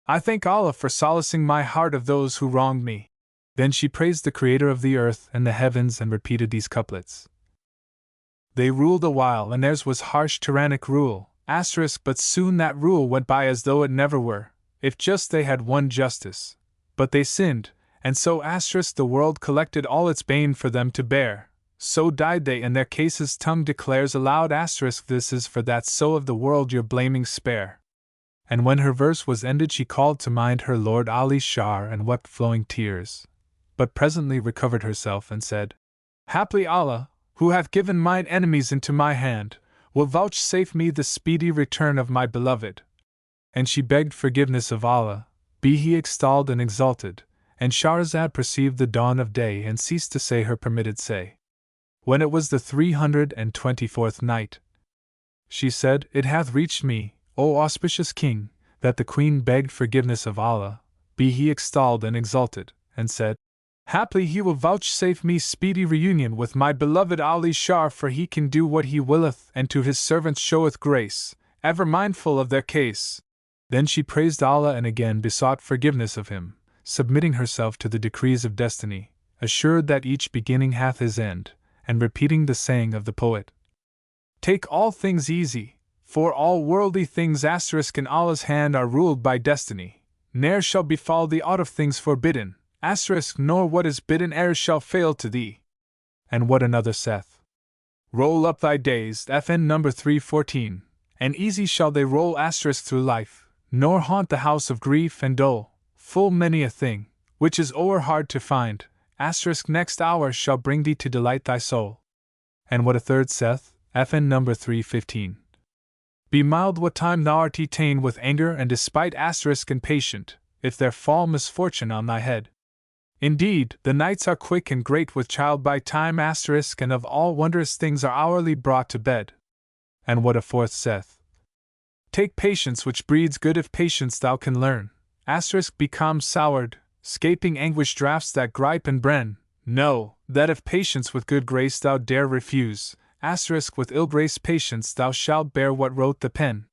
I thank Allah for solacing my heart of those who wronged me. Then she praised the Creator of the earth and the heavens and repeated these couplets. They ruled a while, and theirs was harsh tyrannic rule, but soon that rule went by as though it never were, if just they had one justice. But they sinned, and so the world collected all its bane for them to bear. So died they, and their case's tongue declares aloud this is for that, so of the world your blaming spare. And when her verse was ended she called to mind her Lord Ali Shar and wept flowing tears, but presently recovered herself and said, Haply Allah, who hath given mine enemies into my hand, will vouchsafe me the speedy return of my beloved. And she begged forgiveness of Allah, be he extolled and exalted, and Shahrazad perceived the dawn of day and ceased to say her permitted say. When it was the 324th night, she said, It hath reached me, O auspicious King, that the Queen begged forgiveness of Allah, be he extolled and exalted, and said, Haply he will vouchsafe me speedy reunion with my beloved Ali Shar, for he can do what he willeth, and to his servants showeth grace, ever mindful of their case. Then she praised Allah and again besought forgiveness of him, submitting herself to the decrees of destiny, assured that each beginning hath his end, and repeating the saying of the poet, Take all things easy, for all worldly things in Allah's hand are ruled by destiny. Ne'er shall befall thee aught of things forbidden, nor what is bidden e'er shall fail to thee. And what another saith, Roll up thy days, FN number 314, and easy shall they roll through life, nor haunt the house of grief and dole, full many a thing, which is o'er hard to find, next hour shall bring thee to delight thy soul. And what a third saith, FN number 315. Be mild what time thou art ta'en with anger and despite and patient, if there fall misfortune on thy head. Indeed, the nights are quick and great with child by time and of all wondrous things are hourly brought to bed. And what a fourth saith, Take patience which breeds good if patience thou can learn, be calm soured, scaping anguish draughts that gripe and bren, know, that if patience with good grace thou dare refuse, with ill grace patience thou shalt bear what wrote the pen.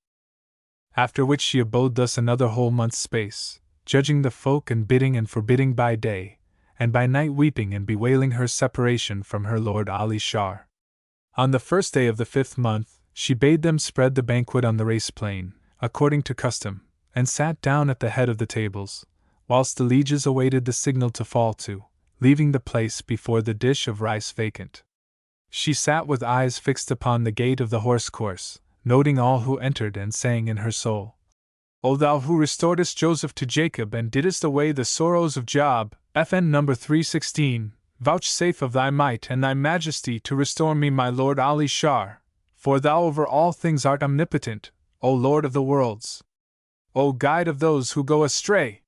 After which she abode thus another whole month's space, judging the folk and bidding and forbidding by day, and by night weeping and bewailing her separation from her lord Ali Shar. On the first day of the 5th month, she bade them spread the banquet on the race plain, according to custom, and sat down at the head of the tables, whilst the lieges awaited the signal to fall to, leaving the place before the dish of rice vacant. She sat with eyes fixed upon the gate of the horse-course, noting all who entered and saying in her soul, O thou who restoredest Joseph to Jacob and didst away the sorrows of Job, FN number 316, vouchsafe of thy might and thy majesty to restore me my lord Ali Shar, for thou over all things art omnipotent, O Lord of the worlds. O guide of those who go astray!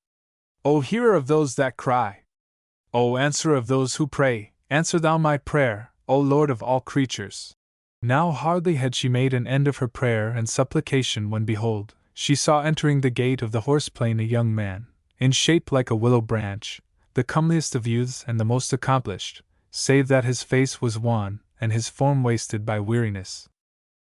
O hearer of those that cry! O answerer of those who pray, answer thou my prayer, O Lord of all creatures. Now hardly had she made an end of her prayer and supplication when behold, she saw entering the gate of the horse-plain a young man, in shape like a willow branch, the comeliest of youths and the most accomplished, save that his face was wan, and his form wasted by weariness.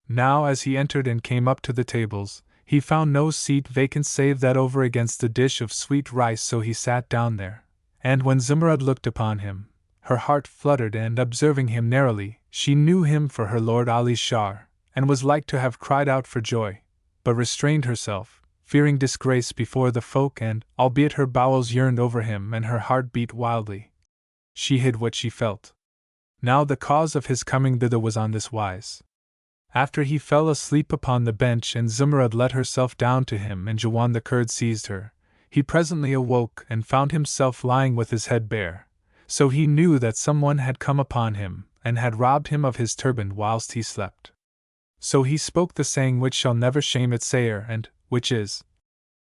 Now as he entered and came up to the tables, he found no seat vacant save that over against the dish of sweet rice, so he sat down there, and when Zumrad looked upon him, her heart fluttered, and observing him narrowly, she knew him for her lord Ali Shar, and was like to have cried out for joy, but restrained herself, fearing disgrace before the folk, and, albeit her bowels yearned over him and her heart beat wildly, she hid what she felt. Now the cause of his coming thither was on this wise. After he fell asleep upon the bench and Zumurrud let herself down to him and Jawan the Kurd seized her, he presently awoke and found himself lying with his head bare, so he knew that someone had come upon him and had robbed him of his turban whilst he slept. So he spoke the saying which shall never shame its sayer, and which is,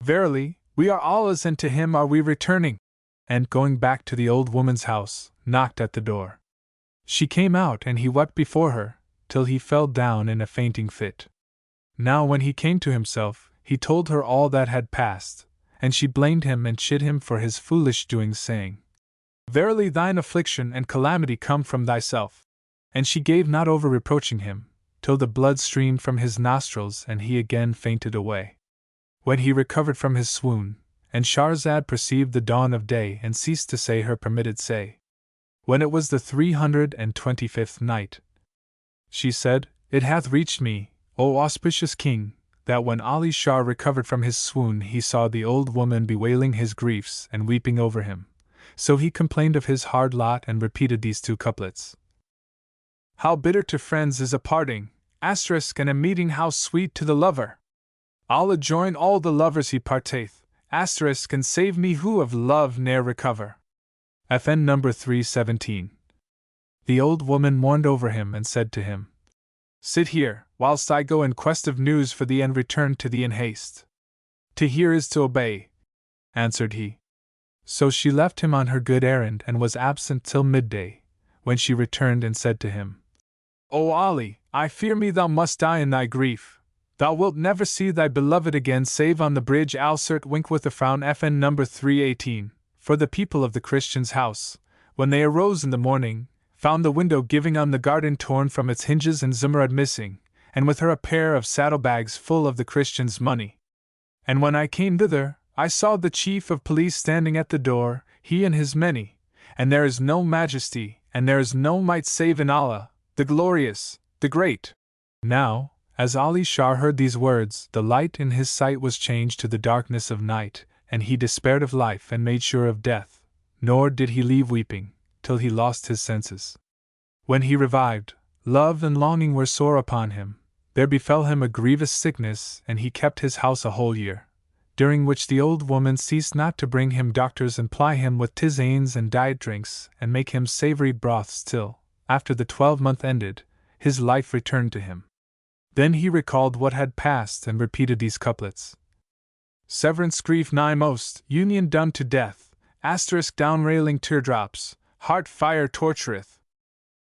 "Verily, we are Allah's and to him are we returning," and going back to the old woman's house, knocked at the door. She came out and he wept before her, till he fell down in a fainting fit. Now when he came to himself, he told her all that had passed, and she blamed him and chid him for his foolish doings, saying, "Verily thine affliction and calamity come from thyself." And she gave not over reproaching him, till the blood streamed from his nostrils and he again fainted away. When he recovered from his swoon, and Shahrazad perceived the dawn of day and ceased to say her permitted say. When it was the 325th night, she said, It hath reached me, O auspicious king, that when Ali Shah recovered from his swoon he saw the old woman bewailing his griefs and weeping over him. So he complained of his hard lot and repeated these two couplets. How bitter to friends is a parting, and a meeting how sweet to the lover. Allah join all the lovers he parteth, and save me who of love ne'er recover. FN number 317. The old woman mourned over him and said to him, Sit here, whilst I go in quest of news for thee and return to thee in haste. To hear is to obey, answered he. So she left him on her good errand and was absent till midday, when she returned and said to him, O Ali, I fear me thou must die in thy grief. Thou wilt never see thy beloved again save on the bridge Al-Sirt wink with a frown FN number 318, for the people of the Christian's house, when they arose in the morning, found the window giving on the garden torn from its hinges and Zumurrud missing, and with her a pair of saddlebags full of the Christian's money. And when I came thither, I saw the chief of police standing at the door, he and his many, and there is no majesty, and there is no might save in Allah, the glorious, the great. Now, as Ali Shah heard these words, the light in his sight was changed to the darkness of night, and he despaired of life and made sure of death, nor did he leave weeping, till he lost his senses. When he revived, love and longing were sore upon him. There befell him a grievous sickness, and he kept his house a whole year, during which the old woman ceased not to bring him doctors and ply him with tisanes and diet drinks, and make him savory broths till, after the 12-month ended, his life returned to him. Then he recalled what had passed and repeated these couplets. Severance grief nigh most, union done to death, down railing teardrops, heart fire tortureth.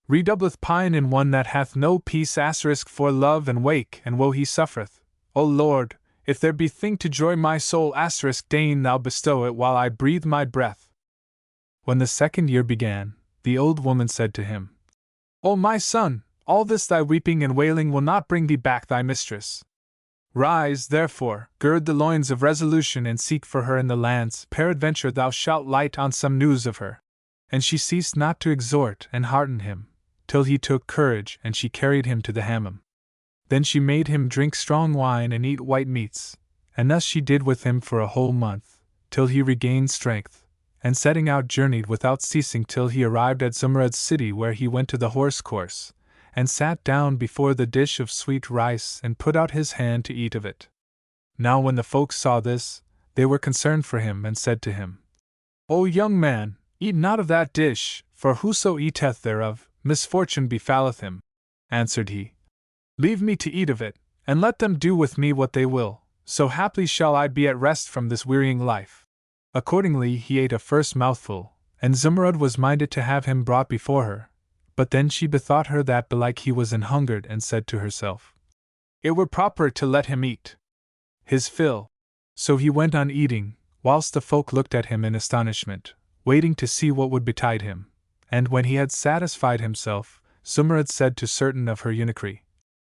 Redoubleth pine in one that hath no peace for love and wake and woe he suffereth. O Lord, if there be thing to joy my soul deign thou bestow it while I breathe my breath. When the second year began, the old woman said to him, O my son, all this thy weeping and wailing will not bring thee back thy mistress. Rise, therefore, gird the loins of resolution and seek for her in the lands, peradventure thou shalt light on some news of her. And she ceased not to exhort and hearten him, till he took courage and she carried him to the hammam. Then she made him drink strong wine and eat white meats, and thus she did with him for a whole month, till he regained strength, and setting out journeyed without ceasing till he arrived at Zumurrud's city, where he went to the horse course, and sat down before the dish of sweet rice and put out his hand to eat of it. Now when the folk saw this, they were concerned for him and said to him, O young man, eat not of that dish, for whoso eateth thereof, misfortune befalleth him. Answered he, Leave me to eat of it, and let them do with me what they will, so haply shall I be at rest from this wearying life. Accordingly he ate a first mouthful, and Zumurrud was minded to have him brought before her, but then she bethought her that belike he was an-hungered and said to herself, It were proper to let him eat his fill. So he went on eating, whilst the folk looked at him in astonishment, waiting to see what would betide him, and when he had satisfied himself, Zumurrud said to certain of her eunuchry,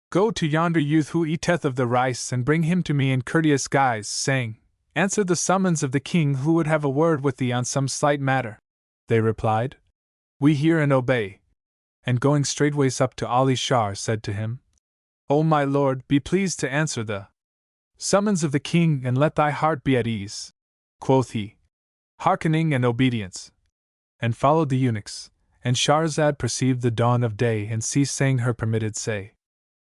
Go to yonder youth who eateth of the rice and bring him to me in courteous guise, saying, Answer the summons of the king who would have a word with thee on some slight matter. They replied, We hear and obey. And going straightways up to Ali Shah said to him, O my lord, be pleased to answer the summons of the king, and let thy heart be at ease. Quoth he, hearkening and obedience. And followed the eunuchs, and Shahrazad perceived the dawn of day and ceased saying her permitted say.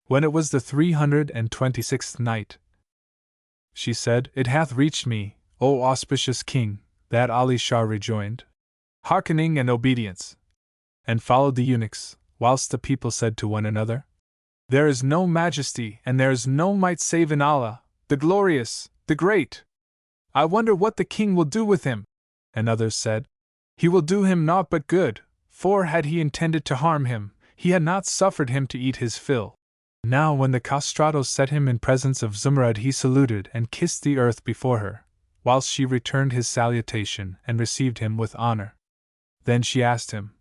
When it was the 326th night, she said, It hath reached me, O auspicious king, that Ali Shah rejoined, hearkening and obedience. And followed the eunuchs, whilst the people said to one another, There is no majesty and there is no might save in Allah, the glorious, the great. I wonder what the king will do with him. And others said, He will do him naught but good, for had he intended to harm him, he had not suffered him to eat his fill. Now when the castratos set him in presence of Zumrad, he saluted and kissed the earth before her, whilst she returned his salutation and received him with honor. Then she asked him,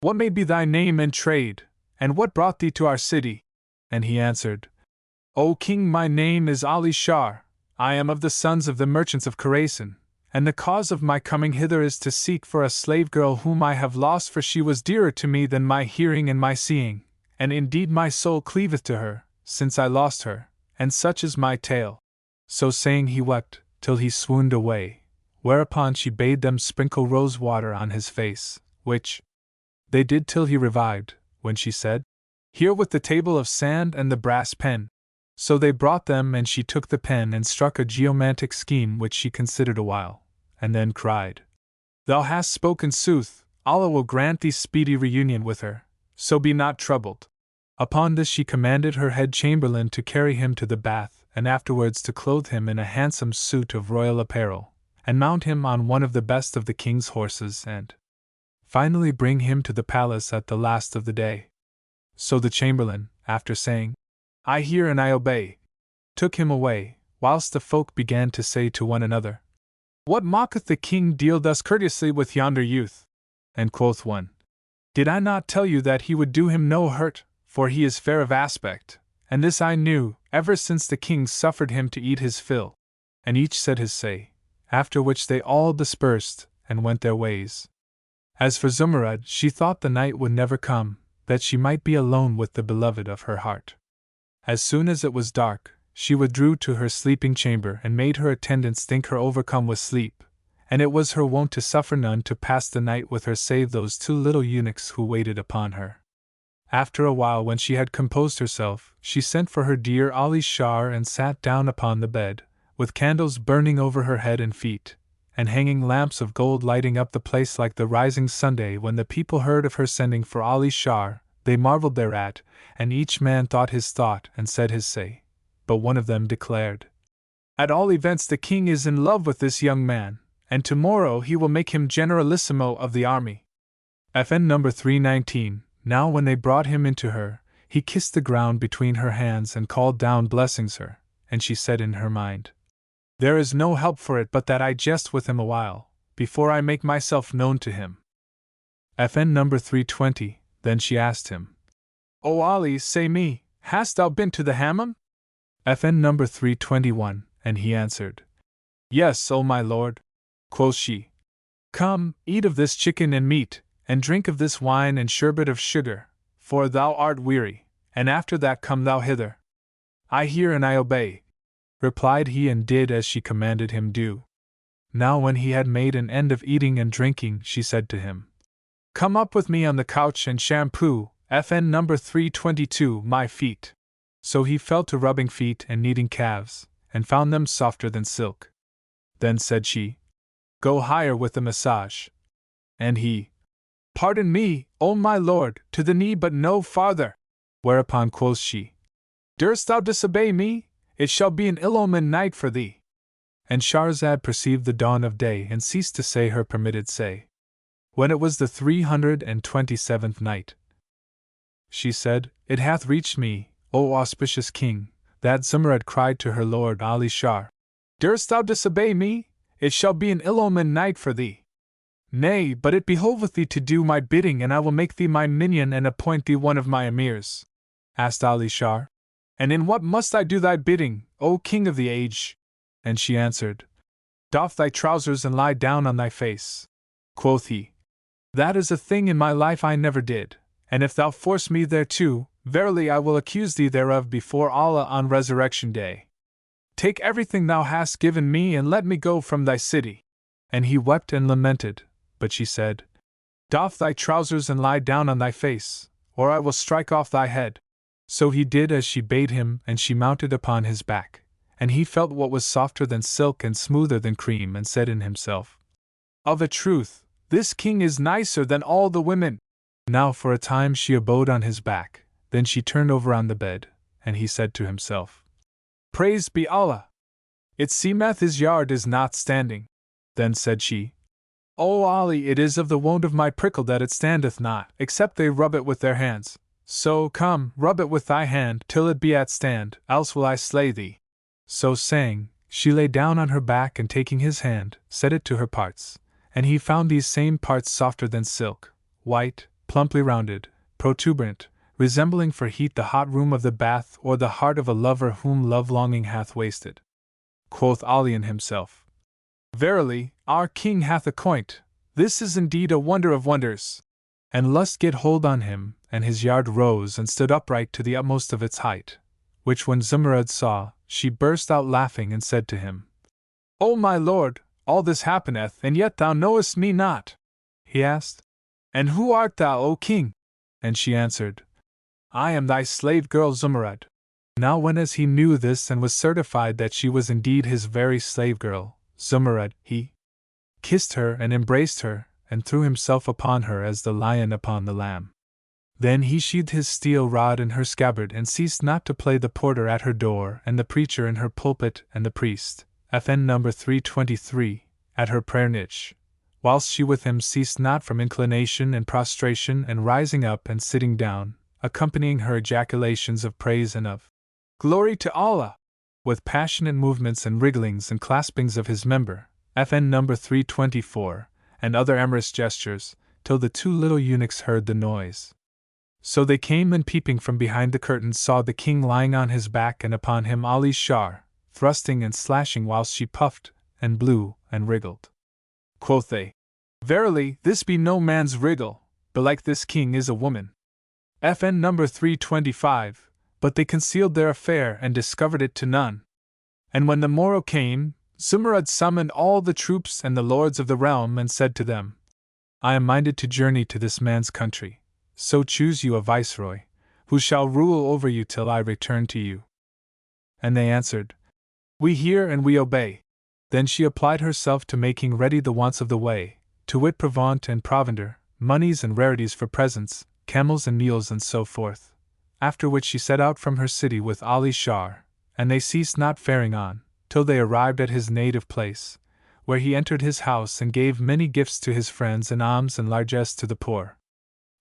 What may be thy name and trade, and what brought thee to our city? And he answered, O king, my name is Ali Shah, I am of the sons of the merchants of Khorasan, and the cause of my coming hither is to seek for a slave girl whom I have lost, for she was dearer to me than my hearing and my seeing, and indeed my soul cleaveth to her, since I lost her, and such is my tale. So saying he wept, till he swooned away, whereupon she bade them sprinkle rose water on his face, which they did till he revived, when she said, Here with the table of sand and the brass pen. So they brought them, and she took the pen and struck a geomantic scheme which she considered a while, and then cried, Thou hast spoken sooth, Allah will grant thee speedy reunion with her, so be not troubled. Upon this she commanded her head chamberlain to carry him to the bath, and afterwards to clothe him in a handsome suit of royal apparel, and mount him on one of the best of the king's horses, and finally bring him to the palace at the last of the day. So the chamberlain, after saying, I hear and I obey, took him away, whilst the folk began to say to one another, What mocketh the king deal thus courteously with yonder youth? And quoth one, Did I not tell you that he would do him no hurt, for he is fair of aspect, and this I knew, ever since the king suffered him to eat his fill. And each said his say, after which they all dispersed, and went their ways. As for Zumrad, she thought the night would never come, that she might be alone with the beloved of her heart. As soon as it was dark, she withdrew to her sleeping chamber and made her attendants think her overcome with sleep, and it was her wont to suffer none to pass the night with her save those two little eunuchs who waited upon her. After a while, when she had composed herself, she sent for her dear Ali Shah and sat down upon the bed, with candles burning over her head and feet, and hanging lamps of gold lighting up the place like the rising Sunday. When the people heard of her sending for Ali Shah, they marveled thereat, and each man thought his thought and said his say. But one of them declared, At all events the king is in love with this young man, and tomorrow he will make him generalissimo of the army. FN number 319. Now when they brought him into her, he kissed the ground between her hands and called down blessings her, and she said in her mind, There is no help for it but that I jest with him a while, before I make myself known to him. FN number 320. Then she asked him, O Ali, say me, hast thou been to the Hammam? FN number 321, and he answered, Yes, O my lord. Quoth she, Come, eat of this chicken and meat, and drink of this wine and sherbet of sugar, for thou art weary, and after that come thou hither. I hear and I obey, replied he, and did as she commanded him do. Now when he had made an end of eating and drinking, she said to him, Come up with me on the couch and shampoo, FN number 322, my feet. So he fell to rubbing feet and kneading calves, and found them softer than silk. Then said she, Go higher with the massage. And he, Pardon me, O my lord, to the knee but no farther. Whereupon quoth she, Durst thou disobey me? It shall be an ill-omened night for thee. And Shahrazad perceived the dawn of day and ceased to say her permitted say. When it was the 327th night, she said, It hath reached me, O auspicious king, that Zumrad cried to her lord Ali Shah, Durst thou disobey me? It shall be an ill-omened night for thee. Nay, but it behoveth thee to do my bidding, and I will make thee my minion and appoint thee one of my emirs. Asked Ali Shah, And in what must I do thy bidding, O king of the age? And she answered, Doff thy trousers and lie down on thy face. Quoth he, That is a thing in my life I never did, and if thou force me thereto, Verily I will accuse thee thereof before Allah on resurrection day. Take everything thou hast given me and let me go from thy city. And he wept and lamented, but she said, Doff thy trousers and lie down on thy face, or I will strike off thy head. So he did as she bade him, and she mounted upon his back, and he felt what was softer than silk and smoother than cream, and said in himself, Of a truth, this king is nicer than all the women. Now for a time she abode on his back, then she turned over on the bed, and he said to himself, Praised be Allah! It seemeth his yard is not standing. Then said she, O Ali, it is of the wound of my prickle that it standeth not, except they rub it with their hands. So, come, rub it with thy hand, till it be at stand, else will I slay thee. So saying, she lay down on her back, and taking his hand, set it to her parts, and he found these same parts softer than silk, white, plumply rounded, protuberant, resembling for heat the hot room of the bath, or the heart of a lover whom love-longing hath wasted. Quoth Ali in himself, Verily, our king hath a coint, this is indeed a wonder of wonders. And lust get hold on him, and his yard rose and stood upright to the utmost of its height, which when Zumurrud saw, she burst out laughing and said to him, O my lord, all this happeneth, and yet thou knowest me not. He asked, And who art thou, O king? And she answered, I am thy slave girl Zumurrud. Now when as he knew this and was certified that she was indeed his very slave girl, Zumurrud, he kissed her and embraced her, and threw himself upon her as the lion upon the lamb. Then he sheathed his steel rod in her scabbard, and ceased not to play the porter at her door, and the preacher in her pulpit, and the priest, FN number 323, at her prayer niche, whilst she with him ceased not from inclination and prostration and rising up and sitting down, accompanying her ejaculations of praise and of glory to Allah, with passionate movements and wrigglings and claspings of his member, FN number 324, and other amorous gestures, till the two little eunuchs heard the noise. So they came, and peeping from behind the curtains saw the king lying on his back, and upon him Ali Shar, thrusting and slashing whilst she puffed, and blew, and wriggled. Quoth they, Verily, this be no man's wriggle, belike this king is a woman. FN number 325, but they concealed their affair and discovered it to none. And when the morrow came, Zumurrud summoned all the troops and the lords of the realm, and said to them, I am minded to journey to this man's country, so choose you a viceroy, who shall rule over you till I return to you. And they answered, We hear and we obey. Then she applied herself to making ready the wants of the way, to wit provaunt and provender, monies and rarities for presents, camels and mules and so forth. After which she set out from her city with Ali Shar, and they ceased not faring on, till they arrived at his native place, where he entered his house and gave many gifts to his friends and alms and largesse to the poor.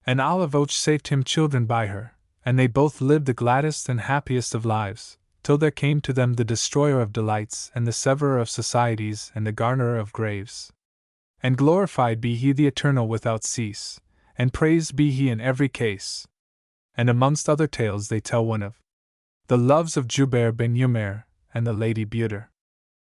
And Allah vouchsafed him children by her, and they both lived the gladdest and happiest of lives, till there came to them the destroyer of delights and the severer of societies and the garnerer of graves. And glorified be he the Eternal without cease, and praised be he in every case. And amongst other tales they tell one of the loves of Jubair bin Umair and the lady Buter.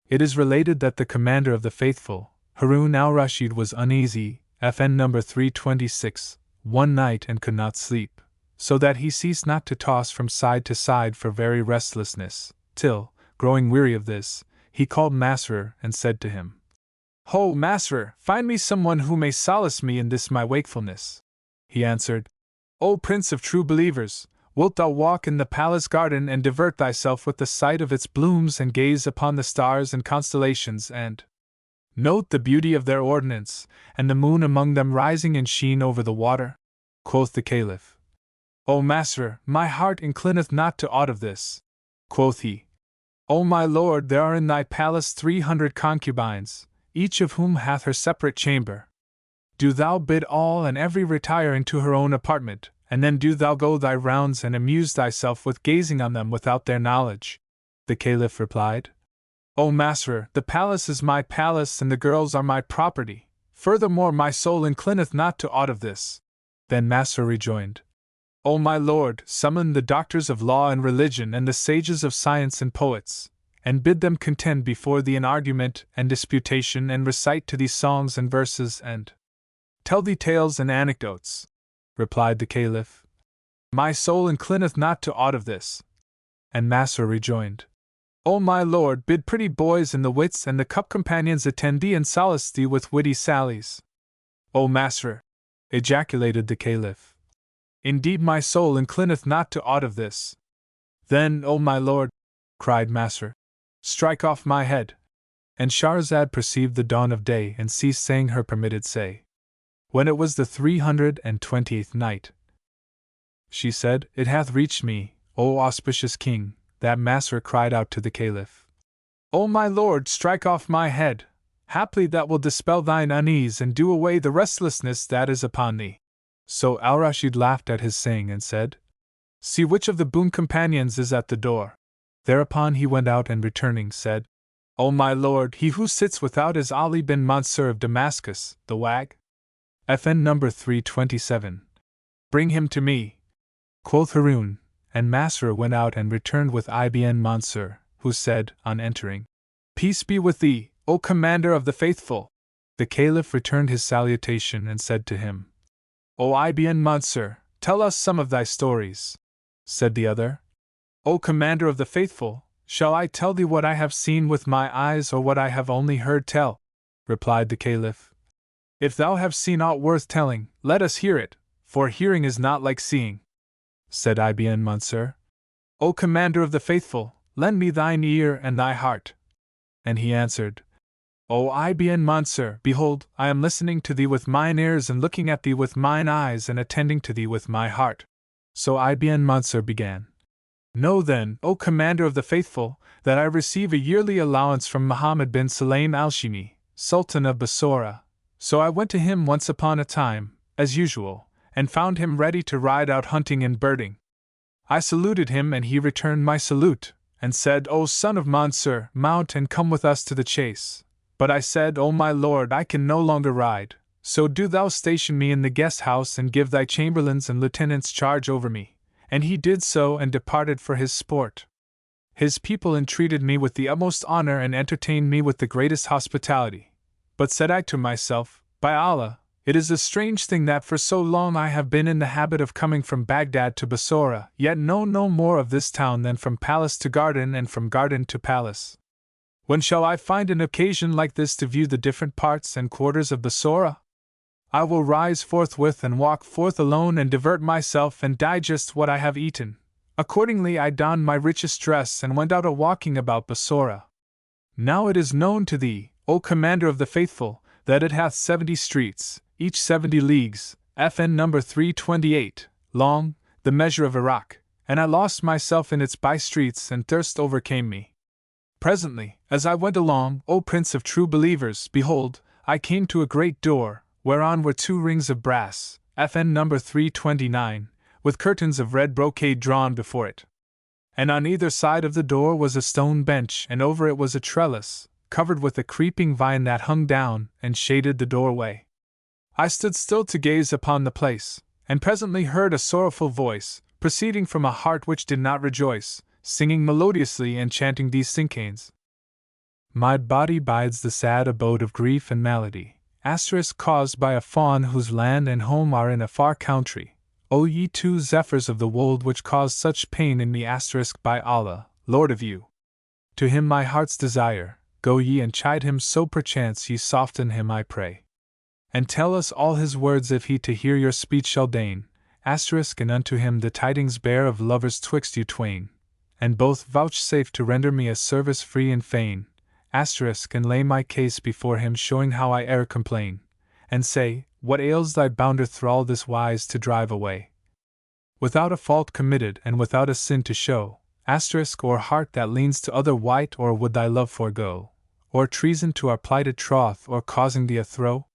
It is related that the commander of the faithful, Harun al-Rashid, was uneasy, FN number 326, one night and could not sleep, so that he ceased not to toss from side to side for very restlessness, till, growing weary of this, he called Masrur and said to him, Ho, Masrur, find me someone who may solace me in this my wakefulness. He answered, O Prince of true believers, wilt thou walk in the palace garden and divert thyself with the sight of its blooms and gaze upon the stars and constellations and note the beauty of their ordinance, and the moon among them rising in sheen over the water? Quoth the Caliph, O Masrur, my heart inclineth not to aught of this. Quoth he, O my lord, there are in thy palace 300 concubines, each of whom hath her separate chamber. Do thou bid all and every retire into her own apartment, and then do thou go thy rounds and amuse thyself with gazing on them without their knowledge. The Caliph replied, O Masrur, the palace is my palace and the girls are my property. Furthermore, my soul inclineth not to aught of this. Then Masrur rejoined, O my lord, summon the doctors of law and religion and the sages of science and poets, and bid them contend before thee in argument and disputation, and recite to thee songs and verses, and tell thee tales and anecdotes. Replied the Caliph, My soul inclineth not to aught of this. And Masr rejoined, O my lord, bid pretty boys and the wits and the cup companions attend thee and solace thee with witty sallies. O Masr! Ejaculated the Caliph. Indeed my soul inclineth not to aught of this. Then, O my lord, cried Masr, strike off my head. And Shahrazad perceived the dawn of day and ceased saying her permitted say. When it was the 328th night, she said, It hath reached me, O auspicious king, that Masr cried out to the Caliph, O my lord, strike off my head. Haply that will dispel thine unease and do away the restlessness that is upon thee. So Al-Rashid laughed at his saying and said, See which of the boon companions is at the door. Thereupon he went out and returning said, O my lord, he who sits without is Ali bin Mansur of Damascus, the wag. FN number 327. Bring him to me. Quoth Harun, and Masr went out and returned with Ibn Mansur, who said, on entering, Peace be with thee, O commander of the faithful! The Caliph returned his salutation and said to him, O Ibn Mansur, tell us some of thy stories. Said the other, O commander of the faithful, shall I tell thee what I have seen with my eyes or what I have only heard tell? Replied the Caliph, If thou have seen aught worth telling, let us hear it, for hearing is not like seeing. Said Ibn Mansur, O commander of the faithful, lend me thine ear and thy heart. And he answered, O Ibn Mansur, behold, I am listening to thee with mine ears and looking at thee with mine eyes and attending to thee with my heart. So Ibn Mansur began, Know then, O commander of the faithful, that I receive a yearly allowance from Muhammad bin Sulaim al-Shimi, Sultan of Bassorah. So I went to him once upon a time, as usual, and found him ready to ride out hunting and birding. I saluted him and he returned my salute, and said, O son of Mansur, mount and come with us to the chase. But I said, O my lord, I can no longer ride, so do thou station me in the guest house and give thy chamberlains and lieutenants charge over me. And he did so and departed for his sport. His people entreated me with the utmost honor and entertained me with the greatest hospitality. But said I to myself, By Allah, it is a strange thing that for so long I have been in the habit of coming from Baghdad to Bassorah, yet know no more of this town than from palace to garden and from garden to palace. When shall I find an occasion like this to view the different parts and quarters of Bassorah? I will rise forthwith and walk forth alone and divert myself and digest what I have eaten. Accordingly I donned my richest dress and went out a-walking about Bassorah. Now it is known to thee, O commander of the faithful, that it hath 70 streets, each 70 leagues, FN number 328, long, the measure of Iraq, and I lost myself in its by-streets and thirst overcame me. Presently, as I went along, O Prince of true believers, behold, I came to a great door, whereon were 2 rings of brass, FN number 329, with curtains of red brocade drawn before it. And on either side of the door was a stone bench, and over it was a trellis, covered with a creeping vine that hung down and shaded the doorway. I stood still to gaze upon the place, and presently heard a sorrowful voice, proceeding from a heart which did not rejoice, singing melodiously and chanting these cinquains. My body bides the sad abode of grief and malady, caused by a fawn whose land and home are in a far country. O ye 2 zephyrs of the wold which cause such pain in me, by Allah, Lord of you. To him my heart's desire, go ye and chide him, so perchance ye soften him, I pray. And tell us all his words if he to hear your speech shall deign, and unto him the tidings bear of lovers twixt you twain, and both vouchsafe to render me a service free and fain, and lay my case before him, showing how I e'er complain, and say, what ails thy bounder thrall this wise to drive away? Without a fault committed and without a sin to show, or heart that leans to other wight, or would thy love forego, or treason to our plighted troth, or causing thee a throe?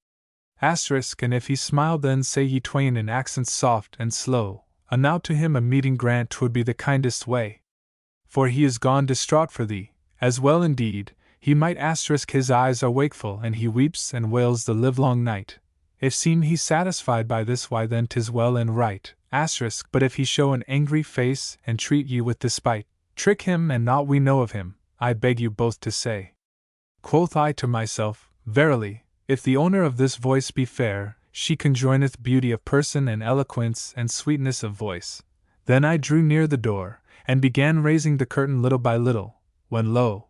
And if he smile, then say ye twain in accents soft and slow, now to him a meeting grant 'twould be the kindest way. For he is gone distraught for thee, as well indeed, he might his eyes are wakeful and he weeps and wails the livelong night. If seem he satisfied by this, why then 'tis well and right, but if he show an angry face and treat ye with despite, trick him and naught we know of him, I beg you both to say. Quoth I to myself, verily, if the owner of this voice be fair, she conjoineth beauty of person and eloquence and sweetness of voice. Then I drew near the door, and began raising the curtain little by little, when lo!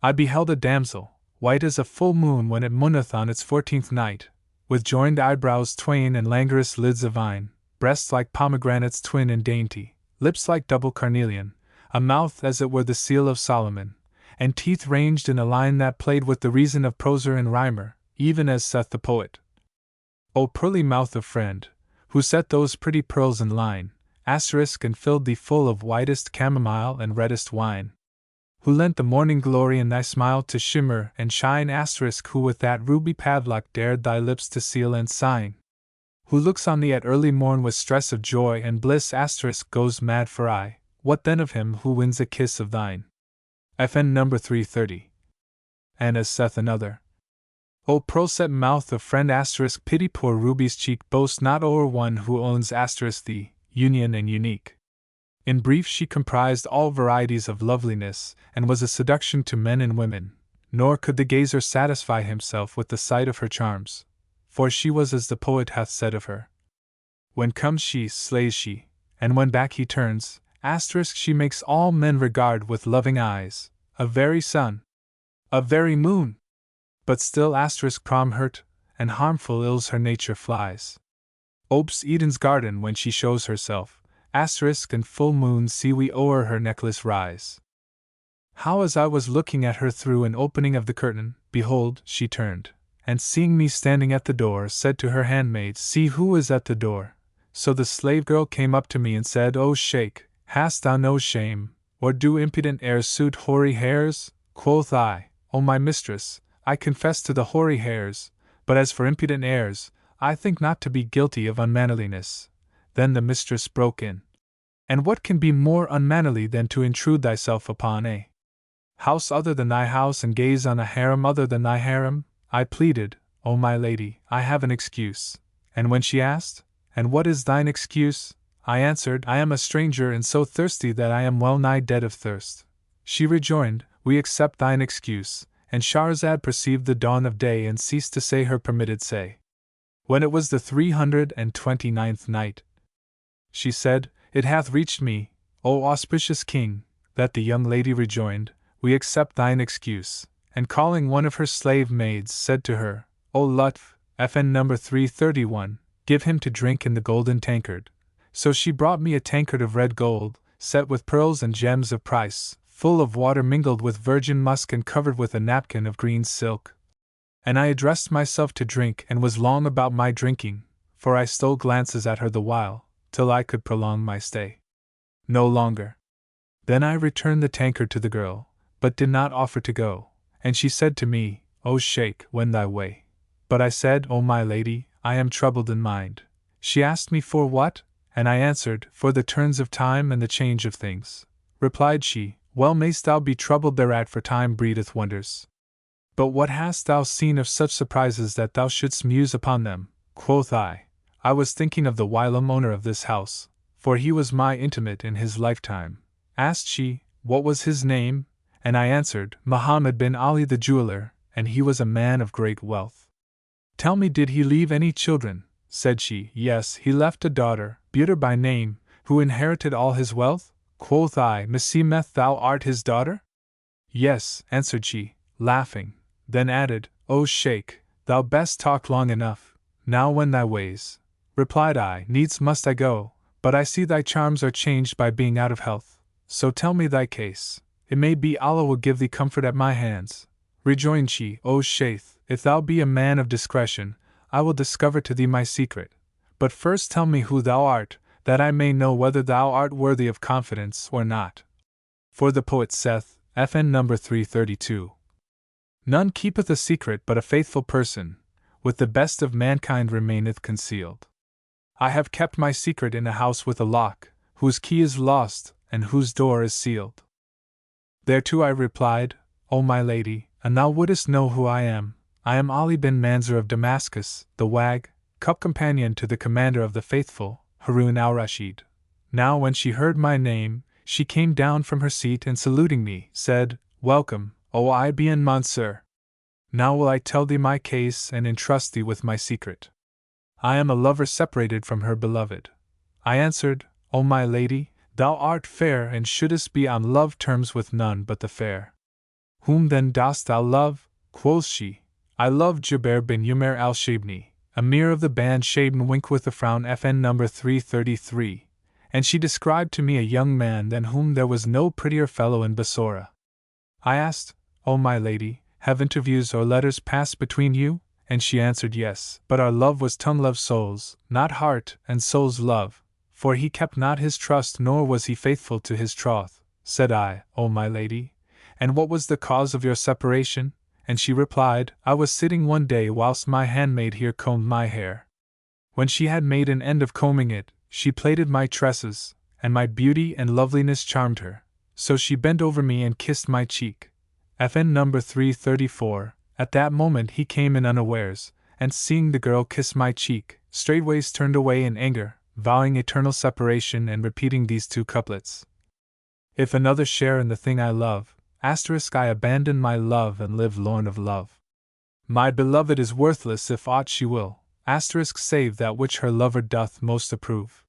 I beheld a damsel, white as a full moon when it mooneth on its 14th night, with joined eyebrows twain and languorous lids of eyne, breasts like pomegranates twin and dainty, lips like double carnelian, a mouth as it were the seal of Solomon, and teeth ranged in a line that played with the reason of proser and rhymer, even as saith the poet. O pearly mouth of friend, who set those pretty pearls in line, asterisk and filled thee full of whitest chamomile and reddest wine. Who lent the morning glory in thy smile to shimmer and shine, asterisk who with that ruby padlock dared thy lips to seal and sign. Who looks on thee at early morn with stress of joy and bliss, asterisk goes mad for aye, what then of him who wins a kiss of thine? FN number 330. And as saith another, O pearl-set mouth of friend, asterisk pity poor Ruby's cheek, boast not o'er one who owns, asterisk the union and unique. In brief, she comprised all varieties of loveliness, and was a seduction to men and women, nor could the gazer satisfy himself with the sight of her charms, for she was as the poet hath said of her. When comes she, slays she, and when back he turns, asterisk she makes all men regard with loving eyes, a very sun, a very moon. But still, asterisk prom hurt, and harmful ills her nature flies. Opes Eden's garden when she shows herself, asterisk and full moon see we o'er her necklace rise. How as I was looking at her through an opening of the curtain, behold, she turned, and seeing me standing at the door, said to her handmaid, see who is at the door. So the slave girl came up to me and said, O Sheikh, hast thou no shame, or do impudent airs suit hoary hairs? Quoth I, O my mistress, I confess to the hoary hairs, but as for impudent airs, I think not to be guilty of unmannerliness. Then the mistress broke in. And what can be more unmannerly than to intrude thyself upon a house other than thy house, and gaze on a harem other than thy harem? I pleaded, O my lady, I have an excuse. And when she asked, And what is thine excuse? I answered, I am a stranger and so thirsty that I am well nigh dead of thirst. She rejoined, We accept thine excuse. And Shahrazad perceived the dawn of day and ceased to say her permitted say. When it was the 329th night, she said, It hath reached me, O auspicious king, that the young lady rejoined, We accept thine excuse, and calling one of her slave maids, said to her, O Lutf, FN number 331, give him to drink in the golden tankard. So she brought me a tankard of red gold, set with pearls and gems of price, full of water mingled with virgin musk and covered with a napkin of green silk. And I addressed myself to drink and was long about my drinking, for I stole glances at her the while, till I could prolong my stay no longer. Then I returned the tankard to the girl, but did not offer to go, and she said to me, O Sheikh, wend thy way. But I said, O my lady, I am troubled in mind. She asked me for what? And I answered, For the turns of time and the change of things. Replied she, Well mayst thou be troubled thereat, for time breedeth wonders. But what hast thou seen of such surprises that thou shouldst muse upon them? Quoth I was thinking of the whilom owner of this house, for he was my intimate in his lifetime. Asked she, What was his name? And I answered, Muhammad bin Ali the jeweler, and he was a man of great wealth. Tell me, did he leave any children? Said she, Yes, he left a daughter, Buter by name, who inherited all his wealth. Quoth I, Meseemeth thou art his daughter? Yes, answered she, laughing, then added, O Sheikh, thou best talk long enough, now wend thy ways. Replied I, Needs must I go, but I see thy charms are changed by being out of health, so tell me thy case, it may be Allah will give thee comfort at my hands. Rejoined she, O Sheikh, if thou be a man of discretion, I will discover to thee my secret, but first tell me who thou art, that I may know whether thou art worthy of confidence or not. For the poet saith, FN number 332. None keepeth a secret but a faithful person, with the best of mankind remaineth concealed. I have kept my secret in a house with a lock, whose key is lost, and whose door is sealed. Thereto I replied, O my lady, and thou wouldest know who I am Ali bin Manzur of Damascus, the wag, cup companion to the commander of the faithful, Harun al-Rashid. Now when she heard my name, she came down from her seat and saluting me, said, Welcome, O Ibn Mansur. Now will I tell thee my case and entrust thee with my secret. I am a lover separated from her beloved. I answered, O my lady, thou art fair and shouldest be on love terms with none but the fair. Whom then dost thou love? Quoth she. I love Jubair bin Umair al-Shaybni, Emir of the Band Shaybn wink with a frown FN number 333, and she described to me a young man than whom there was no prettier fellow in Bassorah. I asked, O my lady, have interviews or letters passed between you? And she answered yes, but our love was tongue love souls, not heart and soul's love, for he kept not his trust nor was he faithful to his troth. Said I, O my lady, and what was the cause of your separation? And she replied, I was sitting one day whilst my handmaid here combed my hair. When she had made an end of combing it, she plaited my tresses, and my beauty and loveliness charmed her. So she bent over me and kissed my cheek. FN number 334. At that moment he came in unawares, and seeing the girl kiss my cheek, straightways turned away in anger, vowing eternal separation and repeating these two couplets. If another share in the thing I love, I abandon my love and live lorn of love. My beloved is worthless if aught she will, save that which her lover doth most approve.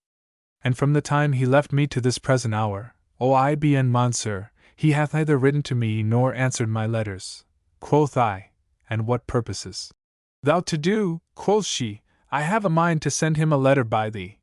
And from the time he left me to this present hour, O Ibn Mansur, he hath neither written to me nor answered my letters. Quoth I, and what purposes thou to do? Quoth she, I have a mind to send him a letter by thee.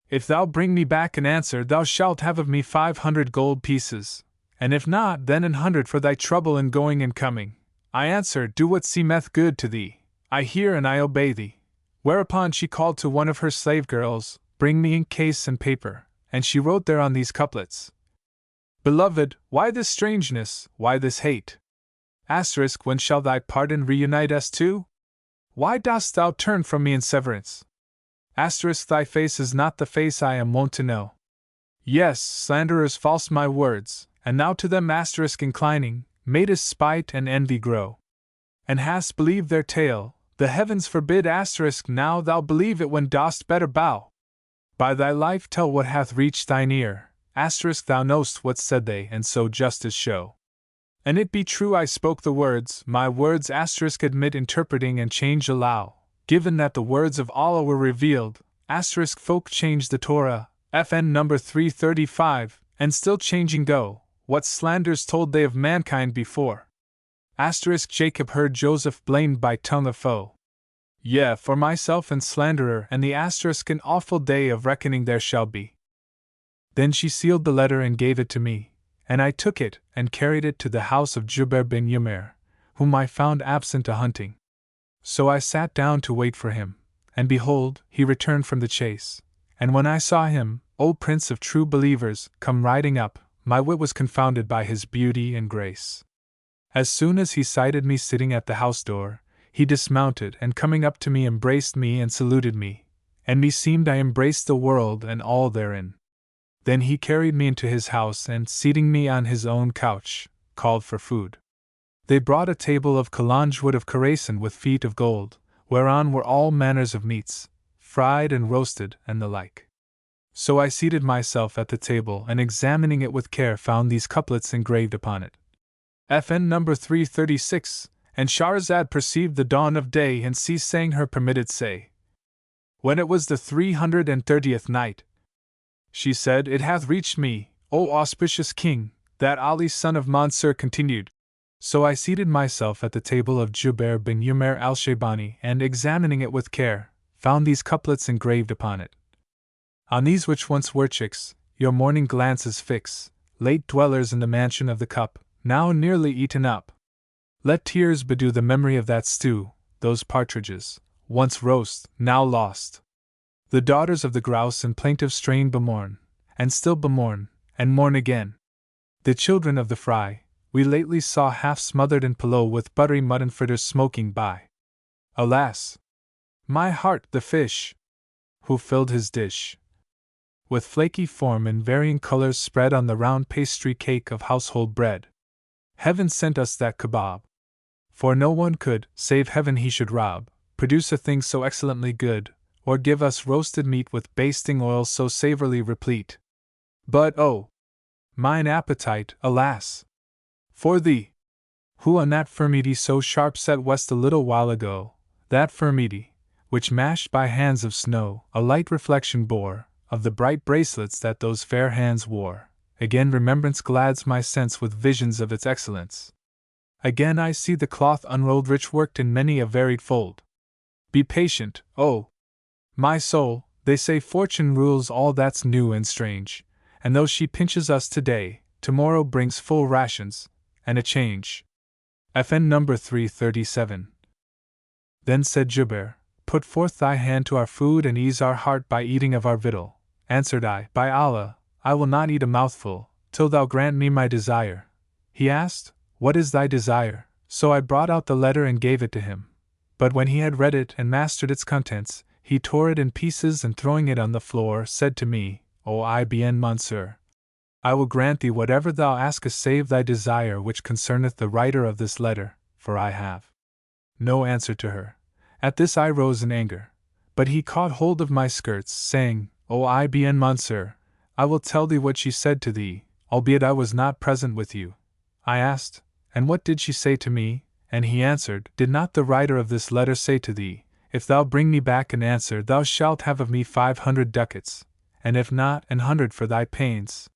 If thou bring me back an answer, thou shalt have of me 500 gold pieces, and if not, then 100 for thy trouble in going and coming. I answer, do what seemeth good to thee. I hear and I obey thee. Whereupon she called to one of her slave girls, bring me ink case and paper, and she wrote thereon these couplets. Beloved, why this strangeness, why this hate? When shall thy pardon reunite us two? Why dost thou turn from me in severance? Thy face is not the face I am wont to know. Yes, slanderers false my words, and now to them inclining, madest spite and envy grow. And hast believed their tale, the heavens forbid now thou believe it when dost better bow. By thy life tell what hath reached thine ear, thou know'st what said they and so justice show. And it be true I spoke the words, my words admit interpreting and change allow, given that the words of Allah were revealed, folk change the Torah, FN number 335, and still changing go, what slanders told they of mankind before. Jacob heard Joseph blamed by tongue of foe. Yea, for myself and slanderer and the an awful day of reckoning there shall be. Then she sealed the letter and gave it to me, and I took it and carried it to the house of Jubair bin Umair, whom I found absent a hunting. So I sat down to wait for him, and behold, he returned from the chase. And when I saw him, O Prince of true believers, come riding up, my wit was confounded by his beauty and grace. As soon as he sighted me sitting at the house door, he dismounted and coming up to me embraced me and saluted me, and meseemed I embraced the world and all therein. Then he carried me into his house and, seating me on his own couch, called for food. They brought a table of kalanj wood of Khorasan with feet of gold, whereon were all manners of meats, fried and roasted, and the like. So I seated myself at the table and examining it with care found these couplets engraved upon it. FN number 336, and Shahrazad perceived the dawn of day and ceased saying her permitted say. When it was the 330th night, she said, It hath reached me, O auspicious king, that Ali son of Mansur continued. So I seated myself at the table of Jubair bin Umair al-Shaybani and, examining it with care, found these couplets engraved upon it. On these which once were chicks, your morning glances fix, late dwellers in the mansion of the cup, now nearly eaten up. Let tears bedew the memory of that stew, those partridges, once roast, now lost. The daughters of the grouse in plaintive strain bemourn, and still bemourn, and mourn again. The children of the fry, we lately saw half smothered in pillow with buttery mutton fritters smoking by. Alas! My heart, the fish, who filled his dish with flaky form in varying colors spread on the round pastry cake of household bread. Heaven sent us that kebab. For no one could, save heaven he should rob, produce a thing so excellently good, or give us roasted meat with basting oil so savorily replete. But oh! Mine appetite, alas! For thee, who on that furmity so sharp set west a little while ago, that furmity, which mashed by hands of snow, a light reflection bore, of the bright bracelets that those fair hands wore. Again remembrance glads my sense with visions of its excellence. Again I see the cloth unrolled rich worked in many a varied fold. Be patient, oh, my soul, they say fortune rules all that's new and strange, and though she pinches us today, tomorrow brings full rations, and a change. FN number 337. Then said Jubair, Put forth thy hand to our food and ease our heart by eating of our victual. Answered I, By Allah, I will not eat a mouthful, till thou grant me my desire. He asked, What is thy desire? So I brought out the letter and gave it to him. But when he had read it and mastered its contents, he tore it in pieces and throwing it on the floor, said to me, O Ibn Mansur, I will grant thee whatever thou askest save thy desire which concerneth the writer of this letter, for I have no answer to her. At this I rose in anger. But he caught hold of my skirts, saying, O Ibn Mansur, I will tell thee what she said to thee, albeit I was not present with you. I asked, And what did she say to me? And he answered, Did not the writer of this letter say to thee, If thou bring me back an answer thou shalt have of me 500 ducats, and if not, 100 for thy pains?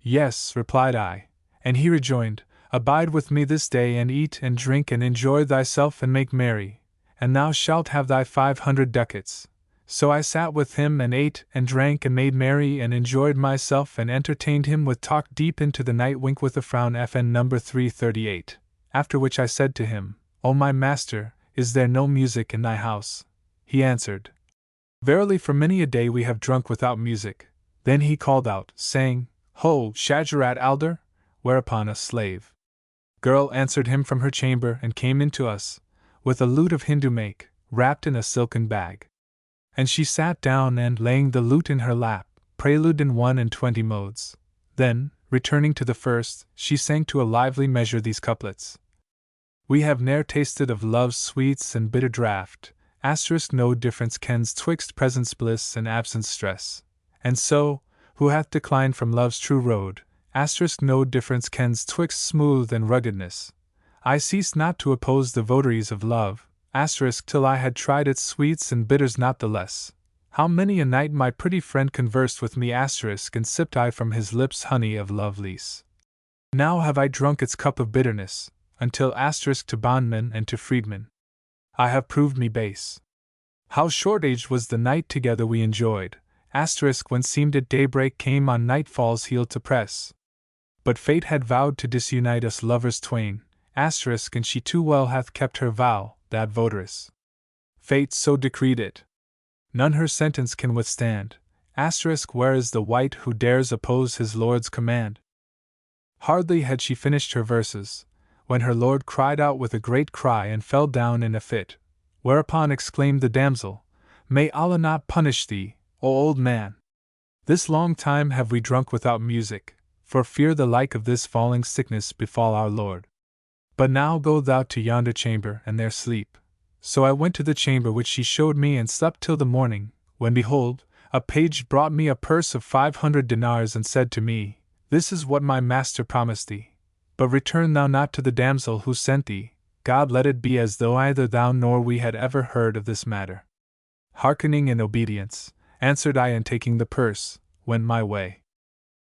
Yes, replied I. And he rejoined, Abide with me this day and eat and drink and enjoy thyself and make merry, and thou shalt have thy 500 ducats. So I sat with him and ate and drank and made merry and enjoyed myself and entertained him with talk deep into the night. Wink with a frown. FN number 338. After which I said to him, O my master, is there no music in thy house? He answered, Verily for many a day we have drunk without music. Then he called out, saying, Ho, Shajarat Alder! Whereupon a slave girl answered him from her chamber and came in to us, with a lute of Hindu make, wrapped in a silken bag. And she sat down and, laying the lute in her lap, preluded in 21 modes. Then, returning to the first, she sang to a lively measure these couplets. We have ne'er tasted of love's sweets and bitter draught, no difference kens twixt presence bliss and absence stress. And so, who hath declined from love's true road, no difference kens twixt smooth and ruggedness. I ceased not to oppose the votaries of love, till I had tried its sweets and bitters not the less. How many a night my pretty friend conversed with me and sipped I from his lips honey of love lease. Now have I drunk its cup of bitterness, until to bondmen and to freedmen I have proved me base. How short-aged was the night together we enjoyed, when seemed it daybreak came on nightfall's heel to press. But fate had vowed to disunite us lovers twain, and she too well hath kept her vow, that votaress. Fate so decreed it. None her sentence can withstand, where is the wight who dares oppose his lord's command? Hardly had she finished her verses, when her lord cried out with a great cry and fell down in a fit, whereupon exclaimed the damsel, May Allah not punish thee, O old man! This long time have we drunk without music, for fear the like of this falling sickness befall our lord. But now go thou to yonder chamber and there sleep. So I went to the chamber which she showed me and slept till the morning, when behold, a page brought me a purse of 500 dinars and said to me, This is what my master promised thee. But return thou not to the damsel who sent thee, God let it be as though either thou nor we had ever heard of this matter. Hearkening in obedience, answered I, and taking the purse, went my way.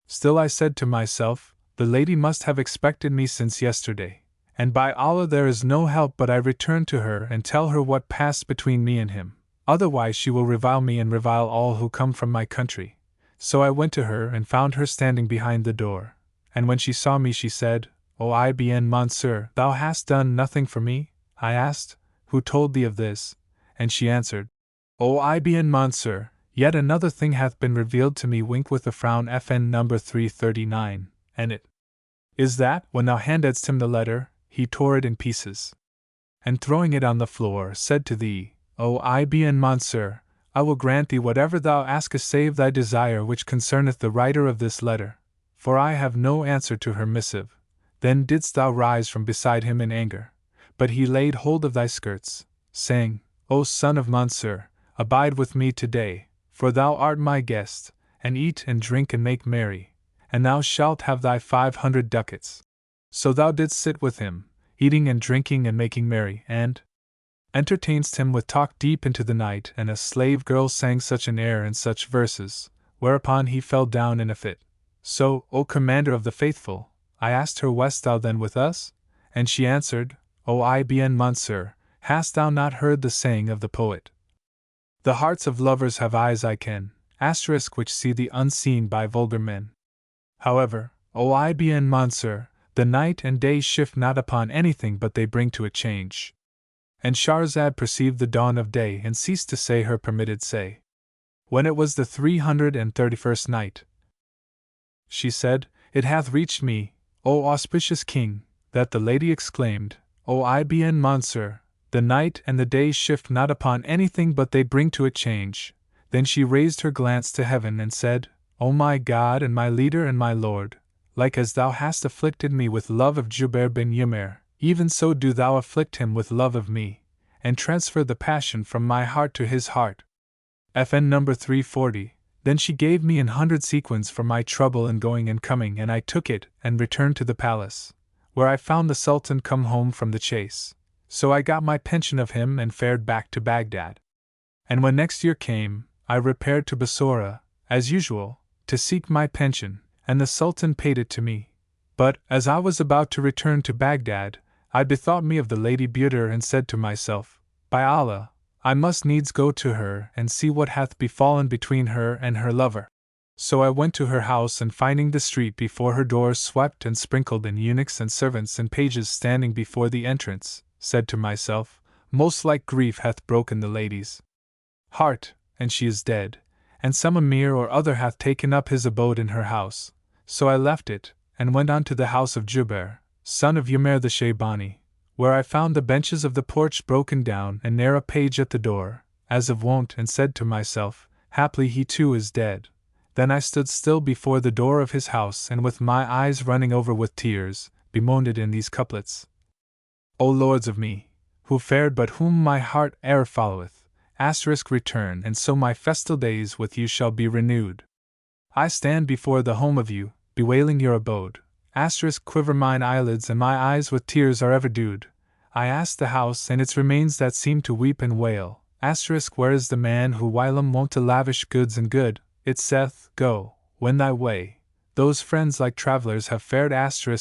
Still I said to myself, The lady must have expected me since yesterday, and by Allah there is no help but I return to her and tell her what passed between me and him, otherwise she will revile me and revile all who come from my country. So I went to her and found her standing behind the door, and when she saw me she said, O Ibn Mansur, thou hast done nothing for me? I asked, Who told thee of this? And she answered, O Ibn Mansur, yet another thing hath been revealed to me. Wink with a frown. FN number 339, and it is that, when thou handedst him the letter, he tore it in pieces, and throwing it on the floor, said to thee, O Ibn Mansur, I will grant thee whatever thou askest save thy desire which concerneth the writer of this letter, for I have no answer to her missive. Then didst thou rise from beside him in anger, but he laid hold of thy skirts, saying, O son of Mansur, abide with me today, for thou art my guest, and eat and drink and make merry, and thou shalt have thy 500 ducats. So thou didst sit with him, eating and drinking and making merry, and entertainedst him with talk deep into the night, and a slave girl sang such an air and such verses, whereupon he fell down in a fit. So, O Commander of the Faithful, I asked her, west thou then with us? And she answered, O Ibn Mansur, hast thou not heard the saying of the poet? The hearts of lovers have eyes I ken, which see the unseen by vulgar men. However, O Ibn Mansur, the night and day shift not upon anything but they bring to a change. And Shahrazad perceived the dawn of day and ceased to say her permitted say. When it was the 331st night, she said, It hath reached me, O auspicious King, that the lady exclaimed, O Ibn Mansur, the night and the day shift not upon anything but they bring to a change. Then she raised her glance to heaven and said, O my God and my leader and my Lord, like as thou hast afflicted me with love of Jubair bin Umair, even so do thou afflict him with love of me, and transfer the passion from my heart to his heart. FN number 340. Then she gave me 100 sequins for my trouble in going and coming, and I took it and returned to the palace, where I found the Sultan come home from the chase. So I got my pension of him and fared back to Baghdad. And when next year came, I repaired to Bassorah, as usual, to seek my pension, and the Sultan paid it to me. But, as I was about to return to Baghdad, I bethought me of the Lady Buter and said to myself, By Allah, I must needs go to her and see what hath befallen between her and her lover. So I went to her house, and finding the street before her doors swept and sprinkled, and eunuchs and servants and pages standing before the entrance, said to myself, Most like grief hath broken the lady's heart, and she is dead, and some emir or other hath taken up his abode in her house. So I left it, and went on to the house of Jubair, son of Umair the Shaybani, where I found the benches of the porch broken down and ne'er a page at the door, as of wont, and said to myself, Haply he too is dead. Then I stood still before the door of his house, and with my eyes running over with tears, bemoaned it in these couplets. O lords of me, who fared but whom my heart e'er followeth, return, and so my festal days with you shall be renewed. I stand before the home of you, bewailing your abode. Quiver mine eyelids, and my eyes with tears are ever dewed. I ask the house and its remains that seem to weep and wail. Where is the man who whilom wont to lavish goods and good? It saith, Go, wend thy way. Those friends like travellers have fared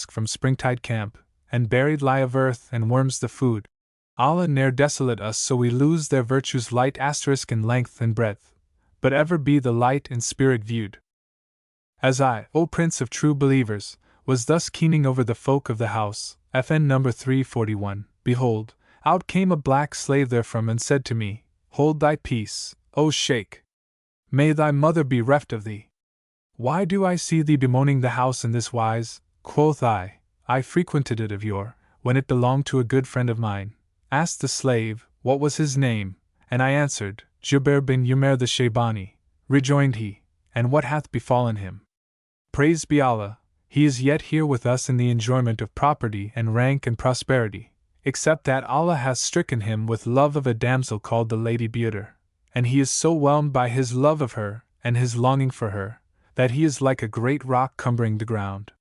from springtide camp, and buried lie of earth and worms the food. Allah ne'er desolate us so we lose their virtues light in length and breadth, but ever be the light in spirit viewed. As I, O Prince of true believers, was thus keening over the folk of the house, FN number 341, behold, out came a black slave therefrom and said to me, Hold thy peace, O Sheikh. May thy mother be reft of thee. Why do I see thee bemoaning the house in this wise? Quoth I frequented it of yore, when it belonged to a good friend of mine. Asked the slave, what was his name? And I answered, Jubair bin Umair the Shaybani. Rejoined he, and what hath befallen him? Praised be Allah, he is yet here with us in the enjoyment of property and rank and prosperity, except that Allah hath stricken him with love of a damsel called the Lady Buter, and he is so whelmed by his love of her, and his longing for her, that he is like a great rock cumbering the ground.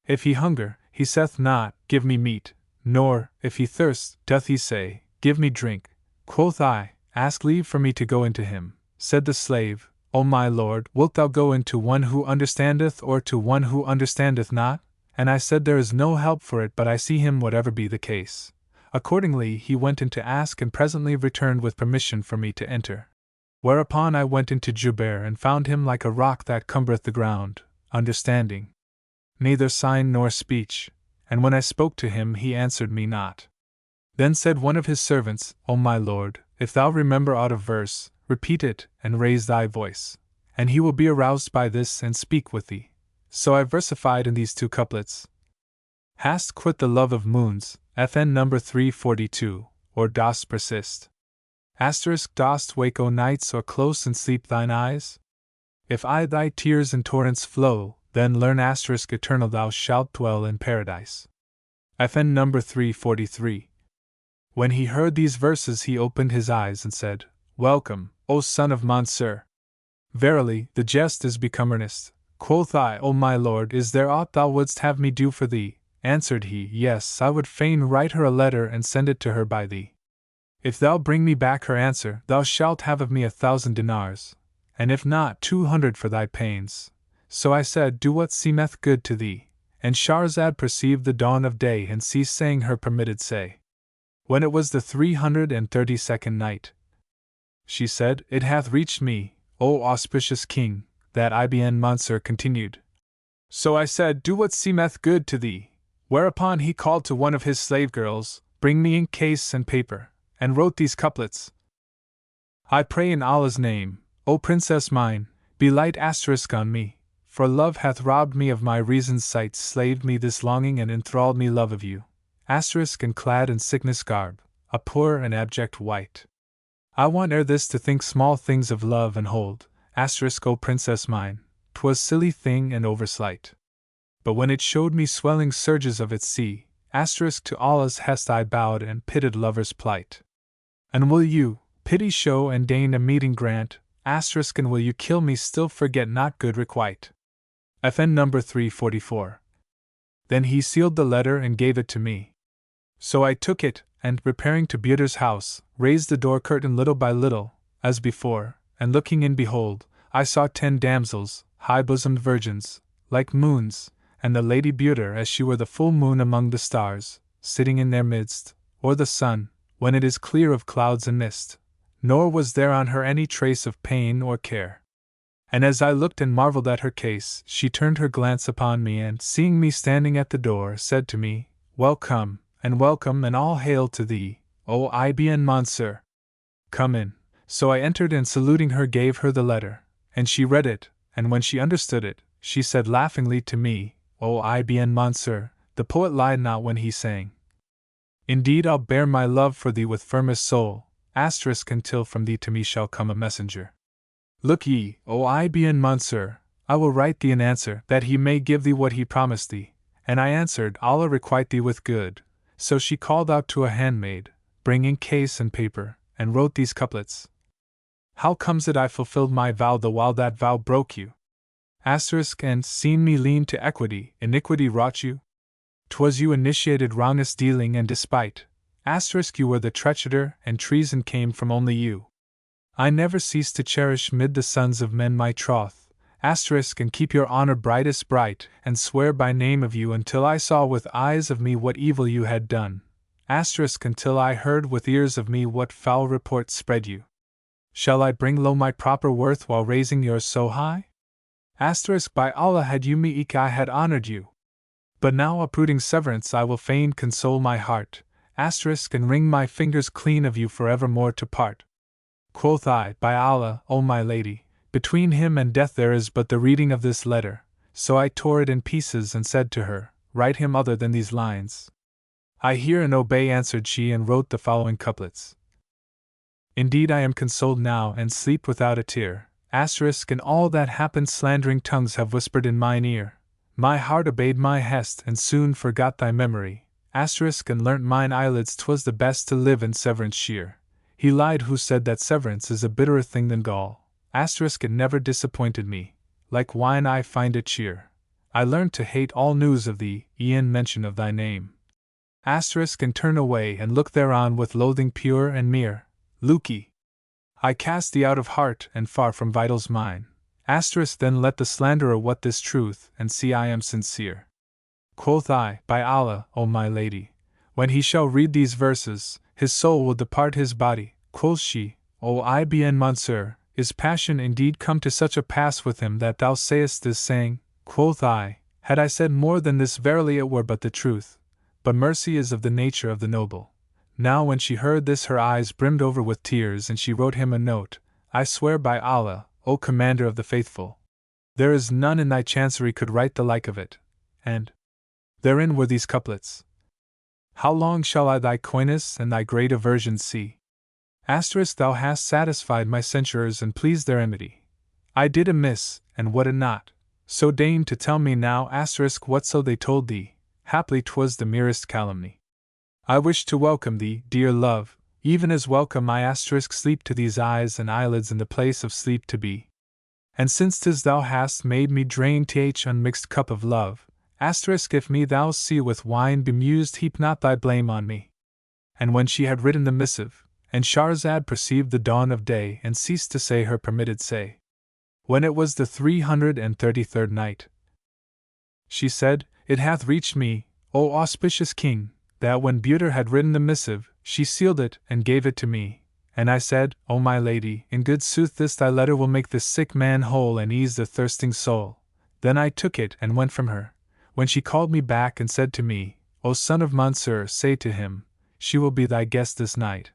If he hunger, he saith not, Give me meat, nor, if he thirst, doth he say, Give me drink. Quoth I, Ask leave for me to go into him. Said the slave, O my lord, wilt thou go into one who understandeth or to one who understandeth not? And I said, There is no help for it but I see him whatever be the case. Accordingly he went in to ask and presently returned with permission for me to enter. Whereupon I went into Jubair and found him like a rock that cumbereth the ground, understanding neither sign nor speech, and when I spoke to him he answered me not. Then said one of his servants, O my lord, if thou remember aught of verse, repeat it, and raise thy voice, and he will be aroused by this and speak with thee. So I versified in these two couplets. Hast quit the love of moons, FN number 342, or dost persist? Dost wake o nights or close in sleep thine eyes? If thy tears in torrents flow, then learn eternal thou shalt dwell in paradise. FN number 343. When he heard these verses he opened his eyes and said, Welcome, O son of Mansur. Verily, the jest is become earnest. Quoth I, O my lord, is there aught thou wouldst have me do for thee? Answered he, Yes, I would fain write her a letter and send it to her by thee. If thou bring me back her answer, thou shalt have of me 1,000 dinars, and if not 200 for thy pains. So I said, do what seemeth good to thee. And Shahrazad perceived the dawn of day and ceased saying her permitted say. When it was the 332nd night, she said, it hath reached me, O auspicious king, that Ibn Mansur continued. So I said, do what seemeth good to thee. Whereupon he called to one of his slave girls, bring me ink case and paper, and wrote these couplets. I pray in Allah's name, O princess mine, be light asterisk on me, for love hath robbed me of my reason's sight, slaved me this longing and enthralled me love of you. Asterisk and clad in sickness garb, a poor and abject wight. I want ere this to think small things of love and hold, asterisk O princess mine, 'twas silly thing and overslight. But when it showed me swelling surges of its sea, asterisk to Allah's hest I bowed and pitied lover's plight. And will you, pity show and deign a meeting grant, asterisk and will you kill me still forget not good requite. FN number 344. Then he sealed the letter and gave it to me. So I took it, and, repairing to Burton's house, raised the door curtain little by little, as before, and looking in behold, I saw 10 damsels, high-bosomed virgins, like moons, and the Lady Burton as she were the full moon among the stars, sitting in their midst, or the sun, when it is clear of clouds and mist, nor was there on her any trace of pain or care. And as I looked and marveled at her case, she turned her glance upon me and, seeing me standing at the door, said to me, welcome, and all hail to thee, O Ibn Mansur. Come in. So I entered and saluting her gave her the letter, and she read it, and when she understood it, she said laughingly to me, O Ibn Mansur, the poet lied not when he sang. Indeed I'll bear my love for thee with firmest soul, asterisk until from thee to me shall come a messenger. Look ye, O Ibn Mansur, I will write thee an answer, that he may give thee what he promised thee. And I answered, Allah requite thee with good. So she called out to a handmaid, bring ink case and paper, and wrote these couplets. How comes it I fulfilled my vow the while that vow broke you? Asterisk and, seen me lean to equity, iniquity wrought you? 'Twas you initiated wrongous dealing and despite. Asterisk you were the treacherer, and treason came from only you. I never ceased to cherish mid the sons of men my troth. Asterisk and keep your honor brightest bright, and swear by name of you until I saw with eyes of me what evil you had done. Asterisk until I heard with ears of me what foul report spread you. Shall I bring low my proper worth while raising yours so high? Asterisk by Allah had you me eke I had honored you. But now uprooting severance I will fain console my heart, asterisk and wring my fingers clean of you forevermore to part. Quoth I, by Allah, O my lady, between him and death there is but the reading of this letter. So I tore it in pieces and said to her, write him other than these lines. I hear and obey, answered she, and wrote the following couplets. Indeed I am consoled now and sleep without a tear, asterisk and all that happened slandering tongues have whispered in mine ear. My heart obeyed my hest and soon forgot thy memory, asterisk and learnt mine eyelids 'twas the best to live in severance sheer. He lied who said that severance is a bitterer thing than gall, asterisk it never disappointed me, like wine I find it cheer. I learned to hate all news of thee, e'en mention of thy name. Asterisk and turn away and look thereon with loathing pure and mere. Lukey. I cast thee out of heart and far from vitals mine. Asterisk then let the slanderer what this truth, and see I am sincere. Quoth I, by Allah, O my lady, when he shall read these verses, his soul will depart his body. Quoth she, O Ibn Mansur, is passion indeed come to such a pass with him that thou sayest this saying? Quoth I, had I said more than this verily it were but the truth. But mercy is of the nature of the noble. Now when she heard this her eyes brimmed over with tears and she wrote him a note. I swear by Allah, O Commander of the Faithful, there is none in thy chancery could write the like of it. And therein were these couplets. How long shall I thy coyness and thy great aversion see? Asterisk thou hast satisfied my censurers and pleased their enmity. I did amiss, and what it not. So deign to tell me now, asterisk whatso they told thee. Haply 'twas the merest calumny. I wish to welcome thee, dear love, even as welcome I asterisk sleep to these eyes and eyelids in the place of sleep to be. And since 'tis thou hast made me drain th unmixed cup of love, asterisk if me thou see with wine bemused heap not thy blame on me. And when she had written the missive, and Shahrazad perceived the dawn of day and ceased to say her permitted say. When it was the 333rd night, she said, "It hath reached me, O auspicious king, that when Burton had written the missive, she sealed it and gave it to me. And I said, O my lady, in good sooth this thy letter will make the sick man whole and ease the thirsting soul. Then I took it and went from her. When she called me back and said to me, O son of Mansur, say to him, she will be thy guest this night."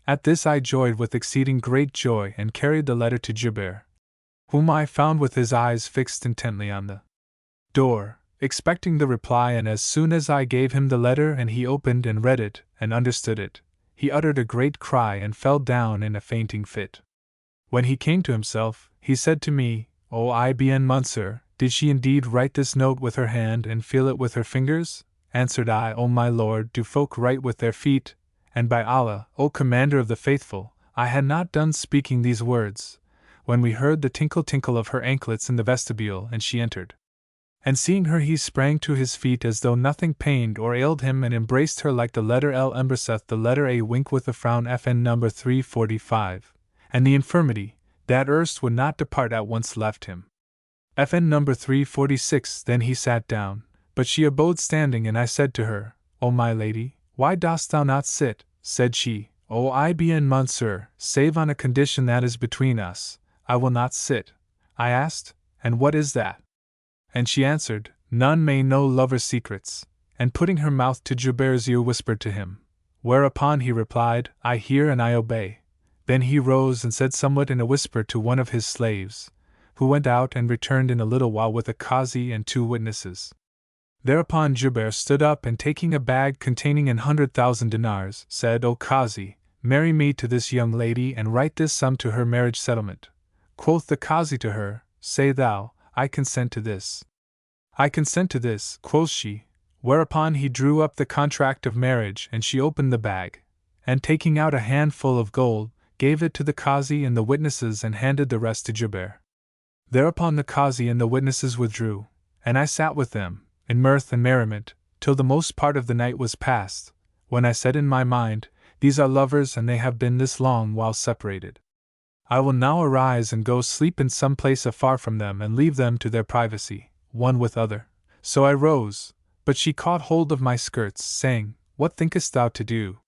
At this I joyed with exceeding great joy and carried the letter to Jubair, whom I found with his eyes fixed intently on the door, expecting the reply, and as soon as I gave him the letter and he opened and read it and understood it, he uttered a great cry and fell down in a fainting fit. When he came to himself, he said to me, "O Ibn Mansur, did she indeed write this note with her hand and feel it with her fingers?" Answered I, "O my lord, do folk write with their feet? And by Allah, O Commander of the Faithful, I had not done speaking these words, when we heard the tinkle-tinkle of her anklets in the vestibule, and she entered. And seeing her he sprang to his feet as though nothing pained or ailed him and embraced her like the letter L embraceth the letter A wink with a frown FN number 345, and the infirmity, that erst would not depart at once left him. FN number 346 Then he sat down, but she abode standing, and I said to her, "O my lady, why dost thou not sit?" Said she, "O Ibn Mansur, save on a condition that is between us, I will not sit." I asked, "And what is that?" And she answered, "None may know lovers' secrets," and putting her mouth to Jubair's ear whispered to him. Whereupon he replied, "I hear and I obey." Then he rose and said somewhat in a whisper to one of his slaves, who went out and returned in a little while with a qazi and 2 witnesses. Thereupon Jubair stood up and taking a bag containing 100,000 dinars, said, "O Qazi, marry me to this young lady and write this sum to her marriage settlement." Quoth the Qazi to her, "Say thou, I consent to this." "I consent to this," quoth she, whereupon he drew up the contract of marriage, and she opened the bag, and taking out a handful of gold, gave it to the Qazi and the witnesses and handed the rest to Jubair. Thereupon the Qazi and the witnesses withdrew, and I sat with them, in mirth and merriment, till the most part of the night was past, when I said in my mind, "These are lovers, and they have been this long while separated. I will now arise and go sleep in some place afar from them and leave them to their privacy, one with other." So I rose, but she caught hold of my skirts, saying, "What thinkest thou to do?"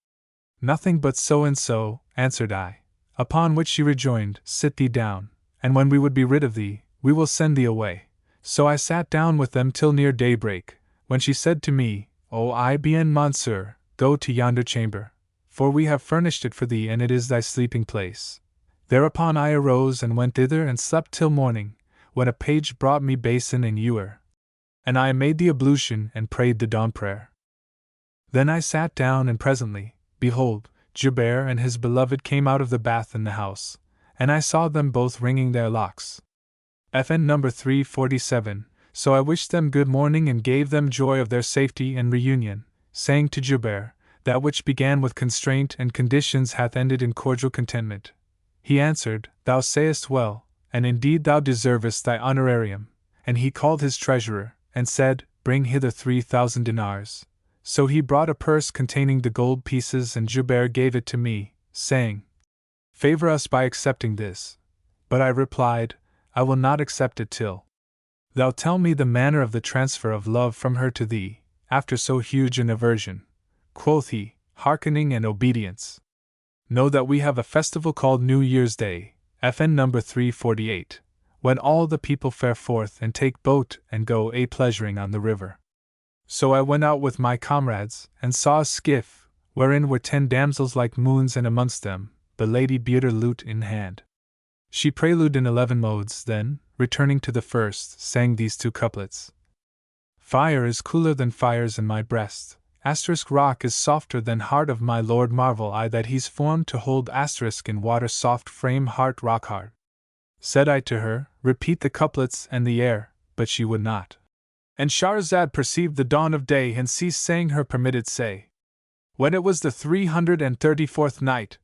"Nothing but so and so," answered I. Upon which she rejoined, "Sit thee down, and when we would be rid of thee, we will send thee away." So I sat down with them till near daybreak, when she said to me, "O Ibn Mansur, go to yonder chamber, for we have furnished it for thee and it is thy sleeping place." Thereupon I arose and went thither and slept till morning, when a page brought me basin and ewer. And I made the ablution and prayed the dawn prayer. Then I sat down, and presently, behold, Jubair and his beloved came out of the bath in the house, and I saw them both wringing their locks. FN number 347. So I wished them good morning and gave them joy of their safety and reunion, saying to Jubair, "That which began with constraint and conditions hath ended in cordial contentment." He answered, "Thou sayest well, and indeed thou deservest thy honorarium." And he called his treasurer, and said, "Bring hither 3,000 dinars." So he brought a purse containing the gold pieces, and Jubair gave it to me, saying, "Favor us by accepting this." But I replied, "I will not accept it till thou tell me the manner of the transfer of love from her to thee, after so huge an aversion." Quoth he, "Hearkening and obedience. Know that we have a festival called New Year's Day, FN number 348, when all the people fare forth and take boat and go a-pleasuring on the river. So I went out with my comrades, and saw a skiff, wherein were 10 damsels like moons, and amongst them, the lady Burton lute in hand. She preluded in 11 modes, then, returning to the first, sang these 2 couplets. "Fire is cooler than fires in my breast, rock is softer than heart of my lord, marvel I that he's formed to hold in water soft frame heart rock hard." Said I to her, "Repeat the couplets and the air," but she would not. And Shahrazad perceived the dawn of day and ceased saying her permitted say. When it was the 334th night,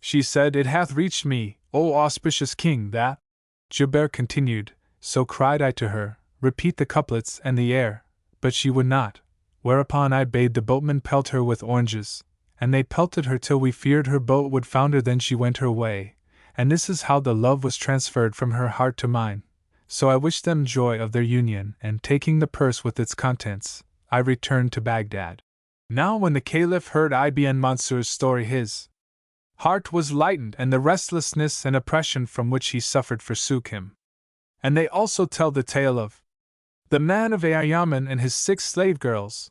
she said, "It hath reached me, O auspicious king, that..." Jubair continued, "So cried I to her, Repeat the couplets and the air," but she would not, whereupon I bade the boatmen pelt her with oranges, and they pelted her till we feared her boat would founder. Then she went her way, and this is how the love was transferred from her heart to mine. So I wish them joy of their union, and taking the purse with its contents, I returned to Baghdad. Now when the Caliph heard Ibn Mansur's story, his heart was lightened, and the restlessness and oppression from which he suffered forsook him. And they also tell the tale of the man of Yaman and his 6 slave girls.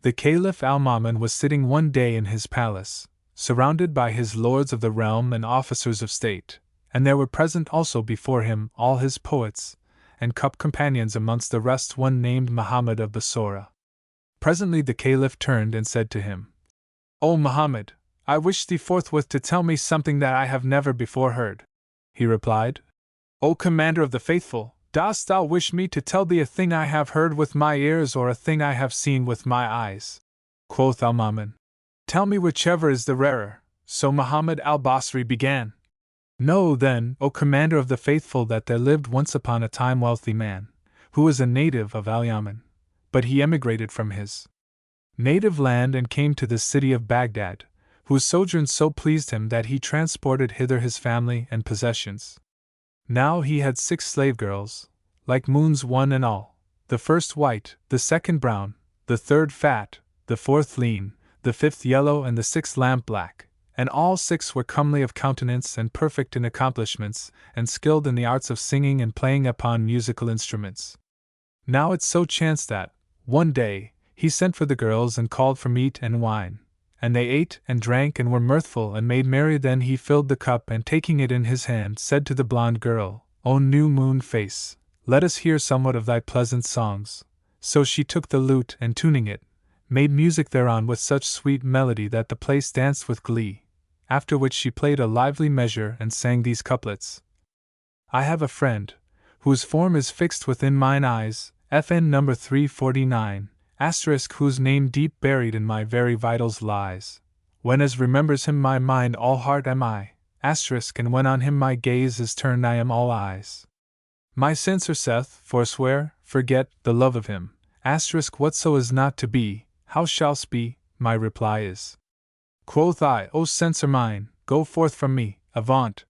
The Caliph Al-Ma'mun was sitting one day in his palace, surrounded by his lords of the realm and officers of state, and there were present also before him all his poets and cup companions, amongst the rest one named Muhammad of Bassorah. Presently the Caliph turned and said to him, "O Muhammad, I wish thee forthwith to tell me something that I have never before heard." He replied, "O Commander of the Faithful, dost thou wish me to tell thee a thing I have heard with my ears, or a thing I have seen with my eyes?" Quoth Al-Ma'mun, "Tell me whichever is the rarer." So Muhammad al-Basri began, "Know then, O Commander of the Faithful, that there lived once upon a time wealthy man, who was a native of Al-Yaman, but he emigrated from his native land and came to the city of Baghdad, whose sojourn so pleased him that he transported hither his family and possessions. Now he had 6 slave girls, like moons one and all, the first white, the second brown, the third fat, the fourth lean, the 5th yellow, and the 6th lamp-black, and all 6 were comely of countenance and perfect in accomplishments, and skilled in the arts of singing and playing upon musical instruments. Now it so chanced that, one day, he sent for the girls and called for meat and wine, and they ate and drank and were mirthful and made merry. Then he filled the cup, and taking it in his hand, said to the blonde girl, "O new moon face, let us hear somewhat of thy pleasant songs." So she took the lute, and tuning it, made music thereon with such sweet melody that the place danced with glee, after which she played a lively measure and sang these couplets: "I have a friend, whose form is fixed within mine eyes, FN number 349, asterisk, whose name deep buried in my very vitals lies. When as remembers him my mind all heart am I, asterisk, and when on him my gaze is turned I am all eyes. My censor saith, forswear, forget, the love of him, asterisk, whatso is not to be, how shall's be?" My reply is, quoth I, "O censor mine, go forth from me, avaunt,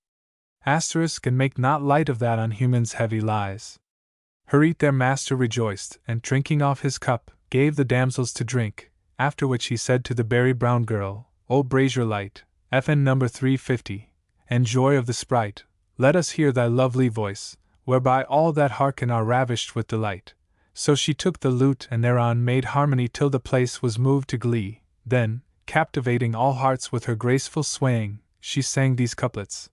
asterisk, and make not light of that on humans heavy lies." Hurried their master rejoiced, and drinking off his cup, gave the damsels to drink, after which he said to the berry brown girl, "O brazier light, FN number 350, and joy of the sprite, let us hear thy lovely voice, whereby all that hearken are ravished with delight." So she took the lute and thereon made harmony till the place was moved to glee. Then, captivating all hearts with her graceful swaying, she sang these couplets: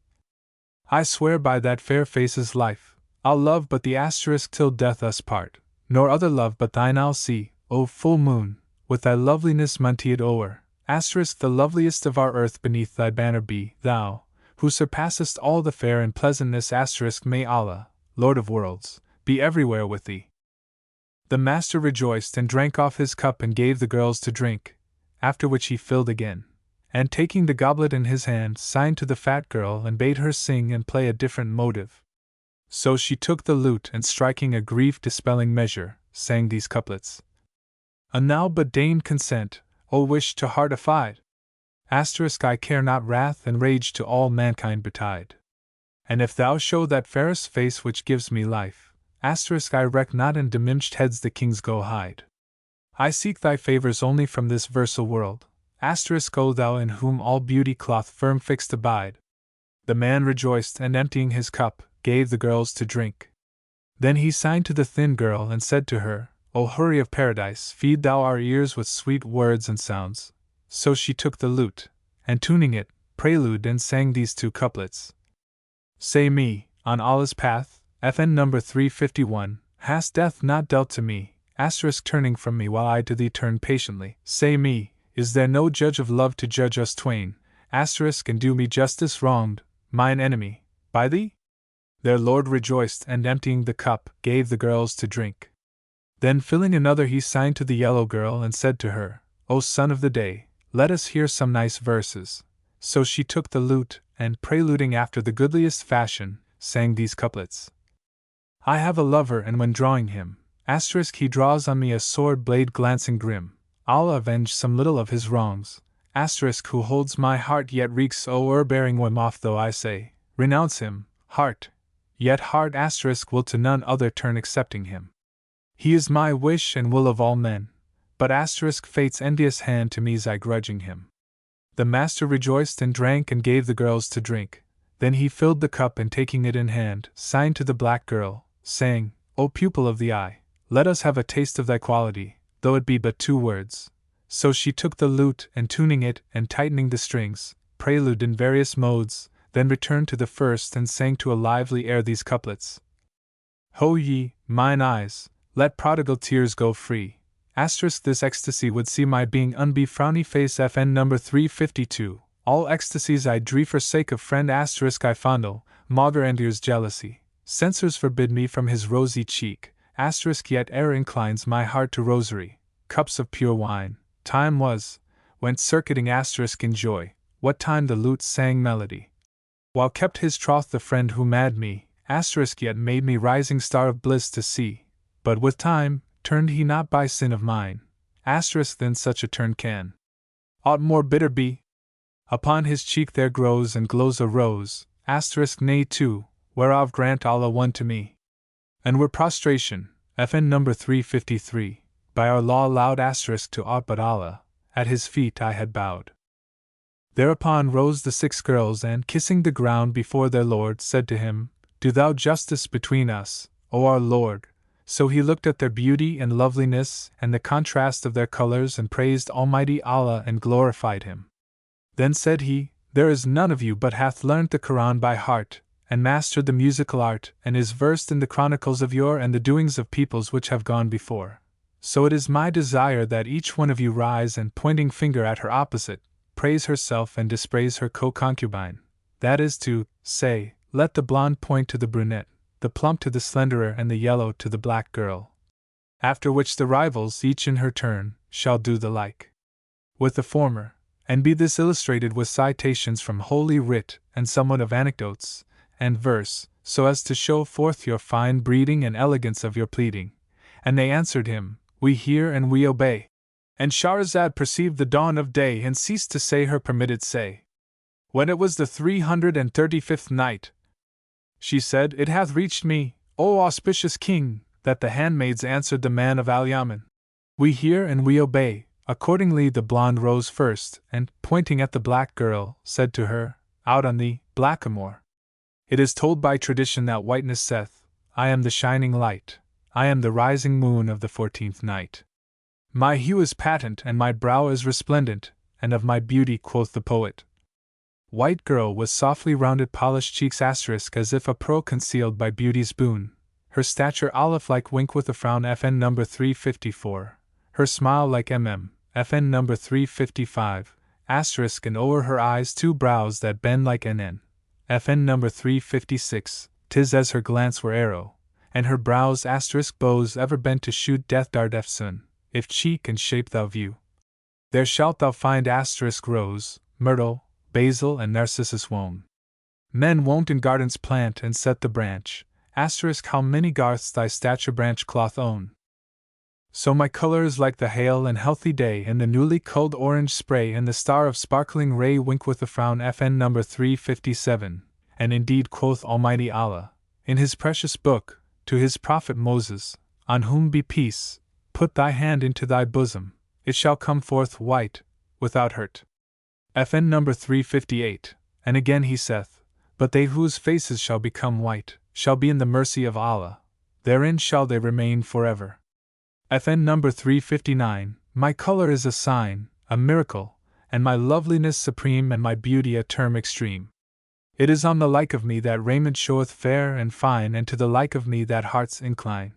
"I swear by that fair face's life, I'll love but the asterisk till death us part, nor other love but thine I'll see, O full moon, with thy loveliness muntied o'er, asterisk, the loveliest of our earth beneath thy banner be, thou, who surpassest all the fair in pleasantness, asterisk, may Allah, Lord of worlds, be everywhere with thee." The master rejoiced and drank off his cup and gave the girls to drink, after which he filled again, and taking the goblet in his hand signed to the fat girl and bade her sing and play a different motive. So she took the lute and striking a grief-dispelling measure, sang these couplets: "A now but deign consent, O wish to heart affied, asterisk, I care not wrath and rage to all mankind betide. And if thou show that fairest face which gives me life, asterisk, I reck not in diminished heads the kings go hide. I seek thy favors only from this versal world, asterisk, O thou in whom all beauty cloth firm fixed abide." The man rejoiced and emptying his cup, gave the girls to drink. Then he signed to the thin girl and said to her, "O Houri of paradise, feed thou our ears with sweet words and sounds." So she took the lute, and tuning it, prelude and sang these 2 couplets: "Say me, on Allah's path, FN number 351, hast death not dealt to me, asterisk, turning from me while I to thee turn patiently. Say me, is there no judge of love to judge us twain, asterisk, and do me justice wronged, mine enemy, by thee?" Their lord rejoiced and emptying the cup, gave the girls to drink. Then filling another he signed to the yellow girl and said to her, "O son of the day, let us hear some nice verses." So she took the lute, and preluding after the goodliest fashion, sang these couplets: "I have a lover, and when drawing him, asterisk, he draws on me a sword blade glancing grim. Allah avenge some little of his wrongs, asterisk, who holds my heart yet reeks o'erbearing when oft though I say, Renounce him, heart, yet heart asterisk will to none other turn excepting him. He is my wish and will of all men, but asterisk fate's envious hand to me's I grudging him. The master rejoiced and drank and gave the girls to drink. Then he filled the cup and taking it in hand, signed to the black girl, saying, O pupil of the eye, let us have a taste of thy quality, though it be but 2 words. So she took the lute and tuning it and tightening the strings, prelude in various modes, then returned to the first and sang to a lively air these couplets. Ho ye, mine eyes, let prodigal tears go free. Asterisk this ecstasy would see my being unbe frowny face FN number 352. All ecstasies I dree for sake of friend asterisk I fondle, maugre and ears jealousy. Censors forbid me from his rosy cheek, asterisk yet e'er inclines my heart to rosary. Cups of pure wine, time was, went circuiting asterisk in joy, what time the lute sang melody. While kept his troth the friend who mad me, asterisk yet made me rising star of bliss to see. But with time, turned he not by sin of mine, asterisk then such a turn can aught more bitter be? Upon his cheek there grows and glows a rose, asterisk nay 2, whereof grant Allah one to me. And were prostration, FN number 353, by our law allowed asterisk to aught but Allah, at his feet I had bowed. Thereupon rose the 6 girls and, kissing the ground before their lord, said to him, Do thou justice between us, O our lord. So he looked at their beauty and loveliness and the contrast of their colors and praised Almighty Allah and glorified him. Then said he, There is none of you but hath learnt the Quran by heart, and mastered the musical art, and is versed in the chronicles of yore and the doings of peoples which have gone before. So it is my desire that each one of you rise and, pointing finger at her opposite, praise herself and dispraise her co-concubine. That is to say, let the blonde point to the brunette, the plump to the slenderer and the yellow to the black girl. After which the rivals, each in her turn, shall do the like with the former, and be this illustrated with citations from Holy Writ and somewhat of anecdotes and verse, so as to show forth your fine breeding and elegance of your pleading. And they answered him, We hear and we obey. And Shahrazad perceived the dawn of day and ceased to say her permitted say. When it was the 335th night, she said, It hath reached me, O auspicious king, that the handmaids answered the man of Al-Yaman, We hear and we obey. Accordingly the blonde rose first, and, pointing at the black girl, said to her, Out on thee, blackamoor. It is told by tradition that whiteness saith, I am the shining light, I am the rising moon of the 14th night. My hue is patent and my brow is resplendent, and of my beauty quoth the poet. White girl with softly rounded polished cheeks asterisk as if a pearl concealed by beauty's boon, her stature olive-like wink with a frown FN number 354, her smile like FN number 355, asterisk and o'er her eyes 2 brows that bend like NN, FN number 356, 'tis as her glance were arrow, and her brows asterisk bows ever bent to shoot death dart Efsun, if cheek and shape thou view. There shalt thou find asterisk rose, myrtle, basil and narcissus wone. Men won't in gardens plant and set the branch, asterisk how many garths thy stature branch cloth own. So my color is like the hale and healthy day and the newly culled orange spray and the star of sparkling ray wink with a frown FN number 357, and indeed quoth Almighty Allah, in his precious book, to his prophet Moses, on whom be peace, put thy hand into thy bosom, it shall come forth white, without hurt. FN number 358, and again he saith, But they whose faces shall become white, shall be in the mercy of Allah, therein shall they remain forever. FN number 359, My color is a sign, a miracle, and my loveliness supreme and my beauty a term extreme. It is on the like of me that raiment showeth fair and fine and to the like of me that hearts incline.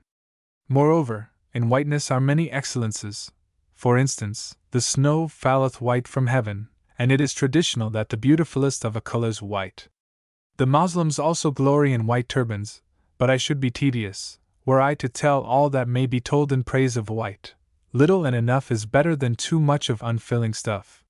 Moreover, in whiteness are many excellences. For instance, the snow falleth white from heaven, and it is traditional that the beautifulest of a color's white. The Moslems also glory in white turbans, but I should be tedious, were I to tell all that may be told in praise of white. Little and enough is better than too much of unfilling stuff.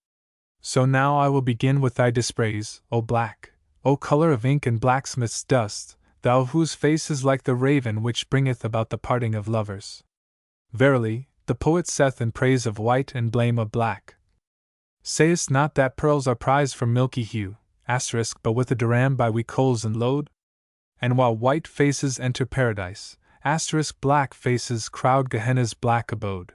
So now I will begin with thy dispraise, O black, O color of ink and blacksmith's dust, thou whose face is like the raven which bringeth about the parting of lovers. Verily, the poet saith in praise of white and blame of black. Sayest not that pearls are prized for milky hue, but with a dirham by we coals and load? And while white faces enter paradise, black faces crowd Gehenna's black abode.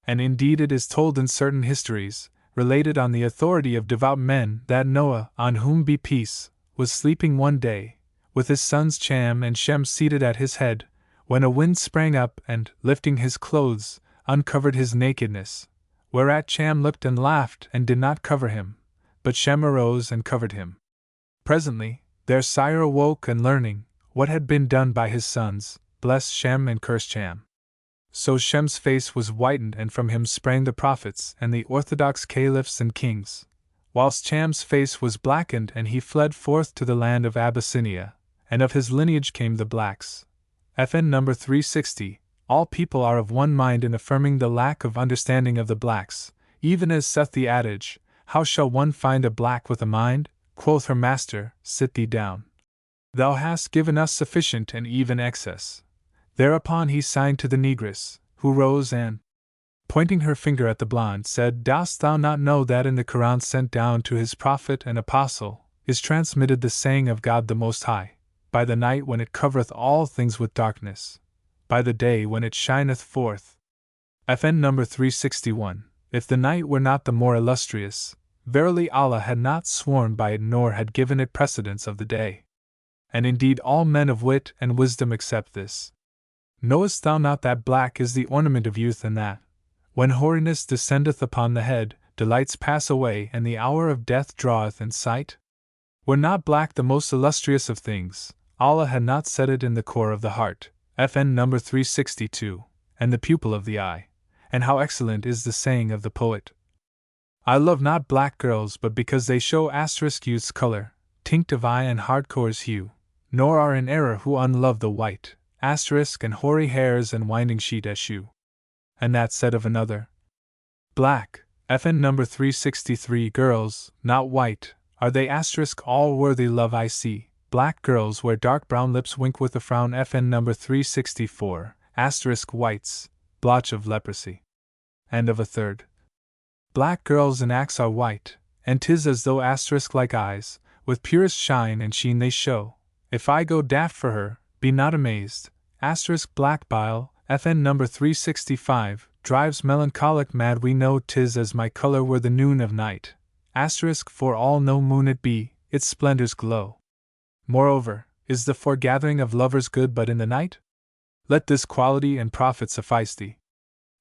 And indeed it is told in certain histories, related on the authority of devout men, that Noah, on whom be peace, was sleeping one day, with his sons Cham and Shem seated at his head, when a wind sprang up and, lifting his clothes, uncovered his nakedness, whereat Cham looked and laughed and did not cover him, but Shem arose and covered him. Presently, their sire awoke and learning what had been done by his sons, blessed Shem and cursed Cham. So Shem's face was whitened and from him sprang the prophets and the orthodox caliphs and kings, whilst Cham's face was blackened and he fled forth to the land of Abyssinia, and of his lineage came the blacks. FN number 360. All people are of one mind in affirming the lack of understanding of the blacks, even as saith the adage, how shall one find a black with a mind? Quoth her master, sit thee down. Thou hast given us sufficient and even excess. Thereupon he signed to the negress, who rose and, pointing her finger at the blonde, said, Dost thou not know that in the Quran sent down to his prophet and apostle, is transmitted the saying of God the Most High, by the night when it covereth all things with darkness, by the day when it shineth forth. FN number 361. If the night were not the more illustrious, verily Allah had not sworn by it nor had given it precedence of the day. And indeed all men of wit and wisdom accept this. Knowest thou not that black is the ornament of youth, and that, when hoariness descendeth upon the head, delights pass away and the hour of death draweth in sight? Were not black the most illustrious of things, Allah had not set it in the core of the heart, FN number 362, and the pupil of the eye. And how excellent is the saying of the poet, I love not black girls but because they show youth's color, tinct of eye and hardcore's hue, nor are in error who unlove the white, and hoary hairs and winding sheet eschew. And that said of another, black, FN number 363 girls, not white, are they all worthy love I see, black girls where dark brown lips wink with a frown FN number 364, whites, blotch of leprosy. And of a third, black girls in acts are white, and 'tis as though like eyes, with purest shine and sheen they show, if I go daft for her, be not amazed, black bile, FN number 365, drives melancholic mad we know 'tis as my color were the noon of night, for all no moon it be, its splendors glow. Moreover, is the foregathering of lovers good but in the night? Let this quality and profit suffice thee.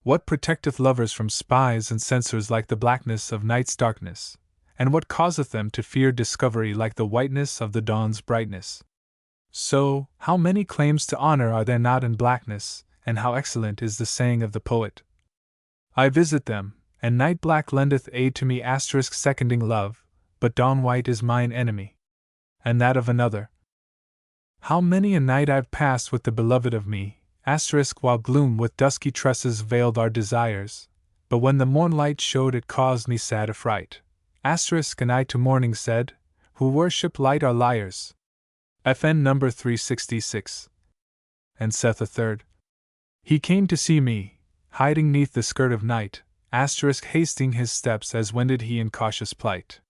What protecteth lovers from spies and censors like the blackness of night's darkness, and what causeth them to fear discovery like the whiteness of the dawn's brightness? So, how many claims to honor are there not in blackness, and how excellent is the saying of the poet, I visit them, and night black lendeth aid to me seconding love, but dawn white is mine enemy. And that of another, how many a night I've passed with the beloved of me, while gloom with dusky tresses veiled our desires, but when the mornlight showed it caused me sad affright, and I to morning said, who worship light are liars. FN number 366. And saith a third, he came to see me, hiding neath the skirt of night, hasting his steps as wended he in cautious plight.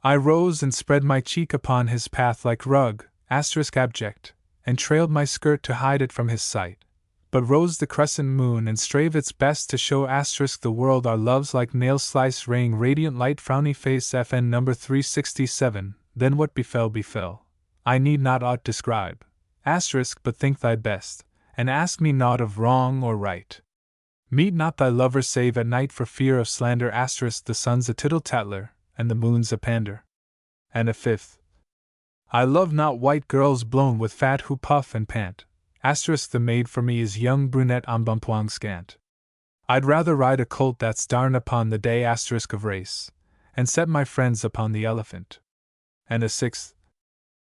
I rose and spread my cheek upon his path like rug, abject, and trailed my skirt to hide it from his sight. But rose the crescent moon and strave its best to show the world our loves like nail slice raying radiant light frowny face FN number 367, then what befell. I need not aught describe, but think thy best, and ask me naught of wrong or right. Meet not thy lover save at night for fear of slander the sun's a tittle-tattler, and the moon's a pander. And a fifth, I love not white girls blown with fat who puff and pant, the maid for me is young brunette embonpoint scant. I'd rather ride a colt that's darn upon the day of race, and set my friends upon the elephant. And a sixth,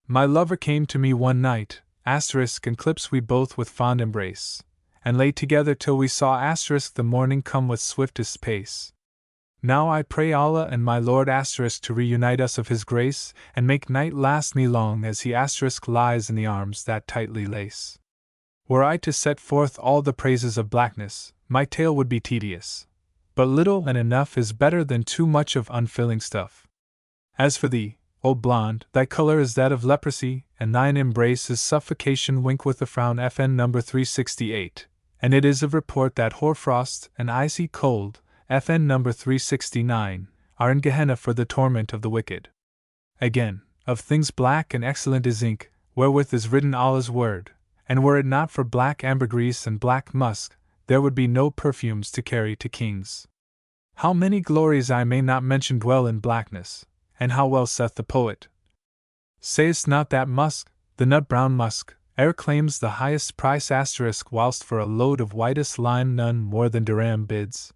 my lover came to me one night, and clips we both with fond embrace, and lay together till we saw the morning come with swiftest pace. Now I pray Allah and my Lord to reunite us of His grace, and make night last me long as he lies in the arms that tightly lace. Were I to set forth all the praises of blackness, my tale would be tedious. But little and enough is better than too much of unfilling stuff. As for thee, O blonde, thy color is that of leprosy, and thine embrace is suffocation. Wink with a frown. FN number 368. And it is of report that hoarfrost and icy cold, FN number 369, are in Gehenna for the torment of the wicked. Again, of things black and excellent is ink, wherewith is written Allah's word, and were it not for black ambergris and black musk, there would be no perfumes to carry to kings. How many glories I may not mention dwell in blackness, and how well saith the poet, sayest not that musk, the nut-brown musk, e'er claims the highest price *, whilst for a load of whitest lime none more than dirham bids.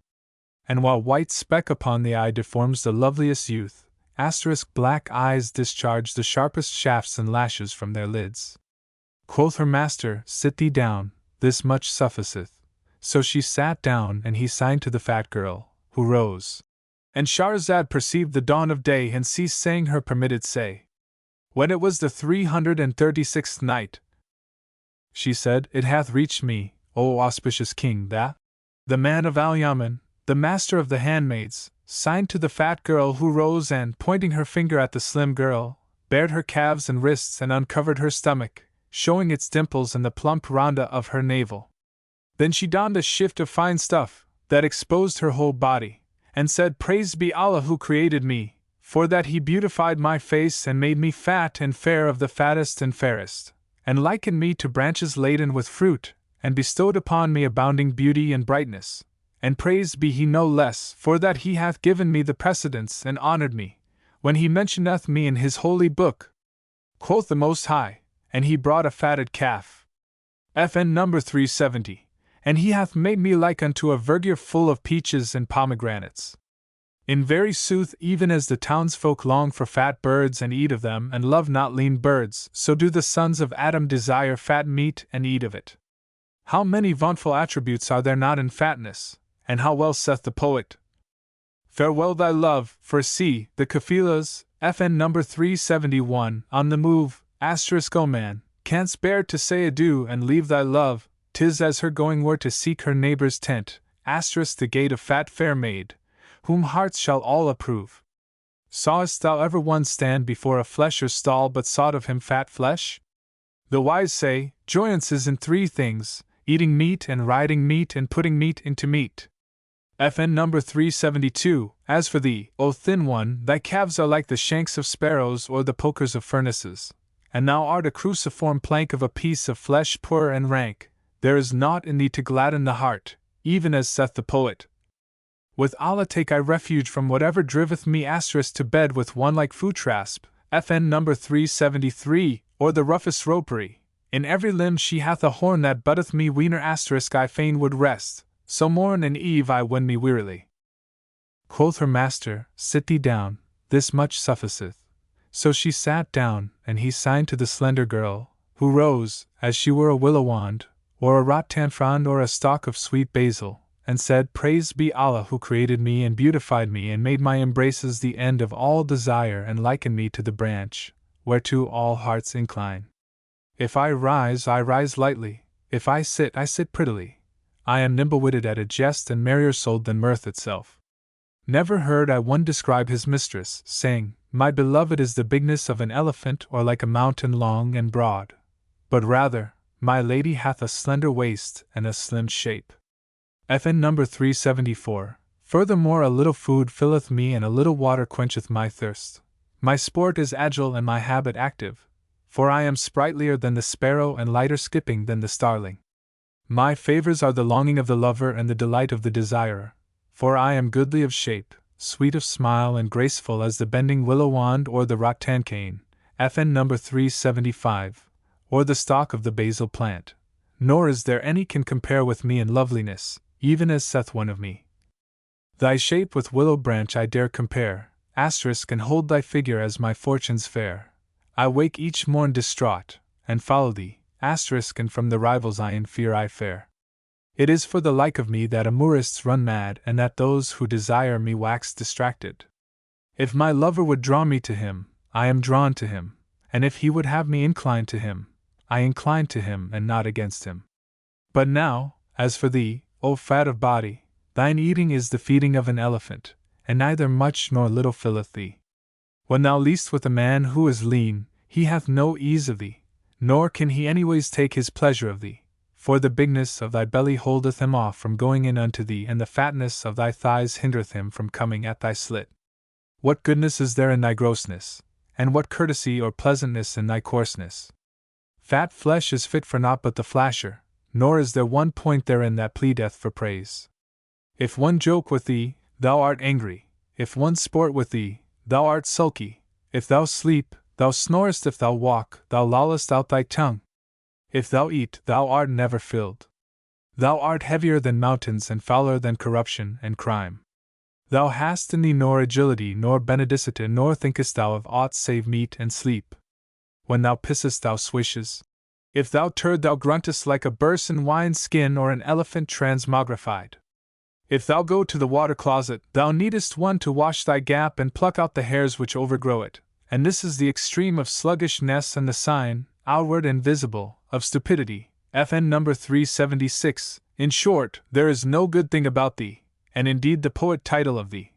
And while white speck upon the eye deforms the loveliest youth, *, black eyes discharge the sharpest shafts and lashes from their lids. Quoth her master, Sit thee down, this much sufficeth. So she sat down, and he signed to the fat girl, who rose. And Shahrazad perceived the dawn of day and ceased saying her permitted say. When it was the 336th night, she said, It hath reached me, O auspicious king, that the man of Al-Yaman, the master of the handmaids, signed to the fat girl, who rose and, pointing her finger at the slim girl, bared her calves and wrists and uncovered her stomach, showing its dimples and the plump ronda of her navel. Then she donned a shift of fine stuff, that exposed her whole body, and said, Praised be Allah who created me, for that he beautified my face and made me fat and fair of the fattest and fairest, and likened me to branches laden with fruit, and bestowed upon me abounding beauty and brightness. And praised be he no less, for that he hath given me the precedence and honored me, when he mentioneth me in his holy book. Quoth the Most High, and he brought a fatted calf. FN number 370. And he hath made me like unto a verdure full of peaches and pomegranates. In very sooth, even as the townsfolk long for fat birds and eat of them, and love not lean birds, so do the sons of Adam desire fat meat and eat of it. How many vauntful attributes are there not in fatness, and how well saith the poet, Farewell thy love, for see, the kafilas, FN number 371, on the move, *O man, canst bear to say adieu and leave thy love, 'tis as her going were to seek her neighbor's tent, *, the gate of fat fair maid, whom hearts shall all approve. Sawest thou ever one stand before a flesher's stall but sought of him fat flesh? The wise say, Joyance is in three things, eating meat and riding meat and putting meat into meat. FN number 372, As for thee, O thin one, thy calves are like the shanks of sparrows or the pokers of furnaces, and thou art a cruciform plank of a piece of flesh poor and rank. There is naught in thee to gladden the heart, even as saith the poet. With Allah take I refuge from whatever driveth me * to bed with one like Futrasp, FN number 373, or the roughest ropery. In every limb she hath a horn that butteth me wiener * I fain would rest, so morn and eve I wend me wearily. Quoth her master, Sit thee down, this much sufficeth. So she sat down, and he signed to the slender girl, who rose, as she were a willow wand, or a rattan frond or a stalk of sweet basil, and said, Praised be Allah who created me and beautified me and made my embraces the end of all desire and likened me to the branch, whereto all hearts incline. If I rise lightly, if I sit prettily. I am nimble-witted at a jest and merrier-souled than mirth itself. Never heard I one describe his mistress, saying, My beloved is the bigness of an elephant or like a mountain long and broad, but rather, my lady hath a slender waist and a slim shape. FN number 374. Furthermore, a little food filleth me and a little water quencheth my thirst. My sport is agile and my habit active, for I am sprightlier than the sparrow and lighter skipping than the starling. My favors are the longing of the lover and the delight of the desirer, for I am goodly of shape, sweet of smile and graceful as the bending willow wand or the rattan cane, FN number 375. Or the stalk of the basil plant, nor is there any can compare with me in loveliness, even as saith one of me. Thy shape with willow branch I dare compare, *, and hold thy figure as my fortunes fair. I wake each morn distraught, and follow thee, *, and from the rivals I in fear I fare. It is for the like of me that amourists run mad and that those who desire me wax distracted. If my lover would draw me to him, I am drawn to him, and if he would have me incline to him, I incline to him and not against him. But now, as for thee, O fat of body, thine eating is the feeding of an elephant, and neither much nor little filleth thee. When thou least with a man who is lean, he hath no ease of thee, nor can he anyways take his pleasure of thee, for the bigness of thy belly holdeth him off from going in unto thee, and the fatness of thy thighs hindereth him from coming at thy slit. What goodness is there in thy grossness, and what courtesy or pleasantness in thy coarseness? Fat flesh is fit for naught but the flasher, nor is there one point therein that pleadeth for praise. If one joke with thee, thou art angry; if one sport with thee, thou art sulky; if thou sleep, thou snorest; if thou walk, thou lollest out thy tongue; if thou eat, thou art never filled. Thou art heavier than mountains and fouler than corruption and crime. Thou hast in thee nor agility nor benedicite, nor thinkest thou of aught save meat and sleep. When thou pissest thou swishes. If thou turd thou gruntest like a burse in wine skin or an elephant transmogrified. If thou go to the water closet, thou needest one to wash thy gap and pluck out the hairs which overgrow it, and this is the extreme of sluggishness and the sign, outward and visible, of stupidity. FN number 376. In short, there is no good thing about thee, and indeed the poet title of thee.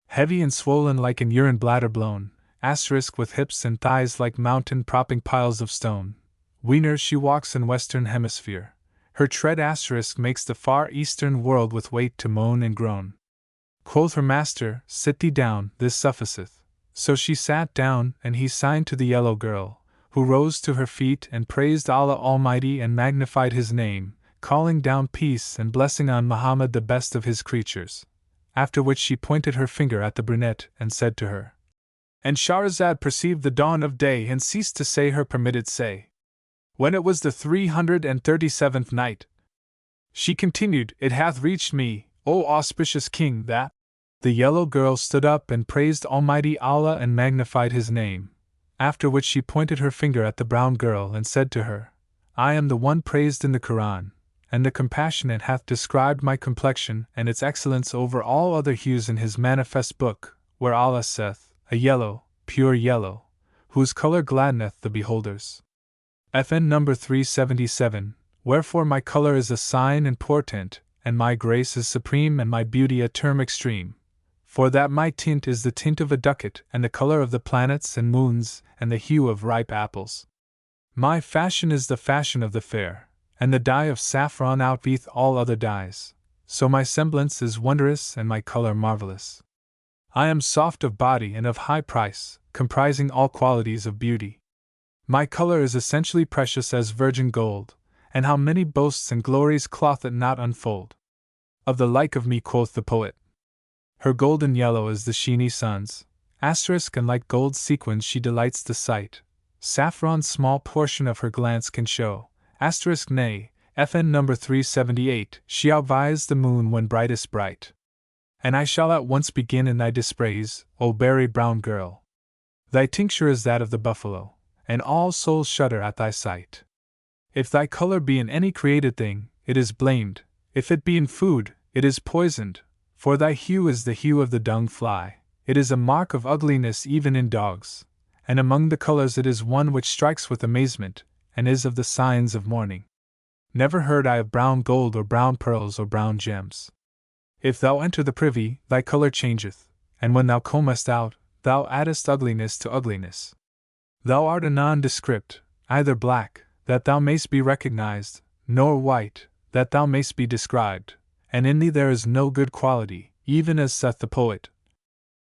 Heavy and swollen like an urine bladder blown, asterisk with hips and thighs like mountain propping piles of stone. Wiener she walks in western hemisphere. Her tread asterisk makes the far eastern world with weight to moan and groan. Quoth her master, sit thee down, this sufficeth. So she sat down, and he signed to the yellow girl, who rose to her feet and praised Allah Almighty and magnified His name, calling down peace and blessing on Muhammad, the best of His creatures. After which she pointed her finger at the brunette and said to her. And Shahrazad perceived the dawn of day and ceased to say her permitted say. When it was the 337th night, she continued, It hath reached me, O auspicious King, that the yellow girl stood up and praised Almighty Allah and magnified His name. After which she pointed her finger at the brown girl and said to her, I am the one praised in the Quran, and the Compassionate hath described my complexion and its excellence over all other hues in His manifest book, where Allah saith, a yellow, pure yellow, whose color gladdeneth the beholders. FN number 377. Wherefore my color is a sign and portent, and my grace is supreme, and my beauty a term extreme. For that my tint is the tint of a ducat, and the color of the planets and moons, and the hue of ripe apples. My fashion is the fashion of the fair, and the dye of saffron outvieth all other dyes. So my semblance is wondrous, and my color marvelous. I am soft of body and of high price, comprising all qualities of beauty. My color is essentially precious as virgin gold, and how many boasts and glories cloth it not unfold. Of the like of me quoth the poet. Her golden yellow is the sheeny sun's, asterisk, and like gold sequins she delights the sight. Saffron's small portion of her glance can show, asterisk, nay, FN number 378, she outvies the moon when brightest bright. And I shall at once begin in thy dispraise, O berry brown girl. Thy tincture is that of the buffalo, and all souls shudder at thy sight. If thy color be in any created thing, it is blamed; if it be in food, it is poisoned, for thy hue is the hue of the dung fly. It is a mark of ugliness even in dogs, and among the colors it is one which strikes with amazement, and is of the signs of mourning. Never heard I of brown gold or brown pearls or brown gems. If thou enter the privy, thy color changeth, and when thou combest out, thou addest ugliness to ugliness. Thou art a nondescript, either black, that thou mayst be recognized, nor white, that thou mayst be described, and in thee there is no good quality, even as saith the poet.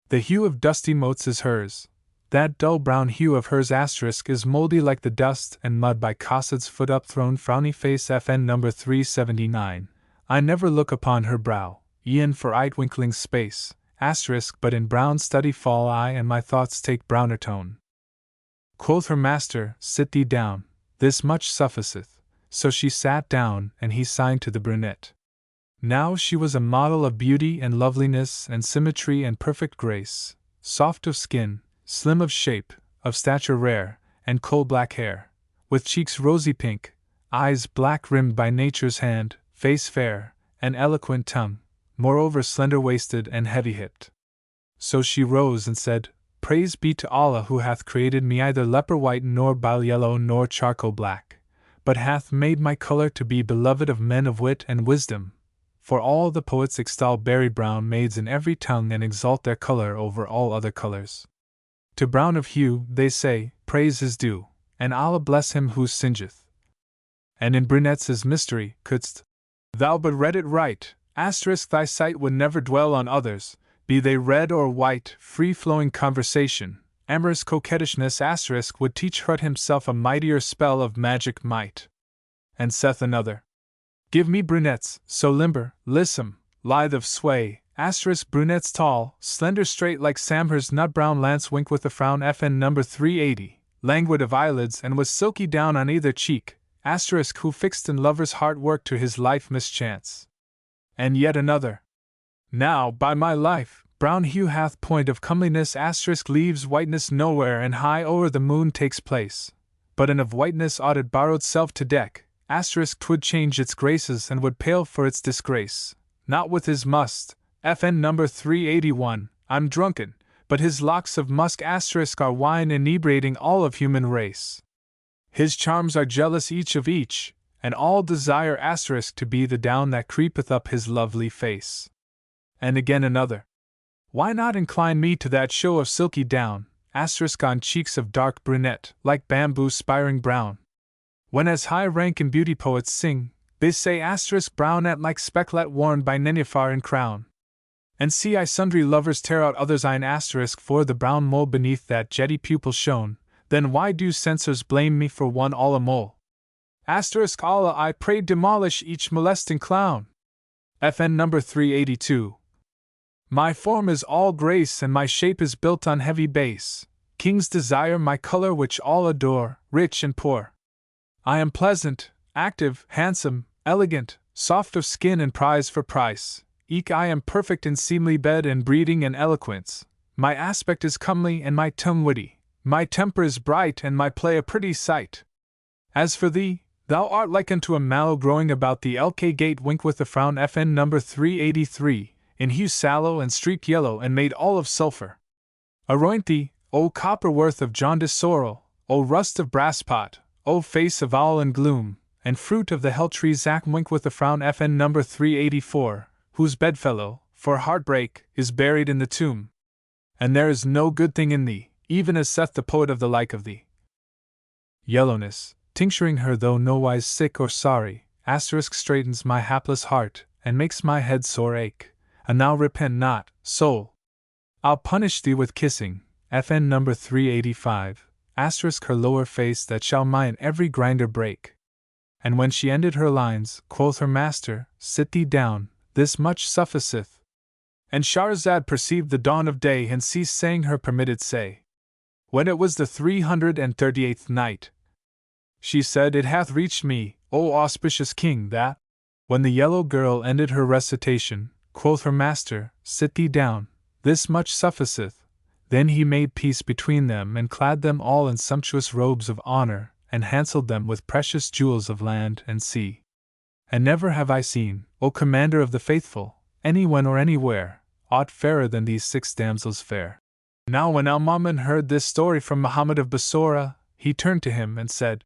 The hue of dusty motes is hers, that dull brown hue of hers asterisk is mouldy like the dust and mud by Qasid's foot upthrown frowny face. FN number 379. I never look upon her brow, e'en for eye-twinkling space, asterisk, but in brown study fall I, and my thoughts take browner tone. Quoth her master, sit thee down, this much sufficeth. So she sat down, and he signed to the brunette. Now she was a model of beauty and loveliness and symmetry and perfect grace, soft of skin, slim of shape, of stature rare, and coal-black hair, with cheeks rosy pink, eyes black-rimmed by nature's hand, face fair, and eloquent tongue, moreover slender-waisted and heavy-hipped. So she rose and said, Praise be to Allah who hath created me either leper-white nor bile-yellow nor charcoal-black, but hath made my color to be beloved of men of wit and wisdom. For all the poets extol berry-brown maids in every tongue and exalt their color over all other colors. To brown of hue, they say, praise is due, and Allah bless him who singeth. And in brunettes is mystery, couldst thou but read it right, asterisk thy sight would never dwell on others, be they red or white, free-flowing conversation, amorous coquettishness asterisk would teach Hurt himself a mightier spell of magic might. And saith another, give me brunettes, so limber, lissom, lithe of sway, asterisk brunettes tall, slender straight like Samhur's nut brown lance wink with a frown FN number 380, languid of eyelids and with silky down on either cheek, asterisk who fixed in lover's heart work to his life mischance. And yet another, now, by my life, brown hue hath point of comeliness asterisk leaves whiteness nowhere and high o'er the moon takes place, but in of whiteness ought it borrowed self to deck, asterisk 'twould change its graces and would pale for its disgrace, not with his must, FN number 381, I'm drunken, but his locks of musk asterisk are wine inebriating all of human race. His charms are jealous each of each, and all desire asterisk to be the down that creepeth up his lovely face. And again another, why not incline me to that show of silky down, asterisk on cheeks of dark brunette, like bamboo spiring brown? When as high rank and beauty poets sing, they say asterisk brownette like specklet worn by Nenufar in crown. And see I sundry lovers tear out others' eyne asterisk for the brown mole beneath that jetty pupil shone, then why do censors blame me for one all a mole? Asterisk Allah I pray demolish each molesting clown. FN number 382. My form is all grace and my shape is built on heavy base, kings desire my color which all adore, rich and poor. I am pleasant, active, handsome, elegant, soft of skin and prize for price. Eke I am perfect in seemly bed and breeding and eloquence. My aspect is comely and my tongue witty. My temper is bright and my play a pretty sight. As for thee, thou art like unto a mallow growing about the LK gate wink with a frown FN number 383, in hue sallow and streak yellow and made all of sulphur. Aroint thee, O copper worth of jaundice sorrel, O rust of brass pot, O face of owl and gloom, and fruit of the hell tree Zack wink with a frown FN number 384, whose bedfellow, for heartbreak, is buried in the tomb. And there is no good thing in thee, even as saith the poet of the like of thee. Yellowness, tincturing her though nowise sick or sorry, asterisk straightens my hapless heart, and makes my head sore ache. And now repent not, soul. I'll punish thee with kissing, FN number 385, asterisk her lower face that shall mine every grinder break. And when she ended her lines, quoth her master, sit thee down, this much sufficeth. And Shahrazad perceived the dawn of day and ceased saying her permitted say. When it was the 338th night, she said, it hath reached me, O auspicious king, that, when the yellow girl ended her recitation, quoth her master, sit thee down, this much sufficeth. Then he made peace between them and clad them all in sumptuous robes of honor, and handselled them with precious jewels of land and sea. And never have I seen, O commander of the faithful, anyone or anywhere, aught fairer than these 6 damsels fair. Now when Al-Ma'mun heard this story from Muhammad of Bassorah, he turned to him and said,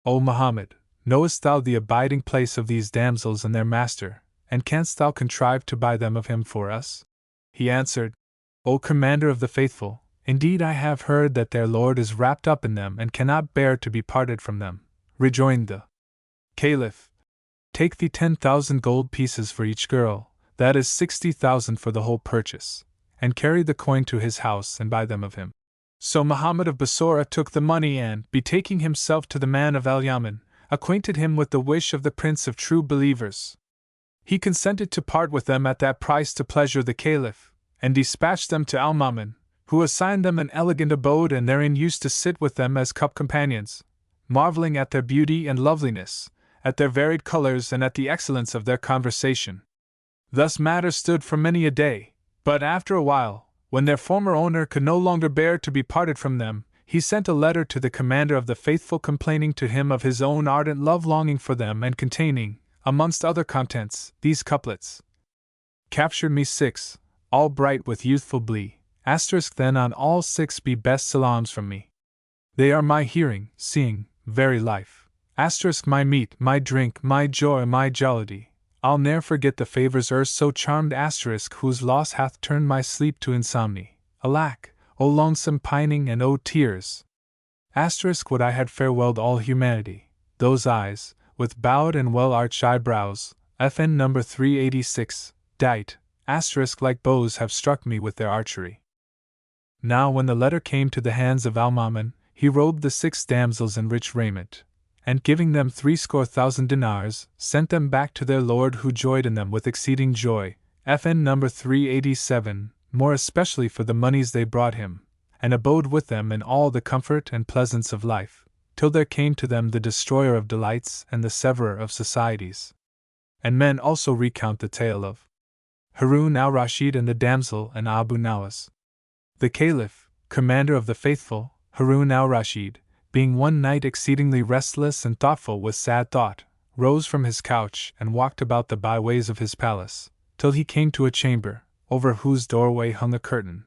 O Muhammad, knowest thou the abiding place of these damsels and their master, and canst thou contrive to buy them of him for us? He answered, O commander of the faithful, indeed I have heard that their lord is wrapped up in them and cannot bear to be parted from them. Rejoined the Caliph, take thee 10,000 gold pieces for each girl, that is 60,000 for the whole purchase, and carry the coin to his house and buy them of him. So Muhammad of Bassorah took the money and, betaking himself to the man of Al-Yaman, acquainted him with the wish of the Prince of True Believers. He consented to part with them at that price to pleasure the Caliph, and dispatched them to Al-Ma'mun, who assigned them an elegant abode and therein used to sit with them as cup companions, marveling at their beauty and loveliness, at their varied colors and at the excellence of their conversation. Thus matters stood for many a day, but after a while, when their former owner could no longer bear to be parted from them, he sent a letter to the commander of the faithful complaining to him of his own ardent love-longing for them and containing, amongst other contents, these couplets. Captured me 6, all bright with youthful blee, asterisk then on all 6 be best salams from me. They are my hearing, seeing, very life, asterisk my meat, my drink, my joy, my jollity. I'll ne'er forget the favors erst so charmed asterisk whose loss hath turned my sleep to insomny. Alack, O lonesome pining and O tears! Would I had farewelled all humanity, those eyes, with bowed and well-arched eyebrows, FN number 386, dight, like bows have struck me with their archery. Now when the letter came to the hands of Al-Mamun, he robed the 6 damsels in rich raiment, and giving them 70,000 dinars, sent them back to their lord, who joyed in them with exceeding joy, FN number 387, more especially for the monies they brought him, and abode with them in all the comfort and pleasance of life, till there came to them the destroyer of delights and the severer of societies. And men also recount the tale of Harun al-Rashid and the damsel and Abu Nawas. The Caliph, commander of the faithful, Harun al-Rashid, being one night exceedingly restless and thoughtful with sad thought, rose from his couch and walked about the byways of his palace, till he came to a chamber, over whose doorway hung a curtain.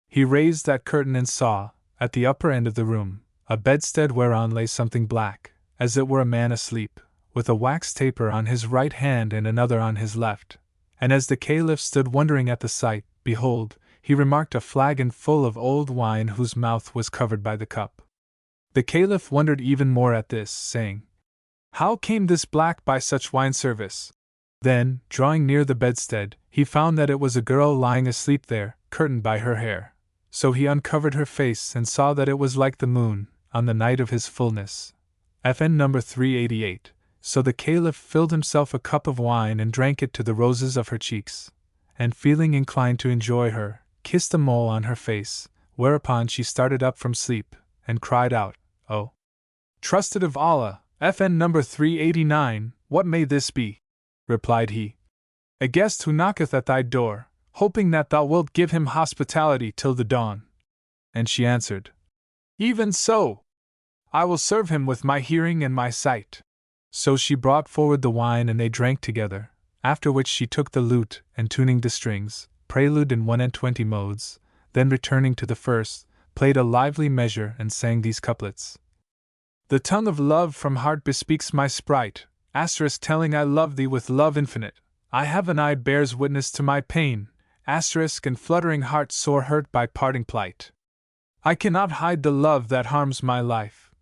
He raised that curtain and saw, at the upper end of the room, a bedstead whereon lay something black, as it were a man asleep, with a wax taper on his right hand and another on his left. And as the Caliph stood wondering at the sight, behold, he remarked a flagon full of old wine whose mouth was covered by the cup. The Caliph wondered even more at this, saying, "How came this black by such wine service?" Then, drawing near the bedstead, he found that it was a girl lying asleep there, curtained by her hair. So he uncovered her face and saw that it was like the moon, on the night of his fullness. FN number 388. So the Caliph filled himself a cup of wine and drank it to the roses of her cheeks, and feeling inclined to enjoy her, kissed a mole on her face, whereupon she started up from sleep, and cried out, "Oh, trusted of Allah, FN number 389, what may this be?" Replied he, "A guest who knocketh at thy door, hoping that thou wilt give him hospitality till the dawn." And she answered, "Even so! I will serve him with my hearing and my sight." So she brought forward the wine and they drank together, after which she took the lute and tuning the strings, prelude in 120 modes, then returning to the first, played a lively measure and sang these couplets. "The tongue of love from heart bespeaks my sprite, telling I love thee with love infinite. I have an eye bears witness to my pain, and fluttering heart sore hurt by parting plight. I cannot hide the love that harms my life.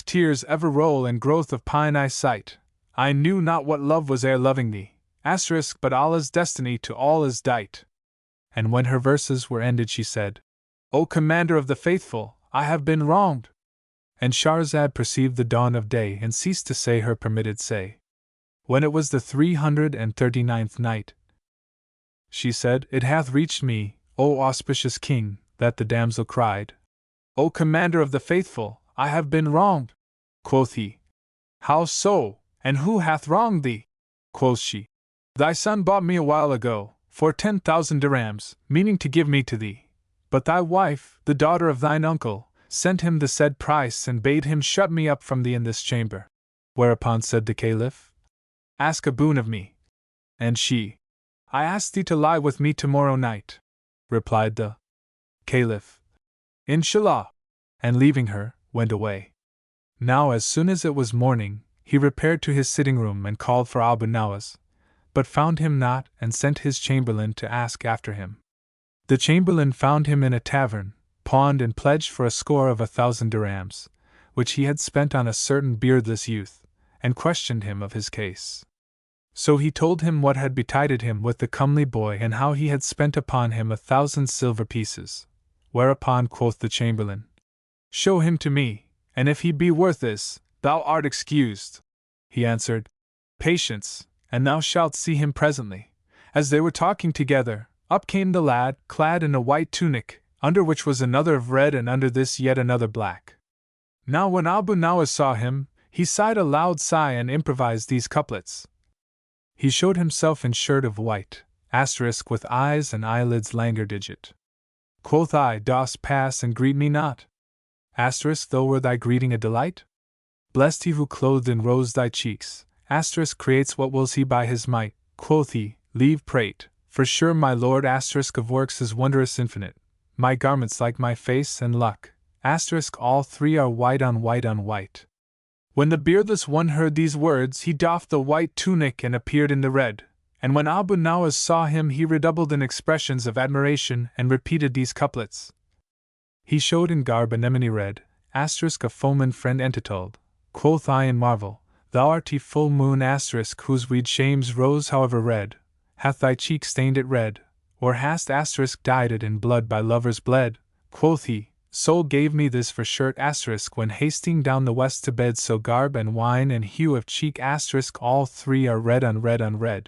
Tears ever roll and growth of pine I sight. I knew not what love was ere loving thee. But Allah's destiny to all is dight." And when her verses were ended she said, "O Commander of the Faithful, I have been wronged." And Shahrazad perceived the dawn of day and ceased to say her permitted say. When it was the 339th night, she said, "It hath reached me, O auspicious King, that the damsel cried, 'O Commander of the Faithful, I have been wronged.' Quoth he, 'How so, and who hath wronged thee?' Quoth she, 'Thy son bought me a while ago, for 10,000 dirhams, meaning to give me to thee. But thy wife, the daughter of thine uncle, sent him the said price and bade him shut me up from thee in this chamber.' Whereupon said the Caliph, 'Ask a boon of me.' And she, 'I ask thee to lie with me tomorrow night.' Replied the Caliph, 'Inshallah,' and leaving her, went away. Now as soon as it was morning, he repaired to his sitting room and called for Abu Nawas, but found him not and sent his chamberlain to ask after him. The chamberlain found him in a tavern, pawned and pledged for 1,000 dirhams, which he had spent on a certain beardless youth, and questioned him of his case. So he told him what had betided him with the comely boy and how he had spent upon him 1,000 silver pieces. Whereupon quoth the chamberlain, "Show him to me, and if he be worth this, thou art excused." He answered, "Patience, and thou shalt see him presently." As they were talking together, up came the lad, clad in a white tunic, under which was another of red and under this yet another black. Now when Abu Nawas saw him, he sighed a loud sigh and improvised these couplets. He showed himself in shirt of white, with eyes and eyelids languor digit. Quoth I, dost pass and greet me not? Though were thy greeting a delight? Blessed he who clothed in rose thy cheeks, creates what wills he by his might. Quoth he, leave prate, for sure my lord of works is wondrous infinite. My garments like my face and luck, all three are white on white on white. When the beardless one heard these words, he doffed the white tunic and appeared in the red, and when Abu Nawas saw him he redoubled in expressions of admiration and repeated these couplets. He showed in garb anemone red, asterisk a foeman friend entitold. Quoth I in marvel, thou art he full moon asterisk whose weed shames rose however red, hath thy cheek stained it red, or hast asterisk dyed it in blood by lovers bled? Quoth he, soul gave me this for shirt asterisk when hasting down the west to bed, so garb and wine and hue of cheek asterisk all three are red unred unred.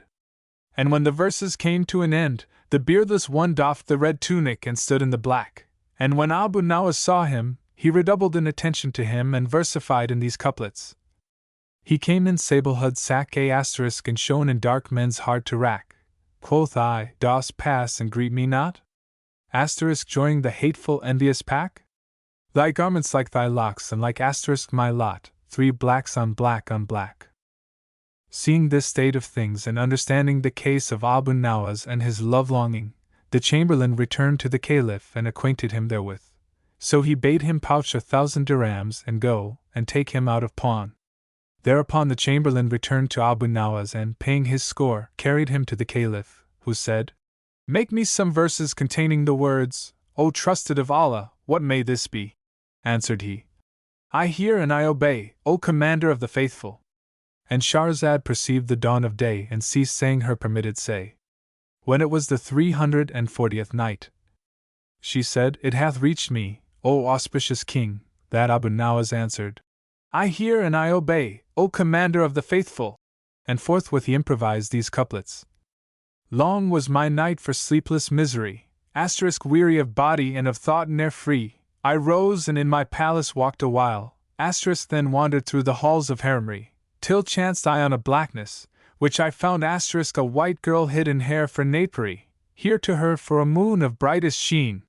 And when the verses came to an end, the beardless one doffed the red tunic and stood in the black, and when Abu Nawas saw him, he redoubled in attention to him and versified in these couplets. He came in sable hood sack a asterisk and shone in dark men's hard to rack. Quoth I, dost pass and greet me not? Asterisk joining the hateful envious pack? Thy garments like thy locks and like asterisk my lot, three blacks on black on black. Seeing this state of things and understanding the case of Abu Nawas and his love-longing, the chamberlain returned to the Caliph and acquainted him therewith. So he bade him pouch 1,000 dirhams and go and take him out of pawn. Thereupon the chamberlain returned to Abu Nawas and, paying his score, carried him to the Caliph, who said, Make me some verses containing the words, O trusted of Allah, what may this be? Answered he, I hear and I obey, O Commander of the Faithful. And Shahrazad perceived the dawn of day and ceased saying her permitted say. When it was the 340th night, she said, It hath reached me, O auspicious King, that Abu Nawas answered, I hear and I obey, O Commander of the Faithful. And forthwith he improvised these couplets. Long was my night for sleepless misery, asterisk weary of body and of thought ne'er free. I rose and in my palace walked a while, asterisk then wandered through the halls of Haramry, till chanced I on a blackness, which I found asterisk a white girl hid in hair for napery, here to her for a moon of brightest sheen.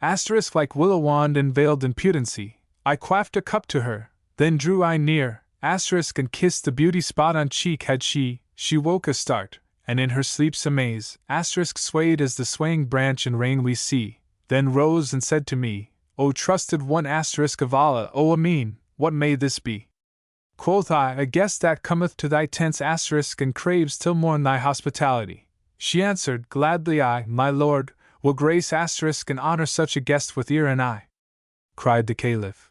Asterisk like willow wand and veiled impudency, I quaffed a cup to her, then drew I near, asterisk and kissed the beauty spot on cheek had she woke a start, and in her sleep's amaze, asterisk swayed as the swaying branch in rain we see, then rose and said to me, O trusted one asterisk of Allah, O Amin, what may this be? Quoth I, a guest that cometh to thy tents asterisk and craves till morn thy hospitality. She answered, Gladly I, my lord, will grace asterisk and honor such a guest with ear and eye. Cried the Caliph,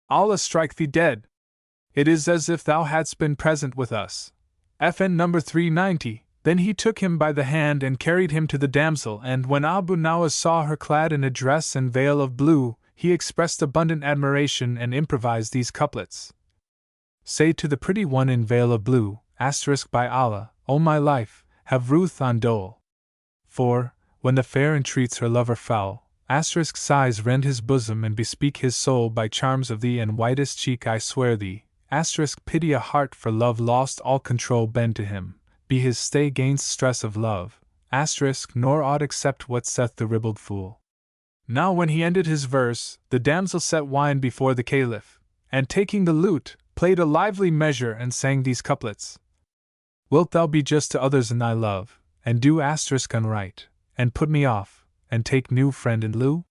Allah strike thee dead! It is as if thou hadst been present with us. FN number 390. Then he took him by the hand and carried him to the damsel, and when Abu Nawas saw her clad in a dress and veil of blue, he expressed abundant admiration and improvised these couplets. Say to the pretty one in veil of blue, asterisk by Allah, O my life, have ruth on dole. For, when the fair entreats her lover foul, asterisk sighs rend his bosom and bespeak his soul by charms of thee and whitest cheek I swear thee, asterisk pity a heart for love lost all control bend to him, be his stay gainst stress of love, asterisk nor aught except what saith the ribald fool. Now when he ended his verse, the damsel set wine before the Caliph, and taking the lute, played a lively measure and sang these couplets. Wilt thou be just to others in thy love, and do asterisk unright, and put me off, and take new friend in lieu?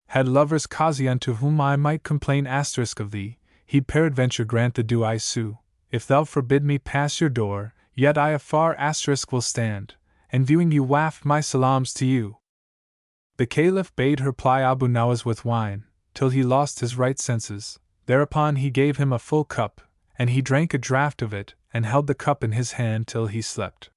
Had lovers Kazi unto whom I might complain asterisk of thee, he'd peradventure grant the due I sue. If thou forbid me pass your door, yet I afar asterisk will stand, and viewing you waft my salams to you. The Caliph bade her ply Abu Nawas with wine, till he lost his right senses. Thereupon he gave him a full cup, and he drank a draught of it, and held the cup in his hand till he slept.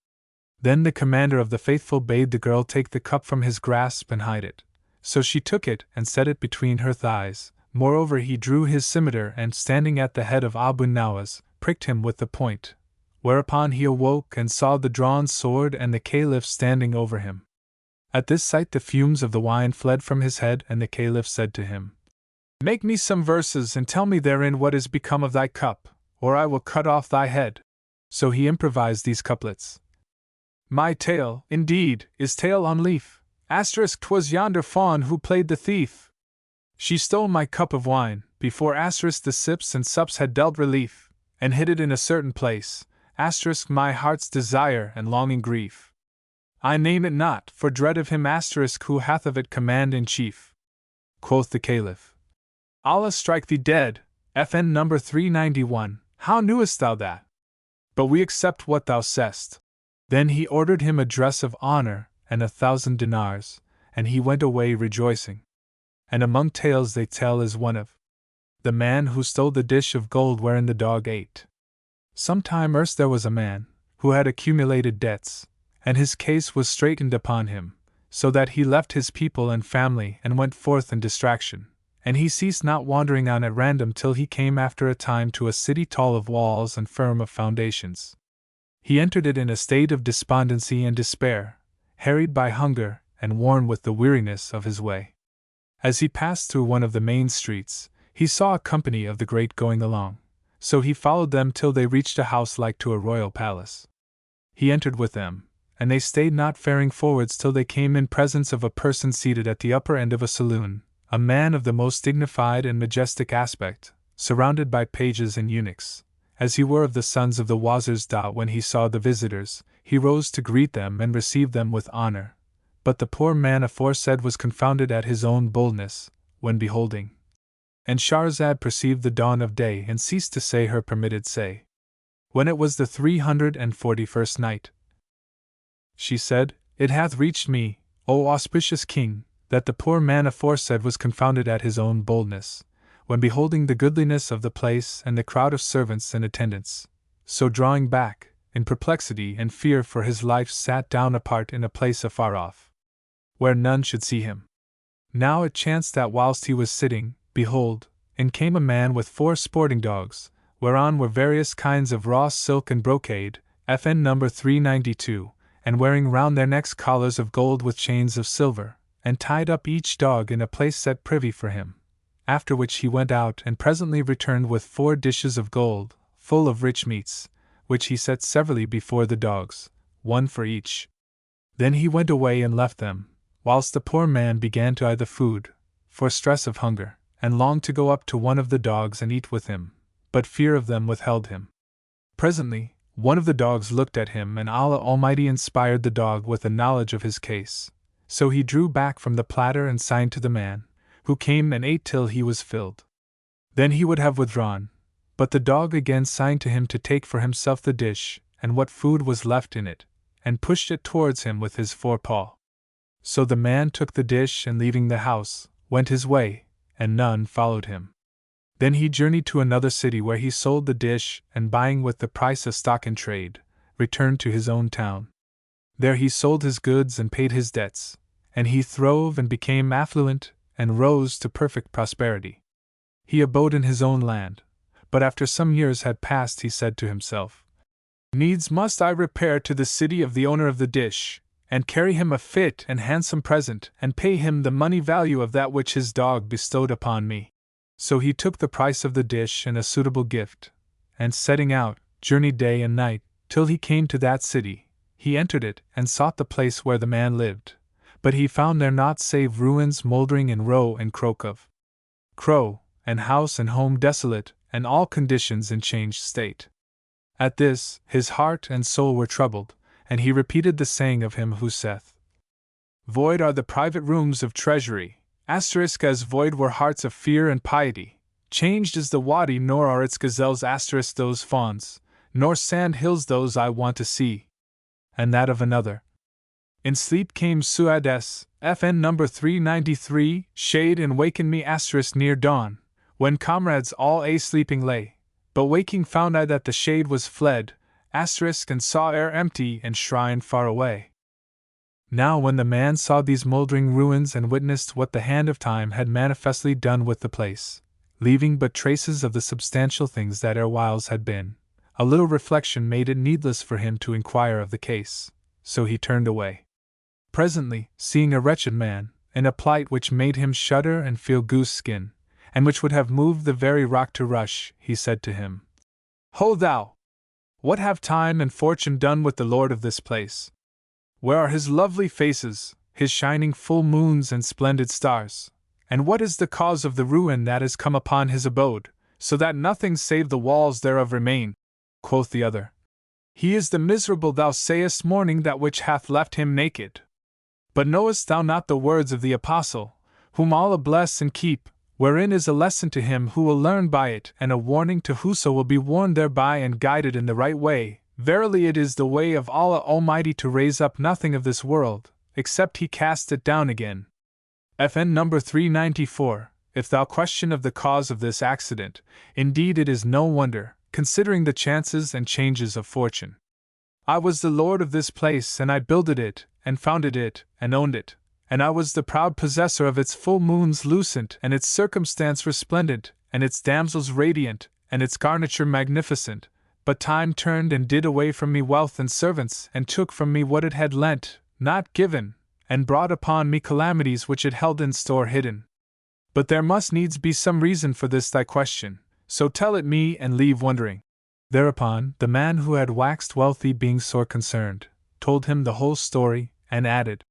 Then the Commander of the Faithful bade the girl take the cup from his grasp and hide it. So she took it and set it between her thighs. Moreover he drew his scimitar and, standing at the head of Abu Nawas, pricked him with the point. Whereupon he awoke and saw the drawn sword and the Caliph standing over him. At this sight the fumes of the wine fled from his head, and the Caliph said to him, Make me some verses and tell me therein what is become of thy cup, or I will cut off thy head. So he improvised these couplets. My tale, indeed, is tale on leaf, asterisk 'twas yonder fawn who played the thief. She stole my cup of wine, before asterisk the sips and sups had dealt relief, and hid it in a certain place, asterisk my heart's desire and longing grief. I name it not, for dread of him asterisk who hath of it command in chief. Quoth the Caliph, Allah strike thee dead! FN number 391. How knewest thou that? But we accept what thou sayest. Then he ordered him a dress of honor and 1,000 dinars, and he went away rejoicing. And among tales they tell is one of the man who stole the dish of gold wherein the dog ate. Some time erst there was a man who had accumulated debts, and his case was straitened upon him, so that he left his people and family and went forth in distraction, and he ceased not wandering on at random till he came after a time to a city tall of walls and firm of foundations. He entered it in a state of despondency and despair, harried by hunger and worn with the weariness of his way. As he passed through one of the main streets, he saw a company of the great going along, so he followed them till they reached a house like to a royal palace. He entered with them, and they stayed not faring forwards till they came in presence of a person seated at the upper end of a saloon, a man of the most dignified and majestic aspect, surrounded by pages and eunuchs, as he were of the sons of the Wazirs. When he saw the visitors, he rose to greet them and receive them with honor. But the poor man aforesaid was confounded at his own boldness, when beholding. And Shahrazad perceived the dawn of day and ceased to say her permitted say. When it was the 341st night, she said, It hath reached me, O auspicious king, that the poor man aforesaid was confounded at his own boldness, when beholding the goodliness of the place and the crowd of servants and attendants, so drawing back, in perplexity and fear for his life, sat down apart in a place afar off, where none should see him. Now it chanced that whilst he was sitting, behold, in came a man with 4 sporting dogs, whereon were various kinds of raw silk and brocade, FN number 392, and wearing round their necks collars of gold with chains of silver, and tied up each dog in a place set privy for him. After which he went out and presently returned with 4 dishes of gold, full of rich meats, which he set severally before the dogs, one for each. Then he went away and left them, whilst the poor man began to eye the food, for stress of hunger, and longed to go up to one of the dogs and eat with him, but fear of them withheld him. Presently, one of the dogs looked at him, and Allah Almighty inspired the dog with a knowledge of his case. So he drew back from the platter and signed to the man, who came and ate till he was filled. Then he would have withdrawn, but the dog again signed to him to take for himself the dish, and what food was left in it, and pushed it towards him with his forepaw. So the man took the dish and, leaving the house, went his way, and none followed him. Then he journeyed to another city where he sold the dish, and buying with the price of stock in trade, returned to his own town. There he sold his goods and paid his debts, and he throve and became affluent, and rose to perfect prosperity. He abode in his own land, but after some years had passed he said to himself, Needs must I repair to the city of the owner of the dish, and carry him a fit and handsome present, and pay him the money value of that which his dog bestowed upon me. So he took the price of the dish and a suitable gift, and setting out, journeyed day and night, till he came to that city. He entered it, and sought the place where the man lived, but he found there naught save ruins mouldering in row and croak of crow, and house and home desolate, and all conditions in changed state. At this, his heart and soul were troubled, and he repeated the saying of him who saith, Void are the private rooms of treasury, as void were hearts of fear and piety. Changed is the wadi, nor are its gazelles those fawns, nor sand hills those I want to see. And that of another. In sleep came Suades, FN number 393, shade and wakened me near dawn, when comrades all sleeping lay, but waking found I that the shade was fled, and saw air empty and shrine far away. Now when the man saw these mouldering ruins and witnessed what the hand of time had manifestly done with the place, leaving but traces of the substantial things that erewhiles had been, a little reflection made it needless for him to inquire of the case, so he turned away. Presently, seeing a wretched man, in a plight which made him shudder and feel goose skin, and which would have moved the very rock to rush, he said to him, Ho thou! What have time and fortune done with the lord of this place? Where are his lovely faces, his shining full moons and splendid stars? And what is the cause of the ruin that has come upon his abode, so that nothing save the walls thereof remain? Quoth the other, He is the miserable thou sayest mourning that which hath left him naked. But knowest thou not the words of the Apostle, whom Allah bless and keep, wherein is a lesson to him who will learn by it, and a warning to whoso will be warned thereby and guided in the right way? Verily it is the way of Allah Almighty to raise up nothing of this world, except He cast it down again. FN number 394. If thou question of the cause of this accident, indeed it is no wonder, considering the chances and changes of fortune. I was the lord of this place, and I builded it, and founded it, and owned it, and I was the proud possessor of its full moons lucent, and its circumstance resplendent, and its damsels radiant, and its garniture magnificent. But time turned and did away from me wealth and servants, and took from me what it had lent, not given, and brought upon me calamities which it held in store hidden. But there must needs be some reason for this thy question, so tell it me and leave wondering. Thereupon, the man who had waxed wealthy, being sore concerned, told him the whole story, and added,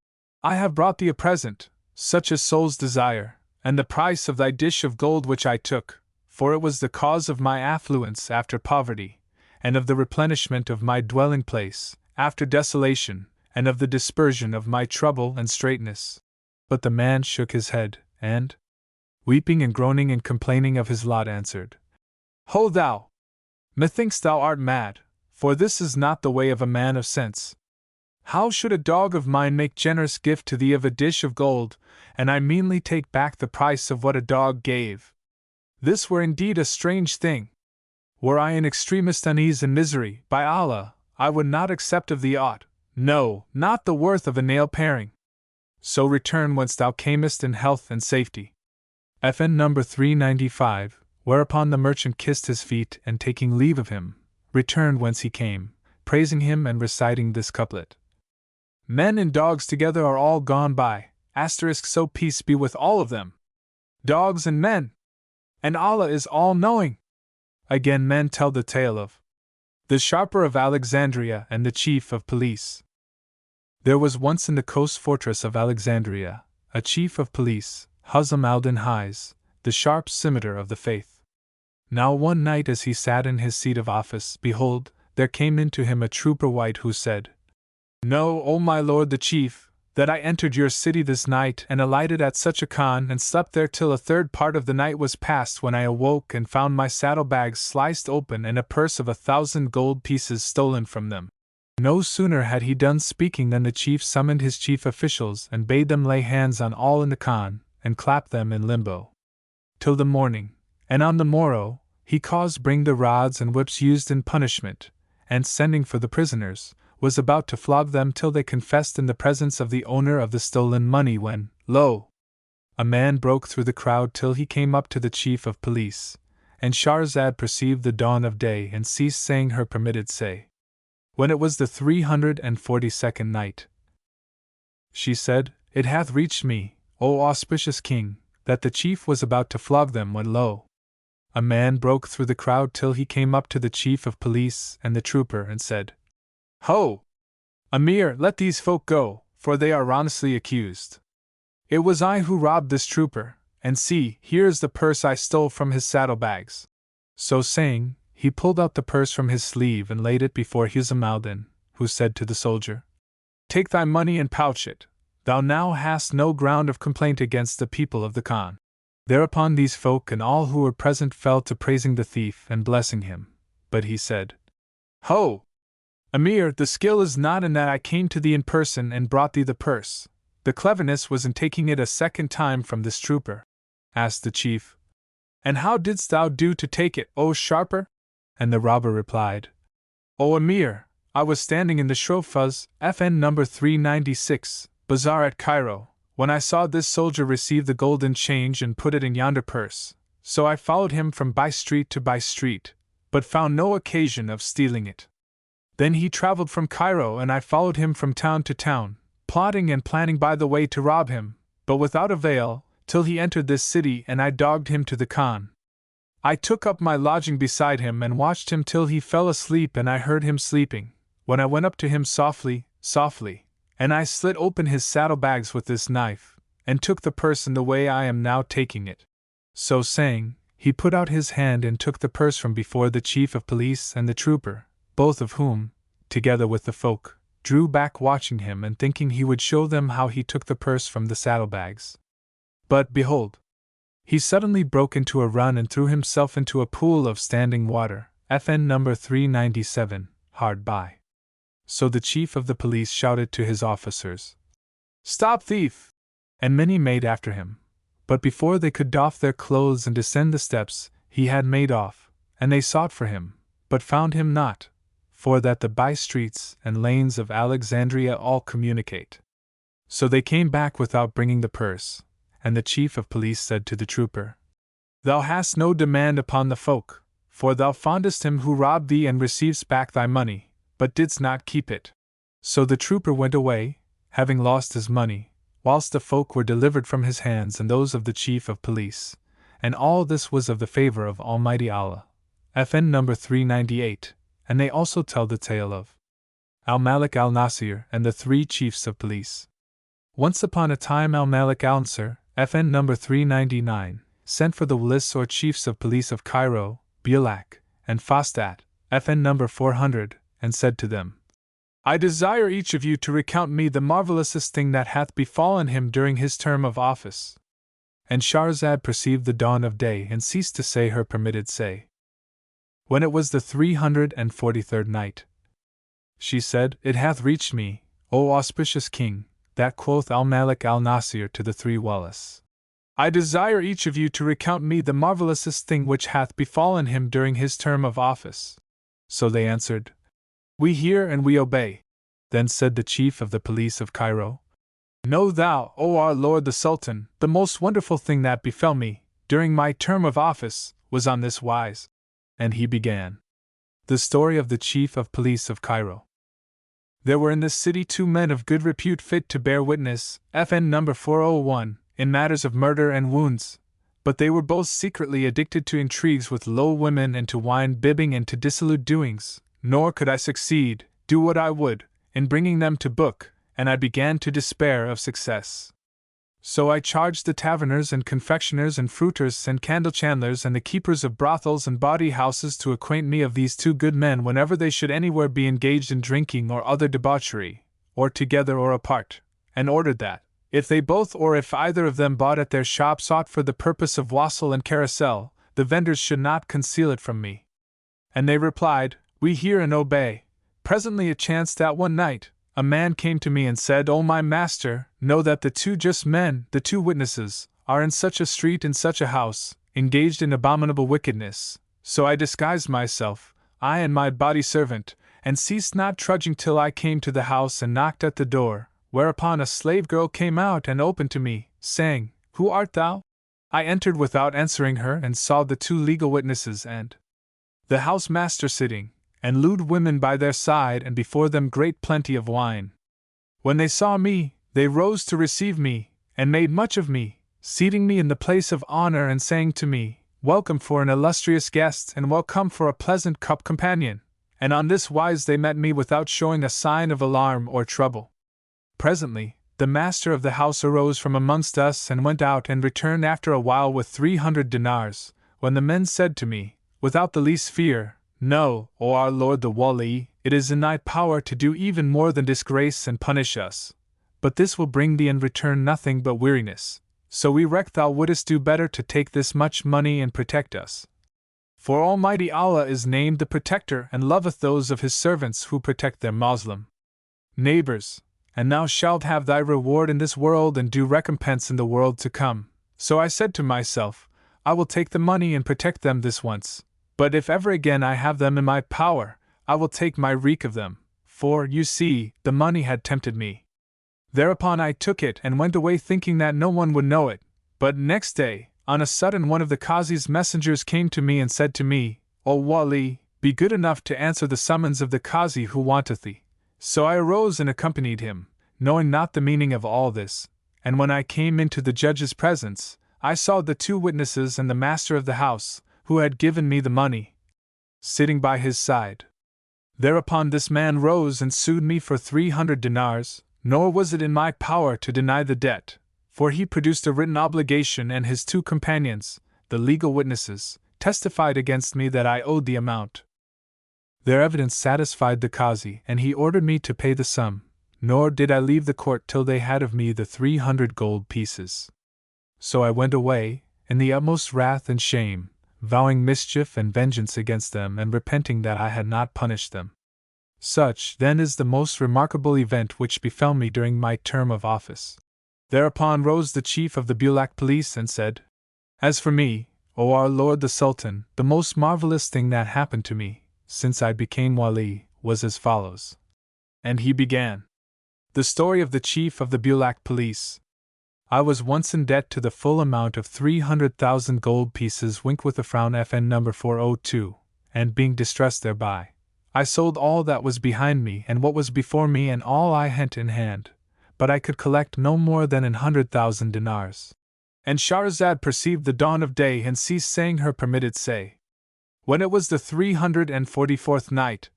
I have brought thee a present, such as souls desire, and the price of thy dish of gold which I took, for it was the cause of my affluence after poverty, and of the replenishment of my dwelling place after desolation, and of the dispersion of my trouble and straitness. But the man shook his head, and, weeping and groaning and complaining of his lot, answered, Ho thou! Methinks thou art mad, for this is not the way of a man of sense. How should a dog of mine make generous gift to thee of a dish of gold, and I meanly take back the price of what a dog gave? This were indeed a strange thing. Were I in extremest unease and misery, by Allah, I would not accept of thee aught, no, not the worth of a nail paring. So return whence thou camest in health and safety. FN number 395, whereupon the merchant kissed his feet, and taking leave of him, returned whence he came, praising him and reciting this couplet. Men and dogs together are all gone by, so peace be with all of them. Dogs and men! And Allah is all-knowing! Again men tell the tale of the Sharper of Alexandria and the Chief of Police. There was once in the coast fortress of Alexandria a chief of police, Allah Aldin, the sharp scimitar of the faith. Now one night as he sat in his seat of office, behold, there came in to him a trooper white who said, Know, O my lord the chief, that I entered your city this night and alighted at such a khan and slept there till a third part of the night was past, when I awoke and found my saddlebags sliced open and a purse of 1,000 gold pieces stolen from them. No sooner had he done speaking than the chief summoned his chief officials and bade them lay hands on all in the khan, and clap them in limbo till the morning, and on the morrow, he caused bring the rods and whips used in punishment, and sending for the prisoners, was about to flog them till they confessed in the presence of the owner of the stolen money, when, lo! A man broke through the crowd till he came up to the chief of police, and Shahrazad perceived the dawn of day and ceased saying her permitted say. When it was the 342nd night, she said, It hath reached me, O auspicious king, that the chief was about to flog them, when lo! A man broke through the crowd till he came up to the chief of police and the trooper, and said, Ho! Amir, let these folk go, for they are honestly accused. It was I who robbed this trooper, and see, here is the purse I stole from his saddlebags. So saying, he pulled out the purse from his sleeve and laid it before Allah Aldin, who said to the soldier, Take thy money and pouch it. Thou now hast no ground of complaint against the people of the Khan. Thereupon these folk and all who were present fell to praising the thief and blessing him. But he said, Ho! Amir, the skill is not in that I came to thee in person and brought thee the purse. The cleverness was in taking it a second time from this trooper. Asked the chief, And how didst thou do to take it, O sharper? And the robber replied, O Amir, I was standing in the Shrofuz, FN number 396, bazaar at Cairo, when I saw this soldier receive the golden change and put it in yonder purse, so I followed him from by street to by street, but found no occasion of stealing it. Then he traveled from Cairo and I followed him from town to town, plotting and planning by the way to rob him, but without avail, till he entered this city and I dogged him to the Khan. I took up my lodging beside him and watched him till he fell asleep and I heard him sleeping, when I went up to him softly, and I slit open his saddlebags with this knife, and took the purse in the way I am now taking it. So saying, he put out his hand and took the purse from before the chief of police and the trooper, both of whom, together with the folk, drew back watching him and thinking he would show them how he took the purse from the saddlebags. But behold! He suddenly broke into a run and threw himself into a pool of standing water, FN number 397, hard by. So the chief of the police shouted to his officers, Stop thief! And many made after him. But before they could doff their clothes and descend the steps, he had made off, and they sought for him, but found him not, for that the by-streets and lanes of Alexandria all communicate. So they came back without bringing the purse, and the chief of police said to the trooper, Thou hast no demand upon the folk, for thou fondest him who robbed thee and receivest back thy money, but didst not keep it. So the trooper went away, having lost his money, whilst the folk were delivered from his hands and those of the chief of police, and all this was of the favor of Almighty Allah. FN number 398, and they also tell the tale of Al-Malik al-Nasir and the three chiefs of police. Once upon a time Al-Malik al-Nasir, FN number 399, sent for the walis or chiefs of police of Cairo, Bulak, and Fastat, FN number 400, and said to them, I desire each of you to recount me the marvelousest thing that hath befallen him during his term of office. And Shahrazad perceived the dawn of day and ceased to say her permitted say. When it was the 343rd night, she said, It hath reached me, O auspicious king, that quoth Al-Malik al-Nasir to the three walis, I desire each of you to recount me the marvelousest thing which hath befallen him during his term of office. So they answered, We hear and we obey. Then said the chief of the police of Cairo, Know thou, O our lord the Sultan, the most wonderful thing that befell me, during my term of office, was on this wise. And he began. The story of the chief of police of Cairo. There were in this city two men of good repute fit to bear witness, FN number 401, in matters of murder and wounds, but they were both secretly addicted to intrigues with low women and to wine bibbing and to dissolute doings, nor could I succeed, do what I would, in bringing them to book, and I began to despair of success. So I charged the taverners and confectioners and fruiters and candle chandlers and the keepers of brothels and bawdy houses to acquaint me of these two good men whenever they should anywhere be engaged in drinking or other debauchery, or together or apart, and ordered that, if they both or if either of them bought at their shops aught for the purpose of wassail and carousel, the vendors should not conceal it from me. And they replied, We hear and obey. Presently it chanced that one night, a man came to me and said, O my master, know that the two just men, the two witnesses, are in such a street in such a house, engaged in abominable wickedness. So I disguised myself, I and my body servant, and ceased not trudging till I came to the house and knocked at the door, whereupon a slave girl came out and opened to me, saying, Who art thou? I entered without answering her and saw the two legal witnesses and the house master sitting, and lewd women by their side and before them great plenty of wine. When they saw me, they rose to receive me, and made much of me, seating me in the place of honor and saying to me, Welcome for an illustrious guest and welcome for a pleasant cup companion, and on this wise they met me without showing a sign of alarm or trouble. Presently, the master of the house arose from amongst us and went out and returned after a while with 300 dinars, when the men said to me, without the least fear, No, O our lord the Wali, it is in thy power to do even more than disgrace and punish us. But this will bring thee in return nothing but weariness, so we reck thou wouldest do better to take this much money and protect us. For Almighty Allah is named the Protector and loveth those of his servants who protect their Moslem neighbors, and thou shalt have thy reward in this world and due recompense in the world to come. So I said to myself, I will take the money and protect them this once, but if ever again I have them in my power, I will take my wreak of them, for, you see, the money had tempted me. Thereupon I took it and went away thinking that no one would know it, but next day, on a sudden one of the Qazi's messengers came to me and said to me, O Wali, be good enough to answer the summons of the Qazi who wanteth thee. So I arose and accompanied him, knowing not the meaning of all this, and when I came into the judge's presence, I saw the two witnesses and the master of the house, who had given me the money, sitting by his side. Thereupon this man rose and sued me for 300 dinars, nor was it in my power to deny the debt, for he produced a written obligation and his two companions, the legal witnesses, testified against me that I owed the amount. Their evidence satisfied the Qazi, and he ordered me to pay the sum, nor did I leave the court till they had of me the 300 gold pieces. So I went away, in the utmost wrath and shame, vowing mischief and vengeance against them and repenting that I had not punished them. Such, then, is the most remarkable event which befell me during my term of office. Thereupon rose the chief of the Bulak police and said, As for me, O our lord the Sultan, the most marvelous thing that happened to me, since I became wali, was as follows. And he began. The story of the chief of the Bulak police. I was once in debt to the full amount of 300,000 gold pieces, wink with a frown, FN number 402, and being distressed thereby, I sold all that was behind me and what was before me and all I had in hand, but I could collect no more than 100,000 dinars. And Shahrazad perceived the dawn of day and ceased saying her permitted say. When it was the 344th night,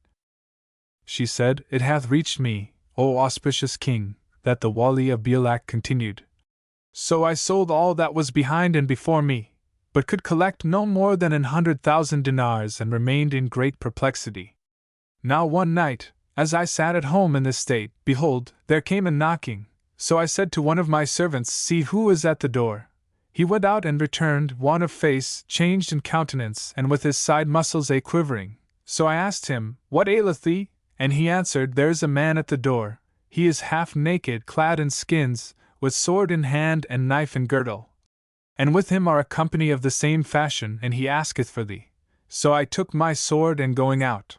she said, It hath reached me, O auspicious king, that the Wali of Bulak continued. So I sold all that was behind and before me, but could collect no more than 100,000 dinars and remained in great perplexity. Now one night, as I sat at home in this state, behold, there came a knocking, so I said to one of my servants, See who is at the door. He went out and returned, wan of face, changed in countenance, and with his side muscles a-quivering. So I asked him, What aileth thee? And he answered, There is a man at the door. He is half naked, clad in skins, with sword in hand and knife in girdle. And with him are a company of the same fashion, and he asketh for thee. So I took my sword and going out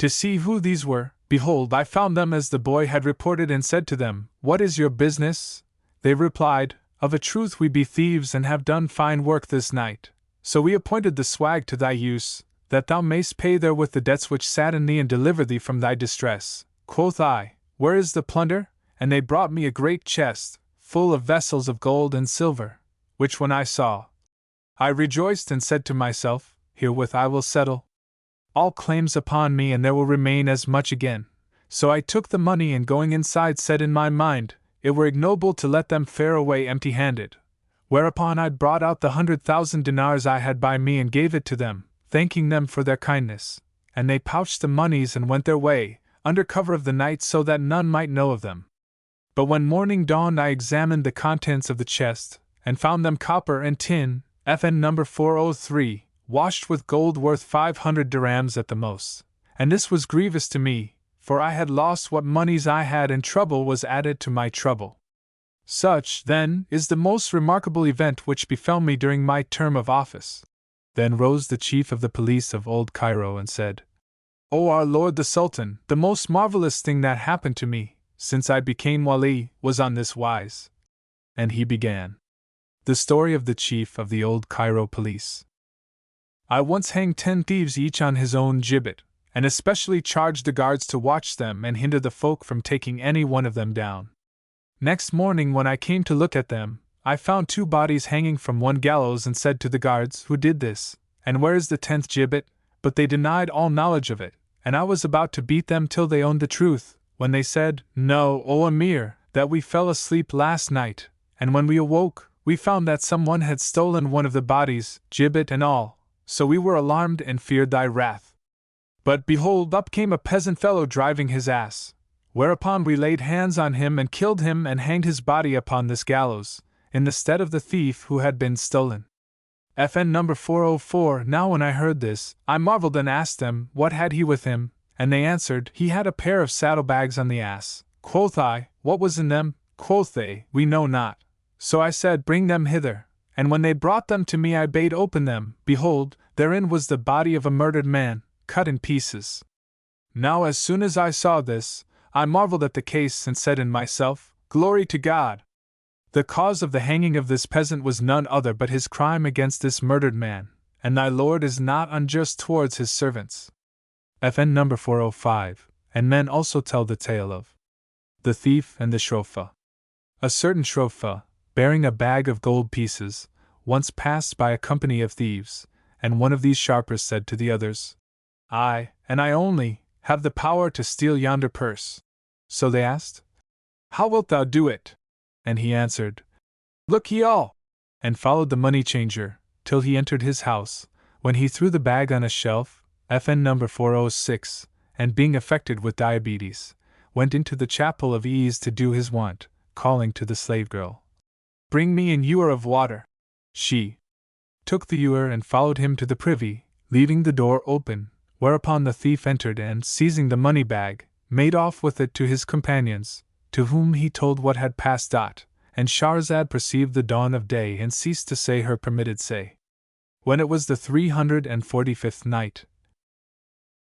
to see who these were, behold, I found them as the boy had reported, and said to them, What is your business? They replied, Of a truth we be thieves and have done fine work this night. So we appointed the swag to thy use, that thou mayst pay therewith the debts which sadden thee and deliver thee from thy distress. Quoth I, Where is the plunder? And they brought me a great chest, full of vessels of gold and silver, which when I saw, I rejoiced and said to myself, Herewith I will settle all claims upon me, and there will remain as much again. So I took the money, and going inside said in my mind, It were ignoble to let them fare away empty-handed. Whereupon I brought out the 100,000 dinars I had by me and gave it to them, thanking them for their kindness, and they pouched the monies and went their way, under cover of the night, so that none might know of them. But when morning dawned I examined the contents of the chest, and found them copper and tin, FN number 403, washed with gold worth 500 dirhams at the most. And this was grievous to me, for I had lost what monies I had, and trouble was added to my trouble. Such, then, is the most remarkable event which befell me during my term of office. Then rose the chief of the police of Old Cairo and said, O our lord the Sultan, the most marvelous thing that happened to me, since I became wali, was on this wise. And he began. The story of the chief of the Old Cairo police. I once hanged 10 thieves each on his own gibbet, and especially charged the guards to watch them and hinder the folk from taking any one of them down. Next morning when I came to look at them, I found 2 bodies hanging from one gallows, and said to the guards, Who did this, and where is the 10th gibbet? But they denied all knowledge of it, and I was about to beat them till they owned the truth, when they said, No, O Emir, that we fell asleep last night, and when we awoke, we found that someone had stolen one of the bodies, gibbet and all, so we were alarmed and feared thy wrath. But behold, up came a peasant fellow driving his ass, whereupon we laid hands on him and killed him and hanged his body upon this gallows, in the stead of the thief who had been stolen. FN number 404. Now when I heard this, I marveled and asked them, What had he with him? And they answered, He had a pair of saddlebags on the ass. Quoth I, What was in them? Quoth they, We know not. So I said, Bring them hither. And when they brought them to me I bade open them. Behold, therein was the body of a murdered man, cut in pieces. Now as soon as I saw this, I marveled at the case and said in myself, Glory to God! The cause of the hanging of this peasant was none other but his crime against this murdered man, and thy Lord is not unjust towards his servants. FN number 405, and men also tell the tale of the thief and the shrofa. A certain shrofa, bearing a bag of gold pieces, once passed by a company of thieves, and one of these sharpers said to the others, I, and I only, have the power to steal yonder purse. So they asked, How wilt thou do it? And he answered, Look ye all! And followed the money changer, till he entered his house, when he threw the bag on a shelf, FN number 406, and being affected with diabetes, went into the chapel of ease to do his want, calling to the slave girl, Bring me an ewer of water. She took the ewer and followed him to the privy, leaving the door open, whereupon the thief entered and, seizing the money bag, made off with it to his companions, to whom he told what had passed. and Shahrazad perceived the dawn of day and ceased to say her permitted say. When it was the 345th night,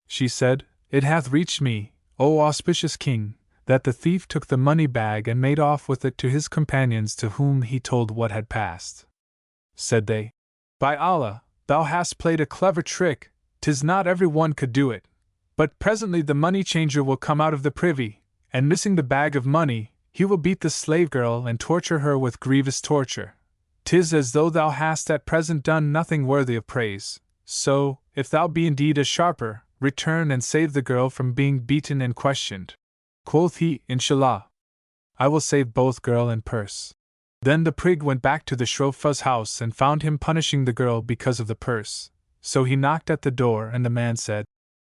she said, It hath reached me, O auspicious king, that the thief took the money bag and made off with it to his companions, to whom he told what had passed. Said they, By Allah, thou hast played a clever trick, 'tis not every one could do it. But presently the money changer will come out of the privy, and missing the bag of money, he will beat the slave girl and torture her with grievous torture. 'Tis as though thou hast at present done nothing worthy of praise. So, if thou be indeed a sharper, return and save the girl from being beaten and questioned. Quoth he, Inshallah, I will save both girl and purse. Then the prig went back to the Shrofa's house and found him punishing the girl because of the purse. So he knocked at the door, and the man said,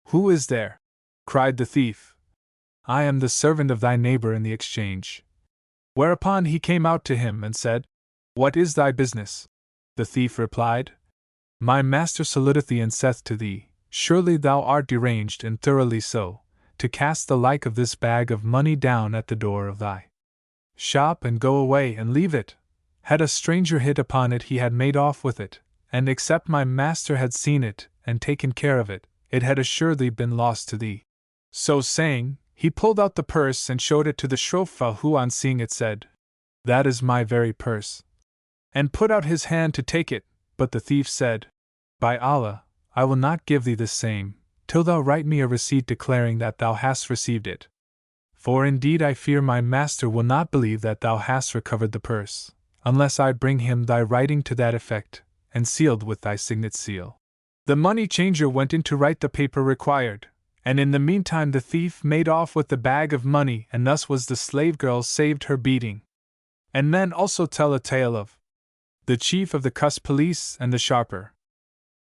Who is there? Cried the thief, I am the servant of thy neighbor in the exchange. Whereupon he came out to him and said, What is thy business? The thief replied, My master saluteth thee and saith to thee, Surely thou art deranged, and thoroughly so, to cast the like of this bag of money down at the door of thy shop and go away and leave it. Had a stranger hit upon it, he had made off with it, and except my master had seen it and taken care of it, it had assuredly been lost to thee. So saying, he pulled out the purse and showed it to the Shrofa, who on seeing it said, That is my very purse, and put out his hand to take it, but the thief said, By Allah, I will not give thee the same, till thou write me a receipt declaring that thou hast received it. For indeed I fear my master will not believe that thou hast recovered the purse, unless I bring him thy writing to that effect, and sealed with thy signet seal. The money changer went in to write the paper required, and in the meantime the thief made off with the bag of money, and thus was the slave girl saved her beating. And men also tell a tale of the chief of the Kufa police and the sharper.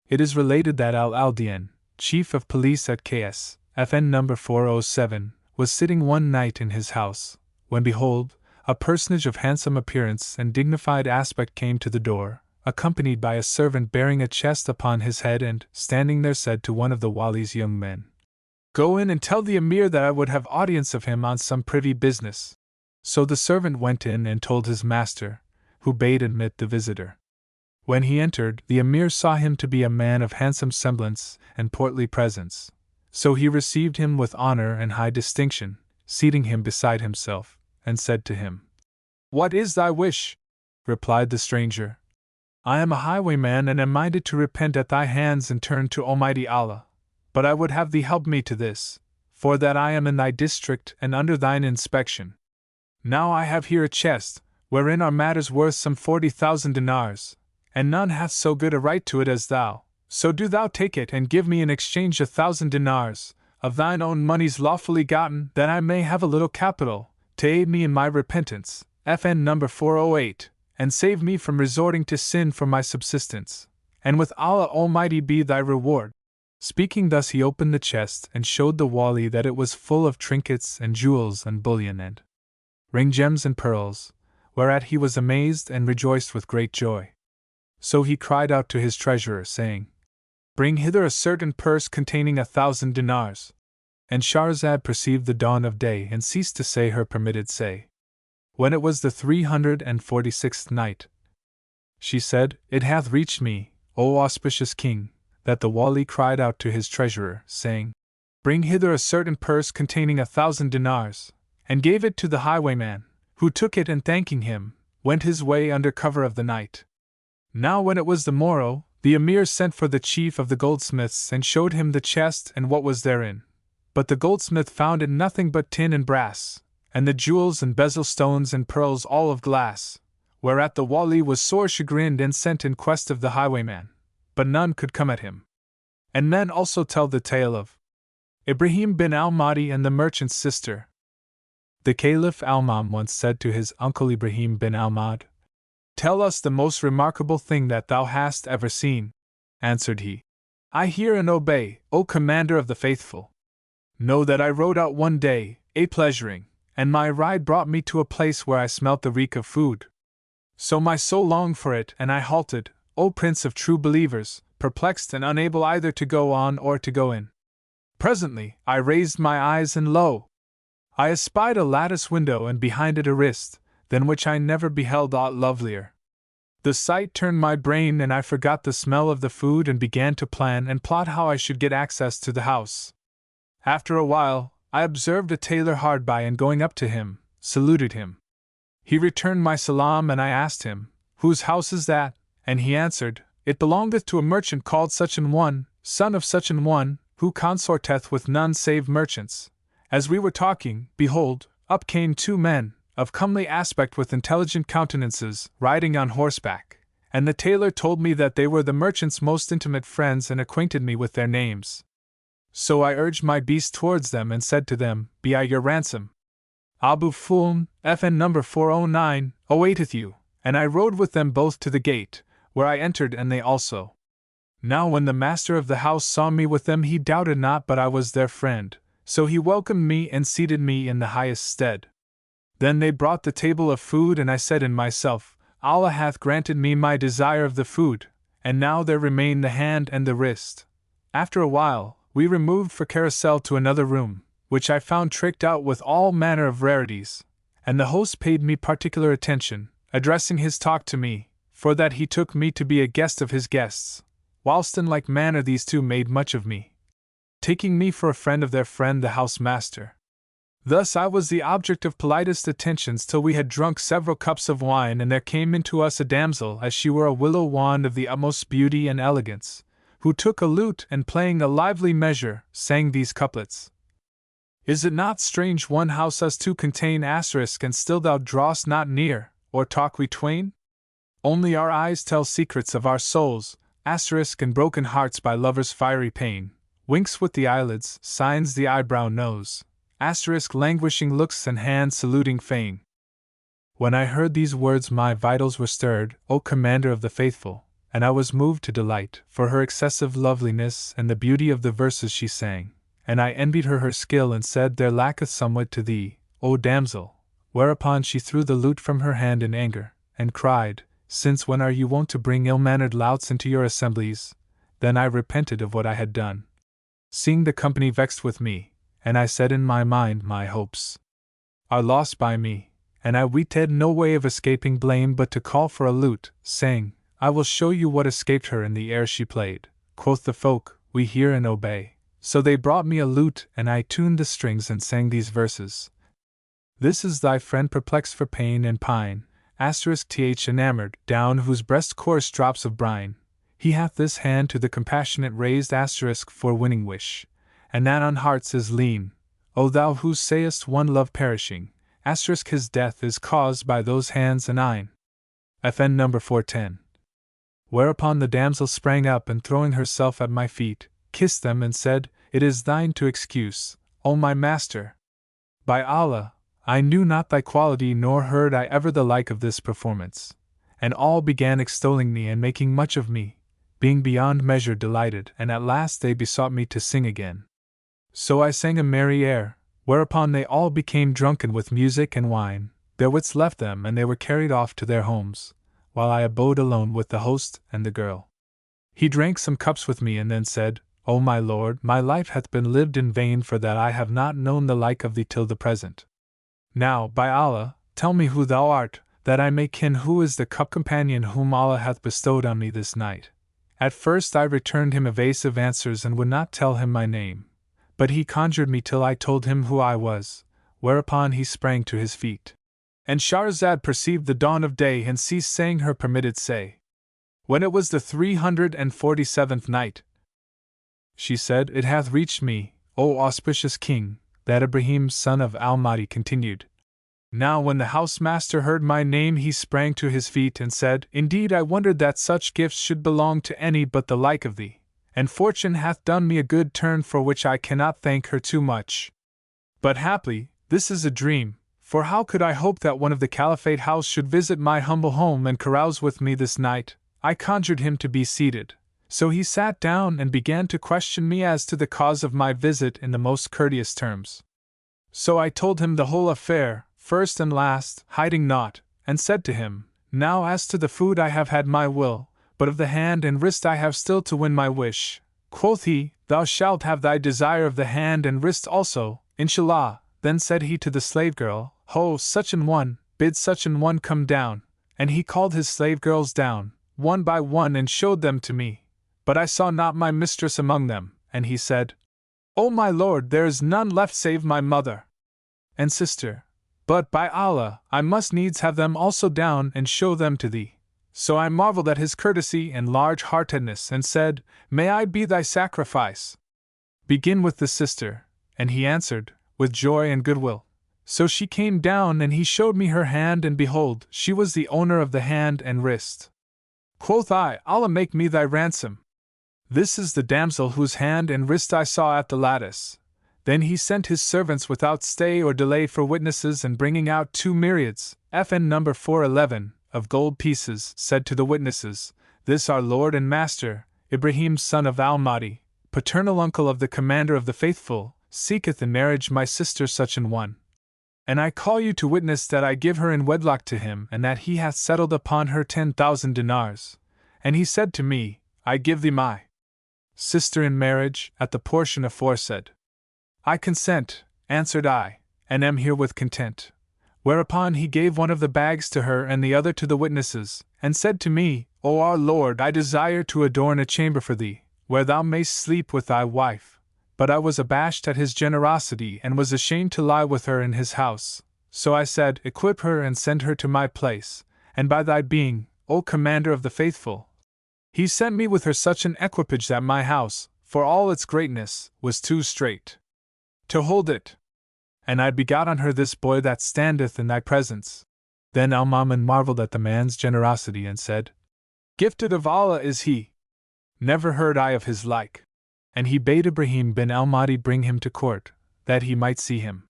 It is related that Allah Aldin, chief of police at KSFN number 407, was sitting one night in his house, when behold, a personage of handsome appearance and dignified aspect came to the door, accompanied by a servant bearing a chest upon his head, and, standing there, said to one of the Wali's young men, Go in and tell the Emir that I would have audience of him on some privy business. So the servant went in and told his master, who bade admit the visitor. When he entered, the Emir saw him to be a man of handsome semblance and portly presence. So he received him with honor and high distinction, seating him beside himself, and said to him, What is thy wish? Replied the stranger, I am a highwayman and am minded to repent at thy hands and turn to Almighty Allah. But I would have thee help me to this, for that I am in thy district and under thine inspection. Now I have here a chest, wherein are matters worth some 40,000 dinars, and none hath so good a right to it as thou. So do thou take it and give me in exchange 1,000 dinars, of thine own monies lawfully gotten, that I may have a little capital, to aid me in my repentance, FN number 408, and save me from resorting to sin for my subsistence. And with Allah Almighty be thy reward. Speaking thus, he opened the chest and showed the Wali that it was full of trinkets and jewels and bullion and ring gems and pearls, whereat he was amazed and rejoiced with great joy. So he cried out to his treasurer, saying, Bring hither a certain purse containing 1,000 dinars. And Shahrazad perceived the dawn of day and ceased to say her permitted say. When it was the 346th night, she said, It hath reached me, O auspicious king, that the Wali cried out to his treasurer, saying, Bring hither a certain purse containing 1,000 dinars, and gave it to the highwayman, who took it and thanking him, went his way under cover of the night. Now when it was the morrow, the Emir sent for the chief of the goldsmiths and showed him the chest and what was therein. But the goldsmith found it nothing but tin and brass, and the jewels and bezel stones and pearls all of glass, whereat the Wali was sore chagrined and sent in quest of the highwayman, but none could come at him. And men also tell the tale of Ibrahim bin al-Mahdi and the merchant's sister. The Caliph Al-Mam once said to his uncle Ibrahim bin al-Mahdi, Tell us the most remarkable thing that thou hast ever seen. Answered he, I hear and obey, O Commander of the Faithful. Know that I rode out one day, a-pleasuring, and my ride brought me to a place where I smelt the reek of food. So my soul longed for it, and I halted, O Prince of True Believers, perplexed and unable either to go on or to go in. Presently, I raised my eyes, and lo! I espied a lattice window, and behind it a wrist, than which I never beheld aught lovelier. The sight turned my brain, and I forgot the smell of the food and began to plan and plot how I should get access to the house. After a while, I observed a tailor hard by, and going up to him, saluted him. He returned my salam, and I asked him, "Whose house is that?" And he answered, "It belongeth to a merchant called such an one, son of such an one, who consorteth with none save merchants." As we were talking, behold, up came two men, of comely aspect with intelligent countenances, riding on horseback, and the tailor told me that they were the merchant's most intimate friends and acquainted me with their names. So I urged my beast towards them and said to them, "Be I your ransom? Abu Fulm, FN number 409, awaiteth you," and I rode with them both to the gate, where I entered and they also. Now when the master of the house saw me with them, he doubted not but I was their friend, so he welcomed me and seated me in the highest stead. Then they brought the table of food, and I said in myself, "Allah hath granted me my desire of the food, and now there remain the hand and the wrist." After a while, we removed for carousel to another room, which I found tricked out with all manner of rarities, and the host paid me particular attention, addressing his talk to me, for that he took me to be a guest of his guests, whilst in like manner these two made much of me, taking me for a friend of their friend the house-master. Thus I was the object of politest attentions till we had drunk several cups of wine, and there came into us a damsel, as she were a willow wand of the utmost beauty and elegance, who took a lute and, playing a lively measure, sang these couplets. "Is it not strange one house us two contain, asterisk, and still thou drawst not near, or talk we twain? Only our eyes tell secrets of our souls, asterisk, and broken hearts by lovers' fiery pain, winks with the eyelids, signs the eyebrow nose, asterisk, languishing looks and hands saluting fain." When I heard these words my vitals were stirred, O Commander of the Faithful, and I was moved to delight, for her excessive loveliness and the beauty of the verses she sang, and I envied her skill and said, "There lacketh somewhat to thee, O damsel," whereupon she threw the lute from her hand in anger, and cried, "Since when are you wont to bring ill-mannered louts into your assemblies?" Then I repented of what I had done, seeing the company vexed with me, and I said in my mind, "My hopes are lost by me," and I weened no way of escaping blame but to call for a lute, saying, "I will show you what escaped her in the air she played." Quoth the folk, "We hear and obey." So they brought me a lute, and I tuned the strings and sang these verses. "This is thy friend perplexed for pain and pine, asterisk th enamored, down whose breast course drops of brine. He hath this hand to the compassionate raised, asterisk for winning wish, and that on hearts is lean. O thou who sayest one love perishing, asterisk his death is caused by those hands and eyne." FN number 410. Whereupon the damsel sprang up and throwing herself at my feet, kissed them and said, "It is thine to excuse, O my master. By Allah, I knew not thy quality, nor heard I ever the like of this performance." And all began extolling me and making much of me, being beyond measure delighted, and at last they besought me to sing again. So I sang a merry air, whereupon they all became drunken with music and wine, their wits left them and they were carried off to their homes, while I abode alone with the host and the girl. He drank some cups with me and then said, "O my lord, my life hath been lived in vain, for that I have not known the like of thee till the present. Now, by Allah, tell me who thou art, that I may ken who is the cup-companion whom Allah hath bestowed on me this night." At first I returned him evasive answers and would not tell him my name, but he conjured me till I told him who I was, whereupon he sprang to his feet. And Shahrazad perceived the dawn of day and ceased saying her permitted say. When it was the 347th night, she said, "It hath reached me, O auspicious king, that Ibrahim son of al-Mahdi continued. Now when the housemaster heard my name he sprang to his feet and said, Indeed I wondered that such gifts should belong to any but the like of thee, and fortune hath done me a good turn for which I cannot thank her too much. But haply, this is a dream, for how could I hope that one of the Caliphate house should visit my humble home and carouse with me this night?" I conjured him to be seated, so he sat down and began to question me as to the cause of my visit in the most courteous terms. So I told him the whole affair, first and last, hiding naught, and said to him, "Now as to the food I have had my will, but of the hand and wrist I have still to win my wish." Quoth he, "Thou shalt have thy desire of the hand and wrist also, inshallah." Then said he to the slave girl, "Ho, such an one, bid such an one come down, and he called his slave girls down, one by one, and showed them to me. But I saw not my mistress among them, and he said, O my lord, there is none left save my mother and sister. But by Allah, I must needs have them also down and show them to thee. So I marveled at his courtesy and large-heartedness, and said, May I be thy sacrifice? Begin with the sister. And he answered, with joy and goodwill. So she came down, and he showed me her hand, and behold, she was the owner of the hand and wrist. Quoth I, Allah make me thy ransom. This is the damsel whose hand and wrist I saw at the lattice. Then he sent his servants without stay or delay for witnesses, and bringing out 2 myriads, FN number 411, of gold pieces, said to the witnesses, This our Lord and Master, Ibrahim son of Al-Mahdi, paternal uncle of the Commander of the Faithful, seeketh in marriage my sister such an one. And I call you to witness that I give her in wedlock to him, and that he hath settled upon her 10,000 dinars. And he said to me, I give thee my sister in marriage, at the portion aforesaid. I consent, answered I, and am herewith content. Whereupon he gave one of the bags to her and the other to the witnesses, and said to me, O our Lord, I desire to adorn a chamber for thee, where thou mayst sleep with thy wife. But I was abashed at his generosity, and was ashamed to lie with her in his house. So I said, Equip her and send her to my place, and by thy being, O Commander of the Faithful. He sent me with her such an equipage that my house, for all its greatness, was too strait to hold it. And I begot on her this boy that standeth in thy presence. Then Al-Mamun marveled at the man's generosity, and said, Gifted of Allah is he! Never heard I of his like. And he bade Ibrahim bin al-Mahdi bring him to court, that he might see him.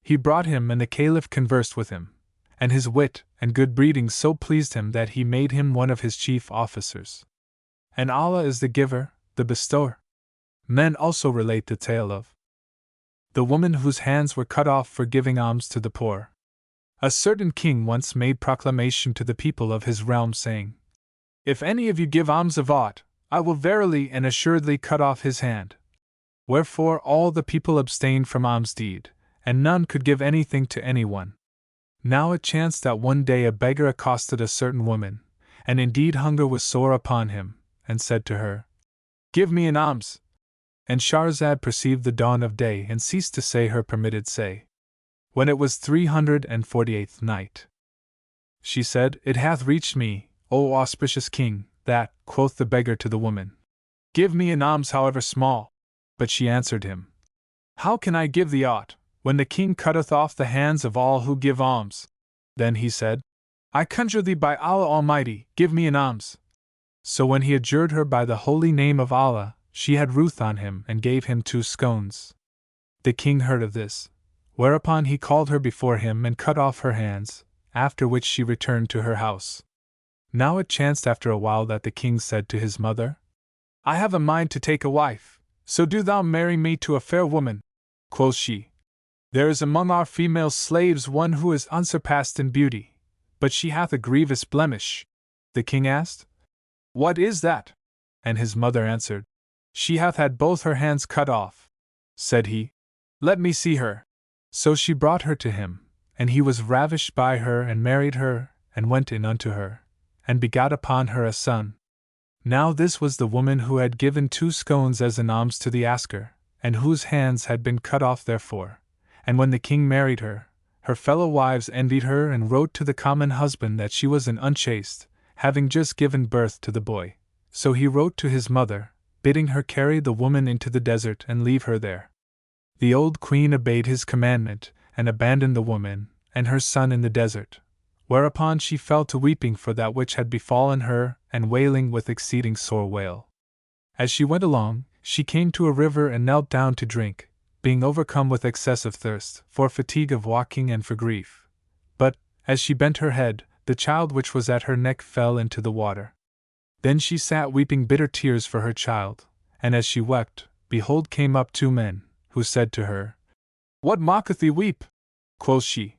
He brought him, and the Caliph conversed with him, and his wit and good breeding so pleased him that he made him one of his chief officers. And Allah is the giver, the bestower. Men also relate the tale of the woman whose hands were cut off for giving alms to the poor. A certain king once made proclamation to the people of his realm, saying, If any of you give alms of aught, I will verily and assuredly cut off his hand. Wherefore all the people abstained from alms deed, and none could give anything to anyone. Now it chanced that one day a beggar accosted a certain woman, and indeed hunger was sore upon him, and said to her, Give me an alms. And Shahrazad perceived the dawn of day, and ceased to say her permitted say. When it was 348th night, she said, It hath reached me, O auspicious king, that, quoth the beggar to the woman, Give me an alms however small. But she answered him, How can I give thee aught, when the king cutteth off the hands of all who give alms? Then he said, I conjure thee by Allah Almighty, give me an alms. So when he adjured her by the holy name of Allah, she had ruth on him, and gave him 2 scones. The king heard of this, whereupon he called her before him and cut off her hands, after which she returned to her house. Now it chanced after a while that the king said to his mother, I have a mind to take a wife, so do thou marry me to a fair woman. Quoth she, There is among our female slaves one who is unsurpassed in beauty, but she hath a grievous blemish. The king asked, What is that? And his mother answered, She hath had both her hands cut off. Said he, Let me see her. So she brought her to him, and he was ravished by her, and married her, and went in unto her, and begot upon her a son. Now this was the woman who had given 2 scones as an alms to the asker, and whose hands had been cut off therefore. And when the king married her, her fellow wives envied her, and wrote to the common husband that she was an unchaste, having just given birth to the boy. So he wrote to his mother, bidding her carry the woman into the desert and leave her there. The old queen obeyed his commandment, and abandoned the woman and her son in the desert, whereupon she fell to weeping for that which had befallen her, and wailing with exceeding sore wail. As she went along, she came to a river and knelt down to drink, being overcome with excessive thirst, for fatigue of walking and for grief. But, as she bent her head, the child which was at her neck fell into the water. Then she sat weeping bitter tears for her child, and as she wept, behold came up 2 men, who said to her, What mocketh thee weep? Quoth she,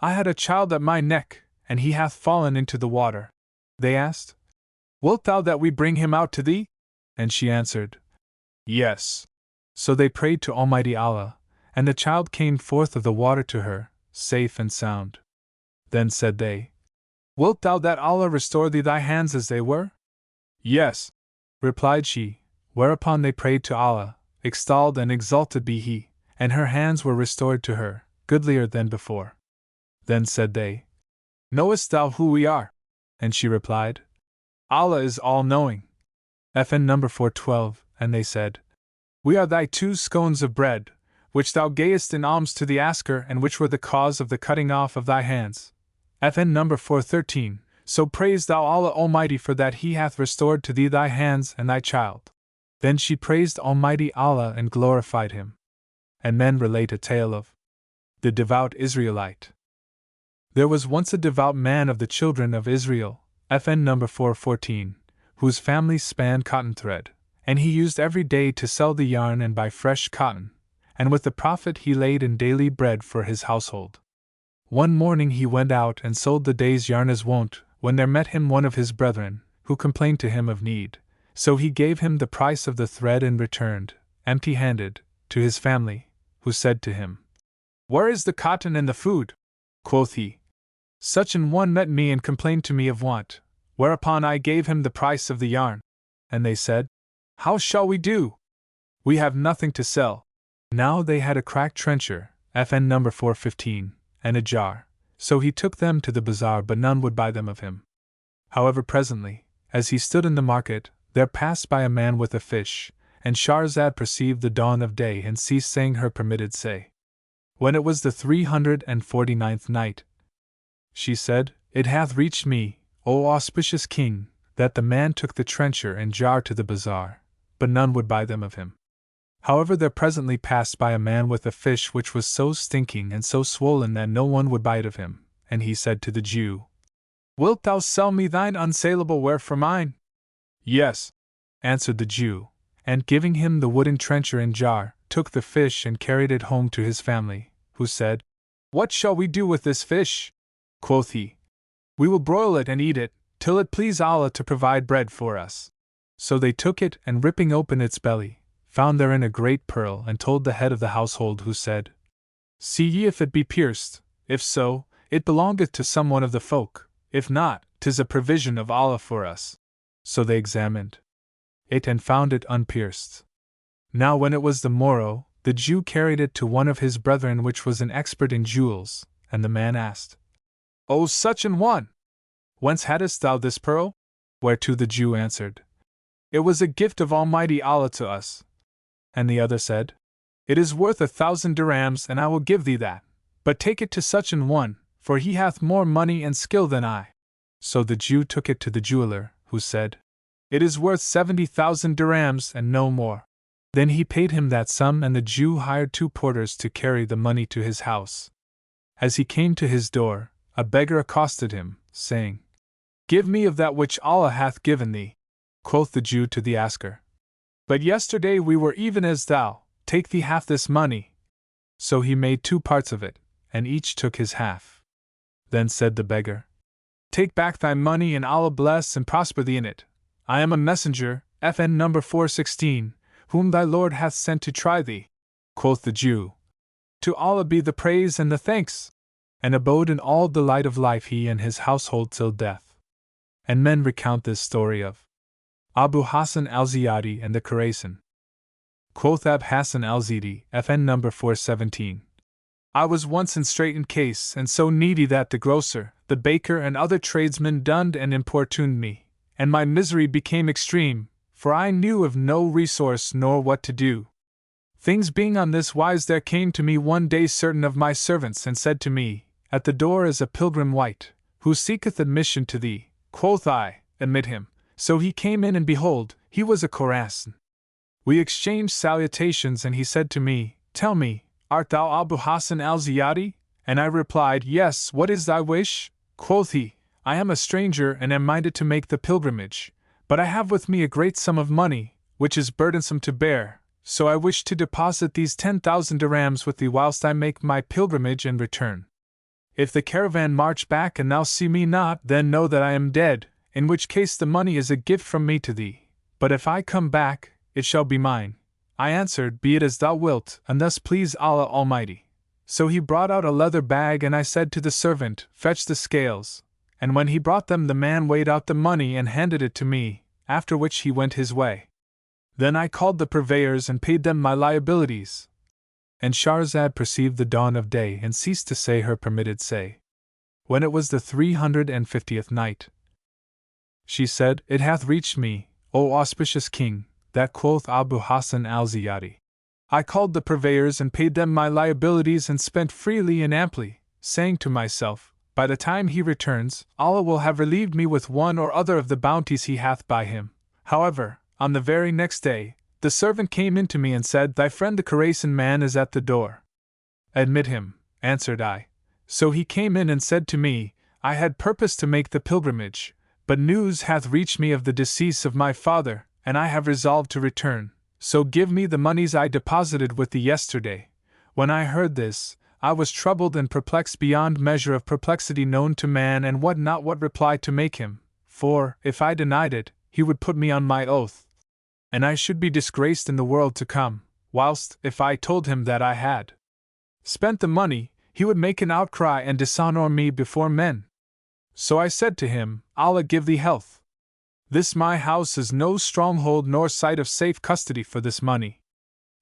I had a child at my neck, and he hath fallen into the water. They asked, Wilt thou that we bring him out to thee? And she answered, Yes. So they prayed to Almighty Allah, and the child came forth of the water to her, safe and sound. Then said they, Wilt thou that Allah restore thee thy hands as they were? Yes, replied she, whereupon they prayed to Allah, extolled and exalted be He, and her hands were restored to her, goodlier than before. Then said they, Knowest thou who we are? And she replied, Allah is all-knowing. FN number 412, and they said, We are thy 2 scones of bread, which thou gayest in alms to the asker and which were the cause of the cutting off of thy hands. FN number 413, So praise thou Allah Almighty for that He hath restored to thee thy hands and thy child. Then she praised Almighty Allah and glorified Him. And men relate a tale of the devout Israelite. There was once a devout man of the children of Israel, FN number 414, whose family spanned cotton thread, and he used every day to sell the yarn and buy fresh cotton, and with the profit he laid in daily bread for his household. One morning he went out and sold the day's yarn as wont, when there met him one of his brethren, who complained to him of need, so he gave him the price of the thread and returned, empty-handed, to his family, who said to him, Where is the cotton and the food? Quoth he, Such an one met me and complained to me of want, whereupon I gave him the price of the yarn. And they said, How shall we do? We have nothing to sell. Now they had a cracked trencher, FN number 415, and a jar, so he took them to the bazaar, but none would buy them of him. However, presently, as he stood in the market, there passed by a man with a fish, and Shahrazad perceived the dawn of day and ceased saying her permitted say. When it was the 349th night, she said, It hath reached me, O auspicious king, that the man took the trencher and jar to the bazaar, but none would buy them of him. However, there presently passed by a man with a fish which was so stinking and so swollen that no one would buy it of him, and he said to the Jew, Wilt thou sell me thine unsaleable ware for mine? Yes, answered the Jew, and giving him the wooden trencher and jar, took the fish and carried it home to his family, who said, What shall we do with this fish? Quoth he, We will broil it and eat it, till it please Allah to provide bread for us. So they took it, and ripping open its belly, found therein a great pearl, and told the head of the household, who said, See ye if it be pierced; if so, it belongeth to some one of the folk; if not, 'tis a provision of Allah for us. So they examined it and found it unpierced. Now when it was the morrow, the Jew carried it to one of his brethren which was an expert in jewels, and the man asked, O such an one, whence hadst thou this pearl? Whereto the Jew answered, It was a gift of Almighty Allah to us. And the other said, It is worth 1,000 dirhams, and I will give thee that, but take it to such an one, for he hath more money and skill than I. So the Jew took it to the jeweler, who said, It is worth 70,000 dirhams and no more. Then he paid him that sum, and the Jew hired 2 porters to carry the money to his house. As he came to his door, a beggar accosted him, saying, Give me of that which Allah hath given thee. Quoth the Jew to the asker, But yesterday we were even as thou, take thee half this money. So he made 2 parts of it, and each took his half. Then said the beggar, Take back thy money, and Allah bless and prosper thee in it. I am a messenger, FN number 416, whom thy Lord hath sent to try thee. Quoth the Jew, To Allah be the praise and the thanks, and abode in all delight of life he and his household till death. And men recount this story of Abu Hassan al-Ziyadi and the Khurasan. Quoth Ab Hassan al-Zidi, FN number 417. I was once in straitened case, and so needy that the grocer, the baker, and other tradesmen dunned and importuned me, and my misery became extreme, for I knew of no resource nor what to do. Things being on this wise, there came to me one day certain of my servants, and said to me, At the door is a pilgrim wight, who seeketh admission to thee. Quoth I, Admit him. So he came in, and behold, he was a Khurasan. We exchanged salutations, and he said to me, Tell me, art thou Abu Hassan al-Ziyadi? And I replied, Yes, what is thy wish? Quoth he, I am a stranger, and am minded to make the pilgrimage, but I have with me a great sum of money, which is burdensome to bear, so I wish to deposit these 10,000 dirhams with thee whilst I make my pilgrimage and return. If the caravan march back and thou see me not, then know that I am dead, in which case the money is a gift from me to thee, but if I come back, it shall be mine. I answered, Be it as thou wilt, and thus please Allah Almighty. So he brought out a leather bag, and I said to the servant, Fetch the scales. And when he brought them, the man weighed out the money and handed it to me, after which he went his way. Then I called the purveyors and paid them my liabilities. And Shahrazad perceived the dawn of day and ceased to say her permitted say. When it was the 350th night, she said, It hath reached me, O auspicious king, that quoth Abu Hassan al-Ziyadi, I called the purveyors and paid them my liabilities and spent freely and amply, saying to myself, By the time he returns, Allah will have relieved me with one or other of the bounties he hath by him. However, on the very next day, the servant came in to me and said, Thy friend the Khorasan man is at the door. Admit him, answered I. So he came in and said to me, I had purposed to make the pilgrimage, but news hath reached me of the decease of my father, and I have resolved to return, so give me the monies I deposited with thee yesterday. When I heard this, I was troubled and perplexed beyond measure of perplexity known to man, and not what reply to make him, for, if I denied it, he would put me on my oath, and I should be disgraced in the world to come, whilst, if I told him that I had spent the money, he would make an outcry and dishonor me before men. So I said to him, Allah give thee health. This my house is no stronghold nor site of safe custody for this money.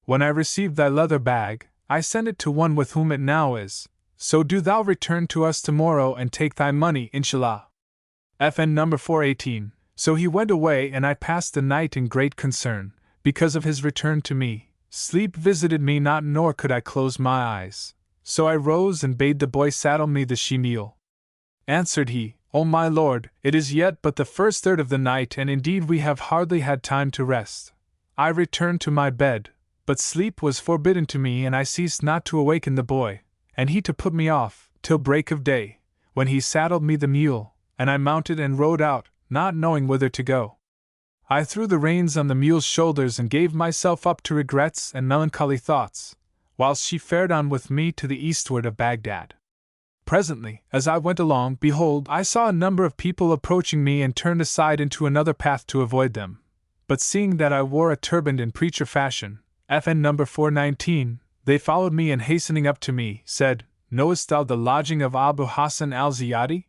When I received thy leather bag, I sent it to one with whom it now is, so do thou return to us tomorrow and take thy money, inshallah. FN number 418. So he went away, and I passed the night in great concern, because of his return to me. Sleep visited me not, nor could I close my eyes. So I rose and bade the boy saddle me the she-mule. Answered he, O my lord, it is yet but the first third of the night, and indeed we have hardly had time to rest. I returned to my bed, but sleep was forbidden to me, and I ceased not to awaken the boy, and he to put me off, till break of day, when he saddled me the mule, and I mounted and rode out, not knowing whither to go. I threw the reins on the mule's shoulders and gave myself up to regrets and melancholy thoughts, whilst she fared on with me to the eastward of Baghdad. Presently, as I went along, behold, I saw a number of people approaching me and turned aside into another path to avoid them. But seeing that I wore a turban in preacher fashion, FN number 419, they followed me and hastening up to me, said, Knowest thou the lodging of Abu Hassan al-Ziyadi?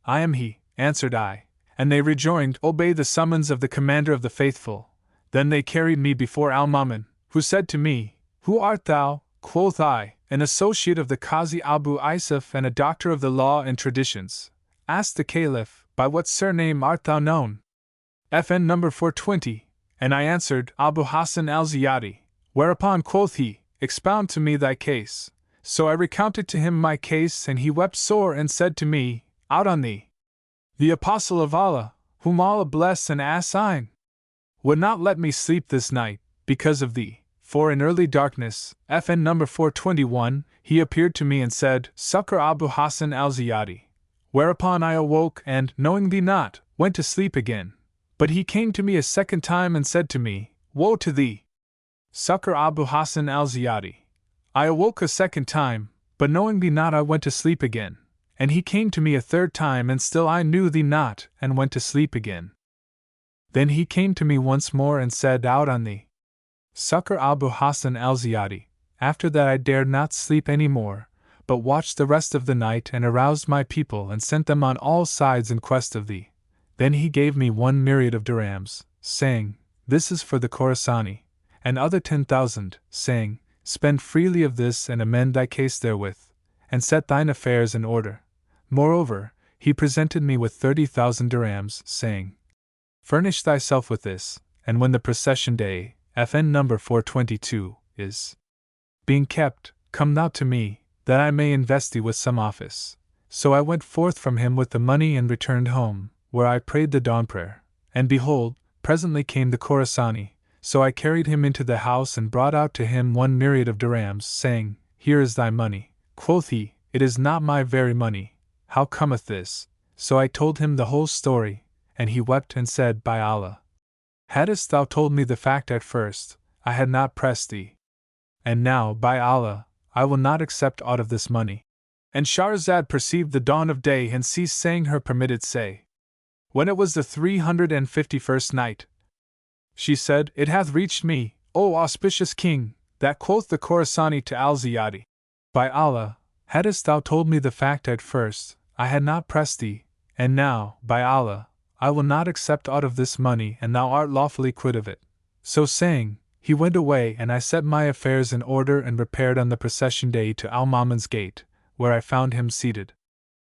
I am he, answered I. And they rejoined, Obey the summons of the commander of the faithful. Then they carried me before Al-Mamun, who said to me, Who art thou? Quoth I, An associate of the Qazi Abu Isaf and a doctor of the law and traditions. Asked the Caliph, By what surname art thou known? FN number 420. And I answered, Abu Hassan al-Ziyadi. Whereupon quoth he, Expound to me thy case. So I recounted to him my case, and he wept sore and said to me, Out on thee! The apostle of Allah, whom Allah bless and assign, would not let me sleep this night, because of thee. For in early darkness, FN number 421, he appeared to me and said, Succor Abu Hassan al-Ziyadi. Whereupon I awoke and, knowing thee not, went to sleep again. But he came to me a second time and said to me, Woe to thee! Succor Abu Hassan al-Ziyadi. I awoke a second time, but knowing thee not I went to sleep again. And he came to me a third time, and still I knew thee not, and went to sleep again. Then he came to me once more and said, Out on thee! Succor Abu Hassan al-Ziyadi. After that I dared not sleep any more, but watched the rest of the night and aroused my people and sent them on all sides in quest of thee. Then he gave me 1 myriad of dirhams, saying, This is for the Khorasani, and other 10,000, saying, Spend freely of this and amend thy case therewith, and set thine affairs in order. Moreover, he presented me with 30,000 dirhams, saying, Furnish thyself with this, and when the procession day, FN number 422, is being kept, come thou to me, that I may invest thee with some office. So I went forth from him with the money and returned home, where I prayed the dawn prayer. And behold, presently came the Khorasani, so I carried him into the house and brought out to him 1 myriad of dirhams, saying, Here is thy money. Quoth he, It is not my very money. How cometh this? So I told him the whole story, and he wept and said, By Allah! Hadst thou told me the fact at first, I had not pressed thee. And now, by Allah, I will not accept aught of this money. And Shahrazad perceived the dawn of day and ceased saying her permitted say. When it was the 351st night, she said, It hath reached me, O auspicious king, that quoth the Khorasani to al-Ziyadi, By Allah, hadst thou told me the fact at first, I had not pressed thee, and now, by Allah, I will not accept aught of this money, and thou art lawfully quit of it. So saying, he went away, and I set my affairs in order and repaired on the procession day to Al-Mamun's gate, where I found him seated.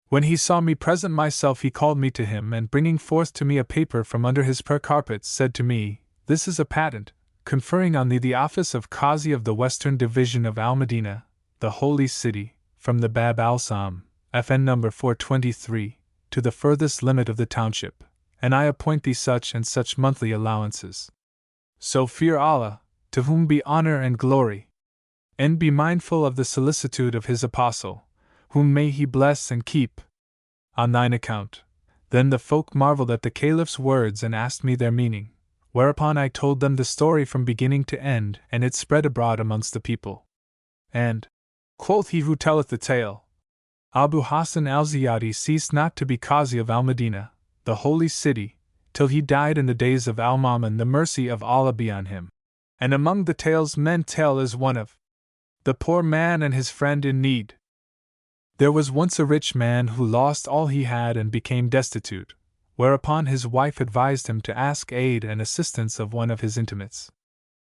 When he saw me present myself, he called me to him, and bringing forth to me a paper from under his prayer carpets, said to me, This is a patent, conferring on thee the office of Qazi of the Western Division of Al-Madinah, the Holy City, from the Bab al-Sam, FN number 423, to the furthest limit of the township, and I appoint thee such and such monthly allowances. So fear Allah, to whom be honor and glory, and be mindful of the solicitude of his apostle, whom may he bless and keep, on thine account. Then the folk marveled at the Caliph's words and asked me their meaning, whereupon I told them the story from beginning to end, and it spread abroad amongst the people. And, quoth he who telleth the tale, Abu Hassan al-Ziyadi ceased not to be Qazi of Al-Madinah, the holy city, till he died in the days of Al-Mamun, the mercy of Allah be on him. And among the tales men tell is one of the poor man and his friend in need. There was once a rich man who lost all he had and became destitute, whereupon his wife advised him to ask aid and assistance of one of his intimates.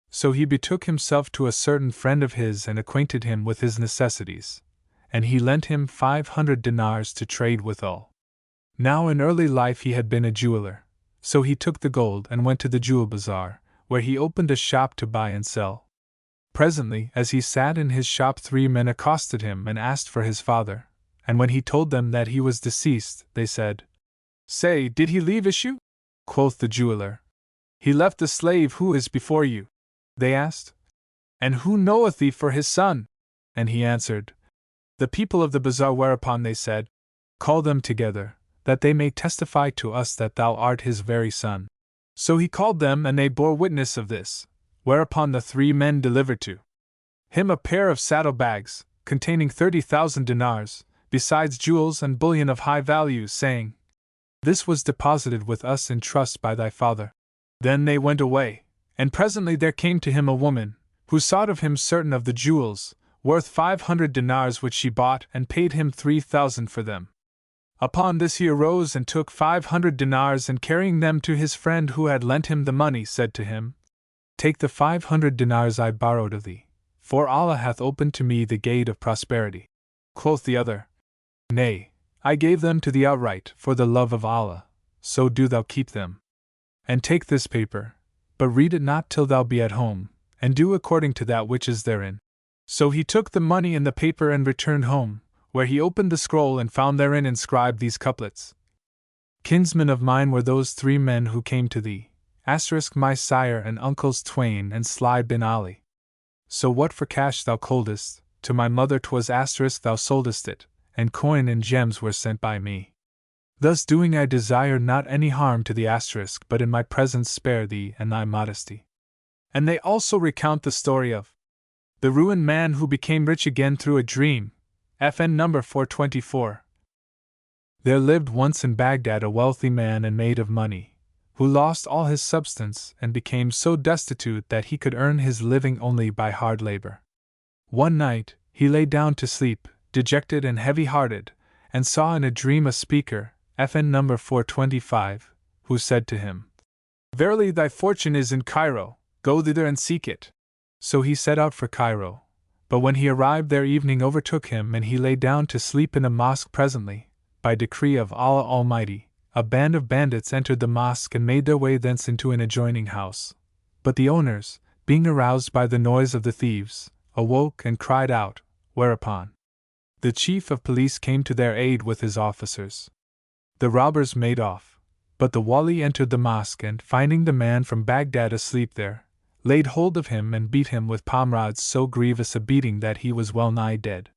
So he betook himself to a certain friend of his and acquainted him with his necessities, and he lent him 500 dinars to trade withal. Now in early life he had been a jeweler, so he took the gold and went to the jewel bazaar, where he opened a shop to buy and sell. Presently, as he sat in his shop, 3 men accosted him and asked for his father, and when he told them that he was deceased, they said, Say, did he leave issue? Quoth the jeweler, He left the slave who is before you. They asked, And who knoweth thee for his son? And he answered, The people of the bazaar. Whereupon they said, Call them together, that they may testify to us that thou art his very son. So he called them, and they bore witness of this, whereupon the 3 men delivered to him a pair of saddlebags, containing 30,000 dinars, besides jewels and bullion of high value, saying, This was deposited with us in trust by thy father. Then they went away, and presently there came to him a woman, who sought of him certain of the jewels, worth 500 dinars, which she bought, and paid him 3,000 for them. Upon this he arose and took 500 dinars, and carrying them to his friend who had lent him the money, said to him, Take the 500 dinars I borrowed of thee, for Allah hath opened to me the gate of prosperity. Quoth the other, Nay, I gave them to thee outright, for the love of Allah, so do thou keep them. And take this paper, but read it not till thou be at home, and do according to that which is therein. So he took the money and the paper and returned home, where he opened the scroll and found therein inscribed these couplets. Kinsmen of mine were those 3 men who came to thee, my sire and uncles twain and Sly bin Ali. So what for cash thou coldest, to my mother 'twas thou soldest it, and coin and gems were sent by me. Thus doing I desire not any harm to the but in my presence spare thee and thy modesty. And they also recount the story of the ruined man who became rich again through a dream, FN number 424. There lived once in Baghdad a wealthy man and made of money, who lost all his substance and became so destitute that he could earn his living only by hard labor. One night, he lay down to sleep, dejected and heavy-hearted, and saw in a dream a speaker, FN number 425, who said to him, Verily thy fortune is in Cairo, go thither and seek it. So he set out for Cairo, but when he arrived there evening overtook him and he lay down to sleep in a mosque. Presently, by decree of Allah Almighty, a band of bandits entered the mosque and made their way thence into an adjoining house. But the owners, being aroused by the noise of the thieves, awoke and cried out, whereupon the chief of police came to their aid with his officers. The robbers made off, but the wali entered the mosque and, finding the man from Baghdad asleep there, laid hold of him and beat him with palm rods so grievous a beating that he was well nigh dead.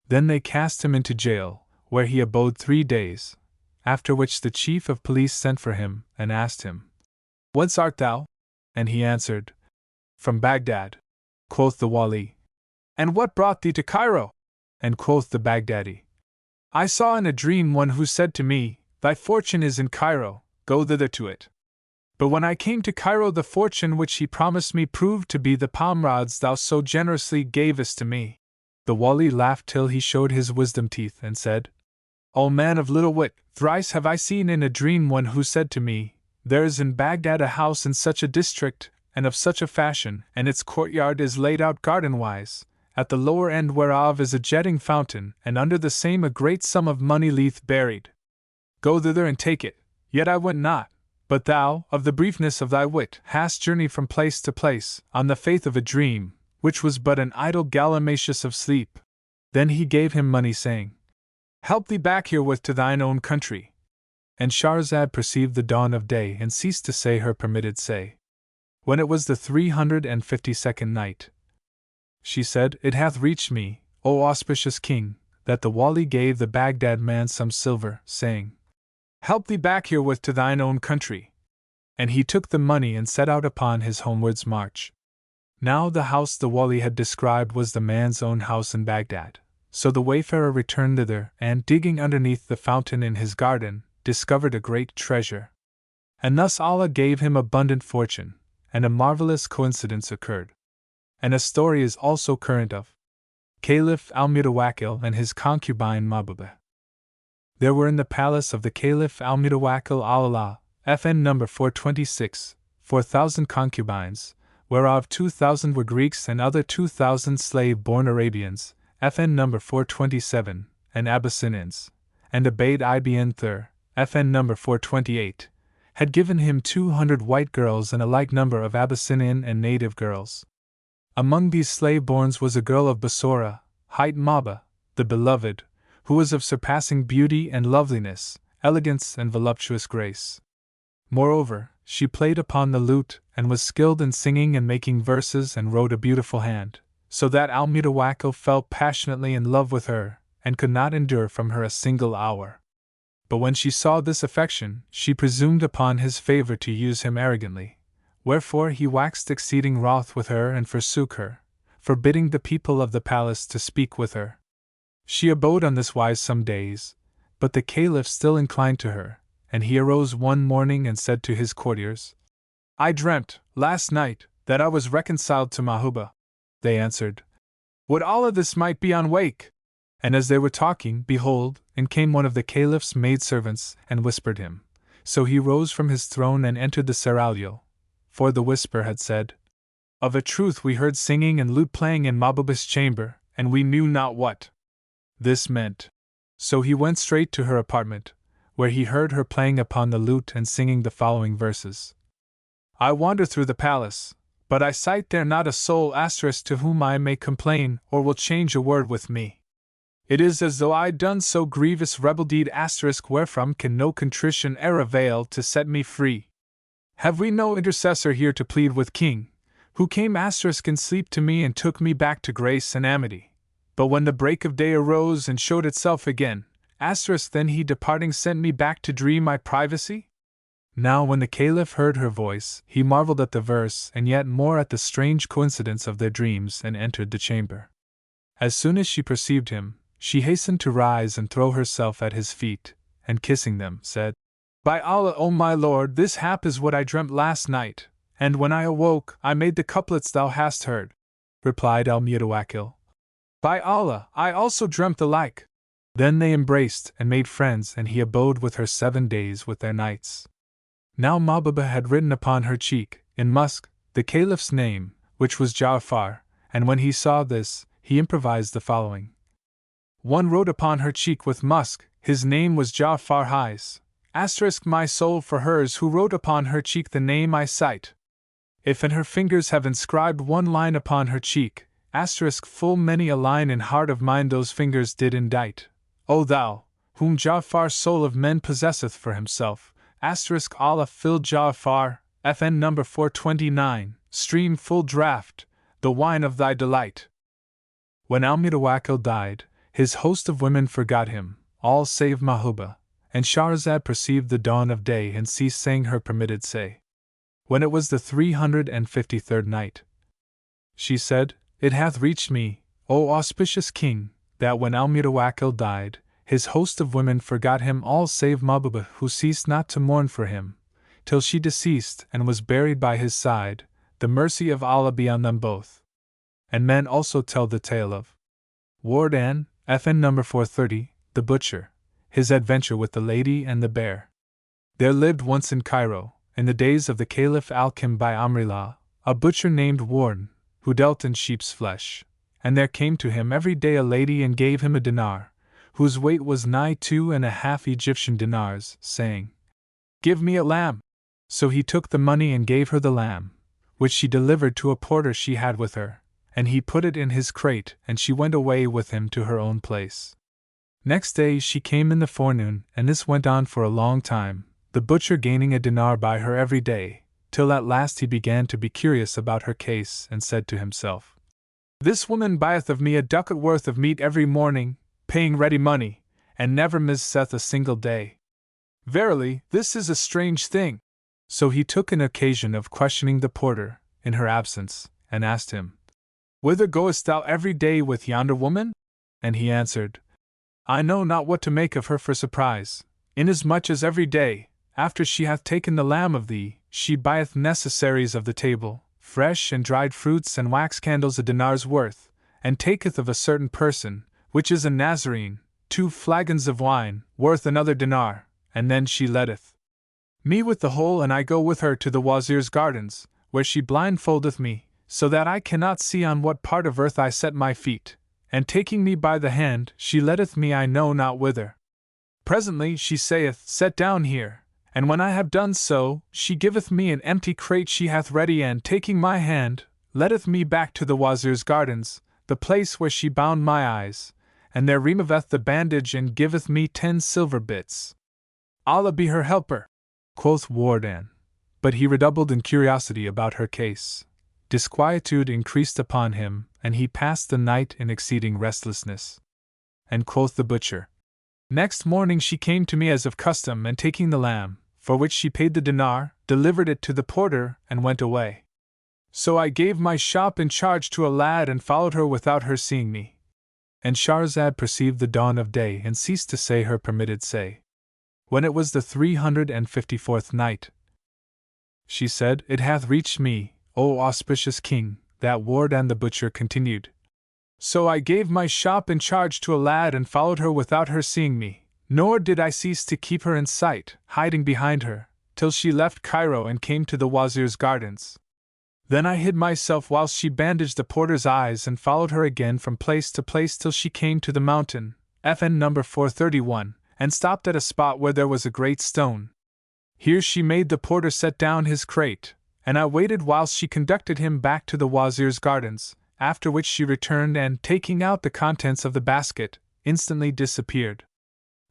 Then they cast him into jail, where he abode 3 days, after which the chief of police sent for him and asked him, Whence art thou? And he answered, From Baghdad. Quoth the wali, And what brought thee to Cairo? And quoth the Baghdadi, I saw in a dream one who said to me, Thy fortune is in Cairo, go thither to it. But when I came to Cairo, the fortune which he promised me proved to be the palm rods thou so generously gavest to me. The Wali laughed till he showed his wisdom teeth and said, O man of little wit, thrice have I seen in a dream one who said to me, There is in Baghdad a house in such a district, and of such a fashion, and its courtyard is laid out garden-wise, at the lower end whereof is a jetting fountain, and under the same a great sum of money lieth buried. Go thither and take it. Yet I went not, but thou, of the briefness of thy wit, hast journeyed from place to place, on the faith of a dream, which was but an idle gallimacious of sleep. Then he gave him money, saying, Help thee back herewith to thine own country. And Shahrazad perceived the dawn of day and ceased to say her permitted say. When it was the 352nd night, she said, It hath reached me, O auspicious king, that the Wali gave the Baghdad man some silver, saying, Help thee back herewith to thine own country. And he took the money and set out upon his homewards march. Now the house the Wali had described was the man's own house in Baghdad. So the wayfarer returned thither, and, digging underneath the fountain in his garden, discovered a great treasure. And thus Allah gave him abundant fortune, and a marvelous coincidence occurred. And a story is also current of Caliph Al-Mutawakkil and his concubine Mahbuba. There were in the palace of the Caliph Al-Mutawakkil Allah, FN number 426, 4,000 concubines, whereof 2,000 were Greeks and other 2,000 slave-born Arabians, FN number 427, and Abyssinians, and Abaid ibn Thur, FN number 428, had given him 200 white girls and a like number of Abyssinian and native girls. Among these slave-borns was a girl of Basora, hight Maba, the beloved, who was of surpassing beauty and loveliness, elegance and voluptuous grace. Moreover, she played upon the lute, and was skilled in singing and making verses, and wrote a beautiful hand, so that Al-Mutawakkil fell passionately in love with her, and could not endure from her a single hour. But when she saw this affection, she presumed upon his favor to use him arrogantly, wherefore he waxed exceeding wroth with her and forsook her, forbidding the people of the palace to speak with her. She abode on this wise some days, but the Caliph still inclined to her, and he arose one morning and said to his courtiers, I dreamt, last night, that I was reconciled to Mahbuba. They answered, Would Allah this might be on wake! And as they were talking, behold, in came one of the Caliph's maidservants, and whispered him. So he rose from his throne and entered the seraglio, for the whisper had said, Of a truth we heard singing and lute playing in Mahbuba's chamber, and we knew not what this meant. So he went straight to her apartment, where he heard her playing upon the lute and singing the following verses. I wander through the palace, but I sight there not a soul to whom I may complain or will change a word with me. It is as though I'd done so grievous rebel deed wherefrom can no contrition e'er avail to set me free. Have we no intercessor here to plead with King, who came in sleep to me and took me back to grace and amity? But when the break of day arose and showed itself again, then he departing sent me back to dream my privacy? Now when the Caliph heard her voice, he marveled at the verse and yet more at the strange coincidence of their dreams, and entered the chamber. As soon as she perceived him, she hastened to rise and throw herself at his feet, and kissing them, said, By Allah, O my lord, this hap is what I dreamt last night, and when I awoke, I made the couplets thou hast heard. Replied Al-Mutawakkil, By Allah, I also dreamt the like. Then they embraced and made friends, and he abode with her 7 days with their nights. Now Mahbuba had written upon her cheek, in musk, the Caliph's name, which was Ja'far, and when he saw this, he improvised the following. One wrote upon her cheek with musk, his name was Ja'far Highs, * my soul for hers who wrote upon her cheek the name I cite. If in her fingers have inscribed one line upon her cheek, * full many a line in heart of mine those fingers did indite. O thou, whom Ja'far soul of men possesseth for himself, * Allah filled Ja'far, FN number 429, stream full draught, the wine of thy delight. When Al-Mutawakkil died, his host of women forgot him, all save Mahbuba, and Shahrazad perceived the dawn of day and ceased saying her permitted say. When it was the 353rd night, she said, It hath reached me, O auspicious king, that when Al-Mutawakkil died, his host of women forgot him all save Mahbuba, who ceased not to mourn for him, till she deceased and was buried by his side, the mercy of Allah be on them both. And men also tell the tale of Ward An, FN number 430, The Butcher, His Adventure with the Lady and the Bear. There lived once in Cairo, in the days of the Caliph Al-Kim by Amrillah, a butcher named Warden, who dealt in sheep's flesh, and there came to him every day a lady and gave him a dinar, whose weight was nigh 2.5 Egyptian dinars, saying, "Give me a lamb." So he took the money and gave her the lamb, which she delivered to a porter she had with her, and he put it in his crate, and she went away with him to her own place. Next day she came in the forenoon, and this went on for a long time, the butcher gaining a dinar by her every day, till at last he began to be curious about her case, and said to himself, "This woman buyeth of me a ducat worth of meat every morning, paying ready money, and never misseth a single day. Verily, this is a strange thing." So he took an occasion of questioning the porter, in her absence, and asked him, "Whither goest thou every day with yonder woman?" And he answered, "I know not what to make of her for surprise, inasmuch as every day, after she hath taken the lamb of thee, she buyeth necessaries of the table, fresh and dried fruits and wax candles a dinar's worth, and taketh of a certain person, which is a Nazarene, 2 flagons of wine, worth another dinar, and then she letteth me with the whole, and I go with her to the Wazir's gardens, where she blindfoldeth me, so that I cannot see on what part of earth I set my feet, and taking me by the hand, she letteth me I know not whither. Presently she saith, Set down here, and when I have done so, she giveth me an empty crate she hath ready, and taking my hand, letteth me back to the Wazir's gardens, the place where she bound my eyes, and there removeth the bandage and giveth me 10 silver bits. Allah be her helper, quoth Wardan. But he redoubled in curiosity about her case. Disquietude increased upon him, and he passed the night in exceeding restlessness. And quoth the butcher, Next morning she came to me as of custom, and taking the lamb, for which she paid the dinar, delivered it to the porter, and went away. So I gave my shop in charge to a lad and followed her without her seeing me. And Shahrazad perceived the dawn of day and ceased to say her permitted say. When it was the 354th night, she said, It hath reached me, O auspicious king, that Wardan the butcher continued. So I gave my shop in charge to a lad and followed her without her seeing me, nor did I cease to keep her in sight, hiding behind her, till she left Cairo and came to the Wazir's gardens. Then I hid myself whilst she bandaged the porter's eyes and followed her again from place to place till she came to the mountain, FN number 431, and stopped at a spot where there was a great stone. Here she made the porter set down his crate, and I waited whilst she conducted him back to the Wazir's gardens, after which she returned and, taking out the contents of the basket, instantly disappeared.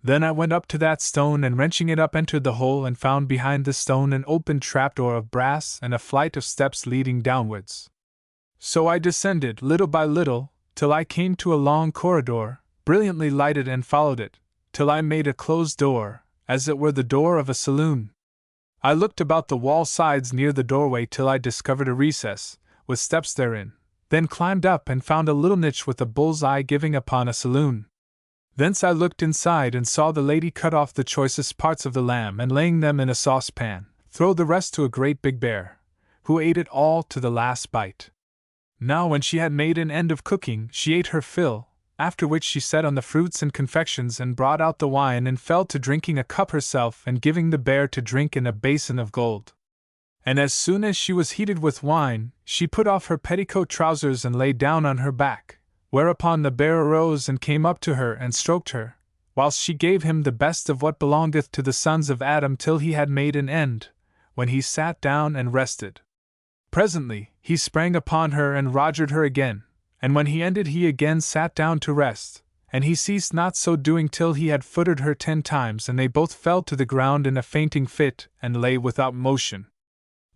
Then I went up to that stone and wrenching it up entered the hole and found behind the stone an open trapdoor of brass and a flight of steps leading downwards. So I descended little by little, till I came to a long corridor, brilliantly lighted, and followed it, till I made a closed door, as it were the door of a saloon. I looked about the wall sides near the doorway till I discovered a recess, with steps therein, then climbed up and found a little niche with a bull's eye giving upon a saloon. Thence I looked inside and saw the lady cut off the choicest parts of the lamb and laying them in a saucepan, throw the rest to a great big bear, who ate it all to the last bite. Now when she had made an end of cooking, she ate her fill, after which she set on the fruits and confections and brought out the wine and fell to drinking a cup herself and giving the bear to drink in a basin of gold. And as soon as she was heated with wine, she put off her petticoat trousers and lay down on her back, whereupon the bear arose and came up to her and stroked her, whilst she gave him the best of what belongeth to the sons of Adam till he had made an end, when he sat down and rested. Presently, he sprang upon her and rogered her again, and when he ended he again sat down to rest, and he ceased not so doing till he had footed her 10 times, and they both fell to the ground in a fainting fit, and lay without motion.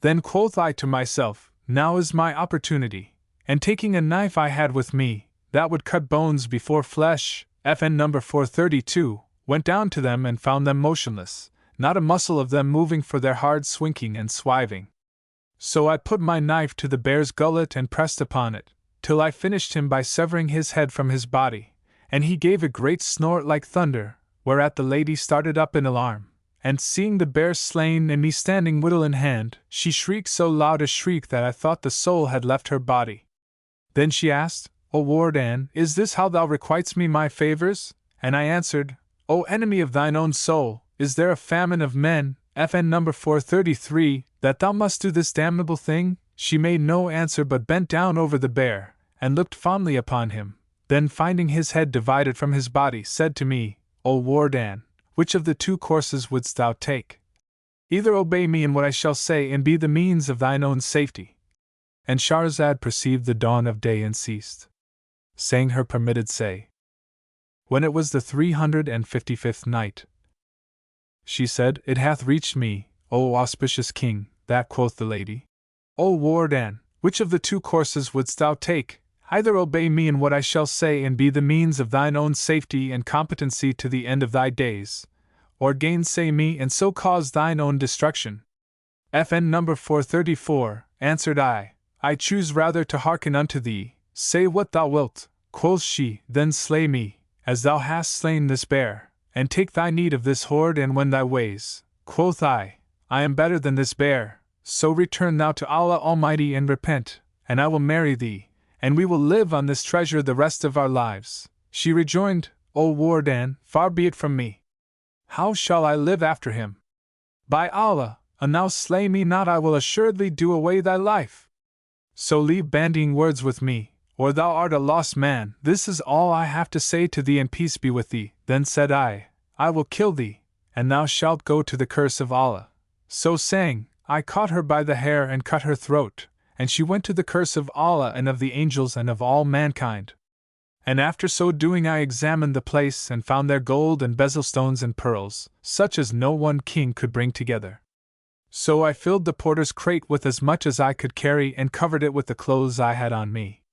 Then quoth I to myself, Now is my opportunity, and taking a knife I had with me, that would cut bones before flesh, FN number 432, went down to them and found them motionless, not a muscle of them moving for their hard swinking and swiving. So I put my knife to the bear's gullet and pressed upon it, till I finished him by severing his head from his body, and he gave a great snort like thunder, whereat the lady started up in alarm, and seeing the bear slain and me standing whittle in hand, she shrieked so loud a shriek that I thought the soul had left her body. Then she asked, O Wardan, is this how thou requitest me my favors? And I answered, O enemy of thine own soul, is there a famine of men, FN number 433, that thou must do this damnable thing? She made no answer but bent down over the bear, and looked fondly upon him, then finding his head divided from his body, said to me, O Wardan, which of the two courses wouldst thou take? Either obey me in what I shall say and be the means of thine own safety. And Shahrazad perceived the dawn of day and ceased saying her permitted say. When it was the 355th night, she said, It hath reached me, O auspicious king, that quoth the lady, O Wardan, which of the two courses wouldst thou take? Either obey me in what I shall say and be the means of thine own safety and competency to the end of thy days, or gainsay me and so cause thine own destruction. FN number 434, answered I choose rather to hearken unto thee. Say what thou wilt, quoth she, then slay me, as thou hast slain this bear, and take thy need of this hoard and wend thy ways. Quoth I am better than this bear, so return thou to Allah Almighty and repent, and I will marry thee, and we will live on this treasure the rest of our lives. She rejoined, O Wardan, far be it from me. How shall I live after him? By Allah, an thou slay me not, I will assuredly do away thy life. So leave bandying words with me, or thou art a lost man. This is all I have to say to thee, and peace be with thee. Then said I will kill thee, and thou shalt go to the curse of Allah. So saying, I caught her by the hair and cut her throat, and she went to the curse of Allah and of the angels and of all mankind. And after so doing I examined the place and found there gold and bezel stones and pearls, such as no one king could bring together. So I filled the porter's crate with as much as I could carry and covered it with the clothes I had on me.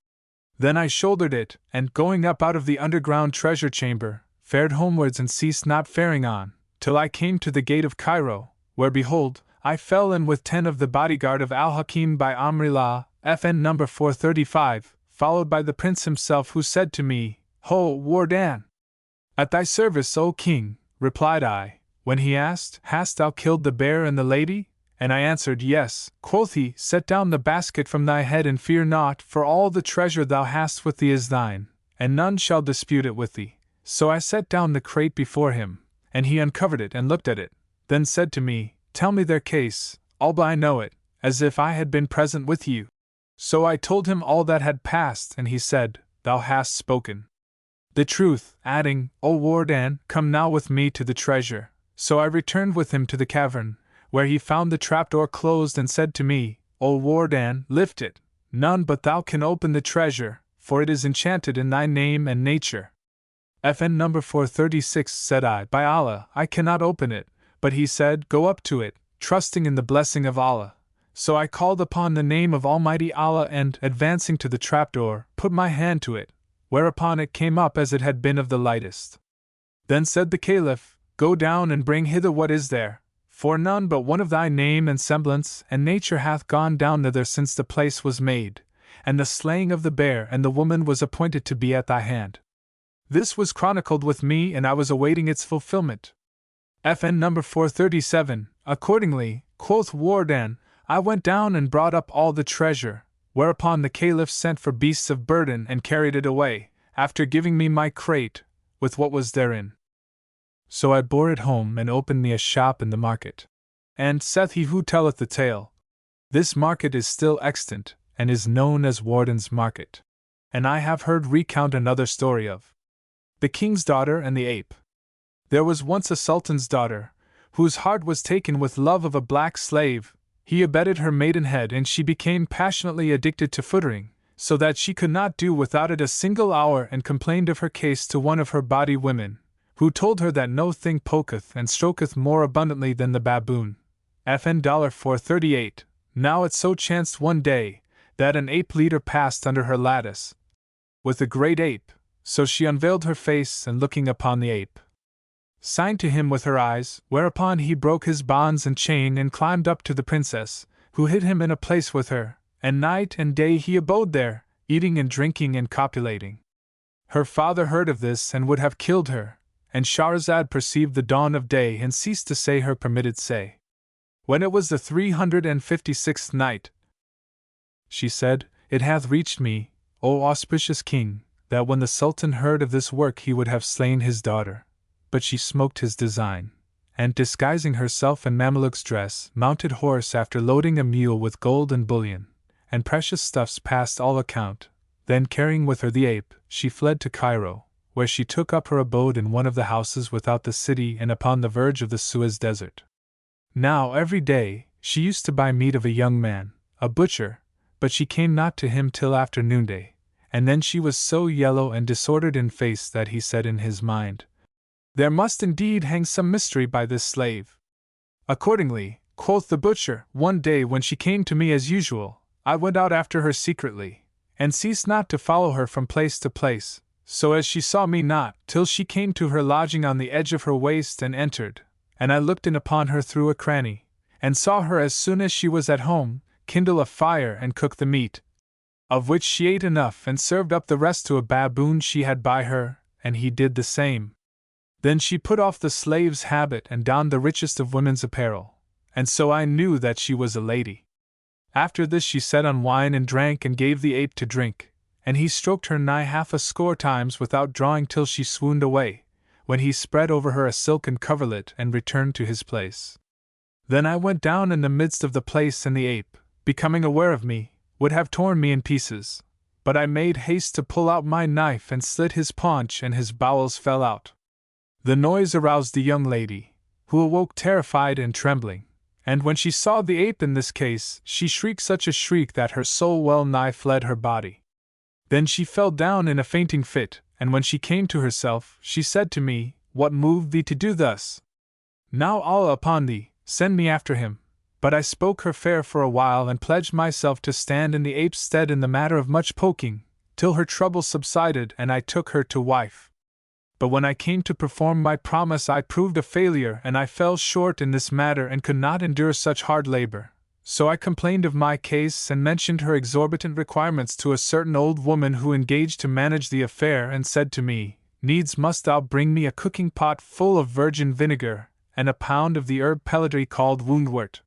Then I shouldered it, and going up out of the underground treasure chamber, fared homewards and ceased not faring on, till I came to the gate of Cairo, where behold, I fell in with 10 of the bodyguard of Al-Hakim by Amrillah, FN number 435, followed by the prince himself, who said to me, Ho, Wardan! At thy service, O king, replied I, when he asked, Hast thou killed the bear and the lady? And I answered, Yes. Quoth he, Set down the basket from thy head and fear not, for all the treasure thou hast with thee is thine, and none shall dispute it with thee. So I set down the crate before him, and he uncovered it and looked at it, then said to me, Tell me their case, albeit I know it, as if I had been present with you. So I told him all that had passed, and he said, Thou hast spoken the truth, adding, O Wardan, come now with me to the treasure. So I returned with him to the cavern, where he found the trapdoor closed, and said to me, O Wardan, lift it. None but thou can open the treasure, for it is enchanted in thy name and nature. FN number 436, said I, By Allah, I cannot open it. But he said, Go up to it, trusting in the blessing of Allah. So I called upon the name of Almighty Allah and, advancing to the trapdoor, put my hand to it, whereupon it came up as it had been of the lightest. Then said the Caliph, Go down and bring hither what is there, for none but one of thy name and semblance and nature hath gone down thither since the place was made, and the slaying of the bear and the woman was appointed to be at thy hand. This was chronicled with me, and I was awaiting its fulfillment. FN number 437, accordingly, quoth Wardan, I went down and brought up all the treasure, whereupon the Caliph sent for beasts of burden and carried it away, after giving me my crate, with what was therein. So I bore it home and opened me a shop in the market. And, saith he who telleth the tale, this market is still extant, and is known as Wardan's Market. And I have heard recount another story of the king's daughter and the ape. There was once a sultan's daughter, whose heart was taken with love of a black slave. He abetted her maidenhead, and she became passionately addicted to footering, so that she could not do without it a single hour, and complained of her case to one of her body women, who told her that no thing poketh and stroketh more abundantly than the baboon. FN $438. Now it so chanced one day, that an ape leader passed under her lattice, with a great ape, so she unveiled her face, and looking upon the ape, signed to him with her eyes, whereupon he broke his bonds and chain and climbed up to the princess, who hid him in a place with her, and night and day he abode there, eating and drinking and copulating. Her father heard of this and would have killed her, and Shahrazad perceived the dawn of day and ceased to say her permitted say. When it was the 356th night, she said, It hath reached me, O auspicious king, that when the Sultan heard of this work he would have slain his daughter. But she smoked his design, and disguising herself in Mameluke's dress, mounted horse after loading a mule with gold and bullion, and precious stuffs past all account. Then carrying with her the ape, she fled to Cairo, where she took up her abode in one of the houses without the city and upon the verge of the Suez Desert. Now every day, she used to buy meat of a young man, a butcher, but she came not to him till after noonday, and then she was so yellow and disordered in face that he said in his mind, "There must indeed hang some mystery by this slave." Accordingly, quoth the butcher, one day when she came to me as usual, I went out after her secretly, and ceased not to follow her from place to place, so as she saw me not, till she came to her lodging on the edge of her waste and entered, and I looked in upon her through a cranny, and saw her as soon as she was at home, kindle a fire and cook the meat, of which she ate enough and served up the rest to a baboon she had by her, and he did the same. Then she put off the slave's habit and donned the richest of women's apparel, and so I knew that she was a lady. After this she set on wine and drank and gave the ape to drink, and he stroked her nigh 60 times without drawing till she swooned away, when he spread over her a silken coverlet and returned to his place. Then I went down in the midst of the place, and the ape, becoming aware of me, would have torn me in pieces, but I made haste to pull out my knife and slit his paunch, and his bowels fell out. The noise aroused the young lady, who awoke terrified and trembling, and when she saw the ape in this case, she shrieked such a shriek that her soul well nigh fled her body. Then she fell down in a fainting fit, and when she came to herself, she said to me, "What moved thee to do thus? Now Allah upon thee, send me after him." But I spoke her fair for a while and pledged myself to stand in the ape's stead in the matter of much poking, till her trouble subsided and I took her to wife. But when I came to perform my promise I proved a failure, and I fell short in this matter and could not endure such hard labor. So I complained of my case and mentioned her exorbitant requirements to a certain old woman who engaged to manage the affair, and said to me, "Needs must thou bring me a cooking pot full of virgin vinegar, and a pound of the herb pellitory called woundwort."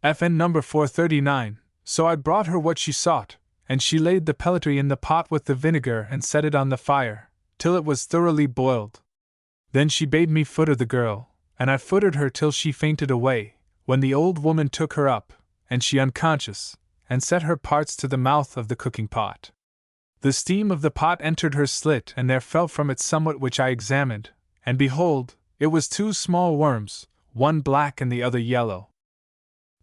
FN number 439. So I brought her what she sought, and she laid the pellitory in the pot with the vinegar and set it on the fire, till it was thoroughly boiled. Then she bade me footer the girl, and I footered her till she fainted away, when the old woman took her up, and she unconscious, and set her parts to the mouth of the cooking pot. The steam of the pot entered her slit, and there fell from it somewhat which I examined, and behold, it was 2 small worms, one black and the other yellow.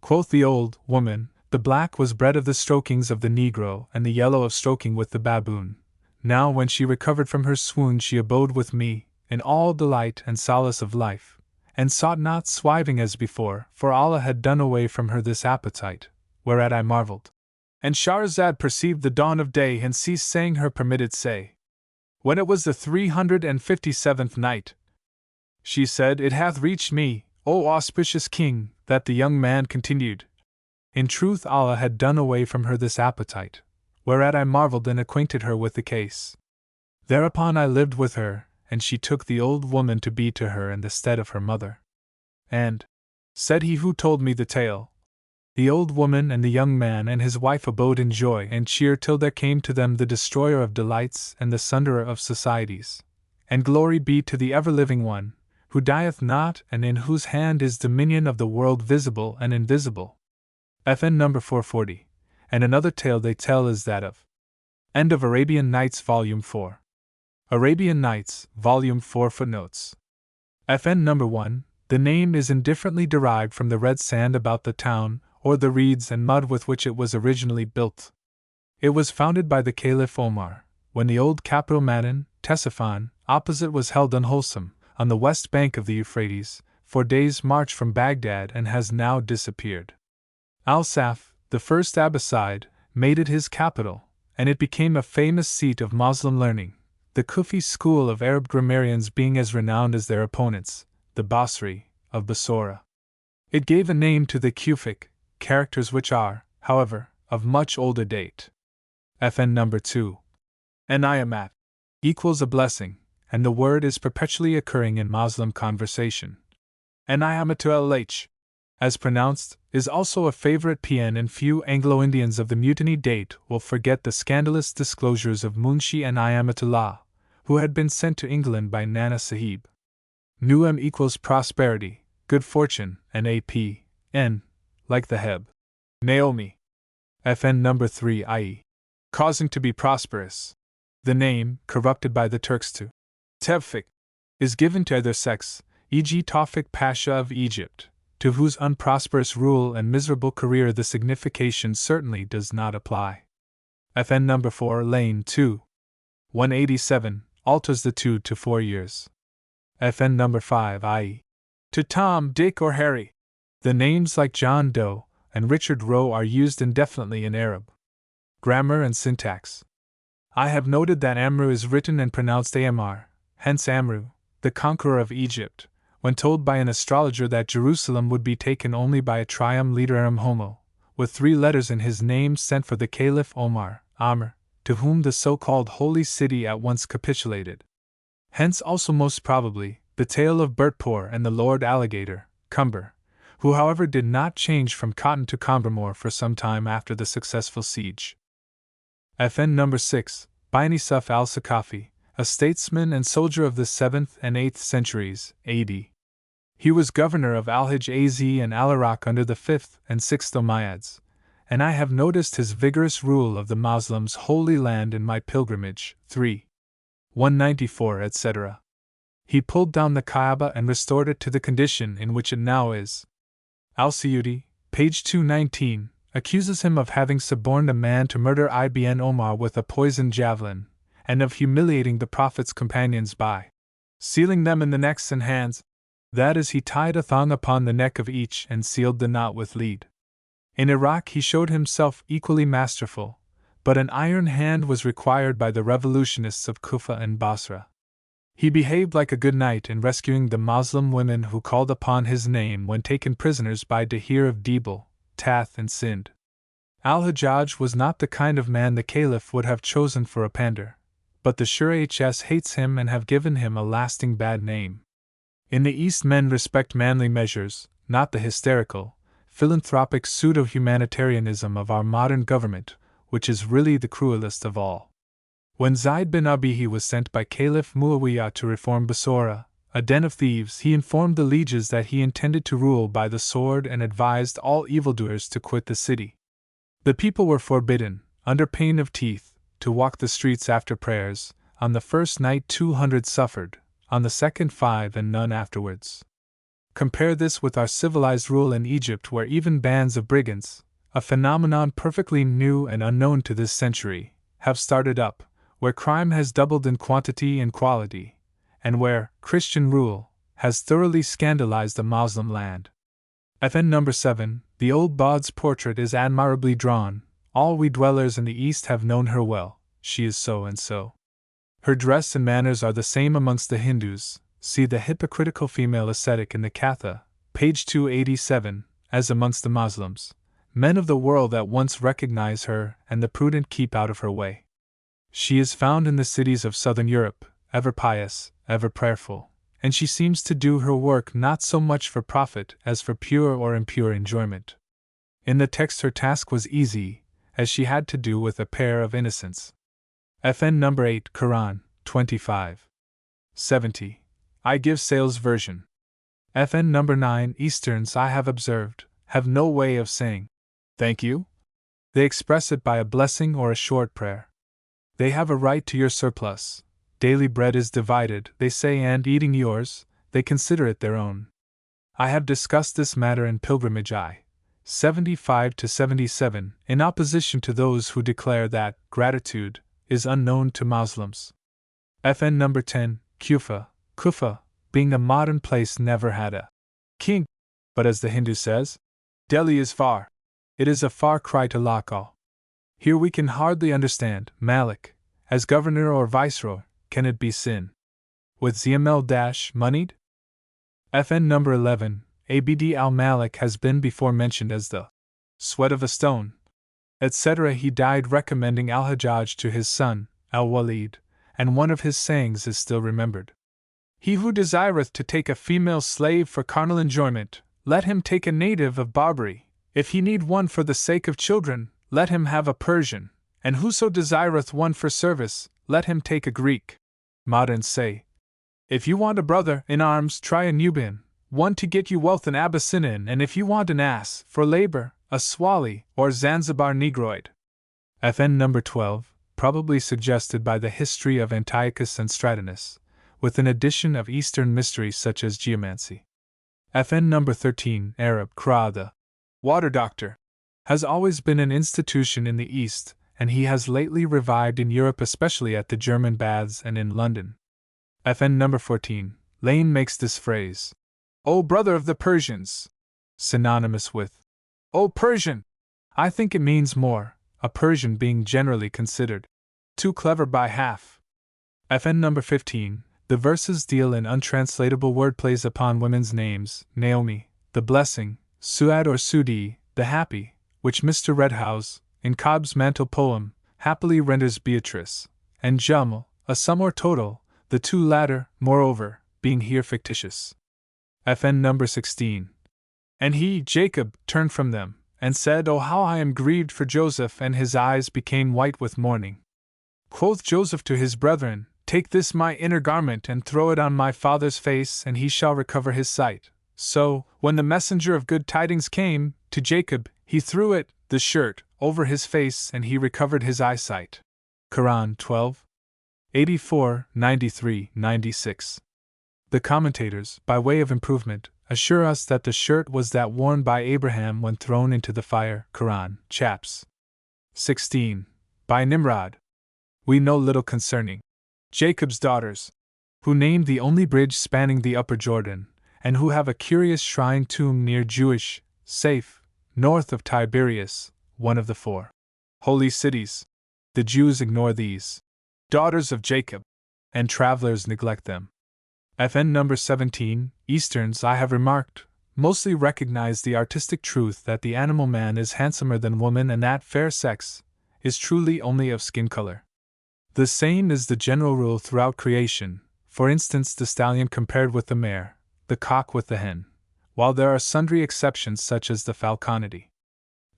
Quoth the old woman, "The black was bred of the strokings of the negro, and the yellow of stroking with the baboon." Now when she recovered from her swoon she abode with me, in all delight and solace of life, and sought not swiving as before, for Allah had done away from her this appetite, whereat I marveled. And Shahrazad perceived the dawn of day and ceased saying her permitted say. When it was the 357th night, she said, "It hath reached me, O auspicious king, that the young man continued, in truth Allah had done away from her this appetite, whereat I marveled and acquainted her with the case. Thereupon I lived with her, and she took the old woman to be to her in the stead of her mother. And," said he who told me the tale, "the old woman and the young man and his wife abode in joy and cheer till there came to them the destroyer of delights and the sunderer of societies. And glory be to the ever-living one, who dieth not and in whose hand is dominion of the world visible and invisible." FN number 440. And another tale they tell is that of End of Arabian Nights Volume 4. Arabian Nights, Volume 4 Footnotes. FN number 1. The name is indifferently derived from the red sand about the town, or the reeds and mud with which it was originally built. It was founded by the Caliph Omar, when the old capital Madin, Ctesiphon, opposite was held unwholesome, on the west bank of the Euphrates, for days' march from Baghdad, and has now disappeared. Al-Saf, the first Abbasid, made it his capital, and it became a famous seat of Moslem learning, the Kufi school of Arab grammarians being as renowned as their opponents, the Basri, of Basora. It gave a name to the Kufic characters which are, however, of much older date. FN number 2. An-Ni'mat equals a blessing, and the word is perpetually occurring in Moslem conversation. An-Ni'matu LH. as pronounced, is also a favorite PN, and few Anglo-Indians of the mutiny date will forget the scandalous disclosures of Munshi and Ayamatullah, who had been sent to England by Nana Sahib. Nuam equals prosperity, good fortune, and AP, N, like the Heb. Naomi. FN number 3 i.e. causing to be prosperous. The name, corrupted by the Turks to Tevfik, is given to either sex, e.g. Tawfik Pasha of Egypt, to whose unprosperous rule and miserable career the signification certainly does not apply. FN number 4 lane 2. 187, alters the 2 to 4 years. FN number 5 i.e. to Tom, Dick or Harry. The names like John Doe and Richard Roe are used indefinitely in Arab. Grammar and syntax. I have noted that Amru is written and pronounced Amr, hence Amru, the conqueror of Egypt, when told by an astrologer that Jerusalem would be taken only by a trium literarum homo, with 3 letters in his name, sent for the Caliph Omar, Amr, to whom the so-called Holy City at once capitulated. Hence also most probably, the tale of Bertpoor and the Lord Alligator, Cumber, who however did not change from Cotton to Combermore for some time after the successful siege. FN number 6, Bainisuf al-Sakafi, a statesman and soldier of the 7th and 8th centuries, AD. He was governor of Al-Hijaz and Al-Iraq under the 5th and 6th Umayyads, and I have noticed his vigorous rule of the Muslims' holy land in my pilgrimage. 3. 194, etc. He pulled down the Kaaba and restored it to the condition in which it now is. Al-Suyuti, page 219, accuses him of having suborned a man to murder Ibn Omar with a poisoned javelin, and of humiliating the Prophet's companions by sealing them in the necks and hands. That is, he tied a thong upon the neck of each and sealed the knot with lead. In Iraq he showed himself equally masterful, but an iron hand was required by the revolutionists of Kufa and Basra. He behaved like a good knight in rescuing the Moslem women who called upon his name when taken prisoners by Dahir of Dibel, Tath and Sind. Al-Hajjaj was not the kind of man the Caliph would have chosen for a pander, but the Shurahs hates him and have given him a lasting bad name. In the East men respect manly measures, not the hysterical, philanthropic pseudo-humanitarianism of our modern government, which is really the cruelest of all. When Zayd bin Abihi was sent by Caliph Muawiyah to reform Basora, a den of thieves, he informed the lieges that he intended to rule by the sword and advised all evildoers to quit the city. The people were forbidden, under pain of teeth, to walk the streets after prayers. On the first night 200 suffered, on the second 5 and none afterwards. Compare this with our civilized rule in Egypt, where even bands of brigands, a phenomenon perfectly new and unknown to this century, have started up, where crime has doubled in quantity and quality, and where Christian rule has thoroughly scandalized the Moslem land. FN number 7, the old Baud's portrait is admirably drawn. All we dwellers in the East have known her well, she is so and so. Her dress and manners are the same amongst the Hindus, see the hypocritical female ascetic in the Katha, page 287, as amongst the Moslems. Men of the world at once recognize her, and the prudent keep out of her way. She is found in the cities of southern Europe, ever pious, ever prayerful, and she seems to do her work not so much for profit as for pure or impure enjoyment. In the text her task was easy, as she had to do with a pair of innocents. FN number 8, Quran, 25. 70. I give Sale's version. FN number 9, Easterns, I have observed, have no way of saying, thank you. They express it by a blessing or a short prayer. They have a right to your surplus. Daily bread is divided, they say, and eating yours, they consider it their own. I have discussed this matter in Pilgrimage I. 75 to 77, in opposition to those who declare that gratitude is unknown to Muslims. FN number 10, Kufa, being a modern place, never had a king, but as the Hindu says, Delhi is far. It is a far cry to Lakhau. Here we can hardly understand Malik, as governor or viceroy. Can it be sin? With ZML- moneyed? FN number 11, Abd al-Malik has been before mentioned as the sweat of a stone, etc. He died recommending al-Hajjaj to his son, al-Walid, and one of his sayings is still remembered. He who desireth to take a female slave for carnal enjoyment, let him take a native of Barbary. If he need one for the sake of children, let him have a Persian. And whoso desireth one for service, let him take a Greek. Moderns say, if you want a brother in arms, try a Nubian, one to get you wealth in Abyssinian, and if you want an ass for labor, a Swali or Zanzibar Negroid. FN number 12, probably suggested by the history of Antiochus and Stratonus, with an addition of Eastern mysteries such as geomancy. FN number 13, Arab Kra, the water doctor, has always been an institution in the East, and he has lately revived in Europe, especially at the German baths and in London. FN number 14, Lane makes this phrase, O brother of the Persians, synonymous with O Persian. I think it means more, a Persian being generally considered too clever by half. FN number 15, the verses deal in untranslatable wordplays upon women's names, Naomi, the blessing, Suad or Sudi, the happy, which Mr. Redhouse, in Cobb's Mantle poem, happily renders Beatrice, and Jamal, a sum or total, the two latter, moreover, being here fictitious. FN number 16. And he, Jacob, turned from them, and said, O how I am grieved for Joseph, and his eyes became white with mourning. Quoth Joseph to his brethren, Take this my inner garment, and throw it on my father's face, and he shall recover his sight. So, when the messenger of good tidings came to Jacob, he threw it, the shirt, over his face, and he recovered his eyesight. Quran 12. 84, 93, 96. The commentators, by way of improvement, assure us that the shirt was that worn by Abraham when thrown into the fire. Quran, chaps. 16. By Nimrod. We know little concerning Jacob's daughters, who named the only bridge spanning the upper Jordan, and who have a curious shrine tomb near Jewish, Safe, north of Tiberias, one of the four holy cities. The Jews ignore these daughters of Jacob, and travelers neglect them. FN number 17, Easterns, I have remarked, mostly recognize the artistic truth that the animal man is handsomer than woman, and that fair sex is truly only of skin color. The same is the general rule throughout creation, for instance the stallion compared with the mare, the cock with the hen, while there are sundry exceptions such as the falconidae.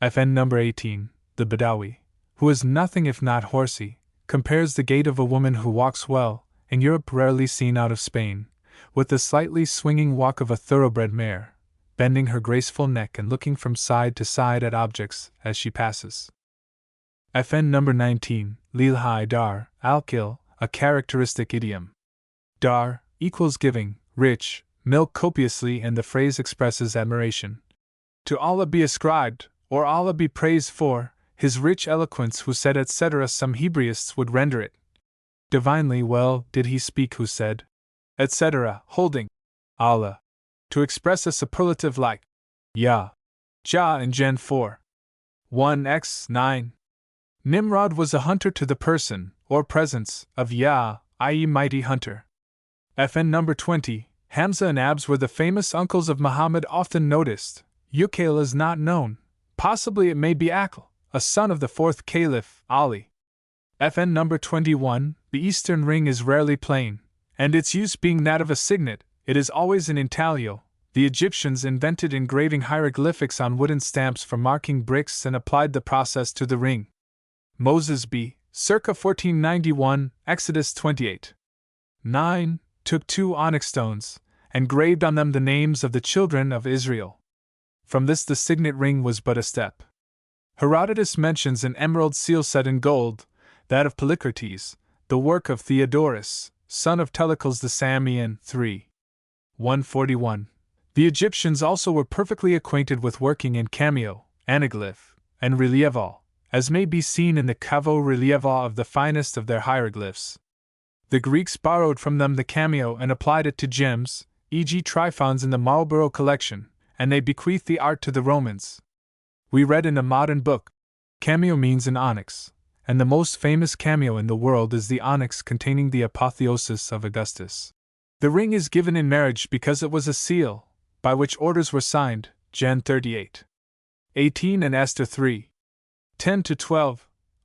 FN number 18, the Badawi, who is nothing if not horsey, compares the gait of a woman who walks well, in Europe rarely seen out of Spain, with the slightly swinging walk of a thoroughbred mare, bending her graceful neck and looking from side to side at objects as she passes. FN number 19, Lilhai Dar, Al-Kil, a characteristic idiom. Dar equals giving, rich, milk copiously, and the phrase expresses admiration. To Allah be ascribed, or Allah be praised for, his rich eloquence who said etc. Some Hebraists would render it divinely well did he speak who said etc. holding Allah to express a superlative like Yah, Jah in Gen 4. 1x9. Nimrod was a hunter to the person, or presence, of Yah, i.e. mighty hunter. FN number 20, Hamza and Abs were the famous uncles of Muhammad often noticed. Ukail is not known. Possibly it may be Akil, a son of the fourth Caliph, Ali. FN number 21, the Eastern ring is rarely plain, and its use being that of a signet, it is always in intaglio. The Egyptians invented engraving hieroglyphics on wooden stamps for marking bricks and applied the process to the ring. Moses b. circa 1491, Exodus 28. 9, took 2 onyx stones, and graved on them the names of the children of Israel. From this the signet ring was but a step. Herodotus mentions an emerald seal set in gold, that of Polycrates, the work of Theodorus, son of Telecles the Samian, 3. 141. The Egyptians also were perfectly acquainted with working in cameo, anaglyph, and relievol, as may be seen in the cavo relievol of the finest of their hieroglyphs. The Greeks borrowed from them the cameo and applied it to gems, e.g. Tryphons in the Marlborough collection, and they bequeathed the art to the Romans. We read in a modern book, cameo means an onyx, and the most famous cameo in the world is the onyx containing the apotheosis of Augustus. The ring is given in marriage because it was a seal, by which orders were signed, Gen 38. 18 and Esther 3. 10-12.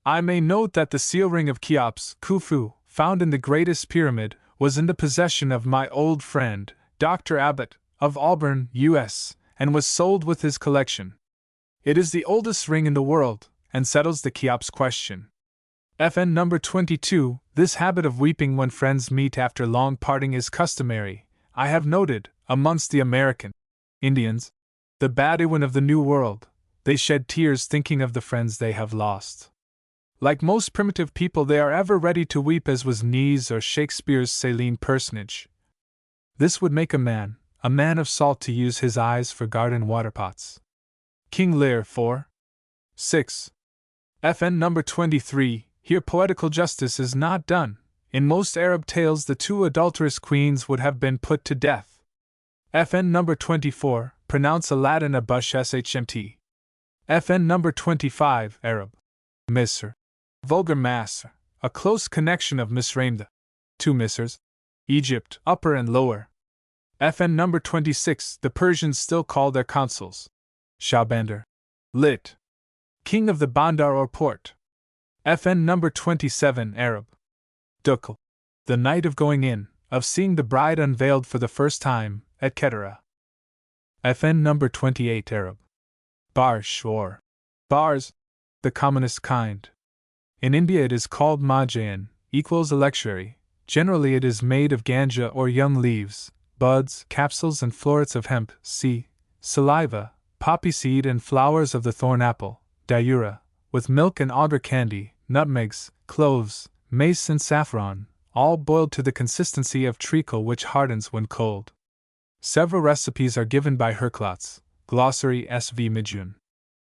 I may note that the seal ring of Cheops, Khufu, found in the greatest pyramid, was in the possession of my old friend, Dr. Abbott, of Auburn, U.S., and was sold with his collection. It is the oldest ring in the world, and settles the Cheops question. FN number 22. This habit of weeping when friends meet after long parting is customary, I have noted, amongst the American Indians, the Bedouin of the New World. They shed tears thinking of the friends they have lost. Like most primitive people, they are ever ready to weep, as was Nee's or Shakespeare's saline personage. This would make a man of salt, to use his eyes for garden waterpots. King Lear 4. 6. FN number 23. Here poetical justice is not done. In most Arab tales the two adulterous queens would have been put to death. FN number 24. Pronounce Aladdin a bush shmt. FN number 25. Arab. Misr. Vulgar Masr. A close connection of Misraim, the two Misrs. Egypt, Upper and Lower. FN number 26. The Persians still call their consuls Shahbandar. Lit. King of the Bandar or port. FN number 27. Arab. Dukl. The night of going in, of seeing the bride unveiled for the first time, etc. FN number 28. Arab. Barsh or bars, the commonest kind. In India it is called majayan, equals electuary. Generally it is made of ganja or young leaves, buds, capsules and florets of hemp, saliva, poppy seed and flowers of the thorn apple, daura, with milk and alder candy, nutmegs, cloves, mace and saffron, all boiled to the consistency of treacle, which hardens when cold. Several recipes are given by Herklotz, Glossary SV Mijun.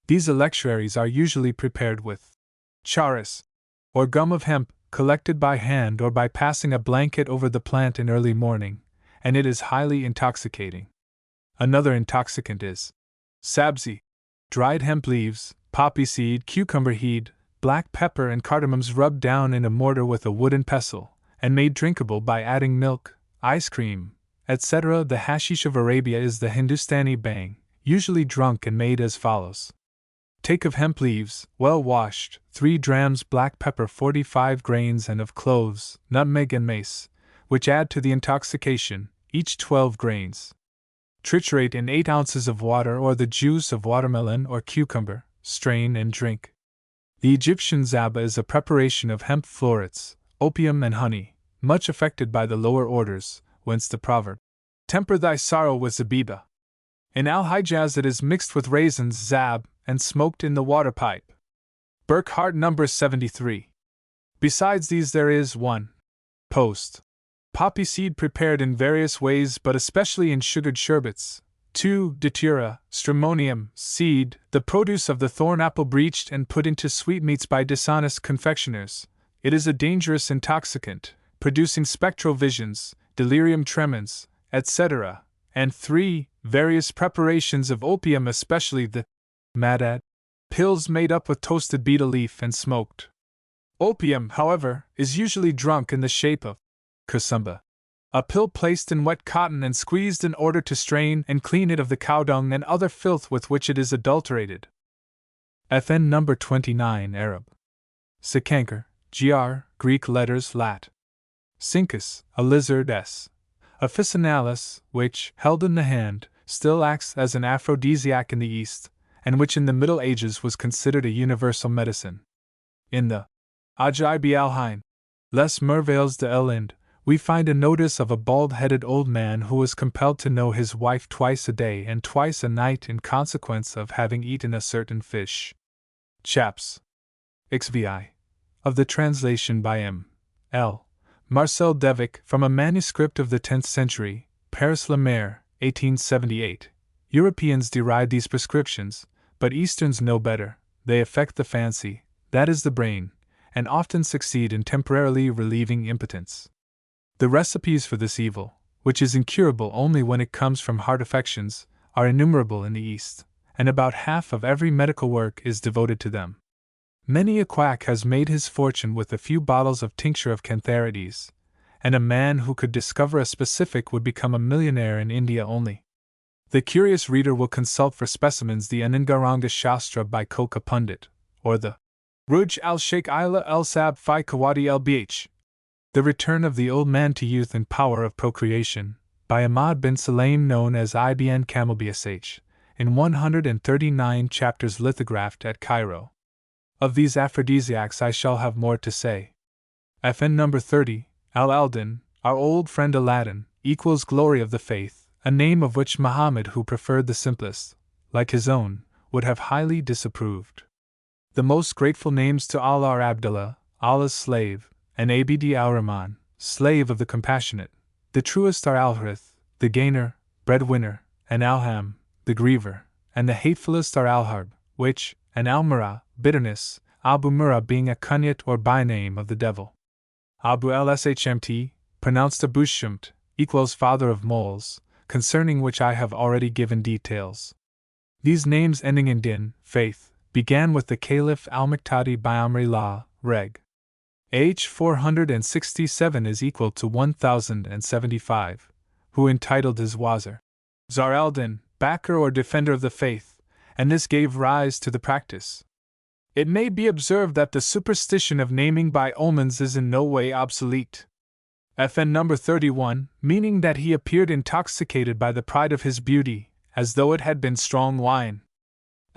These electuaries are usually prepared with charas, or gum of hemp, collected by hand or by passing a blanket over the plant in early morning, and it is highly intoxicating. Another intoxicant is sabzi, dried hemp leaves, poppy seed, cucumber heed, black pepper and cardamoms rubbed down in a mortar with a wooden pestle, and made drinkable by adding milk, ice cream, etc. The hashish of Arabia is the Hindustani bhang, usually drunk and made as follows. Take of hemp leaves, well washed, 3 drams black pepper 45 grains and of cloves, nutmeg and mace, which add to the intoxication, each 12 grains. Triturate in 8 ounces of water or the juice of watermelon or cucumber, strain and drink. The Egyptian zaba is a preparation of hemp florets, opium and honey, much affected by the lower orders, whence the proverb, temper thy sorrow with zabiba. In Al-Hijaz it is mixed with raisins, zab, and smoked in the water pipe. Burkhardt number 73. Besides these there is 1. Post. Poppy seed prepared in various ways but especially in sugared sherbets. 2. Datura, stramonium, seed, the produce of the thorn apple bleached and put into sweetmeats by dishonest confectioners. It is a dangerous intoxicant, producing spectral visions, delirium tremens, etc. And 3. Various preparations of opium, especially the madad, pills made up with toasted betel leaf and smoked. Opium, however, is usually drunk in the shape of kusumba, a pill placed in wet cotton and squeezed in order to strain and clean it of the cow dung and other filth with which it is adulterated. FN number 29. Arab. Sikanker, gr, Greek letters lat. Syncus, a lizard s. Officinalis, which, held in the hand, still acts as an aphrodisiac in the East, and which in the Middle Ages was considered a universal medicine. In the Ajaib al-Hain, Les Merveilles de l'Inde, we find a notice of a bald-headed old man who was compelled to know his wife twice a day and twice a night in consequence of having eaten a certain fish. Chaps. XVI. Of the translation by M. L. Marcel Devic from a manuscript of the 10th century, Paris Lemaire, 1878. Europeans deride these prescriptions, but Easterns know better. They affect the fancy, that is the brain, and often succeed in temporarily relieving impotence. The recipes for this evil, which is incurable only when it comes from heart affections, are innumerable in the East, and about half of every medical work is devoted to them. Many a quack has made his fortune with a few bottles of tincture of cantharides, and a man who could discover a specific would become a millionaire in India only. The curious reader will consult for specimens the Anangaranga Shastra by Koka Pundit, or the Ruj al-Sheikh Ila el-Sab fi Kawadi el-Bh. The Return of the Old Man to Youth and Power of Procreation, by Ahmad bin Sulaim, known as Ibn Kamil Bsh, in 139 chapters lithographed at Cairo. Of these aphrodisiacs I shall have more to say. FN number 30, Allah Aldin, our old friend Aladdin, equals glory of the faith, a name of which Muhammad, who preferred the simplest, like his own, would have highly disapproved. The most grateful names to Allah are Abdullah, Allah's slave, and Abd al-Rahman, slave of the compassionate. The truest are Al-Harith, the gainer, breadwinner, and Al-Ham, the griever, and the hatefulest are Al-Harb, which, and Al-Murrah, bitterness, Abu Murrah being a kunyat or byname of the devil. Abu al-Shmt, pronounced Abu Shumt, equals father of moles, concerning which I have already given details. These names ending in din, faith, began with the Caliph al-Muqtadi by Amri La, Reg. H 467 is equal to 1075, who entitled his Wazir Zar al-Din, backer or defender of the faith, and this gave rise to the practice. It may be observed that the superstition of naming by omens is in no way obsolete. FN number 31, meaning that he appeared intoxicated by the pride of his beauty, as though it had been strong wine.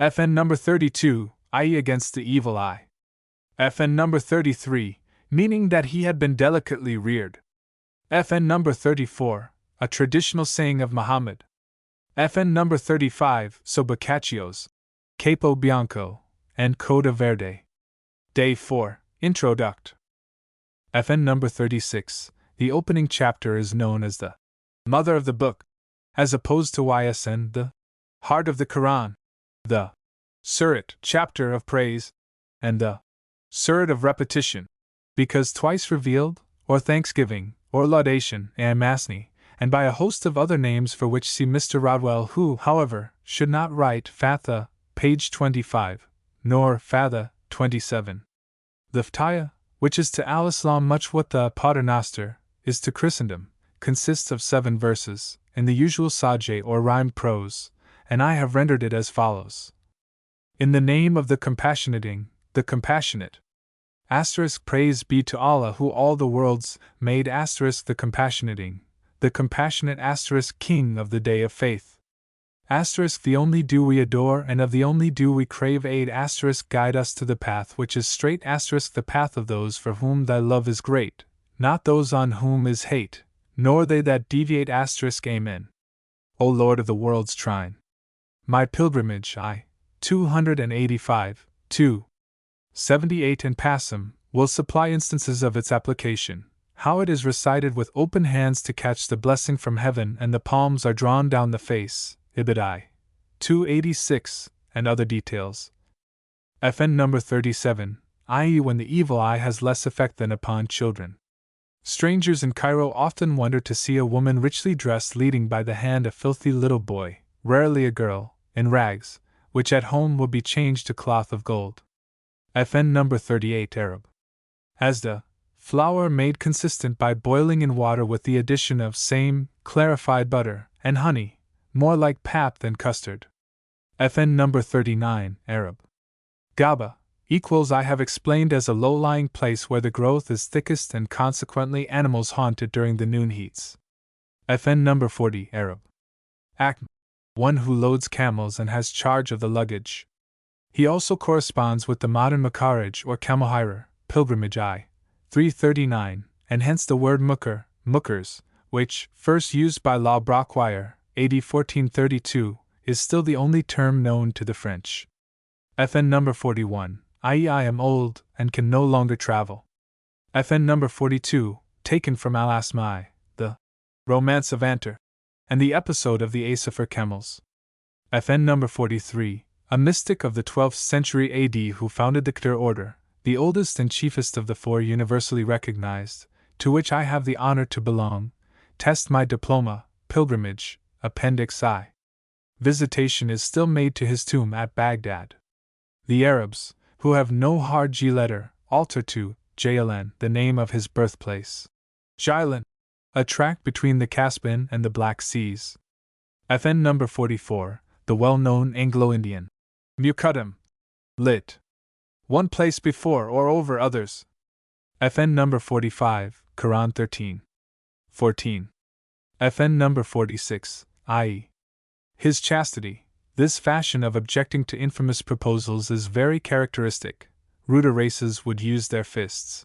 FN number 32, i.e. against the evil eye. FN number 33, meaning that he had been delicately reared. FN number 34, a traditional saying of Muhammad. FN number 35, so Boccaccio's Capo Bianco, and Coda Verde. Day 4, Introduct. FN number 36, the opening chapter is known as the Mother of the Book, as opposed to YSN, the Heart of the Quran, the Surat, Chapter of Praise, and the Surat of Repetition, because twice revealed, or thanksgiving, or laudation, and Masni, and by a host of other names for which see Mr. Rodwell, who, however, should not write Fatha, page 25, nor Fatha, 27. The Ftaya, which is to al-Islam much what the Paternoster is to Christendom, consists of 7 verses, in the usual sajeh or rhymed prose, and I have rendered it as follows. In the name of the compassionating, the compassionate. Asterisk praise be to Allah who all the worlds made asterisk the compassionate asterisk king of the day of faith. Asterisk the only do we adore and of the only do we crave aid asterisk guide us to the path which is straight asterisk the path of those for whom thy love is great, not those on whom is hate, nor they that deviate asterisk amen. O Lord of the world's trine. My pilgrimage I, 285, 2. 78 and Passim, will supply instances of its application, how it is recited with open hands to catch the blessing from heaven and the palms are drawn down the face, Ibid 286, and other details. FN number 37, i.e. when the evil eye has less effect than upon children. Strangers in Cairo often wonder to see a woman richly dressed leading by the hand a filthy little boy, rarely a girl, in rags, which at home will be changed to cloth of gold. FN number 38 Arab. As the flour made consistent by boiling in water with the addition of same, clarified butter, and honey, more like pap than custard. FN number 39 Arab. Gaba equals I have explained as a low-lying place where the growth is thickest and consequently animals haunt it during the noon heats. FN number 40 Arab. Akm, one who loads camels and has charge of the luggage. He also corresponds with the modern Makaraj or Camelhirer, pilgrimage I, 339, and hence the word mucker, muckers, which, first used by La Brocquire, AD 1432, is still the only term known to the French. FN number 41, i.e. I am old and can no longer travel. FN number 42, taken from Al-Asma'i, the Romance of Antar, and the episode of the Asafir camels. FN number 43, a mystic of the 12th century AD who founded the Qadr order, the oldest and chiefest of the 4 universally recognized, to which I have the honor to belong. Test my diploma, pilgrimage, Appendix I. Visitation is still made to his tomb at Baghdad. The Arabs, who have no hard G letter, alter to Jailan the name of his birthplace. Jailan, a tract between the Caspian and the Black Seas. FN number 44, the well-known Anglo-Indian. Muqaddam. Lit. One place before or over others. FN number 45, Quran 13. 14. FN number 46, i.e. his chastity, This fashion of objecting to infamous proposals is very characteristic. Ruder races would use their fists.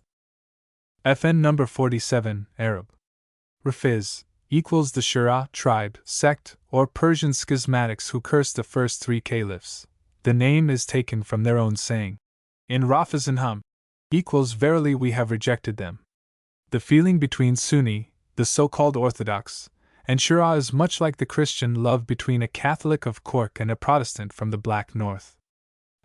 FN number 47, Arab. Rafiz equals the Shura tribe, sect, or Persian schismatics who cursed the first three caliphs. The name is taken from their own saying. In Rafiz and Hum equals verily we have rejected them. The feeling between Sunni, the so-called Orthodox, and Shura is much like the Christian love between a Catholic of Cork and a Protestant from the Black North.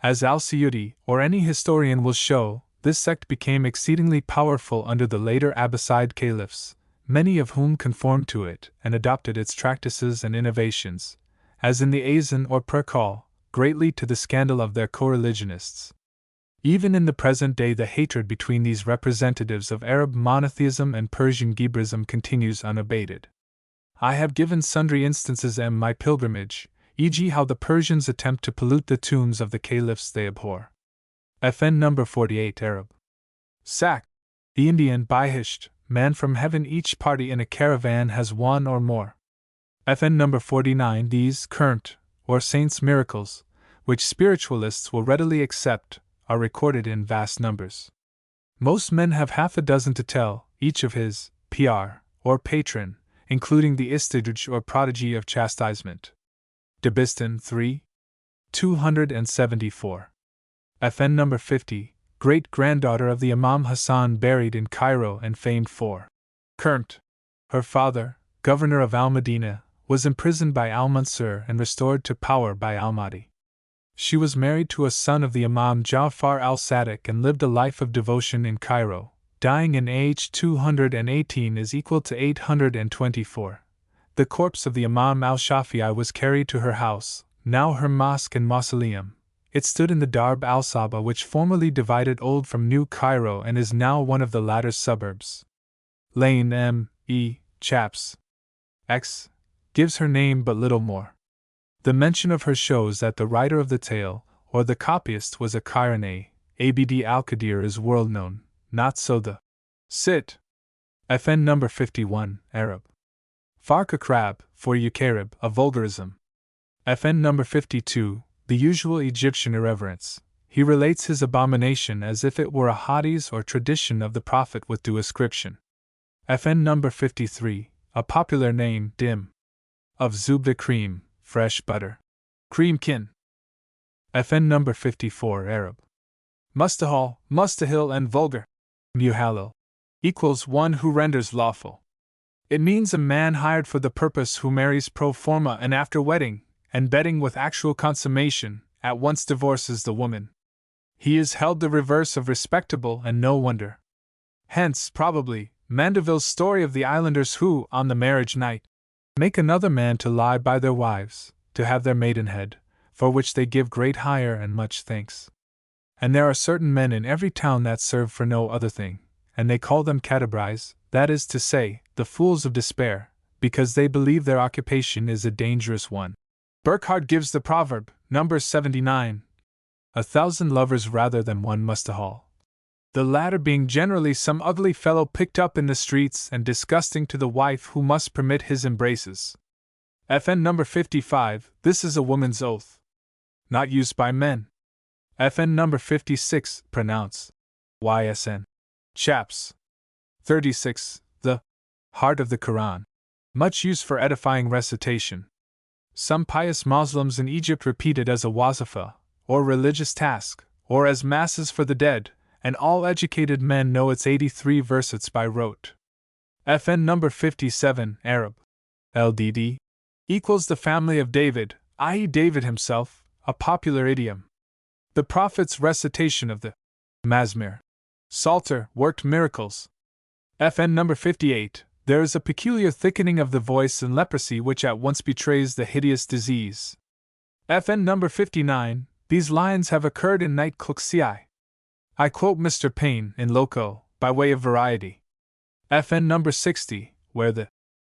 As Al-Suyuti or any historian will show, this sect became exceedingly powerful under the later Abbasid caliphs, many of whom conformed to it and adopted its practices and innovations, as in the Azan or Perkal, greatly to the scandal of their co-religionists. Even in the present day the hatred between these representatives of Arab monotheism and Persian Ghibrism continues unabated. I have given sundry instances in my pilgrimage, e.g. how the Persians attempt to pollute the tombs of the caliphs they abhor. FN number 48 Arab. Sak. The Indian Bihisht, man from heaven. Each party in a caravan has one or more. FN number 49 These current, or saints' miracles, which spiritualists will readily accept, are recorded in vast numbers. Most men have half a dozen to tell, each of his PR, or patron, including the Istidraj or prodigy of chastisement. Dabistan 3. 274. FN number 50, great-granddaughter of the Imam Hassan buried in Cairo and famed for Kurmt. Her father, governor of Al-Madinah, was imprisoned by Al-Mansur and restored to power by Al-Mahdi. She was married to a son of the Imam Ja'far al-Sadiq and lived a life of devotion in Cairo, dying in age 218 is equal to 824. The corpse of the Imam al-Shafi'i was carried to her house, now her mosque and mausoleum. It stood in the Darb al-Saba, which formerly divided Old from New Cairo and is now one of the latter's suburbs. Lane M. E. Chaps. X. gives her name but little more. The mention of her shows that the writer of the tale, or the copyist, was a Cairene. Abd al-Qadir is world known, not so the Sit. FN number 51, Arab. Farka Krab, for Yukarib, a vulgarism. FN number 52, the usual Egyptian irreverence. He relates his abomination as if it were a hadith or tradition of the Prophet with due ascription. FN number 53, a popular name, dim. Of Zubda cream, fresh butter. Creamkin. FN number 54, Arab. Mustahal, Mustahil and vulgar. Muhalil. Equals one who renders lawful. It means a man hired for the purpose who marries pro forma and after wedding, and bedding with actual consummation, at once divorces the woman. He is held the reverse of respectable, and no wonder. Hence, probably, Mandeville's story of the islanders who, on the marriage night, make another man to lie by their wives, to have their maidenhead, for which they give great hire and much thanks. And there are certain men in every town that serve for no other thing, and they call them catabrais, that is to say, the fools of despair, because they believe their occupation is a dangerous one. Burckhardt gives the proverb, number 79, 1,000 lovers rather than one mustahal. The latter being generally some ugly fellow picked up in the streets and disgusting to the wife who must permit his embraces. FN number 55, this is a woman's oath. Not used by men. FN number 56, pronounce. YSN. Chaps. 36, the heart of the Quran. Much used for edifying recitation. Some pious Muslims in Egypt repeat it as a wazifa, or religious task, or as masses for the dead, and all educated men know its 83 verses by rote. FN number 57, Arab. LDD. Equals the family of David, i.e. David himself, a popular idiom. The Prophet's recitation of the Mazmir, Psalter, worked miracles. FN number 58, there is a peculiar thickening of the voice in leprosy which at once betrays the hideous disease. FN number 59, these lines have occurred in Night Kluxi. I quote Mr. Payne in Loco, by way of variety. FN number 60, where the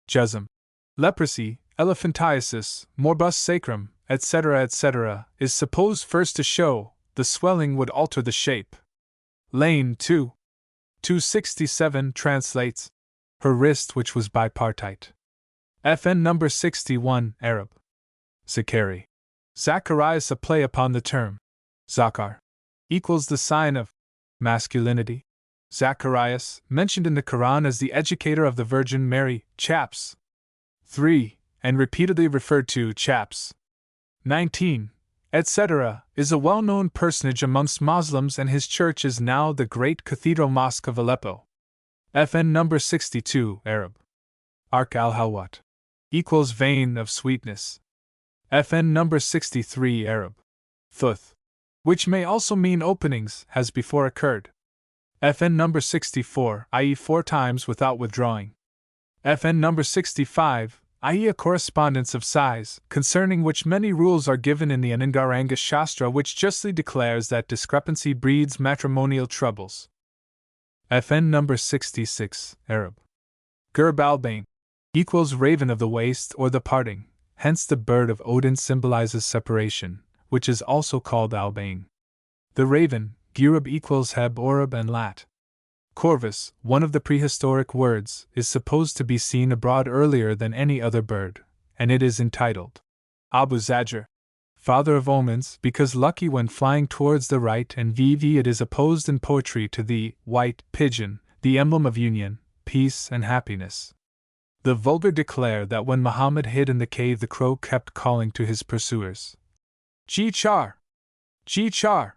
Jazm, leprosy, elephantiasis, morbus sacrum, etc., is supposed first to show, the swelling would alter the shape. Lane 2. 267 translates, her wrist which was bipartite. FN number 61, Arab. Zakari. Zacharias, a play upon the term Zakar, equals the sign of masculinity. Zacharias, mentioned in the Quran as the educator of the Virgin Mary, chaps. 3, and repeatedly referred to, chaps. 19, etc., is a well-known personage amongst Muslims, and his church is now the Great Cathedral Mosque of Aleppo. FN number 62, Arab. Ark al-Halwat, equals vein of sweetness. FN number 63, Arab. Thuth, which may also mean openings, has before occurred. FN number 64, i.e. 4 times without withdrawing. FN number 65, i.e. a correspondence of size, concerning which many rules are given in the Anangaranga Shastra, which justly declares that discrepancy breeds matrimonial troubles. FN number 66, Arab. Gurb al-Bain, equals raven of the waste or the parting, hence the bird of Odin symbolizes separation, which is also called al-Bain. The raven, Gurub, equals Heb, Orab, and Lat. Corvus, one of the prehistoric words, is supposed to be seen abroad earlier than any other bird, and it is entitled Abu Zajr, father of omens, because lucky when flying towards the right, and VV it is opposed in poetry to the white pigeon, the emblem of union, peace, and happiness. The vulgar declare that when Muhammad hid in the cave, the crow kept calling to his pursuers, Ji-char! Ji-char!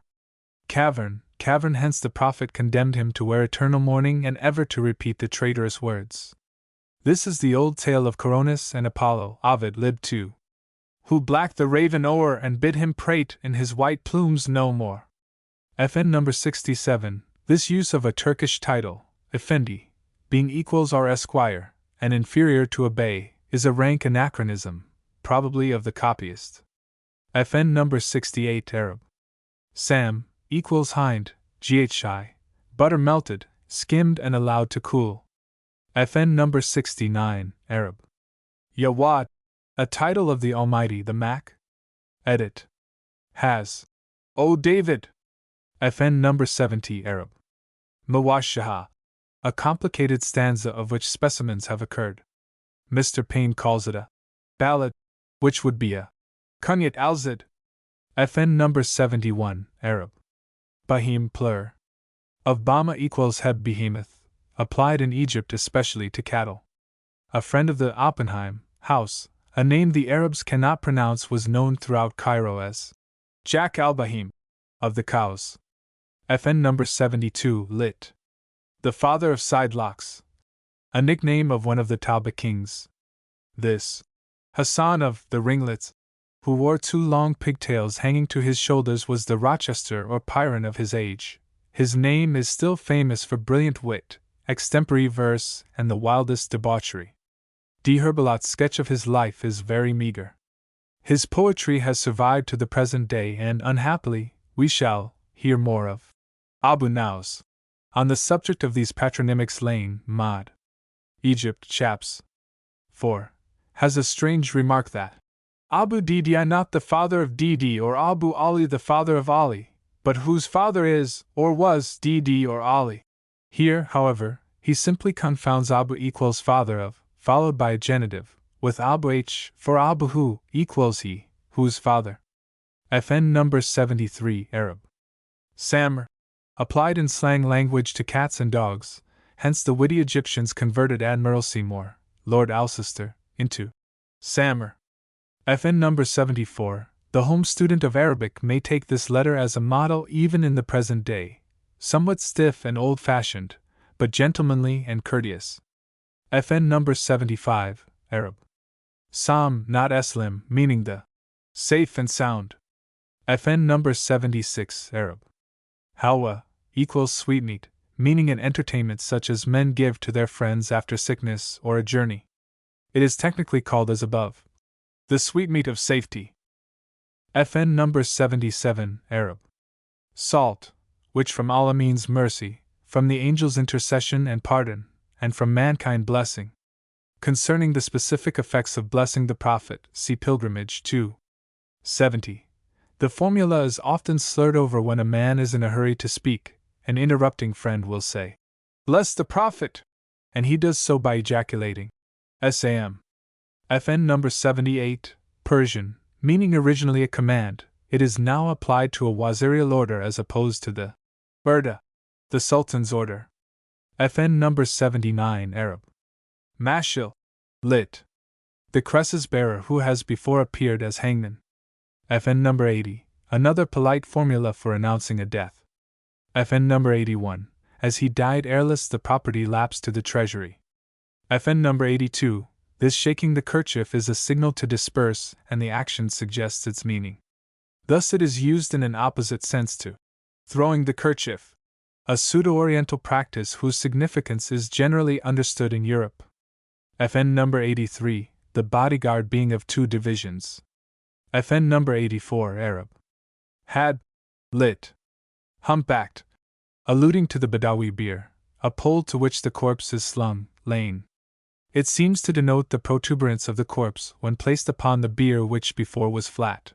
Cavern, hence the Prophet condemned him to wear eternal mourning and ever to repeat the traitorous words. This is the old tale of Coronis and Apollo, Ovid lib 2, who blacked the raven o'er and bid him prate in his white plumes no more. FN number 67, this use of a Turkish title, Effendi, being equals our esquire, and inferior to a bey, is a rank anachronism, probably of the copyist. FN number 68, Arab. Sam, equals hind, ghi, butter melted, skimmed and allowed to cool. FN number 69, Arab. Yawad, a title of the Almighty, the Mac. Edit. Has. O David. FN number 70, Arab. Mawashaha, a complicated stanza of which specimens have occurred. Mr. Payne calls it a ballad, which would be a kunyat al-zid. FN number 71, Arab. Bahim plur. Of Bama equals Heb behemoth, applied in Egypt especially to cattle. A friend of the Oppenheim house, a name the Arabs cannot pronounce, was known throughout Cairo as Jack al-Bahim, of the cows. FN number 72, lit. The father of side locks, a nickname of one of the Tauba kings. This Hassan of the ringlets, who wore 2 long pigtails hanging to his shoulders, was the Rochester or Pyrrhon of his age. His name is still famous for brilliant wit, extempore verse, and the wildest debauchery. D. Herbelat's sketch of his life is very meager. His poetry has survived to the present day, and unhappily, we shall hear more of Abu Naus. On the subject of these patronymics, Lane, Mod. Egypt, chaps. 4. Has a strange remark that Abu Didi not the father of Didi or Abu Ali the father of Ali, but whose father is, or was, Didi or Ali. Here, however, he simply confounds Abu equals father of, followed by a genitive, with Abu H for Abu who equals he, whose father. FN number 73, Arab. Samr, applied in slang language to cats and dogs, hence the witty Egyptians converted Admiral Seymour, Lord Alcester, into Samr. FN number 74, the home student of Arabic may take this letter as a model even in the present day, somewhat stiff and old-fashioned, but gentlemanly and courteous. FN number 75, Arab. Sam, not Eslim, meaning the safe and sound. FN number 76, Arab. Halwa, equals sweetmeat, meaning an entertainment such as men give to their friends after sickness or a journey. It is technically called as above. The sweetmeat of safety. FN number 77, Arab. Salt, which from Allah means mercy, from the angel's intercession and pardon, and from mankind blessing. Concerning the specific effects of blessing the Prophet, see Pilgrimage 2. 70. The formula is often slurred over when a man is in a hurry to speak. An interrupting friend will say, "Bless the Prophet," and he does so by ejaculating, "Sam." FN number 78, Persian, meaning originally a command, it is now applied to a wazirial order as opposed to the burda, the Sultan's order. FN number 79 Arab. Mashil. Lit. The cresses bearer who has before appeared as hangman. FN number 80. Another polite formula for announcing a death. FN number 81. As he died heirless, the property lapsed to the treasury. FN number 82. This shaking the kerchief is a signal to disperse, and the action suggests its meaning. Thus it is used in an opposite sense to throwing the kerchief, a pseudo-Oriental practice whose significance is generally understood in Europe. FN number 83. The bodyguard being of two divisions. FN number 84 Arab. Had. Lit. Humpbacked. Alluding to the Badawi bier, a pole to which the corpse is slung, laying. It seems to denote the protuberance of the corpse when placed upon the bier which before was flat.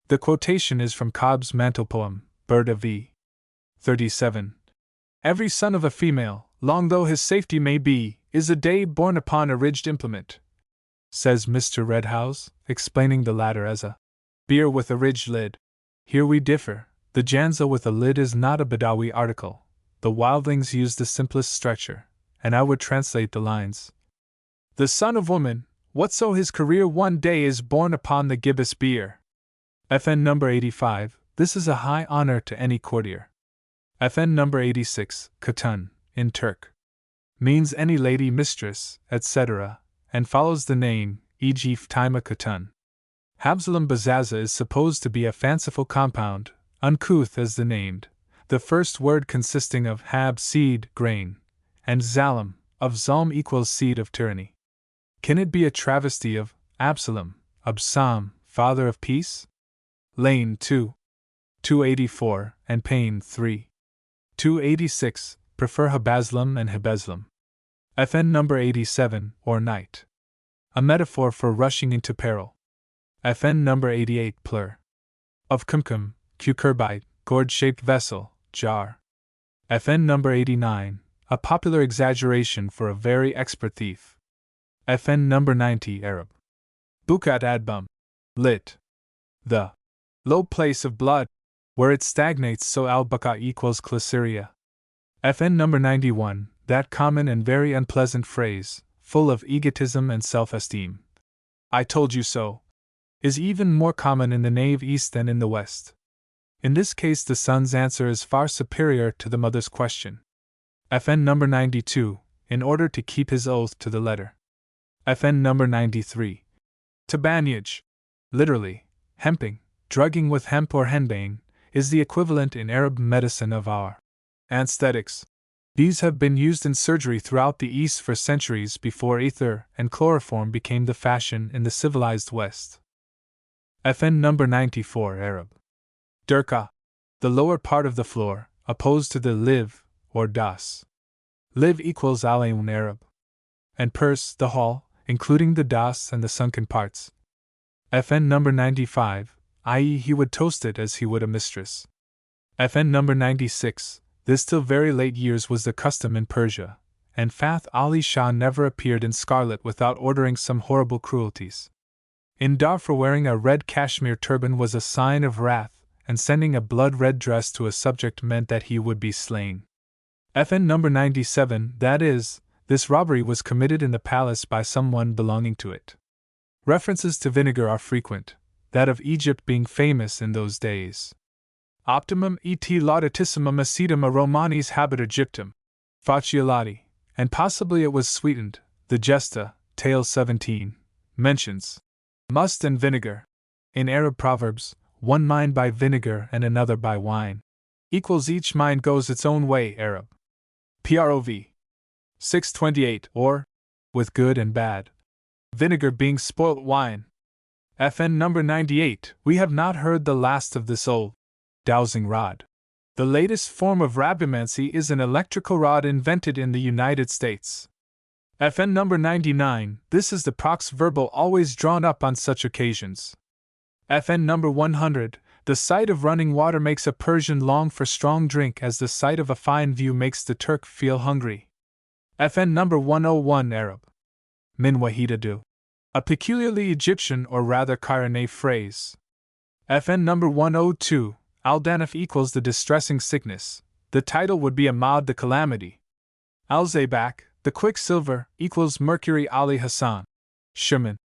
The quotation is from Cobb's mantle poem, Bird of V. 37. Every son of a female, long though his safety may be, is a day born upon a ridged implement, says Mr. Redhouse, explaining the latter as a bier with a ridged lid. Here we differ. The janza with a lid is not a Badawi article. The wildlings use the simplest stretcher, and I would translate the lines. The son of woman, whatso his career one day is born upon the gibbous bier. FN number 85, this is a high honor to any courtier. FN number 86, Katun, in Turk, means any lady mistress, etc., and follows the name, e.g. Fatima Katun. Habsalam Bazaza is supposed to be a fanciful compound, uncouth as the named, the first word consisting of hab seed, grain, and zalim, of zalm equals seed of tyranny. Can it be a travesty of Absalom, Absam, father of peace? Lane 2. 284, and Payne 3. 286, prefer Habaslam and Habeslam. FN number 87, or night. A metaphor for rushing into peril. FN number 88, plur. Of kumkum, cucurbite, gourd-shaped vessel, jar. FN number 89, a popular exaggeration for a very expert thief. FN number 90 Arab. Bukat Adbum. Lit. The low place of blood, where it stagnates, so al-Baka equals Clisyria. FN number 91, that common and very unpleasant phrase, full of egotism and self-esteem. I told you so, is even more common in the naive East than in the West. In this case the son's answer is far superior to the mother's question. FN number 92, in order to keep his oath to the letter. FN number 93. Tabanyaj, literally, hemping, drugging with hemp or henbane, is the equivalent in Arab medicine of our anesthetics. These have been used in surgery throughout the East for centuries before ether and chloroform became the fashion in the civilized West. FN number 94 Arab. Durka, the lower part of the floor, opposed to the liv, or das. Liv equals alayun Arab. And purse, the hall, including the das and the sunken parts. FN number 95, i.e. he would toast it as he would a mistress. FN number 96, this till very late years was the custom in Persia, and Fath Ali Shah never appeared in scarlet without ordering some horrible cruelties. In Darfur wearing a red cashmere turban was a sign of wrath, and sending a blood-red dress to a subject meant that he would be slain. FN number 97, that is, this robbery was committed in the palace by someone belonging to it. References to vinegar are frequent, that of Egypt being famous in those days. Optimum et laudatissimum acetum a Romanis habit Egyptum. Facciolati, and possibly it was sweetened, the Gesta, Tale 17, mentions must and vinegar. In Arab proverbs, one mind by vinegar and another by wine. Equals each mind goes its own way Arab. Prov. 628, or, with good and bad. Vinegar being spoilt wine. FN number 98, we have not heard the last of this old dowsing rod. The latest form of rabimancy is an electrical rod invented in the United States. FN number 99, this is the prox verbal always drawn up on such occasions. FN number 100, the sight of running water makes a Persian long for strong drink as the sight of a fine view makes the Turk feel hungry. FN number 101 Arab. Min wahida du. A peculiarly Egyptian or rather Cairene phrase. FN number 102, Al-Danif equals the distressing sickness. The title would be Ahmad the calamity. Al-Zabak, the quicksilver, equals Mercury Ali Hassan. Sherman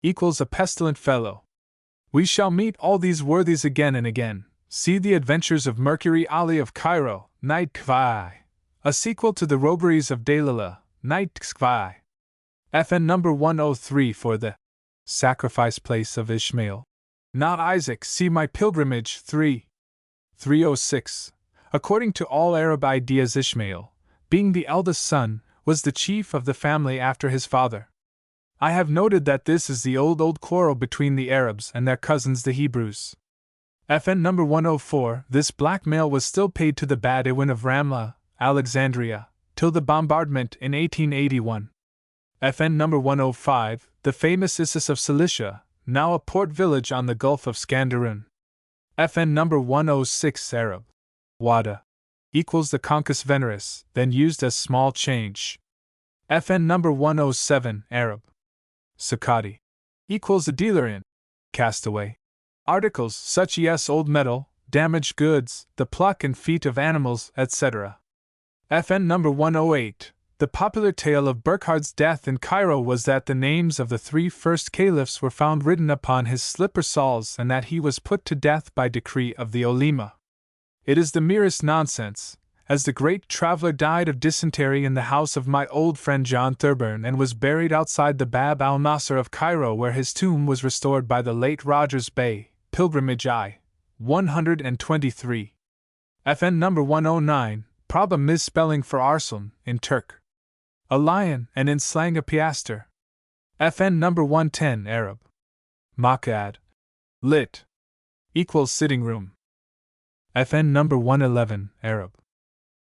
equals a pestilent fellow. We shall meet all these worthies again and again. See the adventures of Mercury Ali of Cairo, Night Kvai. A sequel to the robberies of Dalilah, Night Kvai. FN number 103 for the sacrifice place of Ishmael. Not Isaac, see my pilgrimage 306. According to all Arab ideas, Ishmael, being the eldest son, was the chief of the family after his father. I have noted that this is the old quarrel between the Arabs and their cousins the Hebrews. FN number 104, this blackmail was still paid to the Bedouin of Ramla, Alexandria, till the bombardment in 1881. FN number 105, the famous Issus of Cilicia, now a port village on the Gulf of Scanderoon. FN number 106 Arab. Wada equals the Concus Veneris, then used as small change. FN number 107 Arab. Sakati equals a dealer in castaway articles such as old metal, damaged goods, the pluck and feet of animals, etc. FN number 108. The popular tale of Burkhar's death in Cairo was that the names of the 3 first caliphs were found written upon his slipper soles and that he was put to death by decree of the Olema. It is the merest nonsense, as the great traveler died of dysentery in the house of my old friend John Thurburn and was buried outside the Bab al-Nasser of Cairo, where his tomb was restored by the late Rogers Bey, Pilgrimage I. 123. FN number 109, prob a misspelling for Arslan, in Turk. A lion, and in slang a piaster. FN number 110 Arab. Maq'ad. Lit. Equals sitting room. FN number 111 Arab.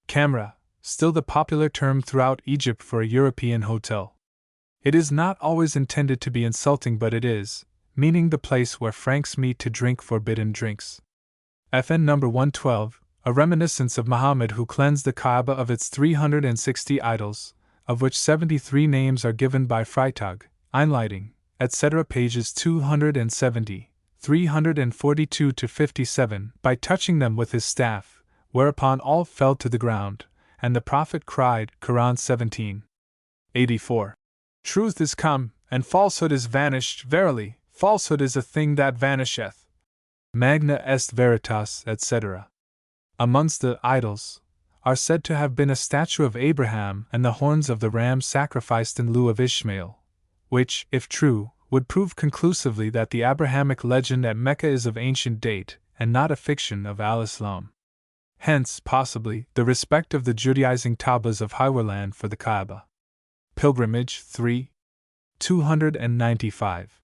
Camera, still the popular term throughout Egypt for a European hotel. It is not always intended to be insulting, but it is, meaning the place where Franks meet to drink forbidden drinks. FN number 112, a reminiscence of Muhammad who cleansed the Kaaba of its 360 idols, of which 73 names are given by Freitag, Einleitung, etc. pages 270, 342 to 57, by touching them with his staff, whereupon all fell to the ground, and the Prophet cried, Quran 17:84. Truth is come, and falsehood is vanished. Verily, falsehood is a thing that vanisheth. Magna est veritas, etc. Amongst the idols are said to have been a statue of Abraham and the horns of the ram sacrificed in lieu of Ishmael, which, if true, would prove conclusively that the Abrahamic legend at Mecca is of ancient date, and not a fiction of al-Islam. Hence, possibly, the respect of the Judaizing Tabas of Hiwerland for the Kaaba. Pilgrimage 3. 295.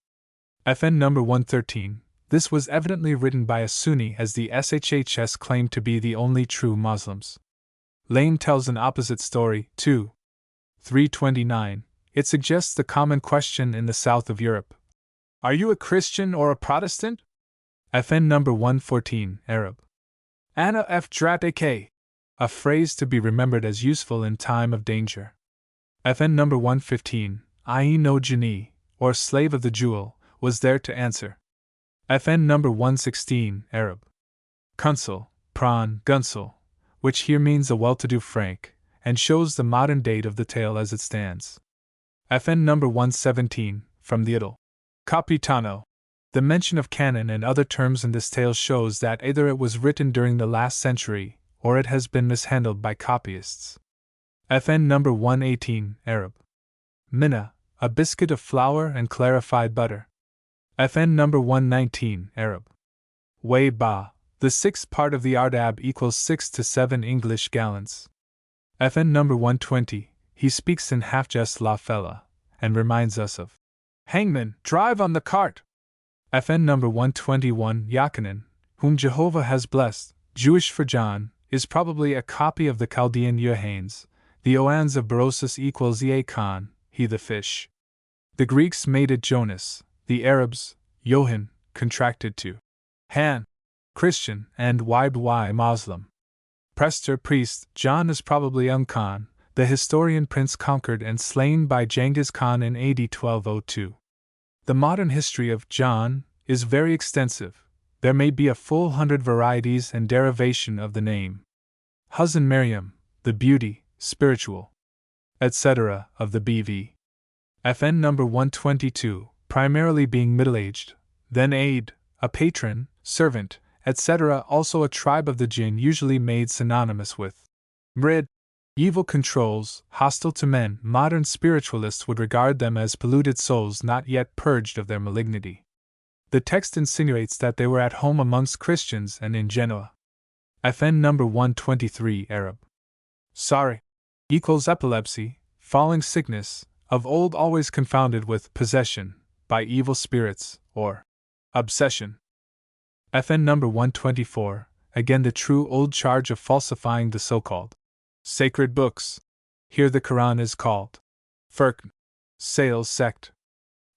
FN number 113. This was evidently written by a Sunni, as the SHHS claimed to be the only true Muslims. Lane tells an opposite story, too. 329. It suggests the common question in the south of Europe. Are you a Christian or a Protestant? FN number 114 Arab. Ana F. Drat AK. A phrase to be remembered as useful in time of danger. FN number 115, I.e. no genie, or slave of the jewel, was there to answer. FN number 116 Arab. Consul, Pran, Gunsul, which here means a well-to-do Frank, and shows the modern date of the tale as it stands. FN number 117, from the Idyll. Capitano. The mention of canon and other terms in this tale shows that either it was written during the last century, or it has been mishandled by copyists. FN number 118 Arab. Minna, a biscuit of flour and clarified butter. FN number 119 Arab. Way ba, the sixth part of the Ardab equals 6 to 7 English gallons. FN number 120, he speaks in half-jest La Fella, and reminds us of Hangman, drive on the cart! FN number 121 Yachanan, whom Jehovah has blessed, Jewish for John, is probably a copy of the Chaldean Yohanes. The Oans of Berosus equals Khan, he the fish. The Greeks made it Jonas, the Arabs, Johan, contracted to Han, Christian, and Y Muslim. Prester priest, John is probably Khan, the historian prince conquered and slain by Genghis Khan in AD 1202. The modern history of John is very extensive. There may be a full 100 varieties and derivation of the name. Huzn Maryam, the beauty, spiritual, etc. of the BV. FN number 122, primarily being middle-aged, then aid, a patron, servant, etc. Also a tribe of the jinn usually made synonymous with Mrid. Evil controls, hostile to men. Modern spiritualists would regard them as polluted souls not yet purged of their malignity. The text insinuates that they were at home amongst Christians and in Genoa. FN number 123 Arab. Sorry. Equals epilepsy, falling sickness, of old always confounded with possession, by evil spirits, or obsession. FN number 124, again the true old charge of falsifying the so-called sacred books. Here the Quran is called Furqan, Sales sect.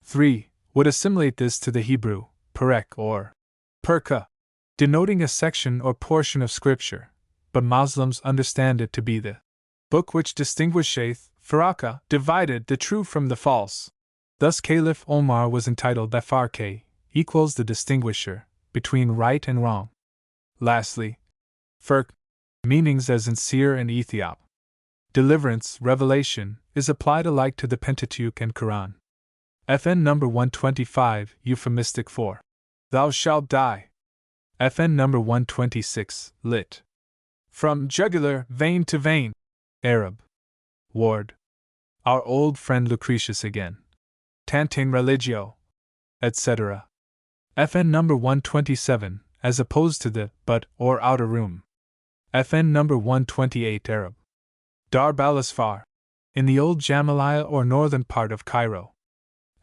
3. Would assimilate this to the Hebrew, Perek or Perka, denoting a section or portion of scripture, but Muslims understand it to be the book which distinguisheth, Faraka, divided the true from the false. Thus Caliph Omar was entitled Bafarke, equals the distinguisher, between right and wrong. Lastly, Furq, meanings as in seer and Ethiop. Deliverance, revelation, is applied alike to the Pentateuch and Quran. FN number 125, euphemistic for thou shalt die. FN number 126, lit. From jugular, vein to vein. Arab. Ward. Our old friend Lucretius again. Tantain religio. Etc. FN number 127, as opposed to the but or outer room. FN number 128 Arab. Darb al-Asfar. In the old Jamaliah or northern part of Cairo.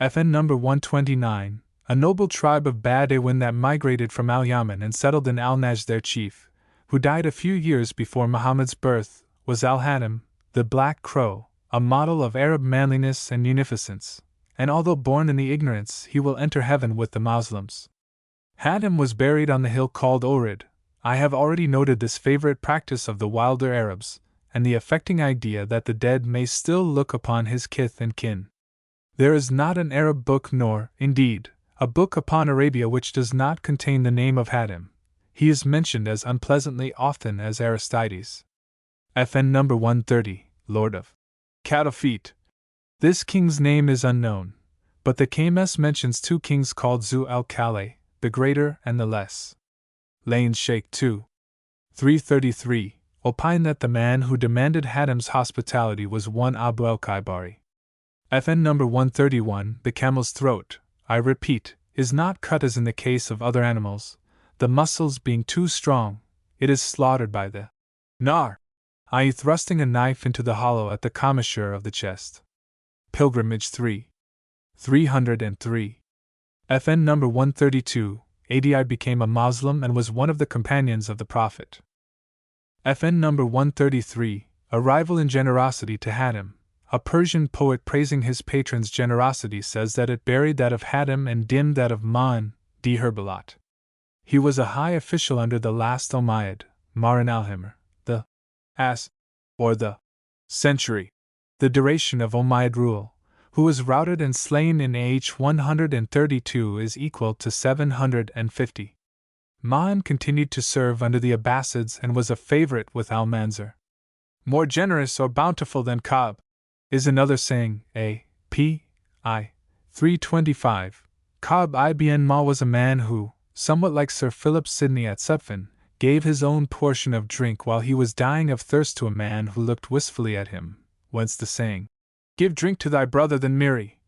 FN number 129, a noble tribe of Badawin that migrated from Al-Yaman and settled in Al-Najd. Their chief, who died a few years before Muhammad's birth, was Al-Hanim, the Black Crow, a model of Arab manliness and munificence, and although born in the ignorance he will enter heaven with the Muslims. Hatim was buried on the hill called Ohrid. I have already noted this favorite practice of the wilder Arabs, and the affecting idea that the dead may still look upon his kith and kin. There is not an Arab book nor, indeed, a book upon Arabia which does not contain the name of Hatim. He is mentioned as unpleasantly often as Aristides. FN number 130, Lord of Cataphete. This king's name is unknown, but the KMS mentions two kings called Zu al-Kale, the greater and the less. Lane Sheikh 2. 333, opine that the man who demanded Hatim's hospitality was one Abu al-Kaibari. FN number 131, the camel's throat, I repeat, is not cut as in the case of other animals, the muscles being too strong, it is slaughtered by the nar, i.e. thrusting a knife into the hollow at the commissure of the chest. Pilgrimage 3. 303. FN number 132, Adi became a Muslim and was one of the companions of the Prophet. FN number 133, a rival in generosity to Hatim. A Persian poet praising his patron's generosity says that it buried that of Hatim and dimmed that of Ma'an, di Herbalat. He was a high official under the last Umayyad, Maran al-Himr, the As, or the century, the duration of Umayyad rule, who was routed and slain in AH 132 is equal to 750. Ma'an continued to serve under the Abbasids and was a favorite with Al-Manzur. More generous or bountiful than Ka'b, is another saying, A.P. I. 325. Ka'b ibn Ma was a man who, somewhat like Sir Philip Sidney at Sutphin, gave his own portion of drink while he was dying of thirst to a man who looked wistfully at him, whence the saying, Give drink to thy brother than Miri.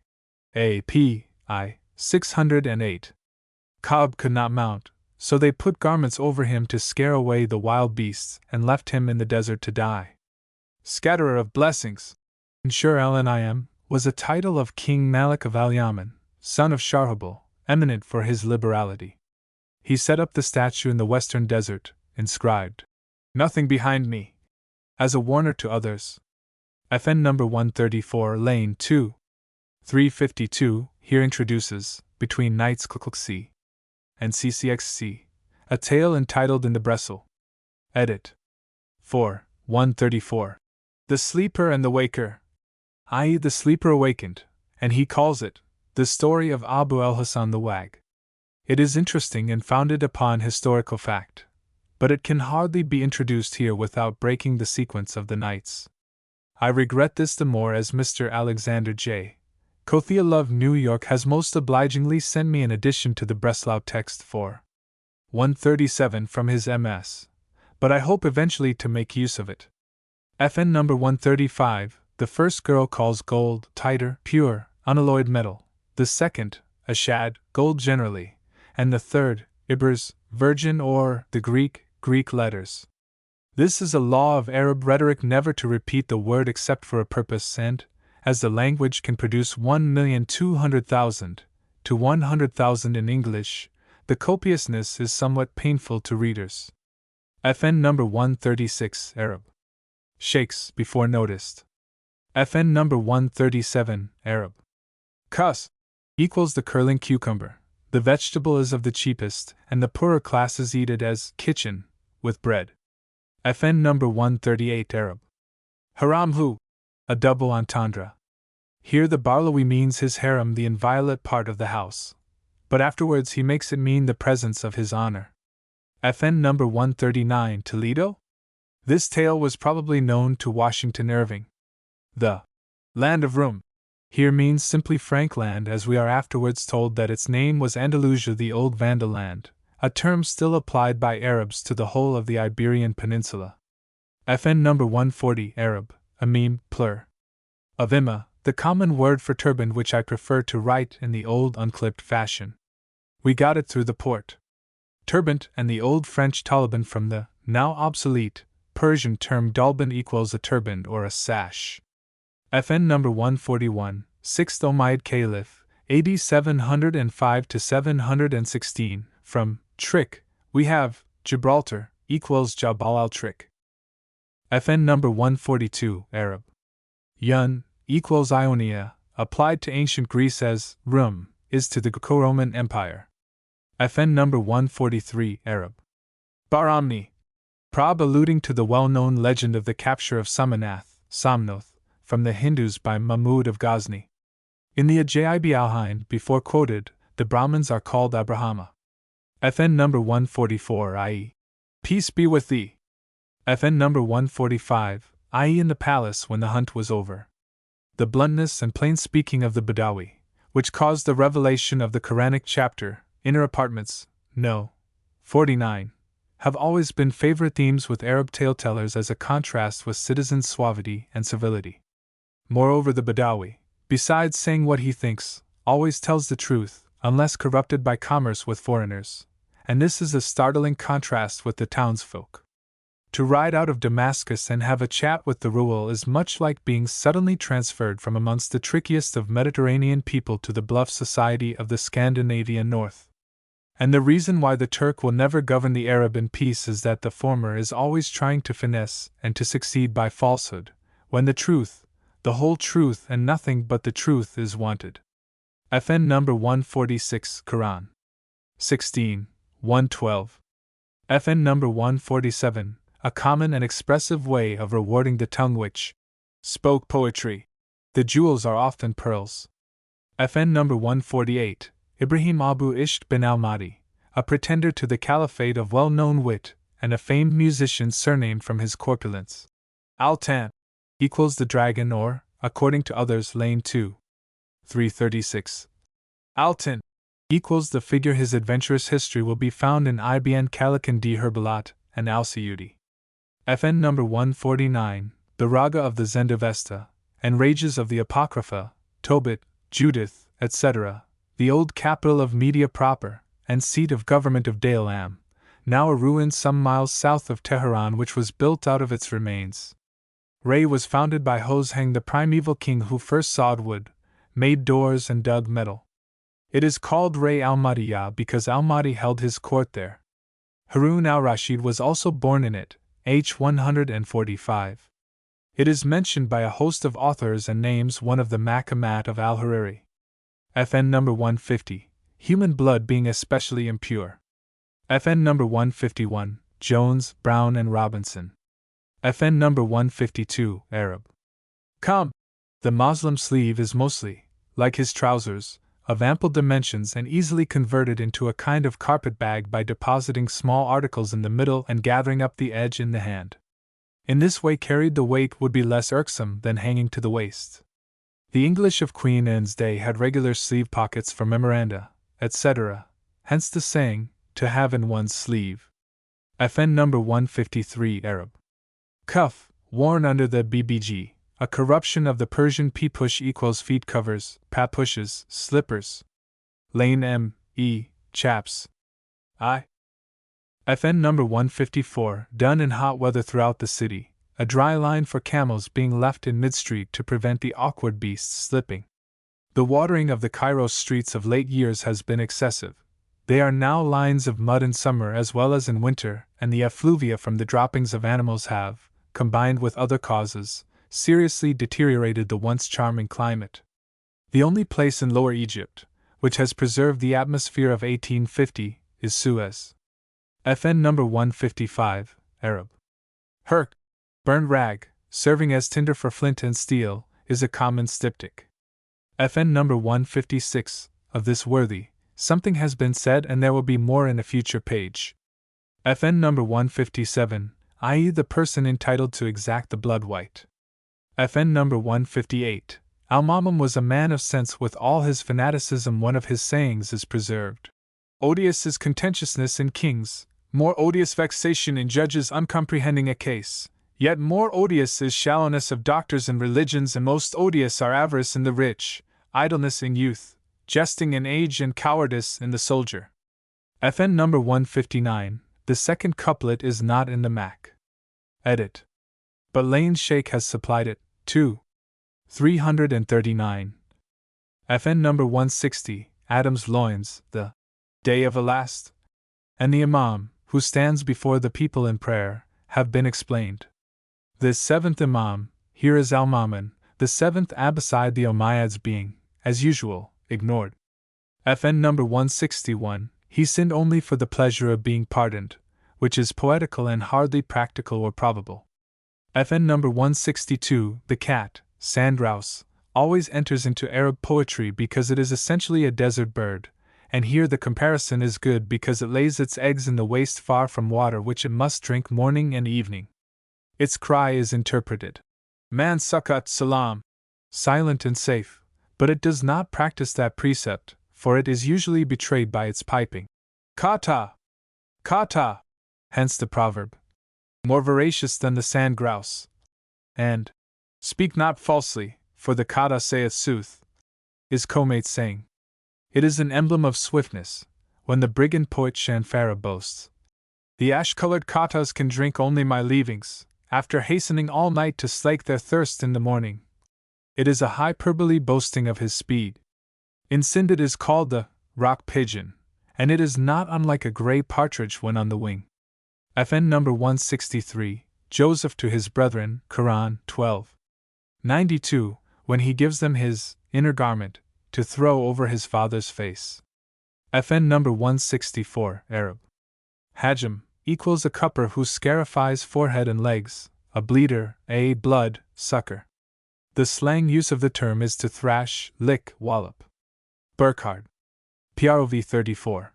A.P. I. 608. Ka'b could not mount, so they put garments over him to scare away the wild beasts and left him in the desert to die. Scatterer of blessings. Shur al-Niam was a title of King Malik of Al-Yaman, son of Sharhabil, eminent for his liberality. He set up the statue in the western desert, inscribed, Nothing behind me, as a warner to others. FN number 134 Lane 2. 352 here introduces, between Knights Kluxi and CCXC, a tale entitled In the Bressel. Edit. 4. 134. The Sleeper and the Waker, i.e. the sleeper awakened, and he calls it, The Story of Abu al-Hasan the Wag. It is interesting and founded upon historical fact, but it can hardly be introduced here without breaking the sequence of the Nights. I regret this the more as Mr. Alexander J. Kothia of New York has most obligingly sent me an addition to the Breslau text for 137 from his MS, but I hope eventually to make use of it. FN number 135, the first girl calls gold, tighter, pure, unalloyed metal, the second, a shad, gold generally, and the third, ibers, virgin or, the Greek letters. This is a law of Arab rhetoric never to repeat the word except for a purpose and, as the language can produce 1,200,000 to 100,000 in English, the copiousness is somewhat painful to readers. FN number 136, Arab. Shakes before noticed. FN number 137, Arab. Cus equals the curling cucumber. The vegetable is of the cheapest, and the poorer classes eat it as kitchen, with bread. FN number 138, Arab. Haram hu, a double entendre. Here the Barlawi means his harem, the inviolate part of the house, but afterwards he makes it mean the presence of his honor. FN number 139, Toledo? This tale was probably known to Washington Irving. The land of Rum here means simply frank land, as we are afterwards told that its name was Andalusia, the old Vandal land, a term still applied by Arabs to the whole of the Iberian Peninsula. FN number 140, Arab, Amim, plur. Of Imma, the common word for turban, which I prefer to write in the old unclipped fashion. We got it through the port. Turbant and the old French taliban from the, now obsolete, Persian term dalban equals a turban or a sash. FN number 141, 6th Umayyad Caliph, AD 705 to 716, from trick, we have Gibraltar equals Jabal al-Trick. FN number 142, Arab. Yun equals Ionia, applied to ancient Greece as Rum is to the Greco-Roman Empire. FN number 143, Arab. Baramni. Prab alluding to the well-known legend of the capture of Samanath, Somnoth, from the Hindus by Mahmud of Ghazni. In the Ajaib al-Hind before quoted, the Brahmins are called Abrahama. FN number 144, i.e. Peace be with thee. FN number 145, i.e. in the palace when the hunt was over. The bluntness and plain speaking of the Badawi, which caused the revelation of the Quranic chapter, Inner Apartments, No. 49, have always been favorite themes with Arab tale-tellers as a contrast with citizen suavity and civility. Moreover, the Badawi, besides saying what he thinks, always tells the truth, unless corrupted by commerce with foreigners, and this is a startling contrast with the townsfolk. To ride out of Damascus and have a chat with the Ruel is much like being suddenly transferred from amongst the trickiest of Mediterranean people to the bluff society of the Scandinavian north. And the reason why the Turk will never govern the Arab in peace is that the former is always trying to finesse and to succeed by falsehood, when the truth, the whole truth and nothing but the truth is wanted. FN number 146, Quran. 16, 112. FN number 147, a common and expressive way of rewarding the tongue which spoke poetry. The jewels are often pearls. FN number 148, Ibrahim Abu Isht bin al-Mahdi, a pretender to the caliphate of well-known wit, and a famed musician surnamed from his corpulence. Al-Tan equals the dragon or, according to others, lane 2. 336. Al-Tan equals the figure. His adventurous history will be found in Ibn Khalikan di Herbalat and Al-Suyuti. FN number 149, the Raga of the Zendavesta, and Rages of the Apocrypha, Tobit, Judith, etc., the old capital of Media proper, and seat of government of Daylam, now a ruin some miles south of Tehran, which was built out of its remains. Ray was founded by Hozhang, the primeval king who first sawed wood, made doors and dug metal. It is called Ray al-Mahdiyah because al-Mahdi held his court there. Harun al-Rashid was also born in it, h. 145. It is mentioned by a host of authors and names one of the Maqamat of al-Hariri. FN number 150, human blood being especially impure. FN number 151, Jones, Brown and Robinson. FN number 152, Arab. Come! The Moslem sleeve is mostly, like his trousers, of ample dimensions and easily converted into a kind of carpet bag by depositing small articles in the middle and gathering up the edge in the hand. In this way carried the weight would be less irksome than hanging to the waist. The English of Queen Anne's day had regular sleeve pockets for memoranda, etc., hence the saying, to have in one's sleeve. FN number 153 Arab. Cuff, worn under the BBG, a corruption of the Persian peepush equals feet covers, papushes, slippers. Lane M. E. Chaps. I. FN number 154, done in hot weather throughout the city, a dry line for camels being left in mid-street to prevent the awkward beasts slipping. The watering of the Cairo streets of late years has been excessive. They are now lines of mud in summer as well as in winter, and the effluvia from the droppings of animals have, combined with other causes, seriously deteriorated the once charming climate. The only place in Lower Egypt which has preserved the atmosphere of 1850 is Suez. FN number 155, Arab. Herc, burned rag, serving as tinder for flint and steel, is a common styptic. FN number 156, of this worthy, something has been said and there will be more in a future page. FN number 157, i.e. the person entitled to exact the blood white. FN number 158, Al-Mamam was a man of sense with all his fanaticism. One of his sayings is preserved. Odious is contentiousness in kings, more odious vexation in judges uncomprehending a case, yet more odious is shallowness of doctors and religions, and most odious are avarice in the rich, idleness in youth, jesting in age, and cowardice in the soldier. FN number 159, the second couplet is not in the Mac. Edit. But Lane's Sheikh has supplied it, too. 339. FN number 160, Adam's loins, the day of the last, and the Imam, who stands before the people in prayer, have been explained. The seventh Imam, here is Al-Mamun, the seventh Abbasid, the Umayyads being, as usual, ignored. FN number 161, he sinned only for the pleasure of being pardoned, which is poetical and hardly practical or probable. FN number 162, the cat, sandgrouse, always enters into Arab poetry because it is essentially a desert bird, and here the comparison is good because it lays its eggs in the waste far from water which it must drink morning and evening. Its cry is interpreted, Man sukat salam, silent and safe, but it does not practice that precept, for it is usually betrayed by its piping. Kata! Kata! Hence the proverb, more voracious than the sand grouse. And, speak not falsely, for the kata saith sooth, is Comate's saying. It is an emblem of swiftness, when the brigand poet Shanfara boasts, the ash-colored katas can drink only my leavings, after hastening all night to slake their thirst in the morning. It is a hyperbole boasting of his speed. In Sind it is called the rock pigeon, and it is not unlike a gray partridge when on the wing. FN number 163, Joseph to his brethren, Quran 12:92, when he gives them his inner garment to throw over his father's face. FN number 164, Arab. Hajam equals a cupper who scarifies forehead and legs, a bleeder, a blood sucker. The slang use of the term is to thrash, lick, wallop. Burkhardt. PROV 34.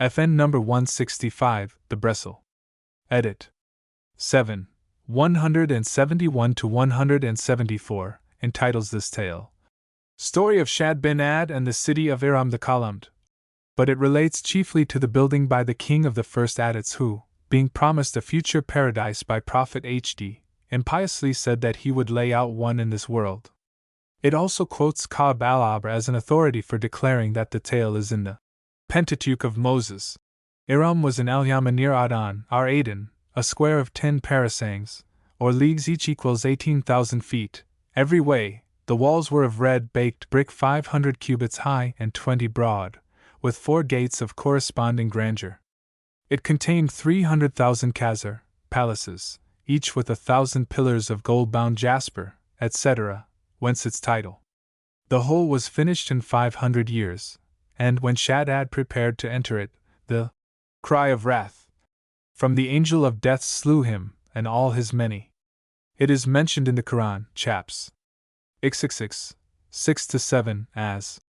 FN number 165, the Brestle. Edit. 7. 171 to 174, entitles this tale, Story of Shad bin Ad and the city of Iram the Kalamd. But it relates chiefly to the building by the king of the first Adites who, being promised a future paradise by Prophet Hd, impiously said that he would lay out one in this world. It also quotes Ka'b al-Abr as an authority for declaring that the tale is in the Pentateuch of Moses. Iram was in Al-Yaman near Adan, Aden, a square of 10 parasangs, or leagues each equals 18,000 feet, every way. The walls were of red baked brick 500 cubits high and 20 broad, with 4 gates of corresponding grandeur. It contained 300,000 khazar, palaces, each with 1,000 pillars of gold-bound jasper, etc., whence its title. The whole was finished in 500 years, and when Shaddad prepared to enter it, the cry of wrath from the angel of death slew him and all his many. It is mentioned in the Quran, chaps. 666, 6-7, as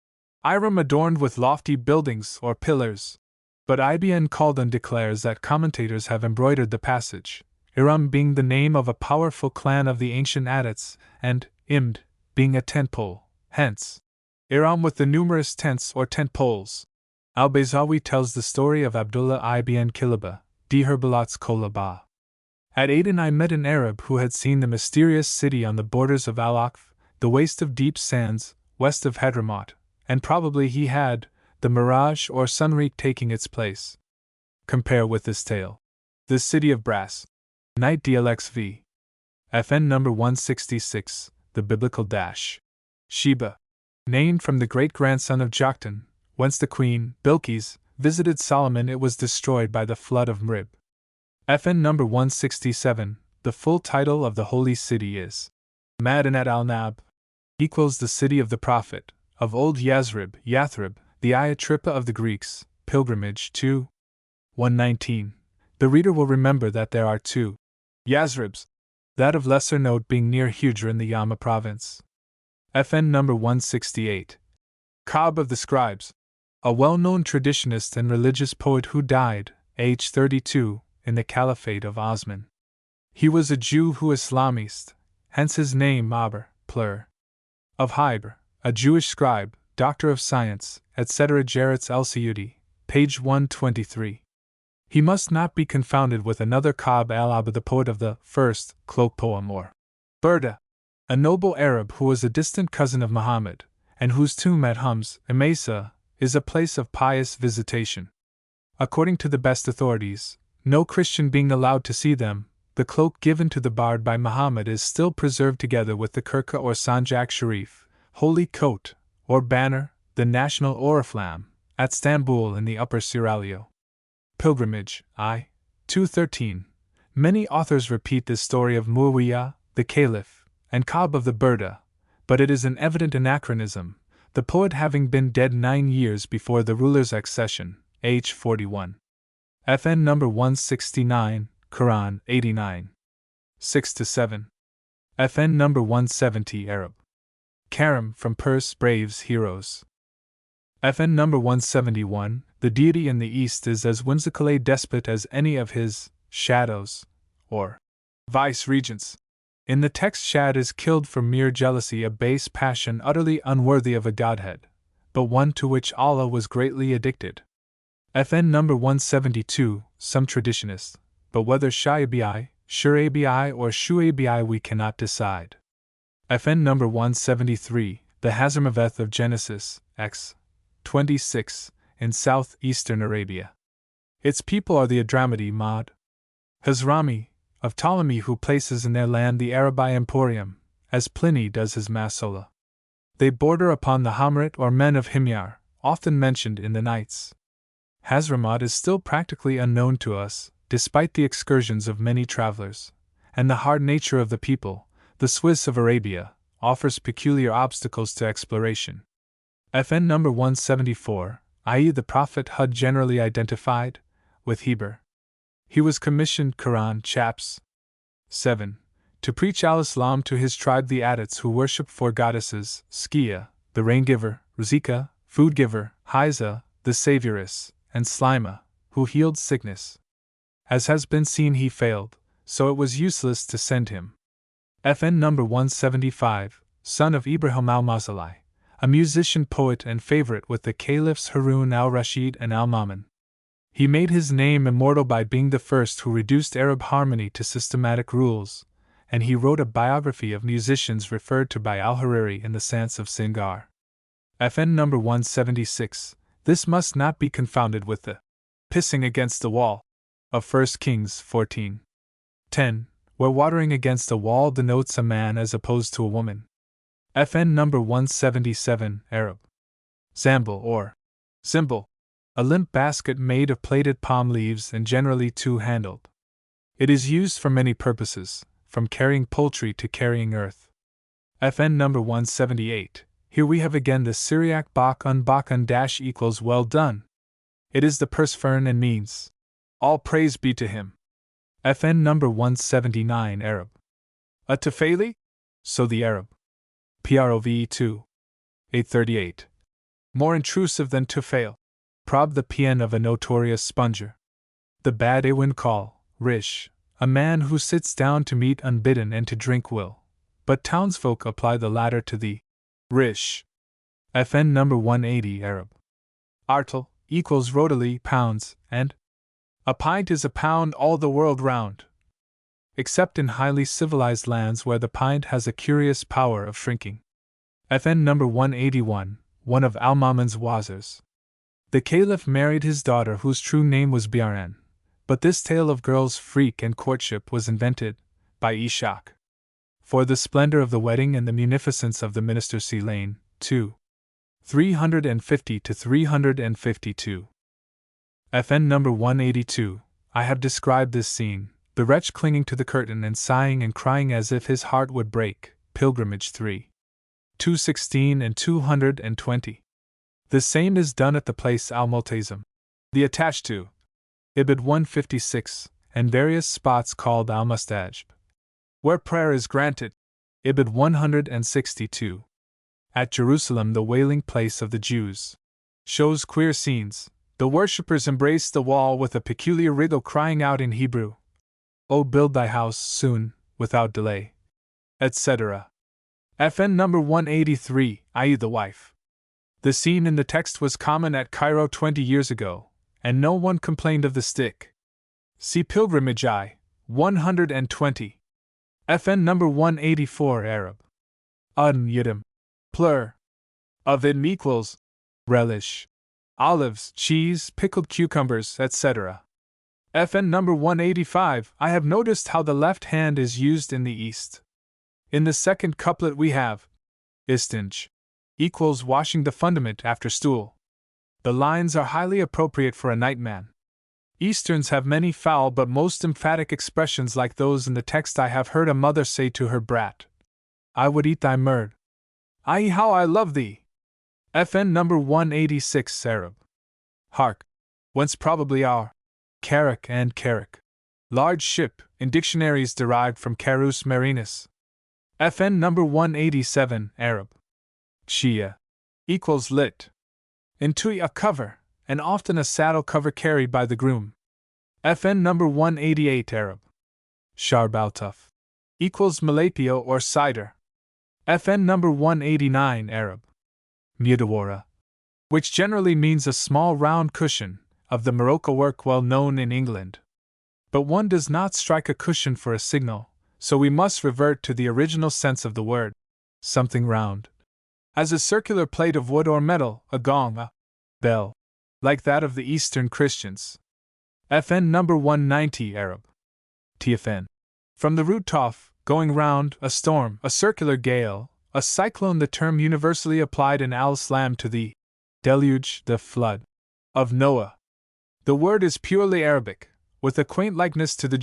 Iram adorned with lofty buildings or pillars. But Ibn Khaldun declares that commentators have embroidered the passage, Iram being the name of a powerful clan of the ancient Adites, and Imd being a tent pole, hence, Iram with the numerous tents or tent poles. Al-Bayzawi tells the story of Abdullah ibn Kilaba, Dherbalat's Kolaba. At Aden I met an Arab who had seen the mysterious city on the borders of Al-Aqf, the waste of deep sands, west of Hadramaut, and probably he had the mirage or sunreek taking its place. Compare with this tale. The City of Brass. Knight DLX v. FN number 166, the Biblical Dash. Sheba. Named from the great-grandson of Joktan, whence the queen, Bilqis, visited Solomon. It was destroyed by the flood of Mrib. FN number 167, the full title of the holy city is Madinat al-Nab, equals the city of the Prophet, of old Yazrib, Yathrib, the Ayatrippa of the Greeks, pilgrimage to 119. The reader will remember that there are two Yazribs, that of lesser note being near Hujra in the Yama province. FN number 168. Ka'b of the Scribes, a well-known traditionist and religious poet who died, age 32, in the Caliphate of Osman. He was a Jew who Islamist, hence his name Abr, plur. Of Hybr, a Jewish scribe, doctor of science, etc. Jarrett's El-Suyuti, page 123. He must not be confounded with another Ka'b al-Abd, the poet of the first cloak poem, or Burda, a noble Arab who was a distant cousin of Muhammad, and whose tomb at Homs, Emesa, is a place of pious visitation. According to the best authorities, no Christian being allowed to see them, the cloak given to the bard by Muhammad is still preserved together with the Kirka or Sanjak Sharif, holy coat, or banner, the national oriflamme, at Stamboul in the Upper Seraglio. Pilgrimage, I. 213. Many authors repeat this story of Muawiyah, the Caliph, and Ka'b of the Burda, but it is an evident anachronism, the poet having been dead 9 years before the ruler's accession, age 41. FN number 169, Quran 89. 6-7. FN number 170 Arab. Karam from Perse, braves heroes. FN number 171, the deity in the East is as whimsical a despot as any of his shadows, or vice-regents. In the text, Shad is killed for mere jealousy, a base passion utterly unworthy of a godhead, but one to which Allah was greatly addicted. FN number 172, some traditionists, but whether Shaibi, Shurabi, or Shuabi we cannot decide. FN number 173, the Hazarmaveth of Genesis, x. 26, in southeastern Arabia. Its people are the Adramiti Mod. Hazrami, of Ptolemy, who places in their land the Arabi Emporium, as Pliny does his Masola. They border upon the Hamrit or men of Himyar, often mentioned in the Nights. Hazramad is still practically unknown to us, despite the excursions of many travelers, and the hard nature of the people, the Swiss of Arabia, offers peculiar obstacles to exploration. FN number 174, i.e. the Prophet Hud generally identified with Heber. He was commissioned, Quran chaps 7, to preach al-Islam to his tribe the Adites, who worship four goddesses, Skia, the rain-giver, Rizika, food-giver, Hiza, the savioress, and Slima, who healed sickness. As has been seen, he failed, so it was useless to send him. FN number 175, son of Ibrahim al-Mazali, a musician, poet, and favorite with the Caliphs Harun al-Rashid and al-Mamun. He made his name immortal by being the first who reduced Arab harmony to systematic rules, and he wrote a biography of musicians referred to by al-Hariri in the Sans of Singar. FN number 176, this must not be confounded with the pissing against the wall of 1 Kings 14. 10, where watering against a wall denotes a man as opposed to a woman. FN number 177, Arab. Zambil or Zimbal, a limp basket made of plaited palm leaves and generally two-handled. It is used for many purposes, from carrying poultry to carrying earth. FN number 178, here we have again the Syriac bakun dash equals well done. It is the Persefern and means all praise be to him. FN number 179 Arab. A tafeli? So the Arab. PROV 2. 838. more intrusive than to fail. Prob the pien of a notorious sponger. The Badawin call, Rish, a man who sits down to meat unbidden and to drink will, but townsfolk apply the latter to the Rish. FN number 180 Arab. Artel equals rotally pounds, and a pint is a pound all the world round. Except in highly civilized lands where the pint has a curious power of shrinking. FN number 181, one of Al-Mamun's wazirs. The Caliph married his daughter whose true name was Biaran, but this tale of girls' freak and courtship was invented by Ishaq. For the splendor of the wedding and the munificence of the minister see Lane, 2. 350 to 352. FN number 182. I have described this scene, the wretch clinging to the curtain and sighing and crying as if his heart would break. Pilgrimage 3. 216 and 220. The same is done at the place Al-Multazim. The attached to Ibid 156, and various spots called Al-Mustajib, where prayer is granted. Ibid 162. At Jerusalem, the wailing place of the Jews shows queer scenes. The worshippers embrace the wall with a peculiar wriggle, crying out in Hebrew, "O build thy house soon, without delay," etc. FN number 183, i.e. the wife. The scene in the text was common at Cairo 20 years ago, and no one complained of the stick. See Pilgrimage I, 120. FN number 184 Arab. Yidim. Plur. Of it equals relish. Olives, cheese, pickled cucumbers, etc. FN number 185. I have noticed how the left hand is used in the East. In the second couplet we have istinj equals washing the fundament after stool. The lines are highly appropriate for a nightman. Easterns have many foul but most emphatic expressions like those in the text. I have heard a mother say to her brat, "I would eat thy murd," i.e. how I love thee. FN number 186 Arab. Hark. Whence probably our carrack and carrack. Large ship, in dictionaries derived from carus marinus. FN number 187 Arab. Shia equals lit. Intui a cover, and often a saddle cover carried by the groom. FN number 188 Arab. Sharbaltuf equals malapio or cider. FN number 189 Arab. Mudawara, which generally means a small round cushion, of the Morocco work well known in England. But one does not strike a cushion for a signal, so we must revert to the original sense of the word, something round. As a circular plate of wood or metal, a gong, a bell, like that of the Eastern Christians. FN number 190 Arab. TFN. From the root tof, going round, a storm, a circular gale, a cyclone, the term universally applied in Al-Islam to the deluge, the flood, of Noah. The word is purely Arabic, with a quaint likeness to the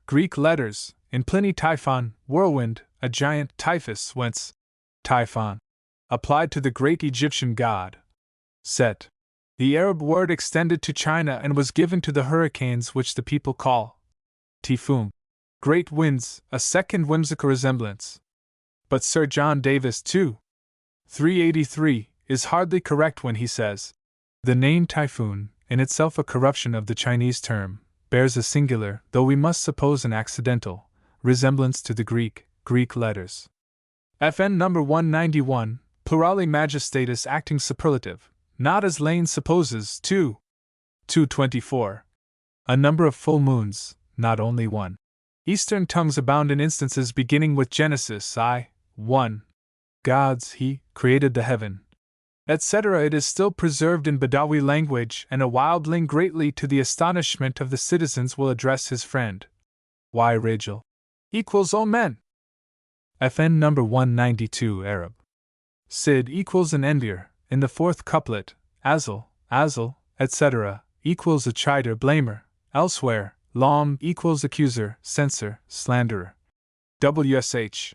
Greek letters, in Pliny typhon, whirlwind, a giant, typhus, whence typhon, applied to the great Egyptian god Set. The Arab word extended to China and was given to the hurricanes which the people call typhoon. Great winds, a second whimsical resemblance. But Sir John Davis, 383, is hardly correct when he says, "The name typhoon, in itself a corruption of the Chinese term, bears a singular, though we must suppose an accidental, resemblance to the Greek letters." FN number 191, plurali majestatis acting superlative, not as Lane supposes, 224. A number of full moons, not only one. Eastern tongues abound in instances beginning with Genesis I:1. Gods, He, created the heaven, etc. It is still preserved in Badawi language, and a wildling greatly to the astonishment of the citizens will address his friend. Y. Rachel equals O men. FN number 192 Arab. Sid equals an envier, in the fourth couplet, Azal, etc. equals a chidder, blamer, elsewhere, Lam equals accuser, censor, slanderer. WSH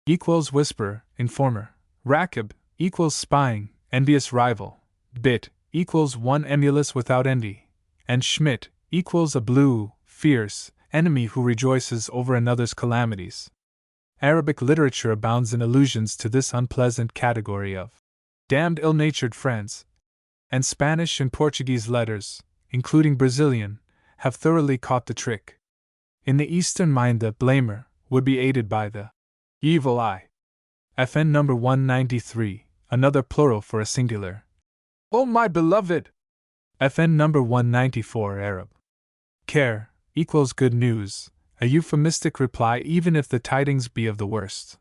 equals whisperer, informer. Rakib equals spying, envious rival. Bit equals one emulous without envy. And Schmidt equals a blue, fierce enemy who rejoices over another's calamities. Arabic literature abounds in allusions to this unpleasant category of damned ill-natured friends, and Spanish and Portuguese letters, including Brazilian, have thoroughly caught the trick. In the Eastern mind, the blamer would be aided by the evil eye. FN number 193, another plural for a singular. Oh my beloved! FN number 194, Arab. Care equals good news, a euphemistic reply even if the tidings be of the worst.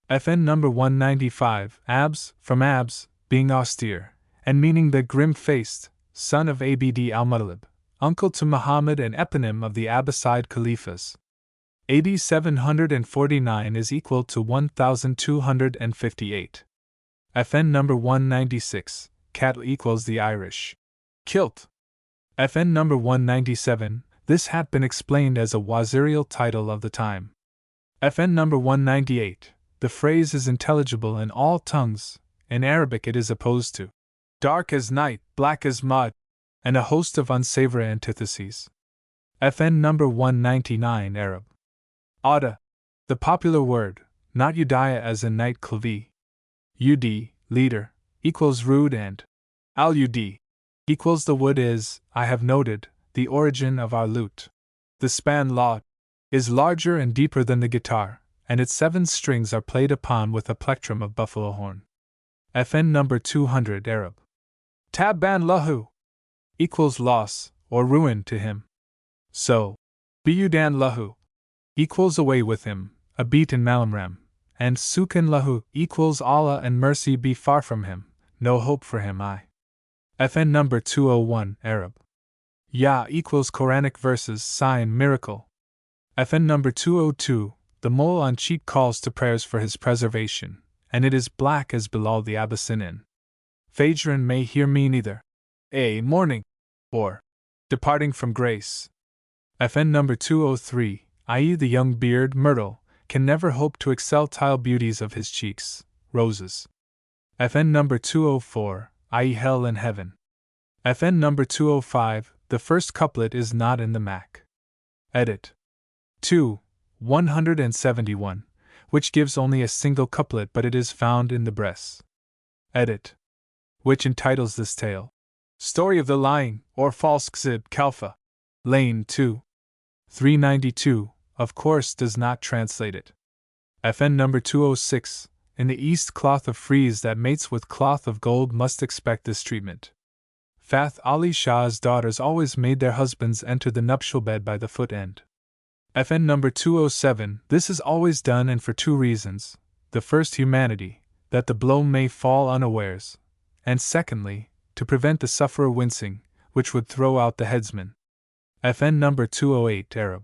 FN number 195, abs, from abs, being austere, and meaning the grim-faced, son of Abd al-Muttalib, uncle to Muhammad and eponym of the Abbasid Caliphs. AD 749 is equal to 1258. FN number 196, cattle equals the Irish kilt. FN number 197, this had been explained as a wazirial title of the time. FN number 198, the phrase is intelligible in all tongues, in Arabic it is opposed to dark as night, black as mud, and a host of unsavory antitheses. FN number 199, Arab. Ada, the popular word, not Udiah as in night Klavi. Ud, leader, equals rude and al-ud equals the wood is, I have noted, the origin of our lute. The span laud is larger and deeper than the guitar, and its 7 strings are played upon with a plectrum of buffalo horn. FN number 200, Arab. Tabban lahu equals loss or ruin to him. So, biyudan lahu equals away with him, a beat in Malamram, and sukan lahu equals Allah and mercy be far from him, no hope for him I. FN number 201, Arab. Ya equals Quranic verses, sign, miracle. FN number 202, the mole on cheek calls to prayers for his preservation, and it is black as Bilal the Abyssinian. Fajrin may here mean either a morning or departing from grace. FN number 203, i.e. the young beard, myrtle, can never hope to excel tile beauties of his cheeks, roses. FN number 204, i.e. hell and heaven. FN number 205, the first couplet is not in the Mac. Edit. 2. 171, which gives only a single couplet but it is found in the Bress. Edit. Which entitles this tale, Story of the Lying, or False Xib Kalfa. Lane 2. 392, of course does not translate it. FN number 206, in the East cloth of frieze that mates with cloth of gold must expect this treatment. Fath Ali Shah's daughters always made their husbands enter the nuptial bed by the foot end. FN number 207, this is always done and for 2 reasons. The first, humanity, that the blow may fall unawares, and secondly, to prevent the sufferer wincing, which would throw out the headsman. FN number 208, Arab.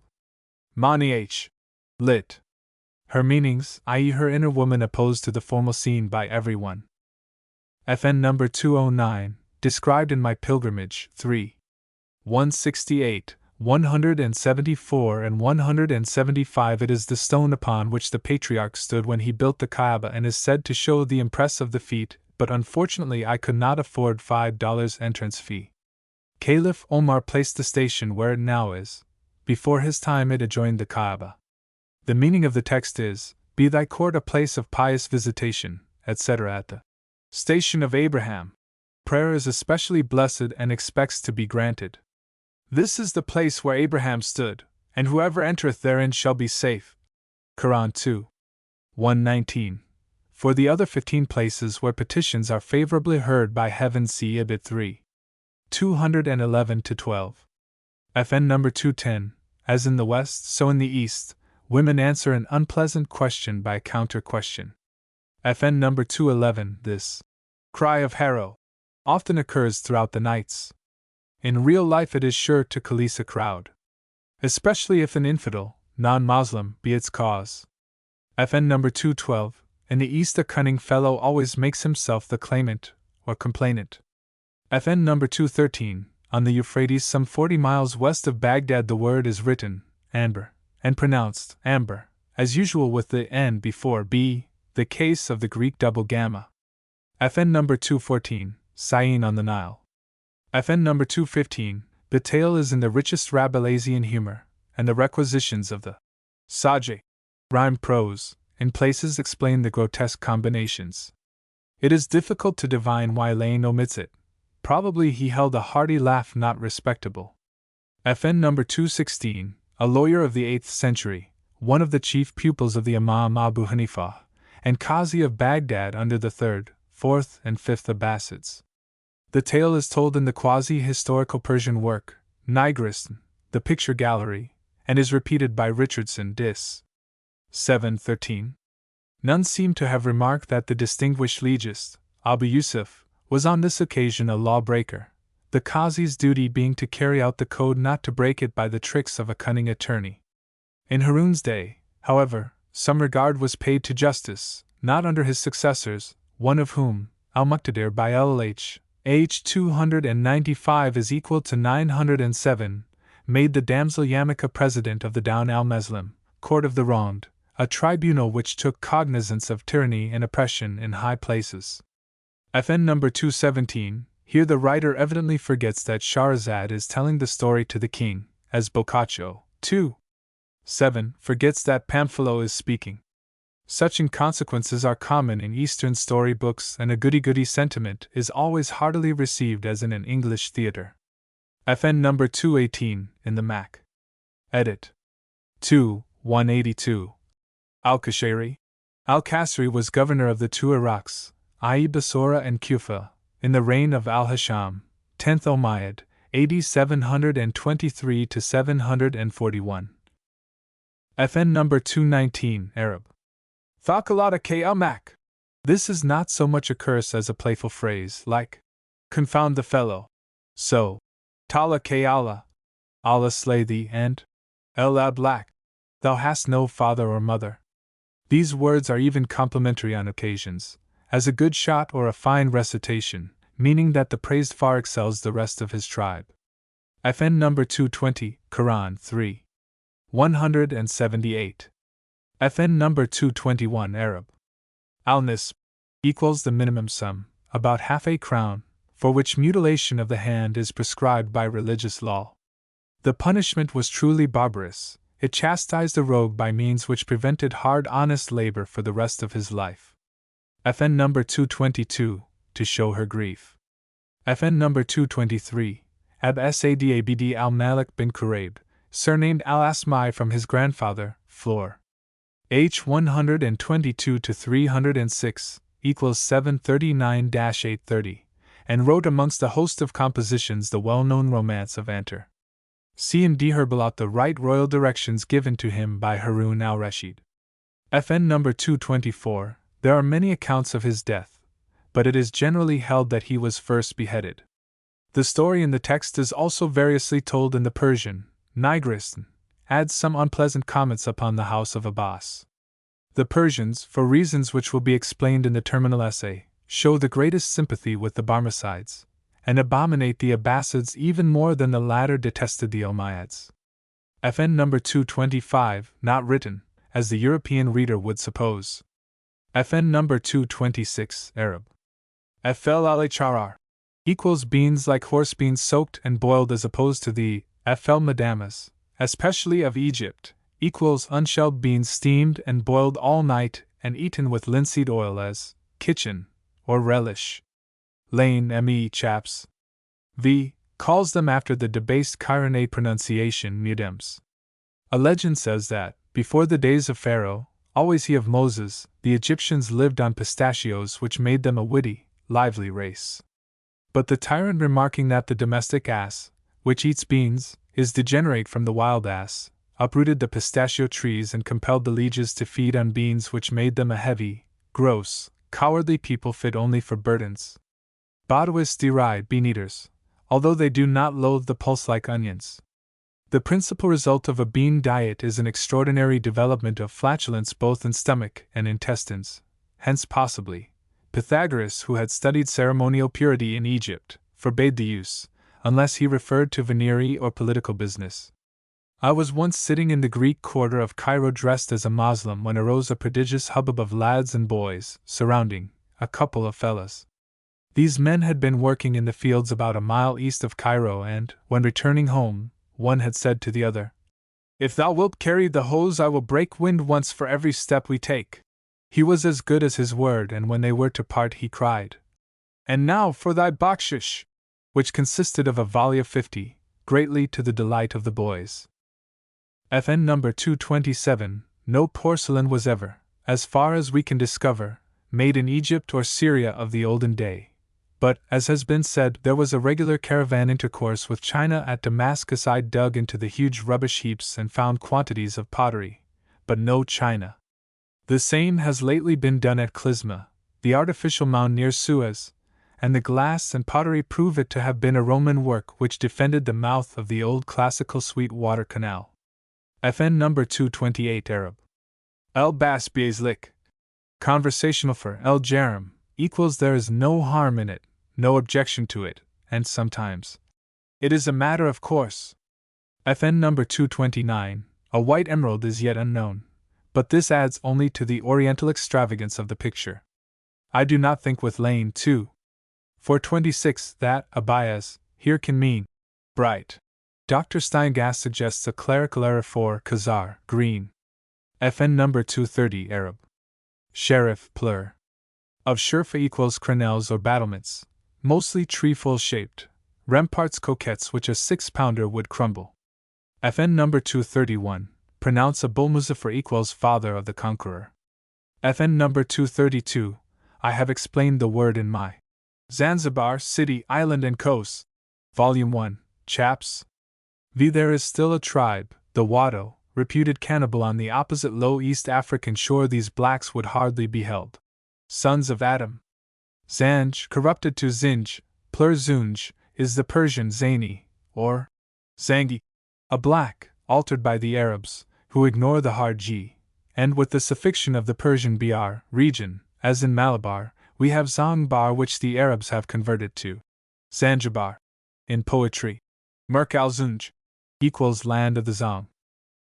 Mani H. Lit. Her meanings, i.e. her inner woman opposed to the formal scene by everyone. FN number 209, described in my pilgrimage, 3. 168, 174 and 175. It is the stone upon which the patriarch stood when he built the Kaaba and is said to show the impress of the feet, but unfortunately I could not afford $5 entrance fee. Caliph Omar placed the station where it now is. Before his time it adjoined the Kaaba. The meaning of the text is, be thy court a place of pious visitation, etc. At the station of Abraham, prayer is especially blessed and expects to be granted. This is the place where Abraham stood, and whoever entereth therein shall be safe. Quran 2. 119. For the other 15 places where petitions are favorably heard by heaven see Ibid 3. 211-12. FN number 210, as in the West, so in the East, women answer an unpleasant question by a counter-question. FN number 211, this cry of harrow often occurs throughout the nights. In real life it is sure to coalesce a crowd, especially if an infidel, non-Muslim, be its cause. FN number 212, in the East a cunning fellow always makes himself the claimant, or complainant. FN number 213, on the Euphrates some 40 miles west of Baghdad the word is written, amber, and pronounced, amber, as usual with the N before B, the case of the Greek double gamma. FN number 214, Syene on the Nile. FN number 215, the tale is in the richest Rabelaisian humor, and the requisitions of the Sajj, rhyme prose, in places explain the grotesque combinations. It is difficult to divine why Lane omits it. Probably he held a hearty laugh not respectable. FN number 216, a lawyer of the 8th century, one of the chief pupils of the Imam Abu Hanifa, and Qazi of Baghdad under the 3rd, 4th, and 5th Abbasids. The tale is told in the quasi-historical Persian work, Narration, the Picture Gallery, and is repeated by Richardson Dis. 713. None seem to have remarked that the distinguished legist, Abu Yusuf, was on this occasion a lawbreaker, the Qazi's duty being to carry out the code not to break it by the tricks of a cunning attorney. In Harun's day, however, some regard was paid to justice, not under his successors, one of whom, Al-Muqtadir by LH, age 295 is equal to 907, made the damsel Yamika president of the Down al-Meslim, court of the Ronde, a tribunal which took cognizance of tyranny and oppression in high places. FN number 217, here the writer evidently forgets that Shahrazad is telling the story to the king, as Boccaccio, 2:7, forgets that Pamphilo is speaking. Such inconsequences are common in Eastern story books, and a goody-goody sentiment is always heartily received as in an English theatre. FN number 218, in the Mac. Edit. 182. Al-Qashari. Al-Qasri was governor of the two Iraqs, i.e. Basora and Kufa, in the reign of Al-Hasham, 10th Umayyad, AD 723 to 741. FN number 219, Arab. Thaqalata k al-Mak. This is not so much a curse as a playful phrase, like, confound the fellow. So, Tala k Allah, Allah slay thee, and El Ablak, thou hast no father or mother. These words are even complimentary on occasions, as a good shot or a fine recitation, meaning that the praised far excels the rest of his tribe. FN number 220, Quran 3. 178. FN number 221, Arab. Al-Nisb equals the minimum sum, about half a crown, for which mutilation of the hand is prescribed by religious law. The punishment was truly barbarous. It chastised the rogue by means which prevented hard honest labor for the rest of his life. FN number 222, to show her grief. FN number 223, Ab Sadabd al-Malik bin Quraib, surnamed al-Asmai from his grandfather, Flor. H 122 to 306, equals 739-830, and wrote amongst a host of compositions the well-known romance of Antar. See in Dherbalat the right royal directions given to him by Harun al-Rashid. FN number 224, there are many accounts of his death, but it is generally held that he was first beheaded. The story in the text is also variously told in the Persian. Narration adds some unpleasant comments upon the house of Abbas. The Persians, for reasons which will be explained in the terminal essay, show the greatest sympathy with the Barmecides, and abominate the Abbasids even more than the latter detested the Umayyads. FN number 225, not written, as the European reader would suppose. FN number 226, Arab. FL al-Charar equals beans like horse beans soaked and boiled as opposed to the FL Madamas, especially of Egypt, equals unshelled beans steamed and boiled all night and eaten with linseed oil as kitchen or relish. Lane me chaps. V. calls them after the debased Chironate pronunciation Mudems. A legend says that, before the days of Pharaoh, always he of Moses, the Egyptians lived on pistachios which made them a witty, lively race. But the tyrant remarking that the domestic ass, which eats beans, is degenerate from the wild ass, uprooted the pistachio trees and compelled the lieges to feed on beans which made them a heavy, gross, cowardly people fit only for burdens. Badawists deride bean-eaters, although they do not loathe the pulse like onions. The principal result of a bean diet is an extraordinary development of flatulence both in stomach and intestines, hence possibly, Pythagoras, who had studied ceremonial purity in Egypt, forbade the use, unless he referred to venery or political business. I was once sitting in the Greek quarter of Cairo dressed as a Moslem when arose a prodigious hubbub of lads and boys, surrounding a couple of fellas. These men had been working in the fields about a mile east of Cairo and, when returning home, one had said to the other, "If thou wilt carry the hose I will break wind once for every step we take." He was as good as his word, and when they were to part he cried, "And now for thy bakshish," which consisted of a volley of 50, greatly to the delight of the boys. FN number 227. No porcelain was ever, as far as we can discover, made in Egypt or Syria of the olden day. But, as has been said, there was a regular caravan intercourse with China at Damascus. I dug into the huge rubbish heaps and found quantities of pottery, but no china. The same has lately been done at Clysma, the artificial mound near Suez, and the glass and pottery prove it to have been a Roman work which defended the mouth of the old classical Sweet-Water Canal. FN number 228 Arab. El Basbiazlik. Conversational for El Jaram equals there is no harm in it, no objection to it, and sometimes it is a matter of course. FN number 229. A white emerald is yet unknown, but this adds only to the oriental extravagance of the picture. I do not think with Lane 2. 426 that abayas here can mean bright. Dr. Steingast suggests a clerical error for khazar, green. FN number 230 Arab. Sheriff plur. Of shurfa equals crenelles or battlements, mostly trefoil shaped, ramparts coquettes which a 6-pounder would crumble. FN number 231. Pronounce a bullmuzaffar equals father of the conqueror. FN number 232. I have explained the word in my Zanzibar, City, Island and Coast. Volume 1, Chaps. There is still a tribe, the Wado, reputed cannibal on the opposite low East African shore. These blacks would hardly be held sons of Adam. Zanj, corrupted to Zinj, plur Zunj, is the Persian Zani, or Zangi, a black, altered by the Arabs, who ignore the hard G, and with the suffixation of the Persian Br, region, as in Malabar, we have Zangbar, which the Arabs have converted to Zanzibar. In poetry, Merk al-Zunj equals land of the Zong.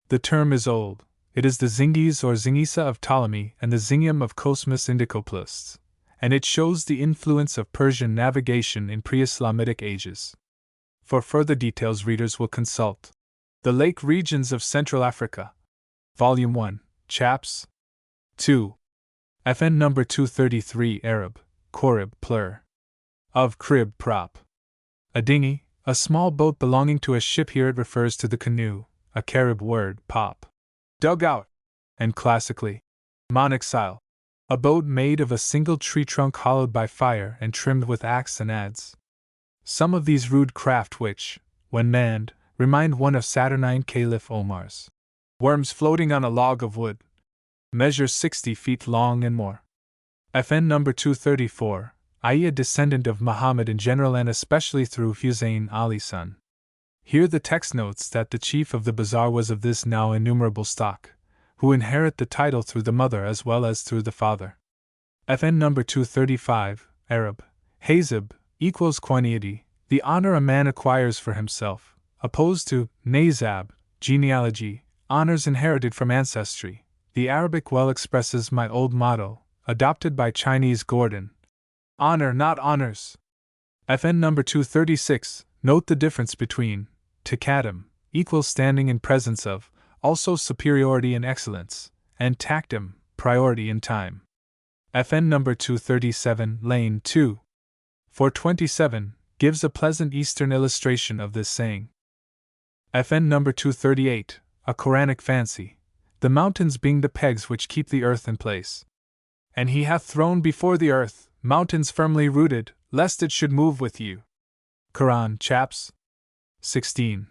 The term is old. It is the Zingis or Zingisa of Ptolemy and the Zingium of Cosmas Indicoplis, and it shows the influence of Persian navigation in pre-Islamic ages. For further details, readers will consult The Lake Regions of Central Africa. Volume 1, Chaps. 2. FN number 233 Arab, Korib plur. Of crib prop. A dinghy, a small boat belonging to a ship. Here it refers to the canoe, a Carib word, pop. Dug out. And classically, monoxyle. A boat made of a single tree trunk hollowed by fire and trimmed with axe and adze. Some of these rude craft which, when manned, remind one of Saturnine Caliph Omar's worms floating on a log of wood, measure 60 feet long and more. FN number 234, i.e. a descendant of Muhammad in general and especially through Hussein Ali's son. Here the text notes that the chief of the bazaar was of this now innumerable stock, who inherit the title through the mother as well as through the father. FN number 235, Arab, Hazib, equals quantity, the honor a man acquires for himself, opposed to Nazab, genealogy, honors inherited from ancestry. The Arabic well expresses my old motto, adopted by Chinese Gordon. Honor, not honors. FN number 236, note the difference between takadim, equals standing in presence of, also superiority and excellence, and takdim, priority in time. FN number 237, lane 2. 427, gives a pleasant Eastern illustration of this saying. FN number 238, a Quranic fancy, the mountains being the pegs which keep the earth in place. And he hath thrown before the earth mountains firmly rooted, lest it should move with you. Quran, chaps. 16.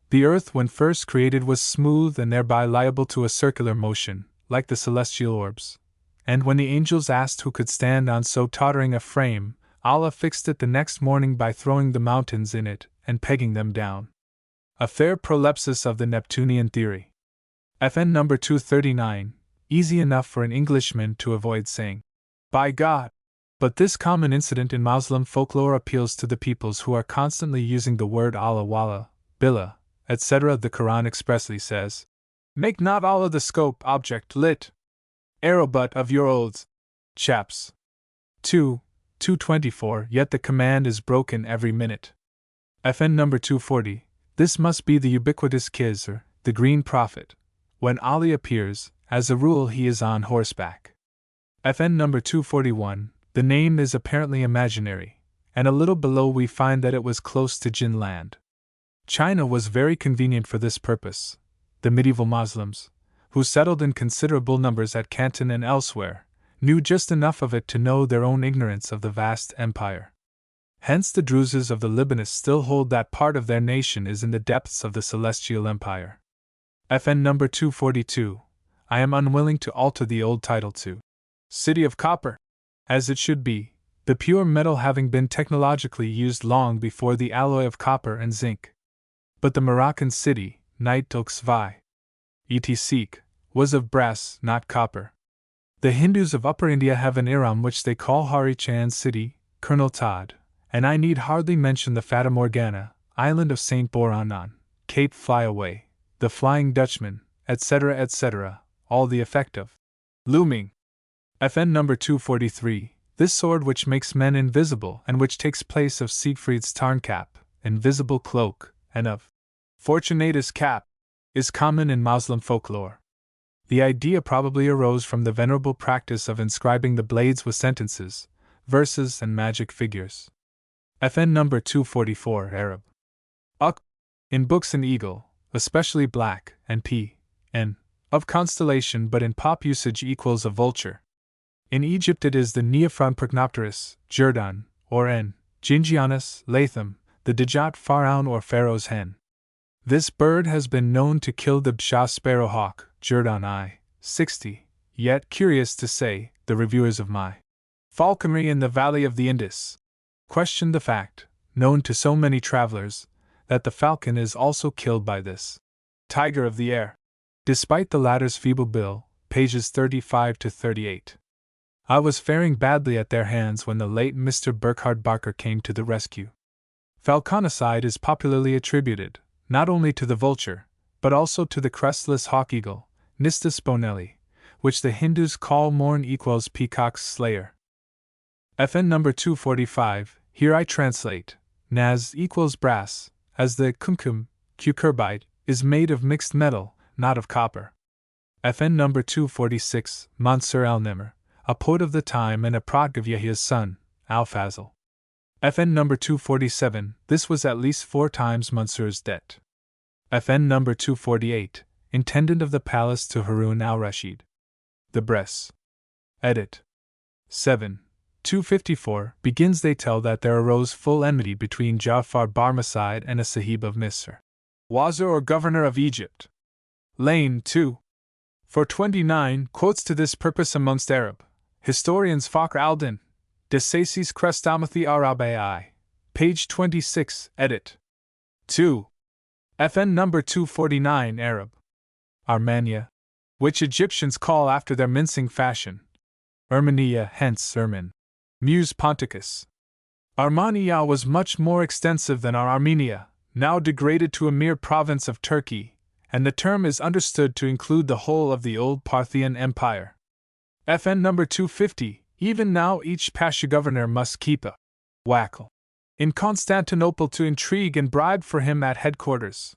The earth when first created was smooth and thereby liable to a circular motion, like the celestial orbs. And when the angels asked who could stand on so tottering a frame, Allah fixed it the next morning by throwing the mountains in it and pegging them down. A fair prolepsis of the Neptunian theory. FN number 239, easy enough for an Englishman to avoid saying, by God. But this common incident in Muslim folklore appeals to the peoples who are constantly using the word Allah, Wallah, Billah, etc. The Quran expressly says, make not Allah the scope, object, lit. Arrow but of your oaths. Chaps. 2. 224, yet the command is broken every minute. FN number 240, this must be the ubiquitous Khizr, the green prophet. When Ali appears, as a rule he is on horseback. FN number 241, the name is apparently imaginary, and a little below we find that it was close to Jin land. China was very convenient for this purpose. The medieval Muslims, who settled in considerable numbers at Canton and elsewhere, knew just enough of it to know their own ignorance of the vast empire. Hence the Druzes of the Libanese still hold that part of their nation is in the depths of the Celestial Empire. FN number 242, I am unwilling to alter the old title to City of Copper, as it should be, the pure metal having been technologically used long before the alloy of copper and zinc. But the Moroccan city, Nait Oksvai, etc., was of brass, not copper. The Hindus of Upper India have an Iram which they call Hari Chand City, Colonel Todd, and I need hardly mention the Fata Morgana, island of St. Boranan, Cape Flyaway, the Flying Dutchman, etc., all the effect of looming. FN number 243, this sword which makes men invisible and which takes place of Siegfried's Tarncap, invisible cloak, and of Fortunatus' cap, is common in Moslem folklore. The idea probably arose from the venerable practice of inscribing the blades with sentences, verses, and magic figures. FN number 244, Arab. Uk. In books an eagle, especially black, and p.n. of constellation, but in pop usage equals a vulture. In Egypt it is the Neophron Procnopterus, Jurdan, or N. Gingianus, Latham, the Dejat Pharaon or Pharaoh's hen. This bird has been known to kill the Bsha sparrowhawk, Jurdan I. 60, yet, curious to say, the reviewers of my falconry in the valley of the Indus question the fact, known to so many travelers, that the falcon is also killed by this tiger of the air, despite the latter's feeble bill, pages 35 to 38. I was faring badly at their hands when the late Mr. Burkhard Barker came to the rescue. Falconicide is popularly attributed, not only to the vulture, but also to the crestless hawk-eagle, Nistus bonelli, which the Hindus call morn equals peacock's slayer. FN number 245, here I translate, Naz equals brass, as the kumkum, cucurbite, is made of mixed metal, not of copper. FN number 246, Mansur al-Nimr, a poet of the time and a prod of Yahya's son, Al-Fazl. FN number 247, this was at least 4 times Mansur's debt. FN number 248, intendant of the palace to Harun al-Rashid. The Bress. Edit. 7. 254, begins they tell that there arose full enmity between Ja'far Barmecide and a Sahib of Misr, Wazir or governor of Egypt. Lane 2. For 29 quotes to this purpose amongst Arab historians Fakhr Aldin, De Sacis Chrestomathi Arabai, page 26, edit. 2. FN number 249 Arab. Armenia, which Egyptians call after their mincing fashion. Armenia, hence Ermin. Mus Ponticus. Armenia was much more extensive than our Armenia, now degraded to a mere province of Turkey, and the term is understood to include the whole of the old Parthian Empire. FN number 250, even now each Pasha governor must keep a wackle in Constantinople to intrigue and bribe for him at headquarters.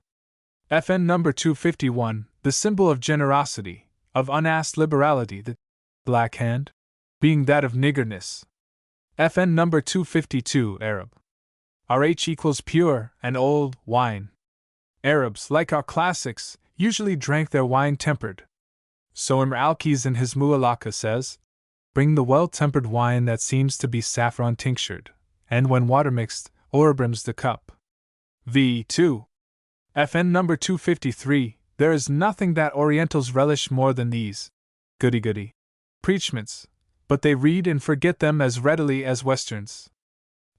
FN number 251, the symbol of generosity, of unasked liberality, the black hand, being that of niggerness. FN number 252 Arab. RH equals pure and old wine. Arabs, like our classics, usually drank their wine tempered. So Imr al-Qiz in his Mu'allaka says, bring the well-tempered wine that seems to be saffron tinctured, and when water mixed, o'erbrims the cup. V2. FN number 253, there is nothing that Orientals relish more than these goody-goody preachments, but they read and forget them as readily as Westerns.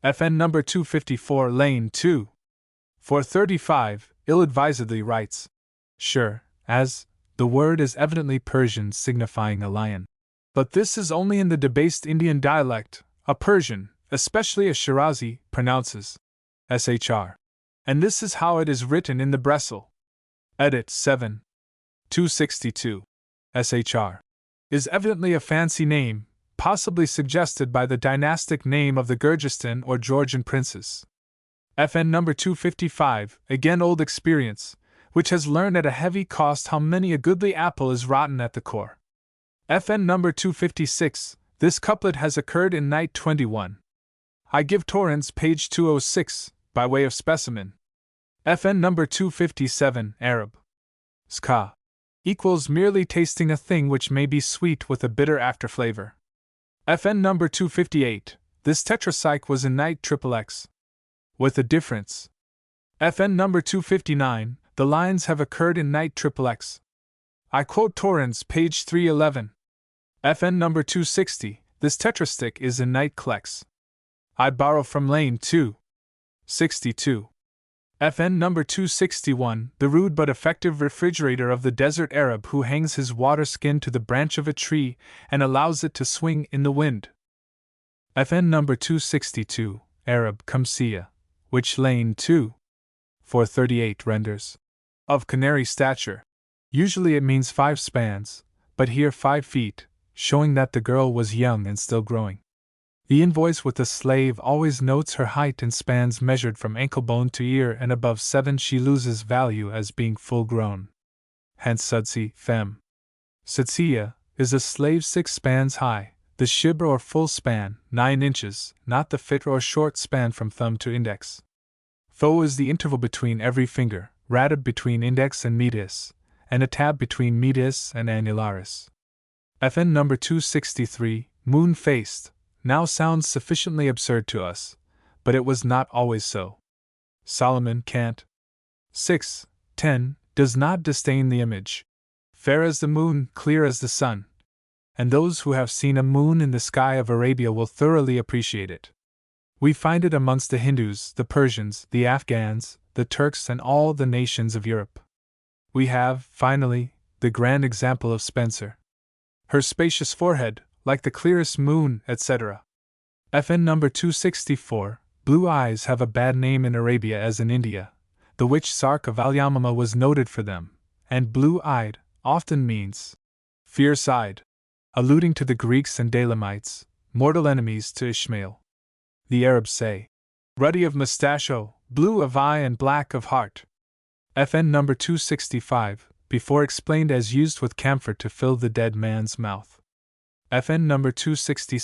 FN number 254 Lane 2. For 35, ill-advisedly writes, sure, as, the word is evidently Persian signifying a lion. But this is only in the debased Indian dialect, a Persian, especially a Shirazi, pronounces shr. And this is how it is written in the Bressel. Edit 7. 262. Shr. Is evidently a fancy name, possibly suggested by the dynastic name of the Gurjistan or Georgian princes. FN number 255, again old experience, which has learned at a heavy cost how many a goodly apple is rotten at the core. FN number 256, This couplet has occurred in Night 21. I give Torrens page 206, by way of specimen. FN number 257, Arab. Ska. Equals merely tasting a thing which may be sweet with a bitter afterflavor. FN number 258, this tetrapsych was in Night XXX. With a difference. FN number 259, the lines have occurred in Night XXX. I quote Torrens page 311. FN number 260, this tetrastic is in Night Klex. I borrow from lane 262. FN number 261, the rude but effective refrigerator of the desert Arab who hangs his water skin to the branch of a tree and allows it to swing in the wind. FN number 262, Arab Kamsiya, which lane 438 renders. Of canary stature. Usually it means 5 spans, but here 5 feet, showing that the girl was young and still growing. The invoice with the slave always notes her height in spans measured from ankle bone to ear, and above 7 she loses value as being full grown. Hence Sudsi, fem. Sudsiya is a slave 6 spans high, the shibr or full span, 9 inches, not the fit or short span from thumb to index. Tho is the interval between every finger, ratib between index and medius, and a tab between medius and annularis. FN number 263, moon-faced, now sounds sufficiently absurd to us, but it was not always so. Solomon Cant. 6:10 does not disdain the image. Fair as the moon, clear as the sun. And those who have seen a moon in the sky of Arabia will thoroughly appreciate it. We find it amongst the Hindus, the Persians, the Afghans, the Turks, and all the nations of Europe. We have, finally, the grand example of Spencer. Her spacious forehead, like the clearest moon, etc. FN number 264, blue eyes have a bad name in Arabia as in India. The witch Sark of Al-Yamama was noted for them, and blue-eyed often means fierce-eyed, alluding to the Greeks and Dalamites, mortal enemies to Ishmael. The Arabs say, ruddy of mustachio, blue of eye and black of heart. FN number 265, before explained as used with camphor to fill the dead man's mouth. FN number 266.